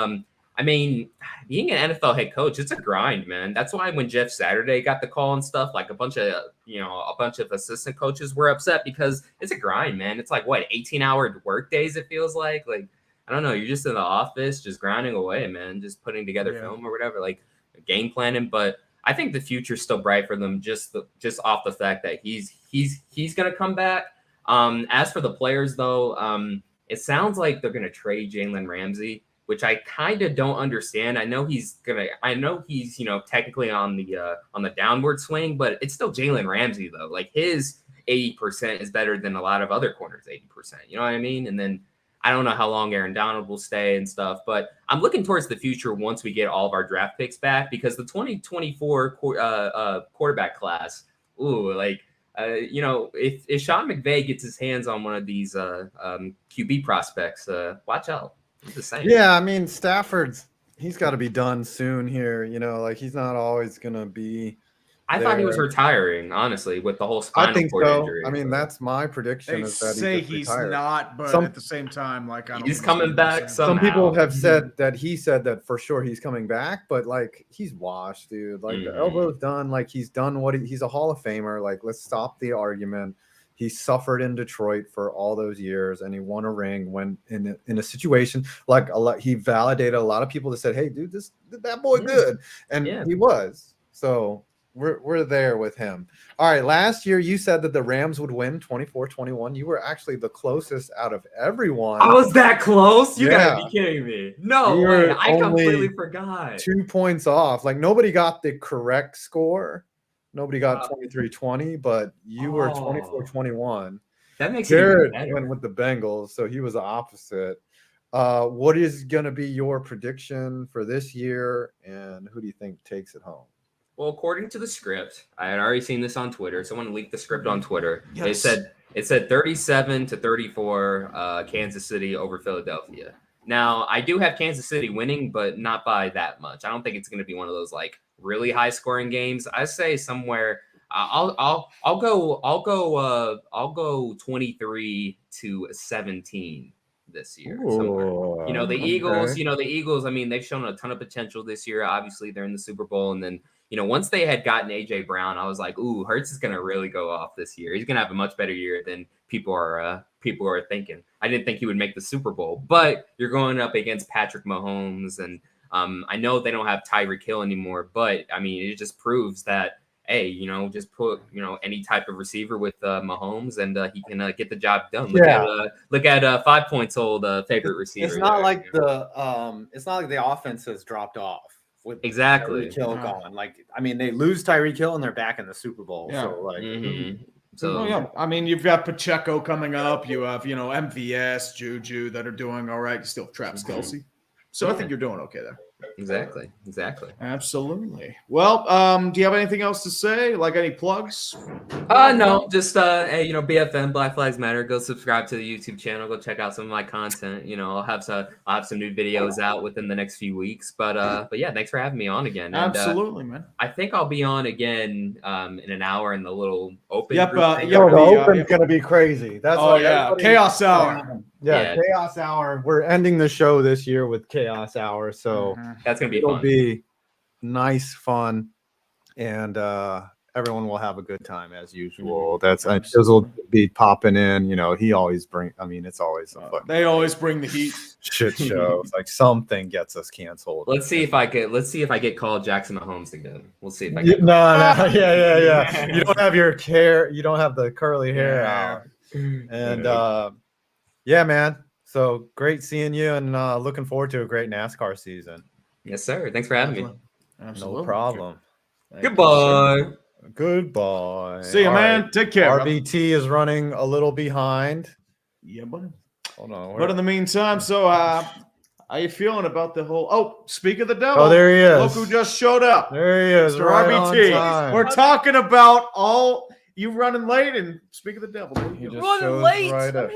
I mean, being an NFL head coach, it's a grind, man. That's why when Jeff Saturday got the call and stuff, like a bunch of assistant coaches were upset because it's a grind, man. It's like what 18-hour work days. It feels like I don't know. You're just in the office, just grinding away, man. Just putting together film or whatever, like game planning. But I think the future's still bright for them, just off the fact that he's gonna come back. As for the players, though, it sounds like they're gonna trade Jalen Ramsey, which I kind of don't understand. I know he's technically on the downward swing, but it's still Jalen Ramsey though. Like 80% is better than a lot of other corners 80%. You know what I mean? And then I don't know how long Aaron Donald will stay and stuff, but I'm looking towards the future once we get all of our draft picks back, because the 2024 quarterback class, if Sean McVay gets his hands on one of these QB prospects, watch out. I'm just saying. Yeah, I mean, he's got to be done soon here. Like he's not always going to be. I thought he was retiring, honestly, with the whole spinal cord injury. I mean, that's my prediction. They is that say he's retired. Not, but at the same time, like he's coming back. Some people have said that he said that for sure he's coming back, but like he's washed, dude. Like the elbow's done. Like he's done he's a Hall of Famer. Like let's stop the argument. He suffered in Detroit for all those years, and he won a ring when in a situation like he validated a lot of people that said, "Hey, dude, that boy good," and he was. So we're there with him. All right, last year you said that the Rams would win 24-21. You were actually the closest out of everyone. I was that close? You gotta be kidding me. No you way. were I completely only forgot. 2 points off. Like nobody got the correct score. Nobody got 23-20, but you were 24-21. That makes Jared it even better. went with the Bengals, so he was the opposite. What is going to be your prediction for this year, and who do you think takes it home? Well, according to the script, I had already seen this on Twitter. Someone leaked the script on Twitter. Yes. It said 37-34 Kansas City over Philadelphia. Now, I do have Kansas City winning, but not by that much. I don't think it's going to be one of those like really high scoring games. I say somewhere I'll go 23-17 this year. Somewhere. The Eagles, the Eagles, I mean, they've shown a ton of potential this year. Obviously, they're in the Super Bowl, and then once they had gotten AJ Brown, I was like, ooh, Hurts is going to really go off this year. He's going to have a much better year than people are thinking. I didn't think he would make the Super Bowl, but you're going up against Patrick Mahomes, and I know they don't have Tyreek Hill anymore, but I mean, it just proves that, hey, just put, any type of receiver with Mahomes, and he can get the job done. Look at 5 points old favorite receiver. It's not like the offense has dropped off. With exactly Tyreek Hill gone. Like, I mean, they lose Tyreek Hill and they're back in the Super Bowl. Yeah. So like, So I mean, you've got Pacheco coming up. You have MVS, Juju that are doing all right. You still have Travis Kelce. So I think you're doing okay there. Exactly. Absolutely. Well, do you have anything else to say? Like any plugs? No, just hey, BFM, Black Lives Matter. Go subscribe to the YouTube channel. Go check out some of my content. I'll have some new videos out within the next few weeks. But yeah, thanks for having me on again. And, absolutely, man. I think I'll be on again in an hour in the little open. The open's gonna be crazy. That's Chaos Hour. Yeah, Chaos Hour. We're ending the show this year with Chaos Hour, so that's gonna be it'll fun. be nice, fun, and everyone will have a good time as usual. That's Jizzle will be popping in. He always brings. I mean, it's always a fun. They always bring the heat. Shit show. It's like something gets us canceled. Let's see if I get called Jackson Mahomes again. We'll see if I No, get. yeah. You don't have your hair. You don't have the curly hair out. And yeah, man. So great seeing you, and looking forward to a great NASCAR season. Yes, sir. Thanks for having me. No problem. Goodbye. Goodbye. See you, man. Right. Take care. RBT is running a little behind. Yeah, buddy. Hold on. But in the meantime, so how you feeling about the whole? Oh, speak of the devil. Oh, there he is. Look who just showed up. There he is. Mr. Right on RBT. time. We're talking about you running late and speak of the devil. Running late. right up.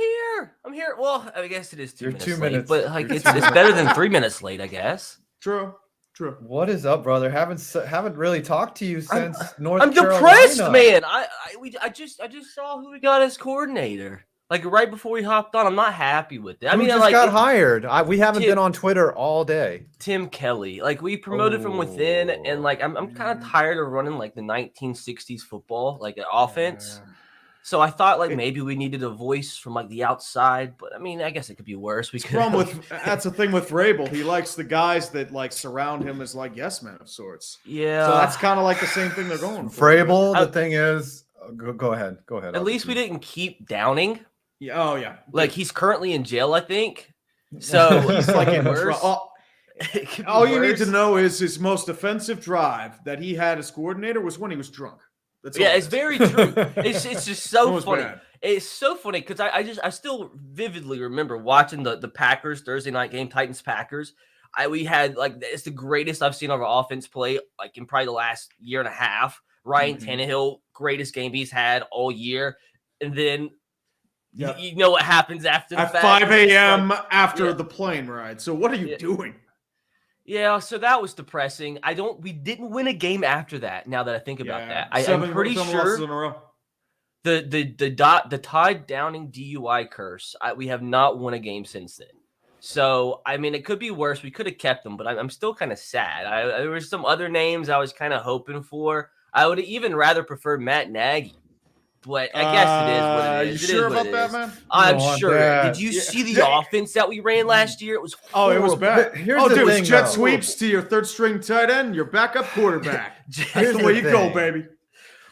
I'm here. Well, I guess it is 2 You're minutes 2 late, minutes. but like it's better than 3 minutes late, I guess. True. What is up, brother? Haven't really talked to you since North I'm Carolina. depressed, man. I just saw who we got as coordinator. Like right before we hopped on, I'm not happy with it. I mean, just like got hired. We haven't been on Twitter all day. Tim Kelly. Like we promoted from within, and like I'm kind of tired of running like the 1960s football, like an offense. So I thought like maybe we needed a voice from like the outside, but I mean, I guess it could be worse. That's the thing with Vrabel. He likes the guys that like surround him as like yes men of sorts. Yeah. So that's kind of like the same thing they're going for. Vrabel, the thing is, go ahead. At least we didn't keep Downing. Yeah. Oh yeah. Like he's currently in jail, I think. So He's like in worse. All you need to know is his most offensive drive that he had as coordinator was when he was drunk. That's Yeah, all it it's is. very true. It's just so It was funny. bad. It's so funny because I still vividly remember watching the Packers Thursday night game, Titans Packers. We had like it's the greatest I've seen of our offense play like in probably the last year and a half. Ryan Tannehill, greatest game he's had all year, and then you know what happens after the At fact? 5 a.m. Like, after the plane ride. So what are you doing? Yeah, so that was depressing. We didn't win a game after that. Now that I think about that, I'm pretty seven sure losses in a row. the Ty Downing DUI curse. We have not won a game since then. So I mean, it could be worse. We could have kept them, but I'm still kind of sad. There were some other names I was kind of hoping for. I would have even rather preferred Matt Nagy. But I guess it is what it is. You sure about that, man? I'm sure. Did you see the offense that we ran last year? It was horrible. Oh, it was bad. Here's oh, the dude, thing, it's jet though. sweeps to your third string tight end, your backup quarterback. That's the way you go, baby.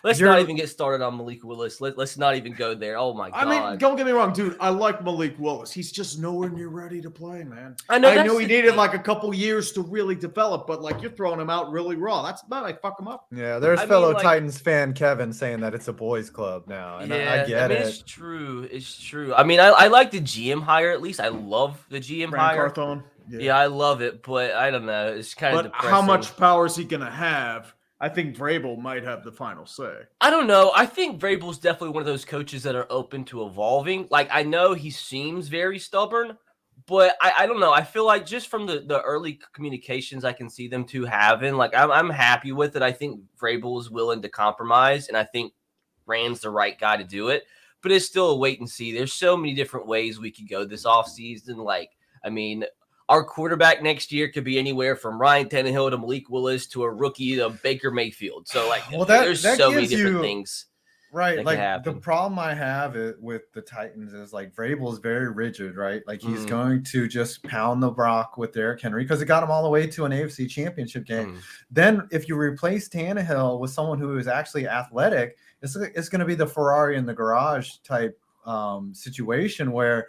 Let's not even get started on Malik Willis. Let's not even go there. Oh my god! I mean, don't get me wrong, dude. I like Malik Willis. He's just nowhere near ready to play, man. I know he needed like a couple years to really develop, but like you're throwing him out really raw. That's not like fuck him up. Yeah, there's fellow Titans fan Kevin saying that it's a boys club now, and I get it. It's true. It's true. I mean, I like the GM hire at least. I love the GM Brand hire. Carthone. Yeah, I love it, but I don't know. It's kind of But depressing. how much power is he gonna have? I think Vrabel might have the final say. I don't know. I think Vrabel's definitely one of those coaches that are open to evolving. Like, I know he seems very stubborn, but I don't know. I feel like just from the early communications I can see them two having, like, I'm happy with it. I think Vrabel is willing to compromise, and I think Rand's the right guy to do it. But it's still a wait and see. There's so many different ways we could go this offseason. Like, I mean, our quarterback next year could be anywhere from Ryan Tannehill to Malik Willis to a rookie to Baker Mayfield. So, like, there's so many different things. Right. that Like, could happen. the problem I have with the Titans is, like, Vrabel is very rigid, right? Like, he's Mhm. going to just pound the rock with Derrick Henry because it got him all the way to an AFC championship game. Then, if you replace Tannehill with someone who is actually athletic, it's going to be the Ferrari in the garage type situation where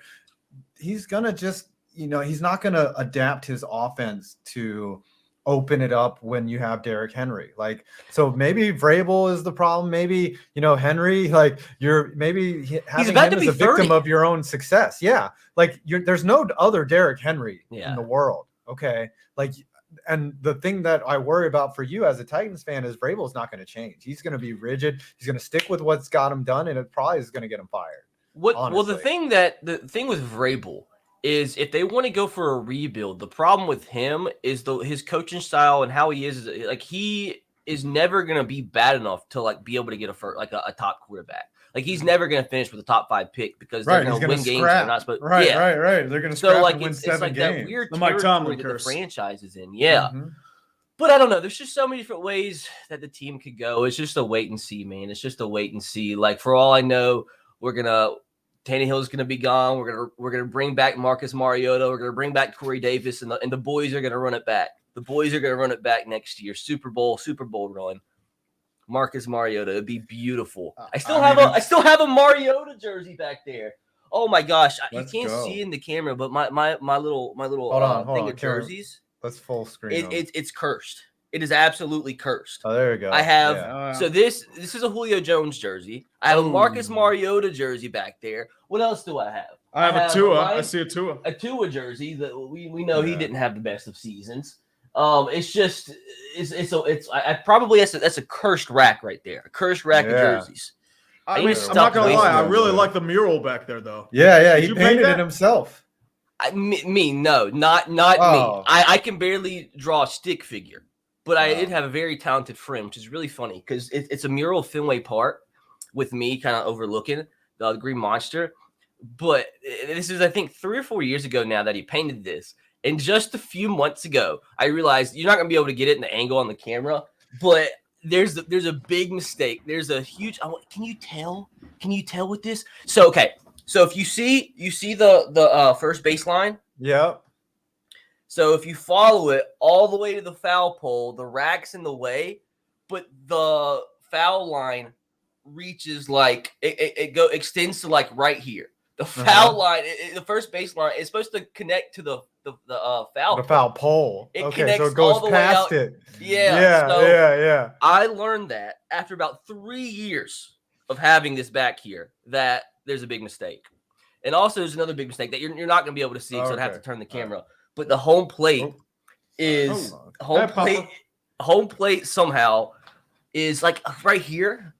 he's going to just, he's not going to adapt his offense to open it up when you have Derrick Henry. Like, so maybe Vrabel is the problem. Maybe, Henry, like having him as a victim of your own success. Yeah. Like there's no other Derrick Henry in the world. Okay. Like, and the thing that I worry about for you as a Titans fan is Vrabel's not going to change. He's going to be rigid. He's going to stick with what's got him done. And it probably is going to get him fired. Well, the thing with Vrabel is if they want to go for a rebuild, the problem with him is his coaching style and how he is like he is never going to be bad enough to like be able to get a top quarterback. Like he's never going to finish with a top 5 pick because they're going to win games. They're not supposed. Right. They're going to scrap and win it's 7 like games. that weird The Mike Tomlin territory that curse. the franchise is in. Yeah. But I don't know. There's just so many different ways that the team could go. It's just a wait and see, man. It's just a wait and see. Like for all I know, Tannehill's going to be gone. We're gonna bring back Marcus Mariota. We're going to bring back Corey Davis, and the boys are going to run it back. The boys are going to run it back next year. Super Bowl run. Marcus Mariota. It'd be beautiful. I still have a Mariota jersey back there. Oh my gosh, you can't see in the camera, but my little Hold thing on, of jerseys. Let's full screen. It's cursed. It is absolutely cursed. Oh, there you go. I have so this is a Julio Jones jersey. I have a Marcus Mariota jersey back there. What else do I have? I have a Tua. I see a Tua. A Tua jersey that we know he didn't have the best of seasons. I probably that's a cursed rack right there. A cursed rack of jerseys. I'm not gonna lie. I really like the mural back there, though. Yeah. Did He you painted paint it that? himself. No, not me. I can barely draw a stick figure. But I did have a very talented friend, which is really funny because it's a mural of Fenway Park with me kind of overlooking the Green Monster. But this is, I think, 3 or 4 years ago now that he painted this. And just a few months ago, I realized you're not going to be able to get it in the angle on the camera. But there's a big mistake. There's a huge. Can you tell? Can you tell with this? So okay. So if you see the first baseline. Yep. So if you follow it all the way to the foul pole, the rack's in the way, but the foul line reaches like extends to like right here. The foul line, the first baseline is supposed to connect to the foul. The foul pole. It Okay, connects so it goes all the way past out. it. Yeah. So yeah. I learned that after about 3 years of having this back here that there's a big mistake. And also there's another big mistake that you're not going to be able to see because I'd have to turn the camera up. But the home plate is home plate somehow is like right here.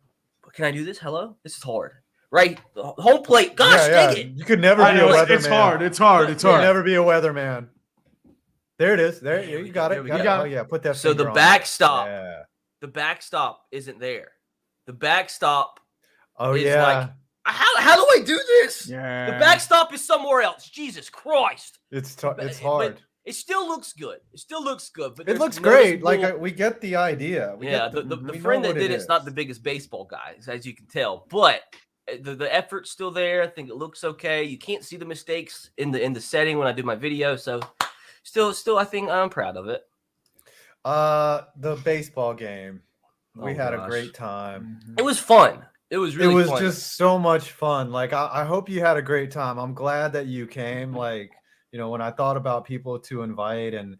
Can I do this? Hello? This is hard. Right? The home plate. Gosh, dang it. You could never be a weatherman. It's hard. It's hard. You could never be a weatherman. There it is. There you got it. Got it. Oh yeah, put that. So the finger on backstop. it. The backstop isn't there. The backstop Oh is yeah. like how do I do this? Yeah. The backstop is somewhere else. Jesus Christ. It's But hard. it still looks good. It still looks good. But It there's looks great. noticeable- Like we get the idea. We yeah, get the we friend know that what did it it's is. not the biggest baseball guy, as you can tell. But the effort's still there. I think it looks okay. You can't see the mistakes in the setting when I do my video. So still, I think I'm proud of it. The baseball game. We Oh, had a gosh. great time. It was fun. It was really it was fun. just so much fun. Like I hope you had a great time. I'm glad that you came. Like, you know, when I thought about people to invite and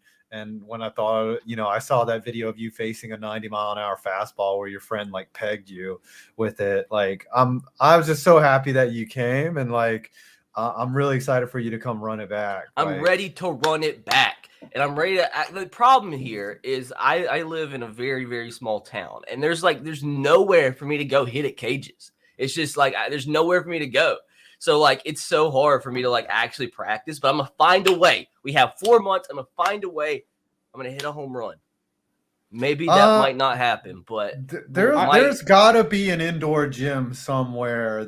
when I thought, you know, I saw that video of you facing a 90-mile-an-hour fastball where your friend like pegged you with it. Like I was just so happy that you came, and like I'm really excited for you to come run it back. I'm ready to run it back. And I'm ready to act. The problem here is I live in a very, very small town, and there's nowhere for me to go hit at cages. It's just like there's nowhere for me to go. So like it's so hard for me to like actually practice, but I'm gonna find a way. We have 4 months. I'm gonna find a way. I'm gonna hit a home run. Maybe that might not happen, but there's gotta be an indoor gym somewhere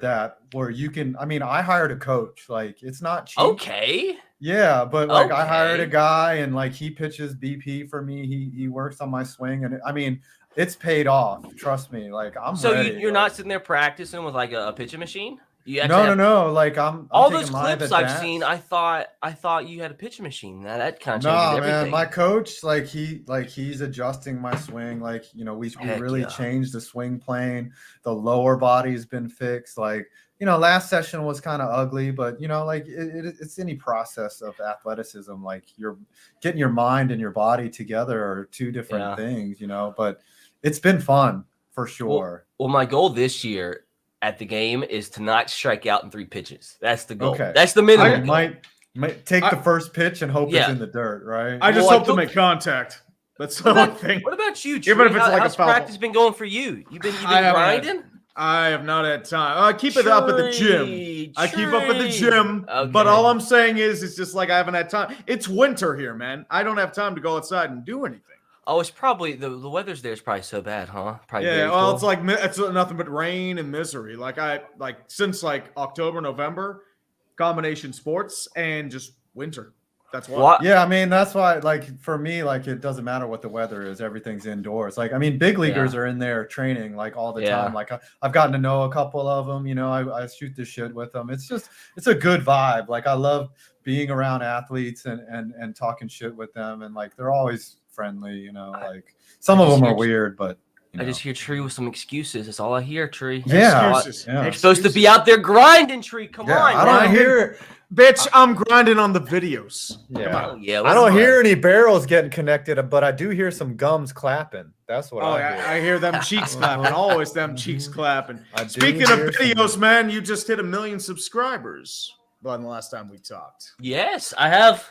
where you can. I mean, I hired a coach. Like it's not cheap. Okay. Yeah, but like I hired a Okay. guy and like he pitches BP for me. He works on my swing, and I mean it's paid off. Trust me. Like I'm so ready. you're not sitting there practicing with like a pitching machine? You actually No, have- no. Like I'm all taking those live clips at I've bats. seen, I thought you had a pitching machine. That kind of changes No, everything. man, my coach, like he's adjusting my swing. Like, you know, we Heck really yeah. changed the swing plane. The lower body's been fixed. Like, you know, last session was kind of ugly, but you know, like it's any process of athleticism. Like you're getting your mind and your body together are two different Yeah. things, you know, but it's been fun for sure. Well, my goal this year at the game is to not strike out in 3 pitches. That's the goal. Okay. That's the minimum. I goal. might take the first pitch and hope it's Yeah. in the dirt, right? I just Well, hope to make contact. That's the What one about, thing. what about you, Even Tree? if it's like a how's foul practice been going for you? You've been I haven't had- grinding? I have not had time. I keep it up at the gym. I keep up at the gym, but all I'm saying is, it's just like I haven't had time. It's winter here, man. I don't have time to go outside and do anything. Oh, it's probably the weather's there is probably so bad, huh? Probably Yeah, very well, cool. it's like it's nothing but rain and misery. Like since like October, November, combination sports and just winter. That's why. Yeah, I mean that's why. Like for me, like it doesn't matter what the weather is. Everything's indoors. Like I mean, big leaguers are in there training like all the Yeah. time. Like I've gotten to know a couple of them. You know, I shoot the shit with them. It's a good vibe. Like I love being around athletes and talking shit with them. And like they're always friendly. You know, like some of them are weird, but. I just hear Tree with some excuses. That's all I hear, Tree. Yeah. Excuses. Yeah. You're supposed to be out there grinding, Tree. Come on, I don't man. hear. Bitch, I'm grinding on the videos. Yeah, Come on. Yeah, I don't hear any barrels getting connected, but I do hear some gums clapping. That's what Oh, I hear. I hear them cheeks clapping. Always them cheeks clapping. I do Speaking of hear some- videos, man, you just hit 1 million subscribers. But the last time we talked. Yes, I have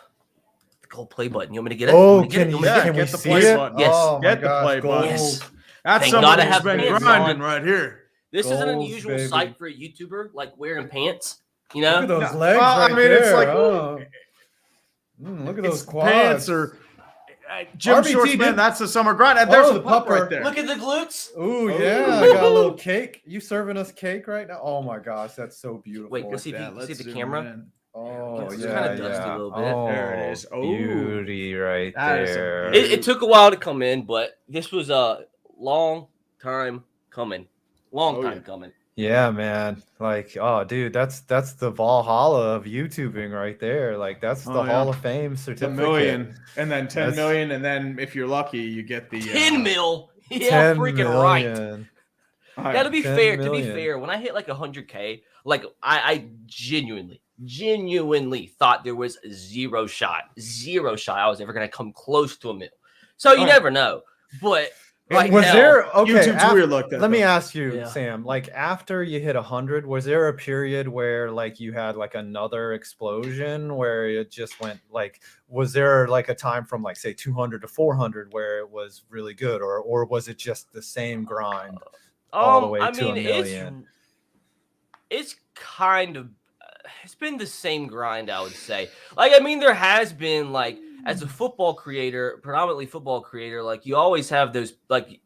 the gold play button. You want me to get it? Oh, You want me to get can it? you want me to can get we it? the see play it? button. Yes. Oh my Get the gosh, play button. Yes. That's Thank someone God I who's have been pants grinding on. right here. This is an Goals, unusual baby. sight for a YouTuber, like wearing pants. You know, Look at those No, legs well, I right mean, there. it's like- oh. Look at those It's quads. pants or gym RBT shorts, man. did- That's the summer grind. And there's Oh, the the pup pupper. right there. look at the glutes. Ooh, yeah, I got a little cake. You serving us cake right now? Oh my gosh, that's so beautiful. Wait, go see if you can see the camera. Oh It's yeah, kinda dusty yeah. a little bit. Oh, There it is. Oh. Beauty right That is a there. It took a while to come in, but this was a long time coming. Long Oh, time yeah. coming. Yeah, man. Like, oh, dude, that's the Valhalla of YouTubing right there. Like, that's the Oh, yeah. Hall of Fame 10 certificate. million, and then 10 That's- million, and then if you're lucky, you get the 10 mil. Yeah, 10 freaking right. million. All Yeah, to be 10 fair, to be million. fair, when I hit like 100K, like I genuinely genuinely thought there was zero shot I was ever going to come close to $1 million. So you never know. But right was now, there okay? YouTube's weird like that. Let me though. ask you, Yeah. Sam. Like after you hit 100, was there a period where like you had like another explosion where it just went like? Was there like a time from like say 200 to 400 where it was really good, or was it just the same grind all the way to $1 million? It's kind of it's been the same grind, I would say. Like, I mean, there has been like as a football creator, predominantly football creator, like you always have those like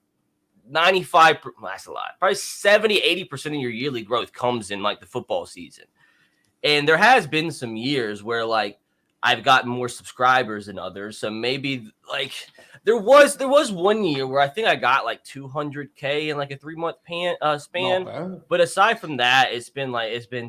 95, that's a lot, probably 70-80% of your yearly growth comes in like the football season. And there has been some years where like I've gotten more subscribers than others. So maybe like there was 1 year where I think I got like 200K in like a 3-month span. But aside from that, it's been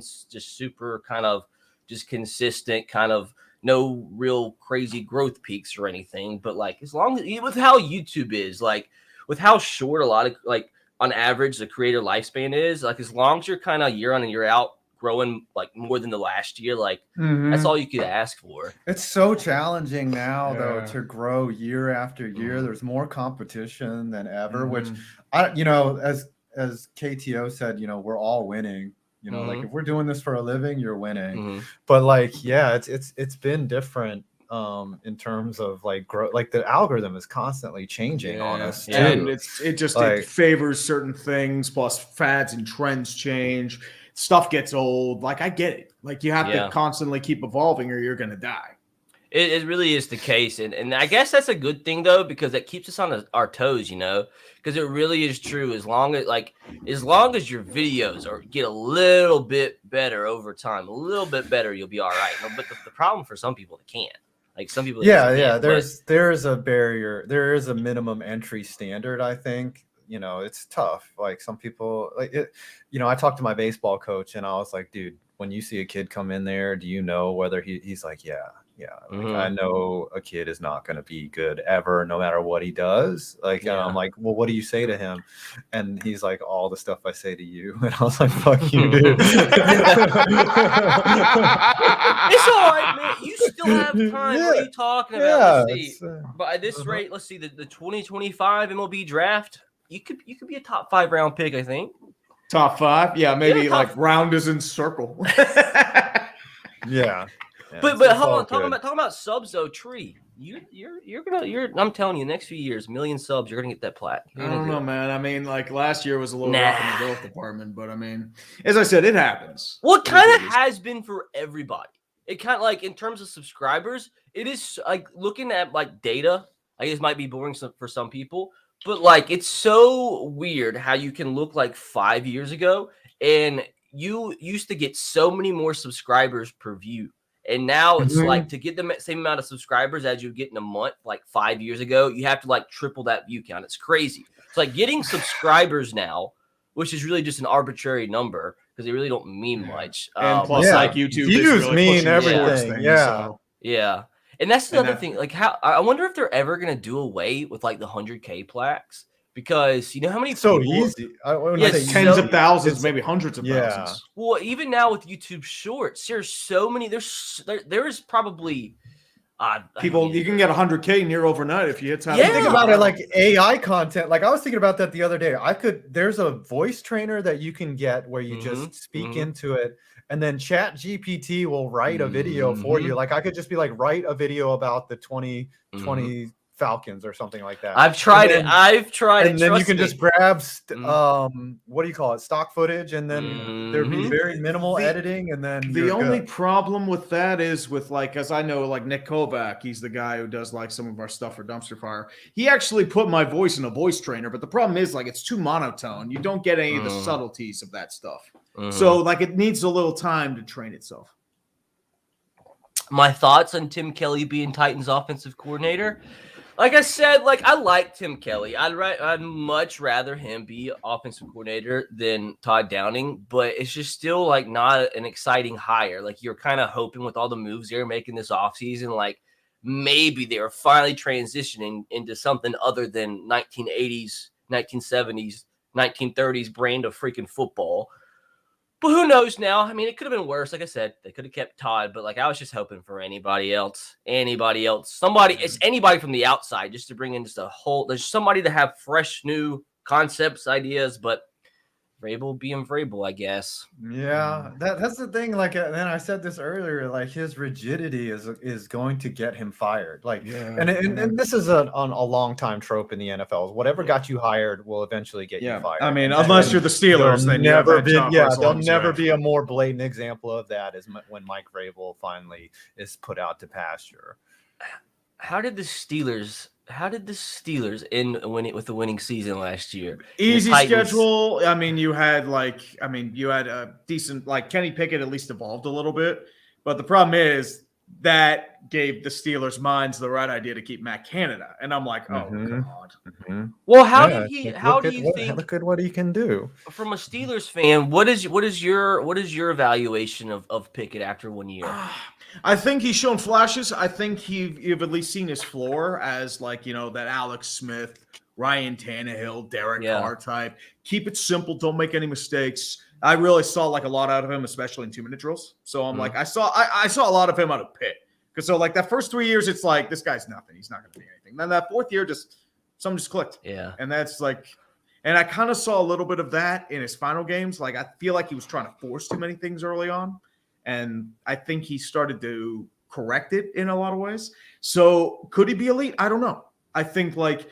just super kind of just consistent, kind of no real crazy growth peaks or anything. But like as long as with how YouTube is, like with how short a lot of like on average the creator lifespan is, like as long as you're kind of year on and year out growing like more than the last year, like that's all you could ask for. It's so challenging now though to grow year after year. There's more competition than ever, which I as KTO said, we're all winning. Like if we're doing this for a living, you're winning. But like it's been different in terms of like growth. Like the algorithm is constantly changing on us too. And it favors certain things, plus fads and trends change. Stuff gets old. Like I get it. Like you have to constantly keep evolving or you're gonna die. It really is the case, and I guess that's a good thing though, because it keeps us on our toes, because it really is true. As long as your videos get a little bit better over time, a little bit better, you'll be all right. But the problem for some people, they can't. Like some people, there's a barrier. There is a minimum entry standard, I think. It's tough. Like some people like it, I talked to my baseball coach and I was like, dude, when you see a kid come in there, do you know whether he's like, yeah. Like, I know a kid is not going to be good ever, no matter what he does. Like, and I'm like, well, what do you say to him? And he's like, all the stuff I say to you. And I was like, fuck you, dude. It's all right, man. You still have time. What are you talking about? Let's see. But at this rate, let's see the 2025 MLB draft. You could be a top 5 round pick, I think. Top 5, yeah, maybe like round is in circle. But hold on, talking about subs though, Tree. I'm telling you, next few years, 1 million subs, you're gonna get that plaque. I don't know, man. I mean, like last year was a little rough in the growth department, but I mean, as I said, it happens. Well, it kind of has been for everybody. It kind of like in terms of subscribers, it is like looking at like data. I guess might be boring for some people. But like, it's so weird how you can look like 5 years ago and you used to get so many more subscribers per view. And now it's like to get the same amount of subscribers as you get in a month, like 5 years ago, you have to like triple that view count. It's crazy. It's like getting subscribers now, which is really just an arbitrary number because they really don't mean much. And plus, like YouTube views really mean everything. Yeah. And that's another thing. Like, I wonder if they're ever gonna do away with like the 100K plaques because you know how many so people, easy. Tens of thousands, maybe hundreds of thousands. Well, even now with YouTube Shorts, there's so many. There is probably people. You can get 100K near overnight if you hit time. Think about it like AI content. Like I was thinking about that the other day. There's a voice trainer that you can get where you just speak into it. And then Chat GPT will write a video for you. Like I could just be like, write a video about the 2020 Falcons or something like that. I've tried it. And then you can just grab, what do you call it? Stock footage. And then there'd be very minimal editing. And then the only problem with that is with like, as I know, like Nick Kovac, he's the guy who does like some of our stuff for Dumpster Fire. He actually put my voice in a voice trainer. But the problem is like, it's too monotone. You don't get any of the subtleties of that stuff. So like it needs a little time to train itself. My thoughts on Tim Kelly being Titans offensive coordinator. Like I said, like I like Tim Kelly. I'd much rather him be offensive coordinator than Todd Downing, but it's just still like not an exciting hire. Like you're kind of hoping with all the moves they're making this offseason, like maybe they are finally transitioning into something other than 1980s, 1970s, 1930s brand of freaking football. But who knows now? I mean, it could have been worse. Like I said, they could have kept Todd, but like I was just hoping for anybody else. Somebody, it's anybody from the outside just to bring in just a whole, there's somebody to have fresh, new concepts, ideas, but Vrabel being Vrabel, I guess. Yeah, that's the thing. Like, and I said this earlier. Like, his rigidity is going to get him fired. Like, and this is a long time trope in the NFL. Whatever got you hired will eventually get you fired. I mean, unless you're the Steelers, then there'll never be a more blatant example of that is when Mike Vrabel finally is put out to pasture. How did the Steelers end with the winning season last year? Easy schedule. I mean, you had a decent, like, Kenny Pickett at least evolved a little bit, but the problem is that gave the Steelers' minds the right idea to keep Matt Canada, and I'm like, oh god. Well, how do you think? Look at what he can do. From a Steelers fan, what is your evaluation of Pickett after 1 year? I think he's shown flashes. I think you've at least seen his floor as, like, that Alex Smith, Ryan Tannehill, Derek Carr type. Keep it simple. Don't make any mistakes. I really saw like a lot out of him, especially in 2-minute drills. So I'm like, I saw a lot of him out of Pitt. Because so like that first 3 years, it's like, this guy's nothing. He's not going to be anything. Then that fourth year, something just clicked. Yeah. And that's like, and I kind of saw a little bit of that in his final games. Like, I feel like he was trying to force too many things early on. And I think he started to correct it in a lot of ways. So could he be elite? I don't know. I think like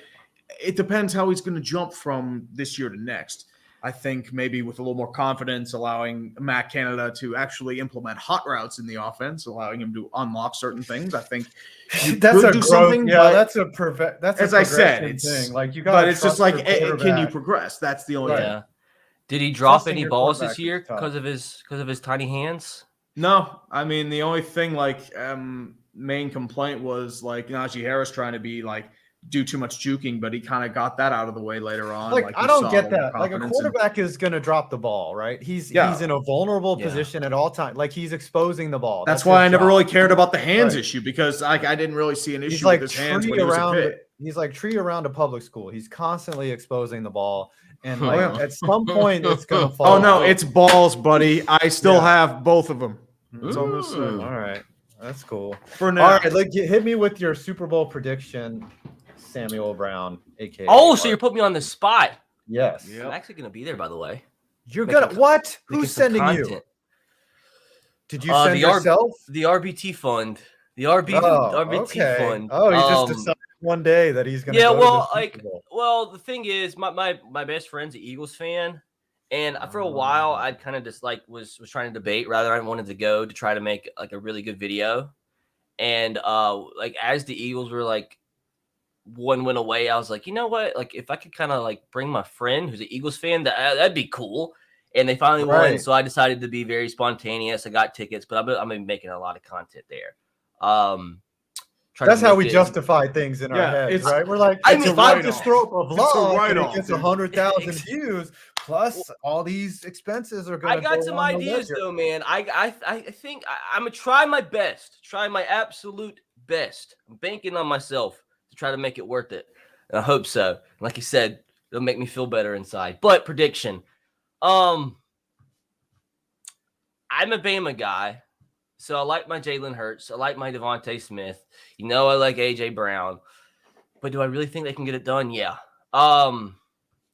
it depends how he's going to jump from this year to next. I think maybe with a little more confidence, allowing Matt Canada to actually implement hot routes in the offense, allowing him to unlock certain things. I think that's a do growth. something. Yeah, that's as I said, it's thing. Like you got. But it's just like, can you progress? That's the only thing. Yeah. Did he drop any balls this year because of his tiny hands? No, I mean the only thing main complaint was like Najee Harris trying to be like do too much juking, but he kind of got that out of the way later on. Like I don't get that. Like a quarterback is going to drop the ball, right? He's in a vulnerable position at all times. Like he's exposing the ball. That's why I never really cared about the hands issue because I didn't really see an issue with his hands when he was a Pitt. He's like tree around a public school. He's constantly exposing the ball. And like at some point it's going to fall. Oh no, it's balls, buddy. I still have both of them. That's almost all right. That's cool. For now. All right, like hit me with your Super Bowl prediction, Samuel Brown, aka. Oh, so you're putting me on the spot. Yes. I'm actually gonna be there, by the way. You're gonna what? Who's sending you? Did you send yourself? The RBT fund. The RBT fund. Oh, he just decided one day that he's gonna. Yeah, go to the Super Bowl. well, the thing is, my best friend's an Eagles fan. And for a while, I kind of just like was trying to debate rather I wanted to go to try to make like a really good video. And like as the Eagles were like one went away, I was like, you know what? Like if I could kind of like bring my friend who's an Eagles fan, that'd be cool. And they finally won, so I decided to be very spontaneous. I got tickets, but I'm been making a lot of content there. That's how we justify things in our heads, right? We're like, if I just throw up a vlog and it gets 100,000 views, plus all these expenses are going to. I got some ideas though, man. I think I'm gonna try my best, try my absolute best. I'm banking on myself to try to make it worth it. And I hope so. Like you said, it'll make me feel better inside. But prediction, I'm a Bama guy. So I like my Jalen Hurts. I like my Devontae Smith. You know I like A.J. Brown. But do I really think they can get it done? Yeah.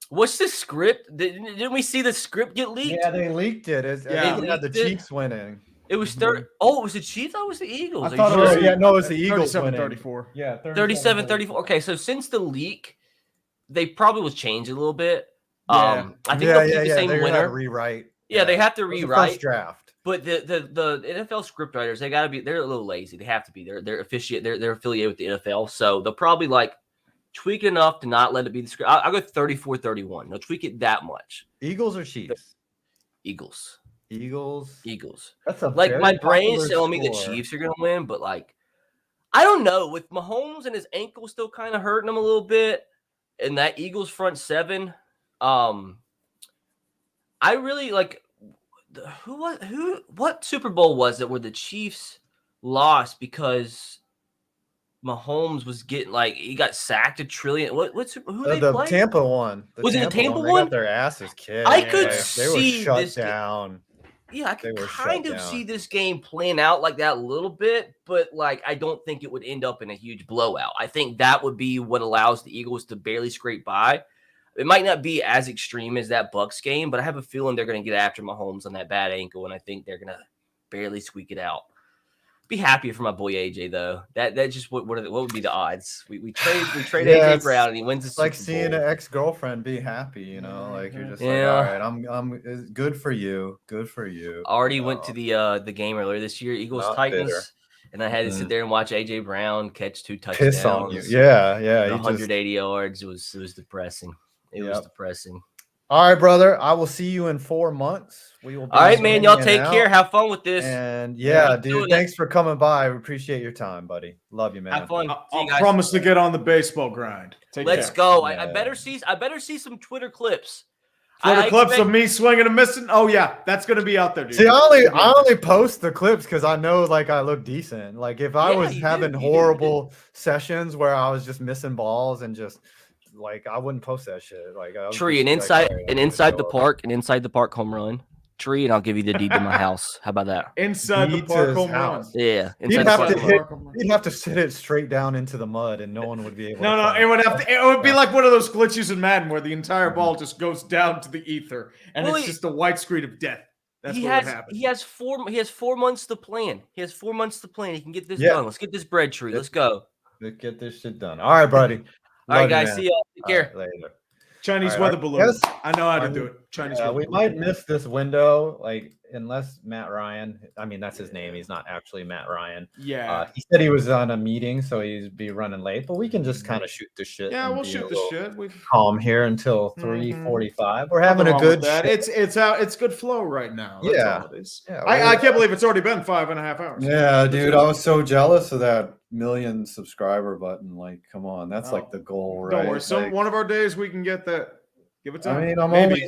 What's the script? Didn't we see the script get leaked? Yeah, they leaked it. They had the Chiefs winning. It was 30. Oh, it was the Chiefs? That was the Eagles. I thought it was, it was the Eagles 37-34. Yeah, 37-34. Okay, so since the leak, they probably was changed a little bit. Yeah. I think they'll keep the same They're winner. Have to rewrite. Yeah, they have to rewrite. First draft. But the NFL script writers, they gotta be. They're a little lazy. They have to be. They're affiliated with the NFL, so they'll probably like tweak it enough to not let it be the script. I'll go 34-31. They'll tweak it that much. Eagles or Chiefs? Eagles. That's a like my brain's telling me the score. Chiefs are gonna win, but like I don't know. With Mahomes and his ankle still kind of hurting him a little bit, and that Eagles front seven, I really like. What Super Bowl was it where the Chiefs lost because Mahomes was getting like he got sacked a trillion? Who they play? Tampa won. Was it the Tampa one? They one? got their asses kicked. I could they see were shut this down. Yeah, I They could were kind shut of down. see this game playing out like that a little bit, but like I don't think it would end up in a huge blowout. I think that would be what allows the Eagles to barely scrape by. It might not be as extreme as that Bucks game, but I have a feeling they're going to get after Mahomes on that bad ankle, and I think they're going to barely squeak it out. Be happy for my boy AJ though. That just what would be the odds? We trade AJ Brown and he wins the It's like Super seeing Bowl. an ex-girlfriend be happy, you know, like you're just like, Yeah. all right, I'm it's good for you. Good for you. Already went to the game earlier this year, Eagles Not Titans, bitter. and I had to sit there and watch AJ Brown catch 2 touchdowns. Piss on you. Yeah, yeah. and he just- 180 yards. It was depressing. It was Yep. depressing. All right, brother. I will see you in 4 months. We will. Be All right, man. Y'all hanging take care. out. Have fun with this. And Yeah, yeah, keep doing dude. it. Thanks for coming by. I appreciate your time, buddy. Love you, man. Have fun. See I'll you guys. promise to get on the baseball grind. Take Let's care. go. I better see some Twitter clips. Twitter I clips expect- of me swinging and missing. Oh yeah, that's gonna be out there, dude. See, I only post the clips because I know like I look decent. Like if I Yeah, was you do, having you do, horrible sessions where I was just missing balls and just like I wouldn't post that shit. Like I would Tree, just an be like, inside, "All right, an I'm inside gonna the go." park home run. Tree, and I'll give you the deed to my house. How about that? Inside the Deed to park his home run. house. Yeah, He'd inside the have park to home hit. run. He'd have to sit it straight down into the mud, and no one would be able. No, to no, find it would have to. It would be like one of those glitches in Madden where the entire Mm-hmm. ball just goes down to the ether, and Well, it's just a white screen of death. That's he what has would happen. he has 4 months to plan. He has 4 months to plan. He can get this Yeah. done. Let's get this bread, Tree. Let's go. Let's get this shit done. All right, buddy. All right, Love you, guys. man. See y'all. Take All care. right, later. Chinese All right, weather our balloon. guest- I know how to do it. Chinese weather we balloon. might miss this window, like unless Matt Ryan. I mean, that's his name. He's not actually Matt Ryan. Yeah. He said he was on a meeting, so he'd be running late. But we can just kind of shoot the shit. Yeah, and we'll be shoot a the little shit. We calm here until 3:45. We're having a Nothing wrong good. with that. shit. It's out. It's good flow right now. That's Yeah. all it is. Yeah, I can't believe it's already been 5.5 hours. Yeah, dude, I was so jealous of that million subscriber button. Like, come on, that's like the goal, right? Don't worry. Like, One of our days we can get that. Give it time. I mean, I'm Maybe. only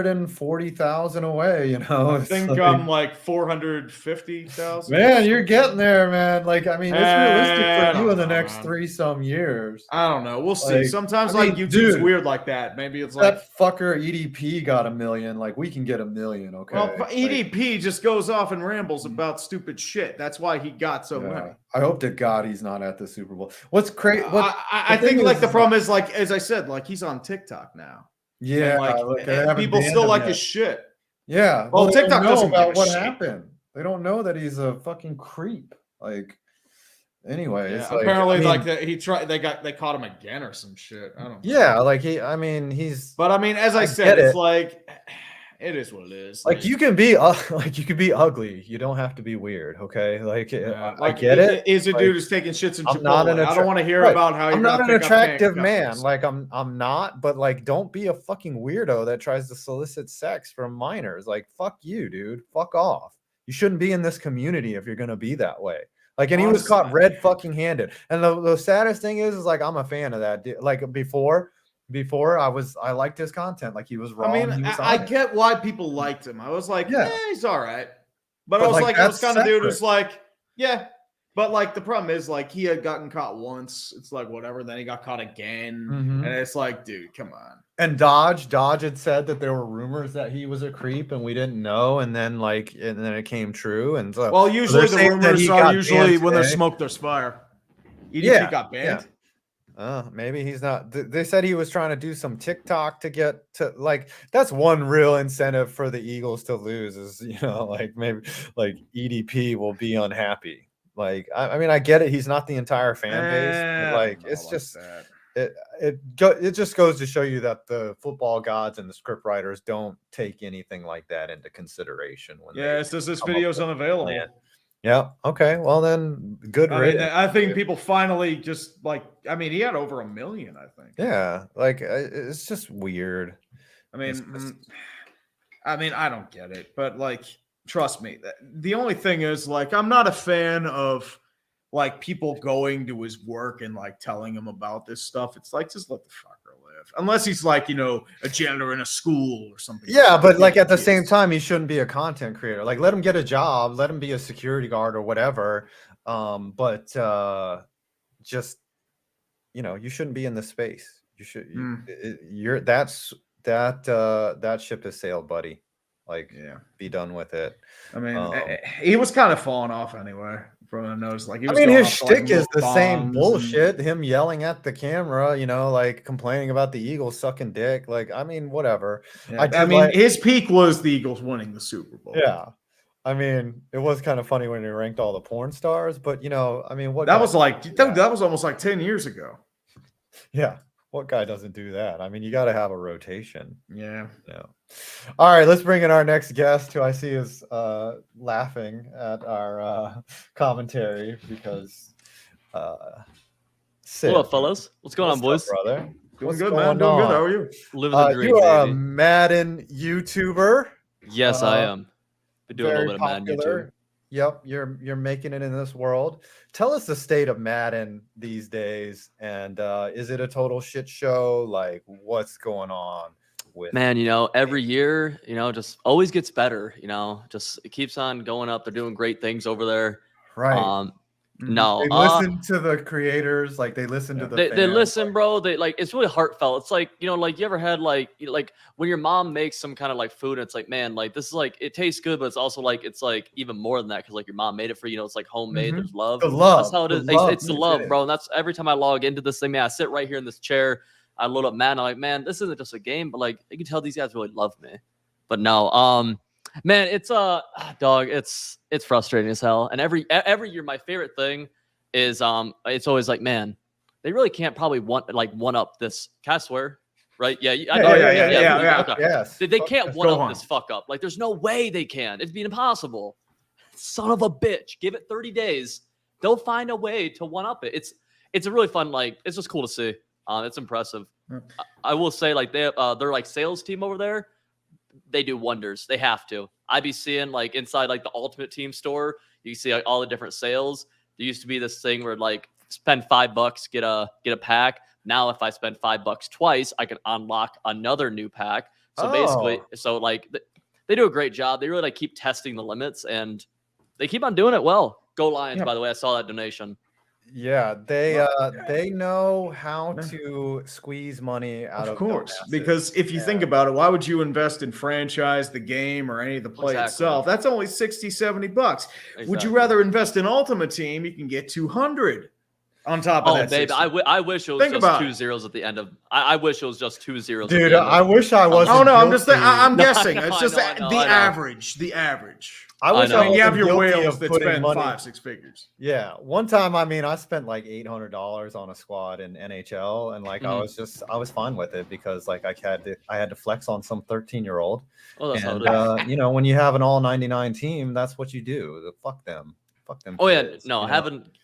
640,000 away, you know. I It's think like- I'm like 450,000. Man, you're getting there, man. Like, I mean, it's realistic I for you in the don't know, next man. 3-some years. I don't know. We'll see. Like, Sometimes I mean, YouTube's dude, weird like that. Maybe it's like that fucker EDP got 1 million. Like, we can get 1 million, okay? well, Like, EDP just goes off and rambles about stupid shit. That's why he got so yeah. many. I hope to God he's not at the Super Bowl. What's crazy? I think like the problem is like as I said, like he's on TikTok now. Yeah, And, like look, they haven't people banned still him like yet. his shit. Yeah. Well, they don't TikTok know doesn't about give a what shit. happened. They don't know that he's a fucking creep. Like, anyway, Yeah, it's like, apparently, I mean, like he tried. They caught him again or some shit. I don't. know. yeah, like I mean, he's. But I mean, as I get said, it's it. like it is what it is. Like you can be like you can be ugly. You don't have to be weird. Okay, like, I Like, get it. Is a Like, dude who's taking shits in I'm Chipotle. not an I don't want to hear right. about how I'm you're not gonna an pick up attractive pink man. customers. Like I'm not. But like, don't be a fucking weirdo that tries to solicit sex from minors. Like, fuck you, dude. Fuck off. You shouldn't be in this community if you're gonna be that way. Like, and he was caught red fucking handed. And the saddest thing is like I'm a fan of that. Like before I liked his content. Like he was wrong. I mean, he was I honest. get why people liked him. I was like, Yeah. he's all right. But But, I was like, like, I was that's kind of dude who's separate. like, yeah. But like the problem is like he had gotten caught once. It's like whatever. Then he got caught again. Mhm. And it's like, dude, come on. And Dodge had said that there were rumors that he was a creep and we didn't know, and then it came true. And so, Well, so usually they're the saying that rumors he are got usually banned when there's today. smoke, there's fire. EDP Yeah, got banned. Maybe he's not. They said he was trying to do some TikTok to get to like. That's one real incentive for the Eagles to lose is like maybe like EDP will be unhappy. Like I mean I get it. He's not the entire fan base. But, like it's just it just goes to show you that the football gods and the script writers don't take anything like that into consideration when Yeah, it says this come up video's with a unavailable. plan. Yeah. Okay. Well, then good. I mean, riddance. I think people finally just like. I mean, he had over 1 million. I think. Yeah. Like it's just weird. I mean, It's just- I don't get it, but like, trust me. The only thing is, like, I'm not a fan of like people going to his work and like telling him about this stuff. It's like just let the fucker live, unless he's like a janitor in a school or something. Yeah, but like at the he same is. time, he shouldn't be a content creator. Like, let him get a job, let him be a security guard or whatever. But just you shouldn't be in this space. You should. That ship has sailed, buddy. Like, be done with it. I mean, he was kind of falling off anyway. From the nose, like I mean, his shtick is the same bullshit. Him yelling at the camera, like complaining about the Eagles sucking dick. Like, I mean, whatever. Yeah, I mean, his peak was the Eagles winning the Super Bowl. Yeah, I mean, it was kind of funny when he ranked all the porn stars, but I mean, what that was like? That was almost like 10 years ago. Yeah, what guy doesn't do that? I mean, you got to have a rotation. Yeah. All right, let's bring in our next guest, who I see is laughing at our commentary because. What up, fellas? What's going on, boys? Brother? Doing good, man. Doing good. How are you? Living the dream, you are baby. a Madden YouTuber. Yes, I am. Been doing a little bit of Madden YouTube. Yep, you're making it in this world. Tell us the state of Madden these days, and is it a total shit show? Like, what's going on with? Man, every year, just always gets better. Just it keeps on going up. They're doing great things over there. Right. No, they listen to the creators, like they listen to the they fans. listen, bro. They it's really heartfelt. It's like like you ever had like when your mom makes some kind of like food and it's like, man, like this is like it tastes good, but it's also like it's like even more than that because like your mom made it for you. It's like homemade. There's love. The love. That's how it is. It's the love, bro. And that's every time I log into this thing, man. I sit right here in this chair. I load up Madden. I'm like, man, this isn't just a game, but like you can tell these guys really love me. But no, man, it's dog. It's frustrating as hell. And every year, my favorite thing is it's always like, man, they really can't probably one up this. Can I swear? Right? Yeah. Yeah. Okay. Yes. They can't one up this fuck up. Like, there's no way they can. It'd be impossible. Son of a bitch. Give it 30 days. They'll find a way to one up it. It's a really fun. Like, it's just cool to see. It's impressive. I will say, like they're like sales team over there. They do wonders. They have to. I be seeing like inside like the Ultimate Team store. You see like, all the different sales. There used to be this thing where like spend $5, get a pack. Now if I spend $5 twice, I can unlock another new pack. So basically, like they do a great job. They really like keep testing the limits and they keep on doing it well. Go Lions, by the way. I saw that donation. Yeah, they know how to squeeze money out of course, dumbasses. because if you think about it, why would you invest in franchise, the game, or any of the play itself? That's only $60-$70. Would you rather invest in Ultimate Team? You can get 200 on top of that. Baby, I wish it was just 2 zeros at the end of. I wish it was just 2 zeros. Dude, I wish I wasn't. Oh no, I'm just. guilty. I'm guessing. It's just I know. the average. The average. I wish I you have your wasn't guilty whales of that putting spend money- 5-6 figures. Yeah, one time, I mean, I spent like $800 on a squad in NHL, and like I was fine with it because like I had to flex on some 13-year-old. Oh, that's and how it is. when you have an all 99 team, that's what you do. Fuck them. Oh yeah, kids, no,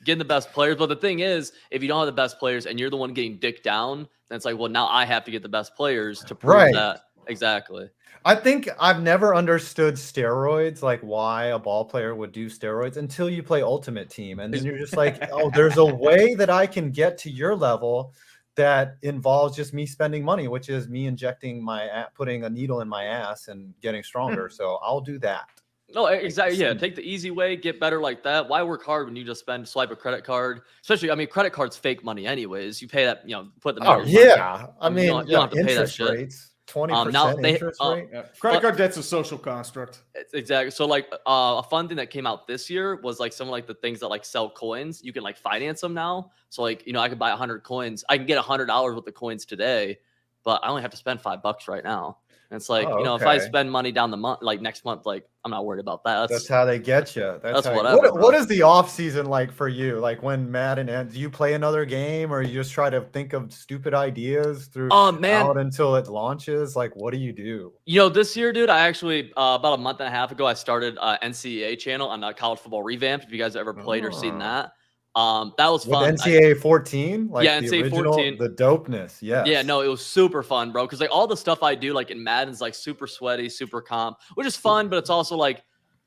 getting the best players. But the thing is, if you don't have the best players and you're the one getting dicked down, then it's like, well, now I have to get the best players to prove that. Exactly. I think I've never understood steroids, like why a ball player would do steroids until you play Ultimate Team. And then you're just like, oh, there's a way that I can get to your level that involves just me spending money, which is me injecting putting a needle in my ass and getting stronger. So I'll do that. No, exactly. Yeah, take the easy way, get better like that. Why work hard when you just swipe a credit card? Especially, I mean, credit cards fake money anyways. You pay that, put the. Oh yeah, I mean, you don't have to pay that shit. Rates. 20% interest rate. Credit card debt's a social construct. Exactly. So like a fun thing that came out this year was like some of like the things that like sell coins. You can like finance them now. So like I could buy 100 coins. I can get $100 worth of coins today, but I only have to spend $5 right now. And it's like if I spend money down the month, like next month, like I'm not worried about that. That's how they get you. That's how whatever. What is the off season like for you? Like when Madden ends, do you play another game or you just try to think of stupid ideas out until it launches? Like what do you do? This year, dude, I actually about a month and a half ago, I started NCAA channel on College Football Revamped. If you guys have ever played or seen that. That was fun. With NCAA 14? Like yeah, the NCAA original, 14. The dopeness. Yes. Yeah, no, it was super fun, bro. Because like all the stuff I do, like in Madden's like super sweaty, super comp, which is fun, but it's also like,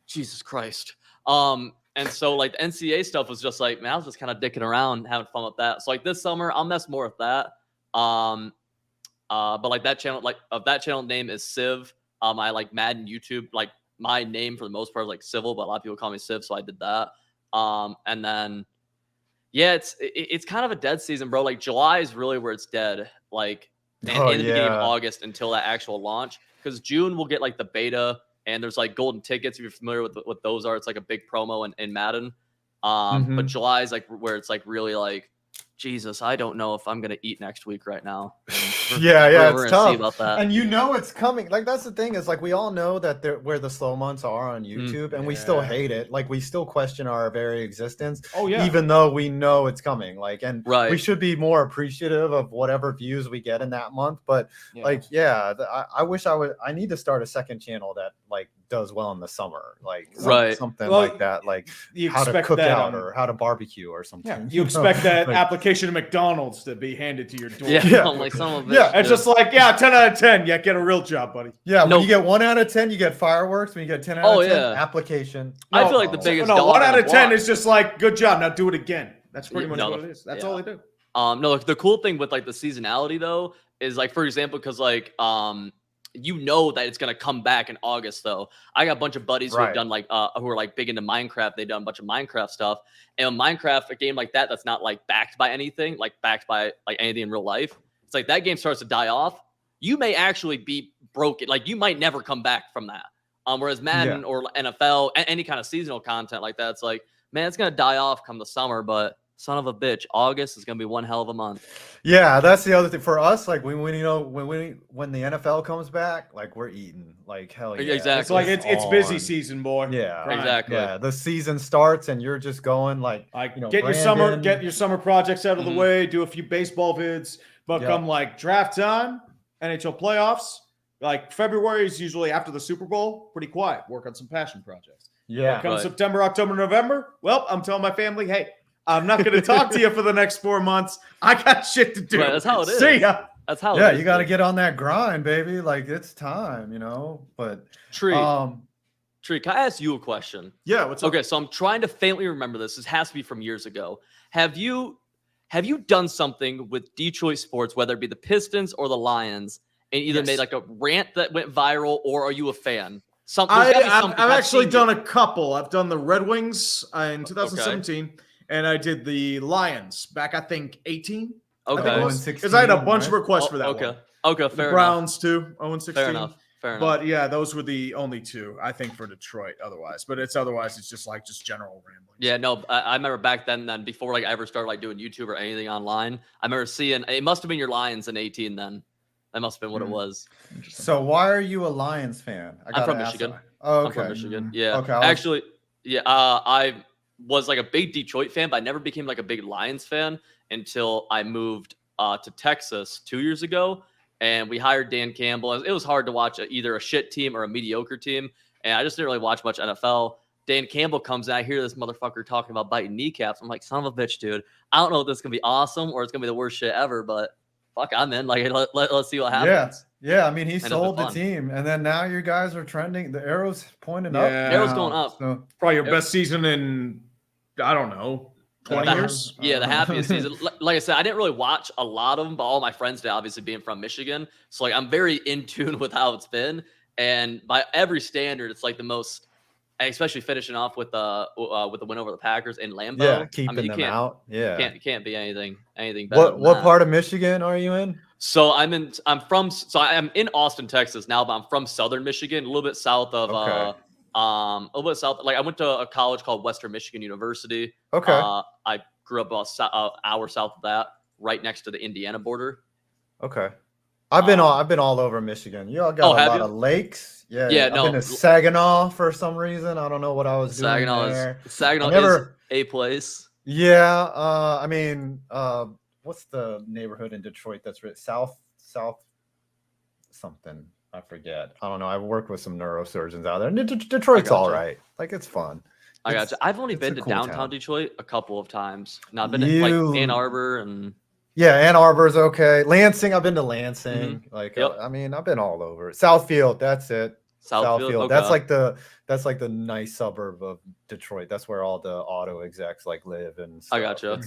Jesus Christ. And so like the NCAA stuff was just like, man, I was just kind of dicking around, having fun with that. So like this summer, I'll mess more with that. But like that channel name is Civ. I like Madden YouTube, like my name for the most part is like Civil, but a lot of people call me Civ, so I did that. And then yeah, it's kind of a dead season, bro. Like July is really where it's dead. Like in the beginning of August until that actual launch, because June we'll get like the beta and there's like golden tickets. If you're familiar with what those are, it's like a big promo in Madden. But July is like where it's like really like, Jesus, I don't know if I'm gonna eat next week right now. Yeah, we're it's gonna see tough. about that. And you know it's coming. Like that's the thing is like we all know that where the slow months are on YouTube, and we still hate it. Like we still question our very existence. Oh yeah. Even though we know it's coming. Like, and Right. we should be more appreciative of whatever views we get in that month. But like, I wish I need to start a second channel that like does well in the summer, like something Well, like that, like you how to expect cook that, out or how to barbecue or something. Yeah, you expect that Like- application to McDonald's to be handed to your door. Yeah, I'm like some of it. Yeah, it's just like 10 out of 10. Yeah, get a real job, buddy. Yeah, when you get 1 out of 10, you get fireworks. When you get 10 out of 10, application. I feel like the biggest. No, dog 1 on out the of 10 block. is just like good job. Now do it again. That's pretty much No, what it is. That's all they do. No, the cool thing with like the seasonality though is like, for example, because like you know that it's gonna come back in August though. I got a bunch of buddies who have done like who are like big into Minecraft. They've done a bunch of Minecraft stuff. And Minecraft, a game like that's not like backed by anything, like backed by like anything in real life. It's like that game starts to die off. You may actually be broken. Like you might never come back from that. Whereas Madden or NFL, any kind of seasonal content like that, it's like, man, it's gonna die off come the summer, but son of a bitch, August is gonna be one hell of a month. Yeah, that's the other thing for us. Like when the NFL comes back, like we're eating like hell yeah. Exactly. It's like it's busy season, boy. Yeah, Grind. Exactly. Yeah, the season starts and you're just going like get your summer projects out of the way, do a few baseball vids, but come like draft time, NHL playoffs, like February is usually after the Super Bowl, pretty quiet. Work on some passion projects. Yeah. Come September, October, November. Well, I'm telling my family, hey, I'm not going to talk to you for the next 4 months. I got shit to do. Right, that's how it is. See ya. That's how. Yeah, it is, you got to dude. get on that grind, baby. Like it's time, But Tree, can I ask you a question? Yeah, what's up? Okay, so I'm trying to faintly remember this. This has to be from years ago. Have you done something with Detroit sports, whether it be the Pistons or the Lions, and either made like a rant that went viral, or are you a fan? I've actually done a couple. I've done the Red Wings in 2017, and I did the Lions back, I think, 18. Okay. Because I had a bunch of requests for that one. Okay, The fair Browns, too, 0-16. Fair enough. But yeah, those were the only two, I think, for Detroit otherwise. But it's just general rambling. Yeah, no, I remember back then before like I ever started like doing YouTube or anything online, I remember seeing, it must have been your Lions in 18 then. That must have been what it was. So why are you a Lions fan? I'm from Michigan. Oh, I'm okay. from Michigan. Yeah. Okay. Actually, yeah. I was like a big Detroit fan, but I never became like a big Lions fan until I moved to Texas 2 years ago, and we hired Dan Campbell. It was hard to watch either a shit team or a mediocre team, and I just didn't really watch much NFL. Dan Campbell comes in. I hear this motherfucker talking about biting kneecaps. I'm like, son of a bitch, dude. I don't know if this is gonna be awesome or it's gonna be the worst shit ever, but fuck, I'm in. Like, let's see what happens. Yeah. I mean, he And it'll sold be the fun. team, and then now you guys are trending. The arrow's pointing up. Yeah. Arrow's going up. So, Probably your best season in, I don't know, 20 years. Yeah, the happiest season. Like I said, I didn't really watch a lot of them, but all my friends did, obviously being from Michigan. So like I'm very in tune with how it's been. And by every standard, it's like the most, especially finishing off with the win over the Packers in Lambeau. yeah, I keeping mean, you them can't, out. Yeah. can't be anything better. than What that. part of Michigan are you in? So I'm in Austin, Texas now, but I'm from Southern Michigan, a little bit south of Okay. a little bit south. Like I went to a college called Western Michigan University. Okay. I grew up about an hour south of that, right next to the Indiana border. Okay. I've been all over Michigan. You all got a have lot you? of lakes. Yeah. Yeah, I've no. been to Saginaw for some reason. I don't know what I was doing there. Saginaw I is a place. Yeah. I mean, what's the neighborhood in Detroit that's south something? I forget. I don't know. I've worked with some neurosurgeons out there. And Detroit's all right. Like it's fun. I got you. I've only been to cool downtown town. Detroit a couple of times. Now I've been to like Ann Arbor and Yeah, Ann Arbor's okay. Lansing, I've been to Lansing. Mhm. Like, Yep. I mean, I've been all over. Southfield, that's it. Southfield, That's okay. like the nice suburb of Detroit. That's where all the auto execs like live and stuff. I gotcha.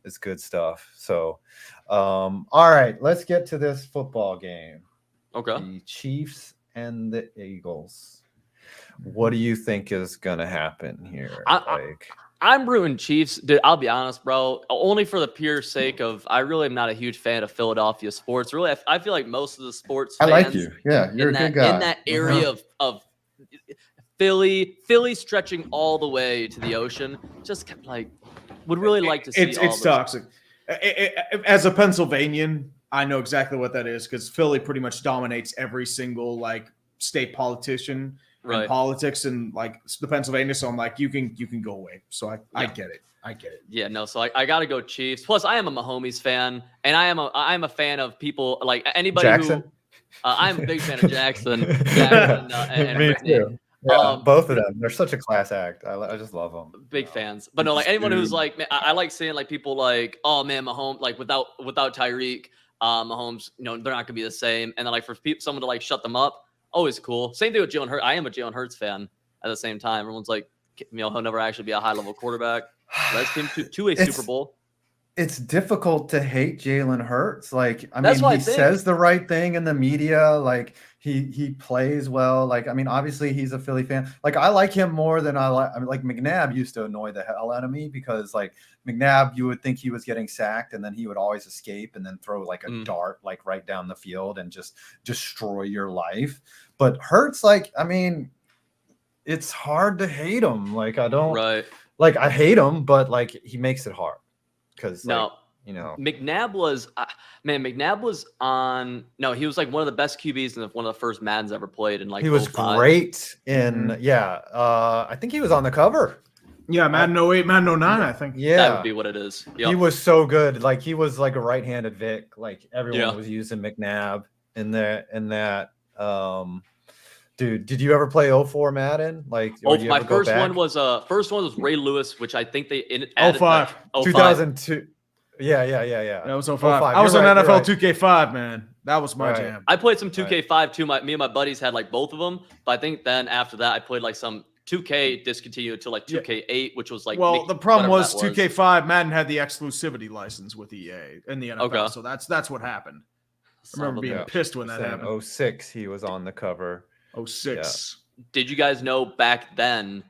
It's good stuff. So, all right, let's get to this football game. Okay. The Chiefs and the Eagles. What do you think is gonna happen here? I'm rooting Chiefs. Dude, I'll be honest, bro. Only for the pure sake of I really am not a huge fan of Philadelphia sports. Really, I feel like most of the sports I fans like you. Yeah, you're in a that, good guy. in that area of Philly stretching all the way to the ocean. Just kept like, would really like to see. It's toxic. As a Pennsylvanian, I know exactly what that is because Philly pretty much dominates every single like state politician and politics and like the Pennsylvania. So I'm like, you can go away. So I get it. I get it. Yeah, no. So I got to go Chiefs. Plus, I am a Mahomes fan, and I'm a fan of people like anybody Jackson? who. I'm a big fan of Jackson. And Me Brittany. too. Yeah, both of them. They're such a class act. I just love them. Big fans, but no, like anyone who's like, man, I like seeing like people like, oh man, Mahomes, like without Tyreek, Mahomes, you know, they're not gonna be the same. And then like for someone to like shut them up, always cool. Same thing with Jalen Hurts. I am a Jalen Hurts fan. At the same time, everyone's like, you know, he'll never actually be a high level quarterback. Let's team to a Super Bowl. It's difficult to hate Jalen Hurts. Like, I That's mean, what I he think. says the right thing in the media. Like, he plays well. Like, I mean, obviously he's a Philly fan. Like, I like him more than I mean, like McNabb used to annoy the hell out of me because like McNabb, you would think he was getting sacked and then he would always escape and then throw like a dart like right down the field and just destroy your life. But Hurts, like, I mean, it's hard to hate him. Like, I don't like I hate him, but like he makes it hard. Because no, you know, McNabb was McNabb was on. No, he was like one of the best QBs and one of the first Maddens ever played. And like he was 05. great in I think he was on the cover. Yeah, Madden 08, Madden 09, I think. Yeah, that would be what it is. Yep. He was so good. Like he was like a right-handed Vic. Like everyone was using McNabb in that. Dude, did you ever play 04 Madden? Like, my first one was Ray Lewis, which I think they added 05. 2002. Yeah. That was 05. I was on NFL 2K5, man. That was my jam. I played some 2K5 too. Me and my buddies had like both of them, but I think then after that I played like some 2K discontinued until like 2K8, which was like. Well, the problem was 2K5 Madden had the exclusivity license with EA in the NFL, Okay. so that's what happened. I remember being pissed when that happened. 06, he was on the cover. 06. Yeah. Did you guys know back then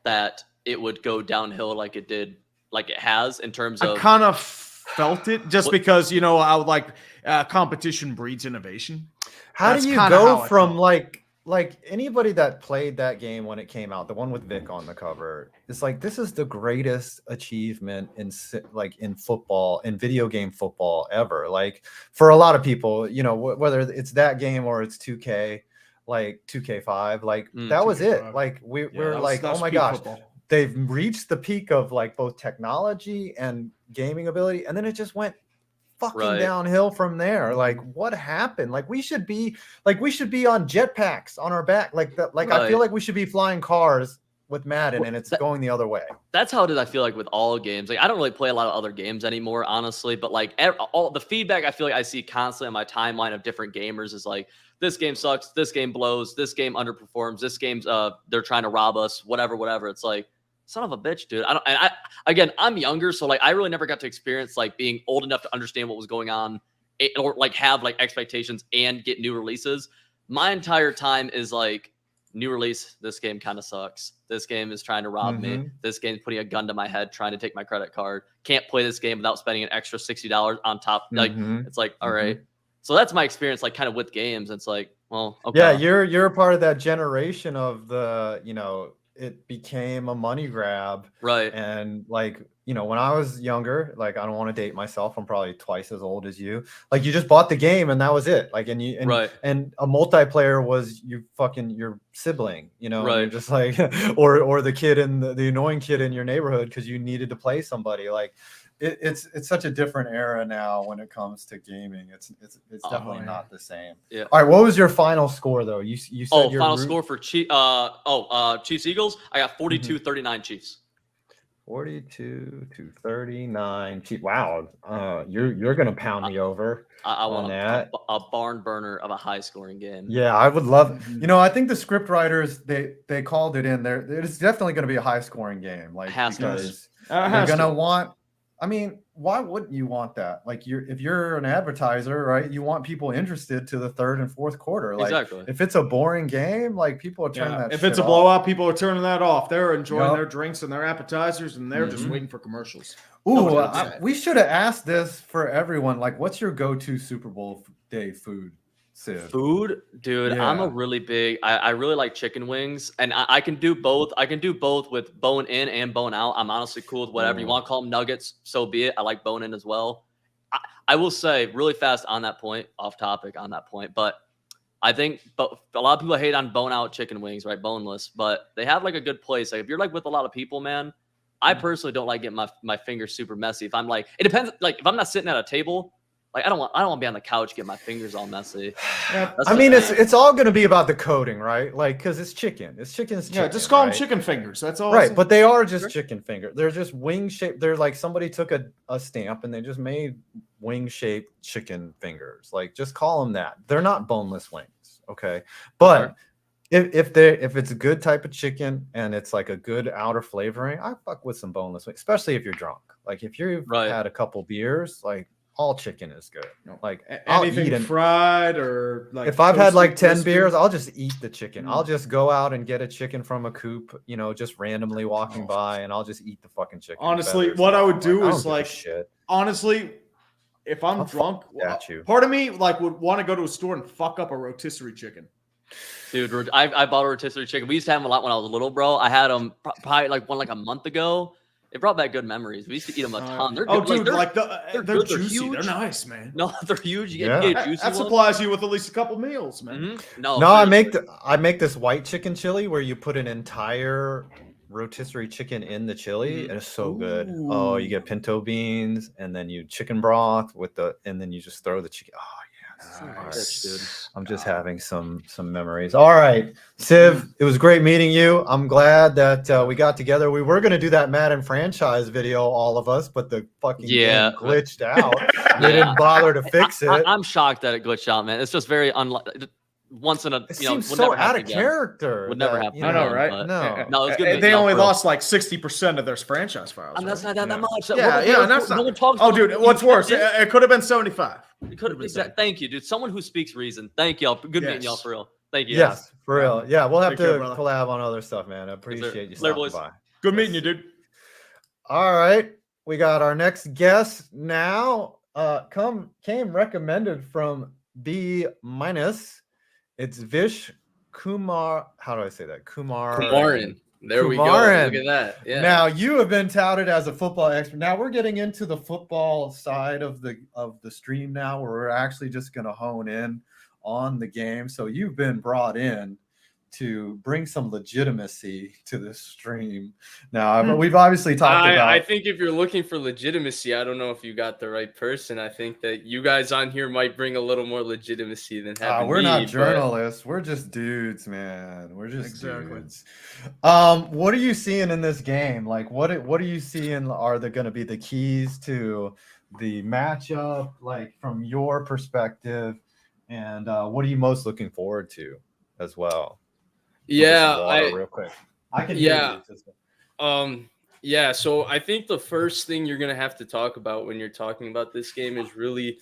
that it would go downhill like it did, like it has in terms of? I kind of felt it just because, you know, I would like competition breeds innovation. How That's do you kinda go how I from felt. like anybody that played that game when it came out, the one with Vic on the cover, it's like this is the greatest achievement in football, in video game football ever. Like for a lot of people, you know, whether it's that game or it's 2K. Like 2K5, like that was it. Like we're like, oh my gosh, they've reached the peak of like both technology and gaming ability, and then it just went fucking downhill from there. Like what happened? Like we should be on jetpacks on our back. Like I feel like we should be flying cars with Madden, and it's going the other way. That's how it is. I feel like with all games. Like I don't really play a lot of other games anymore, honestly. But like all the feedback I feel like I see constantly on my timeline of different gamers is like, this game sucks, this game blows, this game underperforms, this game's they're trying to rob us, whatever. It's like, son of a bitch, dude. I'm younger, so like I really never got to experience like being old enough to understand what was going on or like have like expectations and get new releases. My entire time is like new release, this game kind of sucks. This game is trying to rob me. This game's putting a gun to my head, trying to take my credit card. Can't play this game without spending an extra $60 on top. Like it's like, all right. So that's my experience, like kind of with games. It's like, well, okay. Yeah, you're a part of that generation of the, you know, it became a money grab. Right. And like, you know, when I was younger, like I don't want to date myself, I'm probably twice as old as you. Like you just bought the game and that was it. Like and a multiplayer was your sibling, you know, and you're just like or the kid in the annoying kid in your neighborhood because you needed to play somebody. Like it's such a different era now when it comes to gaming. It's definitely not the same. Yeah. All right, what was your final score though? You said your final score for Chiefs Eagles. I got 42-39 Chiefs. 42-39 Chiefs. Wow. You're gonna pound me over. I want that. a barn burner of a high scoring game. Yeah, I would love. You know, I think the script writers they called it in there. It's definitely going to be a high scoring game. Like because they're going to want. I mean, why wouldn't you want that? Like if you're an advertiser, right? You want people interested to the third and fourth quarter. Like exactly. If it's a boring game, like people are turning that. If it's a blowout, people are turning that off. They're enjoying their drinks and their appetizers, and they're just waiting for commercials. Ooh, we should have asked this for everyone. Like, what's your go-to Super Bowl day food? Sid? Food, dude. I'm a Yeah. really big. I really like chicken wings, and I can do both. I can do both with bone in and bone out. I'm honestly cool with whatever you want to call them. Nuggets, so be it. I like bone in as well. I will say really fast on that point, off topic on that point, but I think but a lot of people hate on bone out chicken wings, right? Boneless, but they have like a good place. Like if you're like with a lot of people, man, I personally don't like getting my fingers super messy. If I'm like, it depends. Like if I'm not sitting at a table, like I don't want to be on the couch, get my fingers all messy. Yeah, That's I just mean, me. it's all going to be about the coating, right? Like, because it's chicken. It's chicken. Yeah, just call them right? chicken fingers. That's all. Right, but they are just chicken finger. They're just wing shaped. They're like somebody took a stamp and they just made wing shaped chicken fingers. Like, just call them that. They're not boneless wings, okay? But if it's a good type of chicken and it's like a good outer flavoring, I fuck with some boneless wings, especially if you're drunk. Like if you've had a couple beers, like all chicken is good. Like I'll eat anything them. fried or like. If I've had like 10 crispy. beers, I'll just eat the chicken. I'll just go out and get a chicken from a coop, you know, just randomly walking by, and I'll just eat the fucking chicken. Honestly, feathers. what I would do I don't is give a like, shit. honestly, if I'm drunk, at you. part of me like would want to go to a store and fuck up a rotisserie chicken. Dude, I bought a rotisserie chicken. We used to have them a lot when I was little, bro. I had them probably like a month ago. It brought back good memories. We used to eat them a ton. They're Oh, good. dude, they're they're good. juicy. They're huge. nice, man. No, they're huge. You Yeah. get a juicy That one. supplies you with at least a couple meals, man. No, I make this white chicken chili where you put an entire rotisserie chicken in the chili, and it's so good. Oh, you get pinto beans, and then you chicken broth and then you just throw the chicken. Oh yeah, Nice. Dude. I'm just having some memories. All right, Civ, it was great meeting you. I'm glad that we got together. We were gonna do that Madden franchise video, all of us, but the fucking game glitched out. We didn't bother to fix it. I'm shocked that it glitched out, man. It's just very once in a It you know seems would so never out happen of again. character. Would never that, happen. you I know, again, right? but- No. no, it's good. They No, only for real. lost like 60% of their franchise files. And that's right? not that much. Yeah, Yeah, and that's no not. one talks. Oh, about dude, it. what's worse? It could have been 75. It could have been. Thank you, dude. Someone who speaks reason. Thank y'all. Good meeting y'all for real. Thank you. Yes, for real. Yeah, we'll have Take care, to brother. collab on other stuff, man. I appreciate you Later, stopping boys. by. Good meeting you, dude. All right, we got our next guest now. Came recommended from BMOnus. It's Vish Kumar. How do I say that? Kumaran. There we go. Kumaran. Look at that. Yeah. Now you have been touted as a football expert. Now we're getting into the football side of the stream now, where we're actually just going to hone in on the game. So you've been brought in to bring some legitimacy to this stream. Now we've obviously talked about. I think if you're looking for legitimacy, I don't know if you got the right person. I think that you guys on here might bring a little more legitimacy than having We're me, not but- journalists. We're just dudes, man. We're just dudes. What are you seeing in this game? Like, what are you seeing are going to be the keys to the matchup, like from your perspective, and what are you most looking forward to as well? Yeah, Real quick. I can yeah. hear you. Yeah, so I think the first thing you're gonna have to talk about when you're talking about this game is really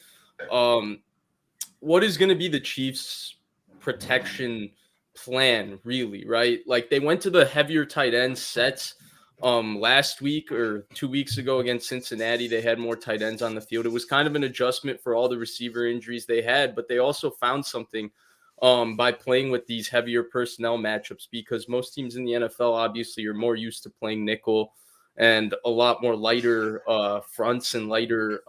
what is gonna be the Chiefs' protection plan, really, right? Like they went to the heavier tight end sets last week or 2 weeks ago against Cincinnati. They had more tight ends on the field. It was kind of an adjustment for all the receiver injuries they had, but they also found something by playing with these heavier personnel matchups, because most teams in the NFL obviously are more used to playing nickel and a lot more lighter fronts and lighter,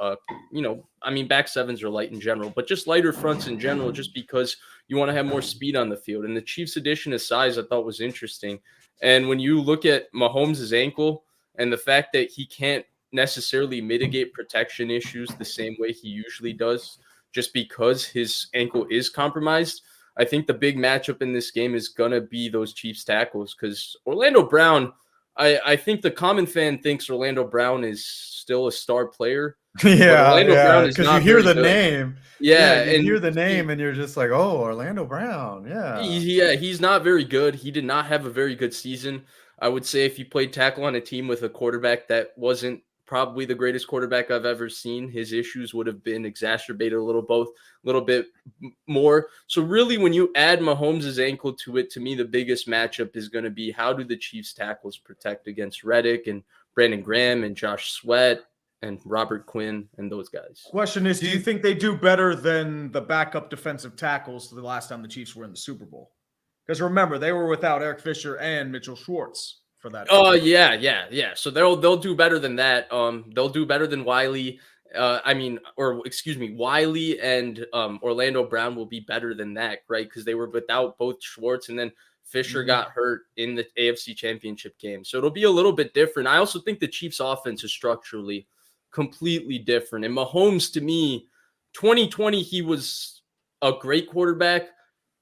back sevens are light in general, but just lighter fronts in general, just because you want to have more speed on the field. And the Chiefs' addition of size I thought was interesting. And when you look at Mahomes' ankle and the fact that he can't necessarily mitigate protection issues the same way he usually does, just because his ankle is compromised, I think the big matchup in this game is going to be those Chiefs tackles, because Orlando Brown, I think the common fan thinks Orlando Brown is still a star player. Yeah, Brown is because not you hear very the good. name. Yeah, you and hear the name and you're just like, oh, Orlando Brown. Yeah. He's not very good. He did not have a very good season. I would say if he played tackle on a team with a quarterback that wasn't probably the greatest quarterback I've ever seen, his issues would have been exacerbated a little bit more. So really, when you add Mahomes' ankle to it, to me, the biggest matchup is going to be how do the Chiefs tackles protect against Reddick and Brandon Graham and Josh Sweat and Robert Quinn and those guys. Question is, do you think they do better than the backup defensive tackles the last time the Chiefs were in the Super Bowl? Because remember, they were without Eric Fisher and Mitchell Schwartz for that. Oh, yeah. So they'll do better than that. They'll do better than Wiley. Wiley and Orlando Brown will be better than that, right? Because they were without both Schwartz, and then Fisher got hurt in the AFC Championship game. So it'll be a little bit different. I also think the Chiefs' offense is structurally completely different. And Mahomes, to me, 2020, he was a great quarterback.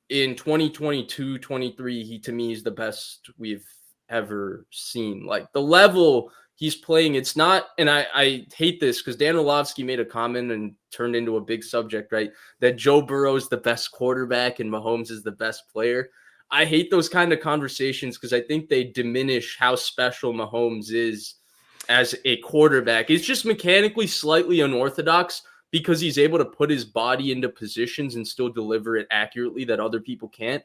In 2022, 23, he to me is the best we've ever seen. Like the level he's playing, it's not, and I hate this because Dan Orlovsky made a comment and turned into a big subject, right? That Joe Burrow is the best quarterback and Mahomes is the best player. I hate those kind of conversations because I think they diminish how special Mahomes is as a quarterback. It's just mechanically slightly unorthodox because he's able to put his body into positions and still deliver it accurately that other people can't.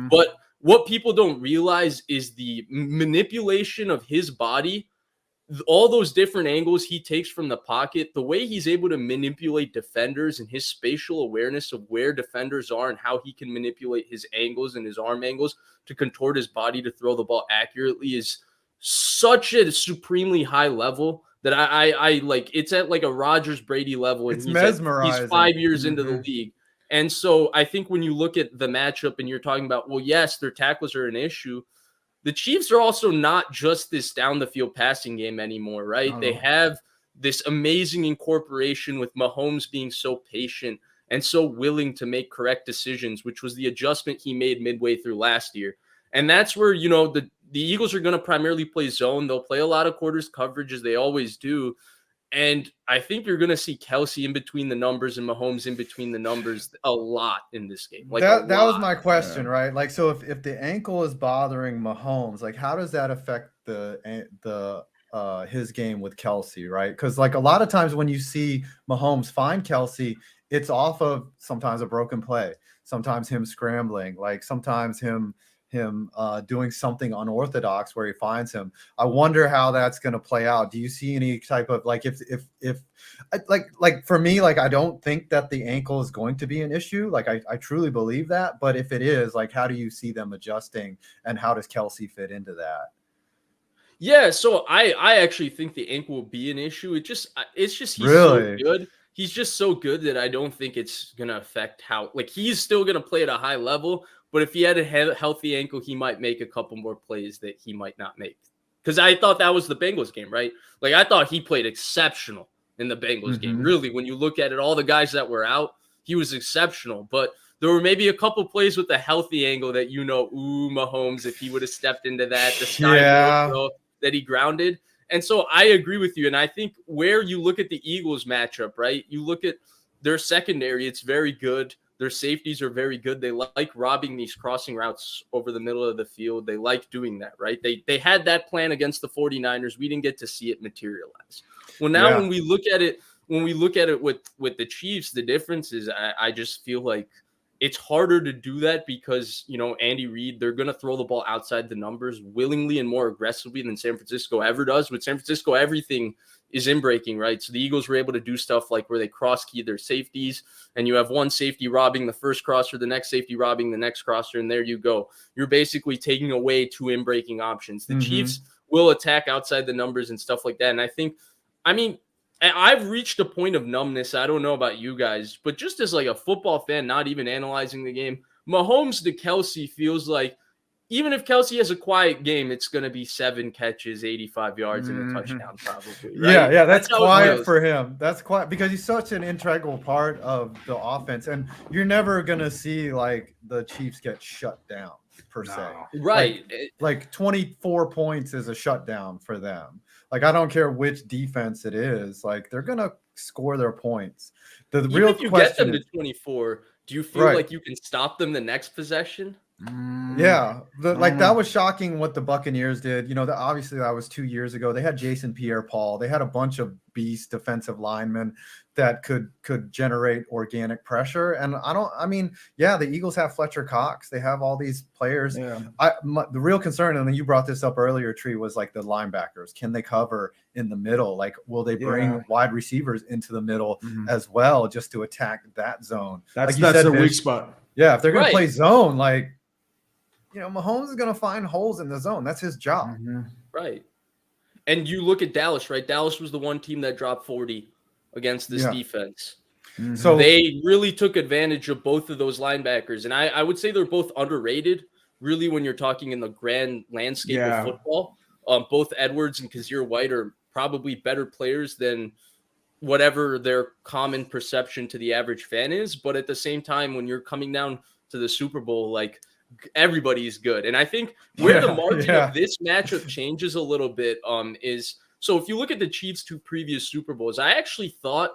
But what people don't realize is the manipulation of his body, all those different angles he takes from the pocket, the way he's able to manipulate defenders and his spatial awareness of where defenders are and how he can manipulate his angles and his arm angles to contort his body to throw the ball accurately is such a supremely high level that I like. It's at like a Rodgers Brady level, and It's mesmerizing. He's 5 years into the league. And so I think when you look at the matchup and you're talking about, well, yes, their tackles are an issue. The Chiefs are also not just this down the field passing game anymore, right? They have this amazing incorporation with Mahomes being so patient and so willing to make correct decisions, which was the adjustment he made midway through last year. And that's where, you know, the Eagles are going to primarily play zone. They'll play a lot of quarters coverage as they always do. And I think you're going to see Kelsey in between the numbers and Mahomes in between the numbers a lot in this game. Like that was my question, right? Like, so if the ankle is bothering Mahomes, like how does that affect the his game with Kelsey, right? Because like a lot of times when you see Mahomes find Kelsey, it's off of sometimes a broken play, sometimes him scrambling, like sometimes him doing something unorthodox where he finds him. I wonder how that's going to play out. Do you see any type of like if like for me, like I don't think that the ankle is going to be an issue. Like I truly believe that, but if it is, like how do you see them adjusting and how does Kelsey fit into that? Yeah, so I actually think the ankle will be an issue. It's just he's Really? so good. He's just so good that I don't think it's gonna affect how, like, he's still gonna play at a high level. But if he had a healthy ankle, he might make a couple more plays that he might not make. Because I thought that was the Bengals game, right? Like I thought he played exceptional in the Bengals game. Really, when you look at it, all the guys that were out, he was exceptional. But there were maybe a couple plays with a healthy angle that Mahomes, if he would have stepped into that, the sky throw that he grounded. And so I agree with you. And I think where you look at the Eagles matchup, right? You look at their secondary, it's very good. Their safeties are very good. They like robbing these crossing routes over the middle of the field. They like doing that, right? They had that plan against the 49ers. We didn't get to see it materialize. Well, now when we look at it with the Chiefs, the difference is I just feel like it's harder to do that because, Andy Reid, they're going to throw the ball outside the numbers willingly and more aggressively than San Francisco ever does. With San Francisco, everything is in breaking, right? So the Eagles were able to do stuff like where they cross key their safeties and you have one safety robbing the first crosser, the next safety robbing the next crosser, and there you go. You're basically taking away two in breaking options. The Chiefs will attack outside the numbers and stuff like that. And I've reached a point of numbness. I don't know about you guys, but just as like a football fan, not even analyzing the game, Mahomes to Kelsey feels like even if Kelsey has a quiet game, it's going to be 7 catches, 85 yards, and a touchdown probably. Right? Yeah, that's quiet for him. That's quiet because he's such an integral part of the offense, and you're never going to see like the Chiefs get shut down per se. Right. Like 24 points is a shutdown for them. Like, I don't care which defense it is. Like, they're going to score their points. Even if you get them to 24, do you feel like you can stop them the next possession? Yeah. That was shocking what the Buccaneers did. Obviously that was 2 years ago. They had Jason Pierre-Paul. They had a bunch of beast defensive linemen that could generate organic pressure. And the Eagles have Fletcher Cox. They have all these players. Yeah. The real concern, and then you brought this up earlier, Tree, was like the linebackers. Can they cover in the middle? Like, will they bring wide receivers into the middle as well, just to attack that zone? That's like the weak spot. Yeah, if they're going to play zone, like, Mahomes is going to find holes in the zone. That's his job. Right. And you look at Dallas, right? Dallas was the one team that dropped 40 against this defense. So they really took advantage of both of those linebackers. And I would say they're both underrated, really, when you're talking in the grand landscape of football. Both Edwards and Kazir White are probably better players than whatever their common perception to the average fan is. But at the same time, when you're coming down to the Super Bowl, like, everybody's good. And I think where the margin of this matchup changes a little bit is, so if you look at the Chiefs' 2 previous Super Bowls, I actually thought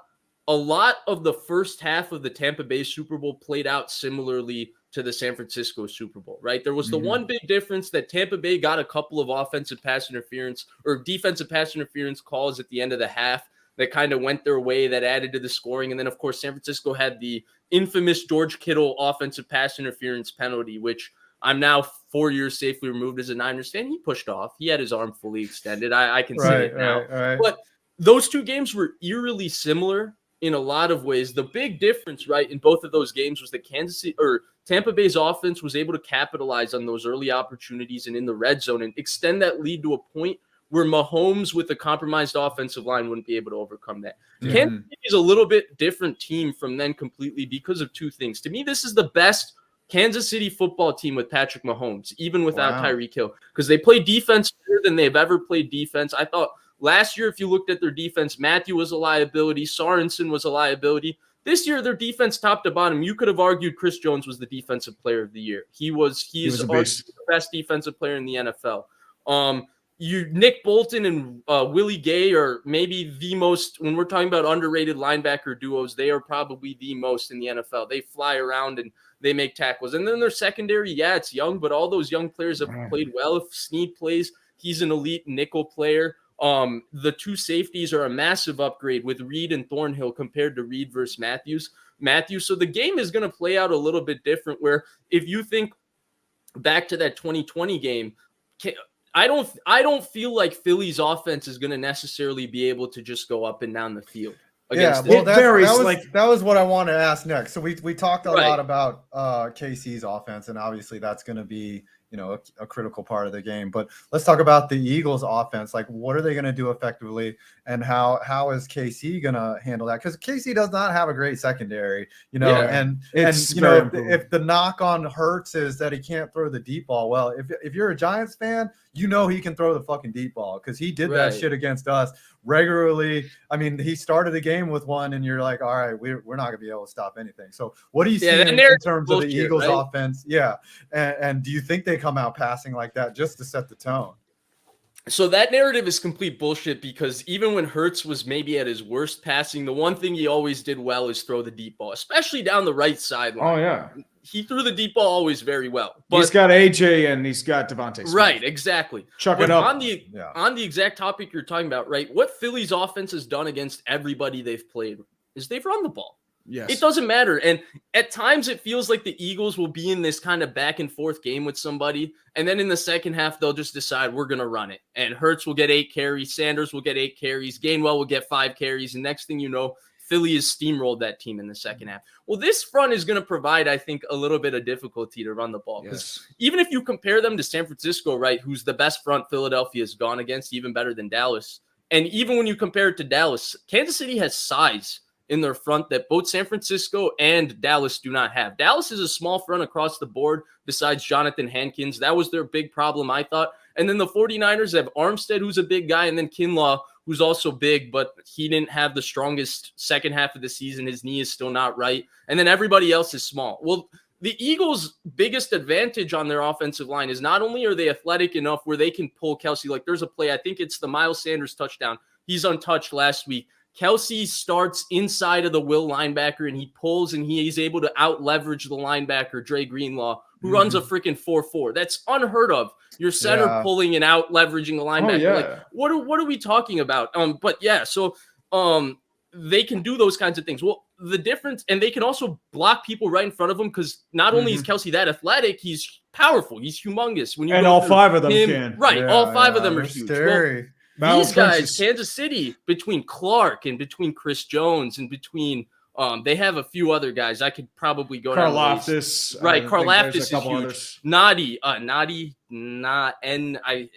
a lot of the first half of the Tampa Bay Super Bowl played out similarly to the San Francisco Super Bowl, right? There was the one big difference that Tampa Bay got a couple of offensive pass interference or defensive pass interference calls at the end of the half that kind of went their way, that added to the scoring. And then, of course, San Francisco had the infamous George Kittle offensive pass interference penalty, which I'm now 4 years safely removed as a Niners fan. He pushed off. He had his arm fully extended. I can see it now. Right. But those 2 games were eerily similar in a lot of ways. The big difference, right, in both of those games was that Tampa Bay's offense was able to capitalize on those early opportunities and in the red zone and extend that lead to a point where Mahomes with a compromised offensive line wouldn't be able to overcome that. Kansas City is a little bit different team from then completely because of 2 things. To me, this is the best Kansas City football team with Patrick Mahomes, even without Tyreek Hill, because they play defense better than they've ever played defense. I thought last year, if you looked at their defense, Matthew was a liability, Sorensen was a liability. This year, their defense top to bottom, you could have argued Chris Jones was the defensive player of the year. He is the best defensive player in the NFL. Nick Bolton and Willie Gay are maybe the most, when we're talking about underrated linebacker duos, they are probably the most in the NFL. They fly around and they make tackles. And then their secondary, it's young, but all those young players have played well. If Snead plays, he's an elite nickel player. The 2 safeties are a massive upgrade with Reed and Thornhill compared to Reed versus Matthews. So the game is going to play out a little bit different, where if you think back to that 2020 game, I don't feel like Philly's offense is going to necessarily be able to just go up and down the field. That was what I want to ask next. So we talked a lot about KC's offense, and obviously that's going to be a critical part of the game. But let's talk about the Eagles' offense. Like, what are they going to do effectively, and how is KC going to handle that? Because KC does not have a great secondary, and if the knock on Hurts is that he can't throw the deep ball, well, if you're a Giants fan, he can throw the fucking deep ball, because he did that shit against us regularly. I mean, he started the game with one, and you're like, all right, we're not going to be able to stop anything. So what do you see in terms of the Eagles' offense? Yeah. And do you think they come out passing like that just to set the tone? So that narrative is complete bullshit, because even when Hurts was maybe at his worst passing, the one thing he always did well is throw the deep ball, especially down the right sideline. Oh, yeah. He threw the deep ball always very well. But he's got AJ and he's got Devontae Smith. Right, exactly. Chuck it up. On the exact topic you're talking about, right, what Philly's offense has done against everybody they've played is they've run the ball. Yes. It doesn't matter. And at times it feels like the Eagles will be in this kind of back and forth game with somebody. And then in the second half, they'll just decide we're going to run it. And Hurts will get 8 carries. Sanders will get 8 carries. Gainwell will get 5 carries. And next thing you know, Philly has steamrolled that team in the second half. Well, this front is going to provide, I think, a little bit of difficulty to run the ball. Because even if you compare them to San Francisco, right, who's the best front Philadelphia has gone against, even better than Dallas. And even when you compare it to Dallas, Kansas City has size in their front that both San Francisco and Dallas do not have. Dallas is a small front across the board besides Jonathan Hankins. That was their big problem, I thought. And then the 49ers have Armstead, who's a big guy, and then Kinlaw, who's also big, but he didn't have the strongest second half of the season. His knee is still not right. And then everybody else is small. Well, the Eagles' biggest advantage on their offensive line is not only are they athletic enough where they can pull Kelsey, like there's a play, I think it's the Miles Sanders touchdown. He's untouched last week. Kelsey starts inside of the will linebacker, and he pulls, and he's able to out-leverage the linebacker, Dre Greenlaw, who runs a freaking 4.4. That's unheard of. Your center pulling and out-leveraging the linebacker. Like, what are we talking about? But yeah, so they can do those kinds of things. Well, the difference, and they can also block people right in front of them, because not only is Kelsey that athletic, he's powerful, he's humongous. When you And go all through 5 of them him, can. right? Yeah, All 5 of them they're are huge. scary. Well, these guys, Kansas City, between Clark and between Chris Jones and between they have a few other guys. I could probably go down the list. Karlaftis, Right, I think Karlaftis there's is a couple huge. others. Nadi,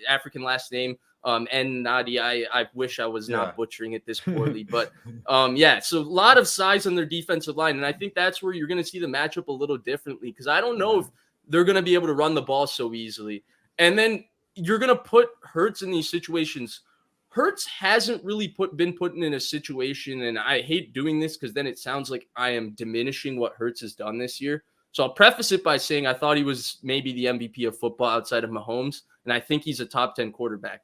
African last name. And Nadi, I wish I was not butchering it this poorly, but so a lot of size on their defensive line, and I think that's where you're going to see the matchup a little differently, because I don't know if they're going to be able to run the ball so easily. And then you're going to put Hurts in these situations. Hurts hasn't really been put in a situation, and I hate doing this because then it sounds like I am diminishing what Hurts has done this year. So I'll preface it by saying I thought he was maybe the MVP of football outside of Mahomes, and I think he's a top 10 quarterback.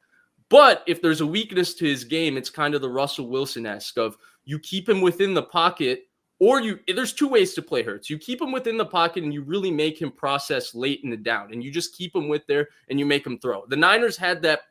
But if there's a weakness to his game, it's kind of the Russell Wilson-esque of you keep him within the pocket, or there's 2 ways to play Hurts. You keep him within the pocket and you really make him process late in the down, and you just keep him with there and you make him throw. The Niners had that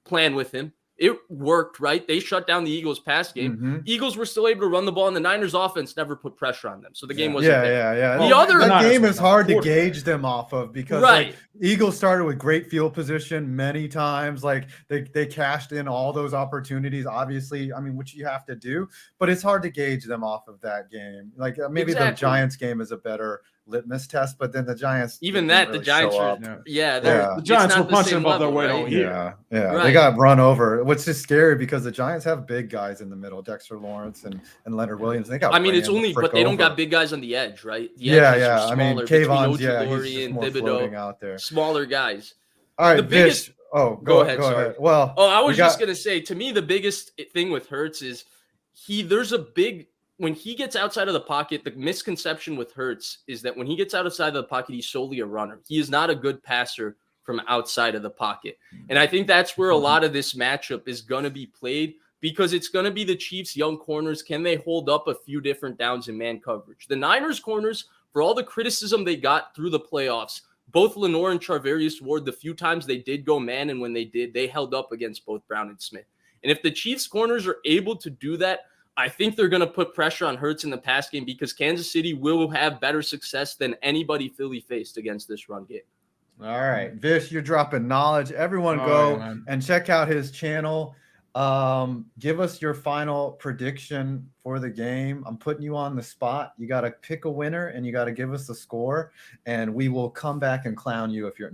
plan with him. It worked, right? They shut down the Eagles' pass game. Eagles were still able to run the ball, and the Niners' offense never put pressure on them. So the game wasn't there. Yeah. The game is hard to gauge them off of, because Right. Eagles started with great field position many times. Like they cashed in all those opportunities, I mean, which you have to do, but it's hard to gauge them off of that game. Like maybe the Giants game is a better litmus test, but then the Giants, even that, really the Giants show are, up. The Giants were punching above their weight all year. Yeah, Right. they got run over, which is scary because the Giants have big guys in the middle, Dexter Lawrence and Leonard Williams. They got. I mean, it's ran only, the but they don't frick got over. big guys on the edge, right? The Yeah, edges are I mean, smaller, between Kayvon's, he's Ojulari just and more floating Thibodeau, out there. smaller guys. All right, the biggest. Vish. Oh, go ahead. Sorry. Well, I was just gonna say, to me, the biggest thing with Hurts is when he gets outside of the pocket, the misconception with Hurts is that when he gets outside of the pocket, he's solely a runner. He is not a good passer from outside of the pocket. And I think that's where a lot of this matchup is going to be played, because it's going to be the Chiefs' young corners. Can they hold up a few different downs in man coverage? The Niners corners, for all the criticism they got through the playoffs, both Lenore and Charvarius Ward, the few times they did go man, and when they did, they held up against both Brown and Smith. And if the Chiefs corners are able to do that, I think they're going to put pressure on Hurts in the pass game, because Kansas City will have better success than anybody Philly faced against this run game. All right, Vish, you're dropping knowledge. Everyone and check out his channel. Give us your final prediction for the game. I'm putting you on the spot. You got to pick a winner and you got to give us the score, and we will come back and clown you if you're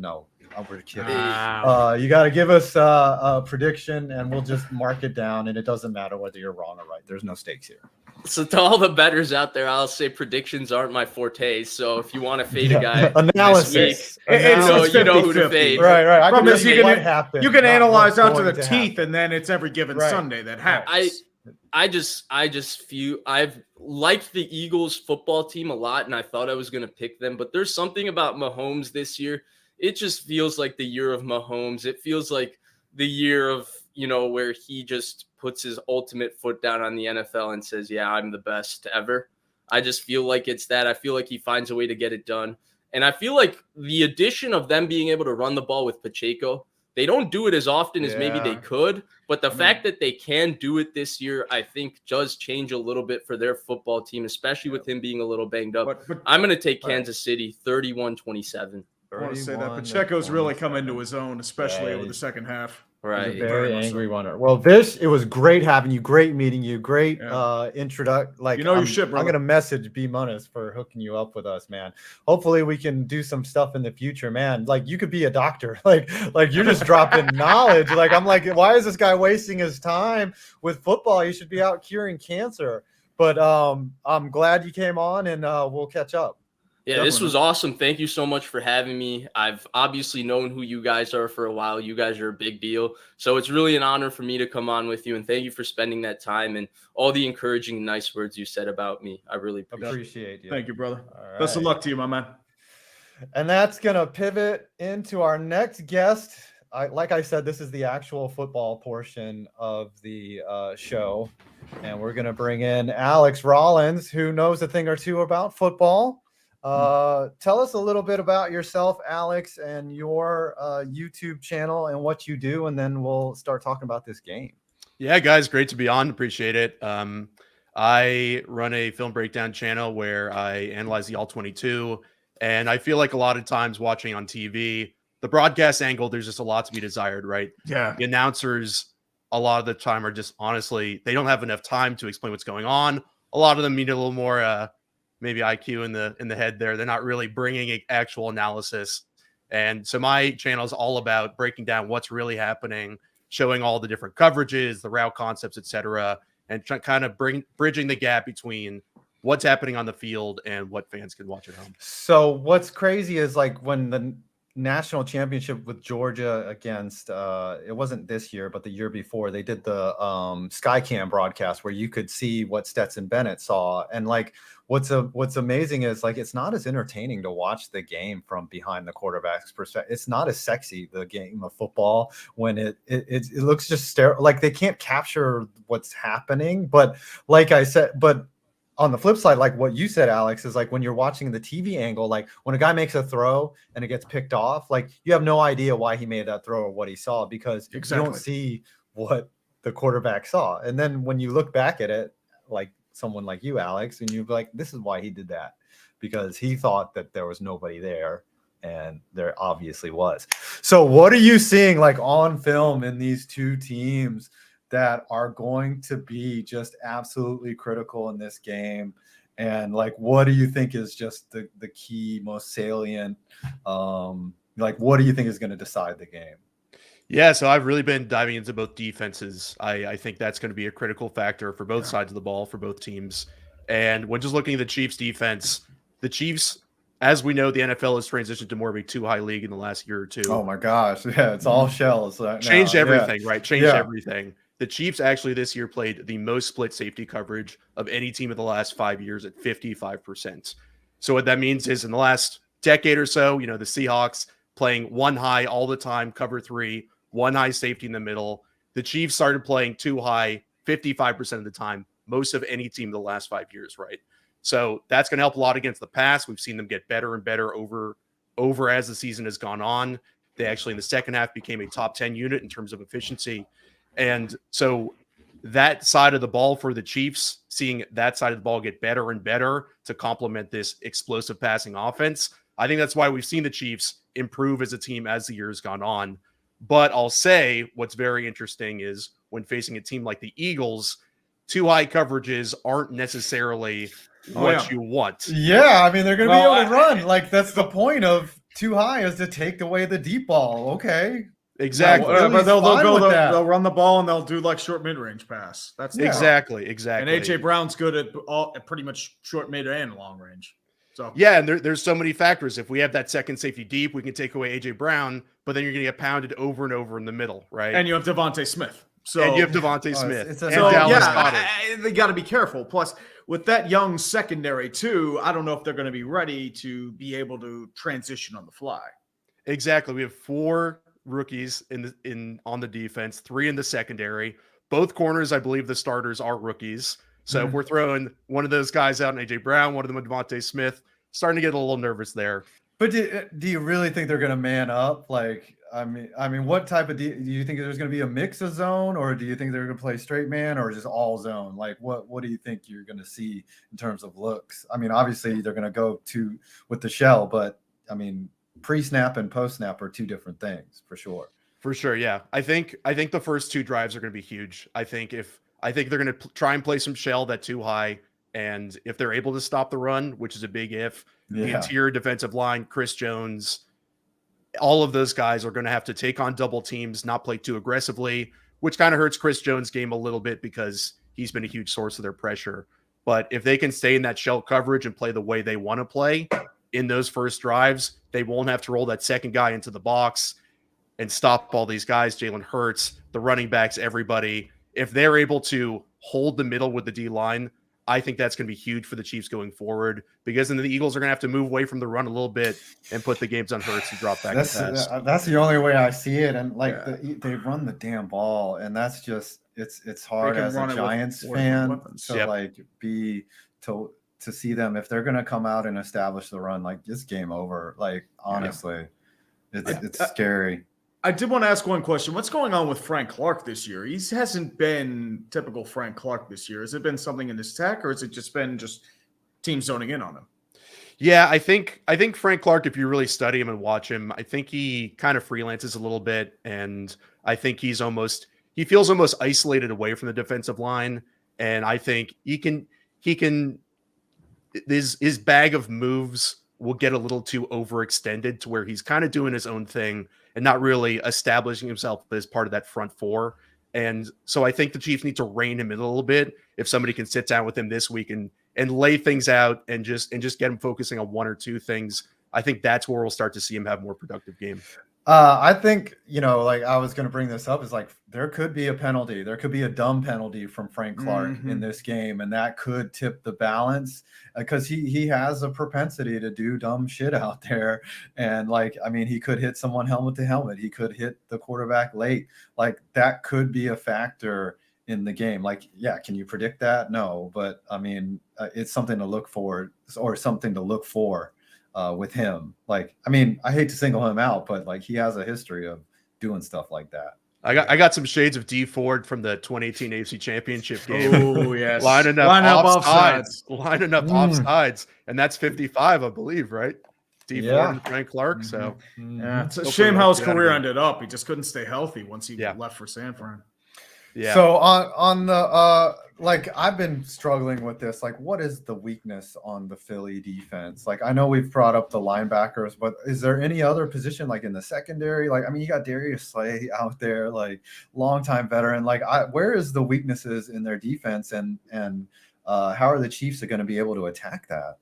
we're kidding. You got to give us a prediction and we'll just mark it down, and it doesn't matter whether you're wrong or right. There's no stakes here. So to all the bettors out there, I'll say predictions aren't my forte. So if you want to fade a guy analysis, this week, you know who to fade. Right. I Problem is can you can analyze out to the what's teeth, and then it's every given Sunday that happens. I just feel I've liked the Eagles football team a lot, and I thought I was going to pick them. But there's something about Mahomes this year. It just feels like the year of Mahomes. It feels like the year of, where he just puts his ultimate foot down on the NFL and says, yeah, I'm the best ever. I just feel like it's that. I feel like he finds a way to get it done. And I feel like the addition of them being able to run the ball with Pacheco, they don't do it as often as maybe they could. But the fact that they can do it this year, I think does change a little bit for their football team, especially with him being a little banged up. But I'm going to take Kansas City 31-27. I want to say that Pacheco's really come into his own, especially over the second half. Right. He's a very angry runner. Well, Vish, it was great having you. Great meeting you. Great introduction. Like, your shit, I'm brother. gonna message BMOnus for hooking you up with us, man. Hopefully, we can do some stuff in the future, man. Like, you could be a doctor. Like you're just dropping knowledge. Like, I'm like, why is this guy wasting his time with football? He should be out curing cancer. But I'm glad you came on, and we'll catch up. Yeah, this was awesome. Thank you so much for having me. I've obviously known who you guys are for a while. You guys are a big deal. So it's really an honor for me to come on with you. And thank you for spending that time and all the encouraging and nice words you said about me. I really appreciate you. Thank you, brother. All Best of right. luck to you, my man. And that's going to pivot into our next guest. Like I said, this is the actual football portion of the show. And we're going to bring in Alex Rollins, who knows a thing or two about football. Tell us a little bit about yourself, Alex, and your YouTube channel and what you do, and then we'll start talking about this game. Yeah, guys, great to be on. Appreciate it. I run a film breakdown channel where I analyze the All-22, and I feel like a lot of times watching on TV, the broadcast angle, there's just a lot to be desired, right? Yeah. The announcers, a lot of the time, are just honestly, they don't have enough time to explain what's going on. A lot of them need a little more, maybe IQ in the head there. They're not really bringing actual analysis. And so my channel is all about breaking down what's really happening, showing all the different coverages, the route concepts, etc., and kind of bridging the gap between what's happening on the field and what fans can watch at home. So what's crazy is like when the national championship with Georgia against it wasn't this year but the year before, they did the Skycam broadcast where you could see what Stetson Bennett saw, and like what's amazing is like it's not as entertaining to watch the game from behind the quarterback's perspective. It's not as sexy, the game of football, when it looks just like they can't capture what's happening. But like I said, but on the flip side, like what you said, Alex, is like when you're watching the TV angle, like when a guy makes a throw and it gets picked off, like you have no idea why he made that throw or what he saw, because you don't see what the quarterback saw. And then when you look back at it, like someone like you, Alex, and you're like, this is why he did that, because he thought that there was nobody there, and there obviously was. So what are you seeing like on film in these two teams that are going to be just absolutely critical in this game? And like, what do you think is just the key, most salient, like, what do you think is going to decide the game? Yeah, so I've really been diving into both defenses. I think that's going to be a critical factor for both sides of the ball, for both teams. And when just looking at the Chiefs defense, the Chiefs, as we know, the NFL has transitioned to more of a two-high league in the last year or two. Oh my gosh. Yeah, it's all shells. Changed now. everything, Yeah. right? Changed Yeah. everything. The Chiefs actually this year played the most split safety coverage of any team in the last 5 years at 55%. So what that means is in the last decade or so, you know, the Seahawks playing one high all the time, cover three, one high safety in the middle. The Chiefs started playing two high 55% of the time, most of any team in the last 5 years, right? So that's going to help a lot against the pass. We've seen them get better and better over as the season has gone on. They actually in the second half became a top 10 unit in terms of efficiency. And so that side of the ball for the Chiefs, seeing that side of the ball get better and better to complement this explosive passing offense, I think that's why we've seen the Chiefs improve as a team as the year has gone on. But I'll say what's very interesting is when facing a team like the Eagles, two high coverages aren't necessarily what you want. Yeah, I mean, they're going to be able to run. Like, that's the point of too high, is to take away the deep ball. Okay. Exactly. But they'll run the ball and they'll do like short mid-range pass. That's the exactly. And AJ Brown's good at pretty much short, mid, and long range. So yeah, and there's so many factors. If we have that second safety deep, we can take away AJ Brown, but then you're going to get pounded over and over in the middle, right? And you have Devontae Smith. So and you have Devontae Smith. So and Dallas Goedert. they got to be careful. Plus, with that young secondary too, I don't know if they're going to be ready to be able to transition on the fly. Exactly. We have 4 rookies on the defense, 3 in the secondary. Both corners, I believe the starters are rookies. So if we're throwing one of those guys out in AJ Brown, one of them Devontae Smith, starting to get a little nervous there. But do you really think they're going to man up? Like, I mean, what type of do you think there's going to be a mix of zone, or do you think they're going to play straight man, or just all zone? Like, what do you think you're going to see in terms of looks? I mean, obviously they're going to go with the shell, but I mean, pre-snap and post-snap are 2 different things for sure. For sure, yeah. I think the first 2 drives are going to be huge. I think they're going to try and play some shell that too high, and if they're able to stop the run, which is a big if, the interior defensive line, Chris Jones, all of those guys are going to have to take on double teams, not play too aggressively, which kind of hurts Chris Jones' game a little bit because he's been a huge source of their pressure. But if they can stay in that shell coverage and play the way they want to play in those first drives, they won't have to roll that second guy into the box and stop all these guys, Jalen Hurts, the running backs, everybody. If they're able to hold the middle with the D-line, I think that's going to be huge for the Chiefs going forward, because then the Eagles are going to have to move away from the run a little bit and put the games on Hurts and drop back and pass. That's the only way I see it. And like they run the damn ball, and that's just it's hard as a Giants fan. So like to see them, if they're going to come out and establish the run, like it's game over. Like honestly, it's scary. I did want to ask one question. What's going on with Frank Clark this year? He hasn't been typical Frank Clark this year. Has it been something in his tech, or has it just been teams zoning in on him? Yeah, I think Frank Clark, if you really study him and watch him, I think he kind of freelances a little bit, and I think he feels almost isolated away from the defensive line, and I think he can his bag of moves will get a little too overextended to where he's kind of doing his own thing and not really establishing himself as part of that front four. And so I think the Chiefs need to rein him in a little bit. If somebody can sit down with him this week and lay things out and just get him focusing on one or two things, I think that's where we'll start to see him have more productive game. I think, like I was going to bring this up, is like there could be a penalty. There could be a dumb penalty from Frank Clark in this game, and that could tip the balance because he has a propensity to do dumb shit out there. And he could hit someone helmet to helmet. He could hit the quarterback late. Like that could be a factor in the game. Can you predict that? No, but it's something to look for with him. I hate to single him out, but he has a history of doing stuff like that. I got some shades of D Ford from the 2018 AFC Championship game. Oh yes, lining up offsides, and that's 55, I believe, right? D Ford and Frank Clark. So it's a shame how his career ended up. He just couldn't stay healthy once he left for San Fran. Yeah. So on the I've been struggling with this. What is the weakness on the Philly defense? I know we've brought up the linebackers, but is there any other position in the secondary? You got Darius Slay out there, longtime veteran. Where is the weaknesses in their defense, and how are the Chiefs going to be able to attack that?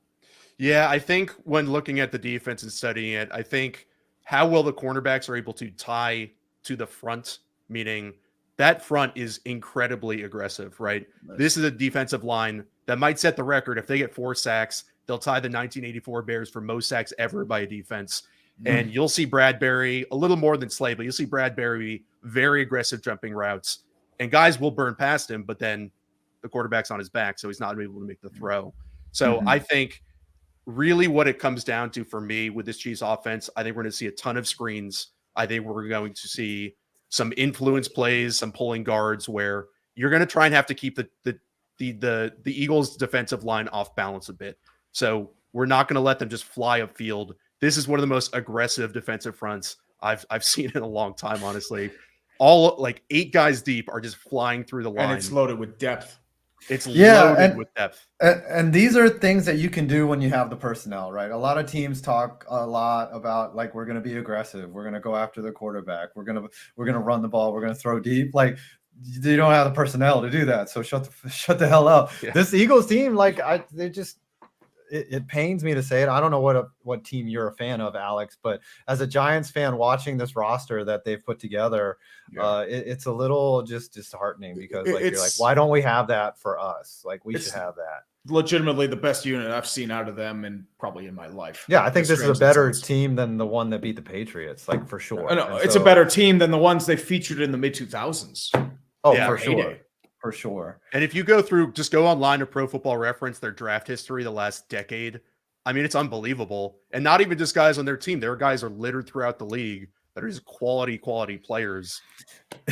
Yeah, I think when looking at the defense and studying it, I think how well the cornerbacks are able to tie to the front, meaning that front is incredibly aggressive, right? Nice. This is a defensive line that might set the record. If they get 4 sacks, they'll tie the 1984 Bears for most sacks ever by a defense. And you'll see Bradbury a little more than Slay, but you'll see Bradbury very aggressive jumping routes, and guys will burn past him, but then the quarterback's on his back, so he's not able to make the throw. So I think really what it comes down to for me with this Chiefs offense, I think we're going to see a ton of screens. I think we're going to see some influence plays, some pulling guards, where you're going to try and have to keep the Eagles' defensive line off balance a bit. So we're not going to let them just fly upfield. This is one of the most aggressive defensive fronts I've seen in a long time, honestly. All 8 guys deep are just flying through the line, and it's loaded with depth. It's loaded with depth. And these are things that you can do when you have the personnel, right? A lot of teams talk a lot about we're going to be aggressive, we're going to go after the quarterback, we're going to run the ball, we're going to throw deep. You don't have the personnel to do that, so shut the hell up. Yeah. This Eagles team, it pains me to say it. I don't know what team you're a fan of, Alex, but as a Giants fan watching this roster that they've put together, it's a little just disheartening because you're why don't we have that for us? We should have that. Legitimately the best unit I've seen out of them and probably in my life. Yeah, I think this is a better team than the one that beat the Patriots, for sure. No, it's a better team than the ones they featured in the mid-2000s. Oh, yeah, for sure. For sure. And if you go online to Pro Football Reference, their draft history the last decade, it's unbelievable. And not even just guys on their team. Their guys are littered throughout the league that are just quality players.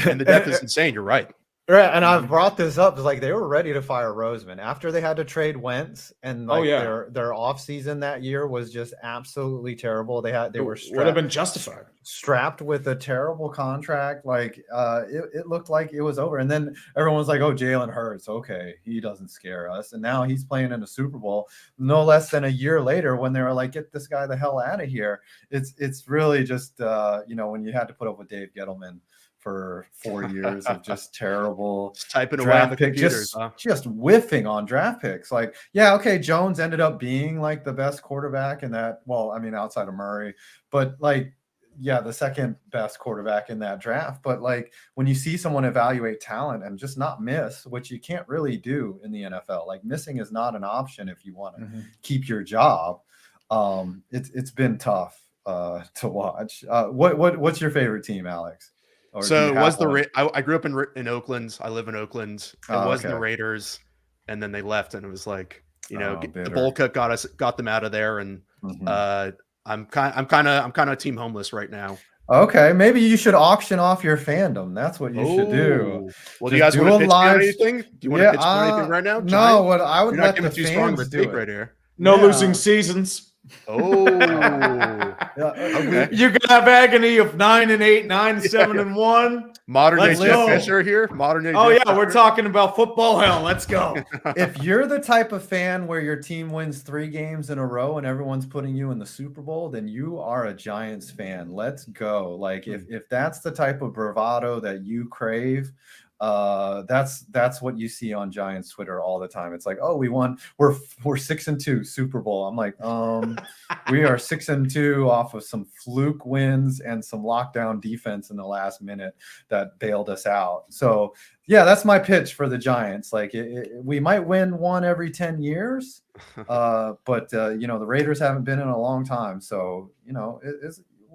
And the depth is insane. You're right. Right, and I've brought this up. It's they were ready to fire Roseman after they had to trade Wentz, and their off season that year was just absolutely terrible. They were would have been justified, strapped with a terrible contract. It looked like it was over, and then everyone's like, "Oh, Jalen Hurts, okay, he doesn't scare us," and now he's playing in a Super Bowl no less than a year later. When they were like, "Get this guy the hell out of here," it's really just when you had to put up with Dave Gettleman for 4 years of just terrible just typing away on the computers, just whiffing on draft picks. Okay, Jones ended up being the best quarterback in that. Well, outside of Murray, but the second best quarterback in that draft. But when you see someone evaluate talent and just not miss, which you can't really do in the NFL, missing is not an option if you want to keep your job. It's been tough to watch. What's your favorite team, Alex? So it was I grew up in Oakland. I live in Oakland. It was the Raiders, and then they left, and it was the bowl cut got them out of there, and I'm kind of team homeless right now. Okay, maybe you should auction off your fandom. That's what you should do. Well, do you guys want to pitch me on anything? Do you want to pitch me on anything right now? No, Giant? what I would You're not let giving the too strong of a fans take do right it. here. No Yeah. losing seasons. Oh, okay. You can have agony of 9-8, 9-7-1. Modern day Let's Jeff go. Fisher here. Modern day. Oh Jeff yeah, we're Fisher. talking about football hell. Let's go. If you're the type of fan where your team wins 3 games in a row and everyone's putting you in the Super Bowl, then you are a Giants fan. Let's go. Like if that's the type of bravado that you crave, that's what you see on Giants Twitter all the time. It's like, oh, we won. We're 6-2 Super Bowl. I'm like, we are 6-2 off of some fluke wins and some lockdown defense in the last minute that bailed us out. So yeah, that's my pitch for the Giants. Like we might win 1 every 10 years, but the Raiders haven't been in a long time. So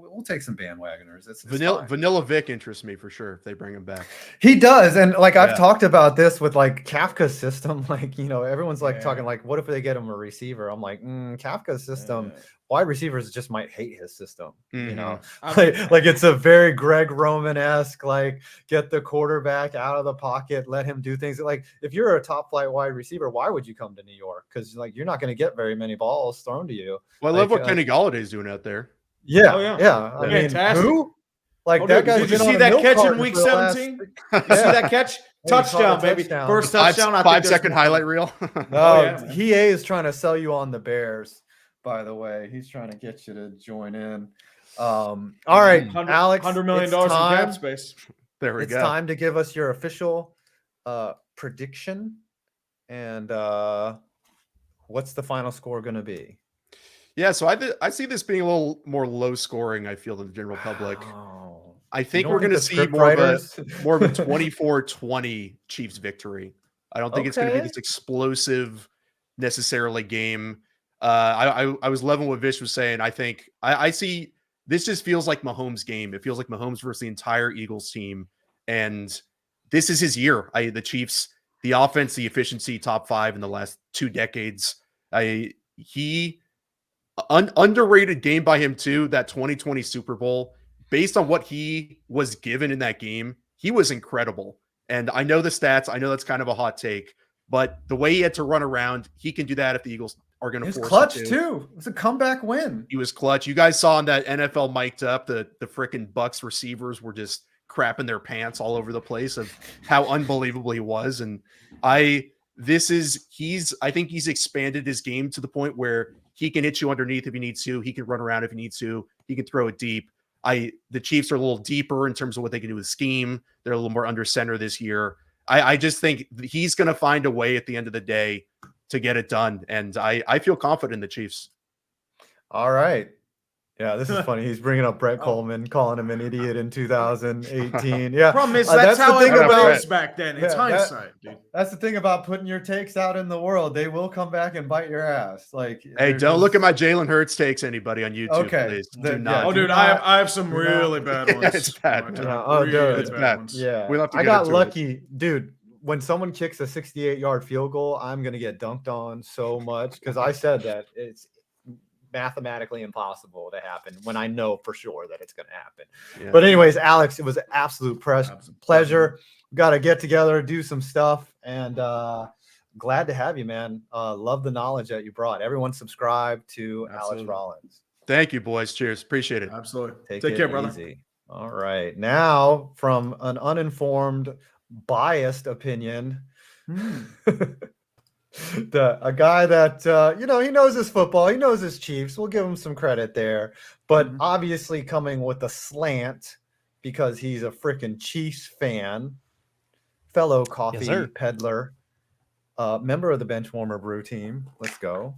we'll take some bandwagoners. It's Vanilla Vic interests me for sure if they bring him back. He does, and like I've talked about this with like Kafka's system. Like everyone's like talking like, what if they get him a receiver? I'm like, Kafka's system. Wide receivers just might hate his system. Like it's a very Greg Roman-esque. Like get the quarterback out of the pocket, let him do things. Like if you're a top flight wide receiver, why would you come to New York? Because like you're not going to get very many balls thrown to you. Well, I love what Kenny Galladay's doing out there. Yeah, Oh, yeah. yeah. I mean, Fantastic. who? Like Oh, that dude, guy's did you been see on a that milk catch in carton week for the last- 17? You see that catch? Touchdown, baby. Touchdown. First touchdown. I think Five there's second more. highlight reel. No, he is trying to sell you on the Bears. By the way, he's trying to get you to join in. All right, Alex, $100 million it's in time. cap space. There we It's go. time to give us your official prediction, and what's the final score going to be? Yeah, so I see this being a little more low scoring. I feel than the general public. I think don't we're think going to the see script more writers- of a 24-20 Chiefs victory. I don't think it's going to be Okay. this explosive necessarily game. I was loving what Vish was saying. I think I see this just feels like Mahomes' game. It feels like Mahomes versus the entire Eagles team, and this is his year. The Chiefs, the offense, the efficiency, top 5 in the last 2 decades. Underrated game by him too. That 2020 Super Bowl, based on what he was given in that game, he was incredible. And I know the stats. I know that's kind of a hot take, but the way he had to run around, he can do that if the Eagles are going to He was force clutch him to. too. It was a comeback win. He was clutch. You guys saw in that NFL mic'd up, the freaking Bucks receivers were just crapping their pants all over the place of how unbelievable he was. And I think he's expanded his game to the point where he can hit you underneath if he needs to. He can run around if he needs to. He can throw it deep. The Chiefs are a little deeper in terms of what they can do with scheme. They're a little more under center this year. I just think he's going to find a way at the end of the day to get it done. And I feel confident in the Chiefs. All right. Yeah, this is funny. He's bringing up Brett Coleman, calling him an idiot in 2018. Yeah. Problem is, the that's how thing it about- was back then. It's Yeah, hindsight, dude. That's the thing about putting your takes out in the world. They will come back and bite your ass. Like, Hey, they're don't look at just- my Jalen Hurts takes, anybody on YouTube, Okay, please. the- Do not. Oh, dude, I have some do really not- bad ones. It's bad. Yeah, oh, dude, Really it's bad bad. ones. Yeah, We'll have to I get got into it. lucky, dude. When someone kicks a 68-yard field goal, I'm gonna get dunked on so much because I said that it's mathematically impossible to happen when I know for sure that it's gonna happen. Yeah. But anyways, Alex, it was an absolute pleasure. Got to get together, do some stuff, and glad to have you, man. Love the knowledge that you brought. Everyone subscribe to Absolutely. Alex Rollins. Thank you, boys. Cheers. Appreciate it. Absolutely. Take care, brother. easy. All right. Now, from an uninformed, biased opinion, a guy that he knows his football, he knows his Chiefs. We'll give him some credit there, but obviously coming with a slant because he's a freaking Chiefs fan, fellow coffee sir. peddler, member of the Benchwarmer Brew team. Let's go.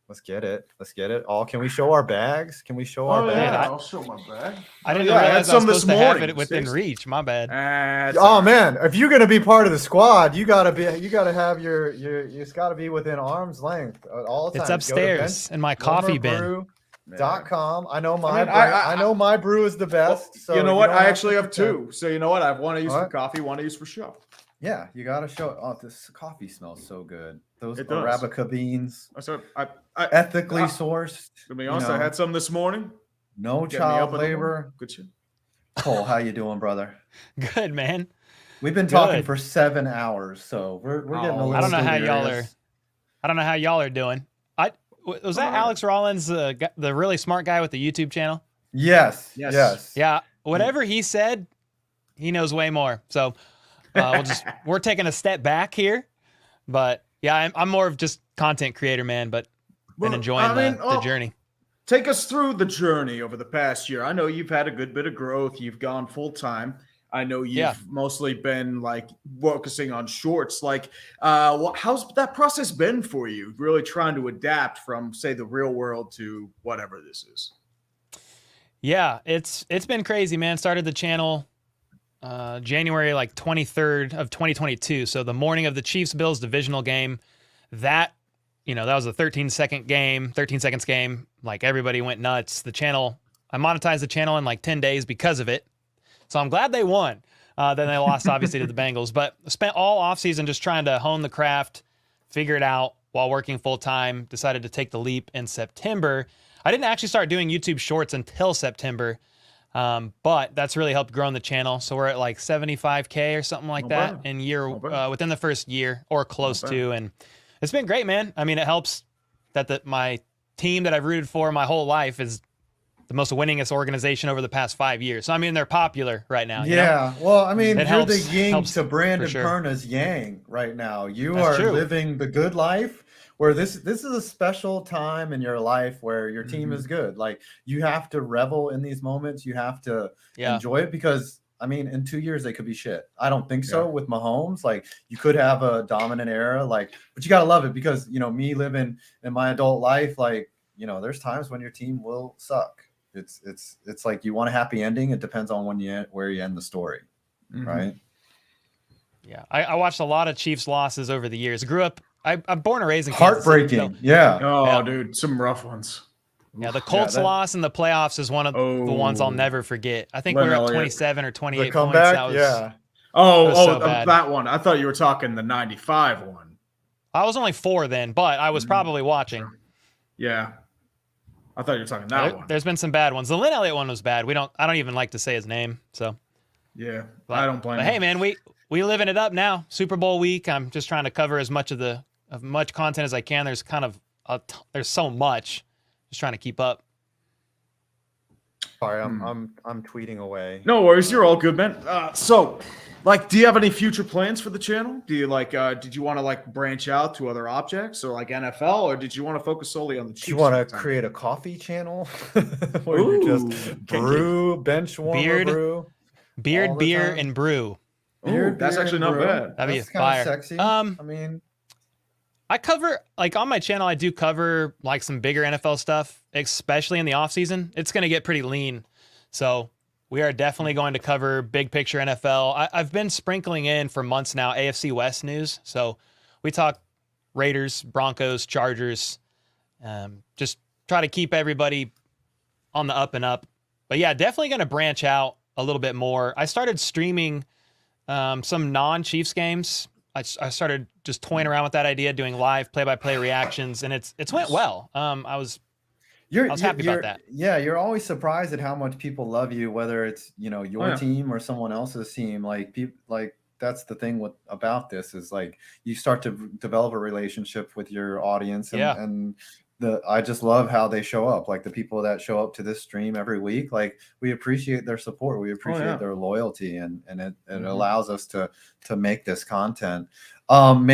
Let's get it. Let's get it. Can we show our bags? Can we show our bags? I'll show my bag. I didn't Yeah, I had realize I was some this supposed to have morning. it within reach. My bad. Oh man, if you're gonna be part of the squad, you gotta have your it's gotta be within arm's length at all times. It's upstairs in my coffee bin. .com. I know my mean, brand- I know my brew is the best. So you know what? don't I have actually to have pretend. 2. So you know what? I have one I use All for right. coffee, one I use for show. Yeah, you gotta show. Oh, this coffee smells so good. Those It does. Arabica beans, So ethically sourced. To be honest, you I know. had some this morning. No Get me up child in the morning. labor. Good shit. Cole, how you doing, brother? Good, man. We've been talking Good. for 7 hours, so we're getting a little I don't know how y'all are. delirious. I don't know how y'all are doing. Was that Alex Rollins, the really smart guy with the YouTube channel? Yes. Yes. Yeah. Whatever he said, he knows way more. So we're taking a step back here, but yeah, I'm more of just content creator, man. But been enjoying the journey. Take us through the journey over the past year. I know you've had a good bit of growth. You've gone full time. I know you've mostly been like focusing on shorts. Like, how's that process been for you? Really trying to adapt from, say, the real world to whatever this is. Yeah, it's been crazy, man. Started the channel January 23rd of 2022. So the morning of the Chiefs Bills divisional game. That was a 13 seconds game. Like, everybody went nuts. The channel, I monetized the channel in like 10 days because of it. So I'm glad they won. Then they lost, obviously, to the Bengals. But spent all offseason just trying to hone the craft, figure it out while working full-time. Decided to take the leap in September. I didn't actually start doing YouTube Shorts until September, but that's really helped grow the channel. So we're at like 75K or something like that in within the first year or close to. And it's been great, man. I mean, it helps that my team that I've rooted for my whole life is the most winningest organization over the past 5 years. So, I mean, they're popular right now. You know? Well, I mean, it you're the helps yin to for Brandon sure. Perna's yang right now. You That's are true. living the good life, where this is a special time in your life where your team is good. Like, you have to revel in these moments. You have to enjoy it, because I mean, in 2 years they could be shit. I don't think so with Mahomes. Like, you could have a dominant era, but you gotta love it, because me living in my adult life, there's times when your team will suck. It's like, you want a happy ending. It depends on where you end the story, right? Yeah, I watched a lot of Chiefs losses over the years. Grew up. I'm born and raised in Heartbreaking. Kansas City, Oh, dude, some rough ones. Yeah, the Colts loss in the playoffs is one of the ones I'll never forget. I think we were up 27 or 28 points. That was, that was so bad. That one. I thought you were talking the 95 one. I was only 4 then, but I was probably watching. Yeah. I thought you were talking that one. There's been some bad ones. The Lynn Elliott one was bad. I don't even like to say his name. So yeah, I don't blame you. Hey, man, we living it up now. Super Bowl week. I'm just trying to cover as much much content as I can. There's there's so much. Just trying to keep up. Sorry, I'm tweeting away. No worries, you're all good, man. So, do you have any future plans for the channel? Do you did you want to branch out to other objects, or like NFL, or did you want to focus solely on the Chiefs? Do you want to create a coffee channel where you just brew, bench warmer brew, beard, beer, and brew? That's actually not bad. That'd be kind fire. of sexy. I mean, I cover on my channel. I do cover some bigger NFL stuff, especially in the off season. It's going to get pretty lean, so we are definitely going to cover big picture NFL. I've been sprinkling in for months now AFC West news. So we talk Raiders, Broncos, Chargers. Just try to keep everybody on the up and up. But yeah, definitely going to branch out a little bit more. I started streaming some non-Chiefs games. I started just toying around with that idea, doing live play-by-play reactions, and it's went well. I was happy about that. Yeah, you're always surprised at how much people love you, whether it's your team or someone else's team. That's the thing about this is you start to develop a relationship with your audience, and I just love how they show up. Like the people that show up to this stream every week, we appreciate their support. We appreciate their loyalty, and it allows us to make this content. I want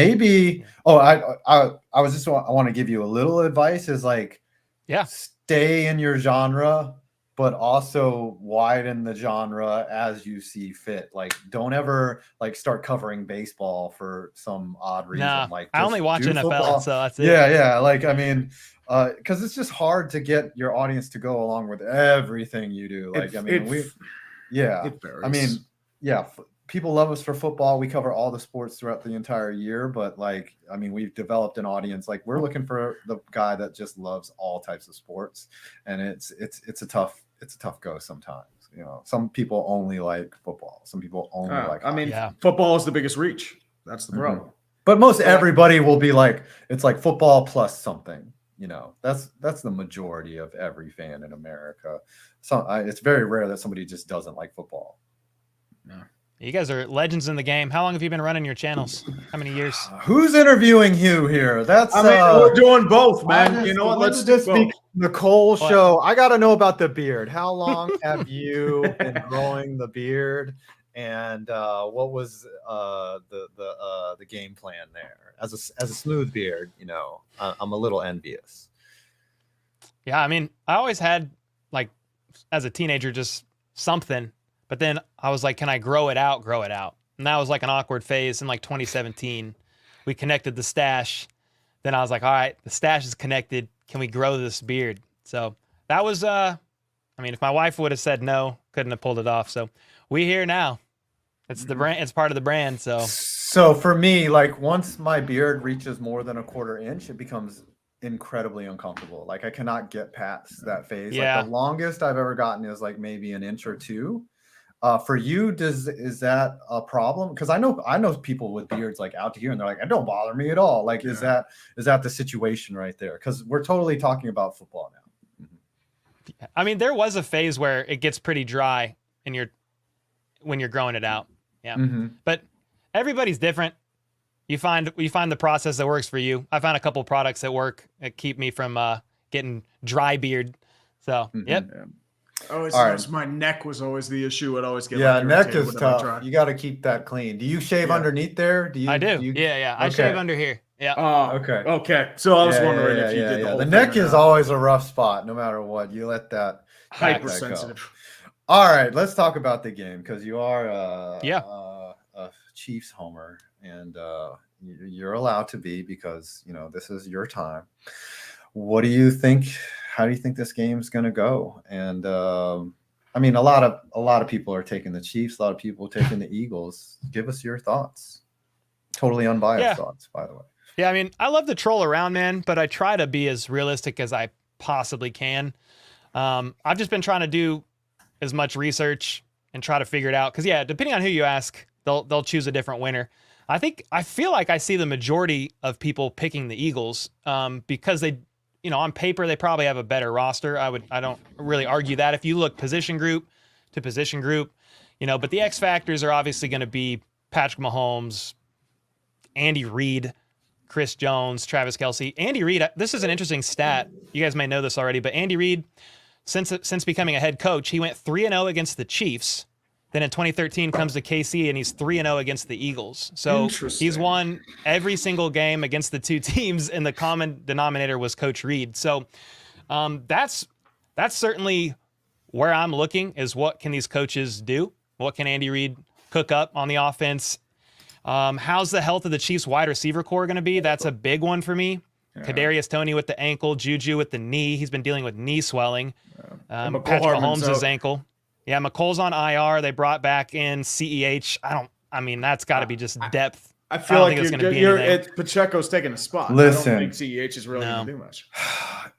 to give you a little advice is stay in your genre, but also widen the genre as you see fit. Don't ever start covering baseball for some odd reason. Nah, I only watch NFL, football. so that's it. Yeah. Because it's just hard to get your audience to go along with everything you do. It varies. People love us for football. We cover all the sports throughout the entire year, but we've developed an audience. We're looking for the guy that just loves all types of sports, and it's a tough go sometimes. Some people only like football. Some people only like hockey. Football is the biggest reach. That's the problem. But most everybody will be it's football plus something. You know, that's the majority of every fan in America. So it's very rare that somebody just doesn't like football. You guys are legends in the game. How long have you been running your channels? How many years? Who's interviewing you here? That's we're doing both, man. You know what? Let's just speak the Cole show. I got to know about the beard. How long have you been growing the beard? And what was the game plan there? As a smooth beard, you know, I'm a little envious. Yeah, I mean, I always had, like, as a teenager, just something. But then I was like, can I grow it out? Grow it out. And that was like an awkward phase in like 2017. We connected the stash. Then I was like, all right, the stash is connected. Can we grow this beard? So that was, I mean, if my wife would have said no, couldn't have pulled it off. So we here now. It's the brand. It's part of the brand. So for me, like once my beard reaches more than a quarter inch, it becomes incredibly uncomfortable. Like I cannot get past that phase. Yeah. Like the longest I've ever gotten is like maybe an inch or two. For you, is that a problem? Because I know people with beards like out to here, and they're like, it don't bother me at all. Like, is that the situation right there? Because we're totally talking about football now. I mean, there was a phase where it gets pretty dry when you're growing it out. Yeah, but everybody's different. You find the process that works for you. I found a couple products that work that keep me from getting dry beard. So, yep. I always All noticed my neck was always the issue. It always get neck irritated is whenever I tough. try. You got to keep that clean. Do you shave underneath there? I do. Yeah. I shave under here. Yeah. Okay. So I was wondering if you did the whole The thing neck or is not. always a rough spot, no matter what. You let that Hypersensitive. go. All right, let's talk about the game because you are a Chiefs homer, and you're allowed to be because you know this is your time. What do you think? How do you think this game's going to go? And I mean, a lot of people are taking the Chiefs. A lot of people are taking the Eagles. Give us your thoughts. Totally unbiased thoughts, by the way. Yeah, I mean, I love to troll around, man, but I try to be as realistic as I possibly can. I've just been trying to do as much research and try to figure it out. Because, yeah, depending on who you ask, they'll choose a different winner. I feel like I see the majority of people picking the Eagles because they, you know, on paper, they probably have a better roster. I don't really argue that. If you look position group to position group, you know, but the X factors are obviously going to be Patrick Mahomes, Andy Reid, Chris Jones, Travis Kelce. Andy Reid, this is an interesting stat. You guys may know this already, but Andy Reid, since becoming a head coach, he went 3-0 against the Chiefs. Then in 2013 comes to KC and he's 3-0 against the Eagles. So he's won every single game against the two teams, and the common denominator was Coach Reid. So that's certainly where I'm looking is what can these coaches do? What can Andy Reid cook up on the offense? How's the health of the Chiefs wide receiver core going to be? That's a big one for me. Yeah. Kadarius Toney with the ankle, Juju with the knee. He's been dealing with knee swelling. Patrick Mahomes' ankle. Yeah, McColl's on IR. They brought back in CEH. I mean, that's got to be just depth. I feel like Pacheco's taking a spot. Listen, I don't think CEH is really going to do much.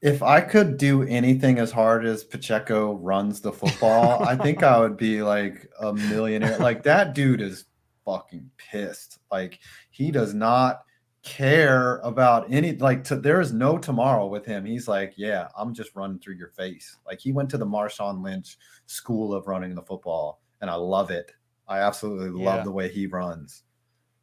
If I could do anything as hard as Pacheco runs the football, I think I would be like a millionaire. Like that dude is fucking pissed. Like he does not care about there is no tomorrow with him. He's like, yeah, I'm just running through your face. Like he went to the Marshawn Lynch school of running the football, and I love it. I absolutely love the way he runs.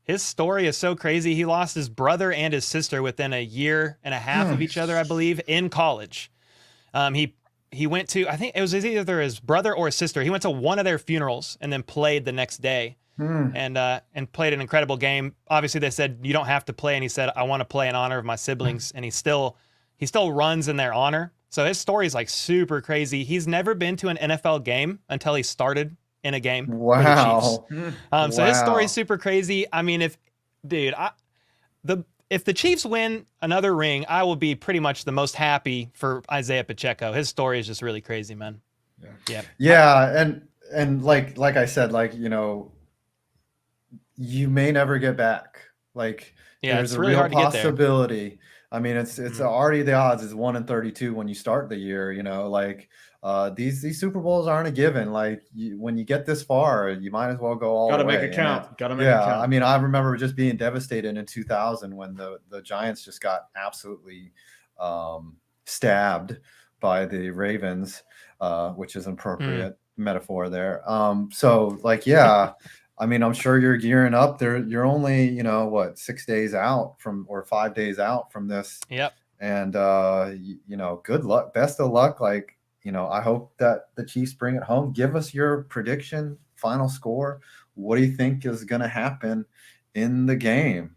His story is so crazy. He lost his brother and his sister within a year and a half of each other, I believe, in college. He went to, I think it was either his brother or his sister. He went to one of their funerals and then played the next day. And played an incredible game. Obviously, they said you don't have to play, and he said, "I want to play in honor of my siblings." And he still runs in their honor. So his story is like super crazy. He's never been to an NFL game until he started in a game. Wow. For the Chiefs. So his story is super crazy. I mean, if the Chiefs win another ring, I will be pretty much the most happy for Isaiah Pacheco. His story is just really crazy, man. Yeah, and like I said, like you know. You may never get back. Like there's it's a really real hard to get there. possibility. I mean, it's already the odds is 1 in 32 when you start the year. You know, like these Super Bowls aren't a given. Like when you get this far, you might as well go all the way. Gotta make it count. Gotta make it count. I mean, I remember just being devastated in 2000 when the Giants just got absolutely stabbed by the Ravens, which is an appropriate metaphor there. So like, yeah, I mean, I'm sure you're gearing up there. You're only, you know, what, 6 days out from, or 5 days out from this. Yep. And, you know, good luck, best of luck. Like, you know, I hope that the Chiefs bring it home. Give us your prediction, final score. What do you think is going to happen in the game?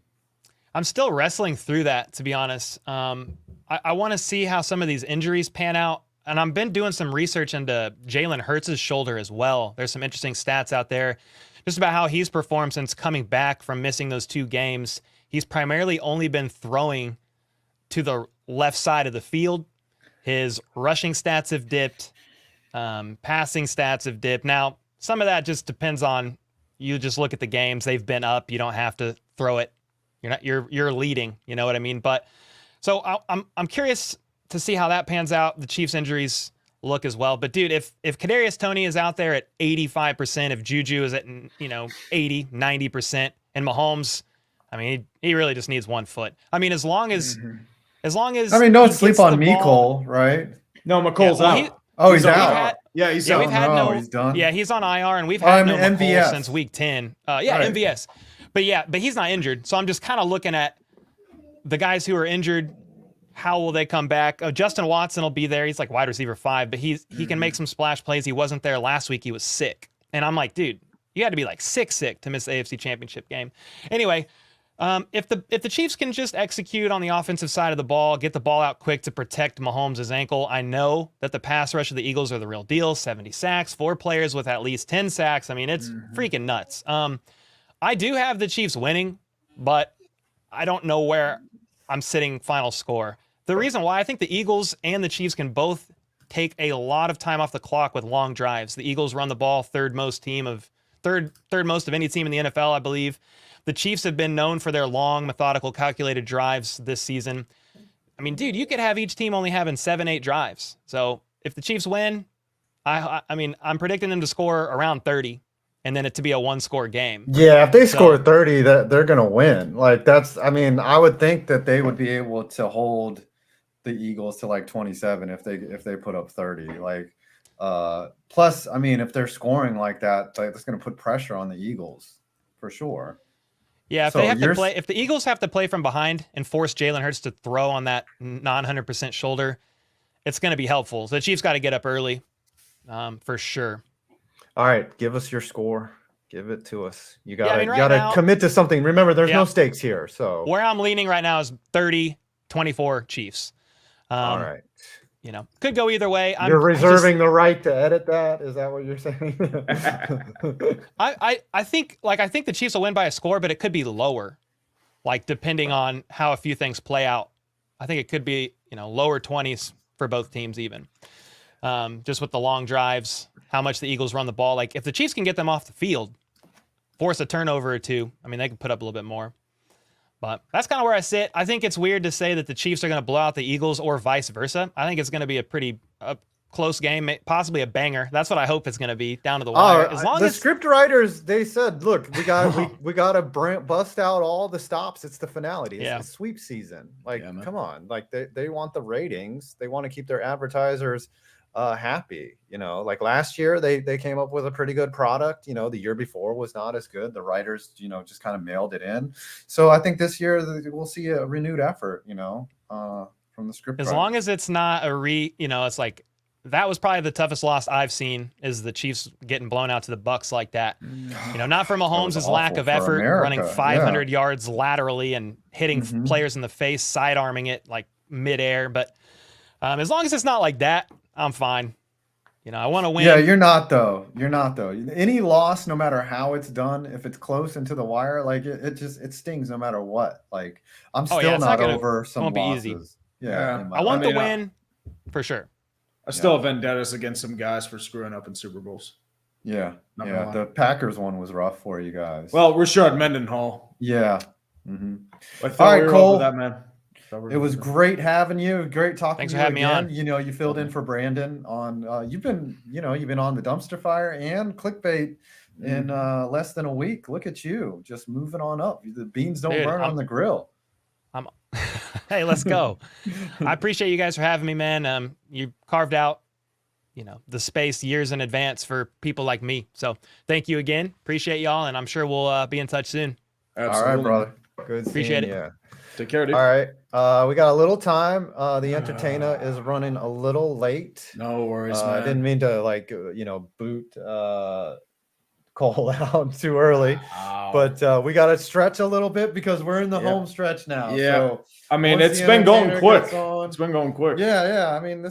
I'm still wrestling through that, to be honest. I want to see how some of these injuries pan out. And I've been doing some research into Jalen Hurts' shoulder as well. There's some interesting stats out there just about how he's performed since coming back from missing those 2 games. He's primarily only been throwing to the left side of the field. His rushing stats have dipped. Passing stats have dipped. Now, some of that just depends on, you just look at the games. They've been up. You don't have to throw it. You're leading. You know what I mean? But so I'm curious to see how that pans out. The Chiefs injuries look as well. But dude, if Kadarius Toney is out there at 85%, if Juju is at 80, 90%, and Mahomes, I mean, he really just needs 1 foot. I mean, as long as I mean, don't sleep on Mecole, right? No, McColl's out. He's out. Yeah, he's out. He's done. Yeah, he's on IR, and we've had no McColl MVS since week 10. Right. MVS. But he's not injured. So I'm just kind of looking at the guys who are injured. How will they come back? Justin Watson will be there. He's like wide receiver 5, but he can make some splash plays. He wasn't there last week. He was sick. And I'm like, dude, you had to be like sick to miss the AFC Championship game. Anyway, if the Chiefs can just execute on the offensive side of the ball, get the ball out quick to protect Mahomes' ankle. I know that the pass rush of the Eagles are the real deal. 70 sacks, 4 players with at least 10 sacks. I mean, it's freaking nuts. I do have the Chiefs winning, but I don't know where I'm sitting final score. The reason why I think the Eagles and the Chiefs can both take a lot of time off the clock with long drives. The Eagles run the ball third most of any team in the NFL, I believe. The Chiefs have been known for their long, methodical, calculated drives this season. I mean, dude, you could have each team only having 7-8 drives. So if the Chiefs win, I mean, I'm predicting them to score around 30. And then it to be a 1-score game. Yeah, if they score 30, they're going to win. Like I mean, I would think that they would be able to hold the Eagles to like 27 if they put up 30. Like, plus, I mean, if they're scoring like that, like, that's going to put pressure on the Eagles for sure. Yeah, if the Eagles have to play from behind and force Jalen Hurts to throw on that non-100% shoulder, it's going to be helpful. So the Chiefs got to get up early, for sure. All right, give us your score. Give it to us. You gotta commit to something. Remember, there's no stakes here. So where I'm leaning right now is 30-24 Chiefs. All right. You know, could go either way. You're reserving the right to edit that. Is that what you're saying? I think the Chiefs will win by a score, but it could be lower, like depending on how a few things play out. I think it could be lower 20s for both teams even. Just with the long drives, how much the Eagles run the ball. Like if the Chiefs can get them off the field, force a turnover or 2, I mean, they can put up a little bit more. But that's kind of where I sit. I think it's weird to say that the Chiefs are going to blow out the Eagles or vice versa. I think it's going to be a pretty close game, possibly a banger. That's what I hope it's going to be, down to the wire. As long as script writers, they said, look, we got to bust out all the stops. It's the finality. It's the sweep season. Like, come on. Like they want the ratings. They want to keep their advertisers happy. Like last year they came up with a pretty good product. The year before was not as good. The writers just kind of mailed it in. So I think this year we'll see a renewed effort from the script as writers. long as it's not it's like that was probably the toughest loss I've seen, is the Chiefs getting blown out to the Bucs like that. Not for Mahomes' lack of effort, running 500 yards laterally and hitting players in the face, side arming it like midair, but as long as it's not like that, I'm fine. I want to win. Yeah, you're not though. Any loss, no matter how it's done, if it's close into the wire, like it stings no matter what. Like I'm still not over some losses. Easy. Yeah, I want the win for sure. I still have vendettas against some guys for screwing up in Super Bowls. Yeah, the Packers one was rough for you guys. Well, Rashard Mendenhall. Yeah. All right, Cole. That, man. It was great having you. Great talking Thanks to for you having again. me on. You filled in for Brandon on. You've been on the Dumpster Fire and Clickbait in less than a week. Look at you, just moving on up. The beans don't burn on the grill. Hey, let's go. I appreciate you guys for having me, man. You carved out, the space years in advance for people like me. So thank you again. Appreciate y'all, and I'm sure we'll be in touch soon. Absolutely. All right, brother. Good Appreciate seeing it. you. Take care, dude. All right. We got a little time. The entertainer is running a little late. No worries, I man. didn't mean to boot Cole out too early. But we got to stretch a little bit because we're in the home stretch now. Yeah. So I mean, once it's the been going entertainer quick. gets on- It's been going quick. Yeah. I mean,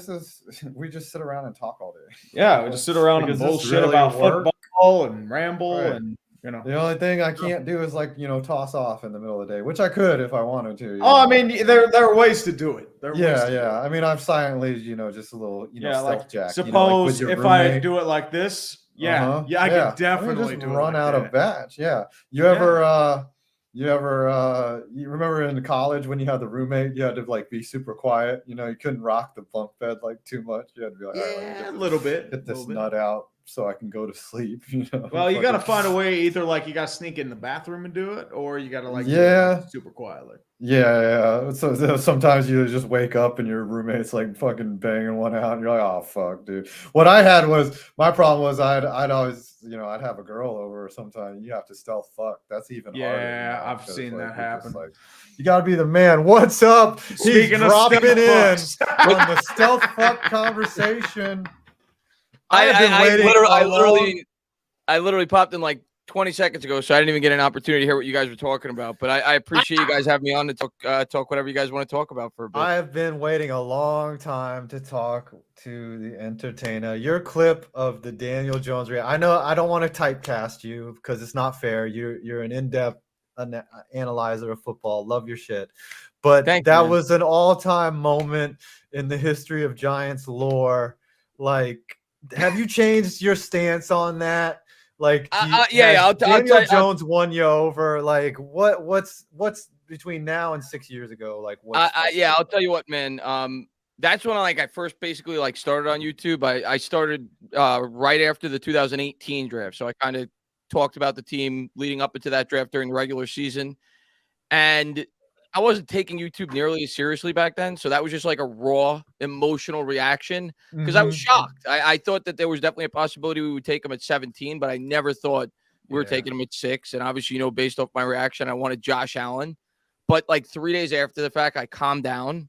we just sit around and talk all day. Yeah, we just sit around and Because this bullshit really about work. football and ramble Right. and The only thing I can't do is toss off in the middle of the day, which I could if I wanted to. I mean, there are ways to do it. There are ways to do it. I mean, I've silently, just a little, stealth like jack. suppose with your if I roommate. do it like this, I I can definitely mean, just do it. run like out that. of batch. Yeah. You ever you remember in college when you had the roommate, you had to be super quiet. You couldn't rock the bunk bed too much. You had to be like, all right, let me a little bit. get this nut out so I can go to sleep. Well, you got to Fucking- find a way. Either you got to sneak in the bathroom and do it, or you got to do it, super quietly. Yeah. So sometimes you just wake up and your roommate's fucking banging one out, and you're like, "Oh fuck, dude." What I had was my problem was I'd always I'd have a girl over, or sometimes you have to stealth fuck. That's even harder. Yeah, now, I've 'cause, seen that you're just happen. you got to be the man. What's up? Speaking He's of dropping stealth in fucks. on the stealth fuck conversation. I literally popped in 20 seconds ago, so I didn't even get an opportunity to hear what you guys were talking about. But I appreciate you guys having me on to talk whatever you guys want to talk about for a bit. I have been waiting a long time to talk to the entertainer. Your clip of the Daniel Jones I know I don't want to typecast you because it's not fair. You're an in-depth analyzer of football. Love your shit. But that was an all-time moment in the history of Giants lore. Have you changed your stance on that? Daniel Jones won you over. What's between now and 6 years ago? I'll tell you what, man. That's when I first basically started on YouTube. I started right after the 2018 draft, so I kind of talked about the team leading up into that draft during the regular season, and I wasn't taking YouTube nearly as seriously back then. So that was just a raw emotional reaction because I was shocked. I thought that there was definitely a possibility we would take him at 17, but I never thought we were taking him at 6. And obviously, based off my reaction, I wanted Josh Allen. But 3 days after the fact, I calmed down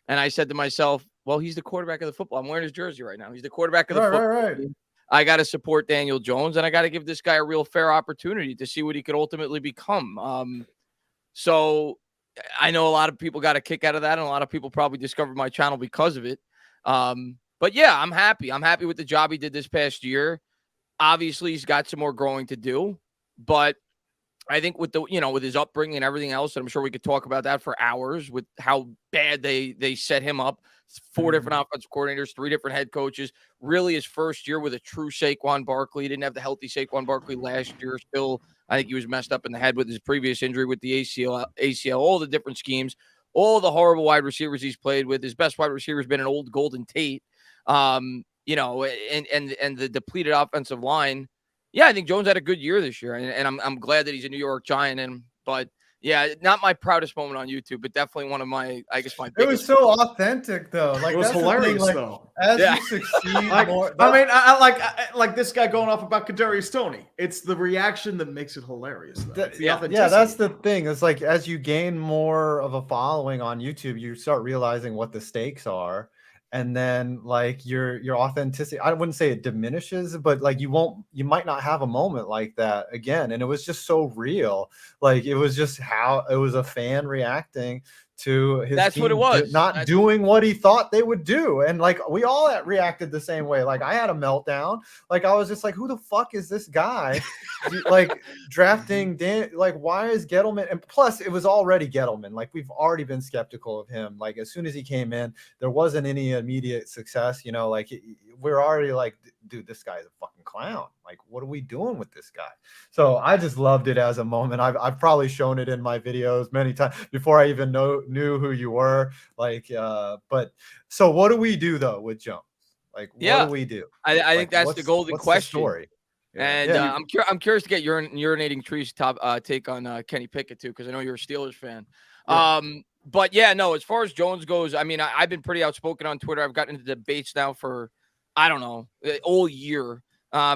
and I said to myself, well, he's the quarterback of the football. I'm wearing his jersey right now. He's the quarterback of the football team. I got to support Daniel Jones, and I got to give this guy a real fair opportunity to see what he could ultimately become. So I know a lot of people got a kick out of that, and a lot of people probably discovered my channel because of it. But yeah, I'm happy. I'm happy with the job he did this past year. Obviously, he's got some more growing to do, but I think with with his upbringing and everything else, and I'm sure we could talk about that for hours with how bad they set him up. 4 different offensive coordinators, 3 different head coaches. Really, his first year with a true Saquon Barkley. He didn't have the healthy Saquon Barkley last year. Still, I think he was messed up in the head with his previous injury with the ACL, all the different schemes, all the horrible wide receivers he's played with. His best wide receiver has been an old Golden Tate, and the depleted offensive line. Yeah, I think Jones had a good year this year, and I'm glad that he's a New York Giant. But yeah, not my proudest moment on YouTube, but definitely one of my biggest. It was so authentic, though. It was hilarious, though. As you succeed more, I like this guy going off about Kadarius Toney. It's the reaction that makes it hilarious. Though. It's the authenticity. That's the thing. It's as you gain more of a following on YouTube, you start realizing what the stakes are. And then your authenticity, I wouldn't say it diminishes, but you might not have a moment like that again. And it was just so real. It was just how it was a fan reacting to his That's team what it was. Not doing what he thought they would do. And we all reacted the same way. I had a meltdown. I was just who the fuck is this guy? Drafting Dan, why is Gettleman? And plus it was already Gettleman. We've already been skeptical of him. As soon as he came in, there wasn't any immediate success. We're already dude, this guy is a fucking clown. What are we doing with this guy? So I just loved it as a moment. I've probably shown it in my videos many times before I even knew who you were. But so what do we do though with Jones? What do we do? I think that's the golden question. The story? And I'm curious to get your urinating trees take on Kenny Pickett too, because I know you're a Steelers fan. But yeah, no, as far as Jones goes, I mean, I've been pretty outspoken on Twitter. I've gotten into debates now for, I don't know, all year.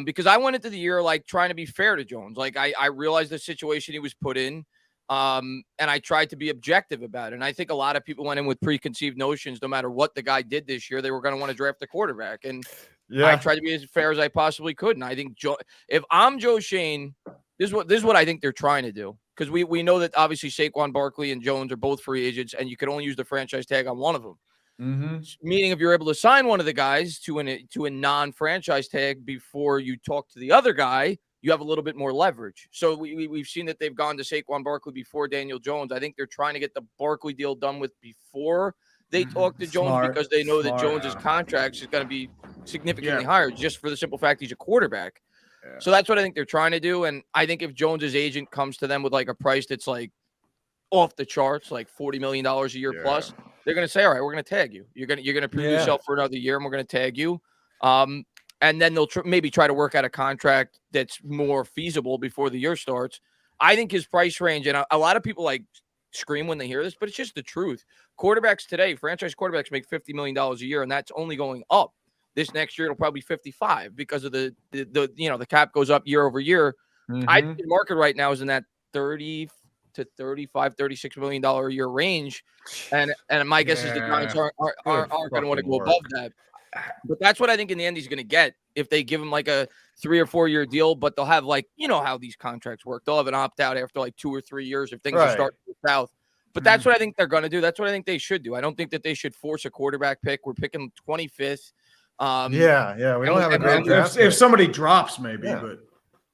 Because I went into the year like trying to be fair to Jones. Like I realized the situation he was put in. And I tried to be objective about it. And I think a lot of people went in with preconceived notions. No matter what the guy did this year, they were going to want to draft a quarterback. And I tried to be as fair as I possibly could. And I think if I'm Joe Schoen, this is what I think they're trying to do. Because we know that obviously Saquon Barkley and Jones are both free agents, and you can only use the franchise tag on one of them. Mm-hmm. Meaning, if you're able to sign one of the guys to a non-franchise tag before you talk to the other guy, you have a little bit more leverage. So we've seen that they've gone to Saquon Barkley before Daniel Jones. I think they're trying to get the Barkley deal done with before they talk to Jones, because they know that Jones's contract is going to be significantly higher, just for the simple fact he's a quarterback. Yeah. So that's what I think they're trying to do. And I think if Jones's agent comes to them with like a price that's like off the charts, like $40 million a year plus, they're going to say, all right, we're going to tag you. You're going to prove yourself for another year, and we're going to tag you. And then they'll maybe try to work out a contract that's more feasible before the year starts. I think his price range, and a lot of people like scream when they hear this, but it's just the truth. Quarterbacks today, franchise quarterbacks make $50 million a year, and that's only going up. This next year, it'll probably be 55 because of the cap goes up year over year. Mm-hmm. I think the market right now is in that 30 to 35, $36 million a year range. And my guess is the Giants aren't going to want to go above that. But that's what I think in the end he's going to get if they give him like a 3 or 4 year deal. But they'll have like, you know how these contracts work. They'll have an opt out after like 2 or 3 years if things are starting to go south. But that's what I think they're going to do. That's what I think they should do. I don't think that they should force a quarterback pick. We're picking 25th. We don't have a great draft. If somebody drops, maybe, but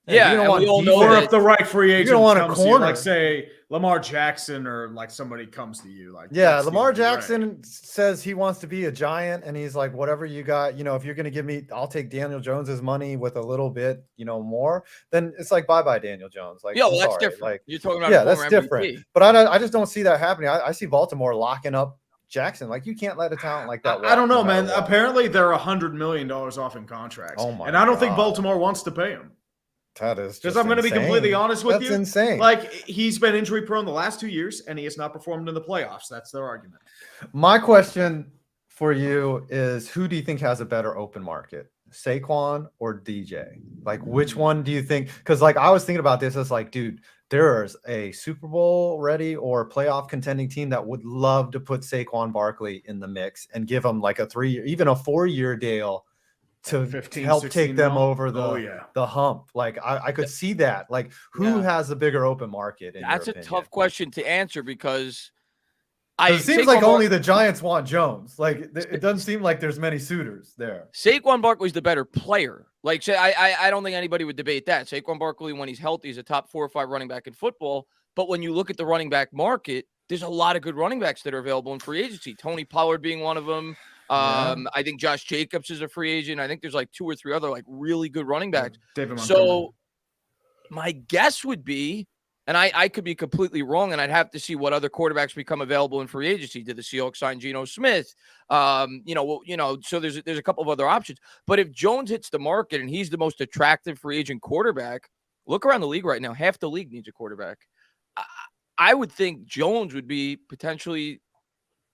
we all know or that if the right free agent you don't want comes a to you, corner, like say Lamar Jackson, or like somebody comes to you, like Lamar Jackson says he wants to be a Giant, and he's like, whatever you got, if you're going to give me, I'll take Daniel Jones's money with a little bit, more. Then it's like bye Daniel Jones. Like, that's different. Like you're talking about that's different. MVP. But I just don't see that happening. I see Baltimore locking up Jackson. Like, you can't let a talent like that walk. I don't know, man. Apparently they're $100 million off in contracts. Oh my and I don't think God. Baltimore wants to pay him. That is because I'm going to be completely honest with you. That's insane. Like, he's been injury prone the last 2 years, and he has not performed in the playoffs. That's their argument. My question for you is, who do you think has a better open market, Saquon or DJ? Like, which one do you think? Because like I was thinking about this, it's like, dude, there's a Super Bowl ready or playoff contending team that would love to put Saquon Barkley in the mix and give him like a 3-year, even a 4-year deal to 15, help take them over the the hump. Like I could see that. Like, who has a bigger open market? That's a tough question to answer because it seems like only the Giants want Jones. Like, it doesn't seem like there's many suitors there. Saquon Barkley's the better player. Like, I don't think anybody would debate that. Saquon Barkley, when he's healthy, is a top 4 or 5 running back in football. But when you look at the running back market, there's a lot of good running backs that are available in free agency. Tony Pollard being one of them. I think Josh Jacobs is a free agent. I think there's like 2 or 3 other like really good running backs. So my guess would be, and I could be completely wrong, and I'd have to see what other quarterbacks become available in free agency. Did the Seahawks sign Geno Smith? So there's a couple of other options. But if Jones hits the market and he's the most attractive free agent quarterback, look around the league right now. Half the league needs a quarterback. I would think Jones would be potentially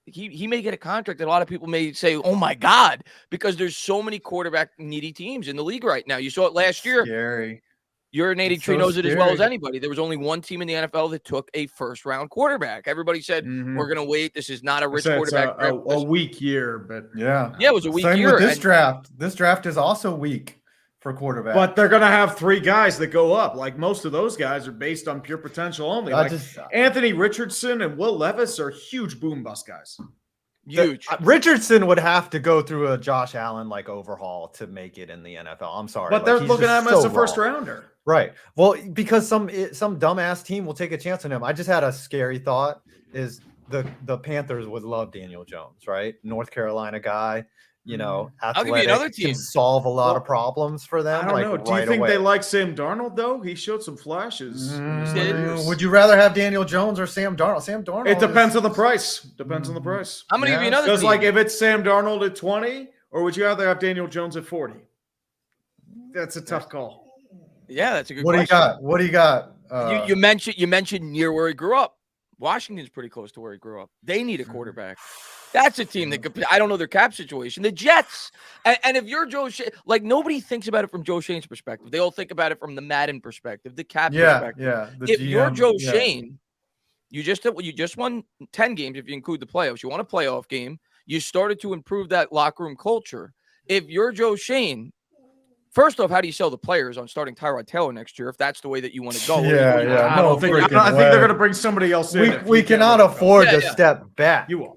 he may get a contract that a lot of people may say, oh my God, because there's so many quarterback needy teams in the league right now. You saw it last year. Scary. Your native tree knows it as well as anybody. There was only one team in the NFL that took a first-round quarterback. Everybody said, we're going to wait. This is not a rich quarterback. A weak year, but yeah, it was a weak year. With this draft. This draft is also weak for quarterback. But they're going to have 3 guys that go up. Like, most of those guys are based on pure potential only. Like Anthony Richardson and Will Levis are huge boom bust guys. Huge. Richardson would have to go through a Josh Allen like overhaul to make it in the NFL. I'm sorry, but they're looking at him as a first rounder, right? Well, because some dumbass team will take a chance on him. I just had a scary thought: is the Panthers would love Daniel Jones, right? North Carolina guy, I'll athletic, give you another team. Can solve a lot of problems for them. I don't know. Do you think they like Sam Darnold though? He showed some flashes. Would you rather have Daniel Jones or Sam Darnold? Sam Darnold. It depends on the price. Depends on the price. I'm gonna give you another. Because like if it's Sam Darnold at 20, or would you rather have Daniel Jones at 40? That's a tough call. Yeah, that's a good. What question. What do you got? You mentioned near where he grew up. Washington's pretty close to where he grew up. They need a quarterback. That's a team that could. I don't know their cap situation. The Jets. And if you're Joe Schoen, like nobody thinks about it from Joe Schoen's perspective. They all think about it from the Madden perspective, the cap perspective. Yeah. If you're Joe Schoen, you just won 10 games if you include the playoffs. You won a playoff game. You started to improve that locker room culture. If you're Joe Schoen, first off, how do you sell the players on starting Tyrod Taylor next year if that's the way that you want to go? Yeah. I think they're going to bring somebody else in. We cannot afford to step back. You are.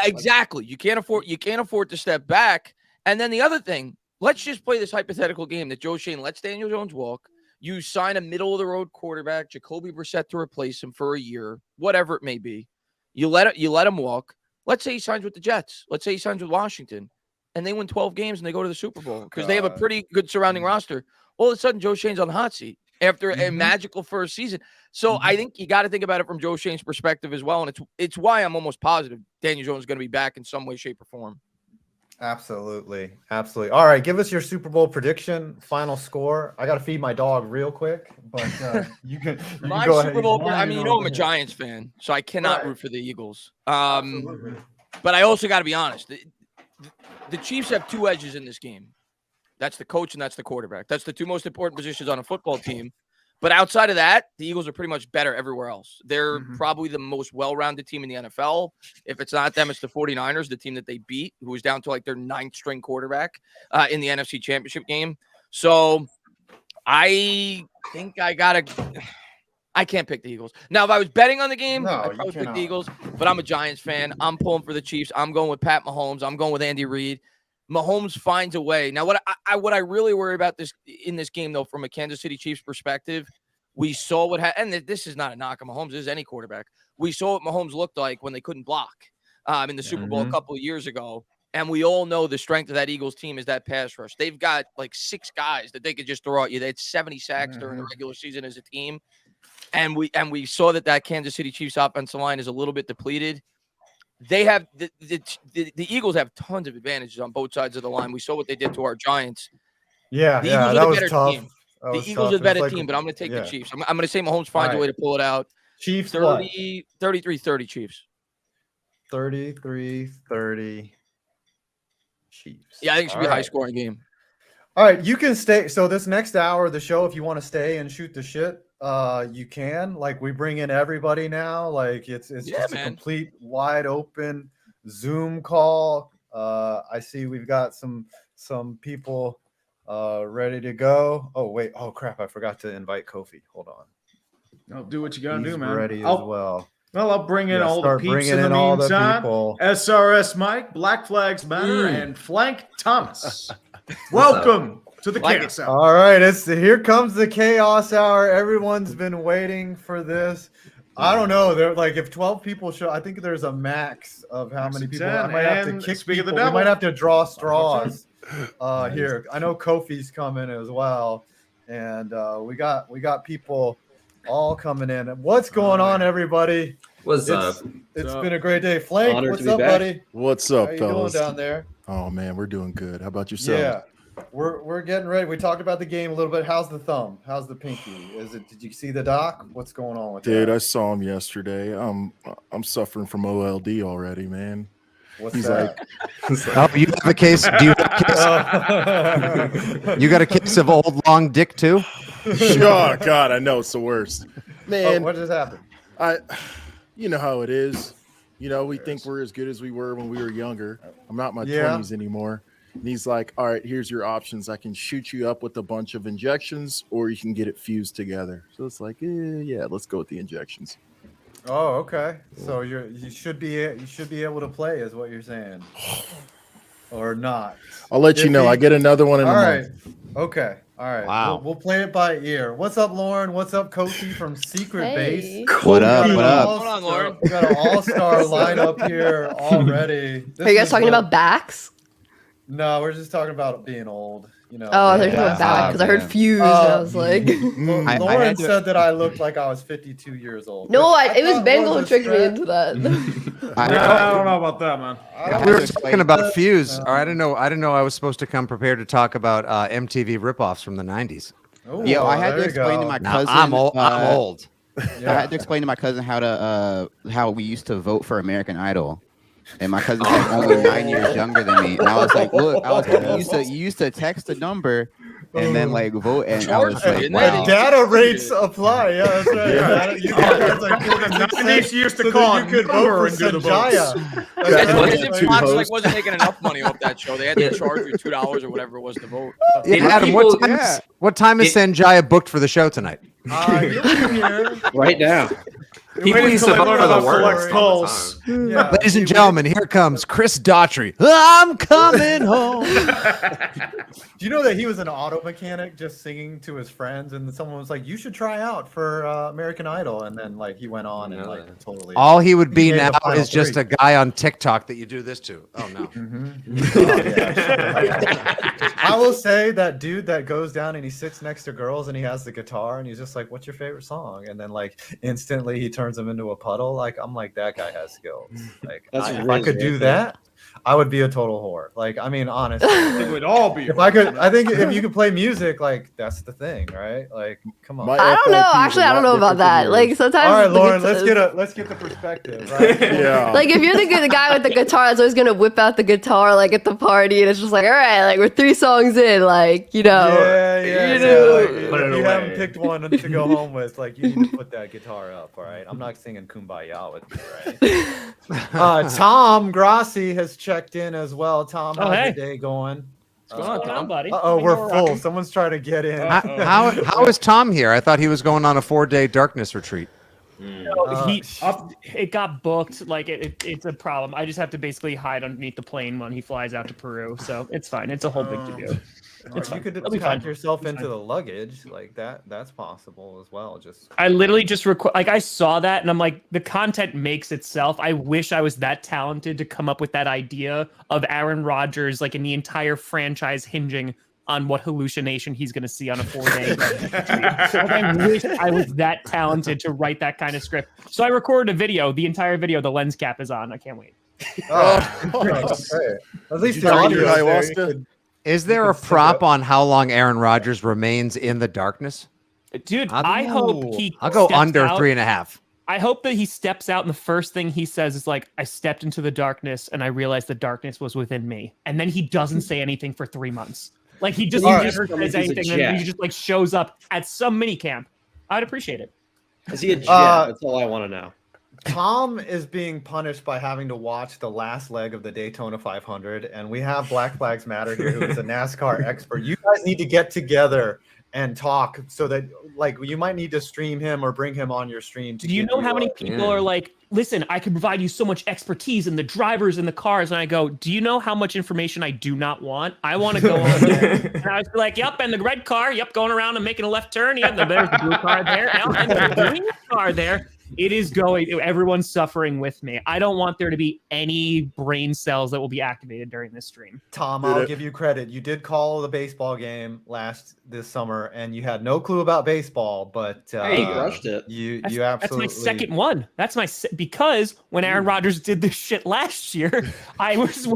Exactly. You can't afford to step back. And then the other thing, let's just play this hypothetical game that Joe Schoen lets Daniel Jones walk. You sign a middle of the road quarterback, Jacoby Brissett, to replace him for a year, whatever it may be. You let him walk. Let's say he signs with the Jets. Let's say he signs with Washington, and they win 12 games and they go to the Super Bowl because they have a pretty good surrounding roster. All of a sudden, Joe Schoen's on the hot seat after a magical first season. So I think you got to think about it from Joe Schoen's perspective as well, and it's why I'm almost positive Daniel Jones is going to be back in some way, shape, or form. Absolutely. All right, give us your Super Bowl prediction, final score. I got to feed my dog real quick, but you can My go Super ahead. Bowl, I mean, I'm a Giants fan, so I cannot root for the Eagles. But I also got to be honest. The Chiefs have two edges in this game. That's the coach and that's the quarterback. That's the two most important positions on a football team. But outside of that, the Eagles are pretty much better everywhere else. They're probably the most well-rounded team in the NFL. If it's not them, it's the 49ers, the team that they beat, who was down to like their 9th-string quarterback in the NFC Championship game. So I think I can't pick the Eagles. Now, if I was betting on the game, I'd probably pick the Eagles, but I'm a Giants fan. I'm pulling for the Chiefs. I'm going with Pat Mahomes. I'm going with Andy Reid. Mahomes finds a way. Now, what I really worry about in this game, though, from a Kansas City Chiefs perspective, we saw what happened. And this is not a knock on Mahomes. This is any quarterback. We saw what Mahomes looked like when they couldn't block in the Super Bowl a couple of years ago. And we all know the strength of that Eagles team is that pass rush. They've got like 6 guys that they could just throw at you. They had 70 sacks during the regular season as a team. And we saw that Kansas City Chiefs offensive line is a little bit depleted. They have the Eagles have tons of advantages on both sides of the line. We saw what they did to our Giants. Yeah, the Eagles that are was better tough. team. The Eagles are the better team, but I'm going to take the Chiefs. I'm going to say Mahomes finds a way to pull it out. Chiefs 33-30 Chiefs. 33-30 Chiefs. Yeah, I think it should be a high-scoring game. All right, you can stay. So this next hour of the show, if you want to stay and shoot the shit, you can. Like, we bring in everybody now. Like, it's just a complete wide open Zoom call. I see we've got some people ready to go. Oh wait, oh crap, I forgot to invite Kofi. Hold on. I'll do what you gotta do, man. Ready as well. Well, I'll bring in all the peeps in the all the meantime. people. SRS Mike, Black Flags Matter, and Flank Thomas. Welcome to the Chaos Hour. All right, here comes the Chaos Hour. Everyone's been waiting for this. I don't know. They're like, if 12 people show, I think there's a max of how many people. I might have to kick people. We might have to draw straws here. I know Kofi's coming as well, and we got people all coming in. What's going on, everybody? What's up? It's been a great day. Flank, what's up, buddy? What's up, How you fellas? doing down there? Oh man, we're doing good. How about yourself? Yeah, we're getting ready. We talked about the game a little bit. How's the thumb? How's the pinky? Did you see the doc? What's going on with Dude, that? I saw him yesterday. I'm suffering from OLD already, man. What's that? Oh, you have a case? Do you have a case? You got a case of old long dick too? Oh God, I know it's the worst. Man, what just happened? You know how it is. You know, we think we're as good as we were when we were younger. I'm not in my 20s anymore. And he's like, all right, here's your options. I can shoot you up with a bunch of injections, or you can get it fused together. So it's like, yeah, let's go with the injections. Oh, okay. So you should be able to play, is what you're saying, or not? I'll let you know. I get another one in a month. Okay. All right. Wow. We'll play it by ear. What's up, Lauren? What's up, Kofi from Secret Base? What up? What up? Hold on, Lauren. We got an all-star lineup here already. Are you guys talking about backs? No, we're just talking about being old. You know. Oh, they're talking about back because I heard fuse and I was like, Lauren said that I looked like I was 52 years old. no, it was Bengal who tricked me into that. I don't know about that, man. We were talking about Fuse. Or I didn't know I was supposed to come prepared to talk about MTV ripoffs from the 90s. Yeah, I had to explain to my cousin. I'm old. I had to explain to my cousin how we used to vote for American Idol. And my cousin's like only 9 years younger than me. And I was like, look, you used to text a number and then like vote. And I was like, wow. Data rates apply. Yeah, that's right. Yeah. You guys like the 90s used to call you could vote for SICKOS. Fox like wasn't making enough money off that show. They had to charge you $2 or whatever it was to vote. Yeah, Adam, what time is Sanjaya booked for the show tonight? Right now. People used to vote for the worst. Ladies and gentlemen, here comes Chris Daughtry. I'm coming home. Do you know that he was an auto mechanic just singing to his friends, and someone was like, "You should try out for American Idol," and then like he went on and like totally. All he would be made now the final is just three. a guy on TikTok that you do this to. Oh no. I will say that dude that goes down and he sits next to girls and he has the guitar and he's just like, "What's your favorite song?" And then like instantly he turns them into a puddle. Like I'm like, that guy has skills. Like if I could do that, I would be a total whore. Like I mean, honestly, It would all be. if I could, I think if you could play music, like that's the thing, right? Like, come on. I don't know. Actually, I don't know about that. Like sometimes. All right, the Lauren, guitar- let's get the perspective, right? Yeah. Like if you're the guy with the guitar that's always gonna whip out the guitar like at the party, and it's just like, all right, like we're 3 songs in, like you know, Yeah. you know. Like, if you haven't picked one to go home with, like you need to put that guitar up, all right? I'm not singing "Kumbaya" with you, right? Tom Grassi has checked in as well. Tom, how's hey. your day going? What's going on, Tom, buddy? Oh, we're full. Someone's trying to get in. How is Tom here? I thought he was going on a 4-day darkness retreat. It got booked. Like it's a problem. I just have to basically hide underneath the plane when he flies out to Peru. So it's fine. It's a whole big to do. It's You fine. could It'll be pack fine. yourself into the luggage like that. That's possible as well. Just I literally just like I saw that and I'm like, the content makes itself. I wish I was that talented to come up with that idea of Aaron Rodgers, like in the entire franchise hinging on what hallucination he's going to see on a 4-day. Like, I wish I was that talented to write that kind of script. So I recorded a video. The entire video, the lens cap is on. I can't wait. okay. At least the audio. ayahuasca? Is there a prop on how long Aaron Rodgers remains in the darkness? Dude, I hope he I'll go steps under out. 3.5. I hope that he steps out and the first thing he says is like, I stepped into the darkness and I realized the darkness was within me. And then he doesn't say anything for 3 months. Like he just never says anything and he just like shows up at some mini camp. I'd appreciate it. Is he a jet? That's all I want to know. Tom is being punished by having to watch the last leg of the Daytona 500, and we have Black Flags Matter here, who is a NASCAR expert. You guys need to get together and talk so that, like, you might need to stream him or bring him on your stream. Do you know how many people are like, listen, I can provide you so much expertise in the drivers and the cars. And I go, do you know how much information I do not want? I want to go on there. And I was like, yep, and the red car, yep, going around and making a left turn. Yep, there's the blue car there. And the green car there. It is going, everyone's suffering with me. I don't want there to be any brain cells that will be activated during this stream. Tom, I'll give you credit. You did call the baseball game this summer, and you had no clue about baseball, but Hey, you crushed it. You That's absolutely. my second one. Because when Aaron Rodgers did this shit last year,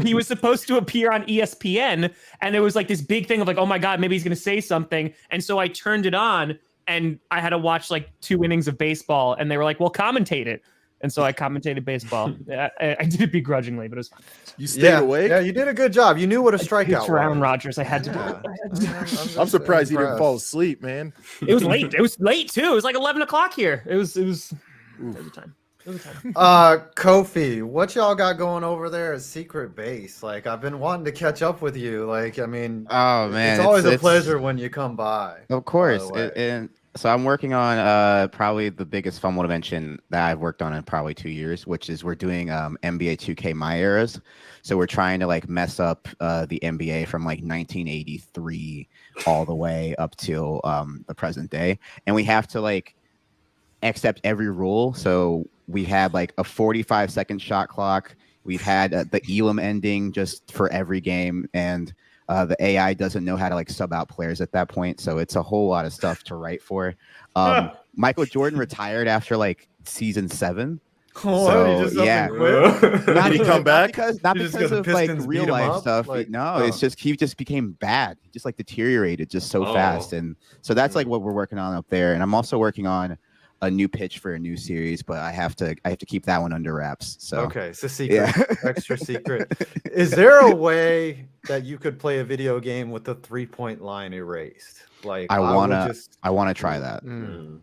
he was supposed to appear on ESPN, and there was like this big thing of like, oh my god, maybe he's gonna say something, and so I turned it on, and I had to watch like 2 innings of baseball, and they were like, well, commentate it. And so I commentated baseball. I did it begrudgingly, but it was fun. You stayed awake? Yeah, you did a good job. You knew what a strikeout For Aaron was. Rodgers, I had to do it. I'm surprised you didn't fall asleep, man. It was late. It was late too. It was like 11 o'clock here. It was a time. Kofi, what y'all got going over there at Secret Base? Like, I've been wanting to catch up with you. Like, I mean, Oh man, it's always a pleasure when you come by. Of course. by the way. And so I'm working on probably the biggest fun intervention that I've worked on in probably 2 years, which is we're doing NBA 2K My Eras. So we're trying to like mess up the NBA from like 1983 all the way up till the present day, and we have to like accept every rule. So we had like a 45-second shot clock. We've had the Elam ending just for every game, and the AI doesn't know how to like sub out players at that point. So it's a whole lot of stuff to write for. Michael Jordan retired after like season 7. Oh, so, he just yeah. Did he come back? Not You just because got the of like Pistons real beat him life up? stuff. Like, no, it's just he just became bad. He just like deteriorated just so fast. And so that's like what we're working on up there. And I'm also working on a new pitch for a new series, but I have to keep that one under wraps. So okay, it's a secret, extra secret. Is there a way that you could play a video game with the 3-point line erased? Like I wanna try that.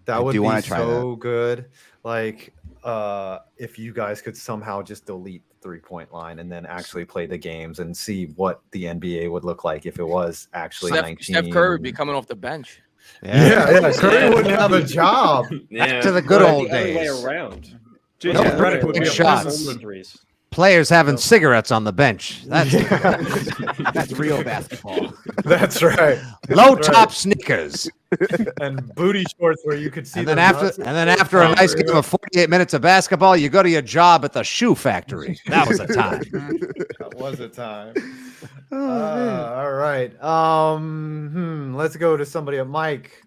That would be so good. Like if you guys could somehow just delete the 3-point line and then actually play the games and see what the NBA would look like if it was actually 19. Steph Curry would be coming off the bench. Yeah, Curry wouldn't have a job. Back to the good old the other way days. around. No, Redick would be a shots. threes. Players having cigarettes on the bench. That's That's real basketball. That's right. Low top sneakers. And booty shorts where you could see. And then after a nice game of 48 minutes of basketball, you go to your job at the shoe factory. That was a time. That was a time. All right. Let's go to somebody at Mike.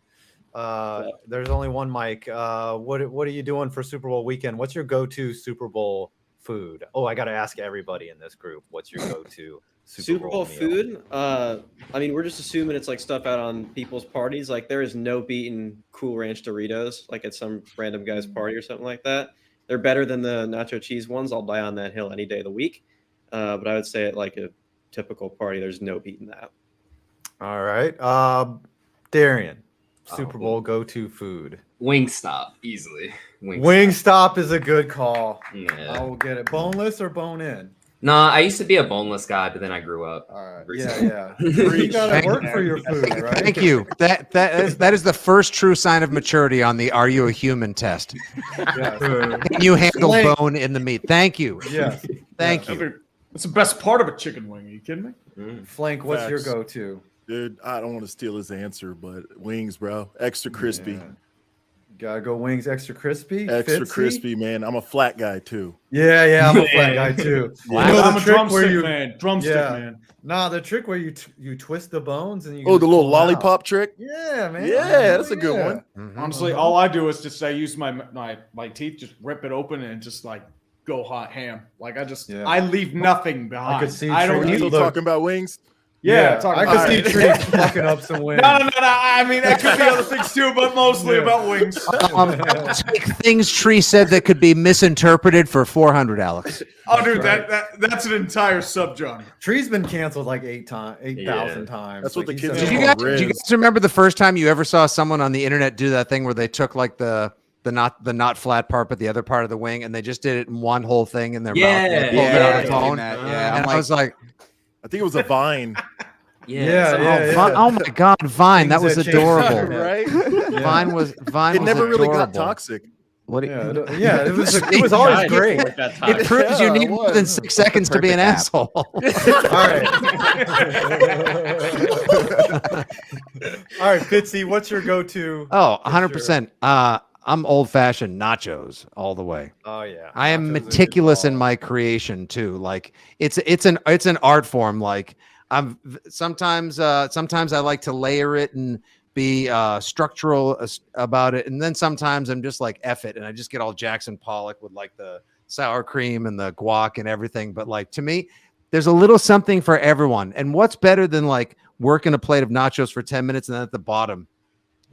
There's only one Mike. What are you doing for Super Bowl weekend? What's your go-to Super Bowl food? Oh, I got to ask everybody in this group. What's your go-to Super Bowl food? I mean, we're just assuming it's like stuff out on people's parties. Like there is no beating Cool Ranch Doritos, like at some random guy's party or something like that. They're better than the nacho cheese ones. I'll die on that hill any day of the week. But I would say at like a typical party, there's no beating that. All right. Darian, Super Bowl go-to food. Wingstop, easily. Wingstop is a good call. Yeah. I will get it. Boneless or bone-in? No, I used to be a boneless guy, but then I grew up. All right. Yeah. You gotta work for your food, right? Thank you. That is the first true sign of maturity on the "Are you a human?" test. Yes. Can you handle bone in the meat? Thank you. Yes. Thank you. It's the best part of a chicken wing. Are you kidding me? Flank, what's your Facts. go-to? Dude, I don't want to steal his answer, but wings, bro. Extra crispy. Gotta go wings extra crispy. Extra Fitzy? crispy, man. I'm a flat guy too. Yeah, I'm a flat guy too. I'm a drumstick man. Drumstick man. Nah, the trick where you twist the bones and you. Oh, the just little pull it out. lollipop trick. Yeah, man. Yeah, that's a good one. Honestly, all I do is just I use my teeth, just rip it open and just like go hot ham. Like I leave nothing behind. I could see. I don't Are you need talking about wings? Yeah, I could see trees fucking up some wings. No. I mean, that could be other things too, but mostly about wings. Take things Tree said that could be misinterpreted for 400, Alex. Oh, dude, that's an entire subgenre. Tree's been canceled like 8,000 times. That's what the he kids said- Did you guys remember the first time you ever saw someone on the internet do that thing where they took like the not flat part, but the other part of the wing, and they just did it in one whole thing in their mouth? And they pulled it out of the bone. And I was like, I think it was a Vine. Oh my God, Vine! That was adorable. Right? Vine was It never really got toxic. What? It was always great. It proves you need more than 6 seconds to be an asshole. All right. All right, Fitzy, what's your go-to? Oh, 100%. I'm old-fashioned nachos all the way. Oh yeah. I am meticulous in my creation too. Like it's an art form. Like I'm sometimes I like to layer it and be structural about it, and then sometimes I'm just like F it, and I just get all Jackson Pollock with like the sour cream and the guac and everything. But like to me, there's a little something for everyone. And what's better than like working a plate of nachos for 10 minutes and then at the bottom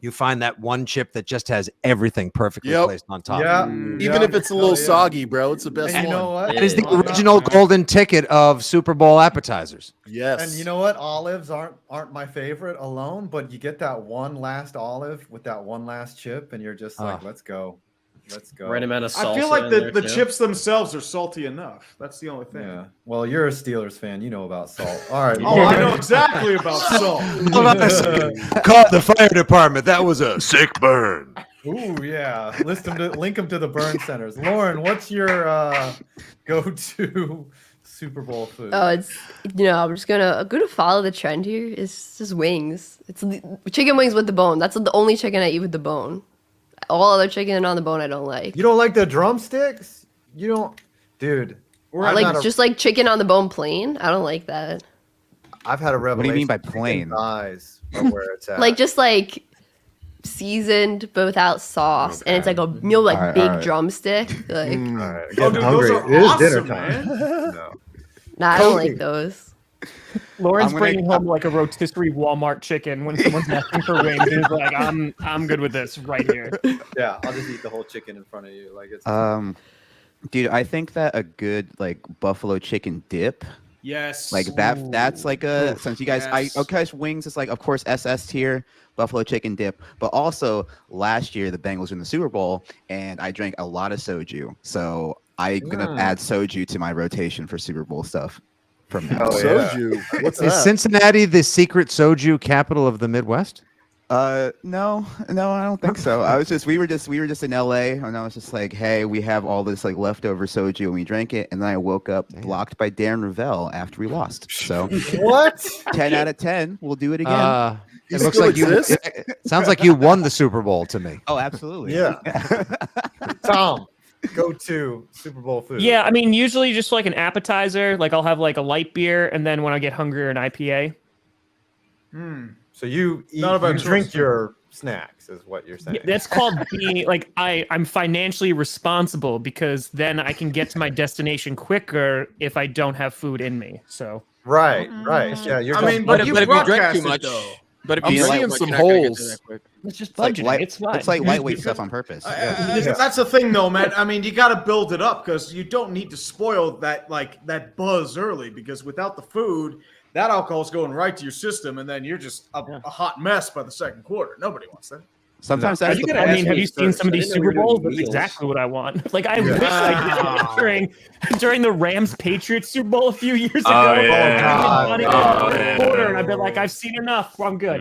you find that one chip that just has everything perfectly placed on top. Yeah. Even if it's a little soggy, bro, it's the best one. You know what? That is the original golden ticket of Super Bowl appetizers. Yes. And you know what? Olives aren't my favorite alone, but you get that one last olive with that one last chip, and you're just like, let's go. Let's go. Right amount of salsa I feel like in the there, too. chips themselves are salty enough. That's the only thing. Yeah. Well, you're a Steelers fan. You know about salt. All right. Oh, I know exactly about salt. Hold on a second. Call the fire department. That was a sick burn. Ooh, yeah. Link them to the burn centers. Lauren, what's your go-to Super Bowl food? Oh, it's I'm just gonna follow the trend here. It's just wings. It's chicken wings with the bone. That's the only chicken I eat with the bone. All other chicken on the bone I don't like. You don't like the drumsticks? You don't, dude. I like just like chicken on the bone plain. I don't like that. I've had a revelation. What do you mean by plain? Eyes where it's at. Like just like seasoned but without sauce, and it's like a big drumstick. Like, All right, getting hungry. It is dinner time. Nah, I don't like those. Lauren's I'm bringing home like a rotisserie Walmart chicken when someone's asking for wings. He's like, I'm good with this right here. Yeah, I'll just eat the whole chicken in front of you. Like it's Dude, I think that a good like buffalo chicken dip. Yes. Like that. That's like a since you guys, yes. wings is like of course SS tier, buffalo chicken dip. But also last year the Bengals were in the Super Bowl, and I drank a lot of soju. So I'm gonna add soju to my rotation for Super Bowl stuff. From now. Soju. What's Is that? Cincinnati the secret soju capital of the Midwest? No, I don't think so. We were just in LA, and I was just like, hey, we have all this like leftover soju, and we drank it, and then I woke up blocked by Darren Ravel after we lost. So what? 10 out of 10. We'll do it again. It looks like it sounds like you won the Super Bowl to me. Oh, absolutely. Yeah. Tom, go to Super Bowl food. Yeah, I mean, usually just like an appetizer. Like I'll have like a light beer, and then when I get hungrier, an IPA. So you eat, Not about you drink choice. your snacks, is what you're saying. Yeah, that's called being like I'm financially responsible because then I can get to my destination quicker if I don't have food in me. So right. Yeah, you're. I mean, But but if you you drink broadcast too it, much, though. but if I'm you seeing drink some too much, you're not gonna get to holes. that quick. it's just It's like budgeting. It's fine. It's like lightweight stuff on purpose. That's the thing, though, Matt. I mean, you got to build it up because you don't need to spoil that buzz early. Because without the food, that alcohol's going right to your system, and then you're just a hot mess by the second quarter. Nobody wants that. Sometimes that's the I mean, have you seen some of I these didn't know we Super were doing Bowls? That's meals. exactly what I want. Like I wish I did it during the Rams Patriots Super Bowl a few years ago. Quarter, and I've been like, I've seen enough. I'm good.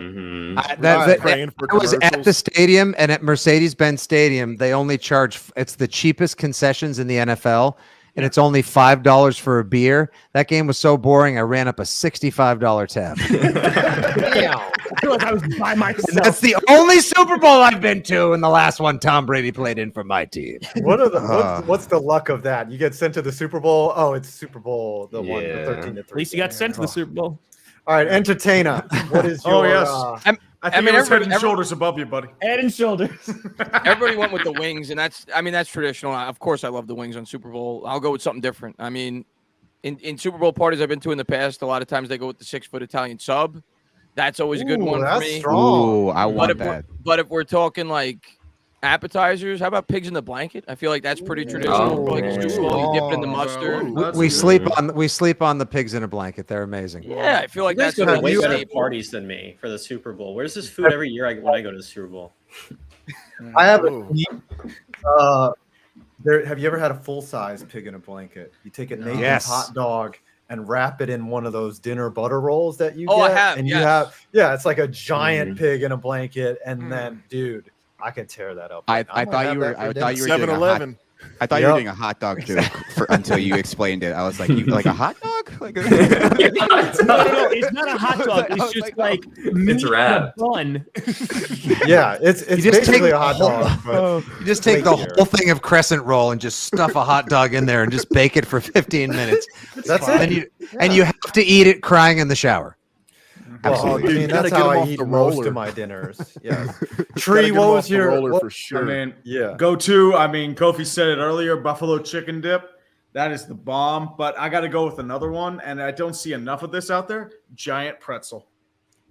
Praying for I was at the commercials. stadium, and at Mercedes-Benz Stadium, they only charge. It's the cheapest concessions in the NFL, and it's only $5 for a beer. That game was so boring, I ran up a $65 tab. I feel like I was by myself. And that's the only Super Bowl I've been to, and the last one Tom Brady played in for my team. What are the what's the luck of that? You get sent to the Super Bowl. Oh, it's Super Bowl the 13-3. At least you got sent to the Super Bowl. All right, EntertainA. What is your? Oh yes. I mean, it was head and everybody- shoulders above you, buddy. Head and shoulders. Everybody went with the wings, and that's traditional. Of course, I love the wings on Super Bowl. I'll go with something different. I mean, in Super Bowl parties I've been to in the past, a lot of times they go with the 6-foot Italian sub. That's always a good one for that's me. strong. Ooh, I But want if, that. but if we're talking like appetizers, how about pigs in the blanket? I feel like that's pretty traditional. For like a Super Bowl, you dip it in the mustard. We sleep on the pigs in a blanket. They're amazing. Yeah, I feel like You guys that's go to a way staple. better parties than me for the Super Bowl. Where's this food every year when I go to the Super Bowl? I have have you ever had a full-size pig in a blanket? You take a Nathan's Yes. hot dog and wrap it in one of those dinner butter rolls that you Oh, get. I have, and yes. you have it's like a giant pig in a blanket, and then dude, I can tear that up. I I'm gonna thought have you were. that for I dinner. thought you were doing a hot. 7-Eleven. I thought you were Yep. doing a hot dog joke until you explained it. I was like, you like a hot dog? Like No, it's not a hot dog. It's just like meat in a rad. bun. Yeah, it's You just basically take a hot dog. But You just take the Flakier. whole thing of crescent roll and just stuff a hot dog in there and just bake it for 15 minutes. That's And it. you have to eat it crying in the shower. Well, Absolutely. I mean, You gotta that's get how 'em I off eat the most roller. of my dinners. Yeah. Gotta Tree, get what 'em was off the your roller what- for sure? I mean, Yeah. go to. I mean, Kofi said it earlier. Buffalo chicken dip. That is the bomb. But I got to go with another one, and I don't see enough of this out there. Giant pretzel.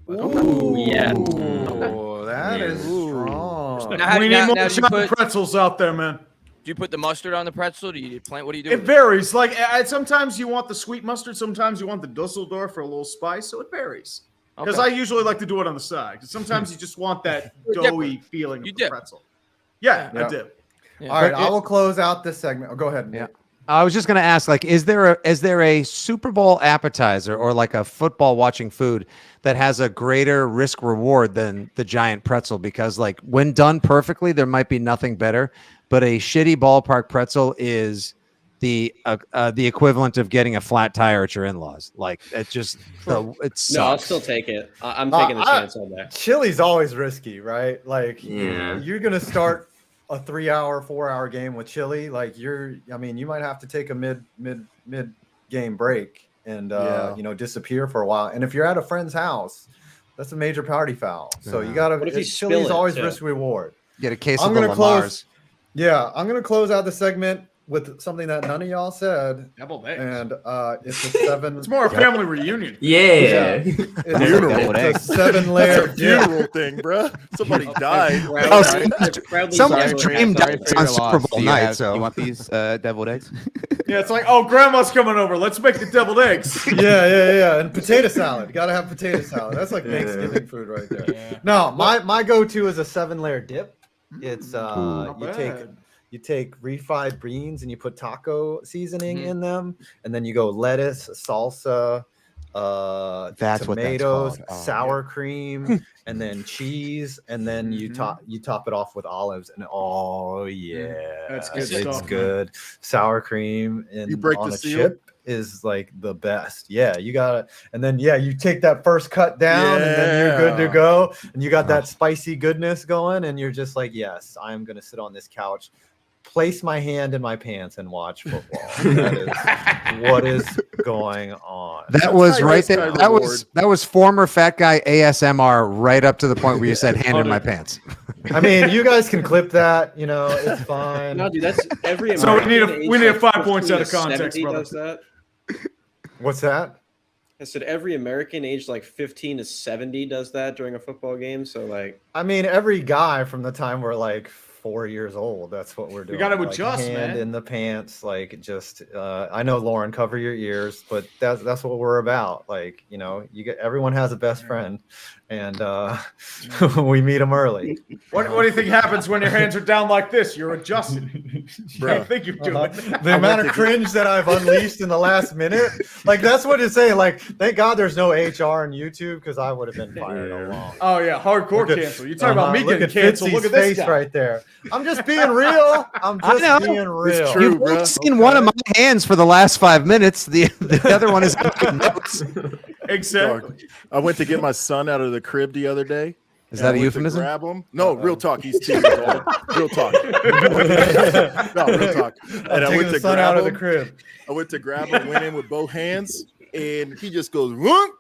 Ooh, yeah. Ooh, that is strong. Now, We need more do you giant put pretzels out there, man. do you put the mustard on the pretzel? Do you plant? What do you do? It with varies. Like sometimes you want the sweet mustard, sometimes you want the Dusseldorf for a little spice. So it varies. Because Okay. I usually like to do it on the side. 'Cause sometimes you just want that You're doughy different. feeling You of the dip. pretzel. Yeah, Yeah. I did. Yeah. All right, I will close out this segment. Oh, go ahead. Yeah. I was just going to ask, like, is there a Super Bowl appetizer or like a football watching food that has a greater risk reward than the giant pretzel? Because like when done perfectly, there might be nothing better, but a shitty ballpark pretzel is the equivalent of getting a flat tire at your in-laws. Like it just it sucks. No, I'll still take it. I'm taking the chance on that. Chili's always risky, right? Like Yeah. you're gonna start a 3-hour, 4-hour game with chili. Like you might have to take a mid game break and disappear for a while. And if you're at a friend's house, that's a major party foul. So you gotta. What if you Chili's spill it, always too? risk reward. Get a case I'm of the gonna Lamar's. close. Yeah, I'm gonna close out the segment with something that none of y'all said. Deviled eggs. And it's a 7. It's more a family reunion. Yeah. It's a 7-layer funeral thing, bro. Somebody died. Someone's dream died on Super Bowl night. So you want these deviled eggs? Yeah, it's like, oh, grandma's coming over. Let's make the deviled eggs. Yeah. And potato salad. Gotta have potato salad. That's like Thanksgiving food right there. Yeah. No, My go-to is a 7-layer dip. It's Not bad. you take refried beans and you put taco seasoning in them, and then you go lettuce, salsa, That's what that's tomatoes, called. Oh, sour cream, and then cheese, and then you top it off with olives, and That's good it's stuff, man. good. Sour cream and You break on the a seal? chip is like the best. Yeah, you gotta, and then you take that first cut down, and then you're good to go, and you got that spicy goodness going, and you're just like, yes, I'm gonna sit on this couch, place my hand in my pants, and watch football. That is what is going on. That was right there. That was former fat guy ASMR right up to the point where you said hand in my pants. I mean, you guys can clip that. It's fine. No, dude, that's every. So we need American a 5 age, points out of 15 to context, 70 brother. does that. What's that? I said every American aged like 15 to 70 does that during a football game. So like, I mean, every guy from the time we're like 4 years old, that's what we're doing. gotta like, adjust, hand man. in the pants, like just. I know, Lauren, cover your ears, but that's what we're about. Like, everyone has a best friend, and we meet them early. What do you think happens when your hands are down like this? You're adjusting. I think you're doing that. The amount of cringe that I've unleashed in the last minute, like that's what it's saying. Like, thank God there's no HR and YouTube, because I would have been fired along. Oh yeah, hardcore Look at- cancel. You talking about me look getting at canceled? Look at Fitzy's this face guy. right there. I'm just being real. I'm I just know. being real. It's true, You've bro. only seen one of my hands for the last 5 minutes. The other one is notes. Exactly. I went to get my son out of the crib the other day. Is and that I a went to euphemism? Grab him. No, real talk. He's 2 years old. Real talk. No, real talk. And I went to son grab out of the him. crib. I went to grab him, went in with both hands, and he just goes, "Whoop."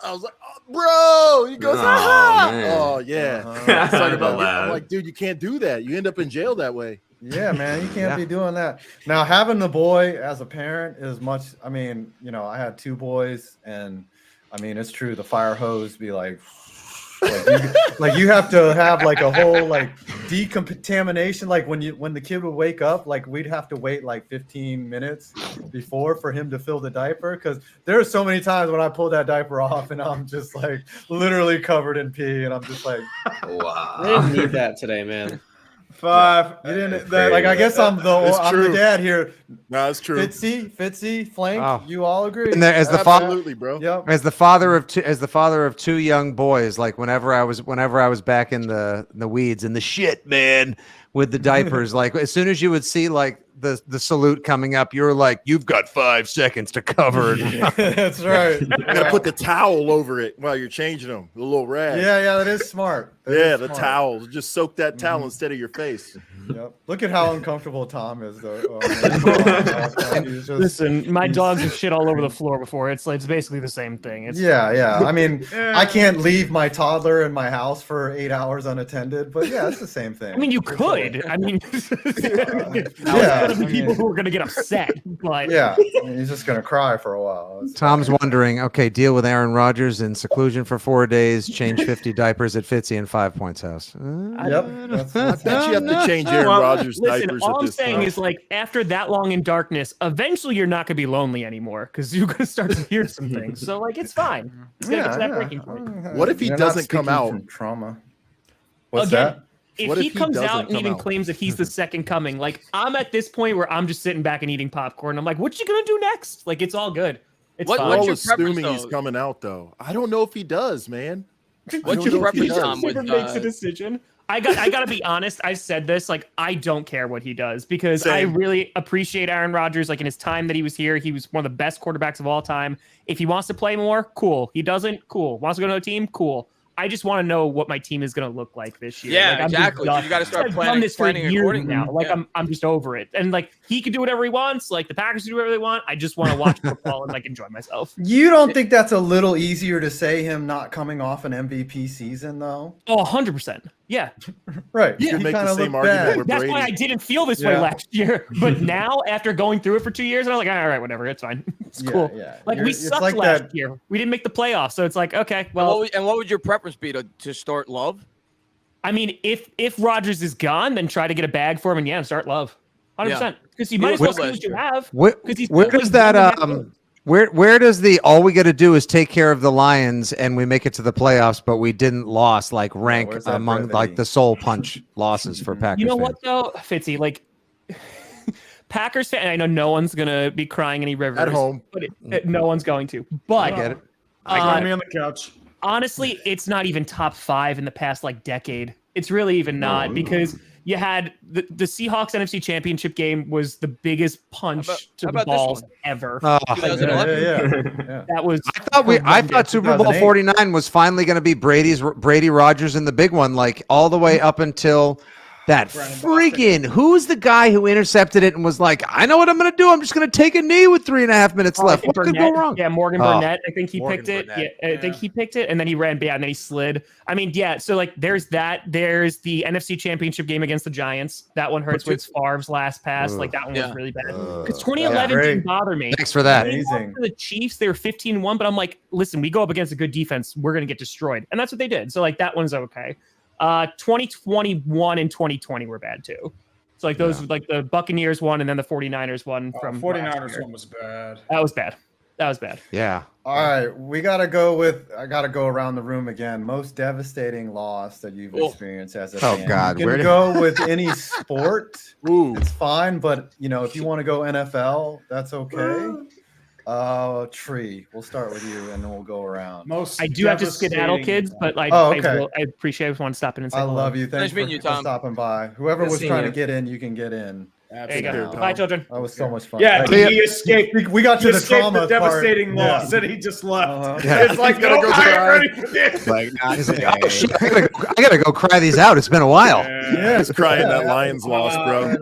I was like, "Oh, bro." He goes, "Ah." man. Oh, yeah. Sorry about that. I'm like, dude, you can't do that. You end up in jail that way. Yeah, man, you can't be doing that. Now, having the boy as a parent is much. I mean, I had 2 boys, and I mean, it's true. The fire hose be like you have to have like a whole like decontamination. Like when the kid would wake up, like we'd have to wait like 15 minutes before for him to fill the diaper, because there are so many times when I pull that diaper off and I'm just like literally covered in pee, and I'm just like, Wow. I didn't need that today, man. 5. you didn't. Like I guess I'm the dad here. No, it's true. Fitzy, Flank, Oh. you all agree? And there, as the father, Absolutely, bro. Yep. as the father of 2 young boys, like whenever I was back in the weeds and the shit, man, with the diapers, like as soon as you would see like the salute coming up, you're like, you've got 5 seconds to cover it. That's right. You gotta put the towel over it while you're changing them. The little rag. Yeah, that is smart. That Yeah, is the smart. towel. Just soak that towel instead of your face. Yep. Look at how uncomfortable Tom is, though. He's just- Listen, my dogs have shit all over the floor before. It's basically the same thing. It's yeah. I mean, I can't leave my toddler in my house for 8 hours unattended, but yeah, it's the same thing. I mean, you could. I mean, yeah, there's people who are going to get upset, but yeah, I mean, he's just gonna cry for a while. Tom's wondering, okay, deal with Aaron Rodgers in seclusion for 4 days, change 50 diapers at Fitzy and 5 Points house. Yep. I bet you have to change Aaron Rodgers listen, diapers all at I'm this saying point. is like after that long in darkness, eventually you're not going to be lonely anymore because you're going to start to hear some things. So like it's fine. It's going to get to that breaking point. What if he You're not doesn't come speaking out? from trauma? What's Again, that? if What he if he comes doesn't out and come even out? claims that he's the second coming, like I'm at this point where I'm just sitting back and eating popcorn. I'm like, what you gonna do next? Like it's all good. It's We're fine. all your preference, assuming he's though? coming out, though. I don't know if he does, man. What's I your don't know if he preference, does. Tom? With makes a decision. I gotta be honest. I've said this, like I don't care what he does because I Same. really appreciate Aaron Rodgers. Like in his time that he was here, he was one of the best quarterbacks of all time. If he wants to play more, cool. He doesn't, cool. Wants to go to a team, cool. I just want to know what my team is going to look like this year. Yeah, Like, I'm just exactly. done. You got to start I've done planning, this for years accordingly. now. Like Yeah. I'm just over it. And like he can do whatever he wants. Like the Packers can do whatever they want. I just want to watch football and like enjoy myself. You don't think that's a little easier to say him not coming off an MVP season, though? Oh, 100%. Yeah. Right. You could make the same argument with That's Brady. why I didn't feel this way last year. But now, after going through it for 2 years, I'm like, all right, whatever, it's fine. It's cool. Yeah. Like we sucked like last that- year. We didn't make the playoffs, so it's like, okay, And well. what would your preference be to start Love? I mean, if Rodgers is gone, then try to get a bag for him and start Love. 100%. Because you might as well see what you have. Where does that where does the all we got to do is take care of the Lions and we make it to the playoffs, but we didn't loss like rank where's that among brevity? like the soul punch losses for Packers You know fans? what though, Fitzy? Like Packers fan, and I know no one's gonna be crying any rivers At home. but no one's going to. But I get it. Join me on the couch. honestly, it's not even top 5 in the past like decade. It's really even not because you had the Seahawks NFC Championship game was the biggest punch to the balls ever. Oh. 2011. That was. I thought Super Bowl 49 was finally going to be Brady Rogers in the big one, like all the way up until that freaking who's the guy who intercepted it and was like, I know what I'm going to do. I'm just going to take a knee with 3.5 minutes left. What could go wrong? Yeah, Morgan Oh. Burnett. I think he picked it. Yeah, I think he picked it, and then he ran. Yeah, and then he slid. I mean, yeah. So like, there's that. There's the NFC Championship game against the Giants. That one hurts with Favre's last pass. Like that one was really bad. Because 2011 didn't bother me. Thanks for that. Amazing. For the Chiefs, they were 15-1, but I'm like, listen, we go up against a good defense, we're gonna get destroyed, and that's what they did. So like, that one's okay. 2021 and 2020 were bad too. So like those, like the Buccaneers one, and then the 49ers one from 49ers one was bad. That was bad. That was bad. Yeah. All right, I gotta go around the room again. Most devastating loss that you've experienced as a fan. God, you where can did- go with any sport. It's fine, but if you want to go NFL, that's okay. Tree, we'll start with you, and then we'll go around. I do have to skedaddle, kids, but like, okay. I appreciate everyone stopping and I saying hello. love you. Thanks for stopping by. Whoever was trying to get in, you can get in. There you go. Bye, children. That was so much fun. Yeah, Thank he you. escaped. We got to He the escaped trauma the devastating part. loss, and he just left. Yeah. It's like, He's gonna no, go I ain't cry. ready for this. Like, he's like, oh, shit, I gotta go cry these out. It's been a while. Yeah, he's crying that Lions loss, bro.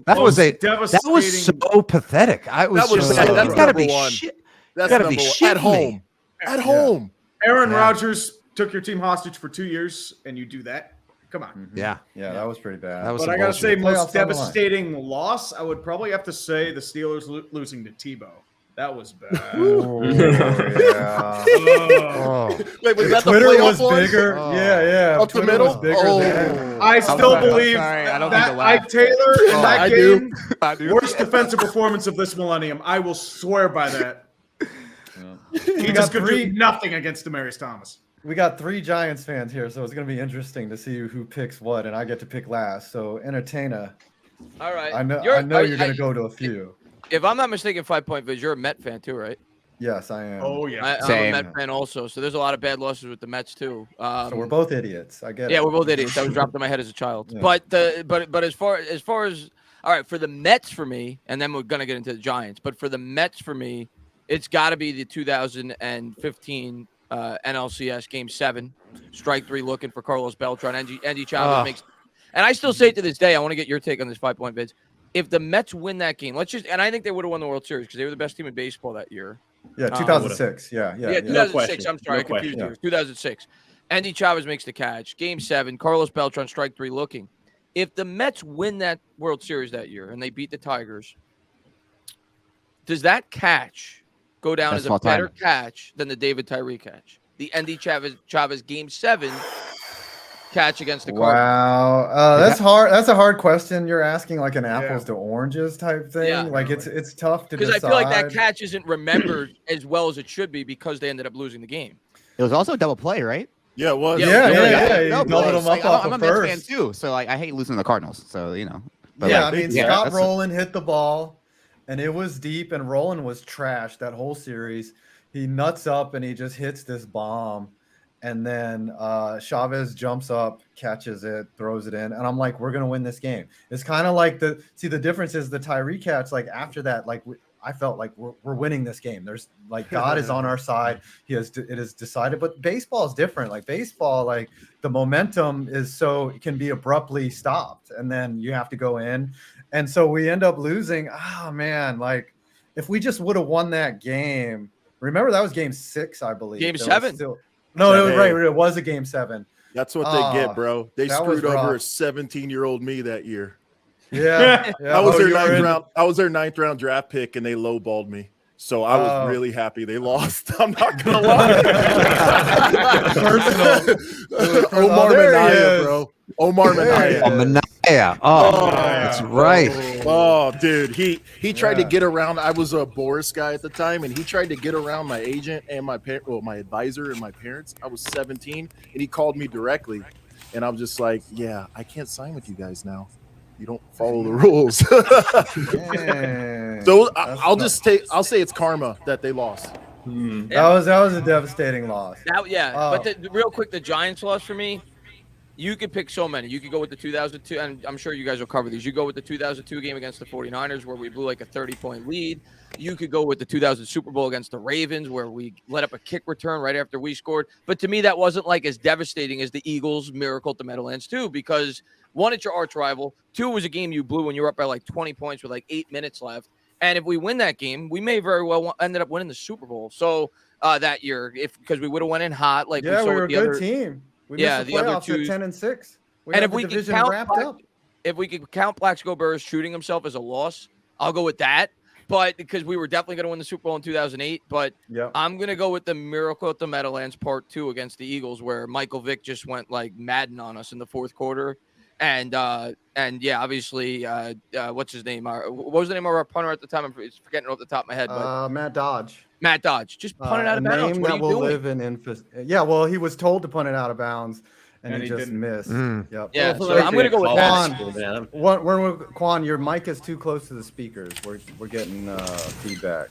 That was devastating. so pathetic. That was that's number gotta be one. shit. That's gotta number be one. shitting At home. me. At home. Aaron Rodgers took your team hostage for 2 years, and you do that? Come on. Yeah. Yeah, that was pretty bad. That was But some I gotta say, bullshit. most Playoffs on the line. devastating loss, I would probably have to say the Steelers losing to Tebow. That was bad. Yeah. Oh. Wait, was that the Twitter playoff was one? bigger. Yeah. Up the Twitter middle? was bigger than- I still sorry, believe sorry, I don't that mean to laugh. Ike Taylor in that I game, do. I do. worst defensive performance of this millennium. I will swear by that. He got just could three- do nothing against Demaryius Thomas. We got 3 Giants fans here, so it's gonna be interesting to see who picks what, and I get to pick last. So, EntertainAh. All right. I know you're gonna go to a few. If I'm not mistaken, 5 Point Viz, you're a Met fan too, right? Yes, I am. Oh yeah. I'm a Same. Met fan also, so there's a lot of bad losses with the Mets too. So we're both idiots. I get it. Yeah, we're both idiots. That was dropped in my head as a child. Yeah. But as far as all right, for the Mets for me, and then we're gonna get into the Giants. But for the Mets for me, it's got to be the 2015 NLCS Game 7, strike 3 looking for Carlos Beltran. Andy Chavez makes, and I still say it to this day. I want to get your take on this 5 point Vids. If the Mets win that game, and I think they would have won the World Series because they were the best team in baseball that year. Yeah, 2006. Yeah, 2006. I'm sorry, I confused you. 2006. Andy Chavez makes the catch. Game 7, Carlos Beltran, strike 3 looking. If the Mets win that World Series that year and they beat the Tigers, does that catch go down as a better catch than the David Tyree catch? The Andy Chavez Game 7 catch against the Cardinals. Wow, that's hard. That's a hard question. You're asking like an apples to oranges type thing. Yeah. Like it's tough to Because I decide. feel like that catch isn't remembered as well as it should be because they ended up losing the game. It was also a double play, right? Yeah, it was. Yeah. You doubled doubled them up off I'm of a Mets fan first. too, so like I hate losing to the Cardinals. So But yeah, like, I mean Scott Rowland hit the ball, and it was deep, and Rowland was trash that whole series. He nuts up and he just hits this bomb, and then Chavez jumps up, catches it, throws it in, and I'm like, we're gonna win this game. It's kind of like the difference is the Tyree catch. Like after that, like I felt like we're winning this game. There's like God is on our side. It is decided. But baseball is different. Like baseball, like the momentum it can be abruptly stopped, and then you have to go in. And so we end up losing. Oh man, like if we just would have won that game. Remember that was Game 6, I believe. Game There 7. was no, it was right. It was a Game 7. That's what they get, bro. They that was screwed over a rough. 17-year-old me that year. Yeah, yeah. I was Oh, their you were ninth in- round. I was their 9th round draft pick, and they lowballed me. So I was really happy they lost. I'm not gonna lie. Omar there he Minaya, is. bro. Omar Minaya. Oh, Manaya. Oh, that's right. Oh, dude, he tried to Yeah. get around. I was a Boris guy at the time, and he tried to get around my agent and my my advisor and my parents. I was 17, and he called me directly, and I'm just like, yeah, I can't sign with you guys now. You don't follow the rules. Dang. So That's I'll say it's karma that they lost. That was a devastating loss. But real quick, the Giants loss for me. You could pick so many. You could go with the 2002, and I'm sure you guys will cover these. You go with the 2002 game against the 49ers where we blew like a 30-point lead. You could go with the 2000 Super Bowl against the Ravens where we let up a kick return right after we scored. But to me, that wasn't like as devastating as the Eagles' miracle at the Meadowlands too, because one, it's your arch rival. Two, it was a game you blew when you were up by like 20 points with like 8 minutes left. And if we win that game, we may very well ended up winning the Super Bowl. So that year, because we would have went in hot, like Yeah, saw we were a with the good other team. We yeah, missed the the other playoffs two. at 10-6. And if we could count if we could count Plaxico Burress shooting himself as a loss, I'll go with that. But because we were definitely going to win the Super Bowl in 2008, but I'm going to go with the Miracle at the Meadowlands Part 2 against the Eagles, where Michael Vick just went like Madden on us in the fourth quarter. And yeah, obviously, what's his name? What was the name of our punter at the time? I'm forgetting off the top of my head. But Matt Dodge. Matt Dodge just punted out of bounds. Name What are that you will doing? live in infamous. Yeah, well, he was told to punt it out of bounds, and he just didn't. missed. Mm. Yep. Yeah, so I'm gonna go with that. Quan, your mic is too close to the speakers. We're getting feedback.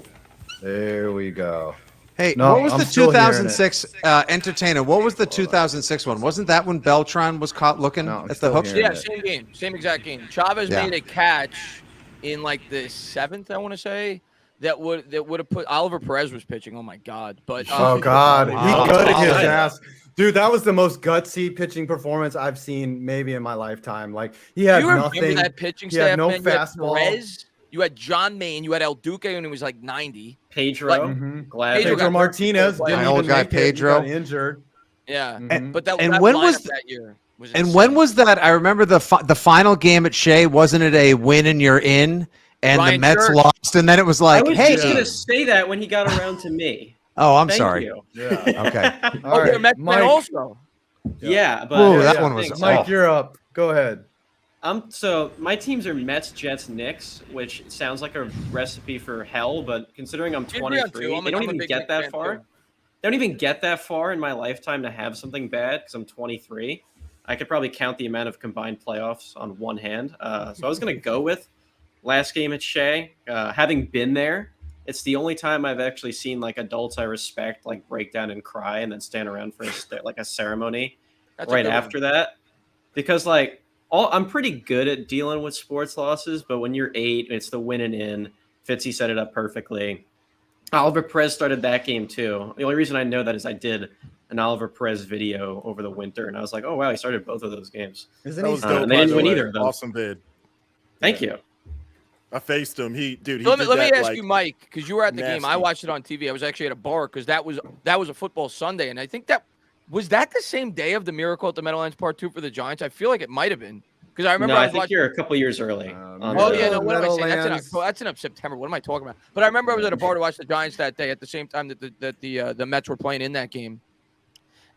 There we go. Hey, No, what was I'm the still hearing it. 2006 Entertainer? What was the 2006 one? Wasn't that when Beltran was caught looking at the hook? Yeah, same game, same exact game. Chavez Yeah. made a catch in like the 7th, I want to say. That would have put Oliver Perez was pitching. Oh my God! But Oh God, he gutted his Oliver. ass, dude. That was the most gutsy pitching performance I've seen maybe in my lifetime. Like he had you remember nothing. that pitching He staff, had no man? You had fastball. Perez, you had John Maine, you had El Duque when he was like 90. Pedro, glad Pedro got Martinez hurt. didn't My old even guy make it. He Pedro. got injured. Yeah, Mhm. but that and that when lineup was that year was And when was that? I remember the final game at Shea. Wasn't it a win and you're in? And Ryan the Mets Church. lost, and then it was like, I was hey. just gonna say that when he got around to me. Oh, I'm Thank sorry. you. Yeah. Okay. All right, you're a Mets fan Mike. also. Yeah, but Ooh, that one was thanks. Mike, you're up. Go ahead. So my teams are Mets, Jets, Knicks, which sounds like a recipe for hell, but considering I'm We agree on 23, two. I'm they a- don't I'm a even big get Knicks that fan, far. too. They don't even get that far in my lifetime to have something bad because I'm 23. I could probably count the amount of combined playoffs on one hand. So I was going to go with last game at Shea. Having been there, it's the only time I've actually seen like adults I respect like break down and cry and then stand around for a ceremony That's a right good one. after that. Because like I'm pretty good at dealing with sports losses, but when you're 8, it's the win and in. Fitzy set it up perfectly. Oliver Perez started that game too. The only reason I know that is I did an Oliver Perez video over the winter, and I was like, "Oh wow, he started both of those games." Isn't That he was still? dope, and they by didn't the win way. either of them. Awesome vid. Thank you. I faced him. He Let me did let me that, ask like, you, Mike, because you were at the game. I nasty. watched it on TV. I was actually at a bar because that was a football Sunday, and I think that was the same day of the Miracle at the Meadowlands Part 2 for the Giants. I feel like it might have been because I remember No, I I was think watching. you're a couple years early. Oh yeah, no, what am I saying? That's in Meadowlands. October. That's in September. What am I talking about? But I remember I was at a bar to watch the Giants that day at the same time that the Mets were playing in that game.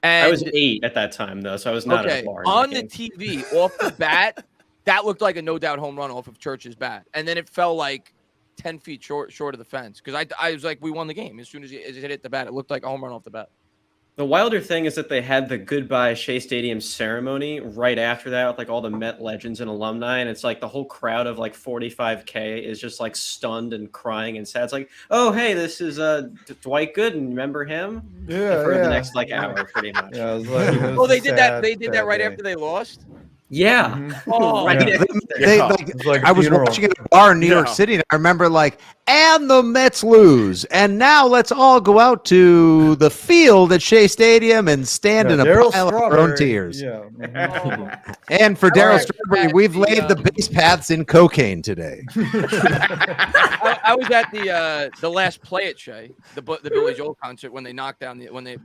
And I was 8 at that time though, so I was not at a bar. in on that the game. TV off the bat, that looked like a no doubt home run off of Church's bat, and then it fell like 10 feet short of the fence because I was like, we won the game as soon as it hit the bat. It looked like a home run off the bat. The wilder thing is that they had the goodbye Shea Stadium ceremony right after that with like all the Met legends and alumni, and it's like the whole crowd of like 45K is just like stunned and crying and sad. It's like, oh hey, this is Dwight Gooden, remember him? Yeah, For yeah. the next like hour, pretty much. Yeah, it was like, it was Oh, they a did that. sad, They did that sad right day. after they lost. Yeah. Oh, Right Yeah. after. They, Yeah. like, It's like a I was funeral. watching at a bar in New York Yeah. City, and I remember like and the Mets lose. And now let's all go out to the field at Shea Stadium and stand in a Darryl pile of our own Strawberry, tears. Yeah. And for Daryl right. Strawberry, we've laid the base paths in cocaine today. I was at the last Play It Shea, the Billy Joel concert when they knocked down when they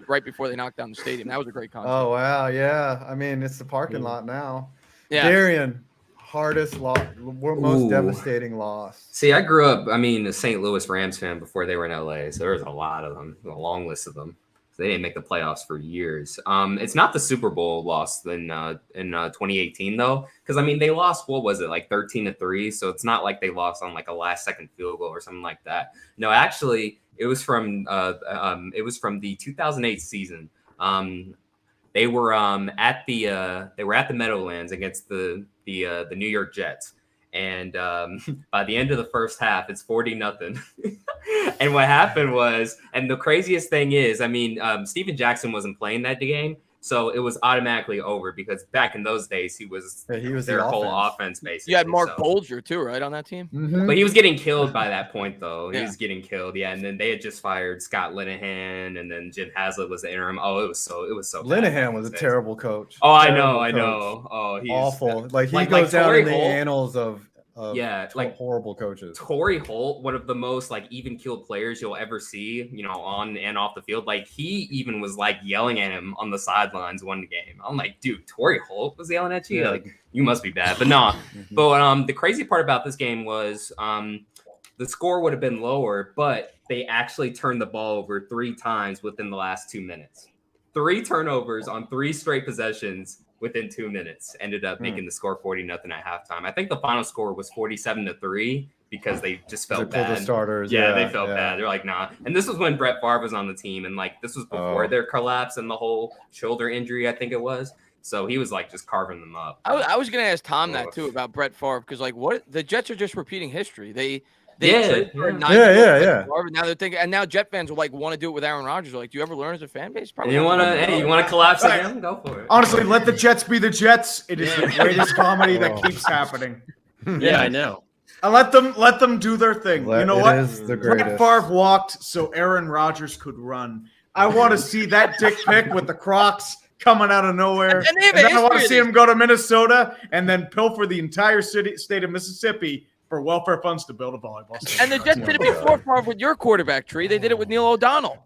right before they knocked down the stadium. That was a great concert. Oh wow, yeah. I mean, it's the parking lot now. Yeah. Darian, hardest loss, most devastating loss. See, I grew up, a St. Louis Rams fan before they were in LA, so there was a lot of them, a long list of them. So they didn't make the playoffs for years. It's not the Super Bowl loss in 2018 though, because they lost, what was it, like 13-3? So it's not like they lost on like a last-second field goal or something like that. No, actually, it was from the 2008 season. They were at the Meadowlands against the New York Jets, and by the end of the first half, it's 40-0. And what happened was, and the craziest thing is, Steven Jackson wasn't playing that game, so it was automatically over because back in those days he was their whole offense basically. You had Mark Bolger too, right, on that team? Mm-hmm. But he was getting killed by that point, though. He Yeah. was getting killed, yeah. And then they had just fired Scott Linehan, and then Jim Hazlitt was the interim. Oh, it was so bad. Linehan was a terrible coach. Oh, I Terrible know, I coach. know. Oh, he's awful. Like he like goes down Torrey in the Holt. annals of Yeah, like horrible coaches. Torrey Holt, one of the most like even-keeled players you'll ever see, on and off the field. Like he even was like yelling at him on the sidelines one game. I'm like, dude, Torrey Holt was yelling at you? Yeah. Like you must be bad. But no. But the crazy part about this game was the score would have been lower, but they actually turned the ball over 3 times within the last 2 minutes. 3 turnovers on 3 straight possessions within 2 minutes ended up making the score 40-0 at halftime. I think the final score was 47-3 because they just felt They pulled bad. the starters, Yeah, yeah, they felt yeah. bad. They're like, nah. And this was when Brett Favre was on the team, and like this was before their collapse and the whole shoulder injury, I think it was. So he was like just carving them up. I was gonna ask Tom that too about Brett Favre because like what the Jets are just repeating history. They Yeah, traded for a yeah. 9-year-old Yeah, Brett Favre, now they're thinking, and now Jet fans will like want to do it with Aaron Rodgers. Like, do you ever learn as a fan base? Probably. You not. want to collapse again? Go for it. Honestly, let the Jets be the Jets. It is the greatest comedy that keeps happening. Yeah, I know. And let them do their thing. You know It what? is the Brett greatest. Favre walked so Aaron Rodgers could run. I want to see that dick pic with the Crocs coming out of nowhere. And they have And a then I want to history see of him go to Minnesota and then pilfer the entire state of Mississippi for welfare funds to build a volleyball stadium. And the Jets did it before Favre with your quarterback tree. They did it with Neil O'Donnell.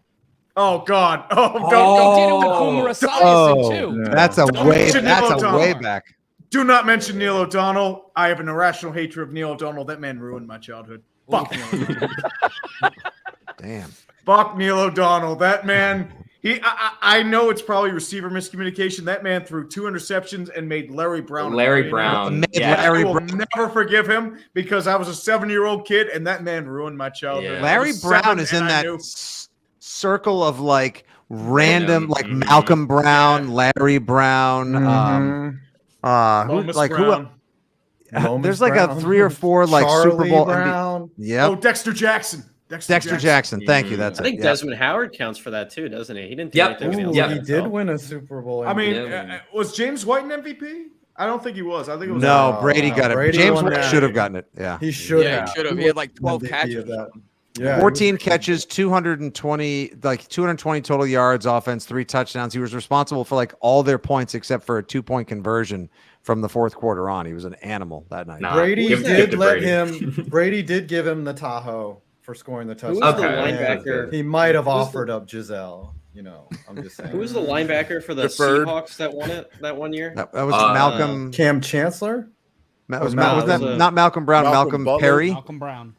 Oh God! They did it with Boomer Esiason too. That's a Don't way. mention Neil That's a O'Donnell. way back. Do not mention Neil O'Donnell. I have an irrational hatred of Neil O'Donnell. That man ruined my childhood. Fuck Neil O'Donnell. Damn. Fuck Neil O'Donnell. That man. I know it's probably receiver miscommunication. That man threw 2 interceptions and made Larry Brown. Larry Brown. Yeah. I will never forgive him because I was a 7-year-old kid and that man ruined my childhood. Yeah. I Larry was Brown 7 is in and I that knew. circle of like random, like Malcolm Brown, Larry Brown. Lomas Brown. There's like a 3 or 4 like Super Charlie Bowl. Brown. Yep. Oh, Dexter Jackson. Dexter Jackson. Thank you. That's I it. think Yeah. Desmond Howard counts for that too, doesn't he? He didn't do Yep. anything. Ooh, else. he did win a Super Bowl. I mean, MVP. was James White an MVP? I don't think he was. I think it was. No, Brady got it. Brady James won White that. should have gotten it. Yeah. He should Yeah, have. he should have. He had like 12 MVP catches. of that. Yeah, 14 catches, 220 total yards, offense, 3 touchdowns. He was responsible for like all their points except for a 2-point conversion from the 4th quarter on. He was an animal that night. Nah. Brady Give it did to let Brady. him. Brady did give him the Tahoe for scoring the Who was touchdown. the Okay. linebacker? He might have Who was offered up Giselle. I'm just saying. Who was the linebacker for the Deferred. Seahawks that won it that one year? That was Malcolm. Cam Chancellor? Was No, that it was not Malcolm Brown? Malcolm Malcolm Butler. Perry. Malcolm Brown.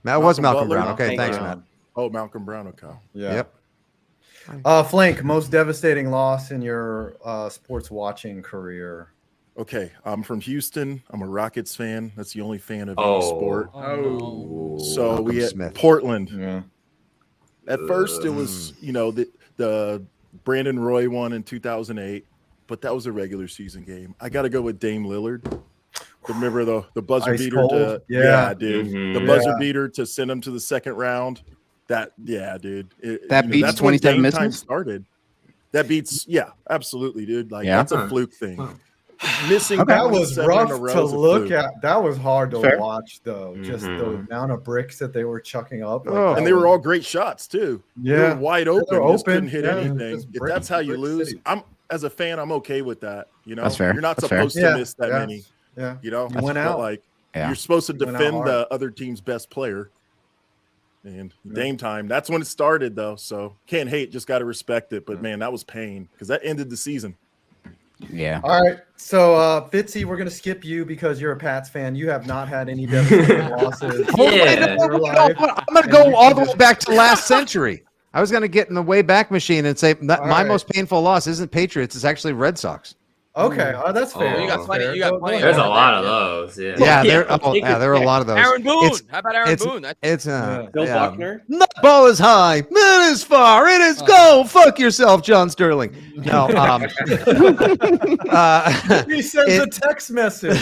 That was Malcolm Butler. Brown. Okay, Thank thanks, you. Matt. Oh, Malcolm Brown. Okay. Yeah. Yep. Flink, most devastating loss in your sports watching career. Okay. I'm from Houston. I'm a Rockets fan. That's the only fan of Oh. any sport. Oh, So Malcolm we had Smith. Portland. Yeah. At first, it was the Brandon Roy one in 2008, but that was a regular season game. I got to go with Dame Lillard. Remember the buzzer Ice beater cold? to Yeah. dude. Mhm. The buzzer beater to send him to the second round. Dude. That beats that's when 27 game time misses? started. That beats, absolutely, dude. Like Yeah. that's a fluke thing. missing That was 7 in a rough row to is a look fluke. at. That was hard to Fair. watch, though. Just the Mhm. amount of bricks that they were chucking up. Like, And that they were was- all great shots too. They Yeah. were wide They open. were Just couldn't open, hit yeah. anything. Just If brick- that's how you brick lose, city. I'm as a fan, I'm okay with that. You know, That's fair. you're not That's fair. supposed to Yeah, miss that yeah, many. yeah. You know, You went but, out. like Yeah. you're supposed to You went out defend hard. the other team's best player. And Dame time. That's when it started, though. So can't hate, just got to respect it. But man, that was pain because that ended the season. Yeah. All right, so Fitzy, we're gonna skip you because you're a Pats fan. You have not had any devastating losses. Yeah. in your life. I'm going to go all the way back to last century. I was going to get in the way back machine and say that All my right. most painful loss isn't Patriots; it's actually Red Sox. Okay, that's fair. Oh, You got that's plenty. fair. You got Go plenty. ahead. There's a lot of those. Yeah. Yeah, Yeah. there are a lot of those. Aaron Boone. It's- How about Aaron Boone? It's Bill yeah. Buckner. The ball is high, man is far, it is go. Fuck yourself, John Sterling. No, He sends a text message.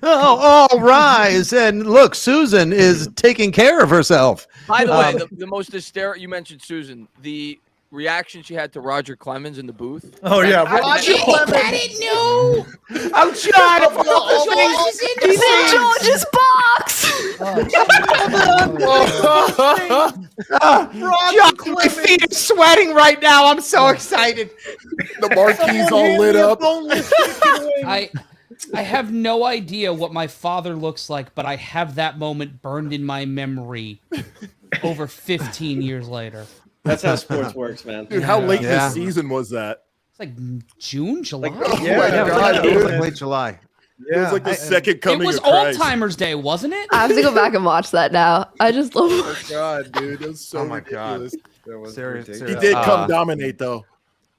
all rise and look, Susan is taking care of herself. By the way, the most hysterical. You mentioned Susan. The reaction she had to Roger Clemens in the booth. Oh yeah, Roger Clemens. I didn't know. I'm trying to George is in It's in George's box. John, my feet are sweating right now. I'm so excited. The marquee's all lit up. I have no idea what my father looks like, but I have that moment burned in my memory over 15 years later. That's how sports works, man. Dude, how late Yeah. this season was that? It's like June, July. Yeah, dude. it was like late July. It was like the second coming It was of Christ. Old-Timers Day, wasn't it? I have to go back and watch that now. I just love Oh God, dude, that was so ridiculous. That was Serious- ridiculous. He did come dominate though.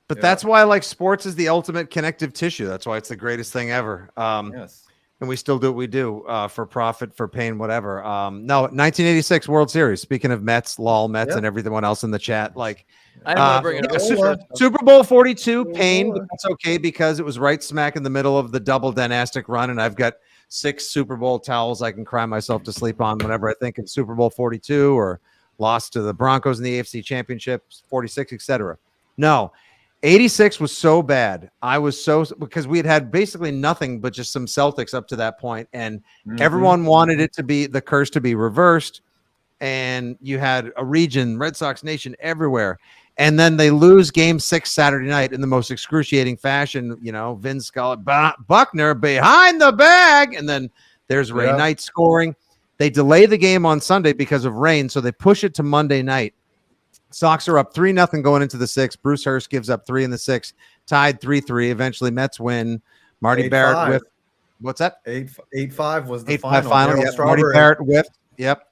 But that's why, like, sports is the ultimate connective tissue. That's why it's the greatest thing ever. Yes. And we still do what we do for profit, for pain, whatever. No, 1986 World Series. Speaking of Mets, lol, Mets, and everyone else in the chat, like, I didn't want to bring it up. Super Bowl 42, pain, but that's okay because it was right smack in the middle of the double dynastic run, and I've got 6 Super Bowl towels I can cry myself to sleep on whenever I think of Super Bowl 42 or lost to the Broncos in the AFC Championship, 46, etc. No. 86 was so bad. I was so because we had basically nothing but just some Celtics up to that point, and everyone wanted it to be the curse to be reversed. And you had a region, Red Sox Nation everywhere, and then they lose Game 6 Saturday night in the most excruciating fashion. You know, Vin Scully, Buckner behind the bag, and then there's Ray Knight scoring. They delay the game on Sunday because of rain, so they push it to Monday night. Sox are up 3-0 going into the 6th. Bruce Hurst gives up 3 in the 6th, tied 3-3. Eventually, Mets win. Marty 8-5. Barrett with what's that? 8-5 was the 8-5 final. final. Darryl Yep. Marty Strawberry. Barrett whiffed. Yep.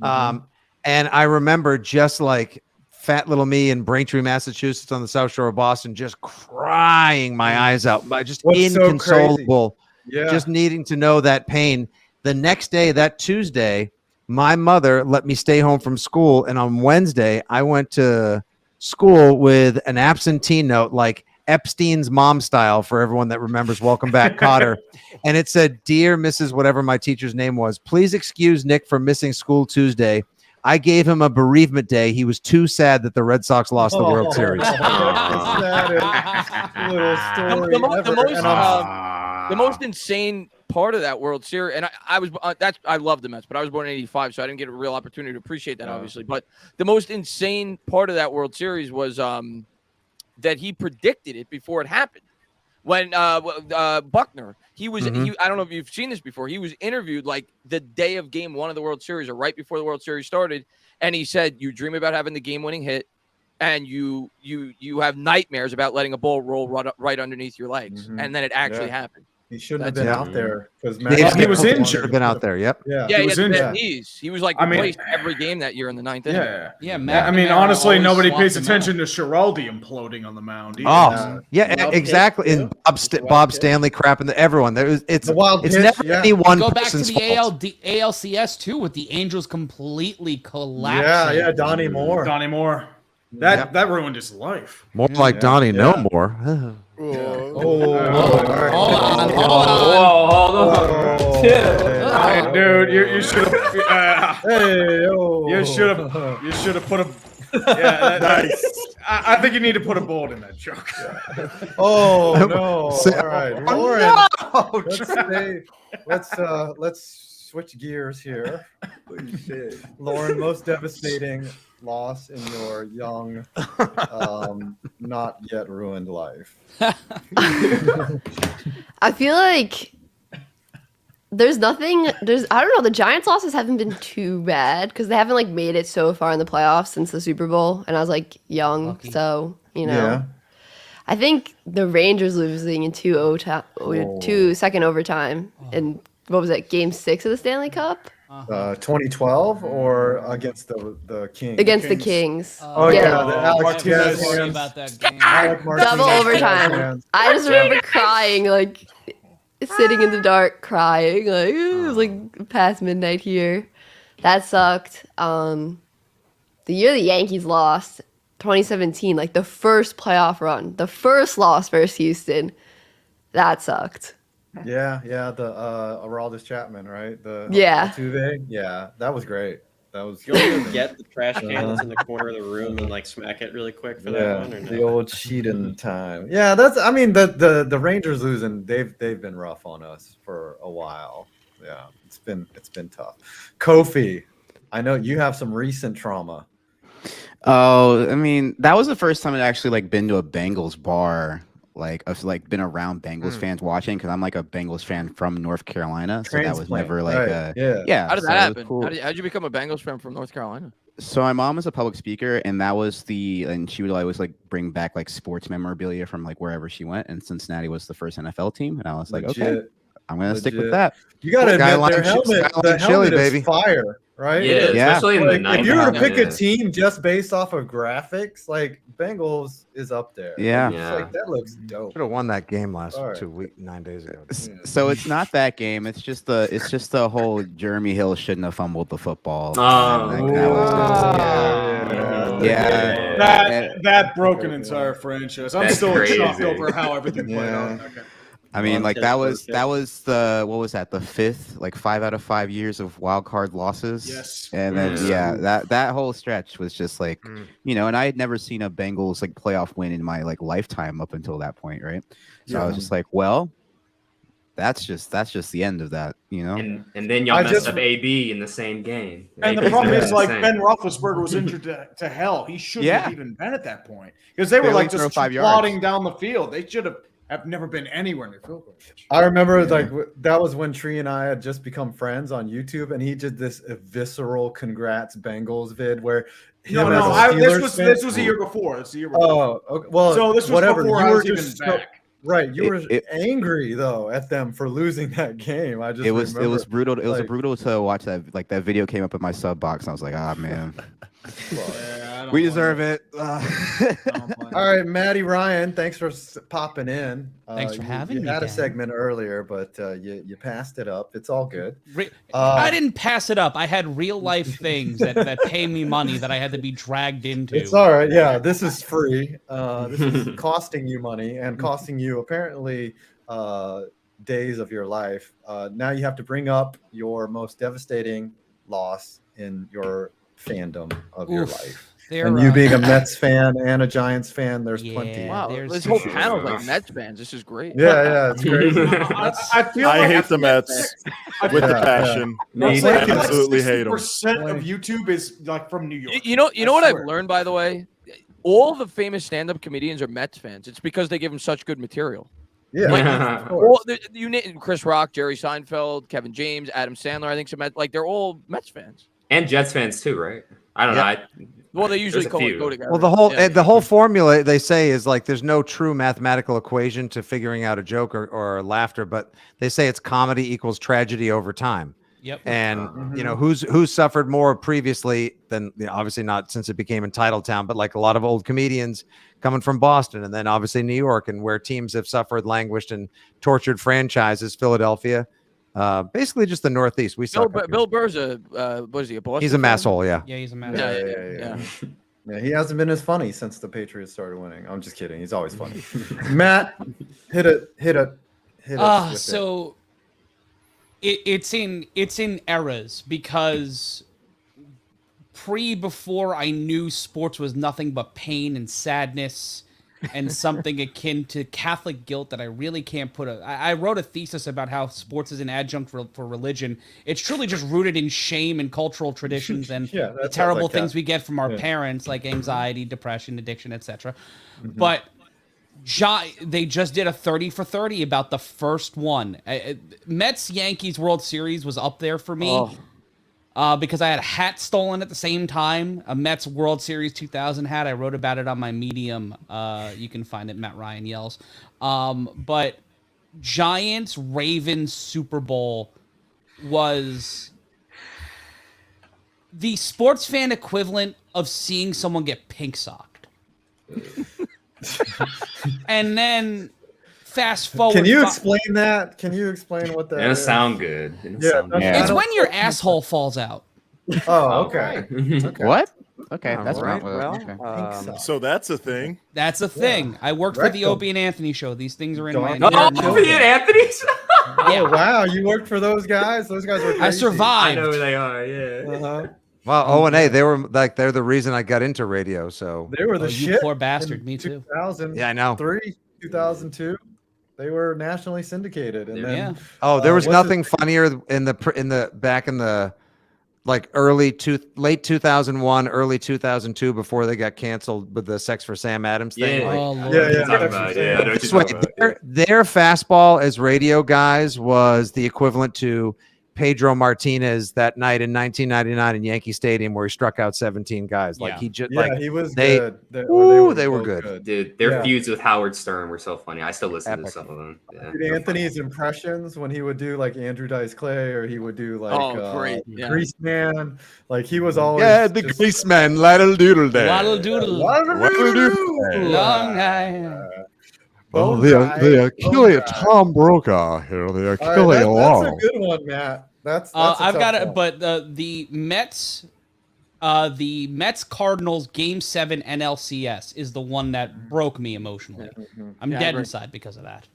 And I remember just like fat little me in Braintree, Massachusetts, on the South Shore of Boston, just crying my eyes out, but just What's so inconsolable, Yeah. just needing to know that pain. The next day, that Tuesday, my mother let me stay home from school, and on Wednesday, I went to school with an absentee note, like Epstein's mom style, for everyone that remembers Welcome Back, Cotter. And it said, "Dear Mrs. whatever my teacher's name was, please excuse Nick for missing school Tuesday. I gave him a bereavement day. He was too sad that the Red Sox lost the World Series." The most insane part of that World Series, and I love the Mets, but I was born in '85, so I didn't get a real opportunity to appreciate that, obviously. But the most insane part of that World Series was that he predicted it before it happened. When Buckner, he was, I don't know if you've seen this before. He was interviewed like the day of Game 1 of the World Series, or right before the World Series started, and he said, "You dream about having the game-winning hit, and you have nightmares about letting a ball roll right underneath your legs," and then it actually happened. He shouldn't have been out there because He was injured. Should have been out there. Yep. Yeah, he was injured. He was like replaced every game that year in the 9th inning. I mean, honestly, nobody pays attention to Schiraldi imploding on the mound. Oh, exactly. And Bob Stanley crapping everyone. It's never any one Go back to person's the fault. ALCS too, with the Angels completely collapsing. Yeah, Donnie Moore. Donnie Moore. That ruined his life. More like Donnie, no more. Hey, dude, you should have. You should have put a Yeah, Nice. I think you need to put a bullet in that joke. Oh no! So- All right, Oh, Lauren. Let's switch gears here. Lauren, most devastating loss in your young, not yet ruined life. I feel like there's nothing. I don't know. The Giants' losses haven't been too bad because they haven't like made it so far in the playoffs since the Super Bowl, and I was like young, Lucky. so Yeah. I think the Rangers losing in two second overtime, and what was it, Game 6 of the Stanley Cup 2012 or against the Kings? against the Kings. Oh yeah, the Alex Martinez. Diaz Sorry hands. about that game. Alec Martinez Double overtime. hands. I just remember crying, like sitting in the dark, crying. Like it was like past midnight here. That sucked. The year the Yankees lost, 2017, like the first playoff run, the first loss versus Houston, that sucked. Yeah, the Aroldis Chapman, right? The Yeah. Altuve. Yeah, that was great. That was You want to get the trash can that's in the corner of the room and like smack it really quick for that one, or no? the old cheating time. Yeah, that's. I mean, the Rangers losing. They've been rough on us for a while. Yeah, it's been tough. Kofi, I know you have some recent trauma. Oh, I mean, that was the first time I'd actually like been to a Bengals bar. Like I've like been around Bengals fans watching because I'm like a Bengals fan from North Carolina, so that was never like right. yeah. How did so that it was happen? cool. How'd you become a Bengals fan from North Carolina? So my mom was a public speaker, and that was and she would always like bring back like sports memorabilia from like wherever she went, and Cincinnati was the first NFL team, and I was like, okay, Legit. I'm gonna stick with Legit. that. You gotta admit, Skyline their helmet, Skyline the chili, helmet is baby. fire, right? Yeah, Yeah. especially in the Like, if you were to 90s. pick Yeah. a team just based off of graphics, like Bengals is up there. Yeah. It's like, that looks dope. Should have won that game last All right. 9 days ago. So it's not that game. It's just the whole Jeremy Hill shouldn't have fumbled the football. Oh. And, like, that was just- yeah. That broke an entire franchise. I'm That's still shocked crazy. over how everything played out. Okay. I mean, like Montez that was the what was that, the fifth, like 5 out of 5 years of wild card losses. Yes. And then that whole stretch was just like, you know, and I had never seen a Bengals like playoff win in my like lifetime up until that point, right? So I was just like, well, that's just the end of that, you know. And then y'all I messed just- up AB in the same game. And the AB's problem been is, like, insane. Ben Roethlisberger was injured to hell. He shouldn't have Yeah. even been at that point because they were Barely like threw just 5 yards. plodding down the field. They should have never been anywhere near field goal range. I remember like that was when Tree and I had just become friends on YouTube, and he did this visceral "Congrats Bengals" vid where No, him as a this Steelers was fan- this was a year before. It's a year before. Oh, okay. Well, So this was whatever. before You I were was even just back. right. You were It- angry though at them for losing that game. I just It was remember, brutal. It was like, brutal to watch that. Like that video came up in my sub box, and I was like, ah, man, Yeah, I don't We want deserve it. All right, Maddie Ryan, thanks for popping in. Thanks for having you me, had a Dan. segment earlier, but you passed it up. It's all good. I didn't pass it up. I had real life things that pay me money that I had to be dragged into. It's all right. Yeah, this is free. This is costing you money and costing you apparently days of your life. Now you have to bring up your most devastating loss in your fandom of your Oof. life. There, And you being a Mets fan and a Giants fan, there's plenty. Yeah, Wow, there's this whole some- panel's like Mets fans. This is great. Yeah, it's crazy. I feel I like hate the Mets with the passion. It's I like absolutely hate them. 60% of YouTube is like from New York. You know what swear. I've learned, by the way? All the famous stand-up comedians are Mets fans. It's because they give them such good material. Yeah, Yeah. of course. All you name Chris Rock, Jerry Seinfeld, Kevin James, Adam Sandler. I think some Mets, like they're all Mets fans. And Jets fans too, right? I don't Yeah. know. Well, they usually There's a few. go together. Well, the whole Yeah. the whole formula they say is like there's no true mathematical equation to figuring out a joke or laughter, but they say it's comedy equals tragedy over time. Yep. And you know who's suffered more previously than, you know, obviously not since it became Entitled Town, but like a lot of old comedians coming from Boston and then obviously New York, and where teams have suffered, languished, and tortured franchises. Philadelphia, basically just the Northeast. We suck. up here. Bill Burr's a what is he, a Boston? He's a fan? masshole. Yeah. Yeah, he's a man. Yeah. Yeah, he hasn't been as funny since the Patriots started winning. I'm just kidding. He's always funny. Matt, hit it. with it. So it's in eras because before I knew sports was nothing but pain and sadness and something akin to Catholic guilt that I really can't put I wrote a thesis about how sports is an adjunct for religion. It's truly just rooted in shame and cultural traditions and Yeah, the that terrible sounds like things we get from our Yeah. parents, like anxiety, depression, addiction, etc. Mhm. But they just did a 30 for 30 about the first one. Mets Yankees World Series was up there for me. Because I had a hat stolen at the same time, a Mets World Series 2000 hat. I wrote about it on my Medium. You can find it, MattRyanYells. But Giants Ravens Super Bowl was the sports fan equivalent of seeing someone get pink socked. And then fast forward. Can you explain that? Can you explain what that It'll is? sound good. It's when your asshole falls out. Oh, okay. What? Okay, All that's right, right. well, So that's a thing. That's a thing. I worked for the Rectum. Opie and Anthony show. These things are in Darn my. near children. Anthony's. Oh wow, you worked for those guys? Those guys were crazy. I survived. I know who they are. Yeah. Uh-huh. Well, O&A, they were like they're the reason I got into radio. So They were the Oh, you shit. poor bastard. in Me too. 2003, Yeah, I know. 2002. They were nationally syndicated, and then Oh, there was what's nothing funnier in the back in the like late 2001, early 2002 before they got canceled with the Sex for Sam Adams thing. Yeah. Like, Oh, Lord. Yeah, I know what you're talking about. Yeah, I know what you're talking about. their fastball as radio guys was the equivalent to Pedro Martinez that night in 1999 in Yankee Stadium where he struck out 17 guys. Like Yeah. he just Yeah, like he was they, good. They were both good. Dude, their Yeah. feuds with Howard Stern were so funny. I still listen to Epic. some of them. Yeah. Dude, Anthony's impressions when he would do like Andrew Dice Clay or he would do like great. Yeah. Grease Man, like he was always the just- grease man, laddle doodle there. Waddle doodle. Waddle-doo-doo. Long night. Well, Bone the dry, Achille bone dry. Tom Brokaw here, the All right, Achille that's a Long. good one, Matt. That's I've a got tough it, one. but the Mets Cardinals Game 7 NLCS is the one that broke me emotionally. I'm Yeah, I dead agree. inside because of that.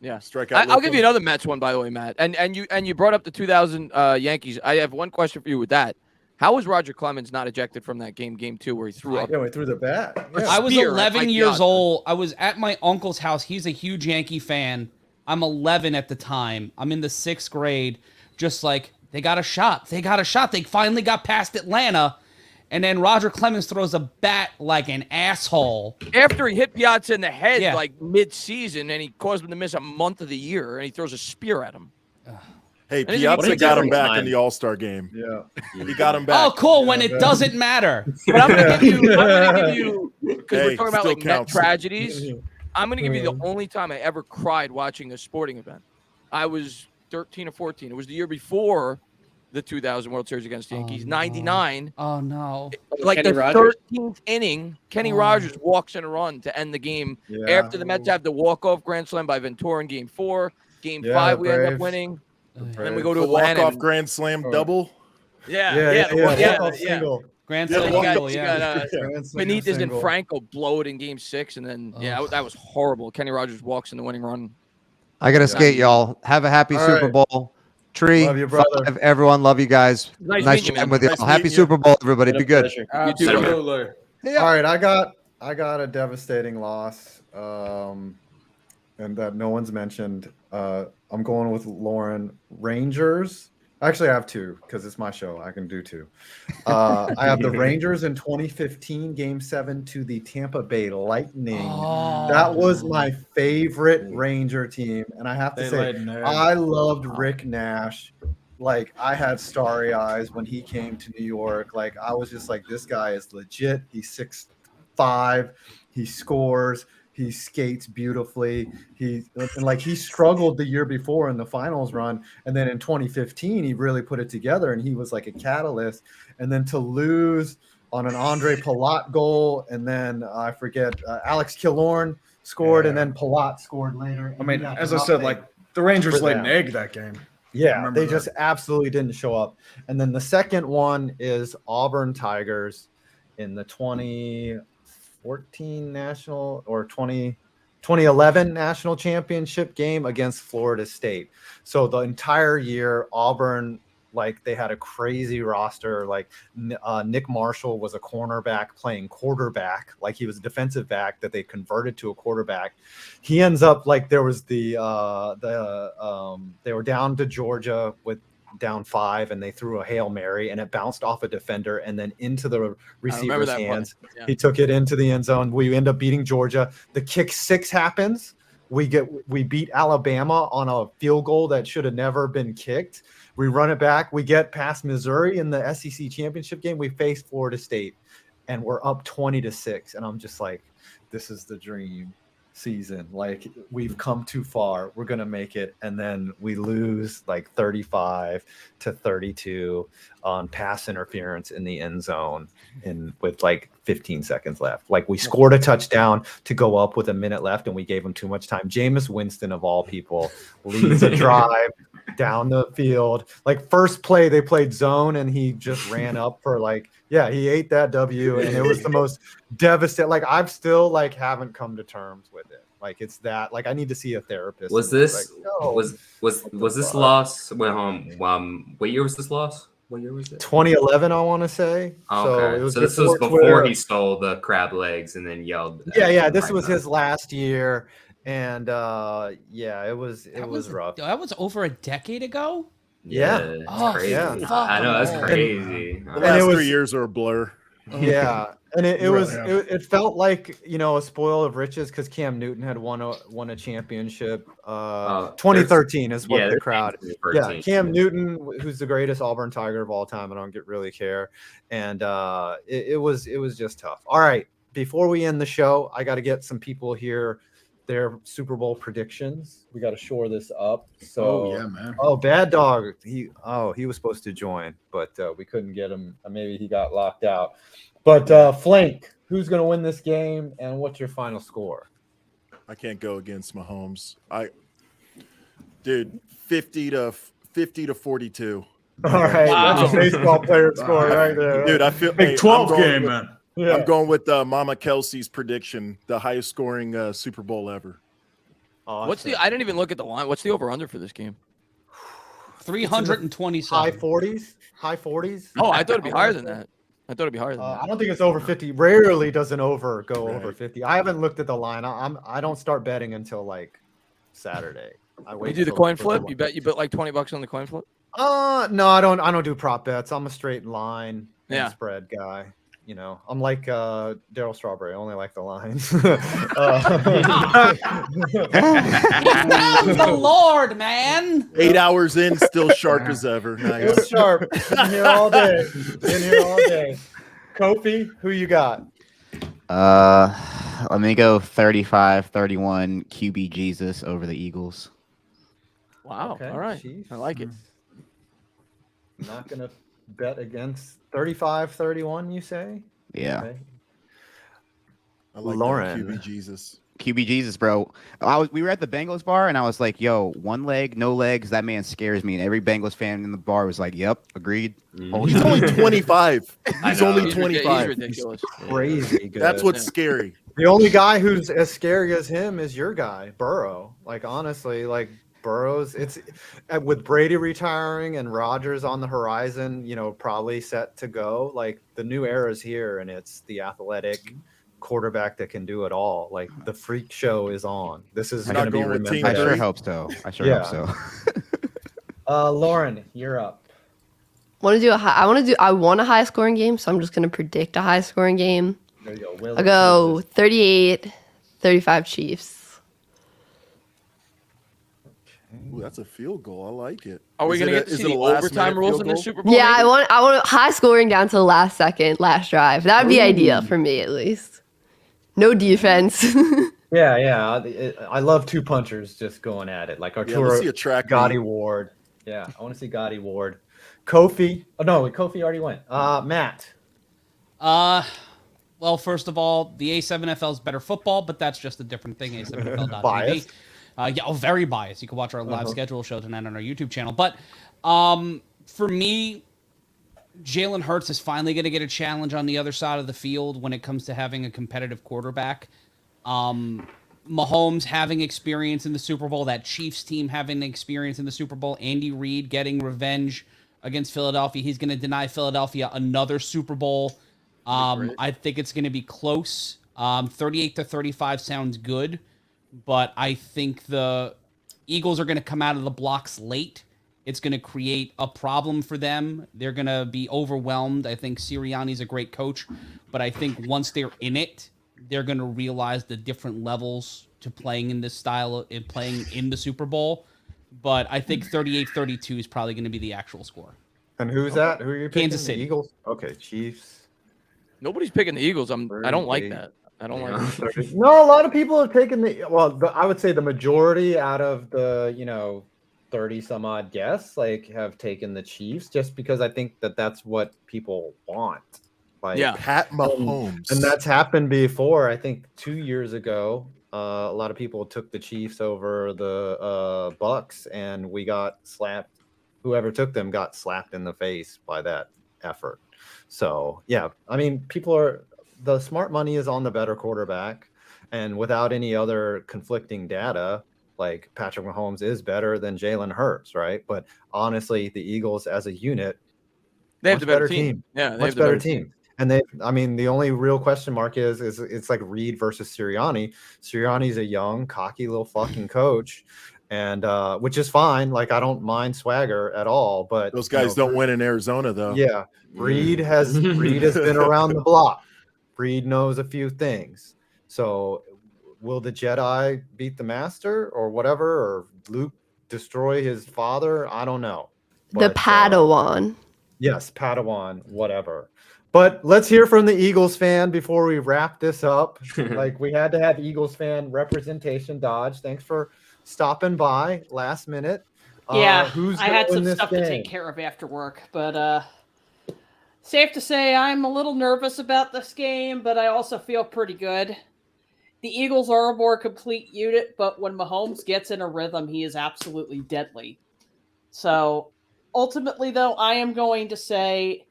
Yeah, Strike out. I'll give you another Mets one, by the way, Matt. And you brought up the 2000 Yankees. I have one question for you with that. How was Roger Clemens not ejected from that game 2, where he threw up? Yeah, we threw the bat. Yeah. I was Spear at 11 Mike years Piazza. old. I was at my uncle's house. He's a huge Yankee fan. I'm 11 at the time. I'm in the 6th grade. Just like, they got a shot. They got a shot. They finally got past Atlanta. And then Roger Clemens throws a bat like an asshole. After he hit Piazza in the head Yeah. like mid-season, and he caused him to miss a month of the year, and he throws a spear at him. Hey, And it's a Piazza got him different back time. in the All-Star game. Yeah. He got him back. Oh, cool. When it doesn't matter. But I'm gonna give you because Hey, we're talking about still like Met counts. tragedies. I'm gonna give you the only time I ever cried watching a sporting event. I was 13 or 14. It was the year before the 2000 World Series against the Yankees, '99. Oh, no. Like Kenny the Rogers? 13th inning, Kenny Rogers walks in a run to end the game. Yeah. After the Mets have the walk-off grand slam by Ventura in Game 4. Game Yeah, 5, we end up Braves. winning. And then we Braves. go to The Atlanta. walk-off and- grand slam Oh. double. Yeah, Yeah, yeah, walk-off yeah. single. Grand Yeah, Slam walk-off single, You yeah. got, Grand slam Benitez and single. Franco blow it in Game 6, and then that was horrible. Kenny Rogers walks in the winning run. I gotta skate, y'all. Have a happy All Super right. Bowl. Tree, Love you, brother. 5, everyone, love you guys. Nice Nice meeting you, chatting man. with you. Nice Happy meeting you. Super Bowl, everybody. Be good. You too, Absolutely. All right, I got a devastating loss, and that no one's mentioned. I'm going with Lauren. Rangers. Actually, I have 2 because it's my show. I can do 2. I have the Rangers in 2015 Game 7 to the Tampa Bay Lightning. Oh. That was my favorite Ranger team, and I have to They say, laid an egg. I loved Rick Nash. Like, I had starry eyes when he came to New York. Like, I was just like, this guy is legit. He's 6'5". He scores. He skates beautifully. He struggled the year before in the finals run, and then in 2015 he really put it together, and he was like a catalyst. And then to lose on an Andre Palat goal, and then I forget Alex Killorn scored, and then Palat scored later. I mean, as I said, like the Rangers for laid an them. egg that game. Yeah, remember they that. just absolutely didn't show up. And then the second one is Auburn Tigers in the 2014 national or 2011 national championship game against Florida State. So the entire year, Auburn Like they had a crazy roster. Like Nick Marshall was a cornerback playing quarterback. Like he was a defensive back that they converted to a quarterback. He ends up like there was they were down to Georgia with down 5 and they threw a Hail Mary and it bounced off a defender and then into the receiver's hands. Yeah. He took it into the end zone. We end up beating Georgia. The kick 6 happens. We beat Alabama on a field goal that should have never been kicked. We run it back. We get past Missouri in the SEC championship game. We face Florida State and we're up 20-6. And I'm just like, this is the dream season. Like we've come too far. We're going to make it. And then we lose like 35-32 on pass interference in the end zone with like 15 seconds left. Like we scored a touchdown to go up with a minute left and we gave them too much time. Jameis Winston of all people leads a drive down the field. Like first play they played zone and he just ran up for like, yeah, he ate that W and it was the most devastating. Like I've still like haven't come to terms with it. Like it's that like I need to see a therapist. Was this was this loss what year was this loss? What year was it? 2011, I want to say. Okay. So, this was before he stole the crab legs and then yelled. Yeah. This was his last year. And yeah, it was rough. That was over a decade ago. Yeah. Oh, crazy. Yeah. I know that's crazy. The last 3 years are a blur. Yeah, and it felt like a spoil of riches because Cam Newton had won a championship. 2013 is what the crowd. Yeah, Cam Newton, who's the greatest Auburn Tiger of all time. I don't really care, and it was just tough. All right, before we end the show, I got to get some people here their Super Bowl predictions. We got to shore this up. So, yeah, man. Oh, Bad Dog. He was supposed to join, but we couldn't get him. Maybe he got locked out. But Flank, who's going to win this game, and what's your final score? I can't go against Mahomes. Dude, 50-42. All right, that's a baseball player score right there. Dude, I feel Big 12 game, man. Yeah. I'm going with Mama Kelsey's prediction, the highest scoring Super Bowl ever. Awesome. I didn't even look at the line. What's the over under for this game? 327. High 40s. Oh, I thought it'd be higher than that. I don't think it's over 50. Rarely does an over go over 50. I haven't looked at the line. I don't start betting until like Saturday. I wait. You do the coin flip. You bet like $20 on the coin flip. No, I don't do prop bets. I'm a straight line and spread guy. I'm like Daryl Strawberry. I only like the lines. The Lord, man. 8 hours in, still sharp as ever. Nice. Still sharp. Been here all day. Kofi, who you got? Let me go 35-31 QB Jesus over the Eagles. Wow. Okay, all right. Chiefs. I like it. Not going to bet against 35-31, you say? Yeah. Okay. I like Lauren. QB Jesus. QB Jesus, bro. We were at the Bengals bar, and I was like, yo, one leg, no legs. That man scares me. And every Bengals fan in the bar was like, yep, agreed. He's only 25. He's only He's 25. ridiculous. Crazy good. That's what's scary. The only guy who's as scary as him is your guy, Burrow. Like, honestly, like, Burrow's, it's with Brady retiring and Rodgers on the horizon, probably set to go. Like, the new era is here, and it's the athletic quarterback that can do it all. Like, the freak show is on. This is going to be remembered. I sure hope so. Hope so. Lauren, you're up. I want a high scoring game, so I'm just going to predict a high scoring game. There you go. I'll go 38-35 Chiefs. Ooh, that's a field goal. I like it. Are we going to get to see the overtime rules in the Super Bowl? Yeah, I want high scoring down to the last second, last drive. That would be ideal for me, at least. No defense. Yeah. I love two punchers just going at it. Like Arturo Gotti Ward. Yeah, I want to see Gotti Ward. Kofi. Oh, no, Kofi already went. Matt. Well, first of all, the A7FL is better football, but that's just a different thing. A7FL.tv. Biased. Very biased. You can watch our live schedule show tonight on our YouTube channel. But for me, Jalen Hurts is finally going to get a challenge on the other side of the field when it comes to having a competitive quarterback. Mahomes having experience in the Super Bowl, that Chiefs team having experience in the Super Bowl, Andy Reid getting revenge against Philadelphia. He's going to deny Philadelphia another Super Bowl. I think it's going to be close. 38-35 sounds good, but I think the Eagles are going to come out of the blocks late. It's going to create a problem for them. They're going to be overwhelmed. I think Sirianni's a great coach, but I think once they're in it, they're going to realize the different levels to playing in this style and playing in the Super Bowl. But I think 38-32 is probably going to be the actual score. And who's that? Who are you picking? Kansas City. The Eagles? Okay, Chiefs. Nobody's picking the Eagles. I don't like that. I don't like it. No, a lot of people have taken I would say the majority out of the, 30 some odd guests have taken the Chiefs just because I think that that's what people want. Pat Mahomes. And that's happened before. I think 2 years ago, a lot of people took the Chiefs over the Bucks, and we got slapped. Whoever took them got slapped in the face by that effort. So, yeah, I mean, the smart money is on the better quarterback, and without any other conflicting data, Patrick Mahomes is better than Jalen Hurts, right? But honestly, the Eagles as a unit, they have the better team. Yeah, much better team. And the only real question mark is it's like Reed versus Sirianni. Sirianni's a young, cocky little fucking coach, and which is fine. I don't mind swagger at all. But those guys don't win in Arizona, though. Yeah, Reed has been around the block. Reed knows a few things. So, will the Jedi beat the Master or whatever, or Luke destroy his father? I don't know. The Padawan. Yes, Padawan, whatever. But let's hear from the Eagles fan before we wrap this up. We had to have Eagles fan representation. Dodge, thanks for stopping by last minute. Yeah, who's I had gonna win some this stuff game? to take care of after work, but safe to say I'm a little nervous about this game, but I also feel pretty good. The Eagles are a more complete unit, but when Mahomes gets in a rhythm, he is absolutely deadly. So ultimately, though, I am going to say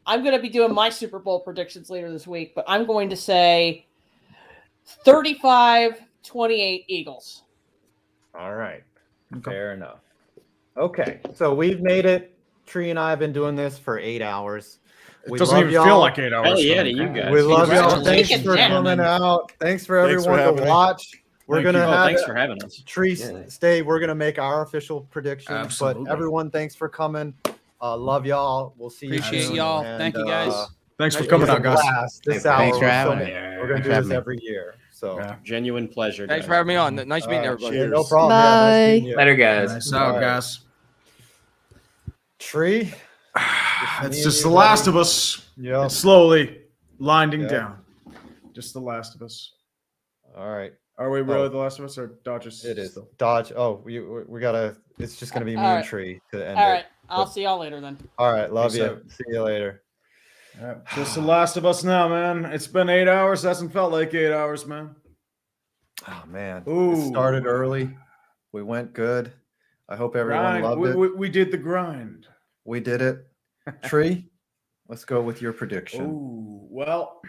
I'm going to be doing my Super Bowl predictions later this week, but I'm going to say 35-28 Eagles. All right. Fair enough. Okay. So we've made it. Tree and I have been doing this for 8 hours. It doesn't even feel like 8 hours. Hell yeah to you guys. We love y'all. Thanks Thanks for coming out. Thanks for everyone to watch. We're going to have thanks for having us. Tree stay. We're going to make our official predictions. Absolutely. But everyone, thanks for coming. Love y'all. We'll see you Appreciate soon. y'all. And, Thank you, guys. Thanks for coming out, guys. This hour Thanks for was having so- me. We're going to do this every year. So Genuine pleasure. Thanks guys. for having me on. Nice meeting everybody. no problem. Bye. Yeah, nice meeting you. Later, guys. Nice out, guys. Tree. It's just The Last of Us. Yeah. It's slowly winding down. Just The Last of Us. All right. Are we really The Last of Us or Dodgers? It is. Still? Dodge. Oh, we gotta. It's just gonna be me All and right. Tree to end All it. right. I'll see y'all later then. All right. Love Peace you. out. See you later. Just The Last of Us now, man. It's been 8 hours. Hasn't felt like 8 hours, man. Oh man. Ooh. It started early. We went good. I hope everyone Grind. loved it. We did the grind. We did it. Tree. Let's go with your prediction. Ooh, well,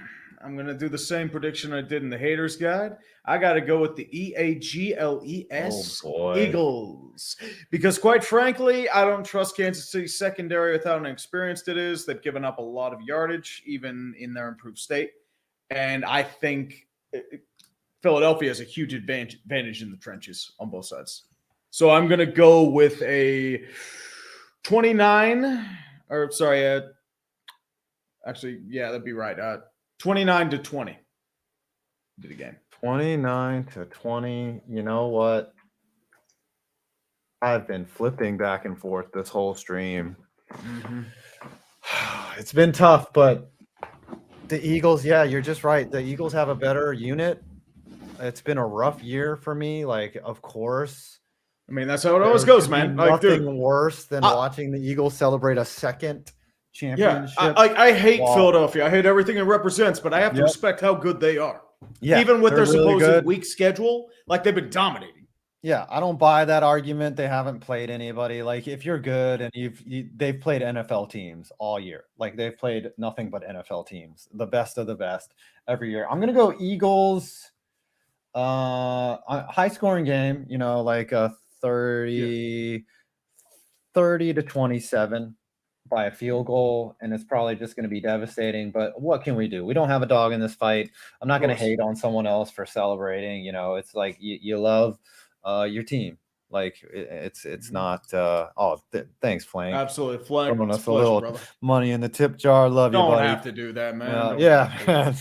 I'm going to do the same prediction I did in the Haters Guide. I got to go with the EAGLES Eagles. Because quite frankly, I don't trust Kansas City's secondary without how inexperienced it is. They've given up a lot of yardage, even in their improved state. And I think Philadelphia has a huge advantage in the trenches on both sides. So I'm going to go with a 29, or sorry, actually, yeah, that'd be right. 29-20. Be the game. 29-20. You know what? I've been flipping back and forth this whole stream. Mm-hmm. It's been tough, but the Eagles, yeah, you're just right. The Eagles have a better unit. It's been a rough year for me. Of course. I mean, that's how it always goes, man. Nothing worse than watching the Eagles celebrate a second championship. Yeah, I hate Philadelphia. I hate everything it represents, but I have to respect how good they are. Yeah, even with their they're really supposed good. weak schedule, they've been dominating. Yeah, I don't buy that argument. They haven't played anybody. If you're good and they've played NFL teams all year. They've played nothing but NFL teams, the best of the best every year. I'm gonna go Eagles. High scoring game. A 30. 30-27 by a field goal, and it's probably just going to be devastating. But what can we do? We don't have a dog in this fight. I'm not going to hate on someone else for celebrating. You know, it's like you love your team. Like it's not. Thanks, Flank. Absolutely, Flank. Throwing It's us a a pleasure, little brother. money in the tip jar. Love you, Don't buddy. have to do that, man. Yeah.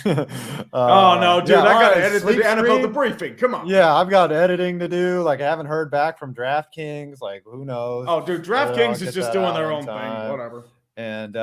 Oh no, dude! yeah, I gotta all right, edit the sleep NFL stream. debriefing. Come on. Yeah, I've got editing to do. Like, I haven't heard back from DraftKings. Like, who knows? Oh, dude, whether I'll DraftKings get is just that doing out their in own thing. time. Whatever. And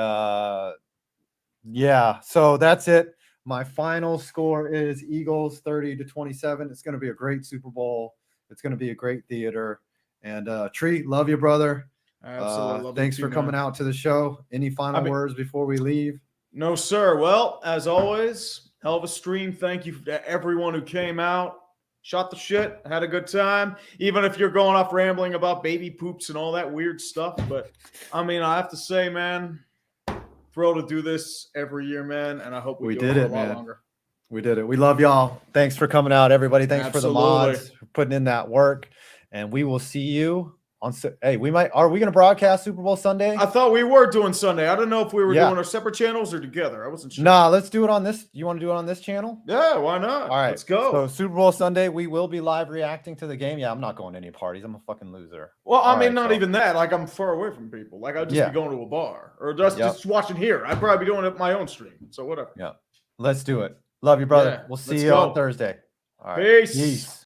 yeah, so that's it. My final score is Eagles 30-27. It's going to be a great Super Bowl. It's going to be a great theater. And Tree, love you, brother. Absolutely. Love you Thanks too, for coming man. out to the show. Any final words before we leave? No, sir. Well, as always, hell of a stream. Thank you to everyone who came out, shot the shit, had a good time. Even if you're going off rambling about baby poops and all that weird stuff. But, I mean, I have to say, man, thrilled to do this every year, man. And I hope we do did it it, for a lot man. longer. We did it. We love y'all. Thanks for coming out, everybody. Thanks for the Absolutely. mods, for putting in that work. And we will see you on. Hey, are we going to broadcast Super Bowl Sunday? I thought we were doing Sunday. I don't know if we were Yeah. doing our separate channels or together. I wasn't sure. Nah, let's do it on this. You want to do it on this channel? Yeah, why not? All right, Let's go. So Super Bowl Sunday, we will be live reacting to the game. Yeah, I'm not going to any parties. I'm a fucking loser. Well, I All mean, right, not so- even that. Like, I'm far away from people. Like, I'd just Yeah. be going to a bar or just watching here. I'd probably be doing it at my own stream. So whatever. Yeah, let's do it. Love you, brother. Yeah, We'll see let's you go. on Thursday. All right. Peace.